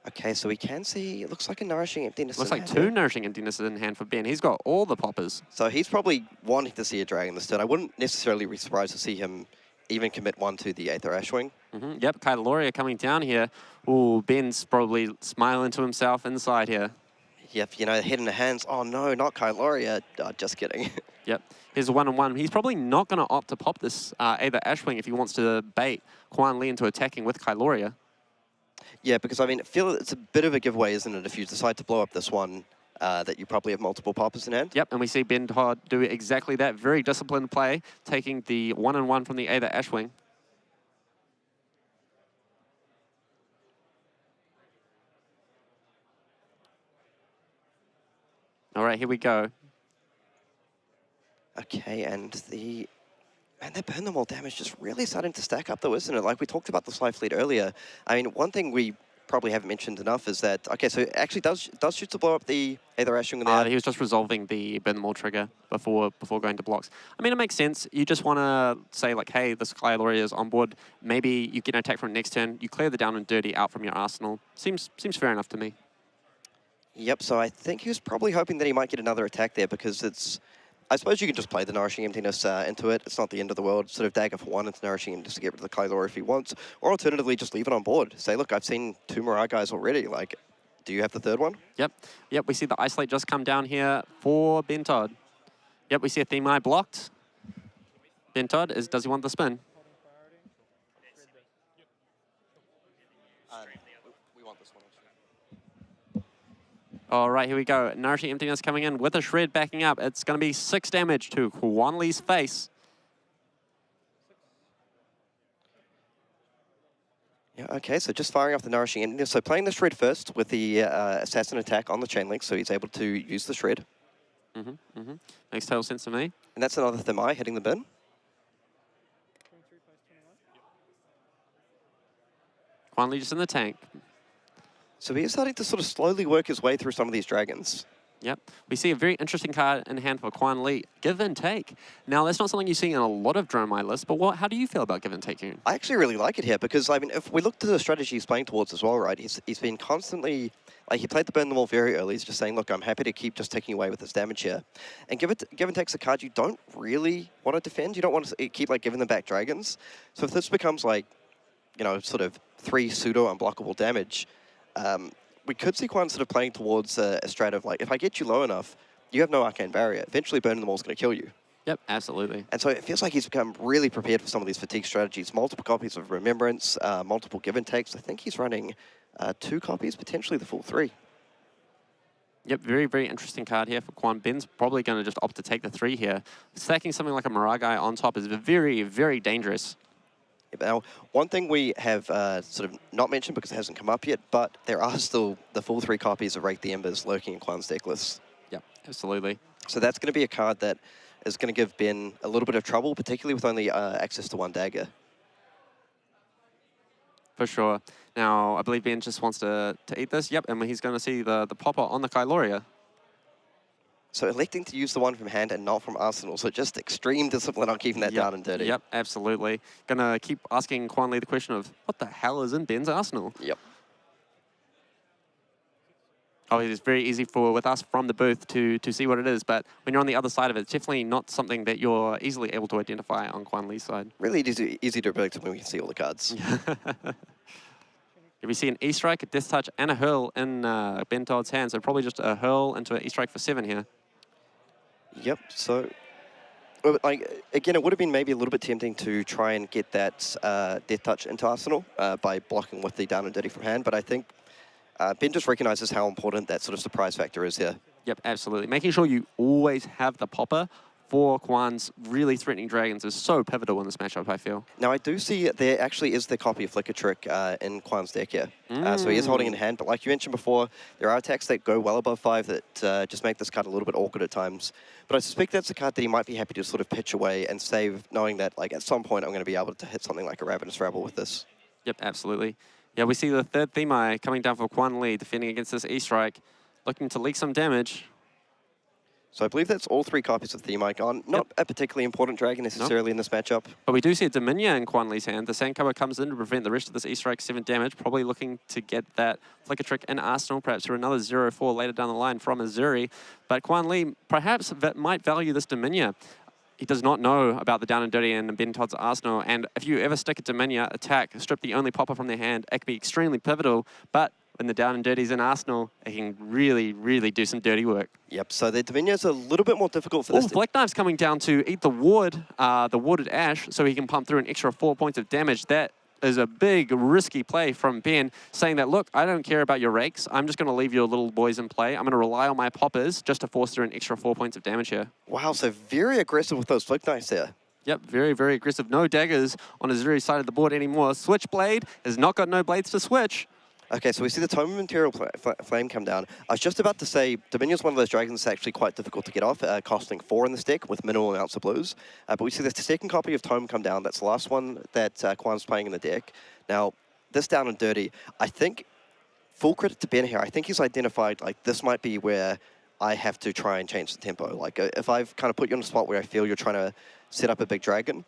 Okay, so we can see, it looks like a Nourishing Emptiness. Looks in like hand 2 here. Nourishing Emptinesses in hand for Ben. He's got all the poppers. So he's probably wanting to see a dragon this turn. I wouldn't necessarily be surprised to see him even commit 1 to the Aether Ashwing. Yep, Kailoria coming down here. Ooh, Ben's probably smiling to himself inside here. Yep, you know, head in the hands. Oh no, not Kailoria. Just kidding. Yep, here's a 1-on-1. He's probably not going to opt to pop this Aether Ashwing if he wants to bait Quan Lee into attacking with Kailoria. Yeah, because I mean, I feel it's a bit of a giveaway, isn't it, if you decide to blow up this one that you probably have multiple poppers in hand. Yep, and we see Ben Todd do exactly that. Very disciplined play, taking the 1-on-1 from the Aether Ashwing. All right, here we go. Okay, and that Burn Them All damage just really starting to stack up though, isn't it? Like we talked about the Sly Fleet earlier. I mean, one thing we probably haven't mentioned enough is that, okay, so it actually does shoot to blow up the Aether Ashwing in there. He was just resolving the Burn Them All trigger before going to blocks. I mean, it makes sense. You just want to say like, hey, this Kailoria is on board. Maybe you get an attack from next turn. You clear the down and dirty out from your arsenal. Seems fair enough to me. Yep, so I think he was probably hoping that he might get another attack there because it's, I suppose you can just play the Nourishing Emptiness into it. It's not the end of the world. Sort of dagger for 1 into Nourishing Emptiness to get rid of the Kailoria if he wants. Or alternatively, just leave it on board. Say, look, I've seen 2 Miragais already. Like, do you have the 3rd one? Yep, we see the Isolate just come down here for Ben Todd. Yep, we see a Theme Eye blocked. Ben Todd, does he want the spin? We want this one. All right, here we go. Nourishing Emptiness coming in with a Shred backing up. It's going to be 6 damage to Quan Lee's face. Yeah, okay, so just firing off the Nourishing Emptiness. So playing the Shred first with the Assassin attack on the Chain Link, so he's able to use the Shred. Makes total sense to me. And that's another Thermai hitting the bin. Quan Lee just in the tank. So he is starting to sort of slowly work his way through some of these dragons. Yep. We see a very interesting card in hand for Quan Lee. Give and take. Now, that's not something you see in a lot of Dromai lists, but how do you feel about give and take here? I actually really like it here because, I mean, if we look to the strategy he's playing towards as well, right, he's been constantly, like, he played the Burn Them All very early. He's just saying, look, I'm happy to keep just taking away with this damage here. And give and take's a card you don't really want to defend. You don't want to keep, like, giving them back dragons. So if this becomes, like, you know, sort of 3 pseudo-unblockable damage, we could see Quan sort of playing towards a strat of like, if I get you low enough, you have no Arcane Barrier. Eventually Burning Them All is going to kill you. Yep, absolutely. And so it feels like he's become really prepared for some of these fatigue strategies. Multiple copies of Remembrance, multiple give and takes. I think he's running 2 copies, potentially the full 3. Yep, very, very interesting card here for Quan. Ben's probably going to just opt to take the 3 here. Stacking something like a Miragai on top is very, very dangerous. Now, one thing we have sort of not mentioned because it hasn't come up yet, but there are still the full 3 copies of Rake the Embers lurking in Quan's deck list. Yep, absolutely. So that's going to be a card that is going to give Ben a little bit of trouble, particularly with only access to 1 dagger. For sure. Now, I believe Ben just wants to eat this. Yep, and he's going to see the popper on the Kyloria. So electing to use the one from hand and not from Arsenal. So just extreme discipline on keeping that down and dirty. Yep, absolutely. Gonna keep asking Quan Lee the question of, what the hell is in Ben's Arsenal? Yep. Oh, it is very easy with us from the booth to see what it is, but when you're on the other side of it, it's definitely not something that you're easily able to identify on Quan Lee's side. Really easy to predict when we can see all the cards. If we see an E-Strike, a Death Touch, and a Hurl in Ben Todd's hand, so probably just a Hurl into an E-Strike for 7 here. Yep, so again, it would have been maybe a little bit tempting to try and get that Death Touch into Arsenal by blocking with the down and dirty from hand, but I think Ben just recognizes how important that sort of surprise factor is here. Yep, absolutely. Making sure you always have the popper for Quan's really threatening dragons is so pivotal in this matchup, I feel. Now, I do see there actually is the copy of Flicker Trick in Quan's deck here. So he is holding it in hand, but like you mentioned before, there are attacks that go well above 5 that just make this card a little bit awkward at times. But I suspect that's a card that he might be happy to sort of pitch away and save, knowing that like at some point I'm going to be able to hit something like a Ravenous Rabble with this. Yep, absolutely. Yeah, we see the third Themai coming down for Quan Lee, defending against this E-Strike, looking to leak some damage. So I believe that's all 3 copies of Themai gone. Not a particularly important dragon necessarily in this matchup. But we do see a Dominia in Quan Lee's hand. The Sandcover comes in to prevent the rest of this E-Strike 7 damage, probably looking to get that Flicker Trick in Arsenal, perhaps for another 0-4 later down the line from a Zuri. But Quan Lee perhaps might value this Dominia. He does not know about the down and dirty in Ben Todd's Arsenal, and if you ever stick a Dominia, attack, strip the only popper from their hand, it can be extremely pivotal, but when the down and dirty's in Arsenal, it can really, really do some dirty work. Yep, so the Dominia is a little bit more difficult for this. Fleck Knife's coming down to eat the ward, the warded Ash, so he can pump through an extra 4 points of damage. That is a big, risky play from Ben, saying that, look, I don't care about your rakes. I'm just going to leave your little boys in play. I'm going to rely on my poppers just to force through an extra 4 points of damage here. Wow, so very aggressive with those Flick Knives there. Yep, very, very aggressive. No daggers on Zuri's side of the board anymore. Switchblade has not got no blades to switch. Okay, so we see the Tome of Imperial Flame come down. I was just about to say, Dominion's one of those dragons that's actually quite difficult to get off, costing 4 in this deck with minimal amounts of blues. But we see the second copy of Tome come down. That's the last one that Quan's playing in the deck. Now, this down and dirty, I think, full credit to Ben here, I think he's identified, like, this might be where I have to try and change the tempo. Like, if I've kind of put you on a spot where I feel you're trying to set up a big dragon,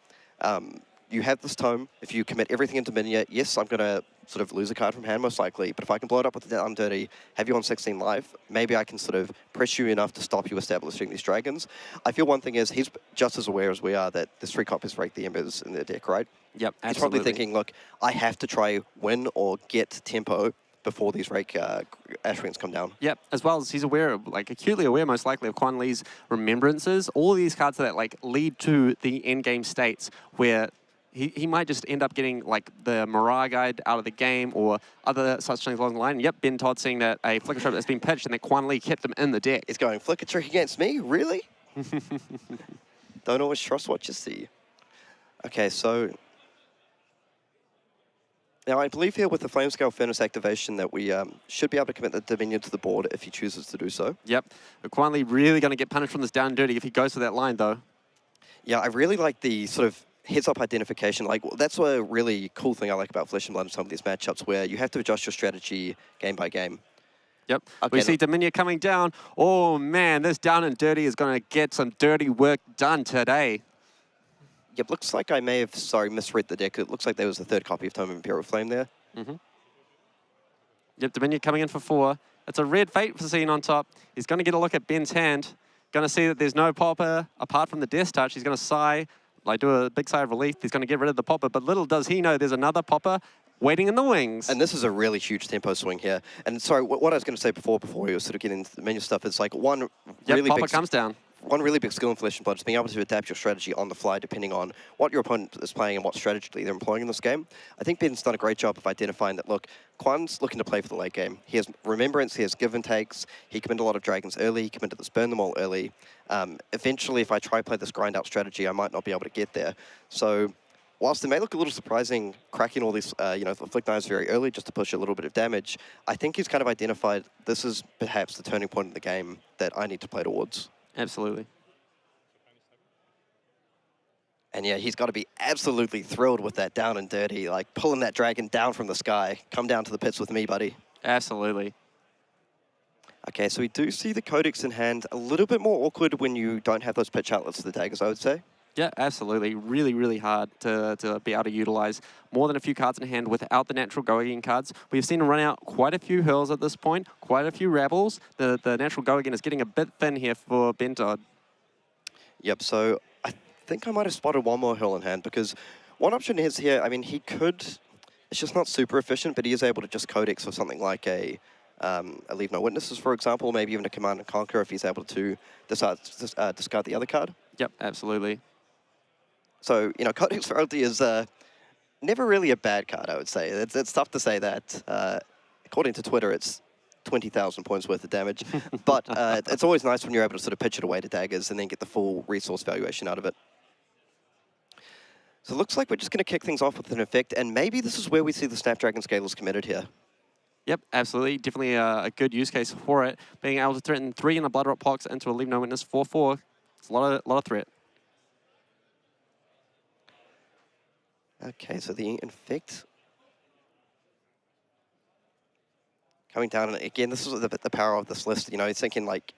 you have this Tome. If you commit everything into Dominia, yes, I'm going to sort of lose a card from hand most likely, but if I can blow it up with the down dirty, have you on 16 life, maybe I can sort of press you enough to stop you establishing these dragons. I feel one thing is he's just as aware as we are that there's 3 copies of Rake the Embers in their deck, right? Yep, absolutely. He's probably thinking, look, I have to try win or get tempo before these Rake Ash Wings come down. Yep, as well as he's aware of, like, acutely aware most likely of Quan Lee's remembrances, all these cards that, like, lead to the end game states where he might just end up getting, like, the Mirage Guide out of the game or other such things along the line. Yep, Ben Todd seeing that a Flicker Trap has been pitched and that Quan Lee kept them in the deck. He's going, Flicker Trick against me? Really? Don't always trust what you see. Okay, so now I believe here with the Flamescale Furnace activation that we should be able to commit the Dominion to the board if he chooses to do so. Yep, Quan Lee really going to get punished from this down and dirty if he goes for that line, though. Yeah, I really like the sort of heads-up identification. Like, that's a really cool thing I like about Flesh and Blood in some of these matchups where you have to adjust your strategy game by game. Yep. Okay, we see Dominia coming down. Oh, man, this down and dirty is going to get some dirty work done today. Yep, looks like I may have, misread the deck. It looks like there was a 3rd copy of Tome of Imperial Flame there. Yep, Dominia coming in for 4. It's a red Fate for seeing on top. He's going to get a look at Ben's hand. Going to see that there's no popper apart from the Death Touch. He's going to sigh, like do a big sigh of relief. He's going to get rid of the popper, but little does he know there's another popper waiting in the wings. And this is a really huge tempo swing here. And sorry, what I was going to say before we were sort of getting into the menu stuff is like one really popper big comes down. One really big skill in Flesh and Blood is being able to adapt your strategy on the fly depending on what your opponent is playing and what strategy they're employing in this game. I think Ben's done a great job of identifying that, look, Quan's looking to play for the late game. He has remembrance, he has give and takes, he committed a lot of dragons early, he committed this burn them all early. Eventually, if I try to play this grind out strategy, I might not be able to get there. So whilst it may look a little surprising cracking all these, Flick Knives very early just to push a little bit of damage, I think he's kind of identified this is perhaps the turning point in the game that I need to play towards. Absolutely. And yeah, he's got to be absolutely thrilled with that down and dirty, like pulling that dragon down from the sky. Come down to the pits with me, buddy. Absolutely. Okay, so we do see the Codex in hand. A little bit more awkward when you don't have those pitch outlets to the daggers, I would say. Yeah, absolutely. Really, really hard to be able to utilize more than a few cards in hand without the natural go-again cards. We've seen him run out quite a few hurls at this point, quite a few rebels. The natural go-again is getting a bit thin here for Ben Todd. Yep, so I think I might have spotted one more hurl in hand because one option is here, I mean, he could, it's just not super efficient, but he is able to just Codex for something like a Leave No Witnesses, for example, maybe even a Command and Conquer if he's able to discard the other card. Yep, absolutely. So, you know, Codex Frailty is never really a bad card, I would say. It's tough to say that. According to Twitter, it's 20,000 points worth of damage. But it's always nice when you're able to sort of pitch it away to daggers and then get the full resource valuation out of it. So it looks like we're just going to kick things off with an effect, and maybe this is where we see the Snapdragon Scalers committed here. Yep, absolutely. Definitely a good use case for it. Being able to threaten 3 in a Blood Rot Pox into a Leave No Witness 4/4. It's a lot of threat. Okay, so the Infect coming down, and again, this is the power of this list. You know, it's thinking like,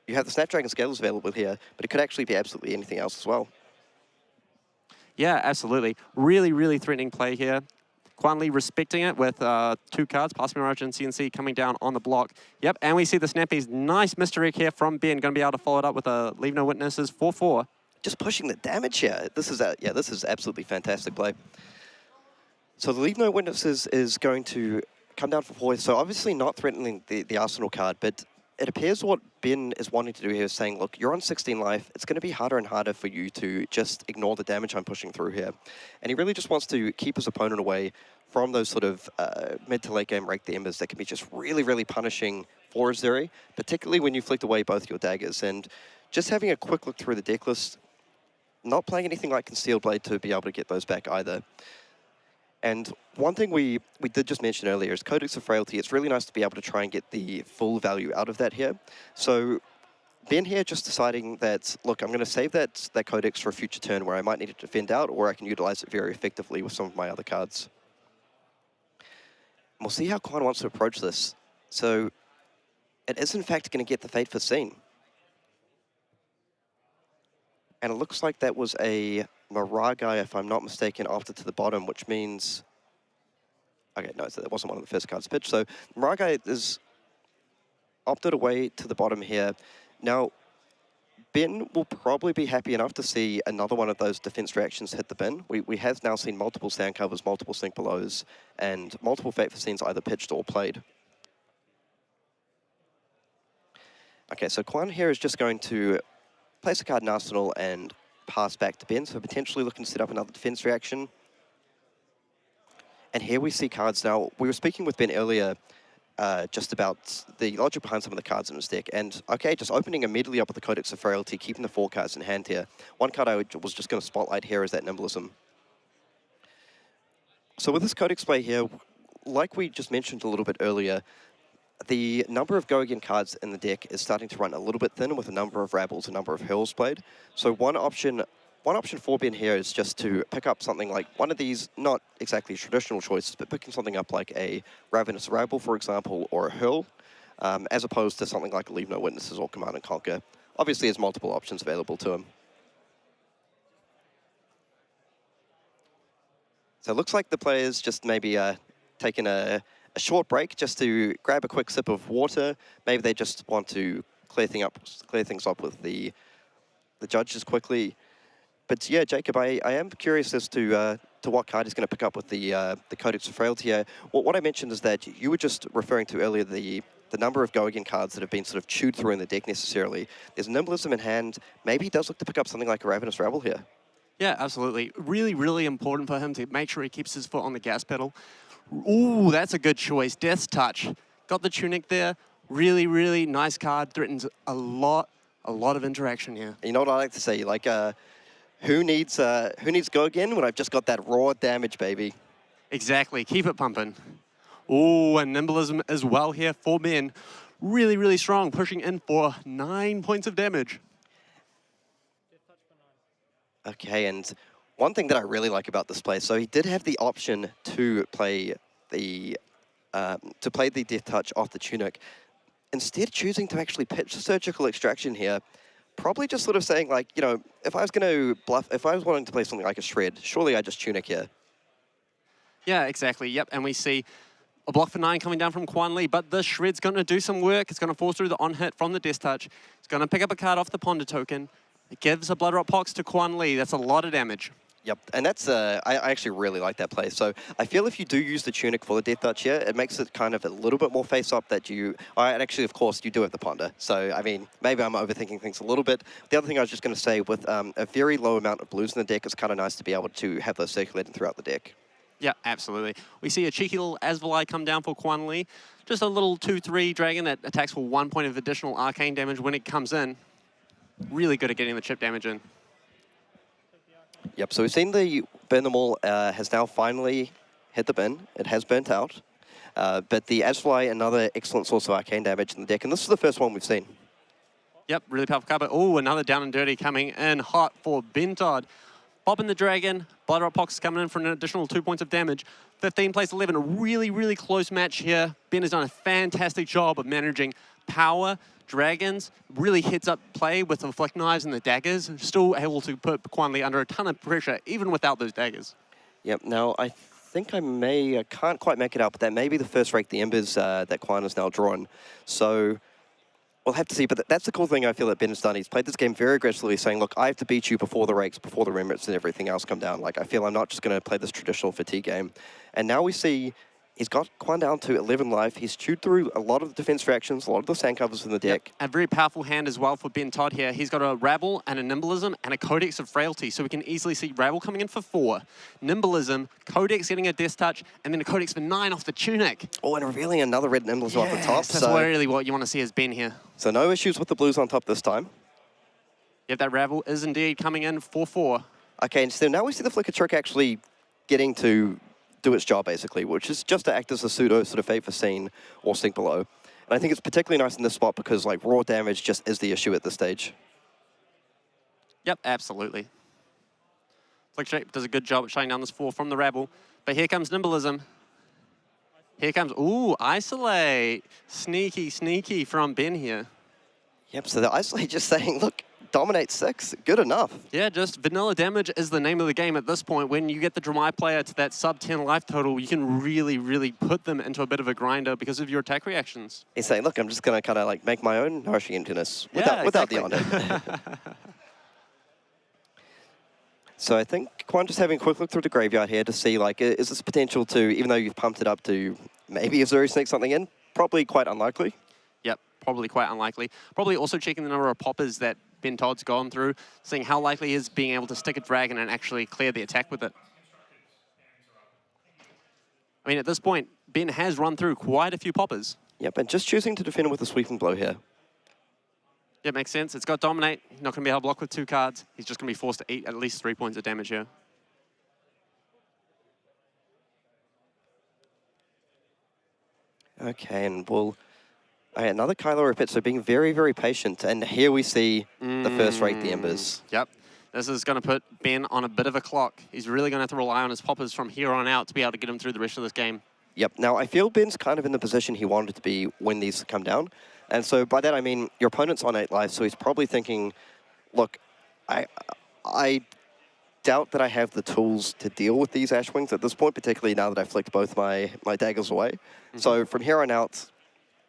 you have the Snapdragon Scalers available here, but it could actually be absolutely anything else as well. Yeah, absolutely. Really, really threatening play here. Quanley respecting it with 2 cards, Pass Mirage and CNC coming down on the block. Yep, and we see the Snappies. Nice misdirect here from Ben. Going to be able to follow it up with a Leave No Witnesses 4/4. Just pushing the damage here. This is this is absolutely fantastic play. So the Leave No Witnesses is going to come down for 4. So obviously not threatening the Arsenal card, but it appears what Ben is wanting to do here is saying, look, you're on 16 life. It's going to be harder and harder for you to just ignore the damage I'm pushing through here. And he really just wants to keep his opponent away from those sort of mid to late game Rake the Embers that can be just really, really punishing for Zuri, particularly when you flicked away both your daggers. And just having a quick look through the deck list, not playing anything like Concealed Blade to be able to get those back either. And one thing we did just mention earlier is Codex of Frailty. It's really nice to be able to try and get the full value out of that here. So Ben here just deciding that, look, I'm going to save that Codex for a future turn where I might need to defend out, or I can utilize it very effectively with some of my other cards. And we'll see how Quan wants to approach this. So it is in fact going to get the Fate Foreseen. And it looks like that was a Miragai, if I'm not mistaken, after to the bottom, which means... Okay, no, so that wasn't one of the first cards pitched. So Miragai is opted away to the bottom here. Now, Ben will probably be happy enough to see another one of those defense reactions hit the bin. We have now seen multiple stand covers, multiple sink belows, and multiple Fate Foreseens either pitched or played. Okay, so Quan here is just going to place a card in Arsenal and pass back to Ben, so potentially looking to set up another defense reaction. And here we see cards now. We were speaking with Ben earlier just about the logic behind some of the cards in his deck. And okay, just opening immediately up with the Codex of Frailty, keeping the 4 cards in hand here. One card I was just going to spotlight here is that Nimblism. So with this Codex play here, like we just mentioned a little bit earlier, the number of go-again cards in the deck is starting to run a little bit thin with a number of Rabbles, a number of Hurls played. So one option for Ben here is just to pick up something like one of these, not exactly traditional choices, but picking something up like a Ravenous Rabble, for example, or a Hurl, as opposed to something like a Leave No Witnesses or Command and Conquer. Obviously, there's multiple options available to him. So it looks like the player's just maybe taking a short break just to grab a quick sip of water. Maybe they just want to clear things up with the judges quickly. But yeah, Jacob, I am curious as to what card he's going to pick up with the Codex of Frailty here. Well, what I mentioned is that you were just referring to earlier the number of go-again cards that have been sort of chewed through in the deck necessarily. There's Nimblism in hand. Maybe he does look to pick up something like a Ravenous Rabble here. Yeah, absolutely. Really, really important for him to make sure he keeps his foot on the gas pedal. Ooh, that's a good choice. Death's Touch. Got the Tunic there. Really, really nice card. Threatens a lot of interaction here. You know what I like to say? Like, who needs go again when I've just got that raw damage, baby? Exactly. Keep it pumping. Ooh, and Nimblism as well here for Ben. Really, really strong. Pushing in for 9 points of damage. Okay, and One thing that I really like about this play, so he did have the option to play the Death Touch off the Tunic. Instead, choosing to actually pitch the Surgical Extraction here, probably just sort of saying, like, you know, if I was going to bluff, if I was wanting to play something like a Shred, surely I just Tunic here. Yeah, exactly. Yep, and we see a block for 9 coming down from Quan Lee, but the Shred's going to do some work. It's going to force through the on-hit from the Death Touch. It's going to pick up a card off the Ponder token. It gives a Blood Rot Pox to Quan Lee. That's a lot of damage. Yep, and that's, I actually really like that play. So I feel if you do use the Tunic for the Death Touch here, it makes it kind of a little bit more face-up that you, and actually, of course, you do have the Ponder. So, I mean, maybe I'm overthinking things a little bit. The other thing I was just going to say, with a very low amount of blues in the deck, it's kind of nice to be able to have those circulating throughout the deck. Yeah, absolutely. We see a cheeky little Asvalai come down for Quan Lee. Just a little 2/3 dragon that attacks for 1 point of additional arcane damage when it comes in. Really good at getting the chip damage in. Yep, so we've seen the Burn Them All has now finally hit the bin. It has burnt out. But the Asvalai, another excellent source of arcane damage in the deck, and this is the first one we've seen. Yep, really powerful card. But oh, another down and dirty coming in hot for Todd. Popping the dragon. Blood Rot Pox coming in for an additional 2 points of damage. 15 plays 11. A really, really close match here. Ben has done a fantastic job of managing power, dragons, really heads up play with the Flick Knives and the daggers. Still able to put Quan Lee under a ton of pressure, even without those daggers. Yep, now I think I can't quite make it out, but that may be the first Rake the Embers that Quan has now drawn. So we'll have to see, but that's the cool thing I feel that Ben has done. He's played this game very aggressively, saying, look, I have to beat you before the Rakes, before the Remnants and everything else come down. Like, I feel I'm not just going to play this traditional fatigue game. And now we see he's got Quan down to 11 life. He's chewed through a lot of the defense reactions, a lot of the sand covers in the deck. Yep. A very powerful hand as well for Todd here. He's got a Rabble and a Nimblism and a Codex of Frailty, so we can easily see Rabble coming in for 4, Nimblism, Codex getting a Death Touch, and then a Codex for 9 off the Tunic. Oh, and revealing another red Nimblism off the top. That's really what you want to see as Ben here. So no issues with the blues on top this time. Yep, that Rabble is indeed coming in for 4. Okay, and so now we see the Flicker Trick actually getting to do its job, basically, which is just to act as a pseudo sort of Fate Foreseen or Sink Below. And I think it's particularly nice in this spot because, like, raw damage just is the issue at this stage. Yep, absolutely. Flick Shape does a good job at shutting down this 4 from the Rabble. But here comes Nimblism. Here comes, ooh, Isolate. Sneaky, sneaky from Ben here. Yep, so the Isolate just saying, look, dominate 6, good enough. Yeah, just vanilla damage is the name of the game at this point. When you get the Dramai player to that sub 10 life total, you can really, really put them into a bit of a grinder because of your attack reactions. He's saying, look, I'm just going to kind of like make my own Nourishing Emptiness without the honor. So I think Quan just having a quick look through the graveyard here to see, like, is this potential to, even though you've pumped it up to maybe if Zuri sneaks something in, probably quite unlikely. Yep, probably quite unlikely. Probably also checking the number of poppers that Todd's gone through, seeing how likely he is being able to stick a dragon and actually clear the attack with it. I mean, at this point, Ben has run through quite a few poppers. Yep, and just choosing to defend with a Sweeping Blow here. Yeah, makes sense. It's got Dominate. He's not going to be able to block with 2 cards. He's just going to be forced to eat at least 3 points of damage here. Okay, and we'll... another Kylo Repeat, so being very, very patient. And here we see the first Rake the Embers. Yep. This is going to put Ben on a bit of a clock. He's really going to have to rely on his poppers from here on out to be able to get him through the rest of this game. Yep. Now, I feel Ben's kind of in the position he wanted to be when these come down. And so by that, I mean, your opponent's on 8 life, so he's probably thinking, look, I doubt that I have the tools to deal with these Ashwings at this point, particularly now that I've flicked both my daggers away. So from here on out,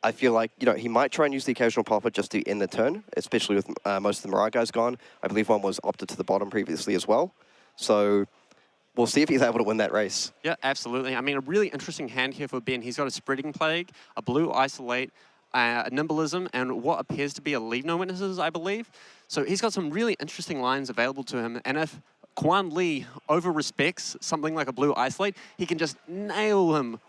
I feel like, you know, he might try and use the occasional popper just to end the turn, especially with most of the Mirage guys gone. I believe one was opted to the bottom previously as well. So we'll see if he's able to win that race. Yeah, absolutely. I mean, a really interesting hand here for Ben. He's got a Spreading Plague, a Blue Isolate, a Nimblism, and what appears to be a Leave No Witnesses, I believe. So he's got some really interesting lines available to him. And if Quan Lee over-respects something like a Blue Isolate, he can just nail him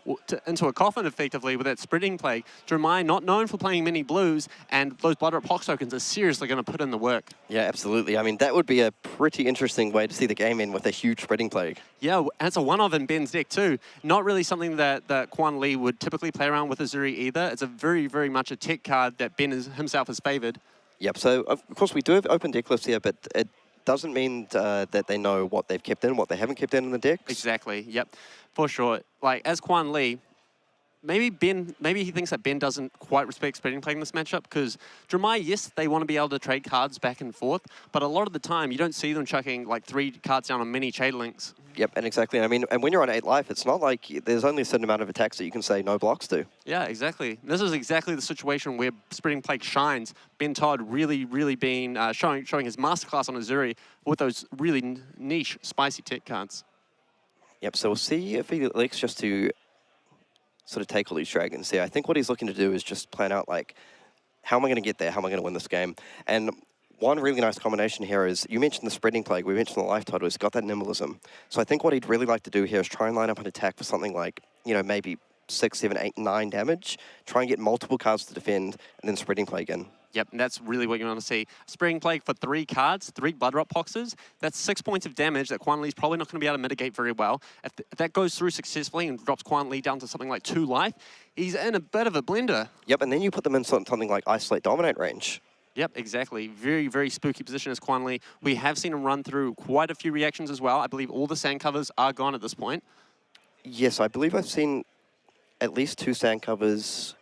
into a coffin, effectively, with that Spreading Plague. Dramai, not known for playing many blues, and those Blood Rot Pox tokens are seriously going to put in the work. Yeah, absolutely. I mean, that would be a pretty interesting way to see the game in with a huge Spreading Plague. Yeah, and it's a one-of in Ben's deck, too. Not really something that Quan Lee would typically play around with a Zuri either. It's a very, very much a tech card that Ben himself has favored. Yep, so of course we do have open deck lists here, but doesn't mean that they know what they've kept in, what they haven't kept in the decks. Exactly. Yep. For sure. Like as Quan Lee, maybe he thinks that Ben doesn't quite respect spreading play in this matchup because Dramai, yes, they want to be able to trade cards back and forth, but a lot of the time you don't see them chucking like 3 cards down on mini trade links. Yep, and exactly. I mean, and when you're on 8 life, it's not like there's only a certain amount of attacks that you can say no blocks to. Yeah, exactly. This is exactly the situation where Spreading Plague shines. Ben Todd really being showing his masterclass on Zuri with those really niche, spicy tech cards. Yep, so we'll see if he elects just to sort of take all these dragons here. I think what he's looking to do is just plan out, like, how am I going to get there? How am I going to win this game? And one really nice combination here is, you mentioned the Spreading Plague, we mentioned the Life Tide, he's got that nimblism. So I think what he'd really like to do here is try and line up an attack for something like, you know, maybe 6, 7, 8, 9 damage, try and get multiple cards to defend, and then Spreading Plague in. Yep, and that's really what you want to see. Spreading Plague for 3 cards, 3 Blood Rot Boxes. That's 6 points of damage that Quan Lee's probably not going to be able to mitigate very well. If that goes through successfully and drops Quan Lee down to something like 2 life, he's in a bit of a blender. Yep, and then you put them in something like Isolate Dominate range. Yep, exactly. Very spooky position as Quan Lee. We have seen him run through quite a few reactions as well. I believe all the sand covers are gone at this point. Yes, I believe I've seen at least 2 sand covers.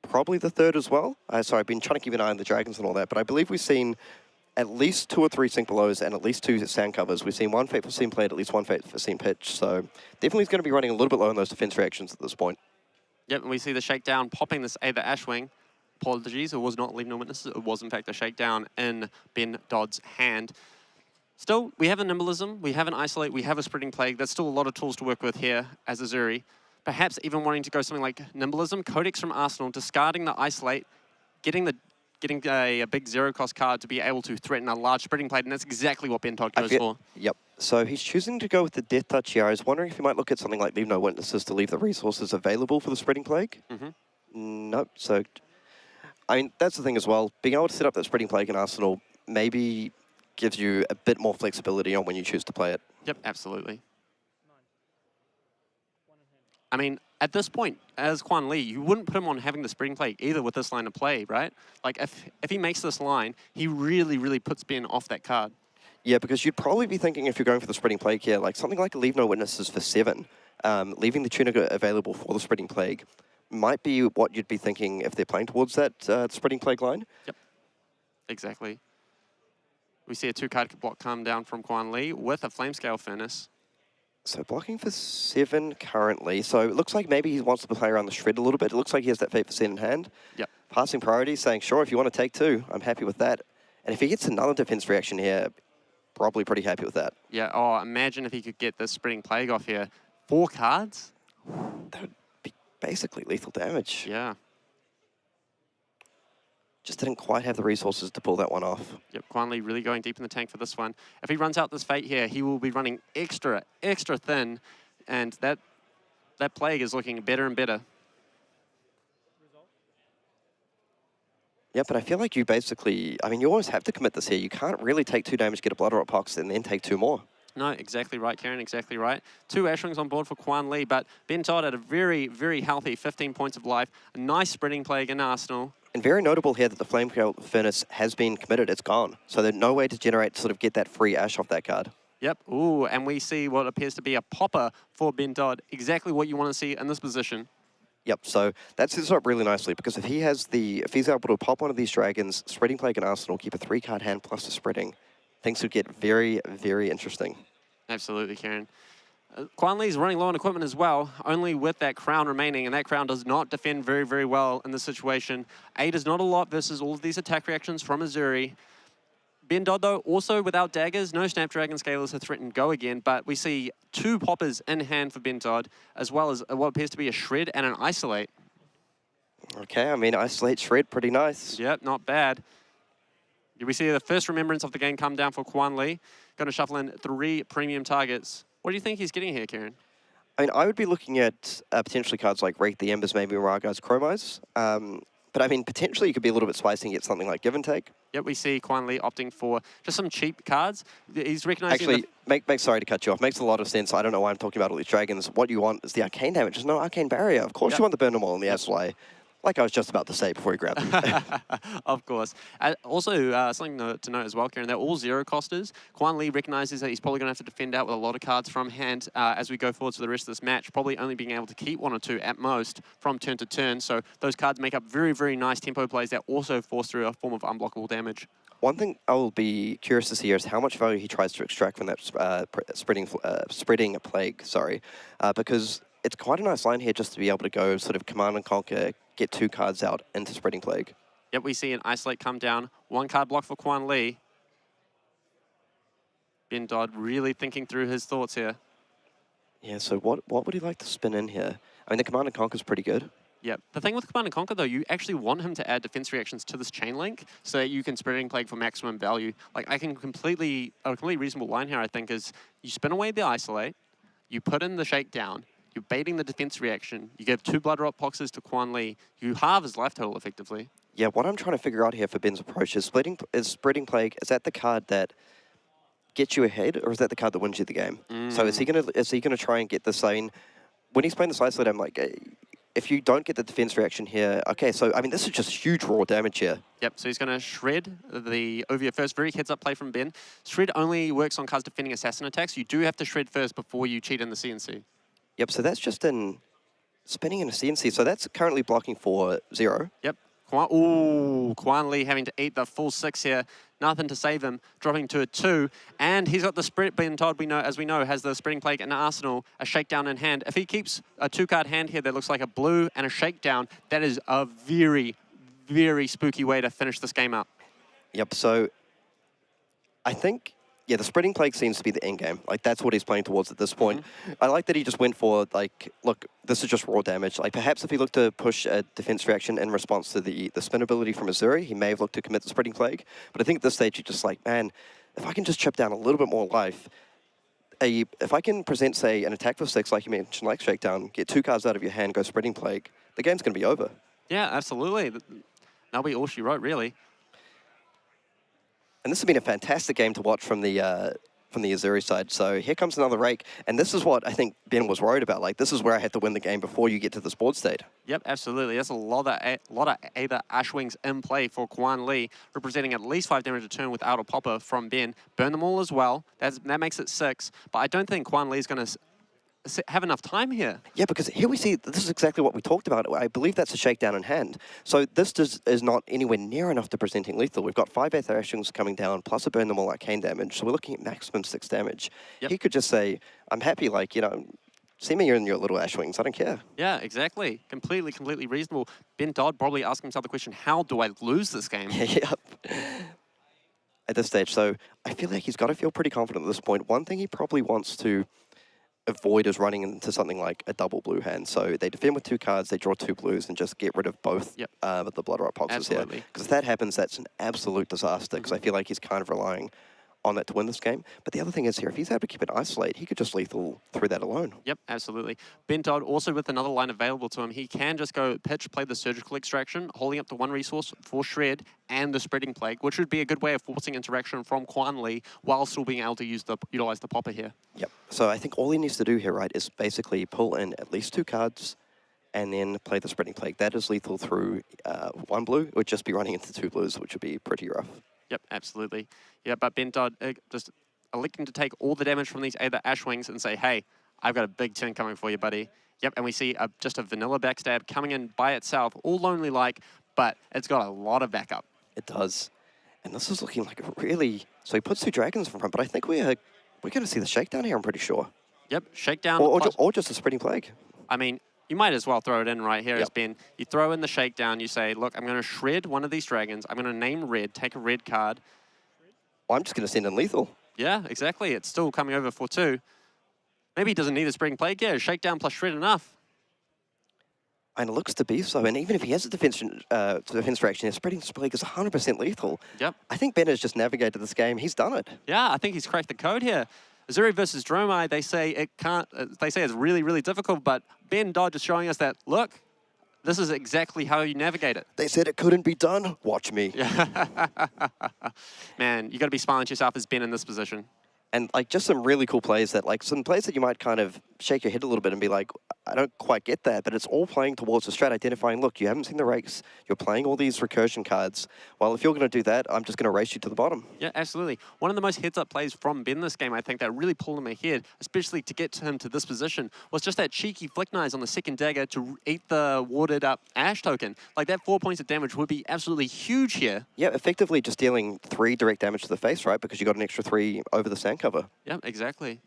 Probably the 3rd as well. Sorry, I've been trying to keep an eye on the dragons and all that, but I believe we've seen at least 2 or 3 sink belows and at least 2 sand covers. We've seen 1 Fateful Scene played, at least 1 Fateful Scene pitch, so definitely he's going to be running a little bit low on those defense reactions at this point. Yep, and we see the shakedown popping this Aether Ashwing. Apologies, it was not Leave No Witnesses, it was in fact a shakedown in Ben Dodd's hand. Still, we have a Nimblism, we have an Isolate, we have a Spreading Plague. There's still a lot of tools to work with here as a Zuri. Perhaps even wanting to go something like Nimblism, Codex from Arsenal, discarding the Isolate, getting a big 0-cost card to be able to threaten a large Spreading Plague, and that's exactly what Ben Todd goes for. Yep. So he's choosing to go with the Death Touch here. I was wondering if he might look at something like Leave No Witnesses to leave the resources available for the Spreading Plague. Nope. So, I mean, that's the thing as well. Being able to set up that Spreading Plague in Arsenal maybe gives you a bit more flexibility on when you choose to play it. Yep, absolutely. I mean, at this point, as Quan Lee, you wouldn't put him on having the Spreading Plague either with this line of play, right? Like, if he makes this line, he really puts Ben off that card. Yeah, because you'd probably be thinking if you're going for the Spreading Plague here, like something like a Leave No Witnesses for 7, leaving the Tunica available for the Spreading Plague might be what you'd be thinking if they're playing towards that Spreading Plague line. Yep, exactly. We see a 2-card block come down from Quan Lee with a Flamescale Furnace. So blocking for 7 currently. So it looks like maybe he wants to play around the shred a little bit. It looks like he has that Fate for 7 in hand. Yep. Passing priority, saying, sure, if you want to take 2, I'm happy with that. And if he gets another defense reaction here, probably pretty happy with that. Yeah, oh, imagine if he could get this Spreading Plague off here. 4 cards? That would be basically lethal damage. Yeah. Just didn't quite have the resources to pull that one off. Yep, Quan Lee really going deep in the tank for this one. If he runs out this Fate here, he will be running extra thin, and that Plague is looking better and better. Yeah, but I feel like you basically, I mean, you always have to commit this here. You can't really take 2 damage, get a Blood Rot Pox, and then take 2 more. No, exactly right, Karen, exactly right. 2 Ashwings on board for Quan Lee, but Ben Todd had a very healthy 15 points of life. A nice Spreading Plague in Arsenal. And very notable here that the Flamescale Furnace has been committed. It's gone. So there's no way to generate, sort of get that free Ash off that card. Yep, ooh, and we see what appears to be a popper for Ben Todd. Exactly what you want to see in this position. Yep, so that sets up really nicely because if he's able to pop one of these dragons, Spreading Plague and Arsenal, keep a 3-card hand plus the spreading, things would get very interesting. Absolutely, Karen. Quan Lee's running low on equipment as well, only with that crown remaining, and that crown does not defend very well in this situation. 8 is not a lot versus all of these attack reactions from Zuri. Ben Dodd, though, also without daggers, no Snapdragon Scalers to threaten go again, but we see 2 poppers in hand for Ben Dodd, as well as what appears to be a Shred and an Isolate. Okay, I mean, Isolate, Shred, pretty nice. Yep, not bad. We see the first remembrance of the game come down for Quan Lee. Going to shuffle in 3 premium targets. What do you think he's getting here, Kieran? I mean, I would be looking at potentially cards like Rake the Embers, maybe Raga's Chromize. But I mean, potentially you could be a little bit spicy and get something like Give and Take. Yep, we see Quan Lee opting for just some cheap cards. He's recognizing... Actually, sorry to cut you off. Makes a lot of sense. I don't know why I'm talking about all these dragons. What you want is the Arcane damage. There's no Arcane Barrier. Of course you want to burn them all in the Asway. Like I was just about to say before he grabbed him. Of course. Also, something to note as well, Kieran, they're all zero costers. Quan Lee recognizes that he's probably going to have to defend out with a lot of cards from hand as we go forward to the rest of this match, probably only being able to keep 1 or 2 at most from turn to turn. So those cards make up very, very nice tempo plays that also force through a form of unblockable damage. One thing I will be curious to see here is how much value he tries to extract from that spreading plague, because it's quite a nice line here just to be able to go sort of command and conquer, get 2 cards out into spreading plague. Yep, we see an Isolate come down. 1 card block for Quan Lee. Ben Todd really thinking through his thoughts here. Yeah, so what would he like to spin in here? I mean, the command and conquer is pretty good. Yep. The thing with Command & Conquer, though, you actually want him to add defense reactions to this chain link so that you can Spreading Plague for maximum value. Like, a completely reasonable line here, I think, is you spin away the Isolate, you put in the Shakedown, you're baiting the defense reaction, you give 2 Blood Rot boxes to Quan Lee, you halve his life total, effectively. Yeah, what I'm trying to figure out here for Ben's approach is Spreading Plague, is that the card that gets you ahead, or is that the card that wins you the game? So is he gonna try and get this lane? When he's playing this Isolate, I'm like, if you don't get the defense reaction here, okay, so, I mean, this is just huge raw damage here. Yep, so he's going to Shred the over your first. Very heads-up play from Ben. Shred only works on cards defending assassin attacks. You do have to Shred first before you cheat in the CNC. Yep, so that's just in spinning in a CNC, so that's currently blocking for 0. Yep. Quan Lee having to eat the full 6 here. Nothing to save him, dropping to a 2. And he's got the spread. Ben Todd, as we know, has the Spreading Plague in arsenal, a Shakedown in hand. If he keeps a 2-card hand here that looks like a blue and a Shakedown, that is a very, very spooky way to finish this game up. Yep, so I think, yeah, the Spreading Plague seems to be the end game. Like, that's what he's playing towards at this point. I like that he just went for, like, look, this is just raw damage. Like, perhaps if he looked to push a defense reaction in response to the spin ability from Zuri, he may have looked to commit the Spreading Plague. But I think at this stage, he's just like, man, if I can just chip down a little bit more life, if I can present, say, an attack for 6, like you mentioned, like Shakedown, get 2 cards out of your hand, go Spreading Plague, the game's going to be over. Yeah, absolutely. That'll be all she wrote, really. And this has been a fantastic game to watch from the Zuri side. So here comes another rake. And this is what I think Ben was worried about. Like, this is where I had to win the game before you get to this board state. Yep, absolutely. That's a lot of Aether Ashwings in play for Quan Lee, representing at least 5 damage a turn without a popper from Ben. Burn them all as well. That makes it 6. But I don't think Quan Lee's going to have enough time here. Yeah, because here we see, this is exactly what we talked about. I believe that's a Shakedown in hand. So this is not anywhere near enough to presenting lethal. We've got 5 Aether Ashwings coming down, plus a Burn them all arcane damage. So we're looking at maximum 6 damage. Yep. He could just say, I'm happy, like, you know, see me in your little Ashwings, I don't care. Yeah, exactly. Completely reasonable. Ben Todd probably asking himself the question, how do I lose this game? Yep. At this stage, so I feel like he's got to feel pretty confident at this point. One thing he probably wants to avoid is running into something like a double blue hand. So they defend with 2 cards, they draw 2 blues, and just get rid of both of the Blood Rot boxes here. Because if that happens, that's an absolute disaster, because I feel like he's kind of relying on that to win this game. But the other thing is here, if he's able to keep it Isolate, he could just lethal through that alone. Yep, absolutely. Ben Todd also with another line available to him, he can just go pitch, play the Surgical Extraction, holding up the 1 resource for Shred and the Spreading Plague, which would be a good way of forcing interaction from Quan Lee while still being able to utilize the popper here. Yep. So I think all he needs to do here, right, is basically pull in at least 2 cards and then play the Spreading Plague. That is lethal through 1 blue. It would just be running into 2 blues, which would be pretty rough. Yep, absolutely. Yeah, but Ben Todd just electing to take all the damage from these Aether Ashwings and say, hey, I've got a big turn coming for you, buddy. Yep, and we see just a vanilla backstab coming in by itself, all lonely-like, but it's got a lot of backup. It does. And this is looking like a really... So he puts 2 dragons in front, but I think we're going to see the Shakedown here, I'm pretty sure. Yep, Shakedown. Or just a Spreading Plague. I mean, you might as well throw it in right here as Ben. You throw in the Shakedown, you say, look, I'm going to Shred one of these dragons. I'm going to name red, take a red card. I'm just going to send in lethal. Yeah, exactly. It's still coming over for 2. Maybe he doesn't need a Spreading Plague. Yeah, Shakedown plus Shred enough. And it looks to be so. And even if he has a defense reaction, his Spreading Plague is 100% lethal. Yep. I think Ben has just navigated this game. He's done it. Yeah, I think he's cracked the code here. Zuri versus Dromai, they say it can't. They say it's really, really difficult. But Ben Todd is showing us that, look, this is exactly how you navigate it. They said it couldn't be done. Watch me. Man, you got to be smiling to yourself as Ben in this position. And like just some really cool plays that like some plays that you might kind of shake your head a little bit and be like, I don't quite get that, but it's all playing towards the strat, identifying, look, you haven't seen the rakes, you're playing all these recursion cards. Well, if you're going to do that, I'm just going to race you to the bottom. Yeah, absolutely. One of the most heads-up plays from Ben this game, I think, that really pulled him ahead, especially to get him to this position, was just that cheeky flick knives on the second dagger to eat the warded-up Ash token. Like, that 4 points of damage would be absolutely huge here. Yeah, effectively just dealing 3 direct damage to the face, right? Because you got an extra 3 over the sand cover. Yeah, exactly.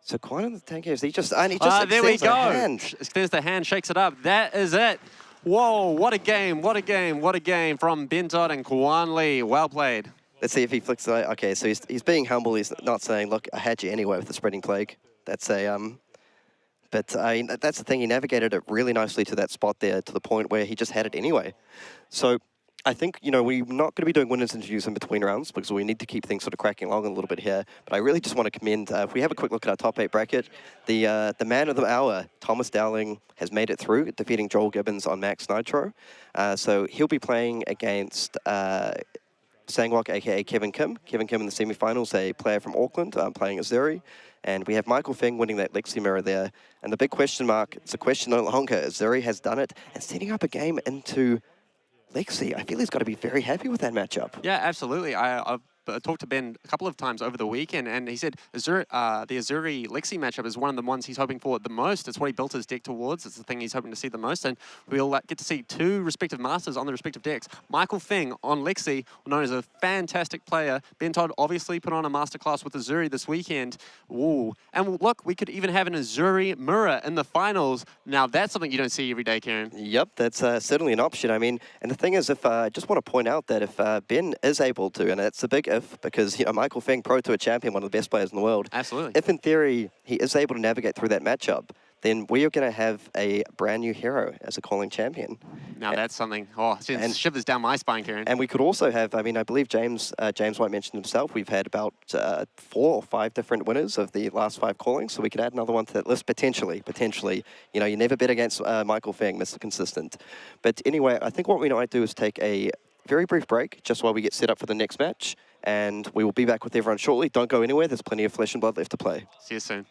So quite on the tank here. He just extends there we the go. hand. Extends the hand, shakes it up. That is it. Whoa, what a game, what a game, what a game from Ben Todd and Kwan Lee. Well played. Let's see if he flicks the... Okay, so he's being humble. He's not saying, look, I had you anyway with the spreading plague. That's a... But that's the thing. He navigated it really nicely to that spot there, to the point where he just had it anyway. So I think, you know, we're not going to be doing winners interviews in between rounds because we need to keep things sort of cracking along a little bit here. But I really just want to commend, if we have a quick look at our top 8 bracket, the man of the hour, Thomas Dowling, has made it through, defeating Joel Gibbons on Max Nitro. So he'll be playing against Sangwok, a.k.a. Kevin Kim. Kevin Kim in the semifinals, a player from Auckland, playing as Zuri. And we have Michael Feng winning that Lexi mirror there. And the big question mark, it's a question no longer, as Zuri has done it and setting up a game into Lexi. I feel he's got to be very happy with that matchup. Yeah, absolutely. I've talked to Ben a couple of times over the weekend, and he said the Zuri Lexi matchup is one of the ones he's hoping for the most. It's what he built his deck towards. It's the thing he's hoping to see the most, and we'll get to see 2 respective masters on the respective decks. Michael Feng on Lexi, known as a fantastic player. Ben Todd obviously put on a masterclass with the Zuri this weekend. Ooh. And look, we could even have an Zuri mirror in the finals. Now, that's something you don't see every day, Kieran. Yep, that's certainly an option. I mean, and the thing is, if I just want to point out that if Ben is able to, and it's a big if, because, you know, Michael Feng, Pro Tour champion, one of the best players in the world. Absolutely. If in theory he is able to navigate through that matchup, then we are going to have a brand new hero as a calling champion. Now that's something, sends shivers down my spine, Kieran. And we could also have, I mean, I believe James White mentioned himself, we've had about 4 or 5 different winners of the last 5 callings, so we could add another one to that list, potentially. You know, you never bet against Michael Feng, Mr. Consistent. But anyway, I think what we might do is take a very brief break, just while we get set up for the next match, and we will be back with everyone shortly. Don't go anywhere, there's plenty of flesh and blood left to play. See you soon.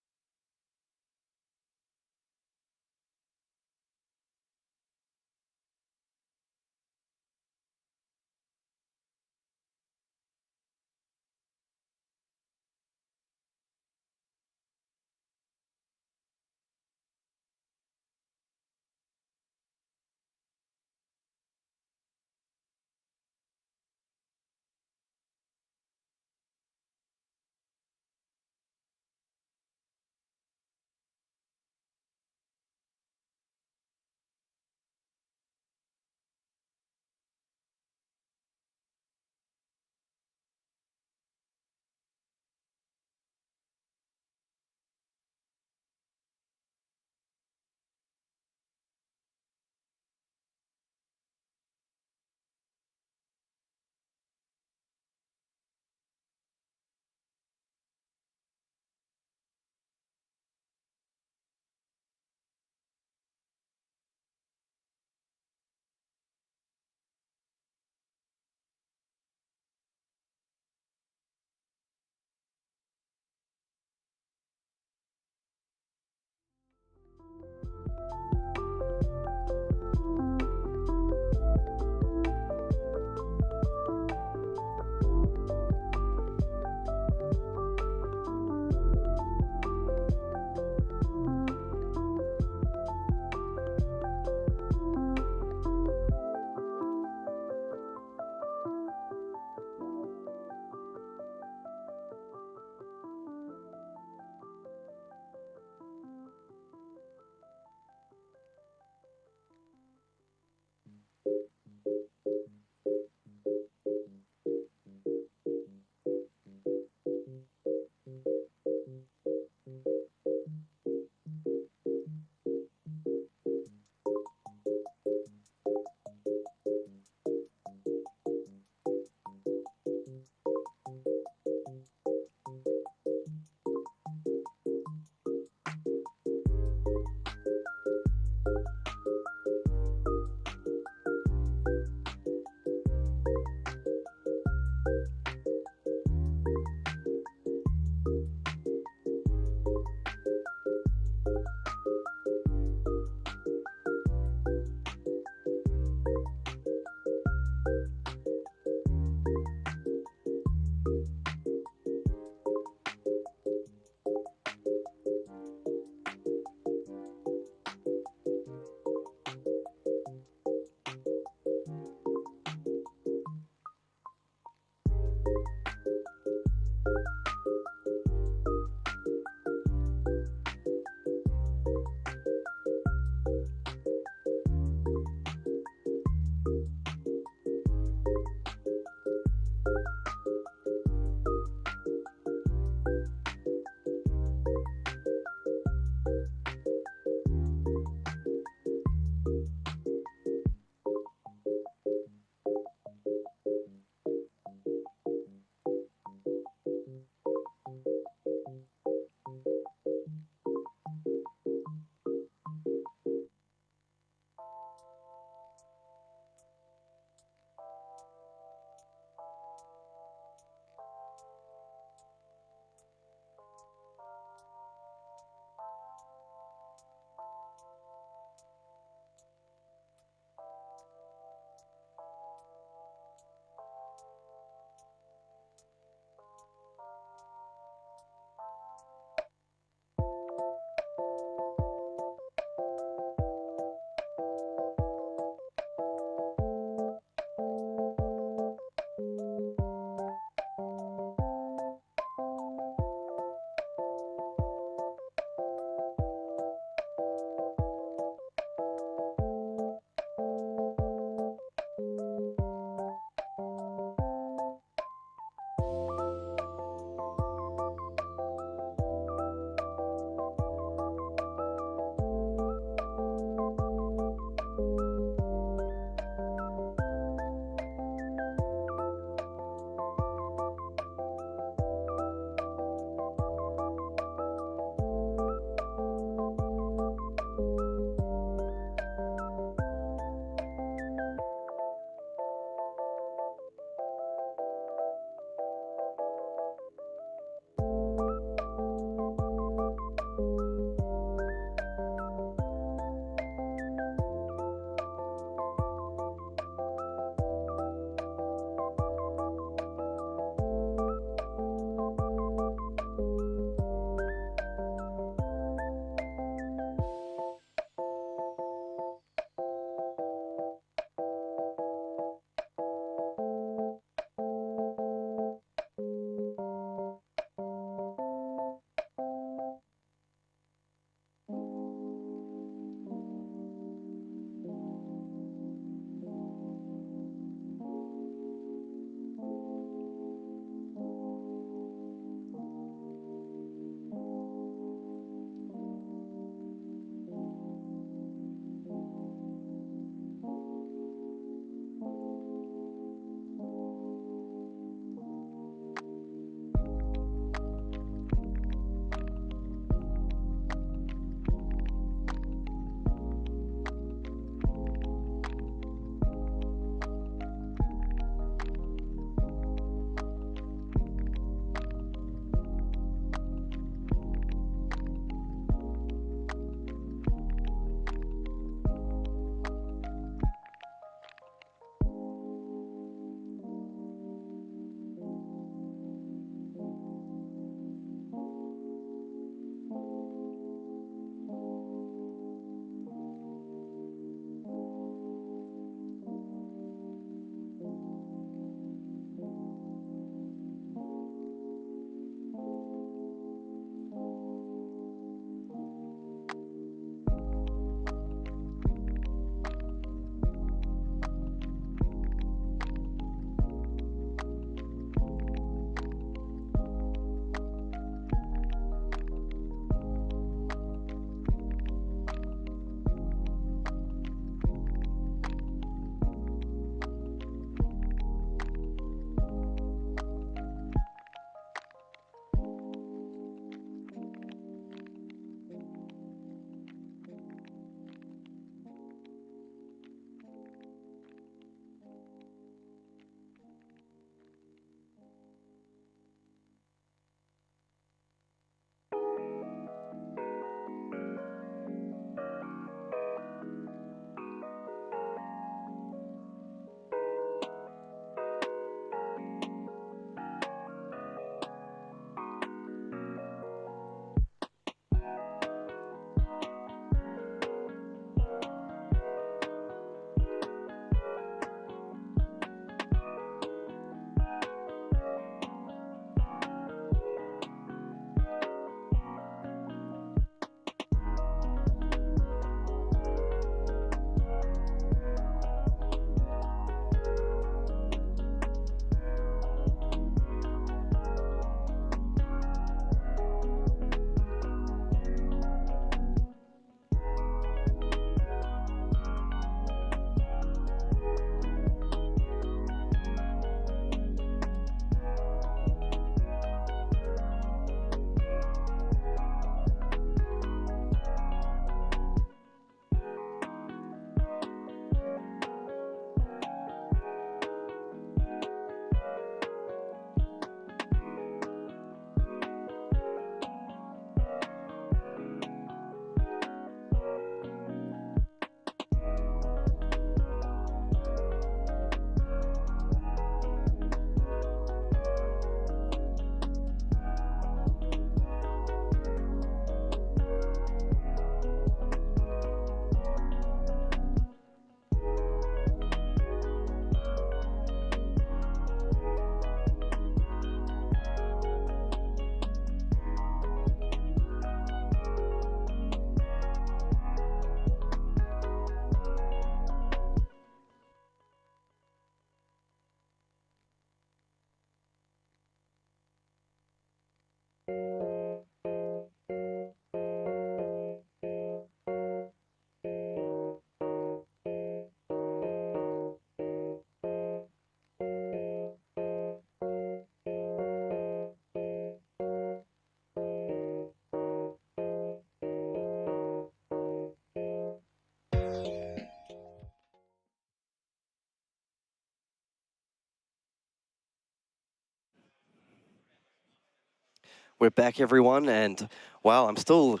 We're back, everyone, and wow, I'm still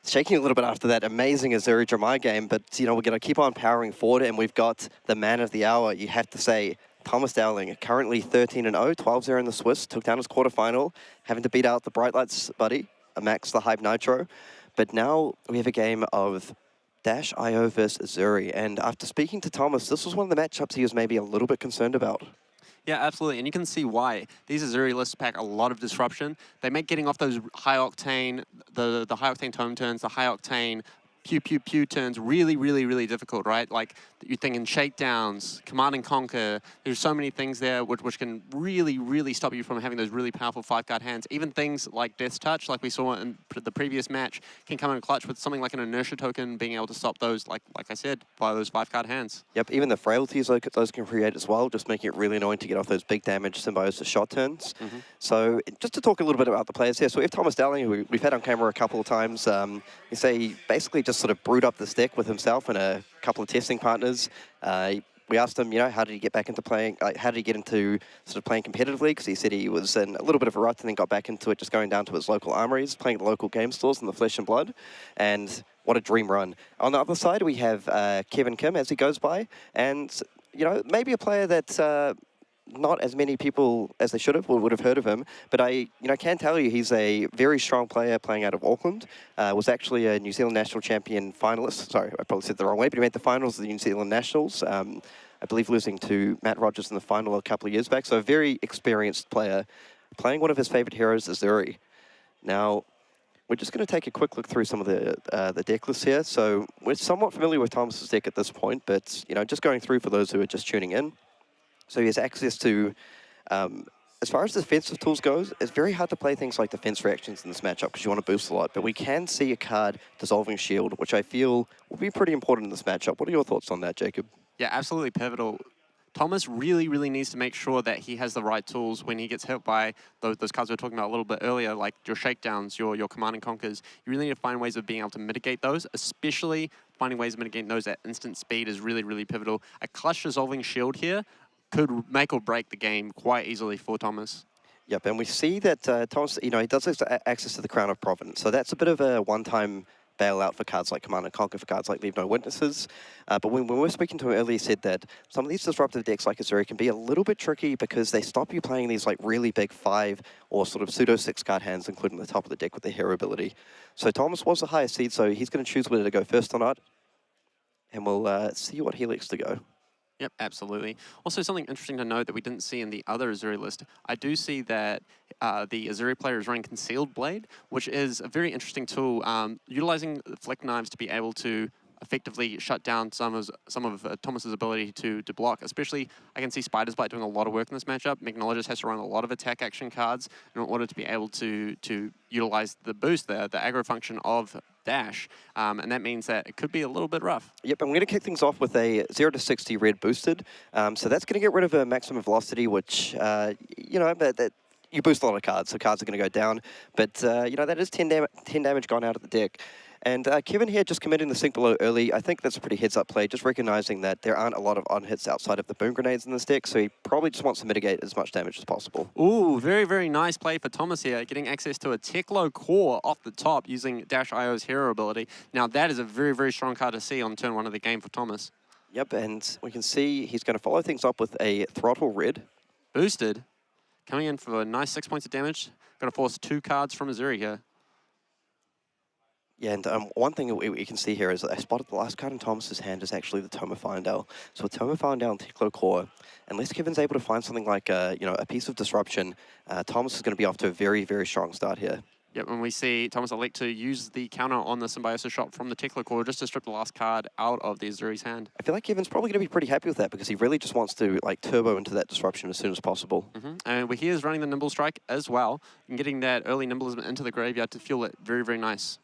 shaking a little bit after that amazing Zuri Dramai game, but you know, we're going to keep on powering forward, and we've got the man of the hour, you have to say, Thomas Dowling, currently 13-0, 12-0 in the Swiss, took down his quarterfinal, having to beat out the Bright Lights buddy, Max the Hype Nitro, but now we have a game of Dash.io versus Zuri, and after speaking to Thomas, this was one of the matchups he was maybe a little bit concerned about. Yeah, absolutely, and you can see why. These Zuri lists pack a lot of disruption. They make getting off those high octane, the high octane tome turns, the high octane pew pew pew turns really, really, really difficult, right? Like you're thinking shakedowns, command and conquer. There's so many things there which can really, really stop you from having those really powerful 5-card hands. Even things like Death's Touch, like we saw in the previous match, can come in clutch with something like an inertia token being able to stop those, like I said, by those 5-card hands. Yep, even the frailties those can create as well, just making it really annoying to get off those big damage symbiosis shot turns. So just to talk a little bit about the players here, so we have Thomas Dowling, who we've had on camera a couple of times. You say he basically just sort of brewed up this deck with himself and a couple of testing partners. We asked him, you know, how did he get back into playing, how did he get into sort of playing competitively? Because he said he was in a little bit of a rut and then got back into it, just going down to his local armories, playing at the local game stores in the Flesh and Blood. And what a dream run. On the other side, we have Kevin Kim as he goes by. And, you know, maybe a player that not as many people as they should have would have heard of him, but I can tell you he's a very strong player playing out of Auckland. Was actually a New Zealand national champion finalist. Sorry, I probably said it the wrong way, but he made the finals of the New Zealand Nationals. I believe losing to Matt Rogers in the final a couple of years back. So a very experienced player playing one of his favorite heroes, Zuri. Now, we're just going to take a quick look through some of the deck lists here. So we're somewhat familiar with Thomas's deck at this point, but you know, just going through for those who are just tuning in. So he has access to, as far as defensive tools goes, it's very hard to play things like defense reactions in this matchup because you want to boost a lot. But we can see a card, Dissolving Shield, which I feel will be pretty important in this matchup. What are your thoughts on that, Jacob? Yeah, absolutely pivotal. Thomas really, really needs to make sure that he has the right tools when he gets hit by those cards we were talking about a little bit earlier, like your shakedowns, your command and conquers. You really need to find ways of being able to mitigate those, especially finding ways of mitigating those at instant speed is really, really pivotal. A clutch Dissolving Shield here could make or break the game quite easily for Thomas. Yep, and we see that Thomas, you know, he does have access to the Crown of Providence, so that's a bit of a one-time bailout for cards like Command and Conquer, for cards like Leave No Witnesses. But when we were speaking to him earlier, he said that some of these disruptive decks like Zuri can be a little bit tricky because they stop you playing these like really big 5 or sort of pseudo 6-card hands, including the top of the deck with the hero ability. So Thomas was the highest seed, so he's going to choose whether to go first or not, and we'll see what he likes to go. Yep, absolutely. Also, something interesting to note that we didn't see in the other Zuri list, I do see that the Zuri player is running Concealed Blade, which is a very interesting tool, utilizing Flick Knives to be able to effectively shut down some of Thomas's ability to block. Especially, I can see Spider's Bite doing a lot of work in this matchup. Mignologist has to run a lot of attack action cards in order to be able to utilize the boost, the aggro function of Dash, and that means that it could be a little bit rough. Yep, I'm going to kick things off with a 0 to 60 red boosted. So that's going to get rid of a maximum velocity, which, you know, that you boost a lot of cards, so cards are going to go down. But, you know, that is 10 damage gone out of the deck. And Kevin here just committing the sink below early. I think that's a pretty heads-up play, just recognizing that there aren't a lot of on-hits outside of the boom grenades in this deck, so he probably just wants to mitigate as much damage as possible. Ooh, very, very nice play for Thomas here, getting access to a Teklo core off the top using Dash.io's hero ability. Now that is a very, very strong card to see on turn 1 of the game for Thomas. Yep, and we can see he's going to follow things up with a Throttle Red. Boosted, coming in for a nice 6 points of damage. Going to force 2 cards from Zuri here. Yeah, and one thing we can see here is that I spotted the last card in Thomas's hand is actually the Tome of Findale. So with Tome of Findale and Teklo Core, unless Kevin's able to find something like you know, a piece of disruption, Thomas is going to be off to a very, very strong start here. Yep, when we see Thomas elect to use the counter on the Symbiosis shot from the Teklo Core just to strip the last card out of the Zuri's hand. I feel like Kevin's probably going to be pretty happy with that because he really just wants to like turbo into that disruption as soon as possible. And he is running the Nimble Strike as well and getting that early nimblism into the graveyard to fuel it very, very nice.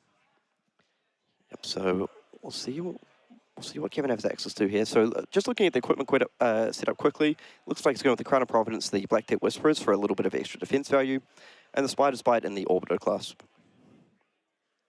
Yep, so we'll see what Kevin has access to here. So just looking at the equipment setup quickly, looks like he's going with the Crown of Providence, the Black Tech Whisperers for a little bit of extra defense value, and the Spider's Bite and the Orbiter Clasp.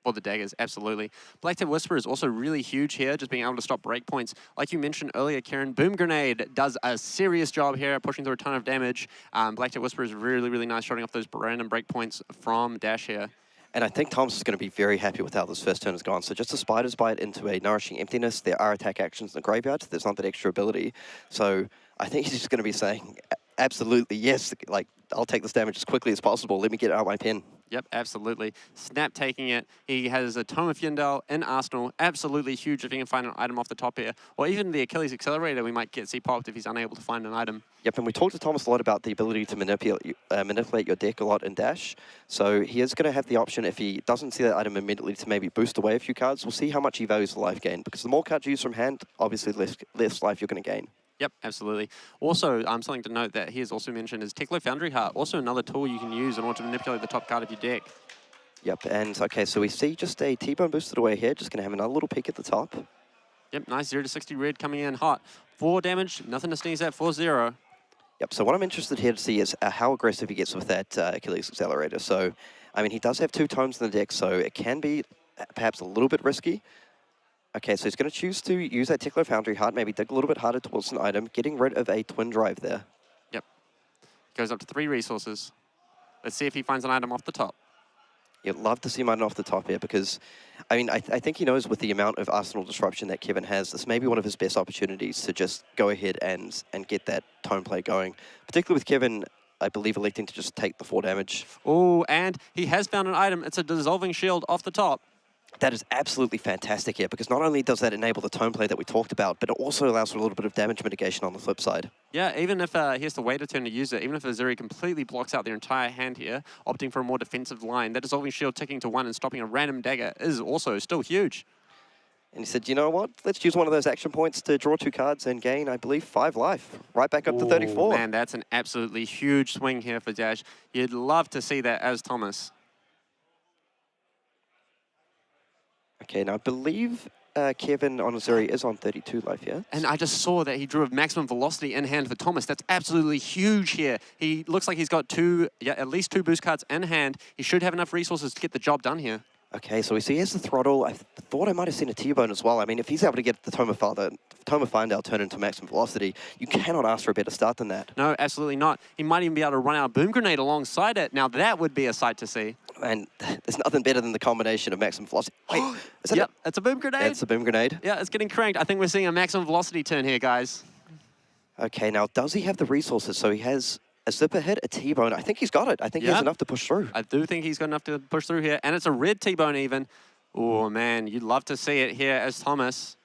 For the daggers, absolutely. Black-Tip Whisper is also really huge here, just being able to stop breakpoints. Like you mentioned earlier, Kieran, Boom Grenade does a serious job here, pushing through a ton of damage. Black-Tip Whisper is really, really nice, shutting off those random breakpoints from Dash here. And I think Thomas is going to be very happy with how this first turn has gone. So just a Spider's Bite into a Nourishing Emptiness. There are attack actions in the graveyard. There's not that extra ability. So I think he's just going to be saying, absolutely, yes, like, I'll take this damage as quickly as possible. Let me get out my pen. Yep, absolutely. Snap taking it. He has a Tome of Yindel in Arsenal. Absolutely huge if he can find an item off the top here. Or even the Achilles Accelerator we might see popped if he's unable to find an item. Yep, and we talked to Thomas a lot about the ability to manipulate your deck a lot in Dash. So he is going to have the option, if he doesn't see that item immediately, to maybe boost away a few cards. We'll see how much he values the life gain, because the more cards you use from hand, obviously less life you're going to gain. Yep, absolutely. Also, something to note that he has also mentioned is Teklo Foundry Heart, also another tool you can use in order to manipulate the top card of your deck. Yep, and okay, so we see just a T-Bone boosted away here, just going to have another little peek at the top. Yep, nice 0 to 60 red coming in hot. 4 damage, nothing to sneeze at, 4-0. Yep, so what I'm interested here to see is how aggressive he gets with that Achilles Accelerator. So, I mean, he does have 2 tomes in the deck, so it can be perhaps a little bit risky. Okay, so he's going to choose to use that Teklo Foundry Heart, maybe dig a little bit harder towards an item, getting rid of a Twin Drive there. Yep. Goes up to 3 resources. Let's see if he finds an item off the top. You'd love to see mine off the top here because, I mean, I think he knows with the amount of Arsenal disruption that Kevin has, this may be one of his best opportunities to just go ahead and get that tone play going. Particularly with Kevin, I believe, electing to just take the 4 damage. Oh, and he has found an item. It's a Dissolving Shield off the top. That is absolutely fantastic here, because not only does that enable the tone play that we talked about, but it also allows for a little bit of damage mitigation on the flip side. Yeah, even if he has to wait a turn to use it, even if Zuri completely blocks out their entire hand here, opting for a more defensive line, that Dissolving Shield ticking to 1 and stopping a random dagger is also still huge. And he said, you know what, let's use one of those action points to draw 2 cards and gain, I believe, 5 life. Right back up to 34. Man, that's an absolutely huge swing here for Dash. You'd love to see that as Thomas. Okay, now I believe Kevin on Zuri is on 32 life, yeah? And I just saw that he drew a maximum velocity in hand for Thomas. That's absolutely huge here. He looks like he's got at least 2 boost cards in hand. He should have enough resources to get the job done here. Okay, so we see here's the throttle. I thought I might have seen a T-Bone as well. I mean, if he's able to get the Tome of Findale turned into maximum velocity, you cannot ask for a better start than that. No, absolutely not. He might even be able to run out a Boom Grenade alongside it. Now, that would be a sight to see. And there's nothing better than the combination of maximum velocity. Wait, is that yep, it's a Boom Grenade. It's a Boom Grenade. Yeah, it's getting cranked. I think we're seeing a maximum velocity turn here, guys. Okay, now does he have the resources? So he has a Zipper Hit, a T-Bone. I think he's got it. I think he has enough to push through. I do think he's got enough to push through here. And it's a red T-Bone even. Oh, man, you'd love to see it here as Thomas.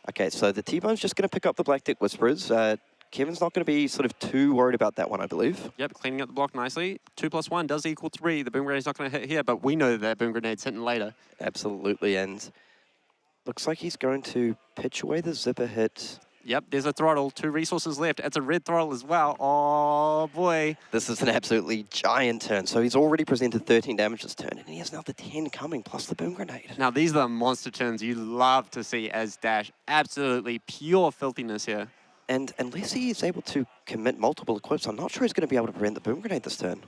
Okay, so the T-Bone's just going to pick up the Black-Tip Whisperers. Kevin's not going to be sort of too worried about that one, I believe. Yep, cleaning up the block nicely. 2 + 1 does equal 3. The Boom Grenade's not going to hit here, but we know that Boom Grenade's hitting later. Absolutely, and looks like he's going to pitch away the Zipper Hit. Yep, there's a throttle. 2 resources left. It's a red throttle as well. Oh, boy. This is an absolutely giant turn. So he's already presented 13 damage this turn, and he has another 10 coming, plus the Boom Grenade. Now, these are the monster turns you love to see as Dash. Absolutely pure filthiness here. And unless he is able to commit multiple equips, I'm not sure he's going to be able to prevent the Boom Grenade this turn.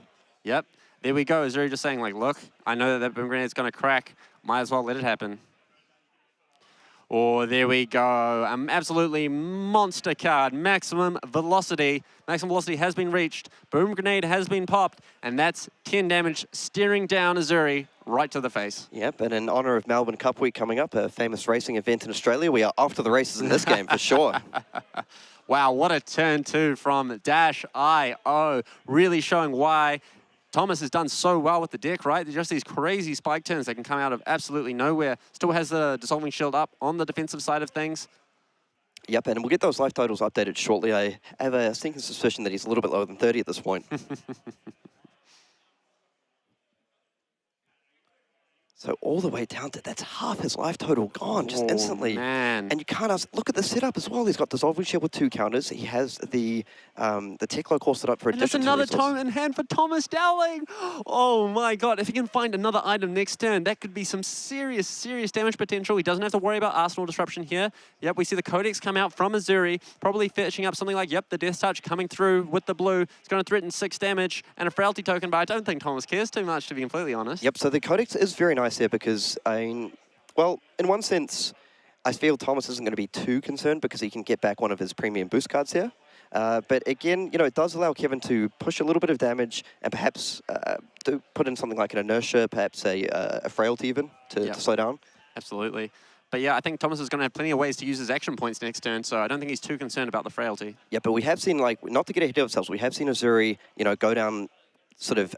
Yep, there we go. Zuri just saying, like, look, I know that Boom Grenade's going to crack. Might as well let it happen. Oh, there we go. Absolutely monster card. Maximum velocity. Maximum velocity has been reached. Boom Grenade has been popped. And that's 10 damage staring down Zuri right to the face. Yep, and in honor of Melbourne Cup Week coming up, a famous racing event in Australia, we are off to the races in this game for sure. Wow, what a turn 2 from Dash.io. Really showing why Thomas has done so well with the deck, right? Just these crazy spike turns that can come out of absolutely nowhere. Still has the Dissolving Shield up on the defensive side of things. Yep, and we'll get those life totals updated shortly. I have a sneaking suspicion that he's a little bit lower than 30 at this point. So all the way down to, that's half his life total gone, just instantly. Man. And you can't ask, look at the setup as well. He's got Dissolving Shield with 2 counters. He has the Teklo core set up for and there's another tome in hand for Thomas Dowling. Oh my God, if he can find another item next turn, that could be some serious, serious damage potential. He doesn't have to worry about Arsenal disruption here. Yep, we see the Codex come out from Zuri, probably fetching up something like, yep, the Death Touch coming through with the blue. It's going to threaten 6 damage and a Frailty token, but I don't think Thomas cares too much, to be completely honest. Yep, so the Codex is very nice nice here because, I mean, well, in one sense, I feel Thomas isn't going to be too concerned because he can get back one of his premium boost cards here. But again, you know, it does allow Kevin to push a little bit of damage and perhaps put in something like an inertia, perhaps a frailty even to slow down. Absolutely. But yeah, I think Thomas is going to have plenty of ways to use his action points next turn, so I don't think he's too concerned about the frailty. Yeah, but we have seen, like, not to get ahead of ourselves, we have seen Zuri, you know, go down, sort of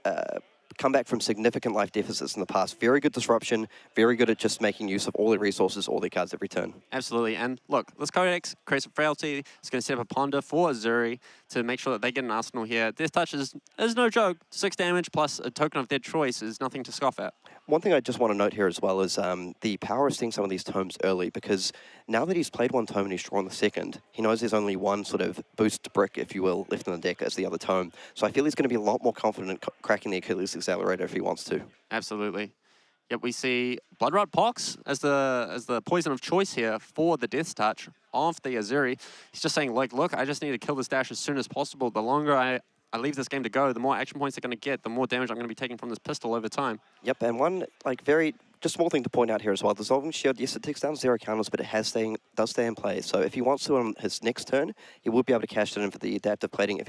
come back from significant life deficits in the past. Very good disruption, very good at just making use of all their resources, all their cards every turn. Absolutely, and look, this Codex creates a frailty. It's going to set up a ponder for Zuri to make sure that they get an arsenal here. Death Touch is no joke. 6 damage plus a token of their choice is nothing to scoff at. One thing I just want to note here as well is the power of seeing some of these tomes early, because now that he's played one tome and he's drawn the second, he knows there's only one sort of boost brick, if you will, left in the deck as the other tome. So I feel he's going to be a lot more confident in cracking the Achilles accelerator if he wants to. Absolutely. Yep, we see Bloodrot Pox as the poison of choice here for the Death Touch of the Zuri. He's just saying, like, look, I just need to kill this Dash as soon as possible. The longer I leave this game to go, the more action points they're going to get, the more damage I'm going to be taking from this pistol over time. Yep, and one like just small thing to point out here as well. Dissolving Shield, yes, it takes down 0 counters, but it does stay in play. So if he wants to on his next turn, he will be able to cash it in for the adaptive plating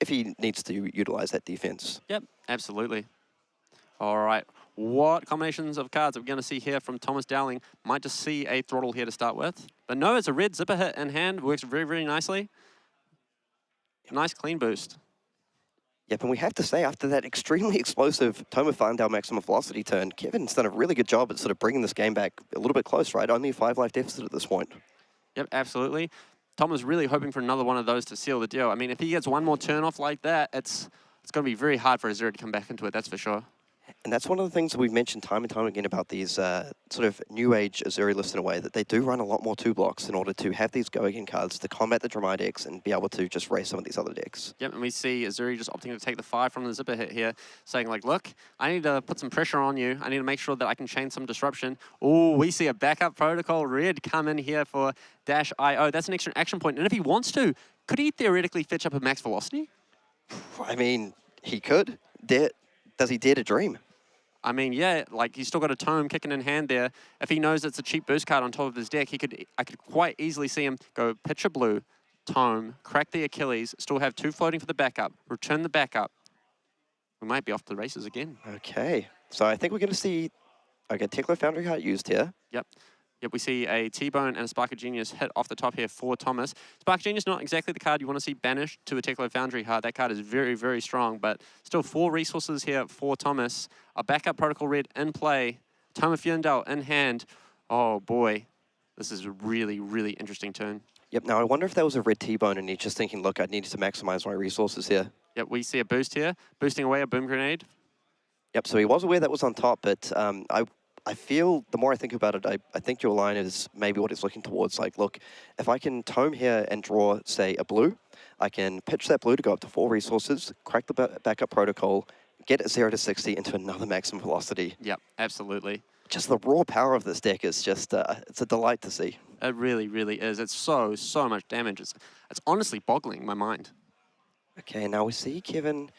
if he needs to utilize that defense. Yep, absolutely. All right, what combinations of cards are we going to see here from Thomas Dowling? Might just see a throttle here to start with. But no, it's a red zipper hit in hand. Works very, very nicely. Nice clean boost. Yep, and we have to say, after that extremely explosive Tome of Farndale maximum velocity turn, Kevin's done a really good job at sort of bringing this game back a little bit close, right? Only a 5 life deficit at this point. Yep, absolutely. Tom was really hoping for another one of those to seal the deal. I mean, if he gets one more turn off like that, it's going to be very hard for Zuri to come back into it, that's for sure. And that's one of the things that we've mentioned time and time again about these sort of new age Zuri lists in a way, that they do run a lot more 2-blocks in order to have these go-again cards to combat the Dramai decks and be able to just race some of these other decks. Yep, and we see Zuri just opting to take the 5 from the zipper hit here, saying like, look, I need to put some pressure on you. I need to make sure that I can chain some disruption. Oh, we see a backup protocol red come in here for Dash IO. That's an extra action point. And if he wants to, could he theoretically fetch up a max velocity? I mean, he could. Does he dare to dream? I mean, yeah, like he's still got a tome kicking in hand there. If he knows it's a cheap boost card on top of his deck, I could quite easily see him go pitch a blue, tome, crack the Achilles, still have 2 floating for the backup, return the backup. We might be off to the races again. Okay, so I think we're going to see Teklo Foundry card used here. Yep. Yep, we see a T-Bone and a Spark of Genius hit off the top here for Thomas. Spark of Genius, not exactly the card you want to see banished to a Teklo Foundry card. That card is very, very strong, but still 4 resources here for Thomas. A backup Protocol Red in play. Tome of Fjorndal in hand. Oh boy, this is a really, really interesting turn. Yep, now I wonder if that was a red T-Bone and he's just thinking, look, I need to maximize my resources here. Yep, we see a boost here, boosting away a Boom Grenade. Yep, so he was aware that was on top, but I feel, the more I think about it, I think your line is maybe what it's looking towards. Like, look, if I can tome here and draw, say, a blue, I can pitch that blue to go up to 4 resources, crack the backup protocol, get it 0 to 60 into another maximum velocity. Yep, absolutely. Just the raw power of this deck is just, it's a delight to see. It really, really is. It's so much damage. It's honestly boggling my mind. Okay, now we see Kevin,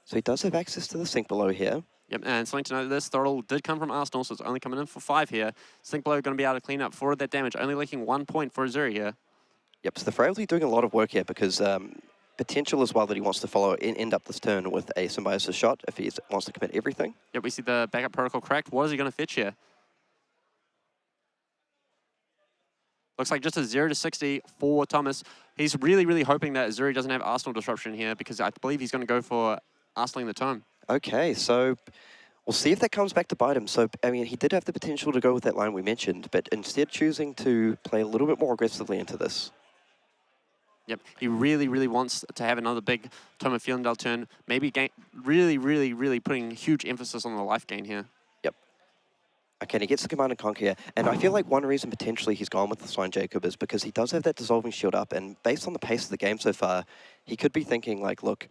so he does have access to the sink below here. Yep, and something to note, this throttle did come from Arsenal, so it's only coming in for 5 here. Sink Blow going to be able to clean up 4 of that damage, only leaking 1 point for Zuri here. Yep, so the Frailty doing a lot of work here because potential as well that he wants to follow and end up this turn with a Symbiosis shot if he wants to commit everything. Yep, we see the backup protocol cracked. What is he going to fetch here? Looks like just a 0 to 60 for Thomas. He's really, really hoping that Zuri doesn't have Arsenal disruption here because I believe he's going to go for Arsenaling the tome. Okay, so we'll see if that comes back to bite him. So, I mean, he did have the potential to go with that line we mentioned, but instead choosing to play a little bit more aggressively into this. Yep, he really, really wants to have another big Tome of Fjorndal turn. Maybe really, really, really putting huge emphasis on the life gain here. Yep. Okay, and he gets the Command and Conquer here. And I feel like one reason potentially he's gone with the Swine Jacob is because he does have that Dissolving Shield up, and based on the pace of the game so far, he could be thinking like, look,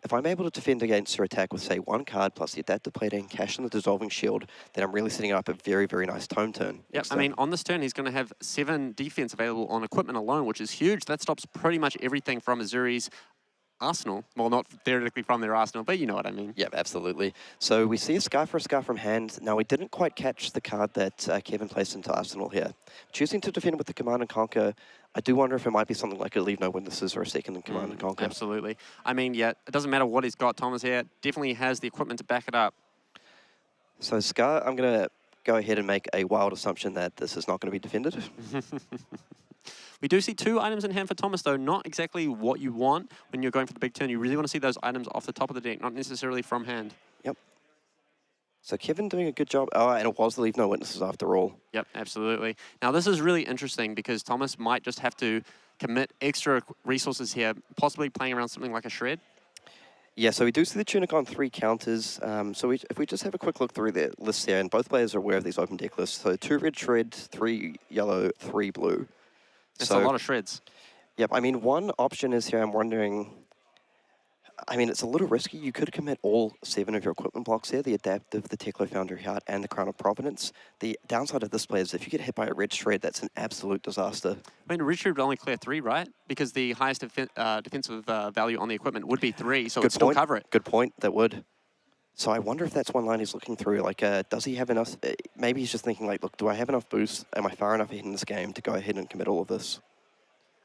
if I'm able to defend against your attack with, say, 1 card plus the Adaptive Plating, cash in the Dissolving Shield, then I'm really setting up a very, very nice tome turn. Yep, I mean, on this turn, he's going to have 7 defense available on equipment alone, which is huge. That stops pretty much everything from Zuri's arsenal. Well, not theoretically from their arsenal, but you know what I mean. Yep, absolutely. So we see a Scar for a Scar from hand. Now, we didn't quite catch the card that Kevin placed into Arsenal here. Choosing to defend with the Command and Conquer, I do wonder if it might be something like a Leave No Witnesses or a second in Command and Conquer. Absolutely. I mean, yeah, it doesn't matter what he's got. Thomas here definitely has the equipment to back it up. So Scar, I'm going to go ahead and make a wild assumption that this is not going to be defended. We do see 2 items in hand for Thomas, though. Not exactly what you want when you're going for the big turn. You really want to see those items off the top of the deck, not necessarily from hand. Yep. So Kevin doing a good job. Oh, and it was the Leave No Witnesses after all. Yep, absolutely. Now, this is really interesting because Thomas might just have to commit extra resources here, possibly playing around something like a Shred. Yeah, so we do see the Tunic on 3 counters. If we just have a quick look through the list here, and both players are aware of these open deck lists. So 2 red Shred, 3 yellow, 3 blue. That's a lot of Shreds. Yep, I mean, one option is here, I'm wondering, I mean, it's a little risky. You could commit all 7 of your equipment blocks here, the Adaptive, the Teklo Foundry Heart, and the Crown of Providence. The downside of this play is if you get hit by a red Shred, that's an absolute disaster. I mean, red Shred would only clear 3, right? Because the highest defensive value on the equipment would be 3, so it would still cover it. Good point, that would. So I wonder if that's one line he's looking through. Like, does he have enough? Maybe he's just thinking, like, look, do I have enough boost? Am I far enough ahead in this game to go ahead and commit all of this?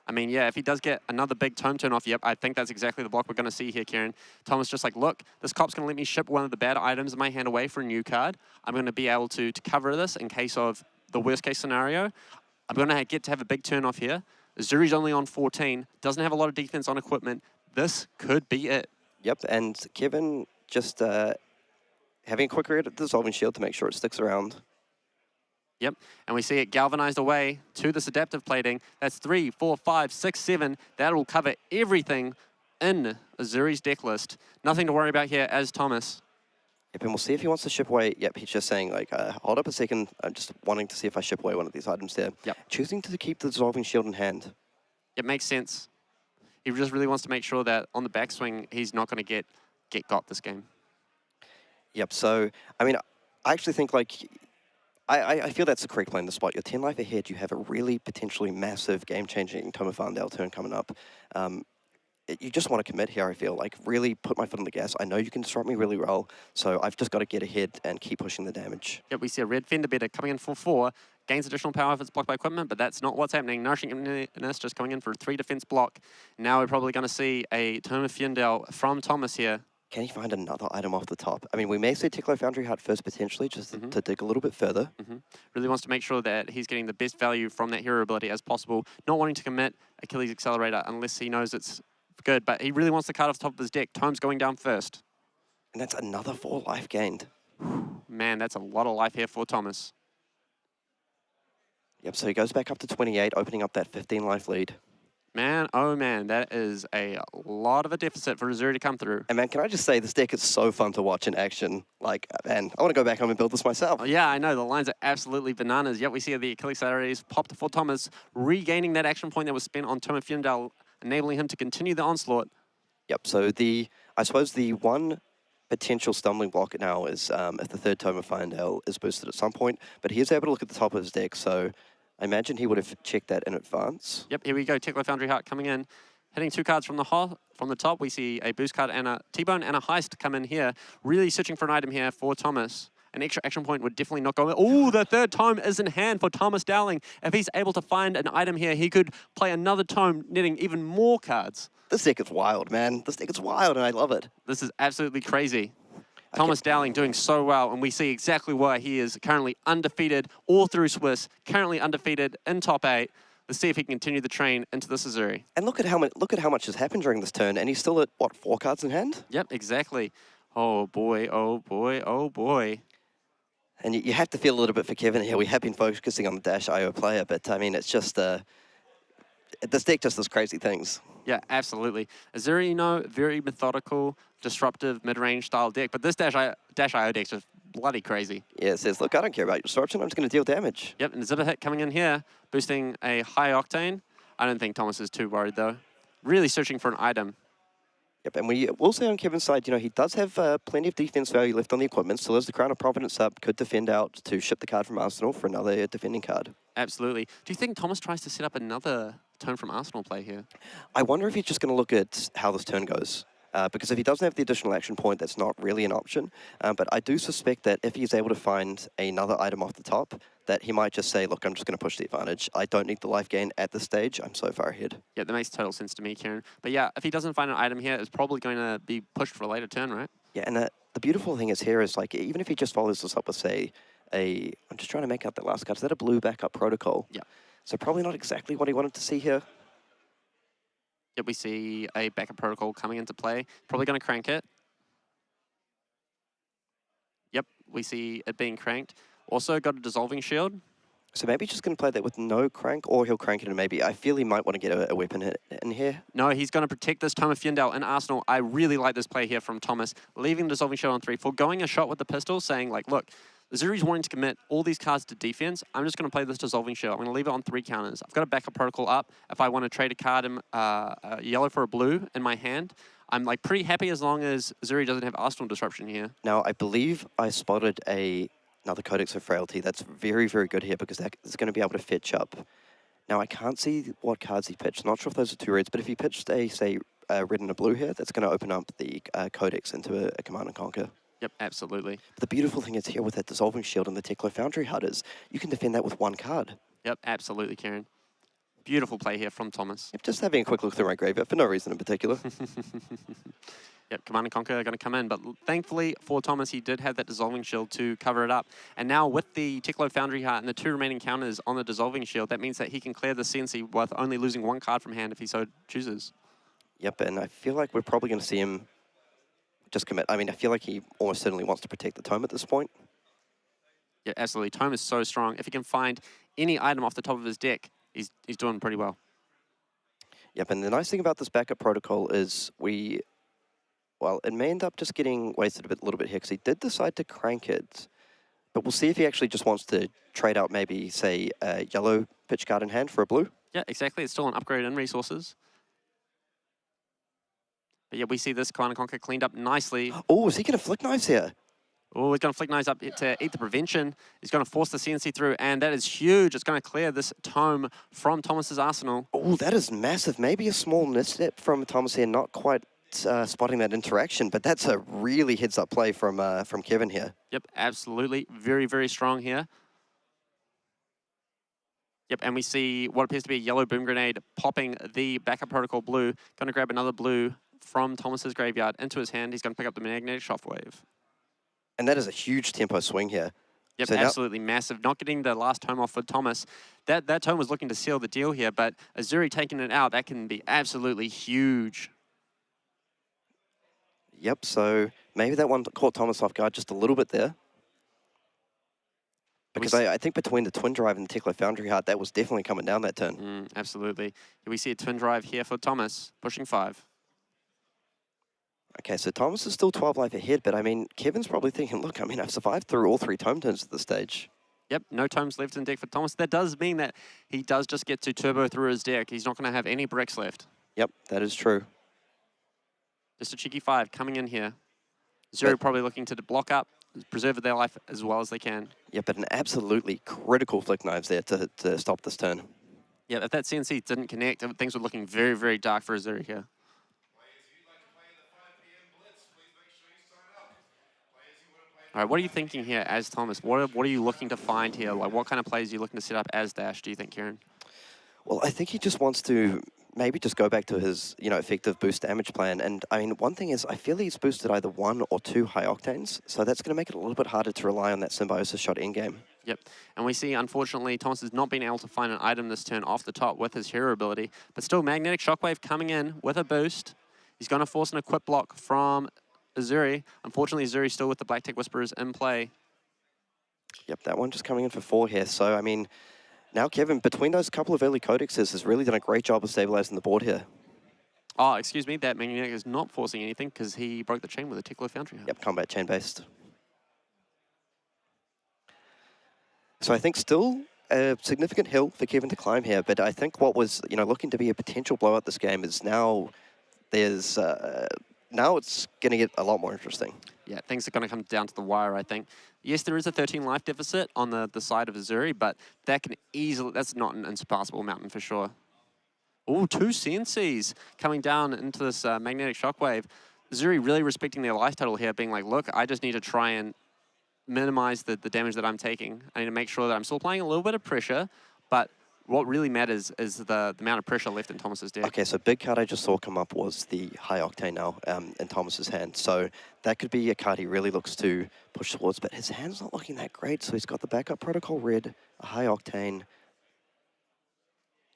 I mean, yeah, if he does get another big tome turn off, yep, I think that's exactly the block we're going to see here, Kieran. Thomas just like, look, this cop's going to let me ship one of the bad items in my hand away for a new card. I'm going to be able to cover this in case of the worst case scenario. I'm going to get to have a big turn off here. Zuri's only on 14, doesn't have a lot of defense on equipment. This could be it. Yep, and Kevin just having a quick read at the Dissolving Shield to make sure it sticks around. Yep, and we see it galvanized away to this adaptive plating. That's 3, 4, 5, 6, 7. That'll cover everything in Zuri's deck list. Nothing to worry about here as Thomas. Yep, and we'll see if he wants to ship away. Yep, he's just saying, like, hold up a second. I'm just wanting to see if I ship away one of these items there. Yep. Choosing to keep the Dissolving Shield in hand. It makes sense. He just really wants to make sure that on the backswing, he's not going to get got this game. Yep, so, I mean, I actually think, like, I feel that's the correct play in the spot. You're 10 life ahead. You have a really potentially massive game-changing Tome of Farndale turn coming up. You just want to commit here, I feel. Like, really put my foot on the gas. I know you can disrupt me really well, so I've just got to get ahead and keep pushing the damage. Yep, we see a red Fender Better coming in for 4. Gains additional power if it's blocked by equipment, but that's not what's happening. Nourishing Imminence just coming in for a 3 defense block. Now we're probably going to see a Tome of Farndale from Thomas here. Can he find another item off the top? I mean, we may see Teklo Foundry Heart first potentially, just to dig a little bit further. Really wants to make sure that he's getting the best value from that hero ability as possible. Not wanting to commit Achilles Accelerator unless he knows it's good, but he really wants the card off the top of his deck. Tome's going down first. And that's another 4 life gained. Man, that's a lot of life here for Thomas. Yep, so he goes back up to 28, opening up that 15 life lead. Man, oh man, that is a lot of a deficit for Zuri to come through. And man, can I just say, this deck is so fun to watch in action. Like, man, I want to go back home and build this myself. Oh, yeah, I know, the lines are absolutely bananas. Yet we see the Achilles Accelerator popped for Thomas, regaining that action point that was spent on Tome of Farndale, enabling him to continue the onslaught. Yep, so I suppose the one potential stumbling block now is if the third Tome of Farndale is boosted at some point, but he is able to look at the top of his deck, so I imagine he would have checked that in advance. Yep, here we go. Teklo Foundry Heart coming in. Hitting 2 cards from the top. We see a boost card and a T-Bone and a Heist come in here. Really searching for an item here for Thomas. An extra action point would definitely not go. Oh, the third tome is in hand for Thomas Dowling. If he's able to find an item here, he could play another tome, netting even more cards. This deck is wild, man. This deck is wild, and I love it. This is absolutely crazy. Thomas Dowling doing so well, and we see exactly why he is currently undefeated all through Swiss, currently undefeated in top 8. Let's see if he can continue the train into the Zuri. And look at how much has happened during this turn, and he's still at, what, 4 cards in hand? Yep, exactly. Oh boy, oh boy, oh boy. And you have to feel a little bit for Kevin here. We have been focusing on the Dash.io player, but I mean, it's just, this deck just does crazy things. Yeah, absolutely. Zuri, you know, very methodical, disruptive, mid-range style deck, but this Dash.io deck is just bloody crazy. Yeah, it says, look, I don't care about your disruption, I'm just going to deal damage. Yep, and Zipper Hit coming in here, boosting a high octane. I don't think Thomas is too worried, though. Really searching for an item. Yep, and we will say on Kevin's side, you know, he does have plenty of defense value left on the equipment, so there's the Crown of Providence up, could defend out to ship the card from Arsenal for another defending card. Absolutely. Do you think Thomas tries to set up another turn from Arsenal play here. I wonder if he's just going to look at how this turn goes. Because if he doesn't have the additional action point, that's not really an option. But I do suspect that if he's able to find another item off the top, that he might just say, look, I'm just going to push the advantage. I don't need the life gain at this stage. I'm so far ahead. Yeah, that makes total sense to me, Kieran. But yeah, if he doesn't find an item here, it's probably going to be pushed for a later turn, right? Yeah, and the beautiful thing is here is, like, even if he just follows this up with, say, I'm just trying to make out that last card. Is that a blue backup protocol? Yeah. So probably not exactly what he wanted to see here. Yep, we see a backup protocol coming into play. Probably going to crank it. Yep, we see it being cranked. Also got a dissolving shield. So maybe he's just going to play that with no crank, or he'll crank it and maybe... I feel he might want to get a weapon hit in here. No, he's going to protect this Tome of Fjendell in Arsenal. I really like this play here from Thomas, leaving the dissolving shield on 3, foregoing a shot with the pistol, saying, like, look, Zuri's wanting to commit all these cards to defense. I'm just going to play this dissolving shield. I'm going to leave it on 3 counters. I've got a backup protocol up. If I want to trade a card in yellow for a blue in my hand, I'm like pretty happy as long as Zuri doesn't have Arsenal disruption here. Now, I believe I spotted another Codex of Frailty. That's very, very good here because that is going to be able to fetch up. Now, I can't see what cards he pitched. Not sure if those are 2 reds, but if he pitched a, say, red and a blue here, that's going to open up the Codex into a Command and Conquer. Yep, absolutely. But the beautiful thing is here with that Dissolving Shield and the Teklo Foundry HUD is you can defend that with 1 card. Yep, absolutely, Kieran. Beautiful play here from Thomas. Yep, just having a quick look through my graveyard for no reason in particular. Yep, Command and Conquer are going to come in, but thankfully for Thomas, he did have that Dissolving Shield to cover it up. And now with the Teklo Foundry Heart and the 2 remaining counters on the Dissolving Shield, that means that he can clear the CNC with only losing 1 card from hand if he so chooses. Yep, and I feel like we're probably going to see him just commit. I mean, I feel like he almost certainly wants to protect the Tome at this point. Yeah, absolutely. Tome is so strong. If he can find any item off the top of his deck, he's doing pretty well. Yep, and the nice thing about this backup protocol is well, it may end up just getting wasted a little bit here because he did decide to crank it. But we'll see if he actually just wants to trade out maybe, say, a yellow pitch card in hand for a blue. Yeah, exactly. It's still an upgrade in resources. But yeah, we see this Command and Conquer cleaned up nicely. Oh, is he going to flick knives here? Oh, he's going to flick knives up to eat the prevention. He's going to force the CNC through, and that is huge. It's going to clear this Tome from Thomas's arsenal. Oh, that is massive. Maybe a small misstep from Thomas here, not quite spotting that interaction, but that's a really heads-up play from Kevin here. Yep, absolutely. Very, very strong here. Yep, and we see what appears to be a yellow boom grenade popping the backup protocol blue. Going to grab another blue from Thomas's graveyard into his hand. He's going to pick up the magnetic shockwave. And that is a huge tempo swing here. Yep, so absolutely massive. Not getting the last Tome off for Thomas. That Tome was looking to seal the deal here, but Zuri taking it out, that can be absolutely huge. Yep, so maybe that one caught Thomas off guard just a little bit there. Because I think between the Twin Drive and the Teklo Foundry Heart, that was definitely coming down that turn. Absolutely. We see a Twin Drive here for Thomas, pushing 5. Okay, so Thomas is still 12 life ahead, but I mean, Kevin's probably thinking, look, I mean, I've survived through all 3 Tome turns at this stage. Yep, no Tomes left in deck for Thomas. That does mean that he does just get to turbo through his deck. He's not going to have any bricks left. Yep, that is true. Just a cheeky 5 coming in here. Zuri probably looking to block up, preserve their life as well as they can. Yeah, but an absolutely critical flick knives there to stop this turn. Yeah, if that CNC didn't connect, things were looking very, very dark for Zuri here. All right, what are you thinking here as Thomas? What are you looking to find here? Like, what kind of plays are you looking to set up as Dash, do you think, Kieran? Well, I think he just wants to maybe just go back to his, effective boost damage plan. And, I mean, one thing is I feel he's boosted either 1 or 2 high octanes, so that's going to make it a little bit harder to rely on that Symbiosis shot in-game. Yep, and we see, unfortunately, Thomas has not been able to find an item this turn off the top with his hero ability, but still, Magnetic Shockwave coming in with a boost. He's going to force an equip block from Zuri. Unfortunately, Zuri still with the Black Tech Whisperers in play. Yep, that one just coming in for 4 here. So, I mean, now Kevin, between those couple of early codexes, has really done a great job of stabilizing the board here. Oh, excuse me, that Magnetic is not forcing anything because he broke the chain with a Teklo Foundry. Yep, combat chain based. So I think still a significant hill for Kevin to climb here, but I think what was, looking to be a potential blowout this game is now there's, now it's going to get a lot more interesting. Yeah, things are going to come down to the wire, I think. Yes, there is a 13 life deficit on the side of Zuri, but that can easily, that's not an unsurpassable mountain for sure. Oh, 2 CNCs coming down into this magnetic shockwave. Zuri really respecting their life total here, being like, look, I just need to try and minimize the damage that I'm taking. I need to make sure that I'm still applying a little bit of pressure, but what really matters is the amount of pressure left in Thomas's deck. Okay, so big card I just saw come up was the High Octane now in Thomas's hand. So that could be a card he really looks to push towards, but his hand's not looking that great. So he's got the backup Protocol Red, a High Octane,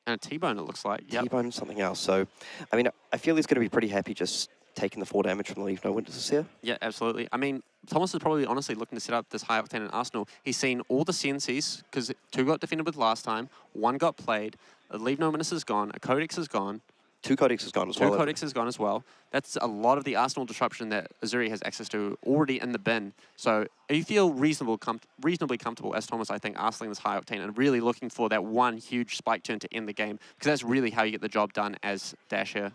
And a T-bone, it looks like. Yep. T-bone, something else. So, I mean, I feel he's going to be pretty happy just taking the 4 damage from the Leave No Witnesses here. Yeah, absolutely. I mean, Thomas is probably honestly looking to set up this high octane in Arsenal. He's seen all the CNCs, because 2 got defended with last time, 1 got played, a Leave No Witness is gone, a Codex is gone. 2 Codex is gone as 2 well. Codex is gone as well. That's a lot of the Arsenal disruption that Zuri has access to already in the bin. So you feel reasonably comfortable as Thomas, I think, arseling this high octane and really looking for that one huge spike turn to end the game, because that's really how you get the job done as Dash here.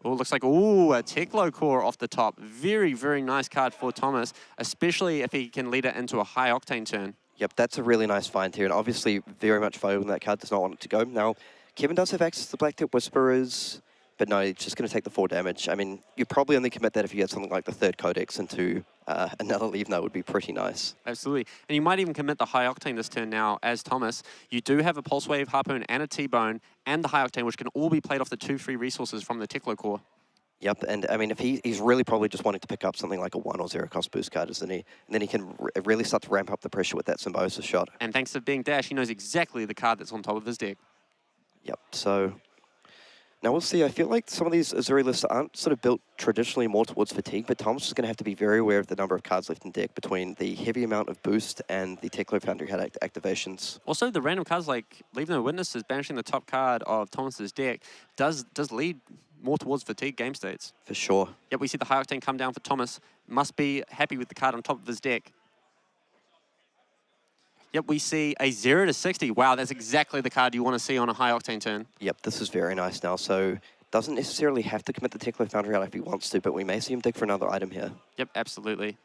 Oh, looks like, ooh, a Teklo core off the top. Very, very nice card for Thomas, especially if he can lead it into a high octane turn. Yep, that's a really nice find here, and obviously very much following that card, does not want it to go. Now, Kevin does have access to Black Tip Whisperers, but no, he's just going to take the 4 damage. I mean, you probably only commit that if you get something like the 3rd Codex into another Leave No would be pretty nice. Absolutely. And you might even commit the high octane this turn now as Thomas. You do have a Pulse Wave, Harpoon, and a T-Bone, and the high octane, which can all be played off the 2 free resources from the Teklo core. Yep, and I mean, if he's really probably just wanting to pick up something like a 1 or 0 cost boost card, isn't he? And then he can really start to ramp up the pressure with that Symbiosis shot. And thanks to being Dash, he knows exactly the card that's on top of his deck. Yep, so now we'll see. I feel like some of these Zuri lists aren't sort of built traditionally more towards fatigue, but Thomas is going to have to be very aware of the number of cards left in deck between the heavy amount of boost and the Teklo Foundry had activations. Also, the random cards like Leave No Witnesses, banishing the top card of Thomas's deck, does lead more towards fatigue game states. For sure. Yep, we see the high octane come down for Thomas. Must be happy with the card on top of his deck. Yep, we see a 0 to 60. Wow, that's exactly the card you want to see on a high octane turn. Yep, this is very nice now. So doesn't necessarily have to commit the Teklo Foundry out if he wants to, but we may see him dig for another item here. Yep, absolutely.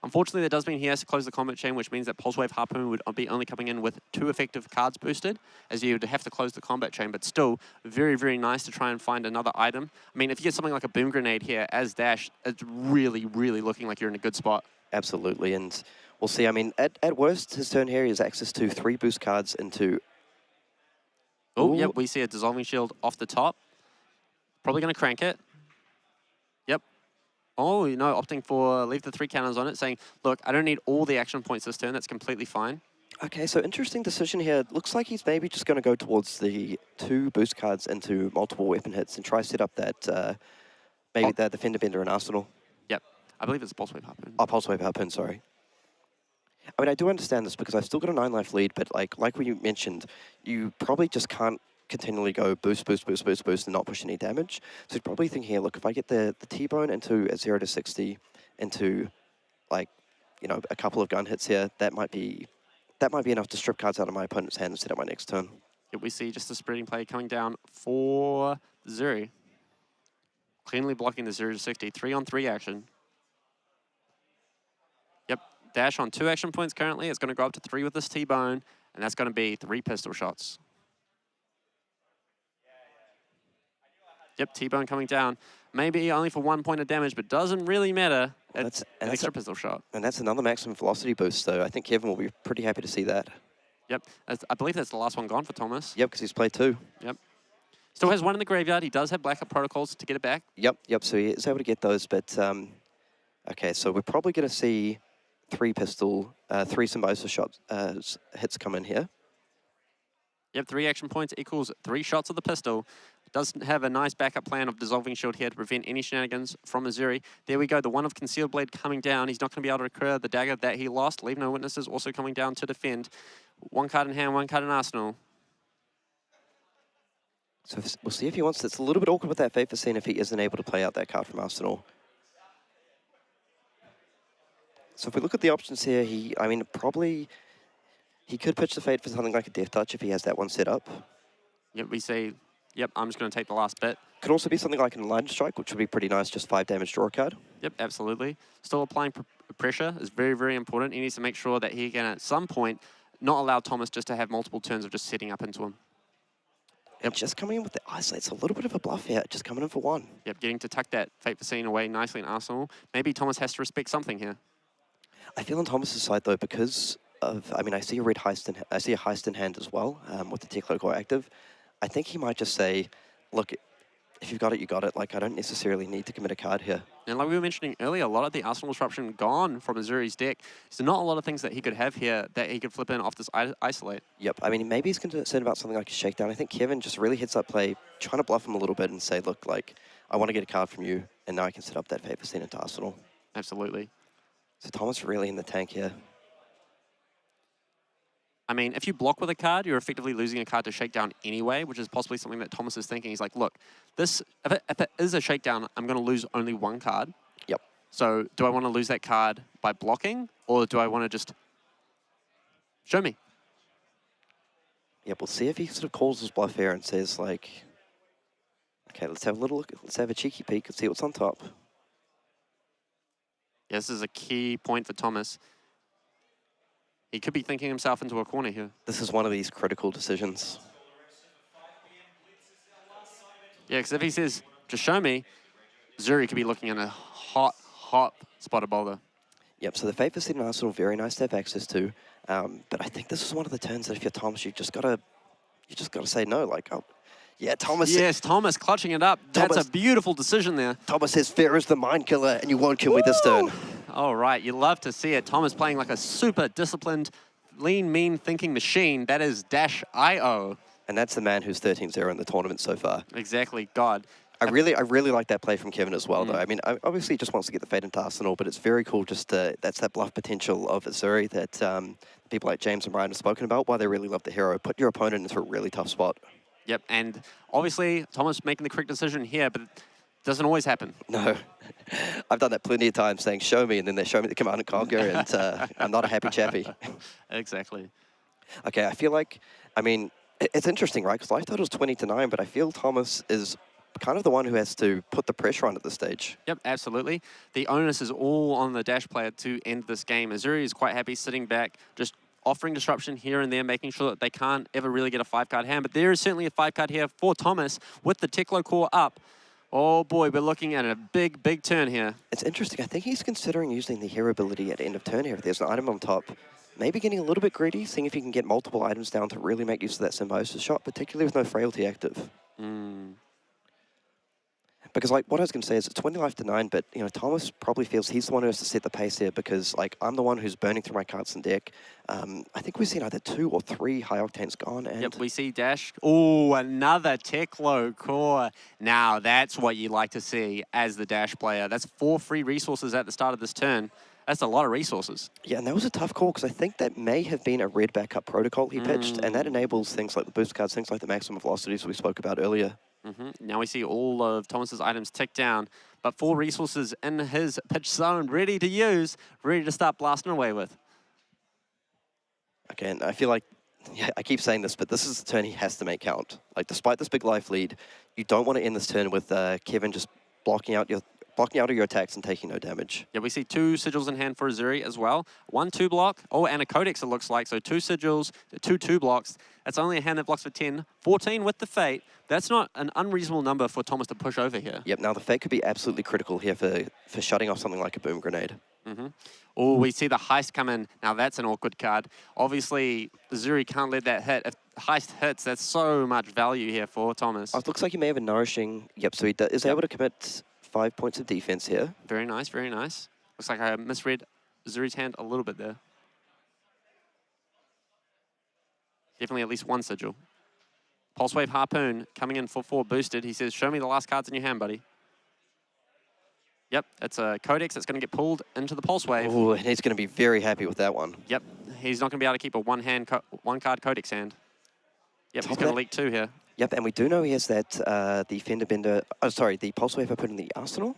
Unfortunately, that does mean he has to close the combat chain, which means that Pulse Wave Harpoon would be only coming in with 2 effective cards boosted, as you would have to close the combat chain, but still very, very nice to try and find another item. I mean, if you get something like a Boom Grenade here as Dash, it's really, really looking like you're in a good spot. Absolutely, and we'll see. I mean, at worst, his turn here, he has access to 3 boost cards into... Oh, yep, we see a Dissolving Shield off the top. Probably going to crank it. Yep. Oh, you know, opting for leave the 3 counters on it, saying, look, I don't need all the action points this turn. That's completely fine. Okay, so interesting decision here. Looks like he's maybe just going to go towards the 2 boost cards into multiple weapon hits and try to set up that, maybe the Defender Bender and Arsenal. Yep. I believe it's Pulse Wave Harpoon. Oh, Pulse Wave Harpoon, sorry. I mean, I do understand this because I've still got a 9-life lead, but like what you mentioned, you probably just can't continually go boost, boost, boost, boost, boost, and not push any damage. So you're probably thinking here, look, if I get the T-Bone into a 0 to 60, into, like, you know, a couple of gun hits here, that might be enough to strip cards out of my opponent's hand and set up my next turn. Yep, we see just a spreading play coming down for Zuri. Cleanly blocking the 0 to 60. 3-on-3 action. Yep, Dash on 2 action points currently. It's going to go up to 3 with this T-Bone, and that's going to be 3 pistol shots. Yep, T-Bone coming down. Maybe only for 1 point of damage, but doesn't really matter. It's an extra pistol shot. And that's another maximum velocity boost, so I think Kevin will be pretty happy to see that. Yep, I believe that's the last one gone for Thomas. Yep, because he's played 2. Yep. Still has 1 in the graveyard. He does have backup protocols to get it back. Yep, so he is able to get those, but okay, so we're probably going to see 3 pistol, 3 Symbiosis shots, hits come in here. Yep, 3 action points equals 3 shots of the pistol. Does have a nice backup plan of Dissolving Shield here to prevent any shenanigans from Zuri. There we go, the 1 of Concealed Blade coming down. He's not going to be able to recur the dagger that he lost. Leave No Witnesses also coming down to defend. 1 card in hand, 1 card in arsenal. So we'll see if he wants to. It's a little bit awkward with that Faithless Scene if he isn't able to play out that card from Arsenal. So if we look at the options here, I mean, probably he could pitch the Fate for something like a Death Touch if he has that one set up. Yep, we say, yep, I'm just going to take the last bit. Could also be something like an Enlightened Strike, which would be pretty nice, just 5 damage draw card. Yep, absolutely. Still applying pressure is very, very important. He needs to make sure that he can, at some point, not allow Thomas just to have multiple turns of just setting up into him. And just coming in with the Isolate's a little bit of a bluff here, just coming in for one. Yep, getting to tuck that Fate Foreseen away nicely in Arsenal. Maybe Thomas has to respect something here. I feel on Thomas's side though, because of, I mean, I see a red heist in, I see a heist in hand as well, with the Teklo core active. I think he might just say, look, if you've got it, you got it. Like, I don't necessarily need to commit a card here. And like we were mentioning earlier, a lot of the Arsenal disruption gone from Zuri's deck. So not a lot of things that he could have here that he could flip in off this Isolate. Yep, I mean, maybe he's concerned about something like a shakedown. I think Kevin just really heads up play, trying to bluff him a little bit and say, look, like, I want to get a card from you, and now I can set up that Fate Foreseen into Arsenal. Absolutely. So Thomas really in the tank here. I mean, if you block with a card, you're effectively losing a card to shakedown anyway, which is possibly something that Thomas is thinking. He's like, look, this if it is a shakedown, I'm going to lose only one card. Yep. So do I want to lose that card by blocking, or do I want to just show me? Yep, we'll see if he sort of calls his bluff here and says, like, okay, let's have a little look, let's have a cheeky peek and see what's on top. Yeah, this is a key point for Thomas. He could be thinking himself into a corner here. This is one of these critical decisions. Yeah, because if he says, just show me, Zuri could be looking in a hot, hot spot of boulder. Yep, so the Fate Foreseen in Arsenal, very nice to have access to. But I think this is one of the turns that if you're Thomas, you just gotta say no. Like, oh, yeah, Thomas. Yes, Thomas clutching it up. Thomas, that's a beautiful decision there. Thomas says, fair is the mind killer, and you won't kill me this turn. All right, you love to see it. Thomas playing like a super disciplined, lean, mean thinking machine. That is -IO. And that's the man who's 13-0 in the tournament so far. Exactly, God. I really like that play from Kevin as well, though. I mean, obviously he just wants to get the Fate into Arsenal, but it's very cool just that's that bluff potential of Zuri that people like James and Brian have spoken about, why they really love the hero. Put your opponent into a really tough spot. Yep, and obviously Thomas making the correct decision here, but it doesn't always happen. No. I've done that plenty of times, saying, show me, and then they show me the command and conquer, and I'm not a happy chappy. Exactly. Okay, I feel like, I mean, it's interesting, right? Because life total is 20-9, but I feel Thomas is kind of the one who has to put the pressure on at this stage. Yep, absolutely. The onus is all on the Dash player to end this game. Zuri is quite happy sitting back, just offering disruption here and there, making sure that they can't ever really get a 5-card hand. But there is certainly a 5-card here for Thomas with the Teklo core up. Oh boy, we're looking at a big, big turn here. It's interesting. I think he's considering using the hero ability at end of turn here. If there's an item on top, maybe getting a little bit greedy, seeing if he can get multiple items down to really make use of that symbiosis shot, particularly with no frailty active. Because, like, what I was going to say is it's 20 life to 9, but, you know, Thomas probably feels he's the one who has to set the pace here because, like, I'm the one who's burning through my cards and deck. I think we've seen either 2 or 3 high octanes gone. And yep, we see Dash. Oh, another Teklo core. Now, that's what you like to see as the Dash player. That's 4 free resources at the start of this turn. That's a lot of resources. Yeah, and that was a tough call because I think that may have been a red backup protocol he pitched, and that enables things like the boost cards, things like the maximum velocities we spoke about earlier. Now we see all of Thomas's items tick down, but 4 resources in his pitch zone, ready to use, ready to start blasting away with. Okay, and I feel like, yeah, I keep saying this, but this is the turn he has to make count. Like, despite this big life lead, you don't want to end this turn with Kevin just blocking out of your attacks and taking no damage. Yeah, we see 2 sigils in hand for Zuri as well. 1 2-block. Oh, and a Codex it looks like. So 2 sigils, 2 2-blocks. That's only a hand that blocks for 10. 14 with the Fate. That's not an unreasonable number for Thomas to push over here. Yep, now the Fate could be absolutely critical here for shutting off something like a boom grenade. Oh, we see the Heist come in. Now that's an awkward card. Obviously, Zuri can't let that hit. If Heist hits, that's so much value here for Thomas. Oh, it looks like he may have a nourishing... Yep, so he is able to commit 5 points of defense here. Very nice, very nice. Looks like I misread Zuri's hand a little bit there. Definitely at least 1 sigil. Pulse Wave Harpoon coming in for 4 boosted. He says, show me the last cards in your hand, buddy. Yep, it's a Codex that's going to get pulled into the Pulse Wave. Oh, and he's going to be very happy with that one. Yep, he's not going to be able to keep a one-card Codex hand. Yep, he's going to leak 2 here. Yep, and we do know he has that, the Fender Bender, the Pulse Wave I put in the Arsenal.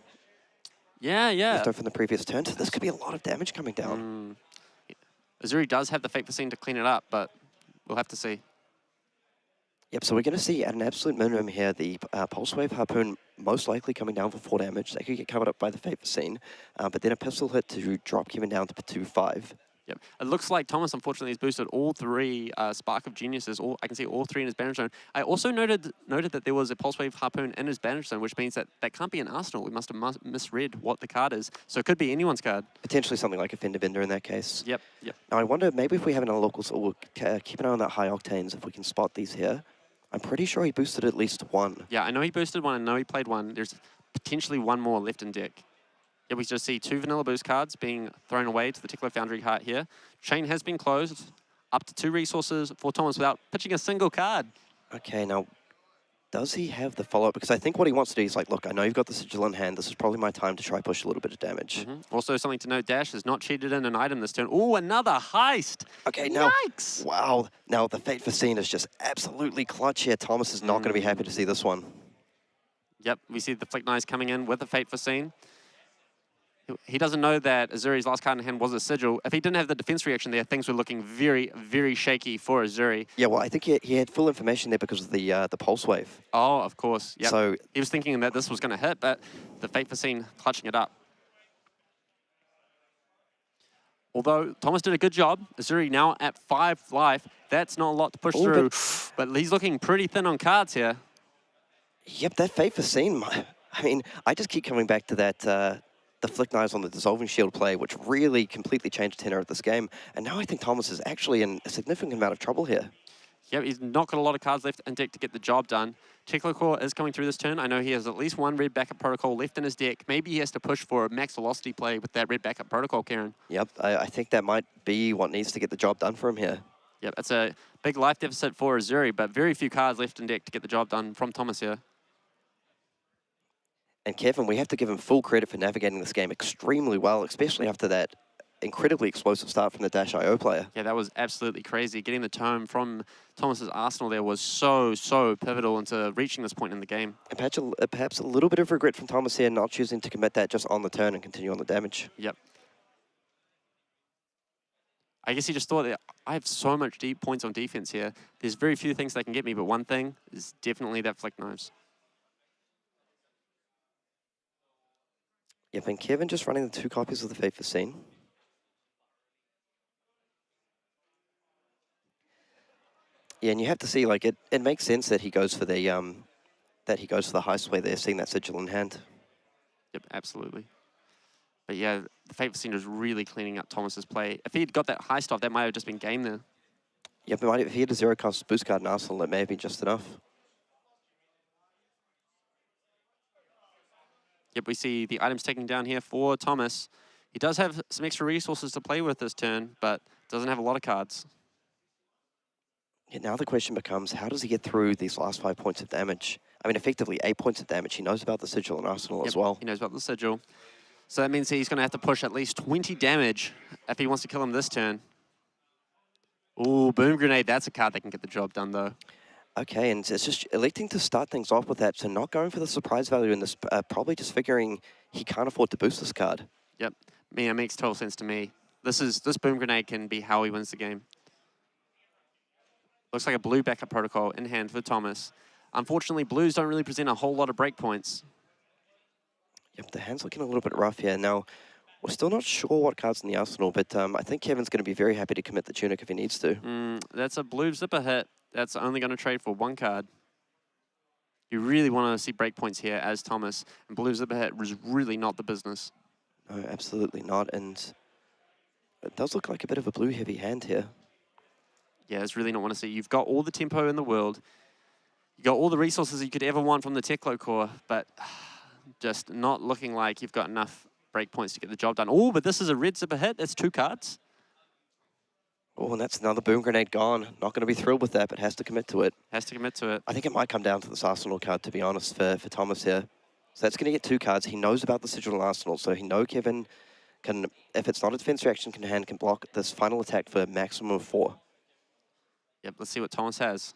Yeah. Left over from the previous turn, so this could be a lot of damage coming down. Zuri does have the Fate Foreseen to clean it up, but we'll have to see. Yep, so we're going to see at an absolute minimum here the Pulse Wave Harpoon most likely coming down for 4 damage. That could get covered up by the Fate Foreseen, but then a pistol hit to drop Kevin down to 2-5. Yep. It looks like Thomas, unfortunately, has boosted all 3 Spark of Geniuses. I can see all 3 in his Banner Zone. I also noted that there was a Pulse Wave Harpoon in his Banner Zone, which means that can't be an Arsenal. We must have misread what the card is. So it could be anyone's card. Potentially something like a Fender Bender in that case. Yep. Now, I wonder, maybe if we have another local, we'll keep an eye on that high octanes, if we can spot these here. I'm pretty sure he boosted at least 1. Yeah, I know he boosted 1. I know he played 1. There's potentially 1 more left in deck. Yeah, we just see 2 vanilla boost cards being thrown away to the Tickler Foundry cart here. Chain has been closed. Up to 2 resources for Thomas without pitching a single card. Okay, now, does he have the follow-up? Because I think what he wants to do is like, look, I know you've got the Sigil in hand. This is probably my time to try push a little bit of damage. Also, something to note, Dash has not cheated in an item this turn. Oh, another heist! Okay, now, Yikes! wow. Now, the Fate for Scene is just absolutely clutch here. Thomas is not going to be happy to see this one. Yep, we see the Flick Knives coming in with the Fate for Scene. He doesn't know that Azuri's last card in hand was a Sigil. If he didn't have the defense reaction there, things were looking very, very shaky for Azuri. Yeah, well, I think he had full information there because of the Pulse Wave. Oh, of course. Yep. So he was thinking that this was going to hit, but the Fate for Scene clutching it up. Although Thomas did a good job, Zuri now at 5 life. That's not a lot to push through, but he's looking pretty thin on cards here. Yep, that Fate for Scene, I mean, I just keep coming back to that, the Flick Knives on the Dissolving Shield play, which really completely changed the tenor of this game. And now I think Thomas is actually in a significant amount of trouble here. Yep, he's not got a lot of cards left in deck to get the job done. Tickler Core is coming through this turn. I know he has at least 1 red backup protocol left in his deck. Maybe he has to push for a max velocity play with that red backup protocol, Karen. Yep, I think that might be what needs to get the job done for him here. Yep, it's a big life deficit for Zuri, but very few cards left in deck to get the job done from Thomas here. And Kevin, we have to give him full credit for navigating this game extremely well, especially after that incredibly explosive start from the Dash.io player. Yeah, that was absolutely crazy. Getting the tome from Thomas's Arsenal there was so pivotal into reaching this point in the game. And perhaps a little bit of regret from Thomas here, not choosing to commit that just on the turn and continue on the damage. Yep. I guess he just thought that I have so much deep points on defense here. There's very few things that can get me, but one thing is definitely that Flick Knives. Yep, and Kevin just running the 2 copies of the Fate for Scene. Yeah, and you have to see, like, it makes sense that he goes for the high sway there, seeing that Sigil in hand. Yep, absolutely. But yeah, the Fate for Scene was really cleaning up Thomas's play. If he'd got that high stop, that might have just been game there. Yep, if he had a 0-cost boost card in Arsenal, that may have been just enough. Yep, we see the items taken down here for Thomas. He does have some extra resources to play with this turn, but doesn't have a lot of cards. Yeah, now the question becomes, how does he get through these last 5 points of damage? I mean, effectively 8 points of damage. He knows about the Sigil and Arsenal as well. He knows about the Sigil. So that means he's going to have to push at least 20 damage if he wants to kill him this turn. Ooh, Boom Grenade. That's a card that can get the job done, though. Okay, and it's just electing to start things off with that, so not going for the surprise value in this, probably just figuring he can't afford to boost this card. Yep, yeah, it makes total sense to me. This Boom Grenade can be how he wins the game. Looks like a blue backup protocol in hand for Thomas. Unfortunately, blues don't really present a whole lot of breakpoints. Yep, the hand's looking a little bit rough here. Now, we're still not sure what card's in the arsenal, but I think Kevin's going to be very happy to commit the Tunic if he needs to. That's a blue zipper hit. That's only going to trade for 1 card. You really want to see breakpoints here as Thomas, and blue zipper hit was really not the business. No, absolutely not, and it does look like a bit of a blue-heavy hand here. Yeah, it's really not want to see. You've got all the tempo in the world. You've got all the resources you could ever want from the Teklo core, but just not looking like you've got enough breakpoints to get the job done. Oh, but this is a red zipper hit. That's 2 cards. Oh, and that's another Boom Grenade gone. Not going to be thrilled with that, but has to commit to it. Has to commit to it. I think it might come down to this Arsenal card, to be honest, for Thomas here. So that's going to get 2 cards. He knows about the Sigil Arsenal, so he knows Kevin can, if it's not a defense reaction, can block this final attack for a maximum of 4. Yep, let's see what Thomas has.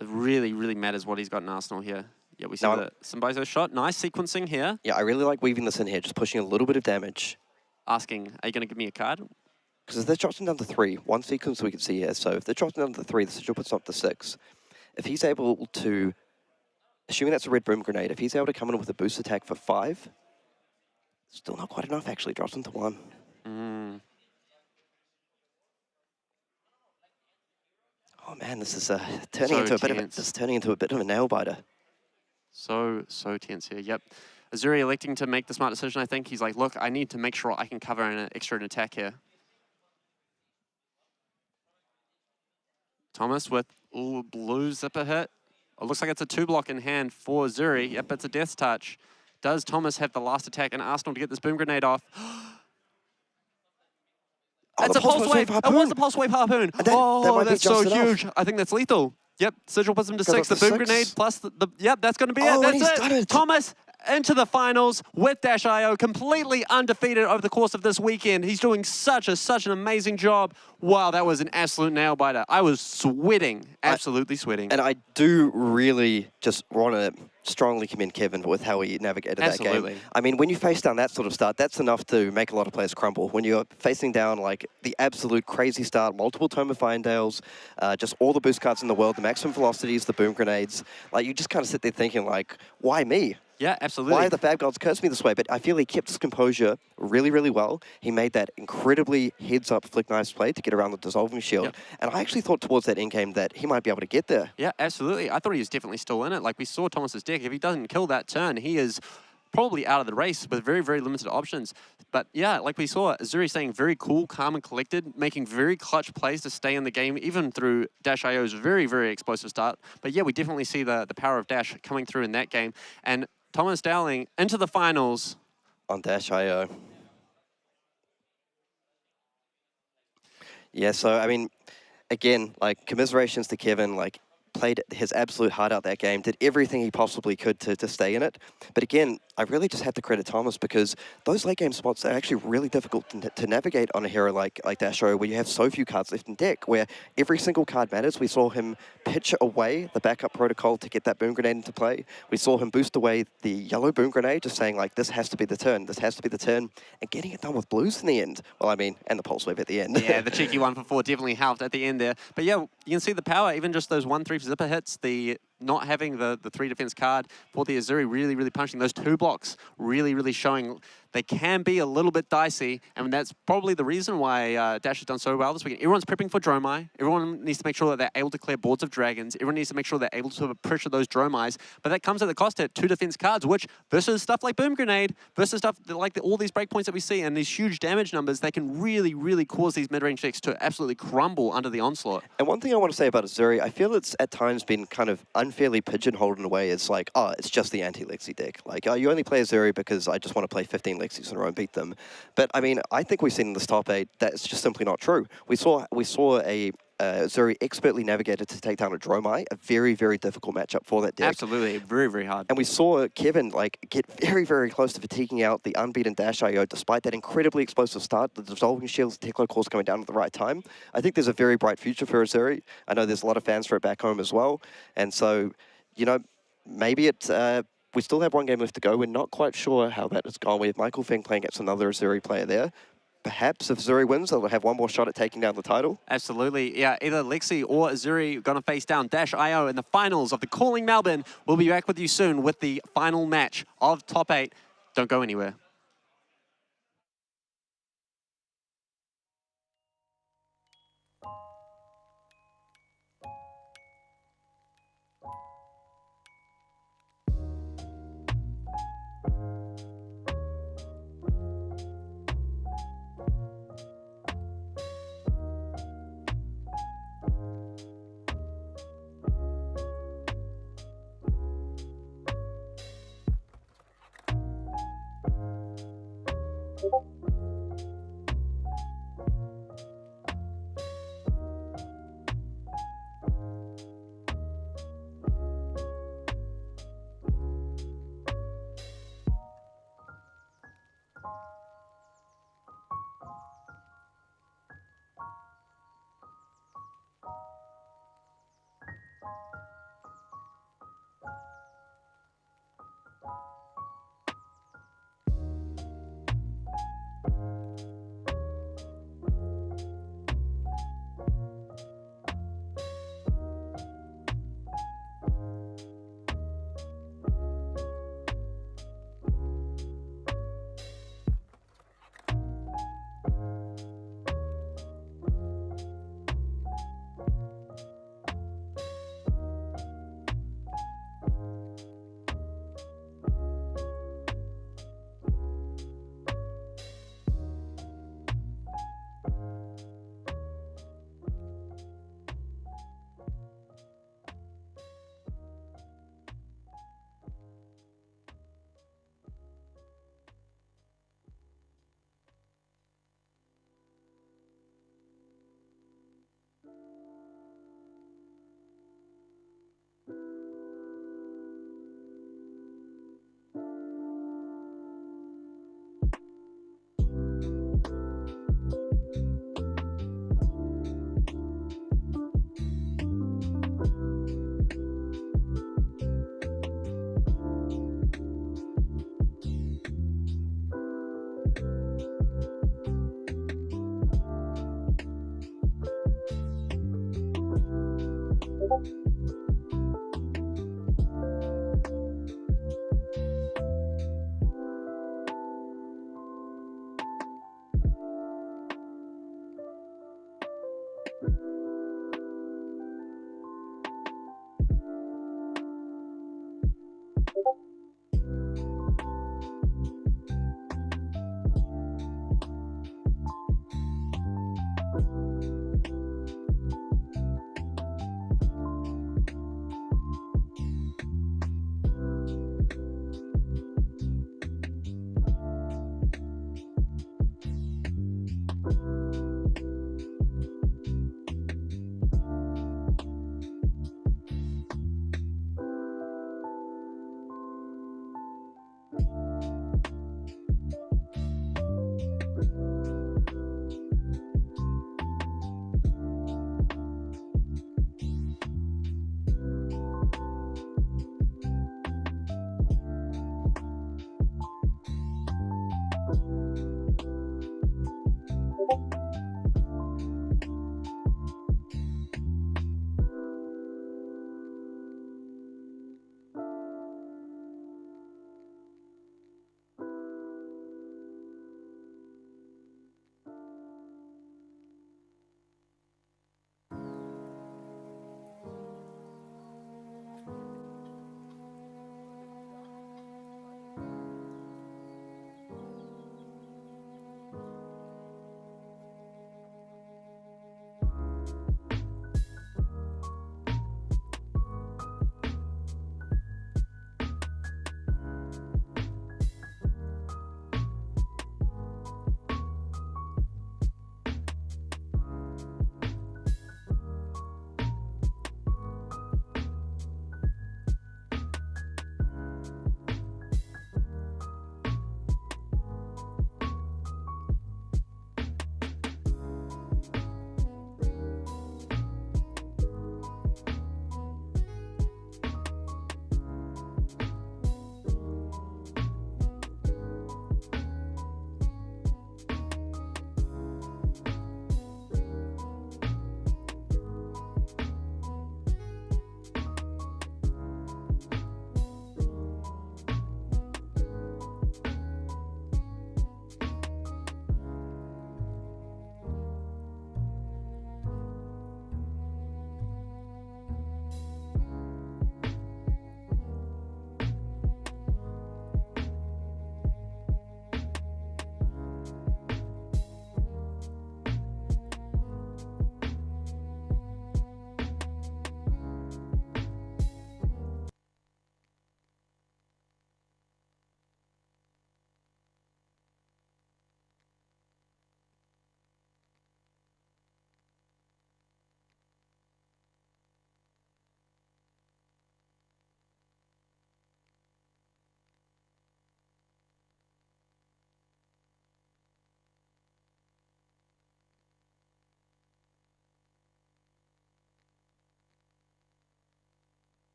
It really, really matters what he's got in Arsenal here. Yeah, we see the Symbiozo shot. Nice sequencing here. Yeah, I really like weaving this in here, just pushing a little bit of damage. Asking, are you going to give me a card? Because if they're dropping down to 3, one sequence we can see here. So if they're dropping down to 3, the Sigil puts up to 6. If he's able to, assuming that's a red Boom Grenade, if he's able to come in with a boost attack for 5, still not quite enough actually, drops them to 1. Oh man, this is turning So into a bit of tense. this is turning into a bit of a nail biter. So tense here. Yep. Zuri electing to make the smart decision, I think. He's like, look, I need to make sure I can cover an extra attack here. Thomas with blue zipper hit. It looks like it's a 2-block in hand for Zuri. Yep, it's a death touch. Does Thomas have the last attack in Arsenal to get this boom grenade off? It's a pulse wave. It was a pulse wave harpoon. That might be That's so just enough. huge. I think that's lethal. Yep, Sigil puts him to 6. Goes The up to boom 6. grenade plus yep, that's going to be Oh, it. and he's That's done it. it. Thomas into the finals with Dash.io, completely undefeated over the course of this weekend. He's doing such an amazing job. Wow, that was an absolute nail biter. I was sweating, absolutely sweating. And I do really just want to strongly commend Kevin with how he navigated that Absolutely. game. I mean, when you face down that sort of start, that's enough to make a lot of players crumble. When you're facing down like the absolute crazy start, multiple Tome of Findales, just all the boost cards in the world, the maximum velocities, the boom grenades, like you just kind of sit there thinking like, why me? Yeah, absolutely. Why have the Fab Gods cursed me this way? But I feel he kept his composure really, really well. He made that incredibly heads-up flick knives play to get around the dissolving shield. Yep. And I actually thought towards that end game that he might be able to get there. Yeah, absolutely. I thought he was definitely still in it. Like we saw Thomas's deck. If he doesn't kill that turn, he is probably out of the race with very, very limited options. But yeah, like we saw, Zuri staying very cool, calm and collected, making very clutch plays to stay in the game, even through Dash.io's very, very explosive start. But yeah, we definitely see the power of Dash coming through in that game. And Thomas Dowling into the finals. On Dash.io. Yeah, so, I mean, again, like, commiserations to Kevin, like, played his absolute heart out that game, did everything he possibly could to stay in it. But again, I really just have to credit Thomas because those late game spots are actually really difficult to navigate on a hero like Dash.io where you have so few cards left in deck, where every single card matters. We saw him pitch away the backup protocol to get that boom grenade into play. We saw him boost away the yellow boom grenade, just saying like, this has to be the turn, this has to be the turn, and getting it done with blues in the end. Well, I mean, and the pulse wave at the end. Yeah, the cheeky 1 for 4 definitely helped at the end there. But yeah, you can see the power, even just those 1-3 zipper hits, the not having the 3 defense card for the Zuri really, really punching. Those 2 blocks really, really showing they can be a little bit dicey, and that's probably the reason why Dash has done so well this weekend. Everyone's prepping for Dromai. Everyone needs to make sure that they're able to clear boards of dragons. Everyone needs to make sure they're able to pressure those Dromais, but that comes at the cost of 2 defense cards, which versus stuff like Boom Grenade, versus stuff like all these breakpoints that we see and these huge damage numbers, they can really, really cause these mid-range decks to absolutely crumble under the onslaught. And one thing I want to say about Zuri, I feel it's at times been kind of unfairly pigeonholed in a way. It's like, oh, it's just the anti-Lexi deck. Like, oh, you only play Zuri because I just want to play 15 Lexis in a row and beat them. But I mean, I think we've seen in this top 8 that's just simply not true. We saw a Zuri expertly navigated to take down a Dromai, a very, very difficult matchup for that deck. Absolutely, very, very hard. And we saw Kevin like get very, very close to fatiguing out the unbeaten Dash.io despite that incredibly explosive start, the dissolving shields, Teklo cores coming down at the right time. I think there's a very bright future for Zuri. I know there's a lot of fans for it back home as well. And so, you know, maybe it's we still have 1 game left to go. We're not quite sure how that has gone. We have Michael Feng playing against another Zuri player there. Perhaps if Zuri wins, they'll have 1 more shot at taking down the title. Absolutely. Yeah, either Lexi or Zuri going to face down Dash.io in the finals of the Calling Melbourne. We'll be back with you soon with the final match of top 8. Don't go anywhere.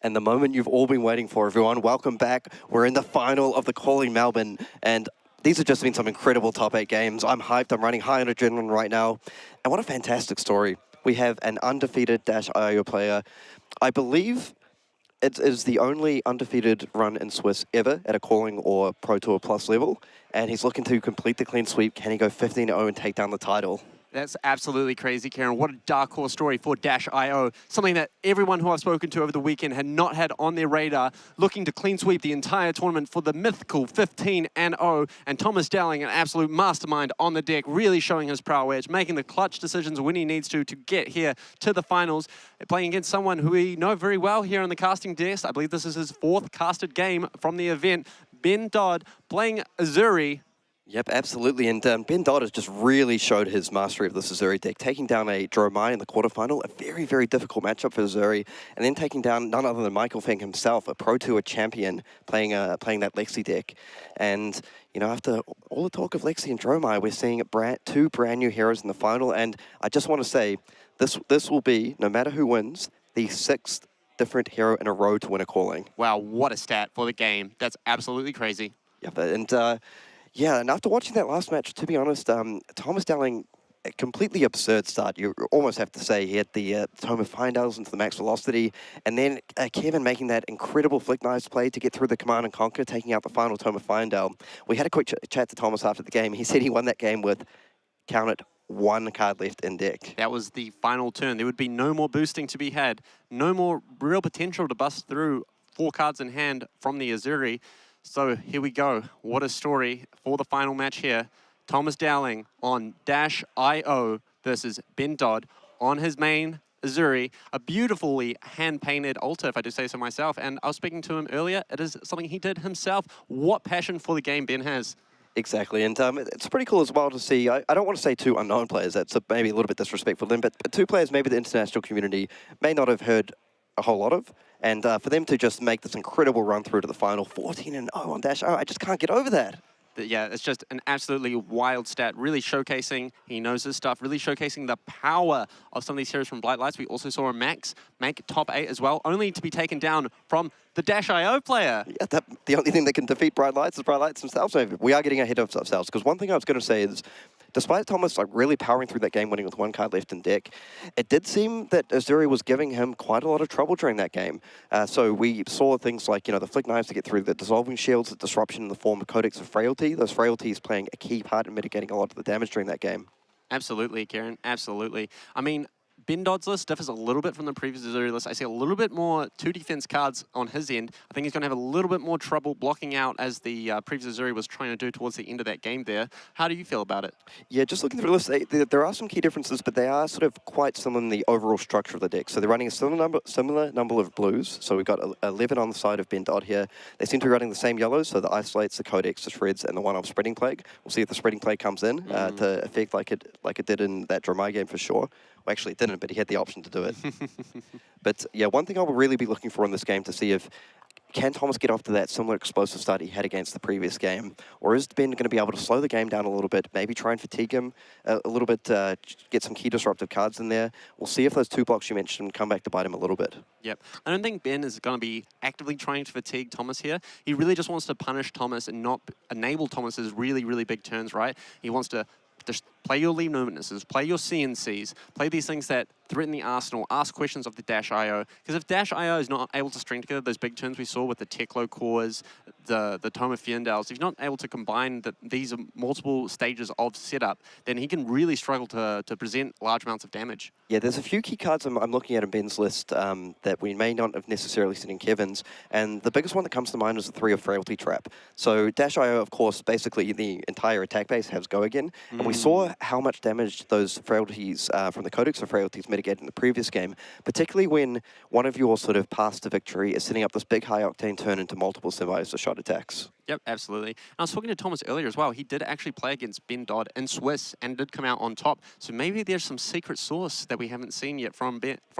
And the moment you've all been waiting for, everyone. Welcome back. We're in the final of the Calling Melbourne, and these have just been some incredible top 8 games. I'm hyped. I'm running high on adrenaline right now. And what a fantastic story. We have an undefeated -IO player. I believe it is the only undefeated run in Swiss ever at a Calling or Pro Tour Plus level. And he's looking to complete the clean sweep. Can he go 15-0 and take down the title? That's absolutely crazy, Karen. What a dark horse story for -IO. Something that everyone who I've spoken to over the weekend had not had on their radar, looking to clean sweep the entire tournament for the mythical 15-0. And Thomas Dowling, an absolute mastermind on the deck, really showing his prowess, making the clutch decisions when he needs to get here to the finals. Playing against someone who we know very well here on the casting desk. I believe this is his 4th casted game from the event. Ben Todd playing Zuri. Yep, absolutely. And Ben Dodd has just really showed his mastery of the Zuri deck, taking down a Dromai in the quarterfinal, a very, very difficult matchup for Zuri, and then taking down none other than Michael Feng himself, a Pro Tour champion, playing that Lexi deck. And, you know, after all the talk of Lexi and Dromai, we're seeing two brand new heroes in the final. And I just want to say, this will be, no matter who wins, the 6th different hero in a row to win a Calling. Wow, what a stat for the game. That's absolutely crazy. Yep, and yeah, and after watching that last match, to be honest, Thomas Dowling, a completely absurd start. You almost have to say he had the Tome of Findales into the max velocity, and then Kevin making that incredible flick knives play to get through the Command and Conquer, taking out the final Tome of Findale. We had a quick chat to Thomas after the game. He said he won that game with, count it, 1 card left in deck. That was the final turn. There would be no more boosting to be had, no more real potential to bust through 4 cards in hand from the Zuri. So here we go. What a story for the final match here. Thomas Dowling on -IO versus Ben Dodd on his main Zuri, a beautifully hand-painted altar, if I do say so myself. And I was speaking to him earlier. It is something he did himself. What passion for the game Ben has. Exactly, and it's pretty cool as well to see. I don't want to say two unknown players. That's maybe a little bit disrespectful to them, but two players maybe the international community may not have heard a whole lot of. And for them to just make this incredible run through to the final, 14-0 on Dash, I just can't get over that. Yeah, it's just an absolutely wild stat, really showcasing, he knows his stuff, really showcasing the power of some of these heroes from Blight Lights. We also saw a Max make top 8 as well, only to be taken down from the Dash.io player. Yeah, the only thing that can defeat Bright Lights is Bright Lights themselves. So we are getting ahead of ourselves, because one thing I was going to say is, despite Thomas really powering through that game, winning with one card left in deck, it did seem that Zuri was giving him quite a lot of trouble during that game. So we saw things like, the Flick Knives to get through, the Dissolving Shields, the Disruption in the form of Codex of Frailty. Those frailties playing a key part in mitigating a lot of the damage during that game. Absolutely, Kieran, absolutely. I mean, Ben Dodd's list differs a little bit from the previous Zuri list. I see a little bit more 2 defense cards on his end. I think he's going to have a little bit more trouble blocking out as the previous Zuri was trying to do towards the end of that game there. How do you feel about it? Yeah, just looking through the list, there are some key differences, but they are sort of quite similar in the overall structure of the deck. So they're running a similar number of blues. So we've got 11 on the side of Ben Dodd here. They seem to be running the same yellows, so the Isolates, the Codex, the Shreds, and the one-off Spreading Plague. We'll see if the Spreading Plague comes in to affect like it did in that Dromai game for sure. Well, actually, it didn't, but he had the option to do it. But yeah, one thing I will really be looking for in this game to see if can Thomas get off to that similar explosive start he had against the previous game, or is Ben going to be able to slow the game down a little bit, maybe try and fatigue him a little bit, get some key disruptive cards in there. We'll see if those 2 blocks you mentioned come back to bite him a little bit. Yep. I don't think Ben is going to be actively trying to fatigue Thomas here. He really just wants to punish Thomas and not enable Thomas's really, really big turns, right? He wants to just play your Leave No Witnesses, play your CNCs, play these things that threaten the arsenal, ask questions of the Dash.io. Because if Dash.io is not able to string together those big turns we saw with the Teklo cores, the Tome of Fiendals, if he's not able to combine these multiple stages of setup, then he can really struggle to present large amounts of damage. Yeah, there's a few key cards I'm looking at in Ben's list that we may not have necessarily seen in Kevin's, and the biggest one that comes to mind is the 3 of Frailty Trap. So Dash.io, of course, basically the entire attack base has Go Again, and we saw how much damage those frailties from the Codex of Frailties mitigated in the previous game, particularly when one of your sort of paths to victory is setting up this big high-octane turn into multiple semis shot attacks. Yep, absolutely. And I was talking to Thomas earlier as well. He did actually play against Ben Dodd in Swiss and did come out on top. So maybe there's some secret sauce that we haven't seen yet from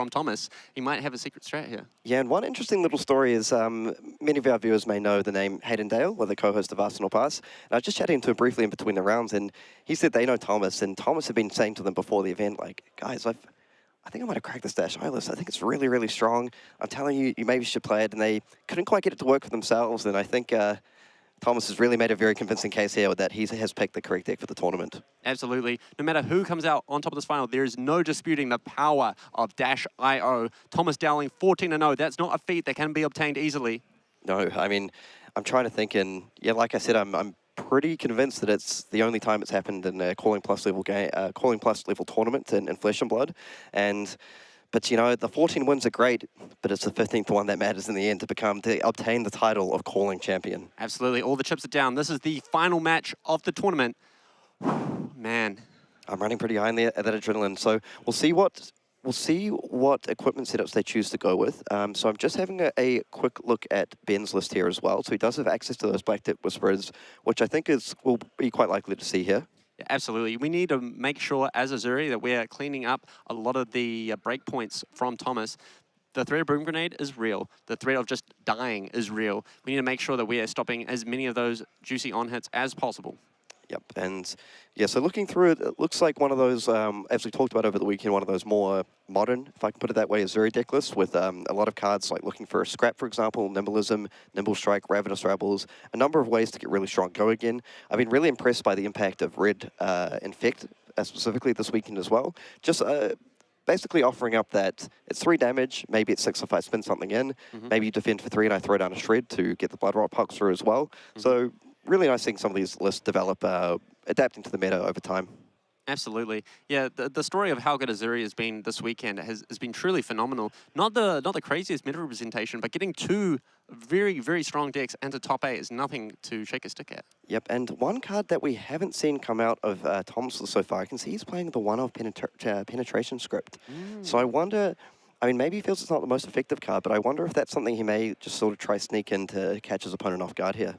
Thomas. He might have a secret strat here. Yeah, and one interesting little story is many of our viewers may know the name Hayden Dale, or the co-host of Arsenal Pass. And I was just chatting to him briefly in between the rounds, and he said they know Thomas, and Thomas had been saying to them before the event, like, guys, I think I might have cracked this Dash.io list. I think it's really, really strong. I'm telling you, you maybe should play it. And they couldn't quite get it to work for themselves. And I think Thomas has really made a very convincing case here that he has picked the correct deck for the tournament. Absolutely. No matter who comes out on top of this final, there is no disputing the power of Dash.io. Thomas Dowling, 14-0. That's not a feat that can be obtained easily. No, I mean, I'm trying to think, and yeah, like I said, I'm pretty convinced that it's the only time it's happened in a Calling Plus level game, Calling Plus level tournament in Flesh and Blood. But the 14 wins are great, but it's the 15th one that matters in the end to obtain the title of Calling Champion. Absolutely, all the chips are down. This is the final match of the tournament. Man, I'm running pretty high in that adrenaline, so we'll see what equipment setups they choose to go with. So I'm just having a quick look at Ben's list here as well. So he does have access to those Black Tip Whisperers, which I think will be quite likely to see here. Yeah, absolutely. We need to make sure as a Zuri that we're cleaning up a lot of the breakpoints from Thomas. The threat of Broom Grenade is real. The threat of just dying is real. We need to make sure that we are stopping as many of those juicy on-hits as possible. Yep, and yeah, so looking through it, it looks like one of those, as we talked about over the weekend, one of those more modern, if I can put it that way, Zuri deck lists with a lot of cards like looking for a Scrap, for example, Nimblism, Nimble Strike, Ravenous Rebels, a number of ways to get really strong Go Again. I've been really impressed by the impact of Red Infect, specifically this weekend as well. Just basically offering up that it's 3 damage, maybe it's 6 if I spin something in, maybe you defend for 3 and I throw down a Shred to get the Blood Rot puck through as well. So really nice seeing some of these lists develop, adapting to the meta over time. Absolutely. Yeah, the story of how good Zuri has been this weekend has been truly phenomenal. Not the craziest meta representation, but getting two very, very strong decks into top 8 is nothing to shake a stick at. Yep, and one card that we haven't seen come out of Thomas so far, I can see he's playing the one-off penetration script. So I wonder, I mean, maybe he feels it's not the most effective card, but I wonder if that's something he may just sort of try sneak in to catch his opponent off guard here.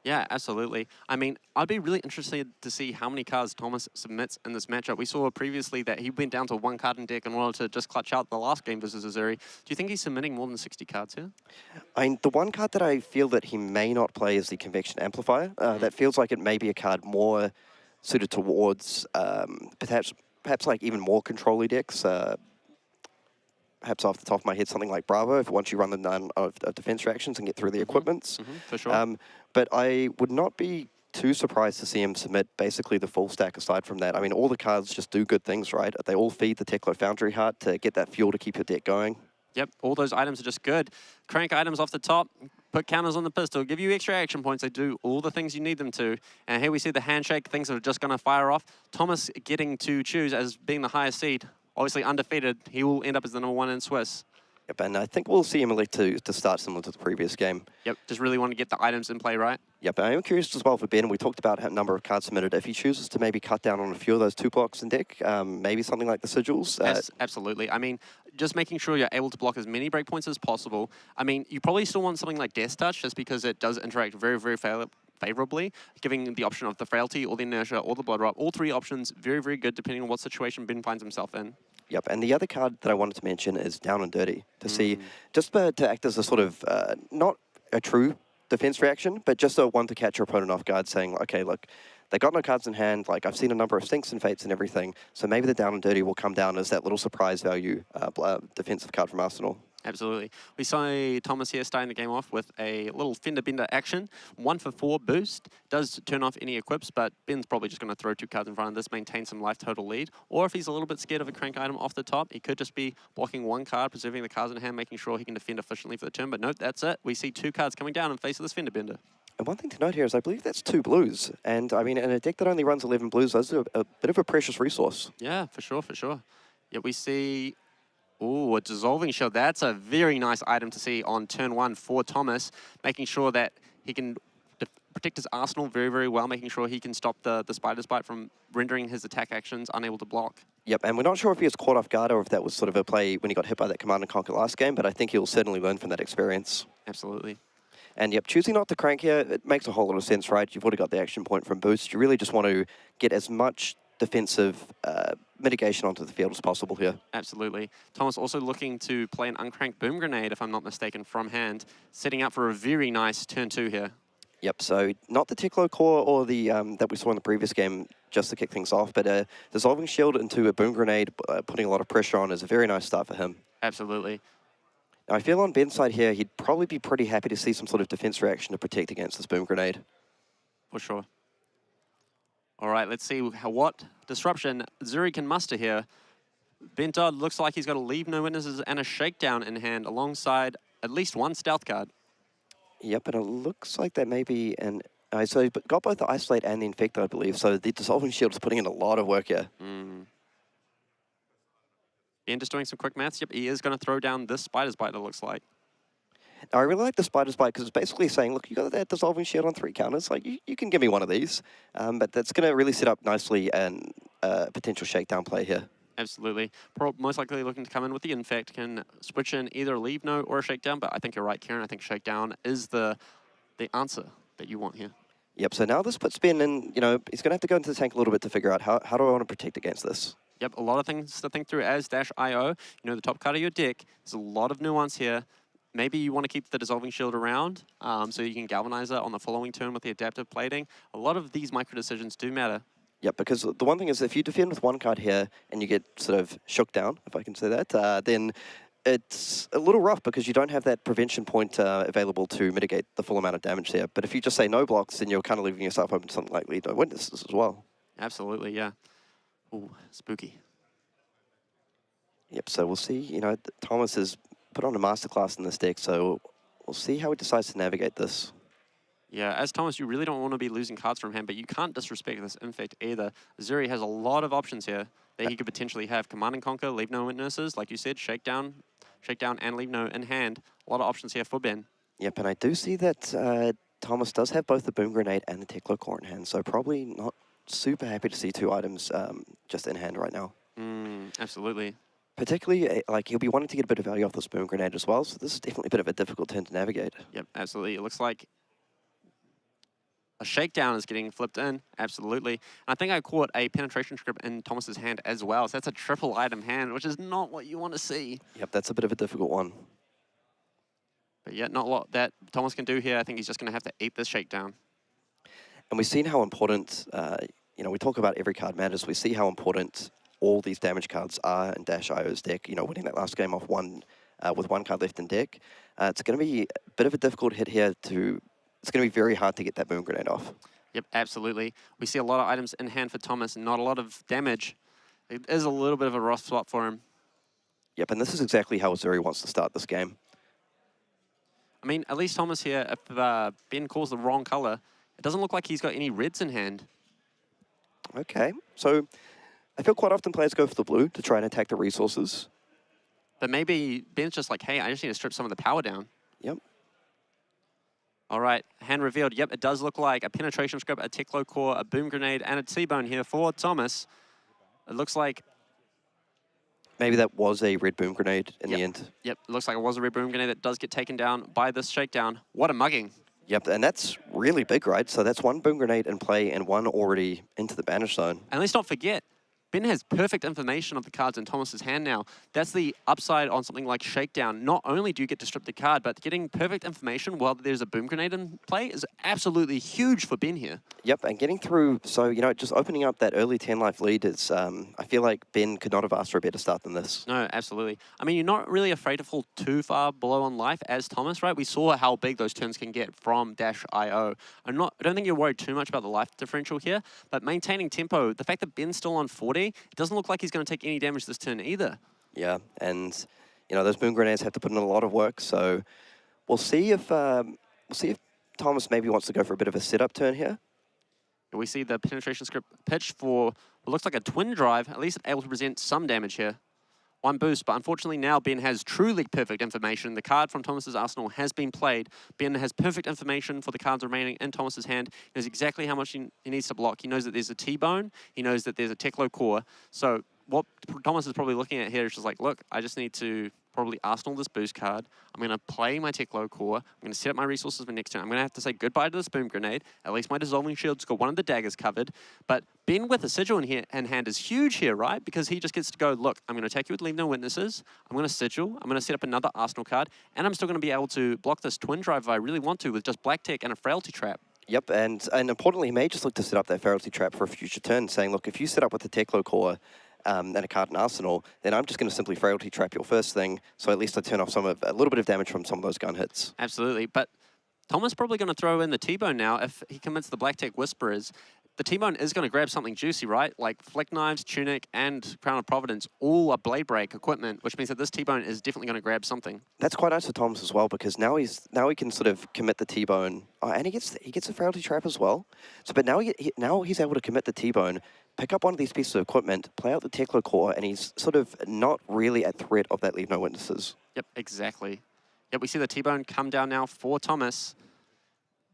Yeah, absolutely. I mean, I'd be really interested to see how many cards Thomas submits in this matchup. We saw previously that he went down to one card in deck in order to just clutch out the last game versus Zuri. Do you think he's submitting more than 60 cards here? I mean, the one card that I feel that he may not play is the Convection Amplifier. That feels like it may be a card more suited towards perhaps like even more control-y decks. Perhaps off the top of my head, something like Bravo, if once you run the none of defense reactions and get through the equipments. For sure. But I would not be too surprised to see him submit basically the full stack aside from that. I mean, all the cards just do good things, right? They all feed the Teklo Foundry Heart to get that fuel to keep your deck going. Yep, all those items are just good. Crank items off the top, put counters on the pistol, give you extra action points. They do all the things you need them to. And here we see the handshake, things are just going to fire off. Thomas getting to choose as being the highest seed. Obviously undefeated, he will end up as the #1 in Swiss. Yep, and I think we'll see him elect to start similar to the previous game. Yep, just really want to get the items in play, right? Yep, I am curious as well for Ben, we talked about a number of cards submitted. If he chooses to maybe cut down on a few of those 2 blocks in deck, maybe something like the Sigils. Absolutely. I mean, just making sure you're able to block as many breakpoints as possible. I mean, you probably still want something like Death Touch just because it does interact very, very favorably, giving the option of the Frailty or the Inertia or the Blood Rot. All 3 options, very, very good depending on what situation Ben finds himself in. Yep, and the other card that I wanted to mention is Down and Dirty, to see, just to act as a sort of, not a true defense reaction, but just a one to catch your opponent off guard, saying, okay, look, they got no cards in hand, like I've seen a number of Stinks and Fates and everything, so maybe the Down and Dirty will come down as that little surprise value defensive card from Arsenal. Absolutely. We saw Thomas here starting the game off with a little fender bender action. 1 for 4 boost. Does turn off any equips, but Ben's probably just going to throw 2 cards in front of this, maintain some life total lead. Or if he's a little bit scared of a crank item off the top, he could just be blocking 1 card, preserving the cards in hand, making sure he can defend efficiently for the turn. But nope, that's it. We see 2 cards coming down in face of this fender bender. And one thing to note here is I believe that's 2 blues. And I mean, in a deck that only runs 11 blues, those are a bit of a precious resource. Yeah, for sure, for sure. Yeah, we see... Ooh, a Dissolving Shield. That's a very nice item to see on turn 1 for Thomas, making sure that he can protect his arsenal very, very well, making sure he can stop the Spider's Bite from rendering his attack actions unable to block. Yep, and we're not sure if he was caught off guard or if that was sort of a play when he got hit by that Command and Conquer last game, but I think he'll certainly learn from that experience. Absolutely. And yep, choosing not to crank here, it makes a whole lot of sense, right? You've already got the action point from boost. You really just want to get as much defensive mitigation onto the field as possible here. Absolutely. Thomas also looking to play an uncranked Boom Grenade, if I'm not mistaken, from hand, setting up for a very nice turn 2 here. Yep, so not the Teklo Core or the that we saw in the previous game just to kick things off, but a Dissolving Shield into a Boom Grenade, putting a lot of pressure on is a very nice start for him. Absolutely. Now, I feel on Ben's side here, he'd probably be pretty happy to see some sort of defense reaction to protect against this Boom Grenade. For sure. All right, let's see what disruption Zuri can muster here. Ben Todd looks like he's got a Leave No Witnesses and a Shakedown in hand alongside at least 1 stealth card. Yep, and it looks like that may be an... so he got both the Isolate and the Infect, I believe, so the Dissolving Shield is putting in a lot of work here. Ben just doing some quick maths. Yep, he is going to throw down this Spider's Bite, it looks like. Now, I really like the Spider's Bite because it's basically saying, look, you got that Dissolving Shield on 3 counters, like you can give me one of these, but that's going to really set up nicely and potential Shakedown play here. Absolutely. Most likely looking to come in with the Infect, can switch in either a Leave No or a Shakedown, but I think you're right, Kieran. I think Shakedown is the answer that you want here. Yep, so now this puts Ben in, you know, he's going to have to go into the tank a little bit to figure out how do I want to protect against this. Yep, a lot of things to think through as -IO. You know, the top card of your deck, there's a lot of nuance here. Maybe you want to keep the Dissolving Shield around so you can galvanize it on the following turn with the Adaptive Plating. A lot of these micro decisions do matter. Yep, because the one thing is if you defend with 1 card here and you get sort of shook down, if I can say that, then it's a little rough because you don't have that prevention point available to mitigate the full amount of damage there. But if you just say no blocks, then you're kind of leaving yourself open to something like Leave No Witnesses as well. Absolutely, yeah. Ooh, spooky. Yep, so we'll see. You know, Thomas has put on a masterclass in this deck, so we'll see how he decides to navigate this. Yeah, as Thomas, you really don't want to be losing cards from hand, but you can't disrespect this Infect either. Zuri has a lot of options here that he could potentially have. Command and Conquer, Leave No Witnesses, like you said, Shakedown, and Leave No in hand. A lot of options here for Ben. Yep, and I do see that Thomas does have both the Boom Grenade and the Teklo Core in hand, so probably not super happy to see 2 items just in hand right now. Absolutely. Particularly, like, he'll be wanting to get a bit of value off this Boom Grenade as well, so this is definitely a bit of a difficult turn to navigate. Yep, absolutely. It looks like a Shakedown is getting flipped in, absolutely. And I think I caught a Penetration Script in Thomas's hand as well, so that's a triple item hand, which is not what you want to see. Yep, that's a bit of a difficult one. But yeah, not a lot that Thomas can do here. I think he's just going to have to eat this Shakedown. And we've seen how important, you know, we talk about every card matters. We see how important all these damage cards are in Dash.io's deck. You know, winning that last game off with 1 card left in deck. It's going to be a bit of a difficult hit here to... It's going to be very hard to get that Boom Grenade off. Yep, absolutely. We see a lot of items in hand for Thomas and not a lot of damage. It is a little bit of a rough spot for him. Yep, and this is exactly how Zuri wants to start this game. I mean, at least Thomas here, if Ben calls the wrong color, it doesn't look like he's got any reds in hand. Okay, so I feel quite often players go for the blue to try and attack the resources. But maybe Ben's just like, hey, I just need to strip some of the power down. Yep. All right, hand revealed. Yep, it does look like a Penetration Script, a Teklo Core, a Boom Grenade, and a T-Bone here for Thomas. It looks like... Maybe that was a red Boom Grenade in the end. Yep, it looks like it was a red Boom Grenade that does get taken down by this Shakedown. What a mugging. Yep, and that's really big, right? So that's 1 Boom Grenade in play and 1 already into the banish zone. And let's not forget, Ben has perfect information of the cards in Thomas's hand now. That's the upside on something like Shakedown. Not only do you get to strip the card, but getting perfect information while there's a Boom Grenade in play is absolutely huge for Ben here. Yep, and getting through, so, you know, just opening up that early 10-life lead is, I feel like Ben could not have asked for a better start than this. No, absolutely. I mean, you're not really afraid to fall too far below on life as Thomas, right? We saw how big those turns can get from Dash.io. I don't think you're worried too much about the life differential here, but maintaining tempo, the fact that Ben's still on 40, it doesn't look like he's going to take any damage this turn either. Yeah, and, you know, those Boom Grenades have to put in a lot of work, so we'll see if Thomas maybe wants to go for a bit of a setup turn here. We see the Penetration Script pitch for what looks like a twin drive, at least able to present some damage here. 1 boost, but unfortunately now Ben has truly perfect information. The card from Thomas's arsenal has been played. Ben has perfect information for the cards remaining in Thomas's hand. He knows exactly how much he needs to block. He knows that there's a T-Bone. He knows that there's a Teklo Core. So what Thomas is probably looking at here is just like, look, I just need to probably arsenal this boost card. I'm going to play my Teklo Core. I'm going to set up my resources for next turn. I'm going to have to say goodbye to this Boom Grenade. At least my Dissolving Shield's got 1 of the daggers covered. But Ben with a Sigil in hand is huge here, right? Because he just gets to go, look, I'm going to attack you with Leave No Witnesses. I'm going to Sigil. I'm going to set up another arsenal card. And I'm still going to be able to block this Twin Drive if I really want to with just Black Tech and a Frailty Trap. Yep, and importantly, he may just look to set up that Frailty Trap for a future turn, saying, look, if you set up with the Teklo Core, and a card in Arsenal, then I'm just going to simply Frailty Trap your first thing, so at least I turn off a little bit of damage from some of those gun hits. Absolutely, but Thomas probably going to throw in the T-Bone now if he commits the Black Tech Whisperers. The T-Bone is going to grab something juicy, right? Like Flick Knives, Tunic, and Crown of Providence, all are Blade Break equipment, which means that this T-Bone is definitely going to grab something. That's quite nice for Thomas as well, because now he can sort of commit the T-Bone, and he gets a Frailty Trap as well. So, but now he's able to commit the T-Bone, pick up 1 of these pieces of equipment, play out the Teklo Core, and he's sort of not really at threat of that Leave No Witnesses. Yep, exactly. Yep, we see the T-Bone come down now for Thomas,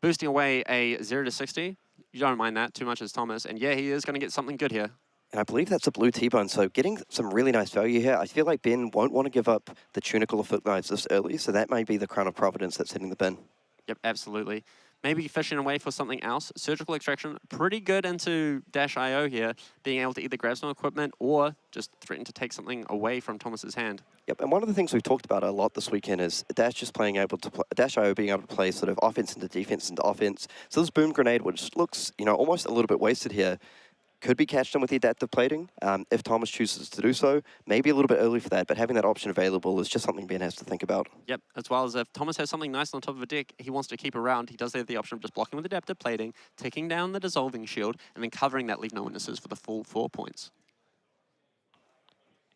boosting away a 0 to 60. You don't mind that too much as Thomas, and yeah, he is going to get something good here. And I believe that's a blue T-Bone, so getting some really nice value here. I feel like Ben won't want to give up the Tunic or Flick Knives this early, so that may be the Crown of Providence that's hitting the bin. Yep, absolutely. Maybe fishing away for something else. Surgical Extraction, pretty good into Dash.io here, being able to either grab some equipment or just threaten to take something away from Thomas's hand. Yep, and one of the things we've talked about a lot this weekend is Dash.io being able to play sort of offense into defense into offense. So this Boom Grenade, which looks, you know, almost a little bit wasted here, could be catched in with the adaptive plating if Thomas chooses to do so. Maybe a little bit early for that, but having that option available is just something Ben has to think about. Yep, as well as if Thomas has something nice on top of a deck he wants to keep around, he does have the option of just blocking with adaptive plating, taking down the Dissolving Shield, and then covering that Leave No Witnesses for the full 4 points.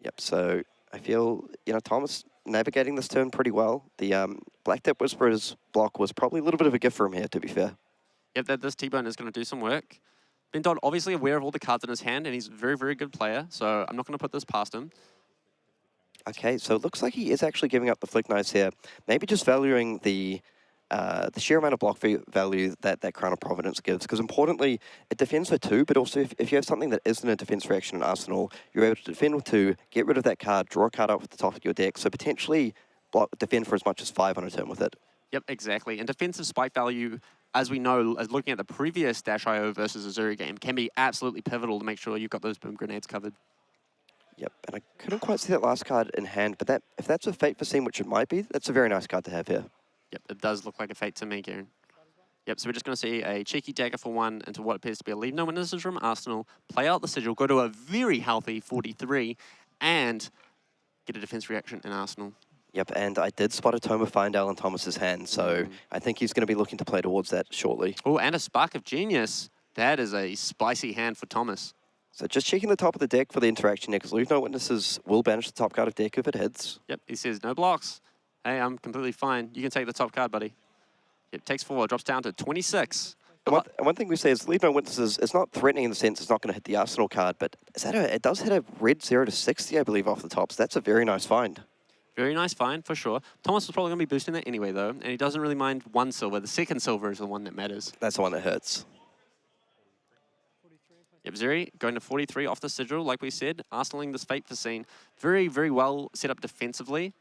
Yep, so I feel, you know, Thomas navigating this turn pretty well. The Black Tech Whisperer's block was probably a little bit of a gift for him here, to be fair. Yep, that this T-Bone is going to do some work. Ben Todd obviously aware of all the cards in his hand, and he's a very, very good player, so I'm not going to put this past him. Okay, so it looks like he is actually giving up the Flick Knives here. Maybe just valuing the sheer amount of block value that Crown of Providence gives, because importantly, it defends for 2, but also if you have something that isn't a defense reaction in Arsenal, you're able to defend with 2, get rid of that card, draw a card up at the top of your deck, so potentially defend for as much as 5 on a turn with it. Yep, exactly. And defensive spike value, as we know, as looking at the previous Dash.io versus a Zuri game, can be absolutely pivotal to make sure you've got those boom grenades covered. Yep, and I couldn't quite see that last card in hand, but if that's a Fate for Scene, which it might be, that's a very nice card to have here. Yep, it does look like a Fate to me, Kieran. Yep, so we're just going to see a cheeky dagger for 1 into what appears to be a leave no witnesses from Arsenal, play out the sigil, go to a very healthy 43, and get a defense reaction in Arsenal. Yep, and I did spot a Tome of Findale in Thomas's hand, so I think he's going to be looking to play towards that shortly. Oh, and a Spark of Genius. That is a spicy hand for Thomas. So just checking the top of the deck for the interaction here, because Leave No Witnesses will banish the top card of deck if it hits. Yep, he says no blocks. Hey, I'm completely fine. You can take the top card, buddy. Yep, takes 4, drops down to 26. And one thing we say is Leave No Witnesses is not threatening in the sense it's not going to hit the Arsenal card, but it does hit a red 0 to 60, I believe, off the top, so that's a very nice find. Very nice find, for sure. Thomas was probably going to be boosting that anyway, though, and he doesn't really mind 1 silver. The second silver is the one that matters. That's the one that hurts. Yep, Zuri going to 43 off the sigil, like we said. Arsenaling this Fate for Scene. Very, very well set up defensively.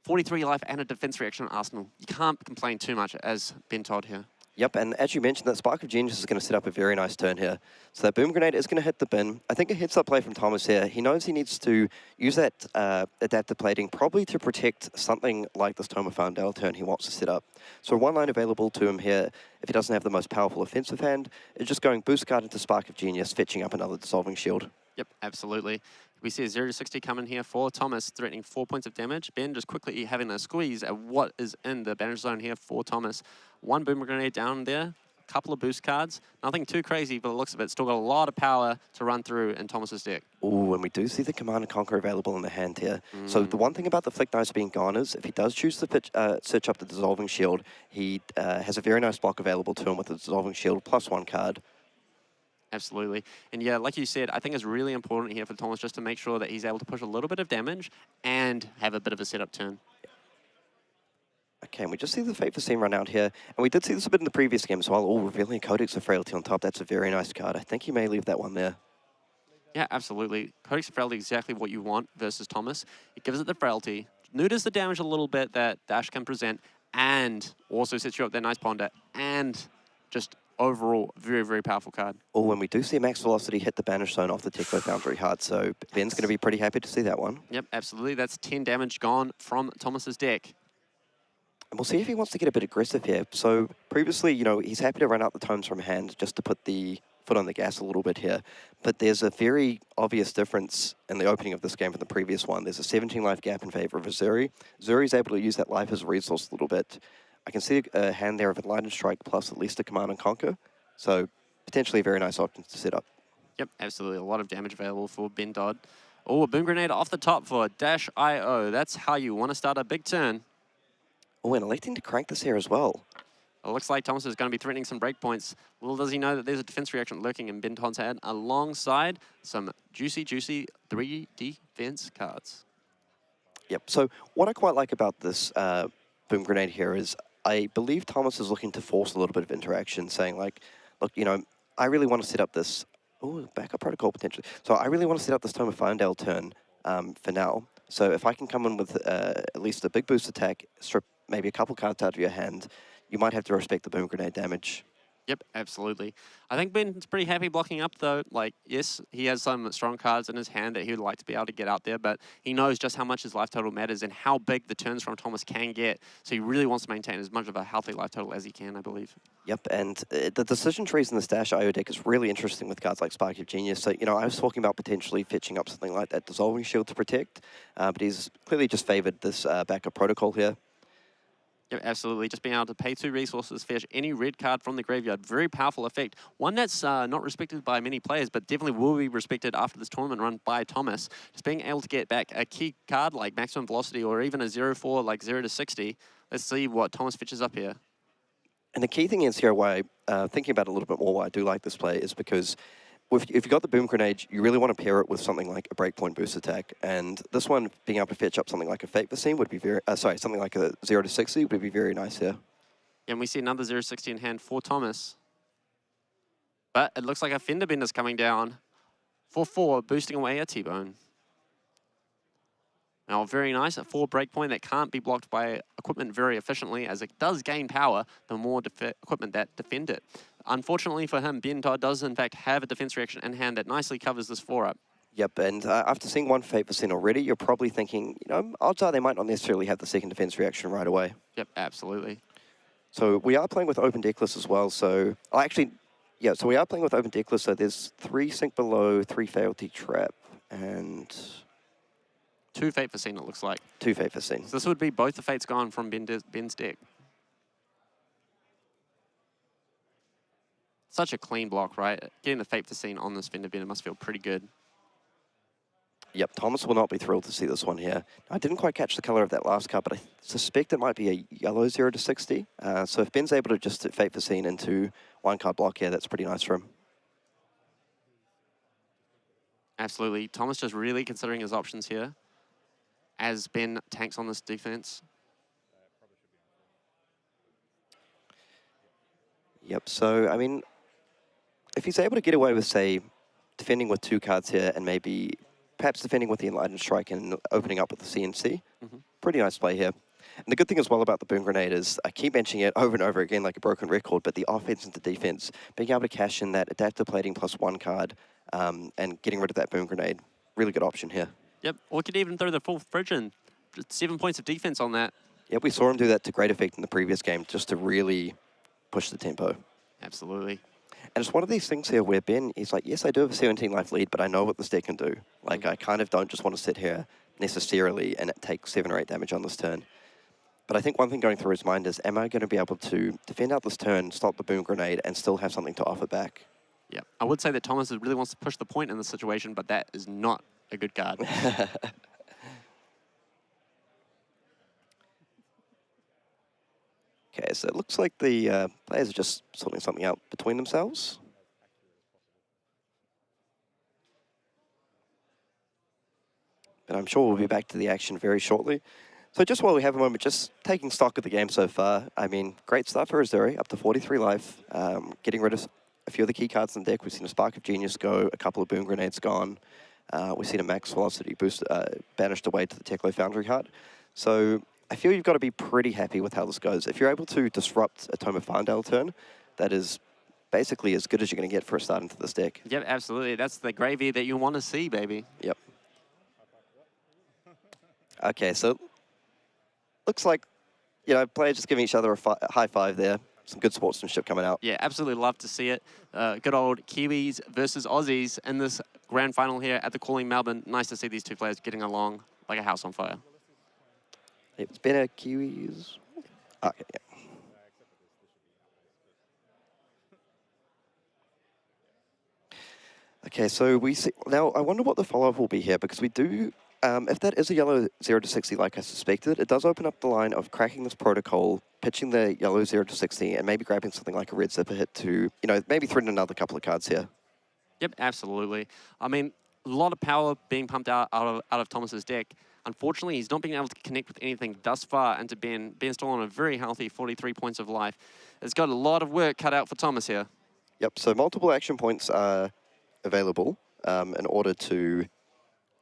43 life and a defense reaction on Arsenal. You can't complain too much as Ben Todd here. Yep, and as you mentioned, that Spark of Genius is going to set up a very nice turn here. So that Boom Grenade is going to hit the bin. I think a heads-up play from Thomas here. He knows he needs to use that adaptive plating probably to protect something like this Tome of Findale turn he wants to set up. So one line available to him here, if he doesn't have the most powerful offensive hand, is just going boost card into Spark of Genius, fetching up another Dissolving Shield. Yep, absolutely. We see a 0 to 60 coming here for Thomas, threatening 4 points of damage. Ben just quickly having a squeeze at what is in the banish zone here for Thomas. 1 Boomer Grenade down there, a couple of boost cards. Nothing too crazy, but it looks of it. Still got a lot of power to run through in Thomas's deck. Ooh, and we do see the Command and Conquer available in the hand here. So the one thing about the Flick Knives being gone is if he does choose to search up the Dissolving Shield, he has a very nice block available to him with the Dissolving Shield plus 1 card. Absolutely. And yeah, like you said, I think it's really important here for Thomas just to make sure that he's able to push a little bit of damage and have a bit of a setup turn. Okay, and we just see the Fate for Scene run out here. And we did see this a bit in the previous game as well. Oh, revealing a Codex of Frailty on top. That's a very nice card. I think you may leave that one there. Yeah, absolutely. Codex of Frailty is exactly what you want versus Thomas. It gives it the frailty, neuters the damage a little bit that Dash can present, and also sets you up that nice ponder, and just overall, very, very powerful card. Oh, and we do see Max Velocity hit the Banish Zone off the Teklo Foundry Heart, so Ben's going to be pretty happy to see that one. Yep, absolutely. That's 10 damage gone from Thomas's deck. And we'll see if he wants to get a bit aggressive here. So previously, you know, he's happy to run out the tomes from hand just to put the foot on the gas a little bit here. But there's a very obvious difference in the opening of this game from the previous one. There's a 17 life gap in favor of a Zuri. Zuri's able to use that life as a resource a little bit. I can see a hand there of Enlightened Strike plus at least a Command and Conquer. So potentially a very nice option to set up. Yep, absolutely. A lot of damage available for Ben Todd. Oh, a Boom Grenade off the top for Dash.io. That's how you want to start a big turn. Oh, and electing to crank this here as well. It looks like Thomas is going to be threatening some breakpoints. Little does he know that there's a defense reaction lurking in Ben Todd's hand alongside some juicy 3 defense cards. Yep, so what I quite like about this Boom Grenade here is I believe Thomas is looking to force a little bit of interaction, saying like, look, you know, I really want to set up this, backup protocol potentially. So I really want to set up this Tome of Findale turn for now. So if I can come in with at least a big boost attack, strip maybe a couple cards out of your hand, you might have to respect the Boom Grenade damage. Yep, absolutely. I think Ben's pretty happy blocking up, though. Like, yes, he has some strong cards in his hand that he would like to be able to get out there, but he knows just how much his life total matters and how big the turns from Thomas can get. So he really wants to maintain as much of a healthy life total as he can, I believe. Yep, and the decision trees in this Dash.io deck is really interesting with cards like Spark of Genius. So, you know, I was talking about potentially fetching up something like that Dissolving Shield to protect, but he's clearly just favored this backup protocol here. Yep, absolutely. Just being able to pay 2 resources, fetch any red card from the graveyard. Very powerful effect. One that's not respected by many players, but definitely will be respected after this tournament run by Thomas. Just being able to get back a key card like Maximum Velocity or even a 0-4 like 0 to 60. Let's see what Thomas fetches up here. And the key thing is here, why thinking about it a little bit more, why I do like this play is because if you've got the Boom Grenade, you really want to pair it with something like a Breakpoint Boost Attack. And this one, being able to fetch up something like a Fate Vaccine would be very, something like a 0 to 60 would be very nice here. Yeah, and we see another 0-60 in hand for Thomas. But it looks like a Fender Bender's coming down for 4, boosting away a T-Bone. Now, very nice, a 4 breakpoint that can't be blocked by equipment very efficiently, as it does gain power the more equipment that defend it. Unfortunately for him, Ben Todd does in fact have a defense reaction in hand that nicely covers this 4-up. Yep, and after seeing one Fate Vaccine already, you're probably thinking, you know, odds are they might not necessarily have the second defense reaction right away. Yep, absolutely. So we are playing with open decklist as well, so... so we are playing with open decklist, so there's 3 Sink Below, 3 Failty Trap, and... 2 Fate Vaccine, it looks like. 2 Fate Vaccine. So this would be both the Fates gone from Ben's deck. Such a clean block, right? Getting the Fate Vaccine on this Fender Bender must feel pretty good. Yep, Thomas will not be thrilled to see this one here. I didn't quite catch the color of that last card, but I suspect it might be a yellow 0 to 60. So if Ben's able to just Fate Vaccine into 1 card block here, that's pretty nice for him. Absolutely. Thomas just really considering his options here as Ben tanks on this defense. Yep, so, I mean, if he's able to get away with, say, defending with 2 cards here and maybe perhaps defending with the Enlightened Strike and opening up with the CNC, pretty nice play here. And the good thing as well about the Boom Grenade is, I keep mentioning it over and over again like a broken record, but the offense into defense, being able to cash in that adaptive plating plus 1 card and getting rid of that Boom Grenade, really good option here. Yep, or could even throw the full fridge in. Just 7 points of defense on that. Yep, we saw him do that to great effect in the previous game, just to really push the tempo. Absolutely. And it's one of these things here where Ben is like, yes, I do have a 17 life lead, but I know what this deck can do. Like, I kind of don't just want to sit here necessarily and take 7 or 8 damage on this turn. But I think one thing going through his mind is, am I going to be able to defend out this turn, stop the Boom Grenade, and still have something to offer back? Yeah, I would say that Thomas really wants to push the point in this situation, but that is not a good card. Okay, so it looks like the players are just sorting something out between themselves. But I'm sure we'll be back to the action very shortly. So just while we have a moment, just taking stock of the game so far, I mean, great start for Zuri, up to 43 life, getting rid of a few of the key cards in the deck. We've seen a Spark of Genius go, a couple of Boom Grenades gone. We've seen a Max Velocity boost banished away to the Teklo Foundry card. So I feel you've got to be pretty happy with how this goes. If you're able to disrupt a Tome of Farndale turn, that is basically as good as you're going to get for a start into this deck. Yep, absolutely. That's the gravy that you want to see, baby. Yep. Okay, so looks like, you know, players just giving each other a high five there. Some good sportsmanship coming out. Yeah, absolutely love to see it. Good old Kiwis versus Aussies in this grand final here at the Calling Melbourne. Nice to see these 2 players getting along like a house on fire. It's been a Kiwis. Okay, yeah. Okay, so we see, now I wonder what the follow-up will be here, because we do, if that is a yellow 0 to 60 like I suspected, it does open up the line of cracking this protocol, pitching the yellow 0 to 60, and maybe grabbing something like a red zipper hit to, you know, maybe threaten another couple of cards here. Yep, absolutely. I mean, a lot of power being pumped out of Thomas's deck. Unfortunately, he's not being able to connect with anything thus far into Ben. Ben's still on a very healthy 43 points of life. It's got a lot of work cut out for Thomas here. Yep, so multiple action points are available in order to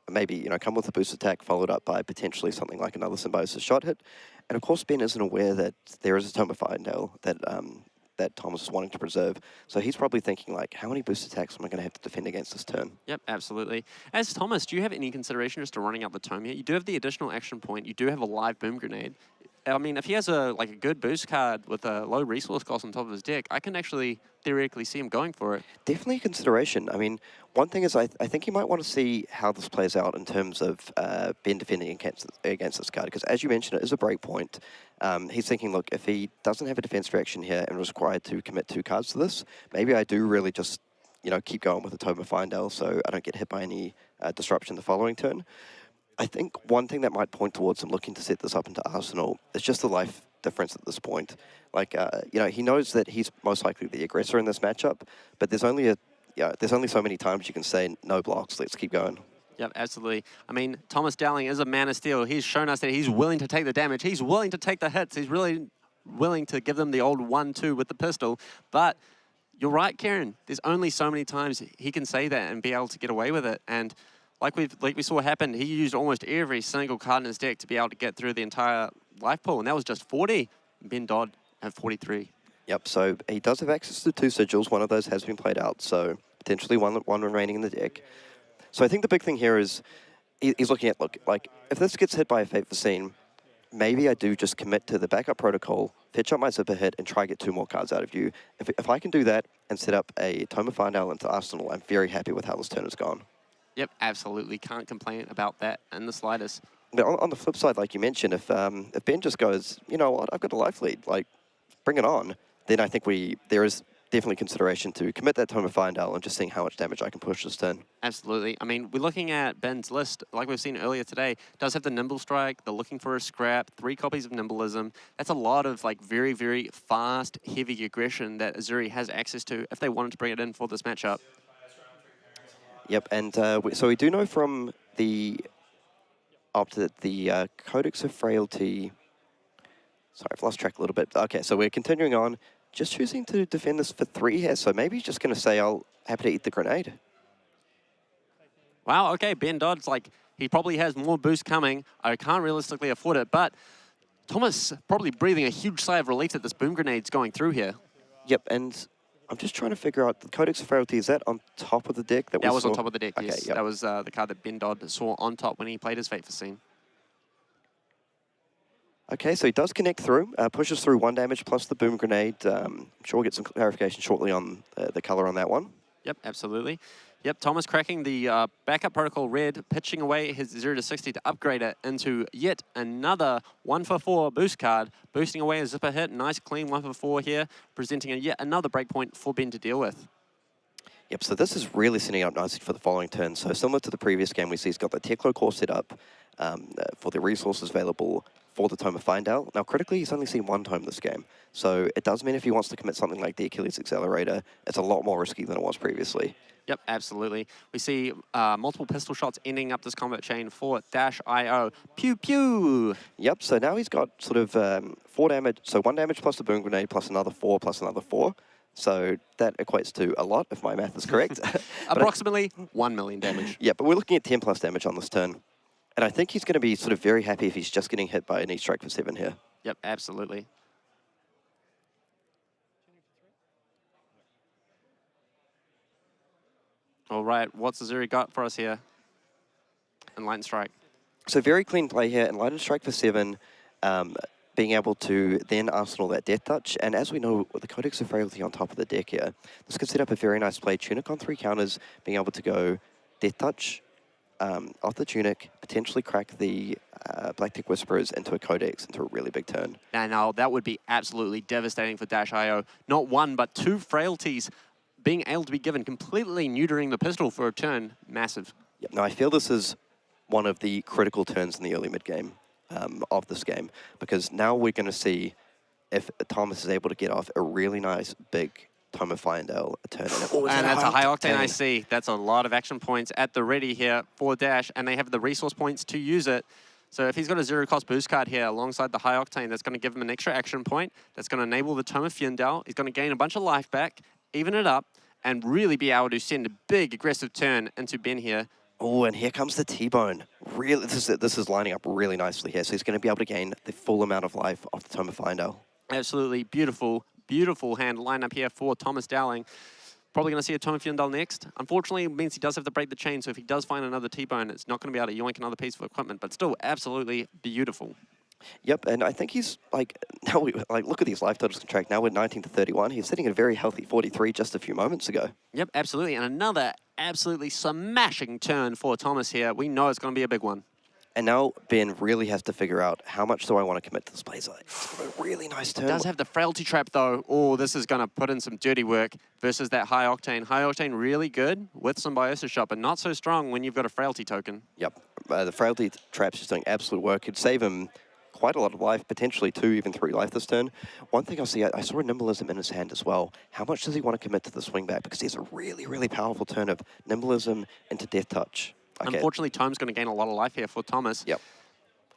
maybe, you know, come with a boost attack followed up by potentially something like another Symbiosis shot hit. And of course, Ben isn't aware that there is a Tome of Farndale that Thomas is wanting to preserve. So he's probably thinking, like, how many boost attacks am I going to have to defend against this turn? Yep, absolutely. As Thomas, do you have any consideration just to running out the Tome here? You do have the additional action point. You do have a live Boom Grenade. I mean, if he has a good boost card with a low resource cost on top of his deck, I can actually theoretically see him going for it. Definitely a consideration. I mean, one thing is I think you might want to see how this plays out in terms of Ben defending against this card, because as you mentioned, it is a break point. He's thinking, look, if he doesn't have a defense reaction here and is required to commit 2 cards to this, maybe I do really just, you know, keep going with the Tome of Farndale so I don't get hit by any disruption the following turn. I think one thing that might point towards him looking to set this up into Arsenal is just the life difference at this point. Like, you know, he knows that he's most likely the aggressor in this matchup, but there's only so many times you can say no blocks. Let's keep going. Yep, absolutely. I mean, Thomas Dowling is a man of steel. He's shown us that he's willing to take the damage. He's willing to take the hits. He's really willing to give them the old 1-2 with the pistol. But you're right, Karen. There's only so many times he can say that and be able to get away with it. And like we saw happen, he used almost every single card in his deck to be able to get through the entire life pool, and that was just 40. Ben Dodd had 43. Yep, so he does have access to 2 sigils. One of those has been played out, so potentially one remaining in the deck. So I think the big thing here is he's looking at, look, like, if this gets hit by a Fate Foreseen, maybe I do just commit to the backup protocol, fetch up my zipper hit, and try to get 2 more cards out of you. If I can do that and set up a Tome of Findale into Arsenal, I'm very happy with how this turn has gone. Yep, absolutely. Can't complain about that in the slightest. But on the flip side, like you mentioned, if Ben just goes, you know what, I've got a life lead, like, bring it on, then I think there is definitely consideration to commit that Tome of Findale and just seeing how much damage I can push this turn. Absolutely. I mean, we're looking at Ben's list, like we've seen earlier today, does have the Nimble Strike, the Looking for a Scrap, 3 copies of Nimbleism. That's a lot of like very, very fast, heavy aggression that Zuri has access to if they wanted to bring it in for this matchup. Yep, and so we do know from the Codex of Frailty. Sorry, I've lost track a little bit. Okay, so we're continuing on. Just choosing to defend this for 3 here, so maybe he's just going to say, I'll happy to eat the grenade. Wow, okay, Ben Dodd's like, he probably has more boost coming. I can't realistically afford it, but Thomas probably breathing a huge sigh of relief that this boom grenade's going through here. Yep, and I'm just trying to figure out, the Codex of Frailty, is that on top of the deck? That was on top of the deck, okay, yes. Yep. That was the card that Ben Dodd saw on top when he played his Fate Foreseen. Okay, so he does connect through, pushes through 1 damage plus the boom grenade. I'm sure we'll get some clarification shortly on the color on that one. Yep, absolutely. Yep, Thomas cracking the backup protocol red, pitching away his 0 to 60 to upgrade it into yet another 1-for-4 boost card, boosting away a zipper hit. Nice clean 1-for-4 here, presenting yet another breakpoint for Ben to deal with. Yep, so this is really setting up nicely for the following turn. So similar to the previous game, we see he's got the Teklo core set up for the resources available for the Tome of Findale. Now, critically, he's only seen 1 tome this game. So it does mean if he wants to commit something like the Achilles Accelerator, it's a lot more risky than it was previously. Yep, absolutely. We see multiple pistol shots ending up this combat chain for -IO. Pew, pew! Yep, so now he's got sort of 4 damage, so 1 damage plus the boom grenade plus another 4 plus another 4. So that equates to a lot, if my math is correct. Approximately 1 million damage. Yeah, but we're looking at 10 plus damage on this turn. And I think he's going to be sort of very happy if he's just getting hit by an E-Strike for 7 here. Yep, absolutely. All right, what's Zuri got for us here? Enlightened Strike. So very clean play here. Enlightened Strike for 7. Being able to then Arsenal that Death Touch. And as we know, with the Codex of Frailty on top of the deck here, this could set up a very nice play. Tunic on 3 counters, being able to go Death Touch off the Tunic, potentially crack the Black Tech Whisperers into a Codex, into a really big turn. Now, that would be absolutely devastating for -IO. Not 1, but 2 frailties being able to be given, completely neutering the pistol for a turn. Massive. Yep. Now, I feel this is one of the critical turns in the early mid-game of this game, because now we're going to see if Thomas is able to get off a really nice big Tome of Findale turn. And that's a high octane IC. That's a lot of action points at the ready here for Dash, and they have the resource points to use it. So if he's got a 0-cost boost card here alongside the high octane, that's going to give him an extra action point. That's going to enable the Tome of Findale. He's going to gain a bunch of life back, even it up, and really be able to send a big aggressive turn into Ben here. Oh, and here comes the T-Bone. Really, this is lining up really nicely here. So he's going to be able to gain the full amount of life off the Tome of Findale. Absolutely beautiful, beautiful hand lineup here for Thomas Dowling. Probably going to see a Tome of Findale next. Unfortunately, it means he does have to break the chain, so if he does find another T-Bone, it's not going to be able to yoink another piece of equipment, but still absolutely beautiful. Yep, and I think he's, now look at these life totals contract. Now we're 19 to 31. He's sitting at a very healthy 43 just a few moments ago. Yep, absolutely, and another absolutely smashing turn for Thomas here. We know it's going to be a big one. And now Ben really has to figure out, how much do I want to commit to this Blazer? It's a really nice turn. It does have the frailty trap though. Oh, this is going to put in some dirty work versus that high octane. High octane really good with symbiosis shot, but not so strong when you've got a frailty token. Yep, the frailty trap's just doing absolute work. It'd save him quite a lot of life, potentially 2, even 3 life this turn. One thing I see, I saw a Nimblism in his hand as well. How much does he want to commit to the swing back? Because he has a really, really powerful turn of Nimblism into Death Touch. Okay. Unfortunately, Tome's going to gain a lot of life here for Thomas. Yep.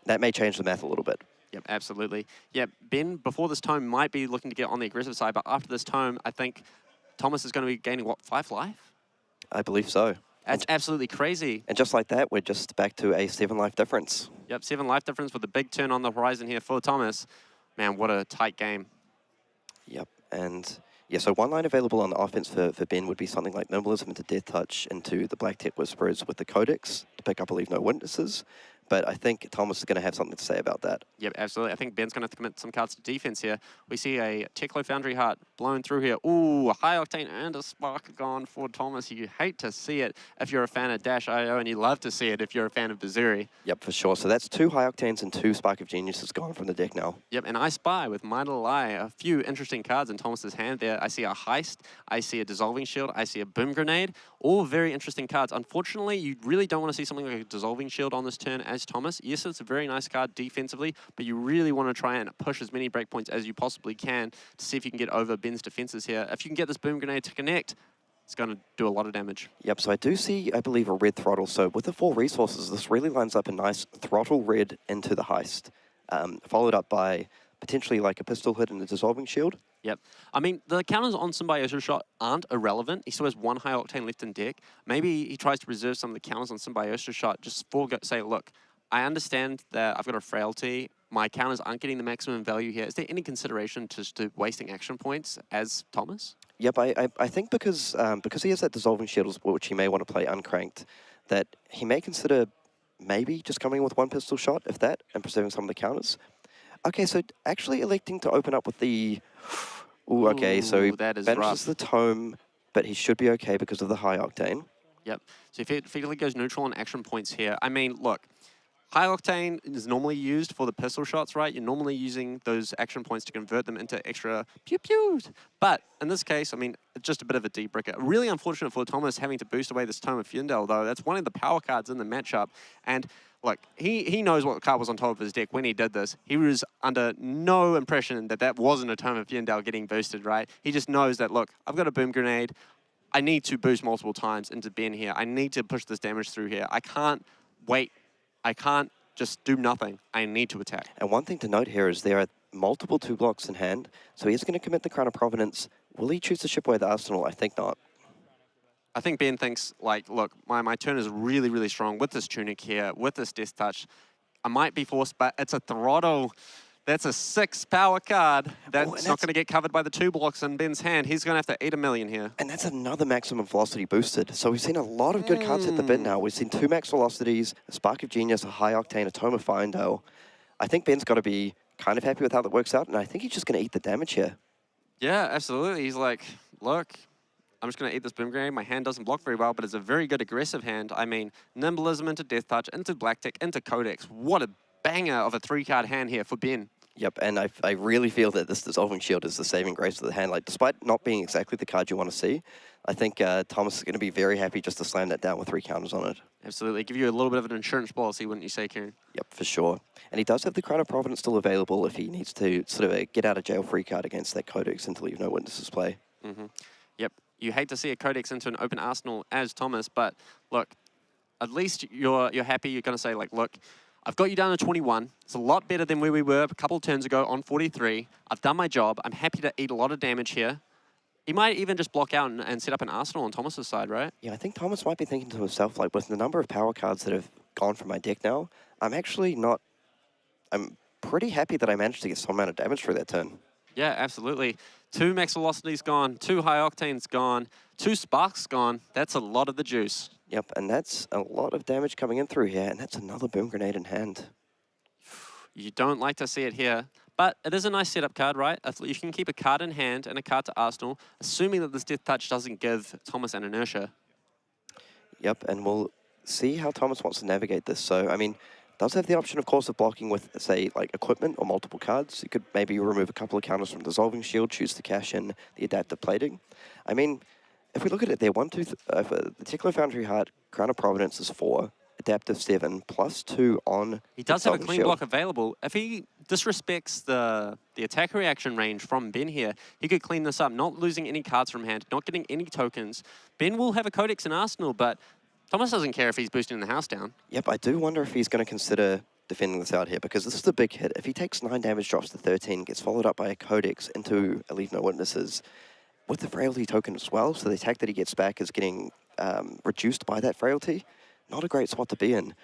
That may change the math a little bit. Yep, absolutely. Yeah, Ben, before this Tome, might be looking to get on the aggressive side, but after this Tome, I think Thomas is going to be gaining, what, 5 life? I believe so. That's absolutely crazy. And just like that, we're just back to a 7 life difference. Yep, 7 life difference with a big turn on the horizon here for Thomas. Man, what a tight game. Yep, and yeah, so 1 line available on the offense for Ben would be something like Nimblism into Death Touch into the Black Tech Whisperers with the Codex to pick up, I believe, no witnesses. But I think Thomas is going to have something to say about that. Yep, absolutely. I think Ben's going to have to commit some cards to defense here. We see a Teklo Foundry Heart blown through here. Ooh, a High Octane and a Spark gone for Thomas. You hate to see it if you're a fan of Dash.io, and you love to see it if you're a fan of the Zuri. Yep, for sure. So that's 2 High Octanes and 2 Spark of Geniuses gone from the deck now. Yep, and I spy with My Little Eye a few interesting cards in Thomas's hand there. I see a Heist, I see a Dissolving Shield, I see a Boom Grenade. All very interesting cards. Unfortunately, you really don't want to see something like a Dissolving Shield on this turn as Thomas. Yes, it's a very nice card defensively, but you really want to try and push as many breakpoints as you possibly can to see if you can get over Ben's defenses here. If you can get this Boom Grenade to connect, it's going to do a lot of damage. Yep, so I do see, I believe, a red throttle. So with the 4 resources, this really lines up a nice throttle red into the Heist, followed up by potentially like a pistol hit and a Dissolving Shield. Yep. I mean, the counters on Symbiosis Shot aren't irrelevant. He still has 1 High Octane left in deck. Maybe he tries to reserve some of the counters on Symbiosis Shot just for, say, look, I understand that I've got a frailty. My counters aren't getting the maximum value here. Is there any consideration to wasting action points as Thomas? Yep, I think because he has that Dissolving Shield, which he may want to play uncranked, that he may consider maybe just coming in with 1 pistol shot, if that, and preserving some of the counters. Okay, so actually electing to open up with the... Ooh, okay, so he banishes the Tome, but he should be okay because of the High Octane. Yep, so if he effectively goes neutral on action points here, I mean, look, High Octane is normally used for the pistol shots, right? You're normally using those action points to convert them into extra pew-pews. But in this case, I mean, it's just a bit of a debricker. Really unfortunate for Thomas having to boost away this Tome of Fyendel, though. That's one of the power cards in the matchup. And look, he knows what card was on top of his deck when he did this. He was under no impression that that wasn't a Tome of Fyendel getting boosted, right? He just knows that, look, I've got a Boom Grenade. I need to boost multiple times into Ben here. I need to push this damage through here. I can't wait. I can't just do nothing. I need to attack. And one thing to note here is there are multiple 2 blocks in hand, so he's going to commit the Crown of Providence. Will he choose to ship away the Arsenal? I think not. I think Ben thinks, like, look, my turn is really, really strong with this Tunic here, with this Death Touch. I might be forced, but it's a throttle. That's a 6 power card. That's not going to get covered by the 2 blocks in Ben's hand. He's going to have to eat 1 million here. And that's another maximum velocity boosted. So we've seen a lot of good cards hit the bin now. We've seen 2 max velocities, a Spark of Genius, a High Octane, a Tome of Fyendel. I think Ben's got to be kind of happy with how that works out, and I think he's just going to eat the damage here. Yeah, absolutely. He's like, look, I'm just going to eat this Boom Grenade. My hand doesn't block very well, but it's a very good aggressive hand. I mean, Nimblism into Death Touch, into Black Tech, into Codex. What a banger of a 3-card hand here for Ben. Yep, and I really feel that this Dissolving Shield is the saving grace of the hand. Like, despite not being exactly the card you want to see, I think Thomas is going to be very happy just to slam that down with 3 counters on it. Absolutely. Give you a little bit of an insurance policy, wouldn't you say, Kieran? Yep, for sure. And he does have the Crown of Providence still available if he needs to sort of get out of jail free card against that Codex until you have no witnesses play. Mm-hmm. Yep. You hate to see a Codex into an open arsenal as Thomas, but look, at least you're happy. You're going to say, like, look, I've got you down to 21. It's a lot better than where we were a couple of turns ago on 43. I've done my job. I'm happy to eat a lot of damage here. He might even just block out and set up an arsenal on Thomas's side, right? Yeah, I think Thomas might be thinking to himself, like, with the number of power cards that have gone from my deck now, I'm actually not... I'm pretty happy that I managed to get some amount of damage through that turn. Yeah, absolutely. 2 max velocities gone, 2 high octanes gone, 2 sparks gone. That's a lot of the juice. Yep, and that's a lot of damage coming in through here, and that's another Boom Grenade in hand. You don't like to see it here, but it is a nice setup card, right? You can keep a card in hand and a card to arsenal, assuming that this Death Touch doesn't give Thomas an inertia. Yep, and we'll see how Thomas wants to navigate this. So, I mean, does have the option, of course, of blocking with, say, like equipment or multiple cards. You could maybe remove a couple of counters from Dissolving Shield, choose to cash in the Adaptive Plating. I mean, if we look at it there, the Teklo Foundry Heart, Crown of Providence is 4. Adaptive 7, +2 on He does have a Dissolving clean Shield. block available. If he disrespects the attack reaction range from Ben here, he could clean this up, not losing any cards from hand, not getting any tokens. Ben will have a Codex in Arsenal, but Thomas doesn't care if he's boosting the house down. Yep, I do wonder if he's going to consider defending this out here, because this is a big hit. If he takes 9 damage, drops to 13, gets followed up by a Codex into a Leave No Witnesses, with the Frailty token as well, so the attack that he gets back is getting reduced by that Frailty. Not a great spot to be in.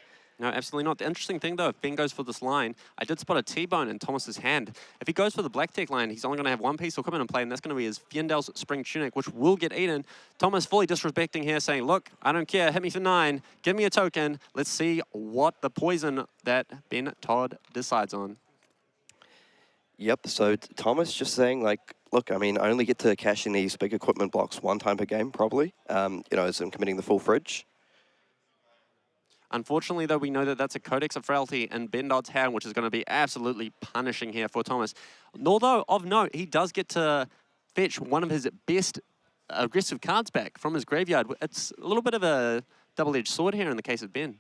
No, absolutely not. The interesting thing, though, if Ben goes for this line, I did spot a T-bone in Thomas's hand. If he goes for the Black Tech line, he's only going to have one piece of equipment in play, and that's going to be his Fiendel's Spring Tunic, which will get eaten. Thomas fully disrespecting here, saying, look, I don't care, hit me for 9, give me a token. Let's see what the poison that Ben Todd decides on. Yep, so Thomas just saying, like, look, I mean, I only get to cash in these big equipment blocks 1 time per game, probably, you know, as I'm committing the full fridge. Unfortunately, though, we know that that's a Codex of Frailty in Ben Todd's hand, which is going to be absolutely punishing here for Thomas. Although, of note, he does get to fetch one of his best aggressive cards back from his graveyard. It's a little bit of a double-edged sword here in the case of Ben.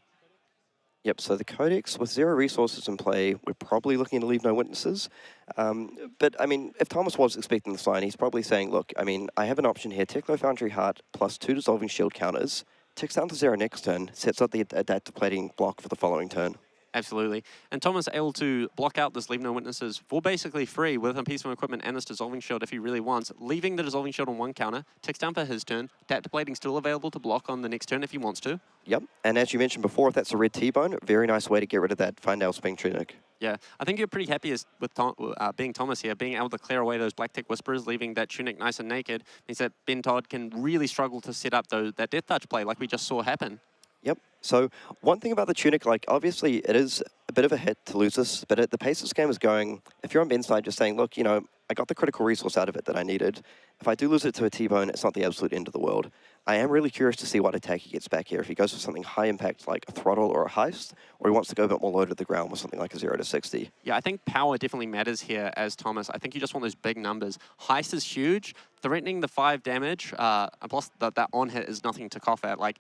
Yep, so the Codex, with 0 resources in play, we're probably looking to Leave No Witnesses. But, I mean, if Thomas was expecting this line, he's probably saying, look, I mean, I have an option here, Techno Foundry Heart +2 Dissolving Shield counters, ticks down to 0 next turn, sets up the Adaptive Plating block for the following turn. Absolutely. And Thomas able to block out this Leave No Witnesses for basically free with a piece of equipment and this Dissolving Shield if he really wants, leaving the Dissolving Shield on 1 counter, ticks down for his turn, Adaptive Plating still available to block on the next turn if he wants to. Yep, and as you mentioned before, if that's a red T-bone, very nice way to get rid of that Findale Spring Tunic. Yeah, I think you're pretty happy with being Thomas here, being able to clear away those Black Tech Whisperers, leaving that Tunic nice and naked, means that Ben Todd can really struggle to set up that Death Touch play like we just saw happen. Yep, so one thing about the Tunic, like, obviously it is a bit of a hit to lose this, but at the pace this game is going, if you're on Ben's side just saying, look, you know, I got the critical resource out of it that I needed. If I do lose it to a T-bone, it's not the absolute end of the world. I am really curious to see what attack he gets back here. If he goes for something high impact like a Throttle or a Heist, or he wants to go a bit more low to the ground with something like a 0 to 60. Yeah, I think power definitely matters here as Thomas. I think you just want those big numbers. Heist is huge. Threatening the 5 damage, plus that on hit is nothing to cough at. Like,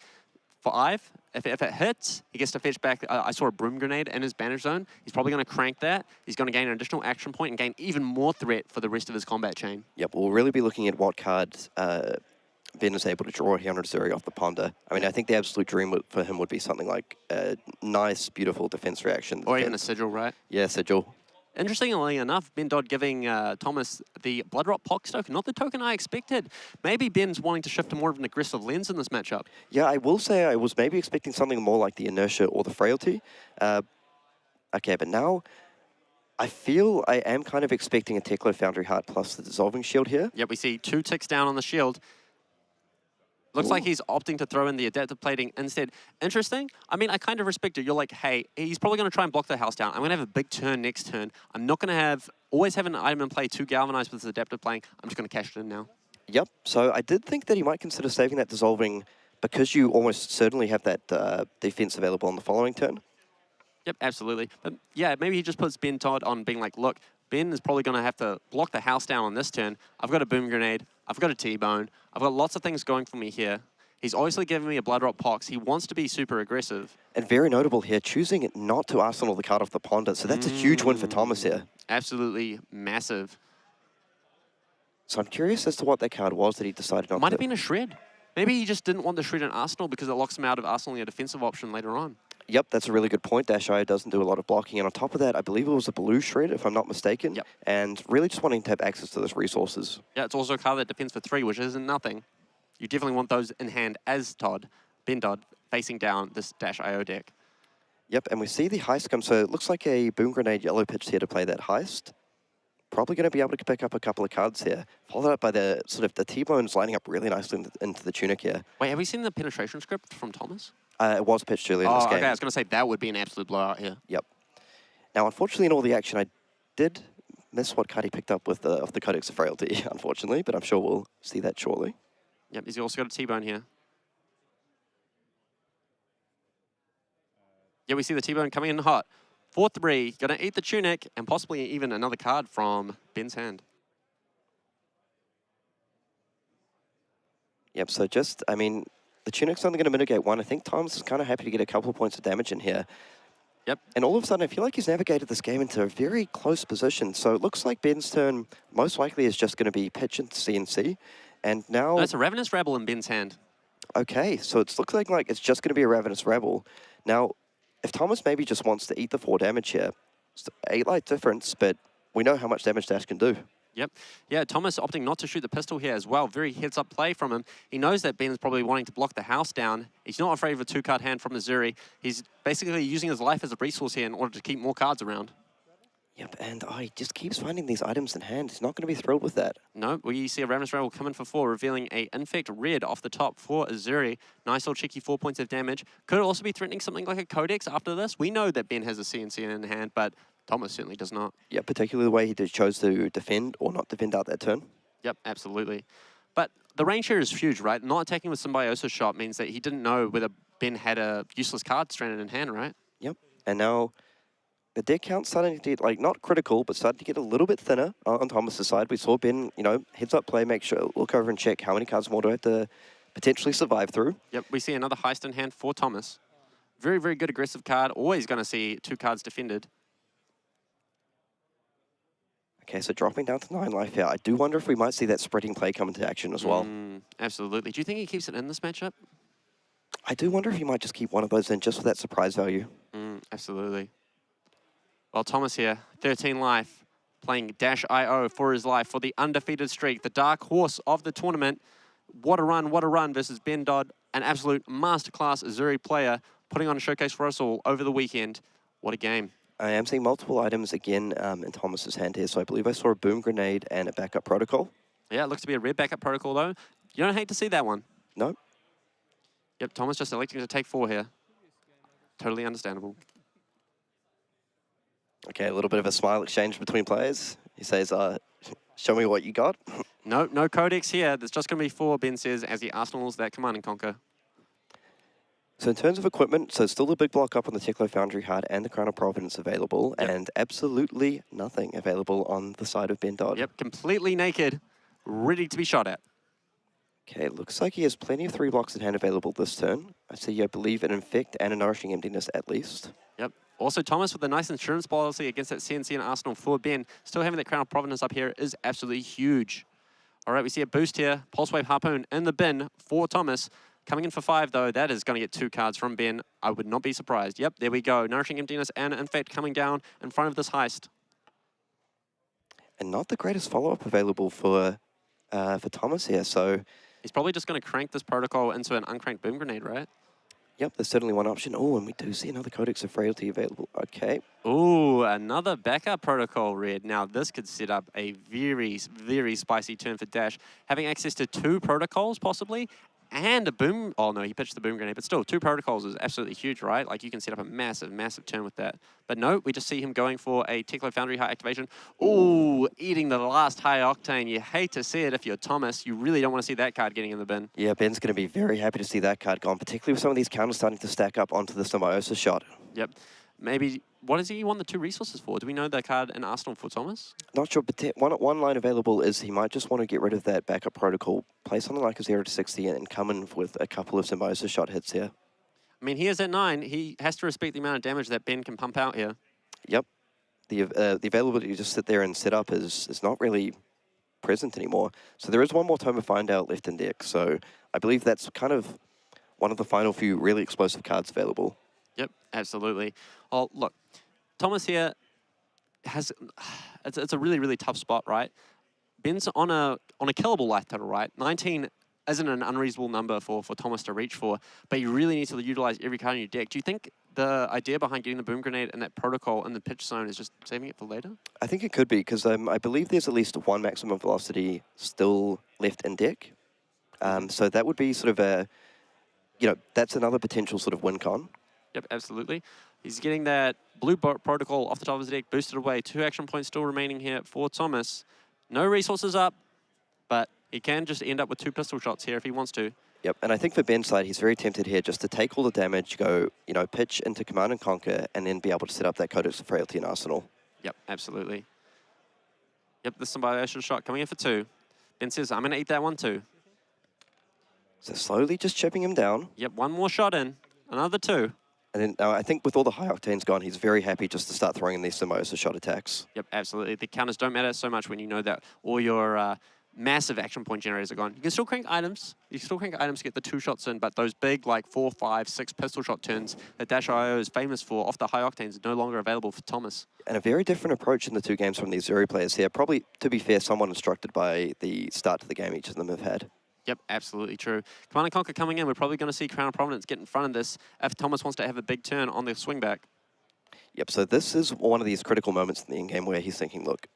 5, if it hits, he gets to fetch back. I saw a Broom Grenade in his Banish Zone. He's probably going to crank that. He's going to gain an additional action point and gain even more threat for the rest of his combat chain. Yep, we'll really be looking at what card Ben is able to draw here on Zuri off the Ponder. I mean, I think the absolute dream for him would be something like a nice, beautiful defense reaction. Or even a Sigil, right? Yeah, Sigil. Interestingly enough, Ben Todd giving Thomas the Bloodrot Pox token, not the token I expected. Maybe Ben's wanting to shift to more of an aggressive lens in this matchup. Yeah, I will say I was maybe expecting something more like the Inertia or the Frailty. Okay, but now I feel I am kind of expecting a Techno Foundry Heart plus the Dissolving Shield here. Yep, we see 2 ticks down on the shield. Looks like he's opting to throw in the Adaptive Plating instead. Interesting. I mean, I kind of respect it. You're like, hey, he's probably going to try and block the house down. I'm going to have a big turn next turn. I'm not going to always have an item in play to galvanize with his Adaptive Plating. I'm just going to cash it in now. Yep, so I did think that he might consider saving that Dissolving because you almost certainly have that defense available on the following turn. Yep, absolutely. But yeah, maybe he just puts Ben Todd on being like, look, Ben is probably going to have to block the house down on this turn. I've got a Boom Grenade. I've got a T-bone. I've got lots of things going for me here. He's obviously giving me a Bloodrot Pox. He wants to be super aggressive. And very notable here, choosing not to Arsenal the card off the Ponder. So that's a huge win for Thomas here. Absolutely massive. So I'm curious as to what that card was that he decided not to. Might have been a Shred. Maybe he just didn't want the Shred in Arsenal because it locks him out of Arsenal a defensive option later on. Yep, that's a really good point. Dash.io doesn't do a lot of blocking. And on top of that, I believe it was a blue Shred, if I'm not mistaken. Yep. And really just wanting to have access to those resources. Yeah, it's also a card that defends for 3, which isn't nothing. You definitely want those in hand as Ben Todd, facing down this Dash.io deck. Yep, and we see the Heist come. So it looks like a Boom Grenade yellow pitch here to play that Heist. Probably going to be able to pick up a couple of cards here. Followed up by the sort of the T-bones lining up really nicely into the Tunic here. Wait, have we seen the penetration script from Thomas? It was pitched earlier in this game. Okay, I was going to say that would be an absolute blowout here. Yep. Now, unfortunately, in all the action, I did miss what card he picked up with the Codex of Frailty, unfortunately, but I'm sure we'll see that shortly. Yep, he's also got a T-bone here. Yeah, we see the T-bone coming in hot. 4-3, going to eat the Tunic, and possibly even another card from Ben's hand. Yep, so just, I mean, The tunic's only going to mitigate 1. I think Thomas is kind of happy to get a couple of points of damage in here. Yep. And all of a sudden, I feel like he's navigated this game into a very close position. So it looks like Ben's turn most likely is just going to be pitch into CNC. And now... No, it's a Ravenous Rabble in Ben's hand. Okay, so it's looking like it's just going to be a Ravenous Rebel. Now, if Thomas maybe just wants to eat the 4 damage here, it's 8 light difference, but we know how much damage Dash can do. Yep. Yeah, Thomas opting not to shoot the pistol here as well. Very heads-up play from him. He knows that Ben is probably wanting to block the house down. He's not afraid of a 2-card hand from the Zuri. He's basically using his life as a resource here in order to keep more cards around. Yep, and he just keeps finding these items in hand. He's not going to be thrilled with that. No, we see a Ravenous Rebel come in for 4, revealing a Infect Red off the top for Zuri. Nice little cheeky 4 points of damage. Could also be threatening something like a Codex after this. We know that Ben has a CNC in hand, but Thomas certainly does not. Yeah, particularly the way he chose to defend or not defend out that turn. Yep, absolutely. But the range here is huge, right? Not attacking with Symbiosis Shot means that he didn't know whether Ben had a useless card stranded in hand, right? Yep, and now the deck count's starting to get, like, not critical, but starting to get a little bit thinner on Thomas's side. We saw Ben, you know, heads up play, make sure, look over and check how many cards more do I have to potentially survive through. Yep, we see another heist in hand for Thomas. Very, very good aggressive card. Always going to see 2 cards defended. Okay, so dropping down to 9 life here. I do wonder if we might see that spreading play come into action as well. Absolutely. Do you think he keeps it in this matchup? I do wonder if he might just keep one of those in just for that surprise value. Absolutely. Well, Thomas here, 13 life, playing Dash.io for his life, for the undefeated streak, the dark horse of the tournament. What a run versus Ben Dodd, an absolute masterclass Zuri player, putting on a showcase for us all over the weekend. What a game. I am seeing multiple items again in Thomas's hand here, so I believe I saw a boom grenade and a backup protocol. Yeah, it looks to be a red backup protocol, though. You don't hate to see that one. No. Yep, Thomas just electing to take 4 here. Totally understandable. Okay, a little bit of a smile exchange between players. He says, show me what you got. No Codex here. There's just going to be 4, Ben says, as he arsenals that Command and Conquer. So in terms of equipment, so still the big block up on the Teklo Foundry Heart and the Crown of Providence available, and absolutely nothing available on the side of Ben Dodd. Yep, completely naked, ready to be shot at. Okay, it looks like he has plenty of 3 blocks in hand available this turn. I see, I believe, an Infect and a Nourishing Emptiness at least. Yep. Also, Thomas with a nice insurance policy against that CNC and Arsenal for Ben. Still having that Crown of Providence up here is absolutely huge. All right, we see a boost here. Pulse Wave Harpoon in the bin for Thomas. Coming in for 5, though, that is going to get 2 cards from Ben. I would not be surprised. Yep, there we go. Nourishing Emptiness and Infect coming down in front of this heist. And not the greatest follow-up available for Thomas here, so... He's probably just going to crank this protocol into an uncranked boom grenade, right? Yep, there's certainly one option. Oh, and we do see another Codex of Frailty available. Okay. Ooh, another backup protocol red. Now, this could set up a very, very spicy turn for Dash. Having access to 2 protocols, possibly, and a boom... Oh, no, he pitched the boom grenade. But still, 2 protocols is absolutely huge, right? Like, you can set up a massive, massive turn with that. But no, we just see him going for a Teklo Foundry Heart activation. Ooh, eating the last high octane. You hate to see it if you're Thomas. You really don't want to see that card getting in the bin. Yeah, Ben's going to be very happy to see that card gone, particularly with some of these counters starting to stack up onto the Symbiosis Shot. Yep. Maybe... What does he want the 2 resources for? Do we know the card in Arsenal for Thomas? Not sure, but one line available is he might just want to get rid of that backup protocol, play something like a 0 to 60 and come in with a couple of Symbiosis Shot hits here. I mean, he is at 9. He has to respect the amount of damage that Ben can pump out here. Yep. The availability to just sit there and set up is not really present anymore. So there is one more Tome of Find Out left in deck. So I believe that's kind of one of the final few really explosive cards available. Yep, absolutely. Oh, look, Thomas here has... It's a really, really tough spot, right? Ben's on a killable life total, right? 19 isn't an unreasonable number for Thomas to reach for, but you really need to utilize every card in your deck. Do you think the idea behind getting the boom grenade and that protocol in the pitch zone is just saving it for later? I think it could be, because I believe there's at least 1 maximum velocity still left in deck. So that would be sort of a... You know, that's another potential sort of win con. Yep, absolutely. He's getting that blue protocol off the top of his deck, boosted away. 2 action points still remaining here for Thomas. No resources up, but he can just end up with 2 pistol shots here if he wants to. Yep, and I think for Ben's side, he's very tempted here just to take all the damage, go, you know, pitch into Command and Conquer, and then be able to set up that Codex of Frailty and Arsenal. Yep, absolutely. Yep, the Symbiosis Shot coming in for 2. Ben says, I'm going to eat that one too. So slowly just chipping him down. Yep, one more shot in. Another 2. And then I think with all the high octanes gone, he's very happy just to start throwing in these symbiosis shot attacks. Yep, absolutely. The counters don't matter so much when you know that all your massive action point generators are gone. You can still crank items. You can still crank items to get the 2 shots in, but those big, like 4, 5, 6 pistol shot turns that Dash.io is famous for off the high octanes are no longer available for Thomas. And a very different approach in the 2 games from these Zuri players here. Probably, to be fair, somewhat instructed by the start to the game each of them have had. Yep, absolutely true. Command & Conquer coming in. We're probably going to see Crown of Providence get in front of this if Thomas wants to have a big turn on the swing back. Yep, so this is one of these critical moments in the in-game where he's thinking, look,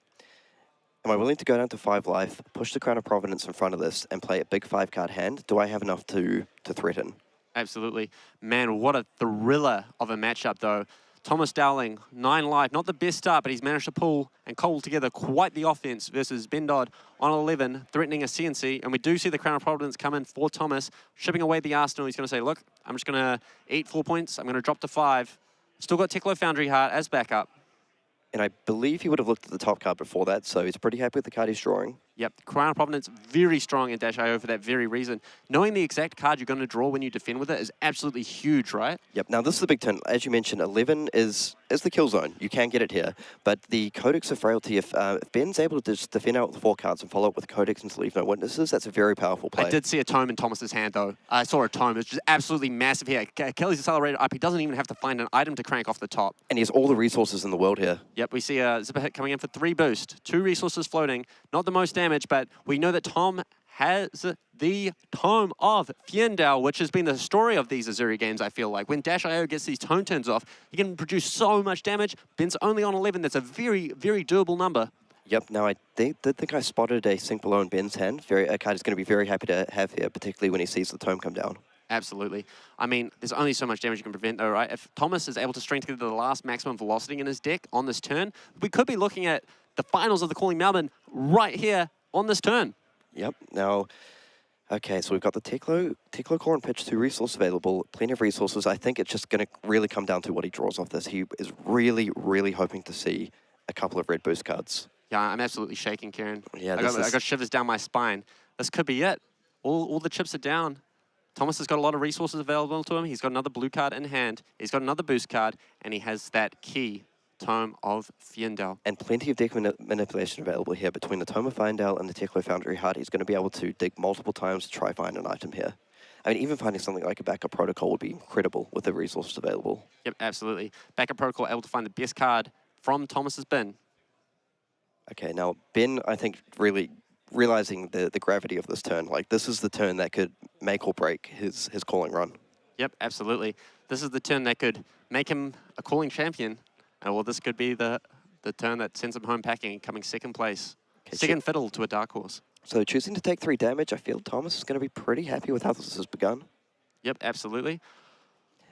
am I willing to go down to 5 life, push the Crown of Providence in front of this, and play a big 5-card hand? Do I have enough to threaten? Absolutely. Man, what a thriller of a matchup, though. Thomas Dowling, 9 life, not the best start, but he's managed to pull and cobble together quite the offense versus Ben Dodd on 11, threatening a CNC. And we do see the Crown of Providence come in for Thomas, shipping away the Arsenal. He's going to say, look, I'm just going to eat 4 points. I'm going to drop to 5. Still got Teklo Foundry Heart as backup. And I believe he would have looked at the top card before that, so he's pretty happy with the card he's drawing. Yep, Crown of Providence very strong in Dash.io for that very reason. Knowing the exact card you're going to draw when you defend with it is absolutely huge, right? Yep, now this is the big turn. As you mentioned, 11 is the kill zone. You can get it here. But the Codex of Frailty, if Ben's able to just defend out with 4 cards and follow up with Codex and to leave no witnesses, that's a very powerful play. I did see a tome in Thomas's hand, though. I saw a tome. It's just absolutely massive here. Kelly's accelerated up. He doesn't even have to find an item to crank off the top. And he has all the resources in the world here. Yep, we see a Zipper hit coming in for 3 boost. 2 resources floating. Not the most damage, but we know that Tom has the Tome of Fiendal, which has been the story of these Zuri games, I feel like. When Dash.io gets these tone turns off, he can produce so much damage. Ben's only on 11. That's a very, very doable number. Yep, now I did think I spotted a sink below in Ben's hand. A card he's going to be very happy to have here, particularly when he sees the tome come down. Absolutely. I mean, there's only so much damage you can prevent, though, right? If Thomas is able to string together the last maximum velocity in his deck on this turn, we could be looking at the finals of the Calling Melbourne right here on this turn. Yep, now, okay, so we've got the Teklo Core and Pitch 2 resource available, plenty of resources. I think it's just going to really come down to what he draws off this. He is really, really hoping to see a couple of red boost cards. Yeah, I'm absolutely shaking, Kieran. Yeah, I got shivers down my spine. This could be it. All the chips are down. Thomas has got a lot of resources available to him. He's got another blue card in hand. He's got another boost card, and he has that key Tome of Fiendal. And plenty of deck manipulation available here between the Tome of Fiendal and the Teklo Foundry Heart. He's going to be able to dig multiple times to try find an item here. I mean, even finding something like a backup protocol would be incredible with the resources available. Yep, absolutely. Backup protocol able to find the best card from Thomas's bin. Okay, now Ben, I think, really realizing the gravity of this turn. Like, this is the turn that could make or break his calling run. Yep, absolutely. This is the turn that could make him a calling champion. Well, this could be the turn that sends him home packing, coming second place. Okay, second fiddle to a dark horse. So choosing to take 3 damage, I feel Thomas is going to be pretty happy with how this has begun. Yep, absolutely.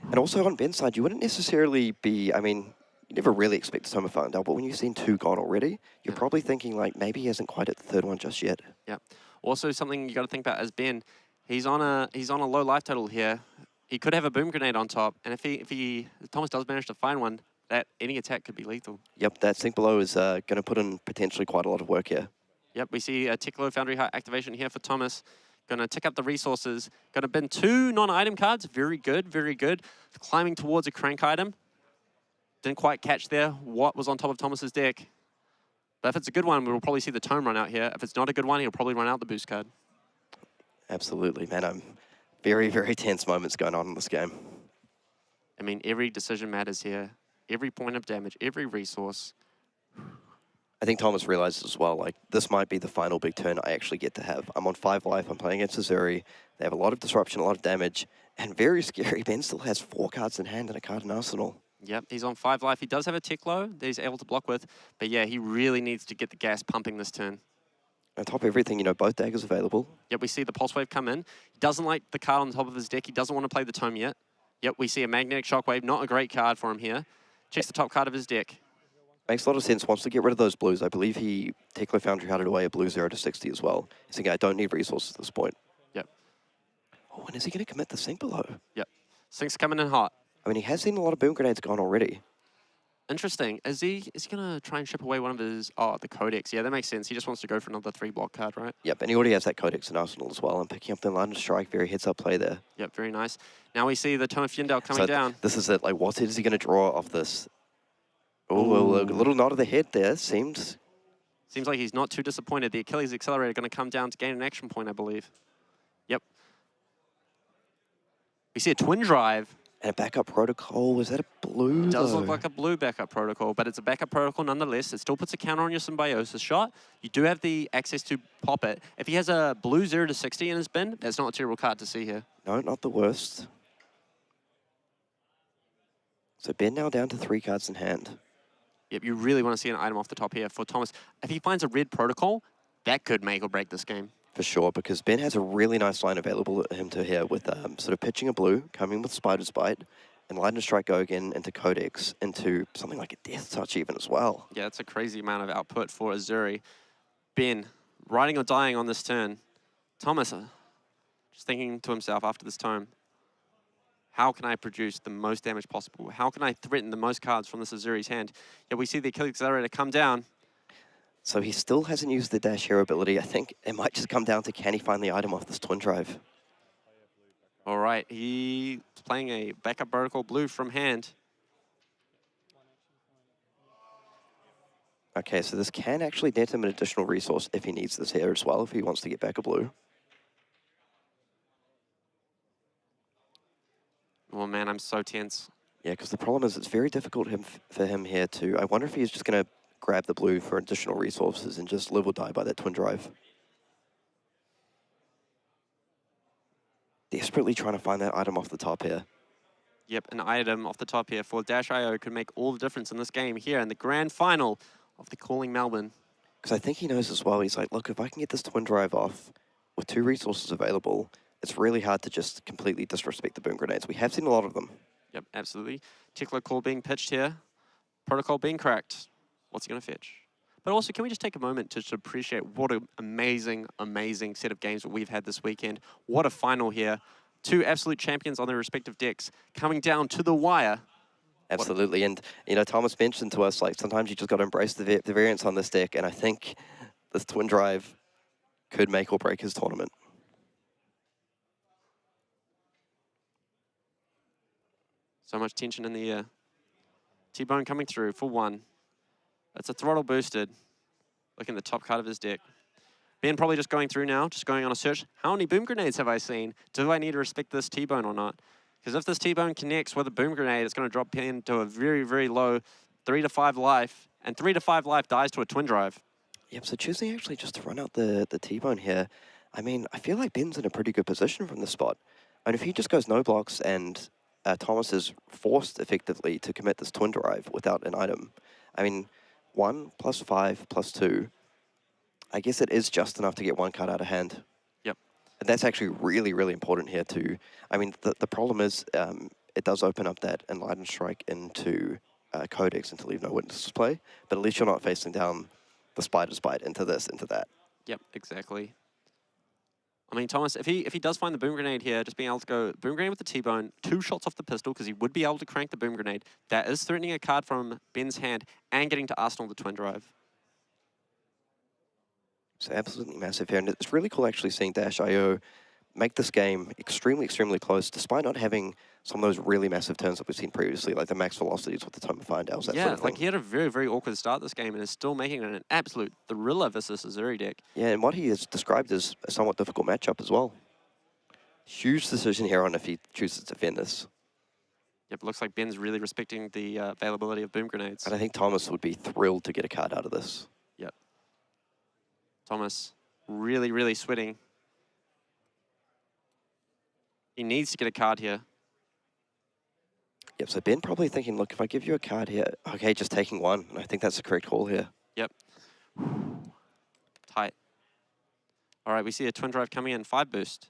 And also on Ben's side, you wouldn't necessarily be, I mean, you never really expect the Tome of Fiendal, but when you've seen 2 gone already, you're probably thinking, like, maybe he hasn't quite hit the 3rd one just yet. Yep. Also, something you got to think about as Ben, he's on a low life total here. He could have a boom grenade on top, and if Thomas does manage to find one, that any attack could be lethal. Yep, that sink below is going to put in potentially quite a lot of work here. Yep, we see a Teklo Foundry Heart activation here for Thomas. Going to tick up the resources. Going to bin 2 non-item cards. Very good, very good. Climbing towards a crank item. Didn't quite catch there what was on top of Thomas's deck. But if it's a good one, we'll probably see the tome run out here. If it's not a good one, he'll probably run out the boost card. Absolutely, man. I'm very, very tense moments going on in this game. I mean, every decision matters here. Every point of damage, every resource. I think Thomas realizes as well, like, this might be the final big turn I actually get to have. I'm on 5 life, I'm playing against Zuri. They have a lot of disruption, a lot of damage, and very scary, Ben still has 4 cards in hand and a card in arsenal. Yep, he's on 5 life. He does have a Teklo that he's able to block with, but yeah, he really needs to get the gas pumping this turn. On top of everything, you know, both daggers available. Yep, we see the Pulse Wave come in. He doesn't like the card on the top of his deck. He doesn't want to play the Tome yet. Yep, we see a Magnetic Shockwave, not a great card for him here. Checks the top card of his deck. Makes a lot of sense. Wants to get rid of those blues. I believe he Teklo Foundry had away a blue 0 to 60 as well. He's thinking, I don't need resources at this point. Yep. Oh, when is he going to commit the sink below? Yep. Sink's coming in hot. I mean, he has seen a lot of boom grenades gone already. Interesting. Is he going to try and ship away one of his... Oh, the Codex. Yeah, that makes sense. He just wants to go for another 3-block card, right? Yep, and he already has that Codex in Arsenal as well. And picking up the line of strike, very heads-up play there. Yep, very nice. Now we see the Tome of Fyendal coming down. This is it. Like, what is he going to draw off this? Oh, a little nod of the head there. Seems like he's not too disappointed. The Achilles Accelerator going to come down to gain an action point, I believe. Yep. We see a Twin Drive. And a backup protocol. Was that a blue? It does though? look like a blue backup protocol, but it's a backup protocol nonetheless. It still puts a counter on your Symbiosis shot. You do have the access to pop it. If he has a blue 0 to 60 in his bin, that's not a terrible card to see here. No, not the worst. So Ben now down to 3 cards in hand. Yep, you really want to see an item off the top here for Thomas. If he finds a red protocol, that could make or break this game. For sure, because Ben has a really nice line available to him to here with sort of pitching a blue, coming with Spider's Bite, and Lightning Strike go again into Codex, into something like a Death Touch even as well. Yeah, it's a crazy amount of output for Zuri. Ben, riding or dying on this turn. Thomas, just thinking to himself after this tome, how can I produce the most damage possible? How can I threaten the most cards from this Zuri's hand? Yeah, we see the Achilles Accelerator come down. So he still hasn't used the Dash Hero ability. I think it might just come down to can he find the item off this Twin Drive. All right, he's playing a backup protocol blue from hand. Okay, so this can actually net him an additional resource if he needs this here as well, if he wants to get back a blue. Oh man, I'm so tense. Yeah, because the problem is it's very difficult for him here to... I wonder if he's just going to grab the blue for additional resources and just live or die by that Twin Drive. Desperately trying to find that item off the top here. Yep, an item off the top here for Dash.io could make all the difference in this game here in the grand final of the Calling Melbourne. Because I think he knows as well, he's like, look, if I can get this Twin Drive off with 2 resources available, it's really hard to just completely disrespect the boom grenades. We have seen a lot of them. Yep, absolutely. Tickler Call being pitched here. Protocol being cracked. What's he going to fetch? But also, can we just take a moment to appreciate what an amazing, amazing set of games that we've had this weekend. What a final here. 2 absolute champions on their respective decks coming down to the wire. Absolutely, and you know, Thomas mentioned to us, like, sometimes you just got to embrace the variance on this deck, and I think this Twin Drive could make or break his tournament. So much tension in the air. T-Bone coming through for 1. It's a throttle boosted. Looking at the top card of his deck. Ben probably just going through now, just going on a search. How many boom grenades have I seen? Do I need to respect this T-Bone or not? Because if this T-Bone connects with a boom grenade, it's going to drop Ben to a very, very low 3 to 5 life. And 3 to 5 life dies to a Twin Drive. Yep, so choosing actually just to run out the T-Bone here, I mean, I feel like Ben's in a pretty good position from this spot. And if he just goes no blocks and Thomas is forced effectively to commit this Twin Drive without an item, I mean, 1 + 5 + 2, I guess it is just enough to get 1 card out of hand. Yep. And that's actually really, really important here too. I mean, the problem is it does open up that Enlightened Strike into Codex and to leave no witnesses play, but at least you're not facing down the Spider's Bite into this, into that. Yep, exactly. I mean, Thomas, if he does find the boom grenade here, just being able to go boom grenade with the T-Bone, 2 shots off the pistol, because he would be able to crank the boom grenade. That is threatening a card from Ben's hand and getting to Arsenal the Twin Drive. It's absolutely massive here, and it's really cool actually seeing Dash.io make this game extremely, extremely close, despite not having some of those really massive turns that we've seen previously, like the max velocities with the Tome of Fyendals, that Yeah, sort of like thing. he had a very, very awkward start this game and is still making it an absolute thriller versus a Zuri deck. Yeah, and what he has described as a somewhat difficult matchup as well. Huge decision here on if he chooses to defend this. Yep, looks like Ben's really respecting the availability of boom grenades. And I think Thomas would be thrilled to get a card out of this. Yep. Thomas really, really sweating. He needs to get a card here. Yep, so Ben probably thinking, look, if I give you a card here, okay, just taking 1. And I think that's the correct call here. Yep. Tight. All right, we see a Twin Drive coming in, 5 boost.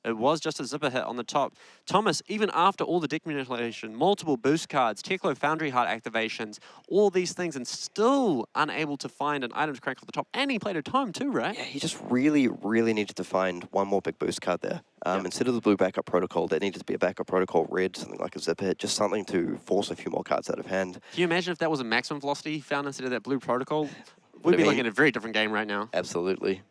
It was just a zipper hit on the top. Thomas, even after all the deck manipulation, multiple boost cards, Teklo Foundry Heart activations, all these things, and still unable to find an item to crank off the top. And he played a tome too, right? Yeah, he just really, really needed to find one more big boost card there. Instead of the blue backup protocol, there needed to be a backup protocol red, something like a zipper hit, just something to force a few more cards out of hand. Can you imagine if that was a maximum velocity he found instead of that blue protocol? We'd be looking at a very different game right now. Absolutely.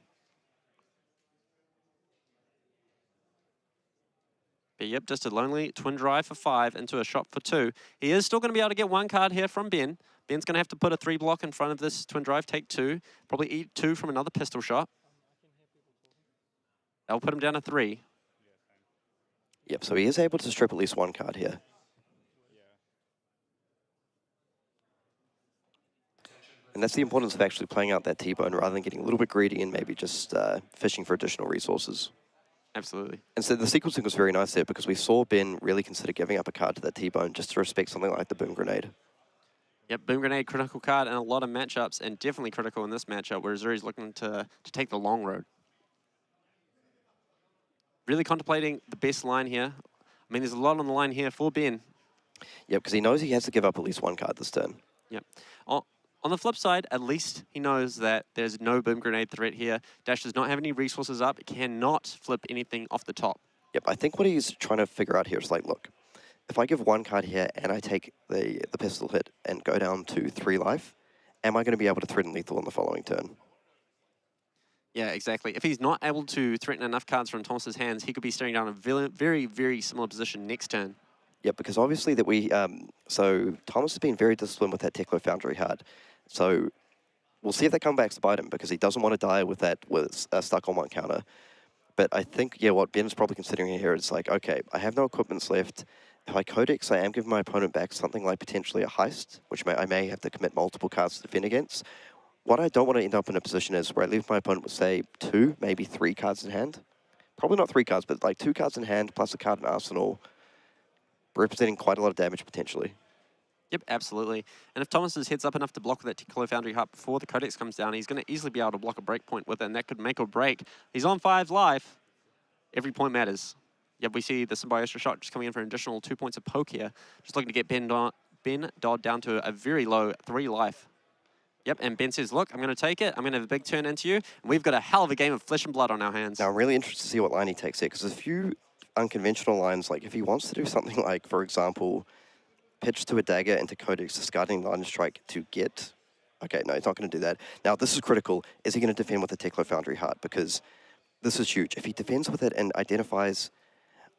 But yep, just a lonely twin drive for 5 into a shot for 2. He is still going to be able to get 1 card here from Ben. Ben's going to have to put a 3 block in front of this twin drive, take 2. Probably eat 2 from another pistol shot. That'll put him down to 3. Yep, so he is able to strip at least 1 card here. And that's the importance of actually playing out that T-bone rather than getting a little bit greedy and maybe just fishing for additional resources. Absolutely. And so the sequencing was very nice there because we saw Ben really consider giving up a card to that T-bone just to respect something like the Boom Grenade. Yep, Boom Grenade, critical card in a lot of matchups, and definitely critical in this matchup where Zuri's looking to take the long road. Really contemplating the best line here. I mean, there's a lot on the line here for Ben. Yep, because he knows he has to give up at least 1 card this turn. Yep. On the flip side, at least he knows that there's no Boom Grenade threat here. Dash does not have any resources up. It cannot flip anything off the top. Yep, I think what he's trying to figure out here is like, look, if I give 1 card here and I take the pistol hit and go down to 3 life, am I going to be able to threaten lethal on the following turn? Yeah, exactly. If he's not able to threaten enough cards from Thomas's hands, he could be staring down a very, very similar position next turn. Yep, because obviously that we, so Thomas has been very disciplined with that Teklo Foundry Heart. So we'll see if that comes back to bite him because he doesn't want to die with that stuck on 1 counter. But I think, yeah, what Ben is probably considering here is like, okay, I have no equipments left. If I Codex, I am giving my opponent back something like potentially a heist, which I may have to commit multiple cards to defend against. What I don't want to end up in a position is where I leave my opponent with, say, 2, maybe 3 cards in hand. Probably not 3 cards, but like 2 cards in hand plus a card in arsenal, representing quite a lot of damage potentially. Yep, absolutely. And if Thomas is heads up enough to block with that Teklo Foundry Heart before the Codex comes down, he's going to easily be able to block a breakpoint with it, and that could make or break. He's on 5 life. Every point matters. Yep, we see the Symbiosis shot just coming in for an additional 2 points of poke here. Just looking to get Ben Dodd down to a very low 3 life. Yep, and Ben says, look, I'm going to take it. I'm going to have a big turn into you. And we've got a hell of a game of flesh and blood on our hands. Now, I'm really interested to see what line he takes here, because there's a few unconventional lines. Like, if he wants to do something like, for example, pitch to a dagger into Codex, discarding line strike to get... Okay, no, he's not going to do that. Now, this is critical. Is he going to defend with the Teklo Foundry Heart? Because this is huge. If he defends with it and identifies...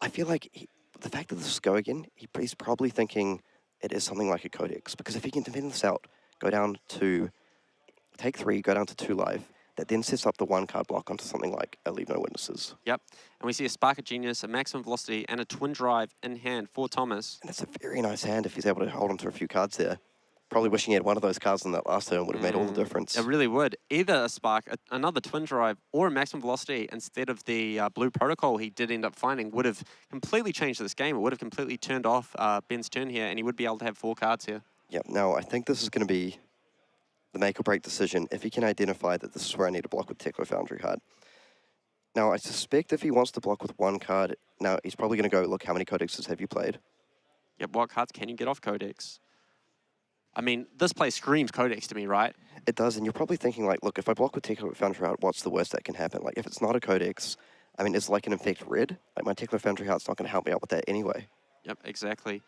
I feel like the fact that this is go again, he's probably thinking it is something like a Codex. Because if he can defend this out, go down to... Take 3, go down to 2 life, that then sets up the 1 card block onto something like a Leave No Witnesses. Yep, and we see a Spark of Genius, a Maximum Velocity, and a Twin Drive in hand for Thomas. And that's a very nice hand if he's able to hold onto a few cards there. Probably wishing he had one of those cards in that last turn would have made all the difference. It really would. Either a Spark, another Twin Drive, or a Maximum Velocity instead of the Blue Protocol he did end up finding would have completely changed this game. It would have completely turned off Ben's turn here, and he would be able to have 4 cards here. Yep, now I think this is going to be the make or break decision if he can identify that this is where I need to block with Teklo Foundry Heart. Now, I suspect if he wants to block with 1 card, now he's probably going to go, look, how many Codexes have you played? Yep, what cards can you get off Codex? I mean, this play screams Codex to me, right? It does, and you're probably thinking, like, look, if I block with Teklo Foundry Heart, what's the worst that can happen? Like, if it's not a Codex, I mean, it's like an Infect Red. Like, my Teklo Foundry Heart's not going to help me out with that anyway. Yep, exactly.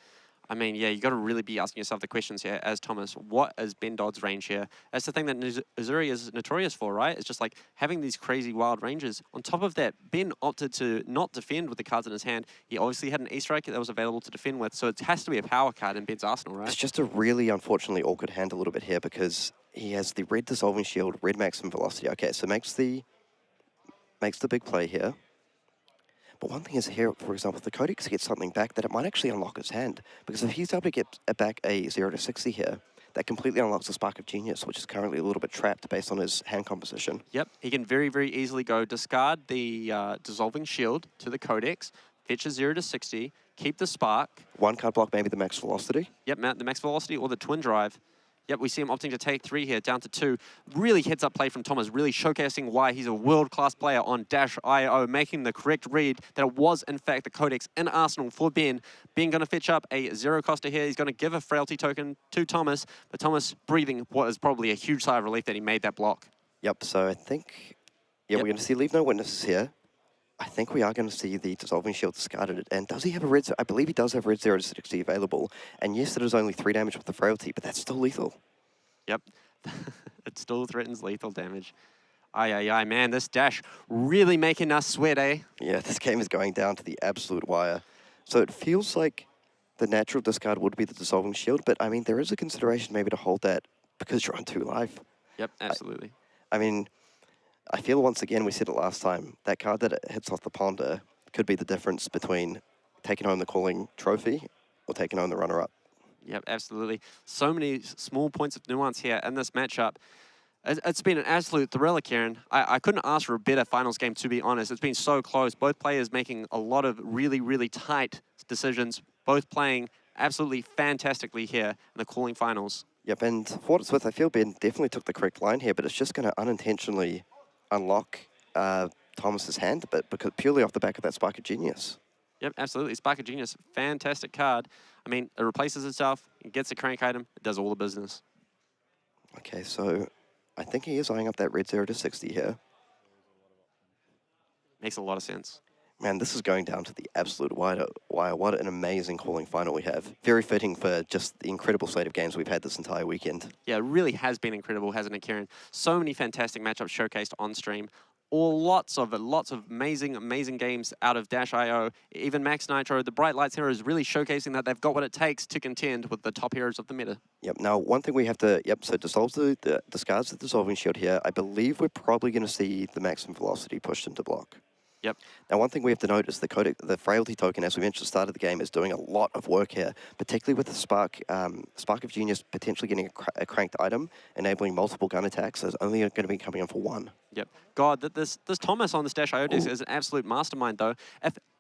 I mean, yeah, you got to really be asking yourself the questions here as Thomas. What is Ben Dodd's range here? That's the thing that Zuri is notorious for, right? It's just like having these crazy wild ranges. On top of that, Ben opted to not defend with the cards in his hand. He obviously had an E-Strike that was available to defend with, so it has to be a power card in Ben's arsenal, right? It's just a really, unfortunately, awkward hand a little bit here because he has the red Dissolving Shield, red Maximum Velocity. Okay, so makes the big play here. But one thing is here, for example, if the Codex gets something back, that it might actually unlock his hand. Because if he's able to get back a 0 to 60 here, that completely unlocks the Spark of Genius, which is currently a little bit trapped based on his hand composition. Yep, he can very, very easily go discard the Dissolving Shield to the Codex, fetch a 0 to 60, keep the Spark. 1 card block, maybe the Max Velocity. Yep, the Max Velocity or the Twin Drive. Yep, we see him opting to take 3 here, down to 2. Really heads-up play from Thomas, really showcasing why he's a world-class player on Dash.io, making the correct read that it was, in fact, the Codex in Arsenal for Ben. Ben going to fetch up a 0-coster here. He's going to give a Frailty token to Thomas, but Thomas breathing what is probably a huge sigh of relief that he made that block. Yep, so I think, we're going to see Leave No Witnesses here. I think we are going to see the Dissolving Shield discarded. And does he have a red... I believe he does have red 0-60 available. And yes, it is only 3 damage with the Frailty, but that's still lethal. Yep, it still threatens lethal damage. Aye, man, this Dash really making us sweat, eh? Yeah, this game is going down to the absolute wire. So it feels like the natural discard would be the Dissolving Shield, but I mean, there is a consideration maybe to hold that because you're on 2 life. Yep, absolutely. I mean, I feel once again, we said it last time, that card that hits off the ponder could be the difference between taking home the Calling Trophy or taking home the runner-up. Yep, absolutely. So many small points of nuance here in this matchup. It's been an absolute thriller, Kieran. I couldn't ask for a better finals game, to be honest. It's been so close. Both players making a lot of really, really tight decisions. Both playing absolutely fantastically here in the Calling finals. Yep, and for what it's worth, I feel Ben definitely took the correct line here, but it's just going to unintentionally unlock Thomas's hand, but because purely off the back of that Spark of Genius. Yep, absolutely. Spark of Genius, fantastic card. I mean, it replaces itself, it gets a crank item, it does all the business. Okay, so I think he is eyeing up that red 0-60 here. Makes a lot of sense. Man, this is going down to the absolute wire. What an amazing Calling final we have. Very fitting for just the incredible slate of games we've had this entire weekend. Yeah, it really has been incredible, hasn't it, Kieran? So many fantastic matchups showcased on stream. Lots of amazing games out of Dash.io. Even Max Nitro, the Bright Lights heroes really showcasing that they've got what it takes to contend with the top heroes of the meta. Yep, now one thing we have to, so dissolves discards the Dissolving Shield here. I believe we're probably going to see the maximum velocity pushed into block. Yep. Now, one thing we have to note is the Frailty token, as we mentioned at the start of the game, is doing a lot of work here, particularly with the Spark of Genius potentially getting a cranked item, enabling multiple gun attacks. There's only going to be coming in for 1. Yep. God, this Thomas on this Dash.io desk is an absolute mastermind, though.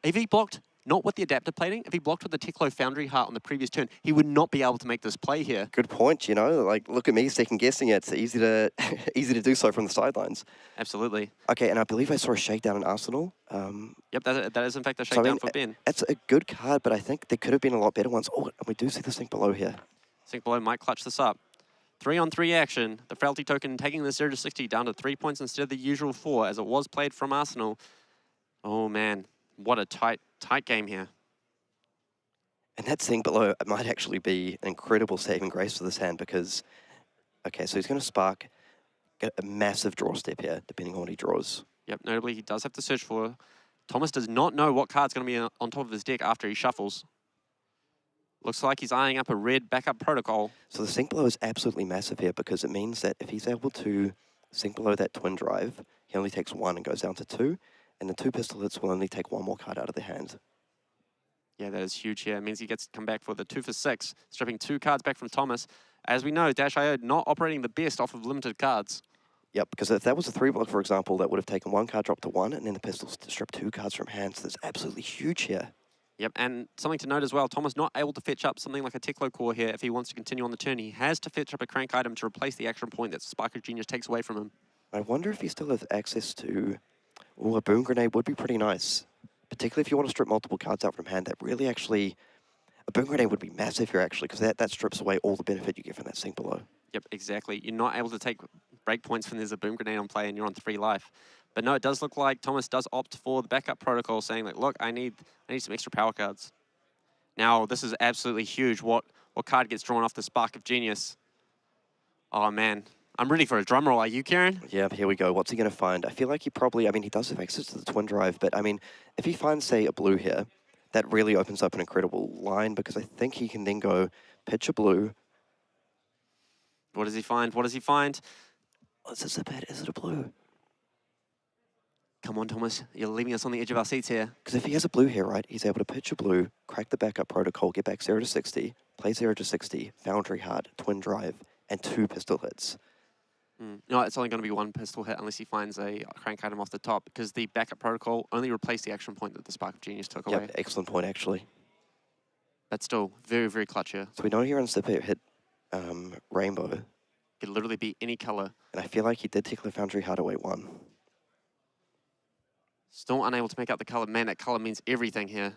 If he blocked, not with the adaptive plating, if he blocked with the Teklo Foundry Heart on the previous turn, he would not be able to make this play here. Good point, you know, like, look at me second-guessing it. It's easy to easy to do so from the sidelines. Absolutely. Okay, and I believe I saw a shakedown in Arsenal. Yep, that is in fact a shakedown for Ben. It's a good card, but I think there could have been a lot better ones. Oh, and we do see the Sink Below here. Sink Below might clutch this up. 3-on-3 action. The Frailty token taking the 0-60 down to 3 points instead of the usual 4, as it was played from Arsenal. Oh, man. What a tight game here. And that Sink Below might actually be an incredible saving grace for this hand because, okay, so he's going to Spark, get a massive draw step here, depending on what he draws. Yep, notably he does have to search for. Thomas does not know what card's going to be on top of his deck after he shuffles. Looks like he's eyeing up a red backup protocol. So the Sink Below is absolutely massive here because it means that if he's able to Sink Below that Twin Drive, he only takes 1 and goes down to 2, and the 2 pistol hits will only take 1 more card out of the hand. Yeah, that is huge here. It means he gets to come back for the 2 for 6, stripping 2 cards back from Thomas. As we know, Dash.io not operating the best off of limited cards. Yep, because if that was a 3 block, for example, that would have taken 1 card drop to 1, and then the pistols to strip 2 cards from hand. So that's absolutely huge here. Yep, and something to note as well, Thomas not able to fetch up something like a Teklo Core here if he wants to continue on the turn. He has to fetch up a crank item to replace the action point that Spark of Genius takes away from him. I wonder if he still has access to... Oh, a Boom Grenade would be pretty nice. Particularly if you want to strip multiple cards out from hand, that really actually... A Boom Grenade would be massive here, actually, because that strips away all the benefit you get from that Sink Below. Yep, exactly. You're not able to take break points when there's a Boom Grenade on play and you're on 3 life. But no, it does look like Thomas does opt for the backup protocol, saying like, look, I need some extra power cards. Now, this is absolutely huge. What card gets drawn off the Spark of Genius? Oh, man. I'm ready for a drum roll. Are you, Kieran? Yeah, here we go. What's he going to find? I feel like he probably... I mean, he does have access to the Twin Drive, but, I mean, if he finds, say, a blue here, that really opens up an incredible line, because I think he can then go pitch a blue. What does he find? What does he find? Oh, is this a bad? Is it a blue? Come on, Thomas. You're leaving us on the edge of our seats here. Because if he has a blue here, right, he's able to pitch a blue, crack the backup protocol, get back 0-60, play 0-60, Foundry Heart, Twin Drive, and 2 pistol hits. No, it's only going to be 1 pistol hit unless he finds a crank item off the top, because the backup protocol only replaced the action point that the Spark of Genius took away. Yep, excellent point, actually. That's still very, very clutch here. So we know he runs the hit Rainbow. Could literally be any color. And I feel like he did Tickler Foundry Hideaway 1. Still unable to make out the color. Man, that color means everything here.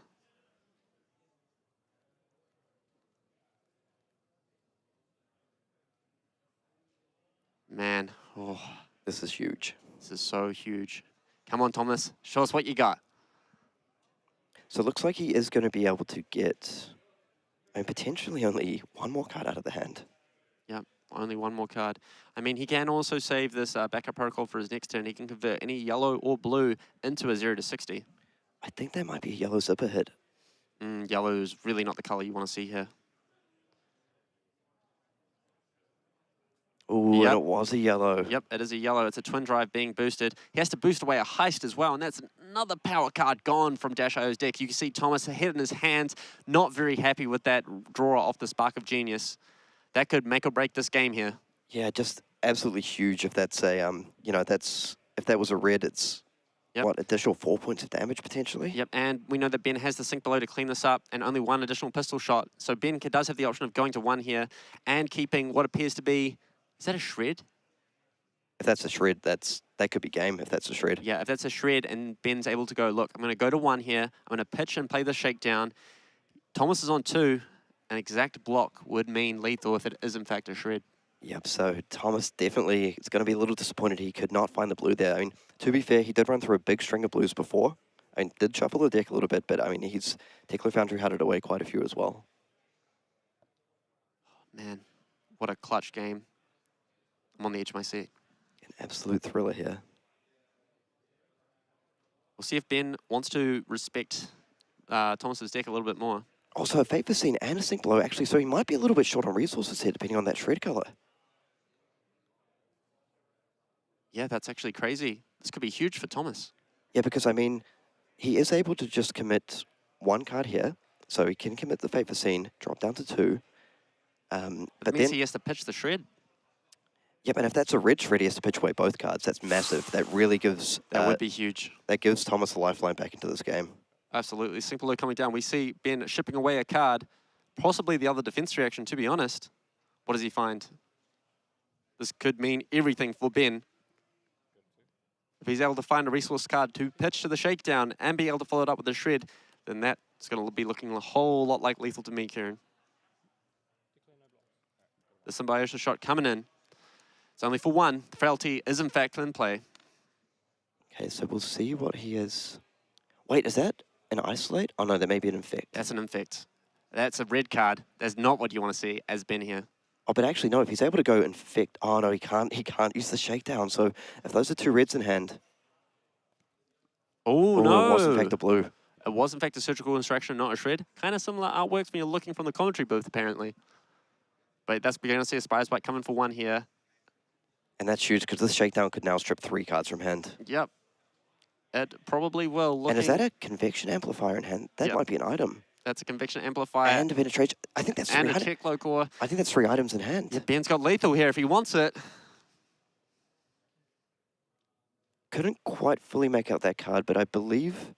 Man, oh, This is huge. this is so huge. Come on, Thomas. Show us what you got. So it looks like he is going to be able to get, potentially only one more card out of the hand. Yep, only one more card. I mean, he can also save this backup protocol for his next turn. He can convert any yellow or blue into a 0 to 60. I think that might be a yellow zipper hit. Yellow is really not the color you want to see here. Ooh, Yep. and it was a yellow. Yep, it is a yellow. It's a twin drive being boosted. He has to boost away a heist as well, and that's another power card gone from Dash.io's deck. You can see Thomas head in his hands, not very happy with that draw off the Spark of Genius. That could make or break this game here. Yeah, just absolutely huge. If that's a, if that was a red, it's Yep. what, additional 4 points of damage potentially. Yep, and we know that Ben has the sink below to clean this up, and only one additional pistol shot. So Ben does have the option of going to 1 here and keeping what appears to be, is that a shred? If that's a shred, that could be game. If that's a shred. Yeah, if that's a shred and Ben's able to go, look, I'm going to go to 1 here. I'm going to pitch and play the shakedown. Thomas is on 2. An exact block would mean lethal if it is in fact a shred. Yep. So Thomas definitely is going to be a little disappointed he could not find the blue there. I mean, to be fair, he did run through a big string of blues before. I mean, did shuffle the deck a little bit, but I mean, he's Tickler Foundry had it away quite a few as well. Man, what a clutch game. I'm on the edge of my seat. An absolute thriller here. We'll see if Ben wants to respect Thomas's deck a little bit more. Also, a Fate Scene and a Sink Below, actually, so he might be a little bit short on resources here, depending on that shred color. Yeah, that's actually crazy. This could be huge for Thomas. Yeah, because, I mean, he is able to just commit 1 card here, so he can commit the Fate Scene, drop down to 2. That But means then, he has to pitch the shred. yep, and if that's a red shred, he has to pitch away both cards. That's massive. That really gives... That would be huge. That gives Thomas a lifeline back into this game. Absolutely. Simple Low coming down. We see Ben shipping away a card. Possibly the other defense reaction, to be honest. What does he find? This could mean everything for Ben. If he's able to find a resource card to pitch to the shakedown and be able to follow it up with a shred, then that's going to be looking a whole lot like lethal to me, Kieran. The Symbiosis shot coming in. It's only for 1. The Frailty is in fact in play. Okay, so we'll see what he is... Wait, is that an Isolate? Oh no, that may be an Infect. That's an Infect. That's a red card. That's not what you want to see as Ben here. Oh, but actually, no, if he's able to go Infect... Oh no, he can't use the Shakedown, so if those are 2 reds in hand... Oh, Ooh, no. it was in fact a blue. It was in fact a surgical instruction, not a shred. Kind of similar artworks when you're looking from the commentary booth, apparently. But that's, we're going to see a Spire Spike coming for 1 here. And that's huge, because this Shakedown could now strip 3 cards from hand. Yep. It probably will. And is that a Convection Amplifier in hand? That Yep. might be an item. That's a Convection Amplifier. And a Penetration. I think that's 3 and a items. Tech Low Core. I think that's 3 items in hand. Yeah, Ben's got lethal here if he wants it. Couldn't quite fully make out that card, but I believe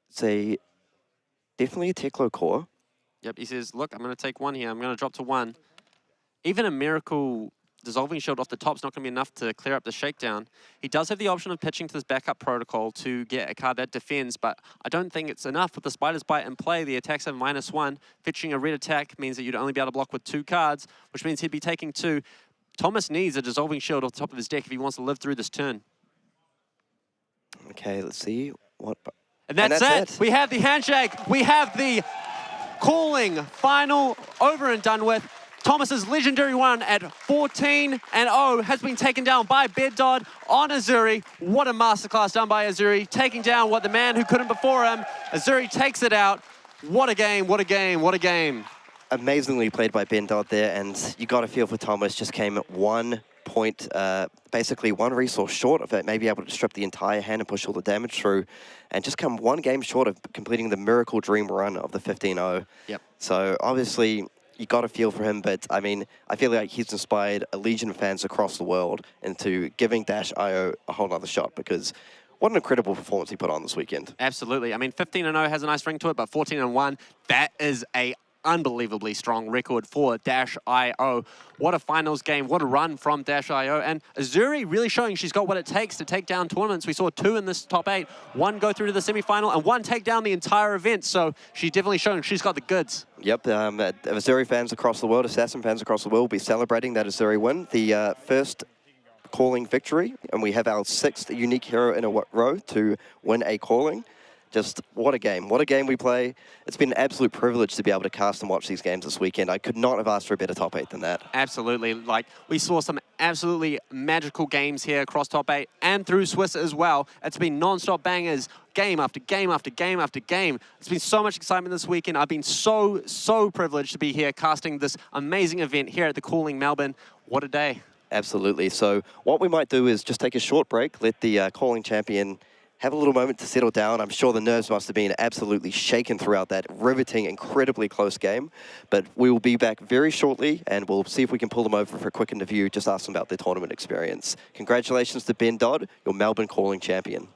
it's definitely a Tech Low Core. Yep, he says, look, I'm going to take 1 here. I'm going to drop to 1. Even a Miracle Dissolving Shield off the top is not going to be enough to clear up the shakedown. He does have the option of pitching to this backup protocol to get a card that defends, but I don't think it's enough. With the Spider's Bite in play, the attacks have -1. Pitching a red attack means that you'd only be able to block with 2 cards, which means he'd be taking 2. Thomas needs a Dissolving Shield off the top of his deck if he wants to live through this turn. Okay, let's see what... And that's it. We have the handshake. We have the calling final over and done with. Thomas's legendary 1 at 14-0 has been taken down by Todd on Zuri. What a masterclass done by Zuri, taking down what the man who couldn't before him. Zuri takes it out. What a game, what a game, what a game. Amazingly played by Todd there, and you got a feel for Thomas. Just came at 1 point, basically 1 resource short of it, maybe able to strip the entire hand and push all the damage through, and just come 1 game short of completing the miracle dream run of the 15-0. Yep. So obviously, you got a feel for him, but I mean, I feel like he's inspired a legion of fans across the world into giving Dash.io a whole other shot, because what an incredible performance he put on this weekend. Absolutely. I mean, 15-0 has a nice ring to it, but 14-1, that is a unbelievably strong record for Dash.io. What a finals game, what a run from Dash.io. And Zuri really showing she's got what it takes to take down tournaments. We saw 2 in this top 8, 1 go through to the semifinal, and 1 take down the entire event. So she's definitely showing she's got the goods. Yep, Zuri fans across the world, Assassin fans across the world will be celebrating that Zuri win. The first calling victory, and we have our 6th unique hero in a row to win a calling. Just what a game. What a game we play. It's been an absolute privilege to be able to cast and watch these games this weekend. I could not have asked for a better top 8 than that. Absolutely. Like, we saw some absolutely magical games here across top 8 and through Swiss as well. It's been non-stop bangers, game after game after game after game. It's been so much excitement this weekend. I've been so privileged to be here casting this amazing event here at the Cooling Melbourne. What a day. Absolutely. So what we might do is just take a short break, let the calling champion have a little moment to settle down. I'm sure the nerves must have been absolutely shaken throughout that riveting, incredibly close game. But we will be back very shortly, and we'll see if we can pull them over for a quick interview, just ask them about their tournament experience. Congratulations to Ben Dodd, your Melbourne calling champion.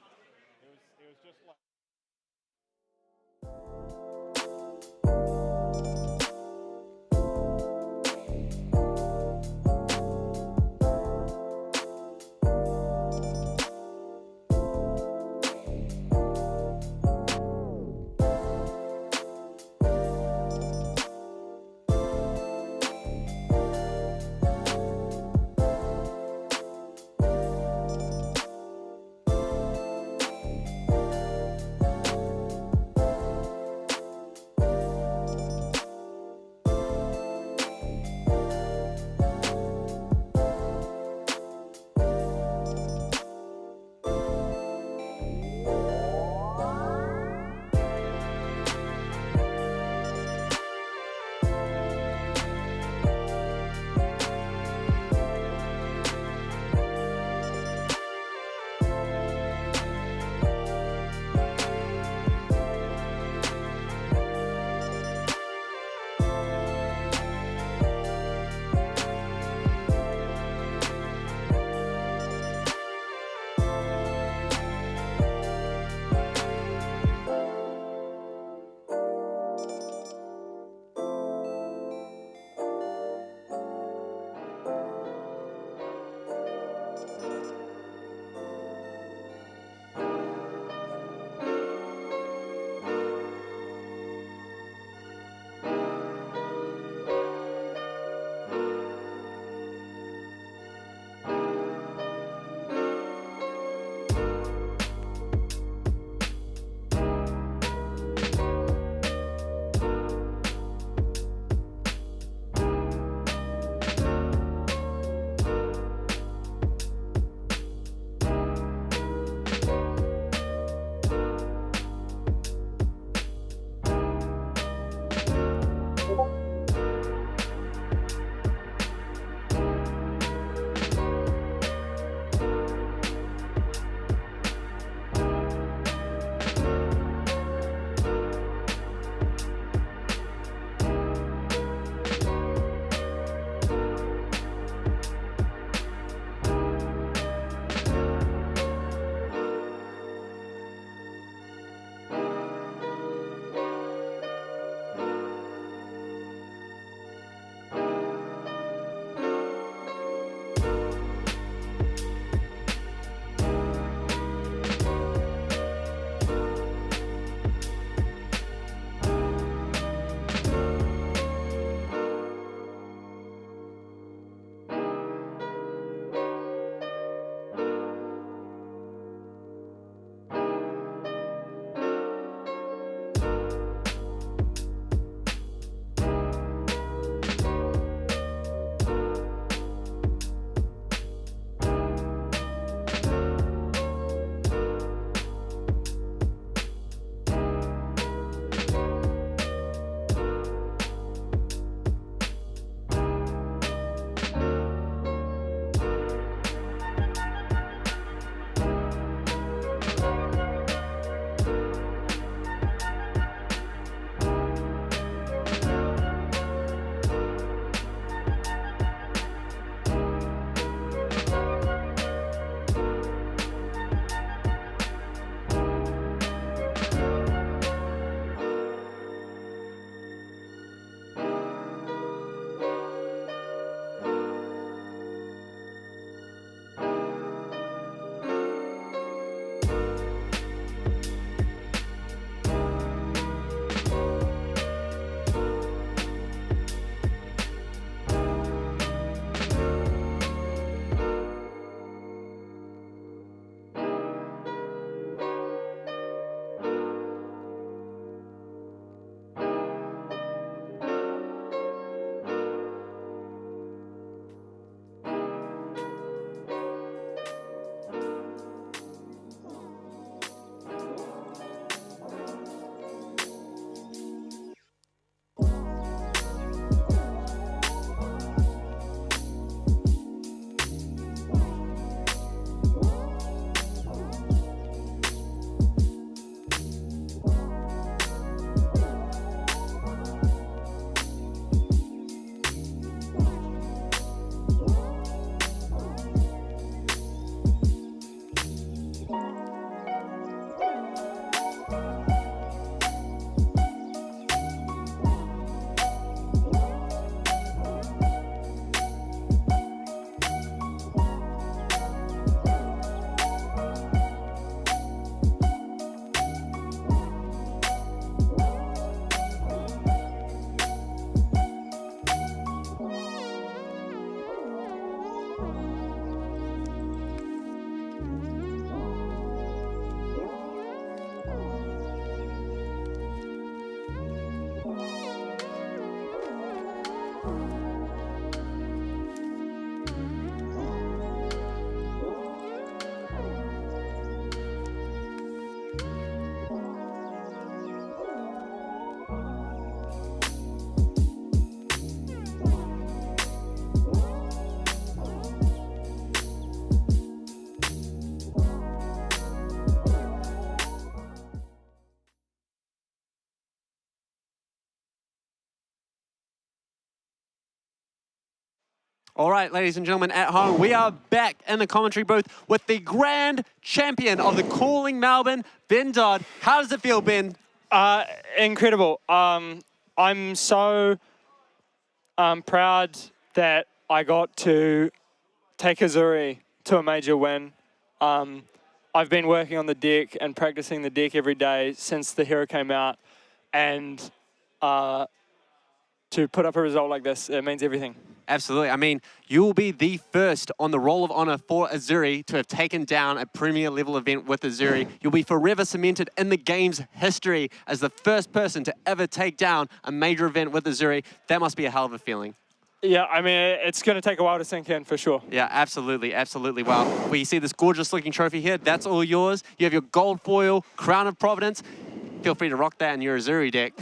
All right, ladies and gentlemen at home, we are back in the commentary booth with the grand champion of the Calling Melbourne, Ben Todd. How does it feel, Ben? Incredible. I'm so proud that I got to take a Zuri to a major win. I've been working on the deck and practicing the deck every day since the hero came out, and to put up a result like this, it means everything. Absolutely. I mean, you will be the first on the Roll of Honor for Zuri to have taken down a Premier level event with Zuri. You'll be forever cemented in the game's history as the first person to ever take down a major event with Zuri. That must be a hell of a feeling. Yeah, I mean, it's going to take a while to sink in, for sure. Yeah, absolutely, absolutely. Well, we see this gorgeous-looking trophy here. That's all yours. You have your gold foil, Crown of Providence. Feel free to rock that in your Zuri deck.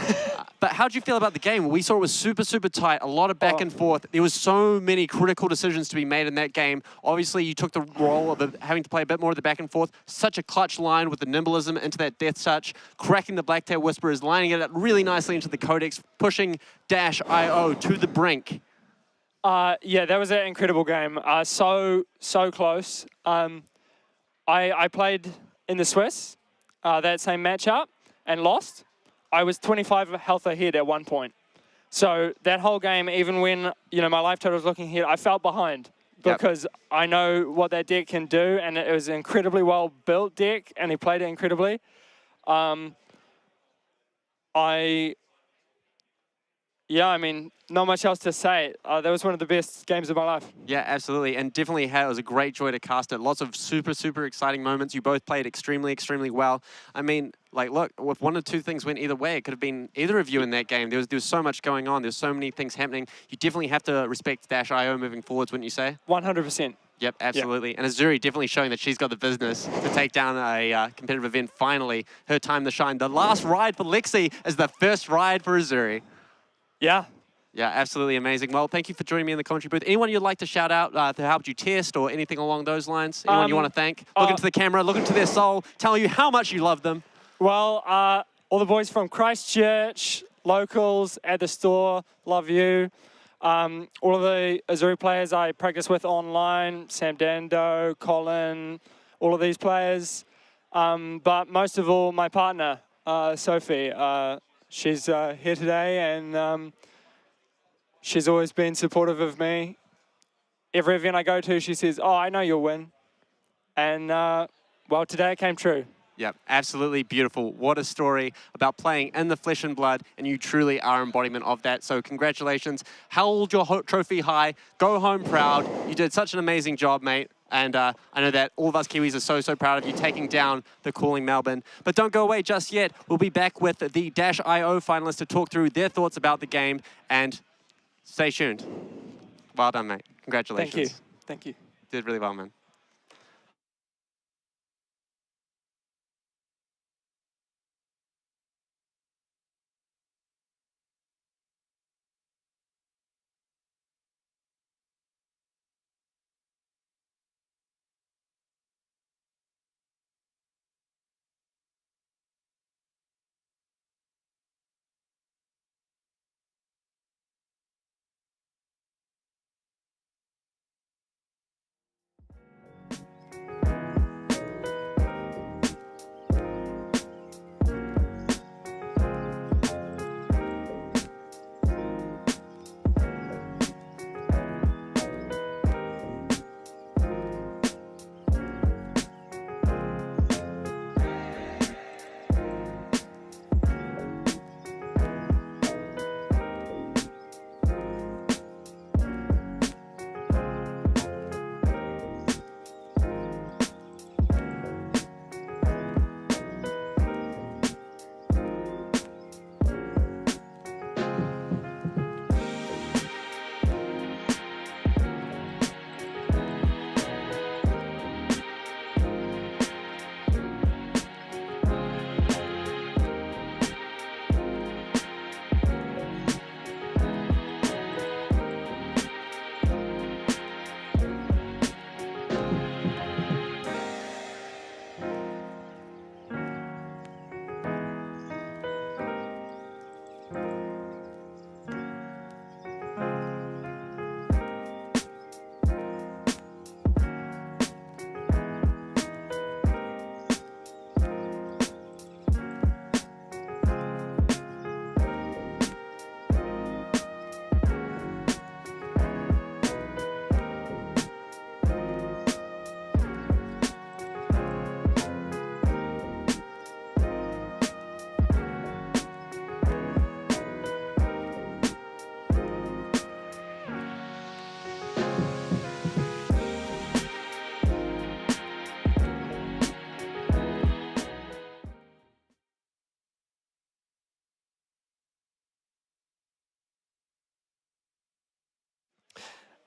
But how did you feel about the game? We saw it was super, super tight, a lot of back and forth. There was so many critical decisions to be made in that game. Obviously, you took the role of having to play a bit more of the back and forth. Such a clutch line with the nimblism into that Death Touch, cracking the Blacktail Whisperers, lining it up really nicely into the Codex, pushing -IO to the brink. Yeah, that was an incredible game. So close. I played in the Swiss, that same matchup, and lost. I was 25 health ahead at one point. So that whole game, even when my life total was looking ahead, I felt behind because I know what that deck can do, and it was an incredibly well built deck, and he played it incredibly. Yeah, I mean, not much else to say. That was one of the best games of my life. Yeah, absolutely. And definitely it was a great joy to cast it. Lots of super, super exciting moments. You both played extremely, extremely well. I mean, like, look, if one or two things went either way, it could have been either of you in that game. There was so much going on. There's so many things happening. You definitely have to respect -IO moving forwards, wouldn't you say? 100%. Yep, absolutely. Yep. And Zuri definitely showing that she's got the business to take down a competitive event finally. Her time to shine. The last ride for Lexi is the first ride for Zuri. Yeah. Yeah, absolutely amazing. Well, thank you for joining me in the commentary booth. Anyone you'd like to shout out to help you test or anything along those lines? Anyone you want to thank? Look into the camera, look into their soul, tell you how much you love them. Well, all the boys from Christchurch, locals at the store, love you. All of the Zuri players I practice with online, Sam Dando, Colin, all of these players. But most of all, my partner, Sophie. She's here today, and she's always been supportive of me. Every event I go to, she says, "Oh, I know you'll win." And, well, today it came true. Yep, absolutely beautiful. What a story about playing in the flesh and blood, and you truly are embodiment of that. So congratulations. Hold your trophy high. Go home proud. You did such an amazing job, mate. And I know that all of us Kiwis are so, so proud of you taking down the Calling Melbourne. But don't go away just yet. We'll be back with the -IO finalists to talk through their thoughts about the game. And stay tuned. Well done, mate. Congratulations. Thank you. Thank you. Did really well, man.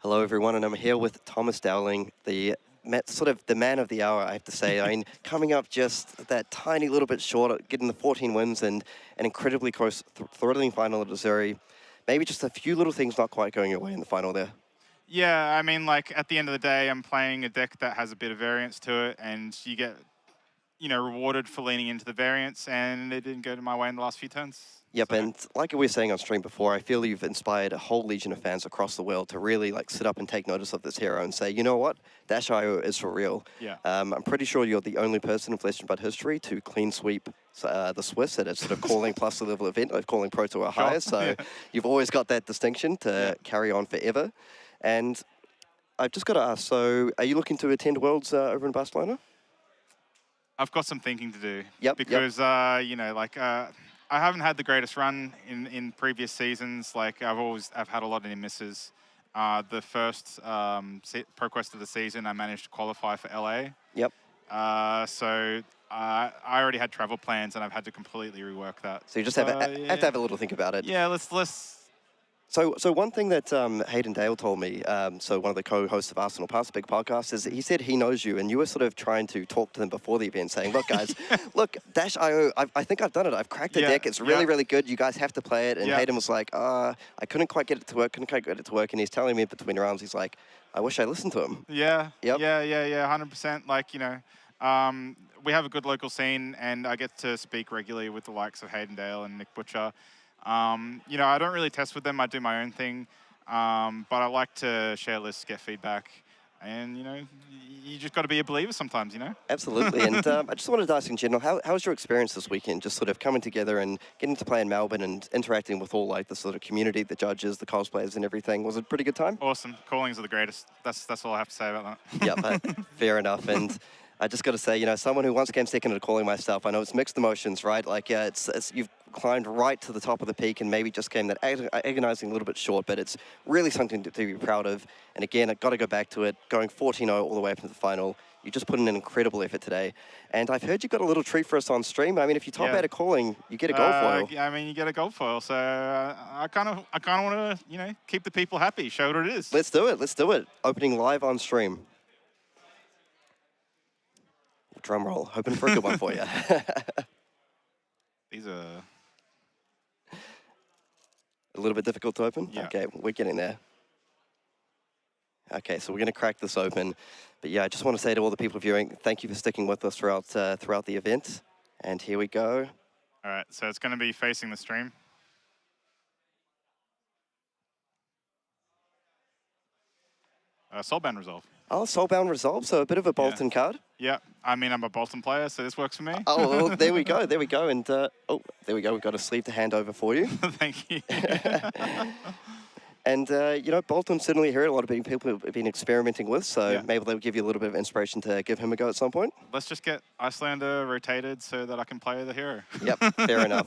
Hello, everyone, and I'm here with Thomas Dowling, the sort of the man of the hour, I have to say. I mean, coming up just that tiny little bit short, getting the 14 wins and an incredibly close, thrilling final at Zuri. Maybe just a few little things not quite going your way in the final there. Yeah, I mean, like, at the end of the day, I'm playing a deck that has a bit of variance to it, and you get, rewarded for leaning into the variance, and it didn't go to my way in the last few turns. Yep, So- and like we were saying on stream before, I feel you've inspired a whole legion of fans across the world to really sit up and take notice of this hero and say, you know what, Dash.io is for real. Yeah. I'm pretty sure you're the only person in Flesh and Blood history to clean sweep the Swiss at a sort of calling plus the level event, of calling Pro Tour higher. So you've always got that distinction to carry on forever. And I've just got to ask, so are you looking to attend Worlds over in Barcelona? I've got some thinking to do. Yep, Because, I haven't had the greatest run in previous seasons. Like, I've had a lot of near misses. The first ProQuest of the season, I managed to qualify for LA. Yep. So I already had travel plans, and I've had to completely rework that. So you just have to have a little think about it. Yeah, let's. So one thing that Hayden Dale told me, so one of the co-hosts of Arsenal Pass, a big podcast, is he said he knows you, and you were sort of trying to talk to them before the event, saying, look, guys, look, Dash.io, I think I've done it. I've cracked the deck. It's really, really good. You guys have to play it. And Hayden was like, I couldn't quite get it to work, And he's telling me between rounds, he's like, I wish I listened to him. Yeah. Yep. Yeah, 100%. Like, we have a good local scene, and I get to speak regularly with the likes of Hayden Dale and Nick Butcher. I don't really test with them. I do my own thing, but I like to share lists, get feedback, and you just got to be a believer sometimes. Absolutely. And I just wanted to ask in general, how was your experience this weekend? Just sort of coming together and getting to play in Melbourne and interacting with all the sort of community, the judges, the cosplayers, and everything. Was it a pretty good time? Awesome. Callings are the greatest. That's all I have to say about that. Yeah, fair enough. And I just got to say, someone who once came second at calling myself, I know it's mixed emotions, right? Like, it's you've climbed right to the top of the peak and maybe just came that agonizing a little bit short, but it's really something to be proud of. And again, I've got to go back to it, going 14-0 all the way up to the final. You just put in an incredible effort today. And I've heard you got a little treat for us on stream. I mean, if you top out a calling, you get a gold foil. Yeah, I mean, you get a gold foil. So I kind of want to, keep the people happy, show what it is. Let's do it. Opening live on stream. Drum roll, hoping for a good one for you. These are a little bit difficult to open? Yeah. Okay, we're getting there. Okay, so we're going to crack this open. But yeah, I just want to say to all the people viewing, thank you for sticking with us throughout the event. And here we go. All right, so it's going to be facing the stream. Soulbound Resolve. Oh, Soulbound Resolve, so a bit of a Bolton card. Yeah, I mean, I'm a Bolton player, so this works for me. Oh, well, there we go. And, there we go. We've got a sleeve to hand over for you. Thank you. And, Bolton's certainly here. A lot of people have been experimenting with, so maybe they'll give you a little bit of inspiration to give him a go at some point. Let's just get Icelander rotated so that I can play the hero. Yep, fair enough.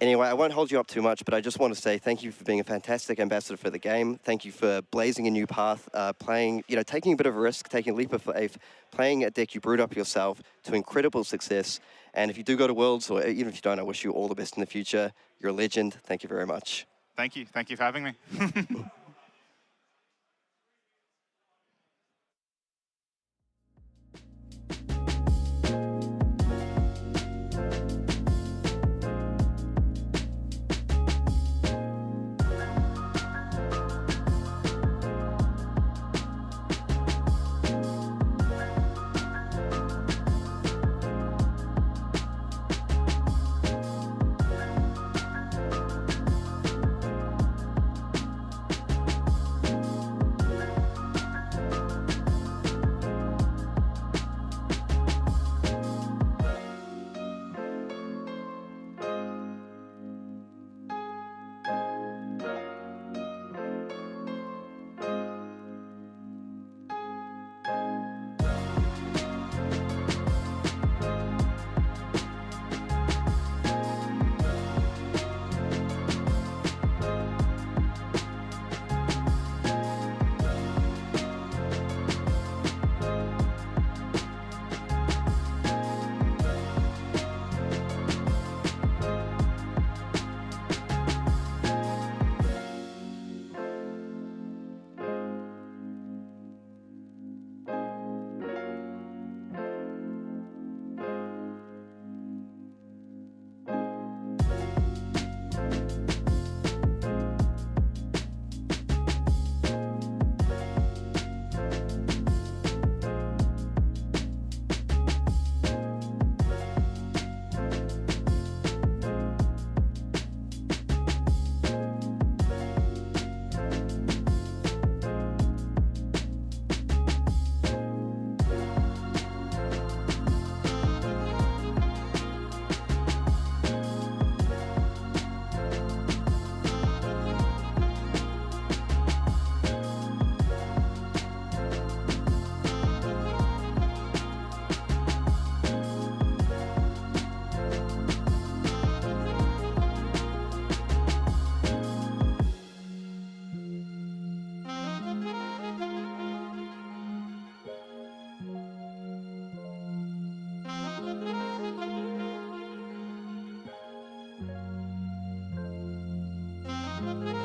Anyway, I won't hold you up too much, but I just want to say thank you for being a fantastic ambassador for the game. Thank you for blazing a new path, playing, taking a bit of a risk, taking a leap of faith, playing a deck you brewed up yourself to incredible success. And if you do go to Worlds, or even if you don't, I wish you all the best in the future. You're a legend. Thank you very much. Thank you. Thank you for having me. Thank you.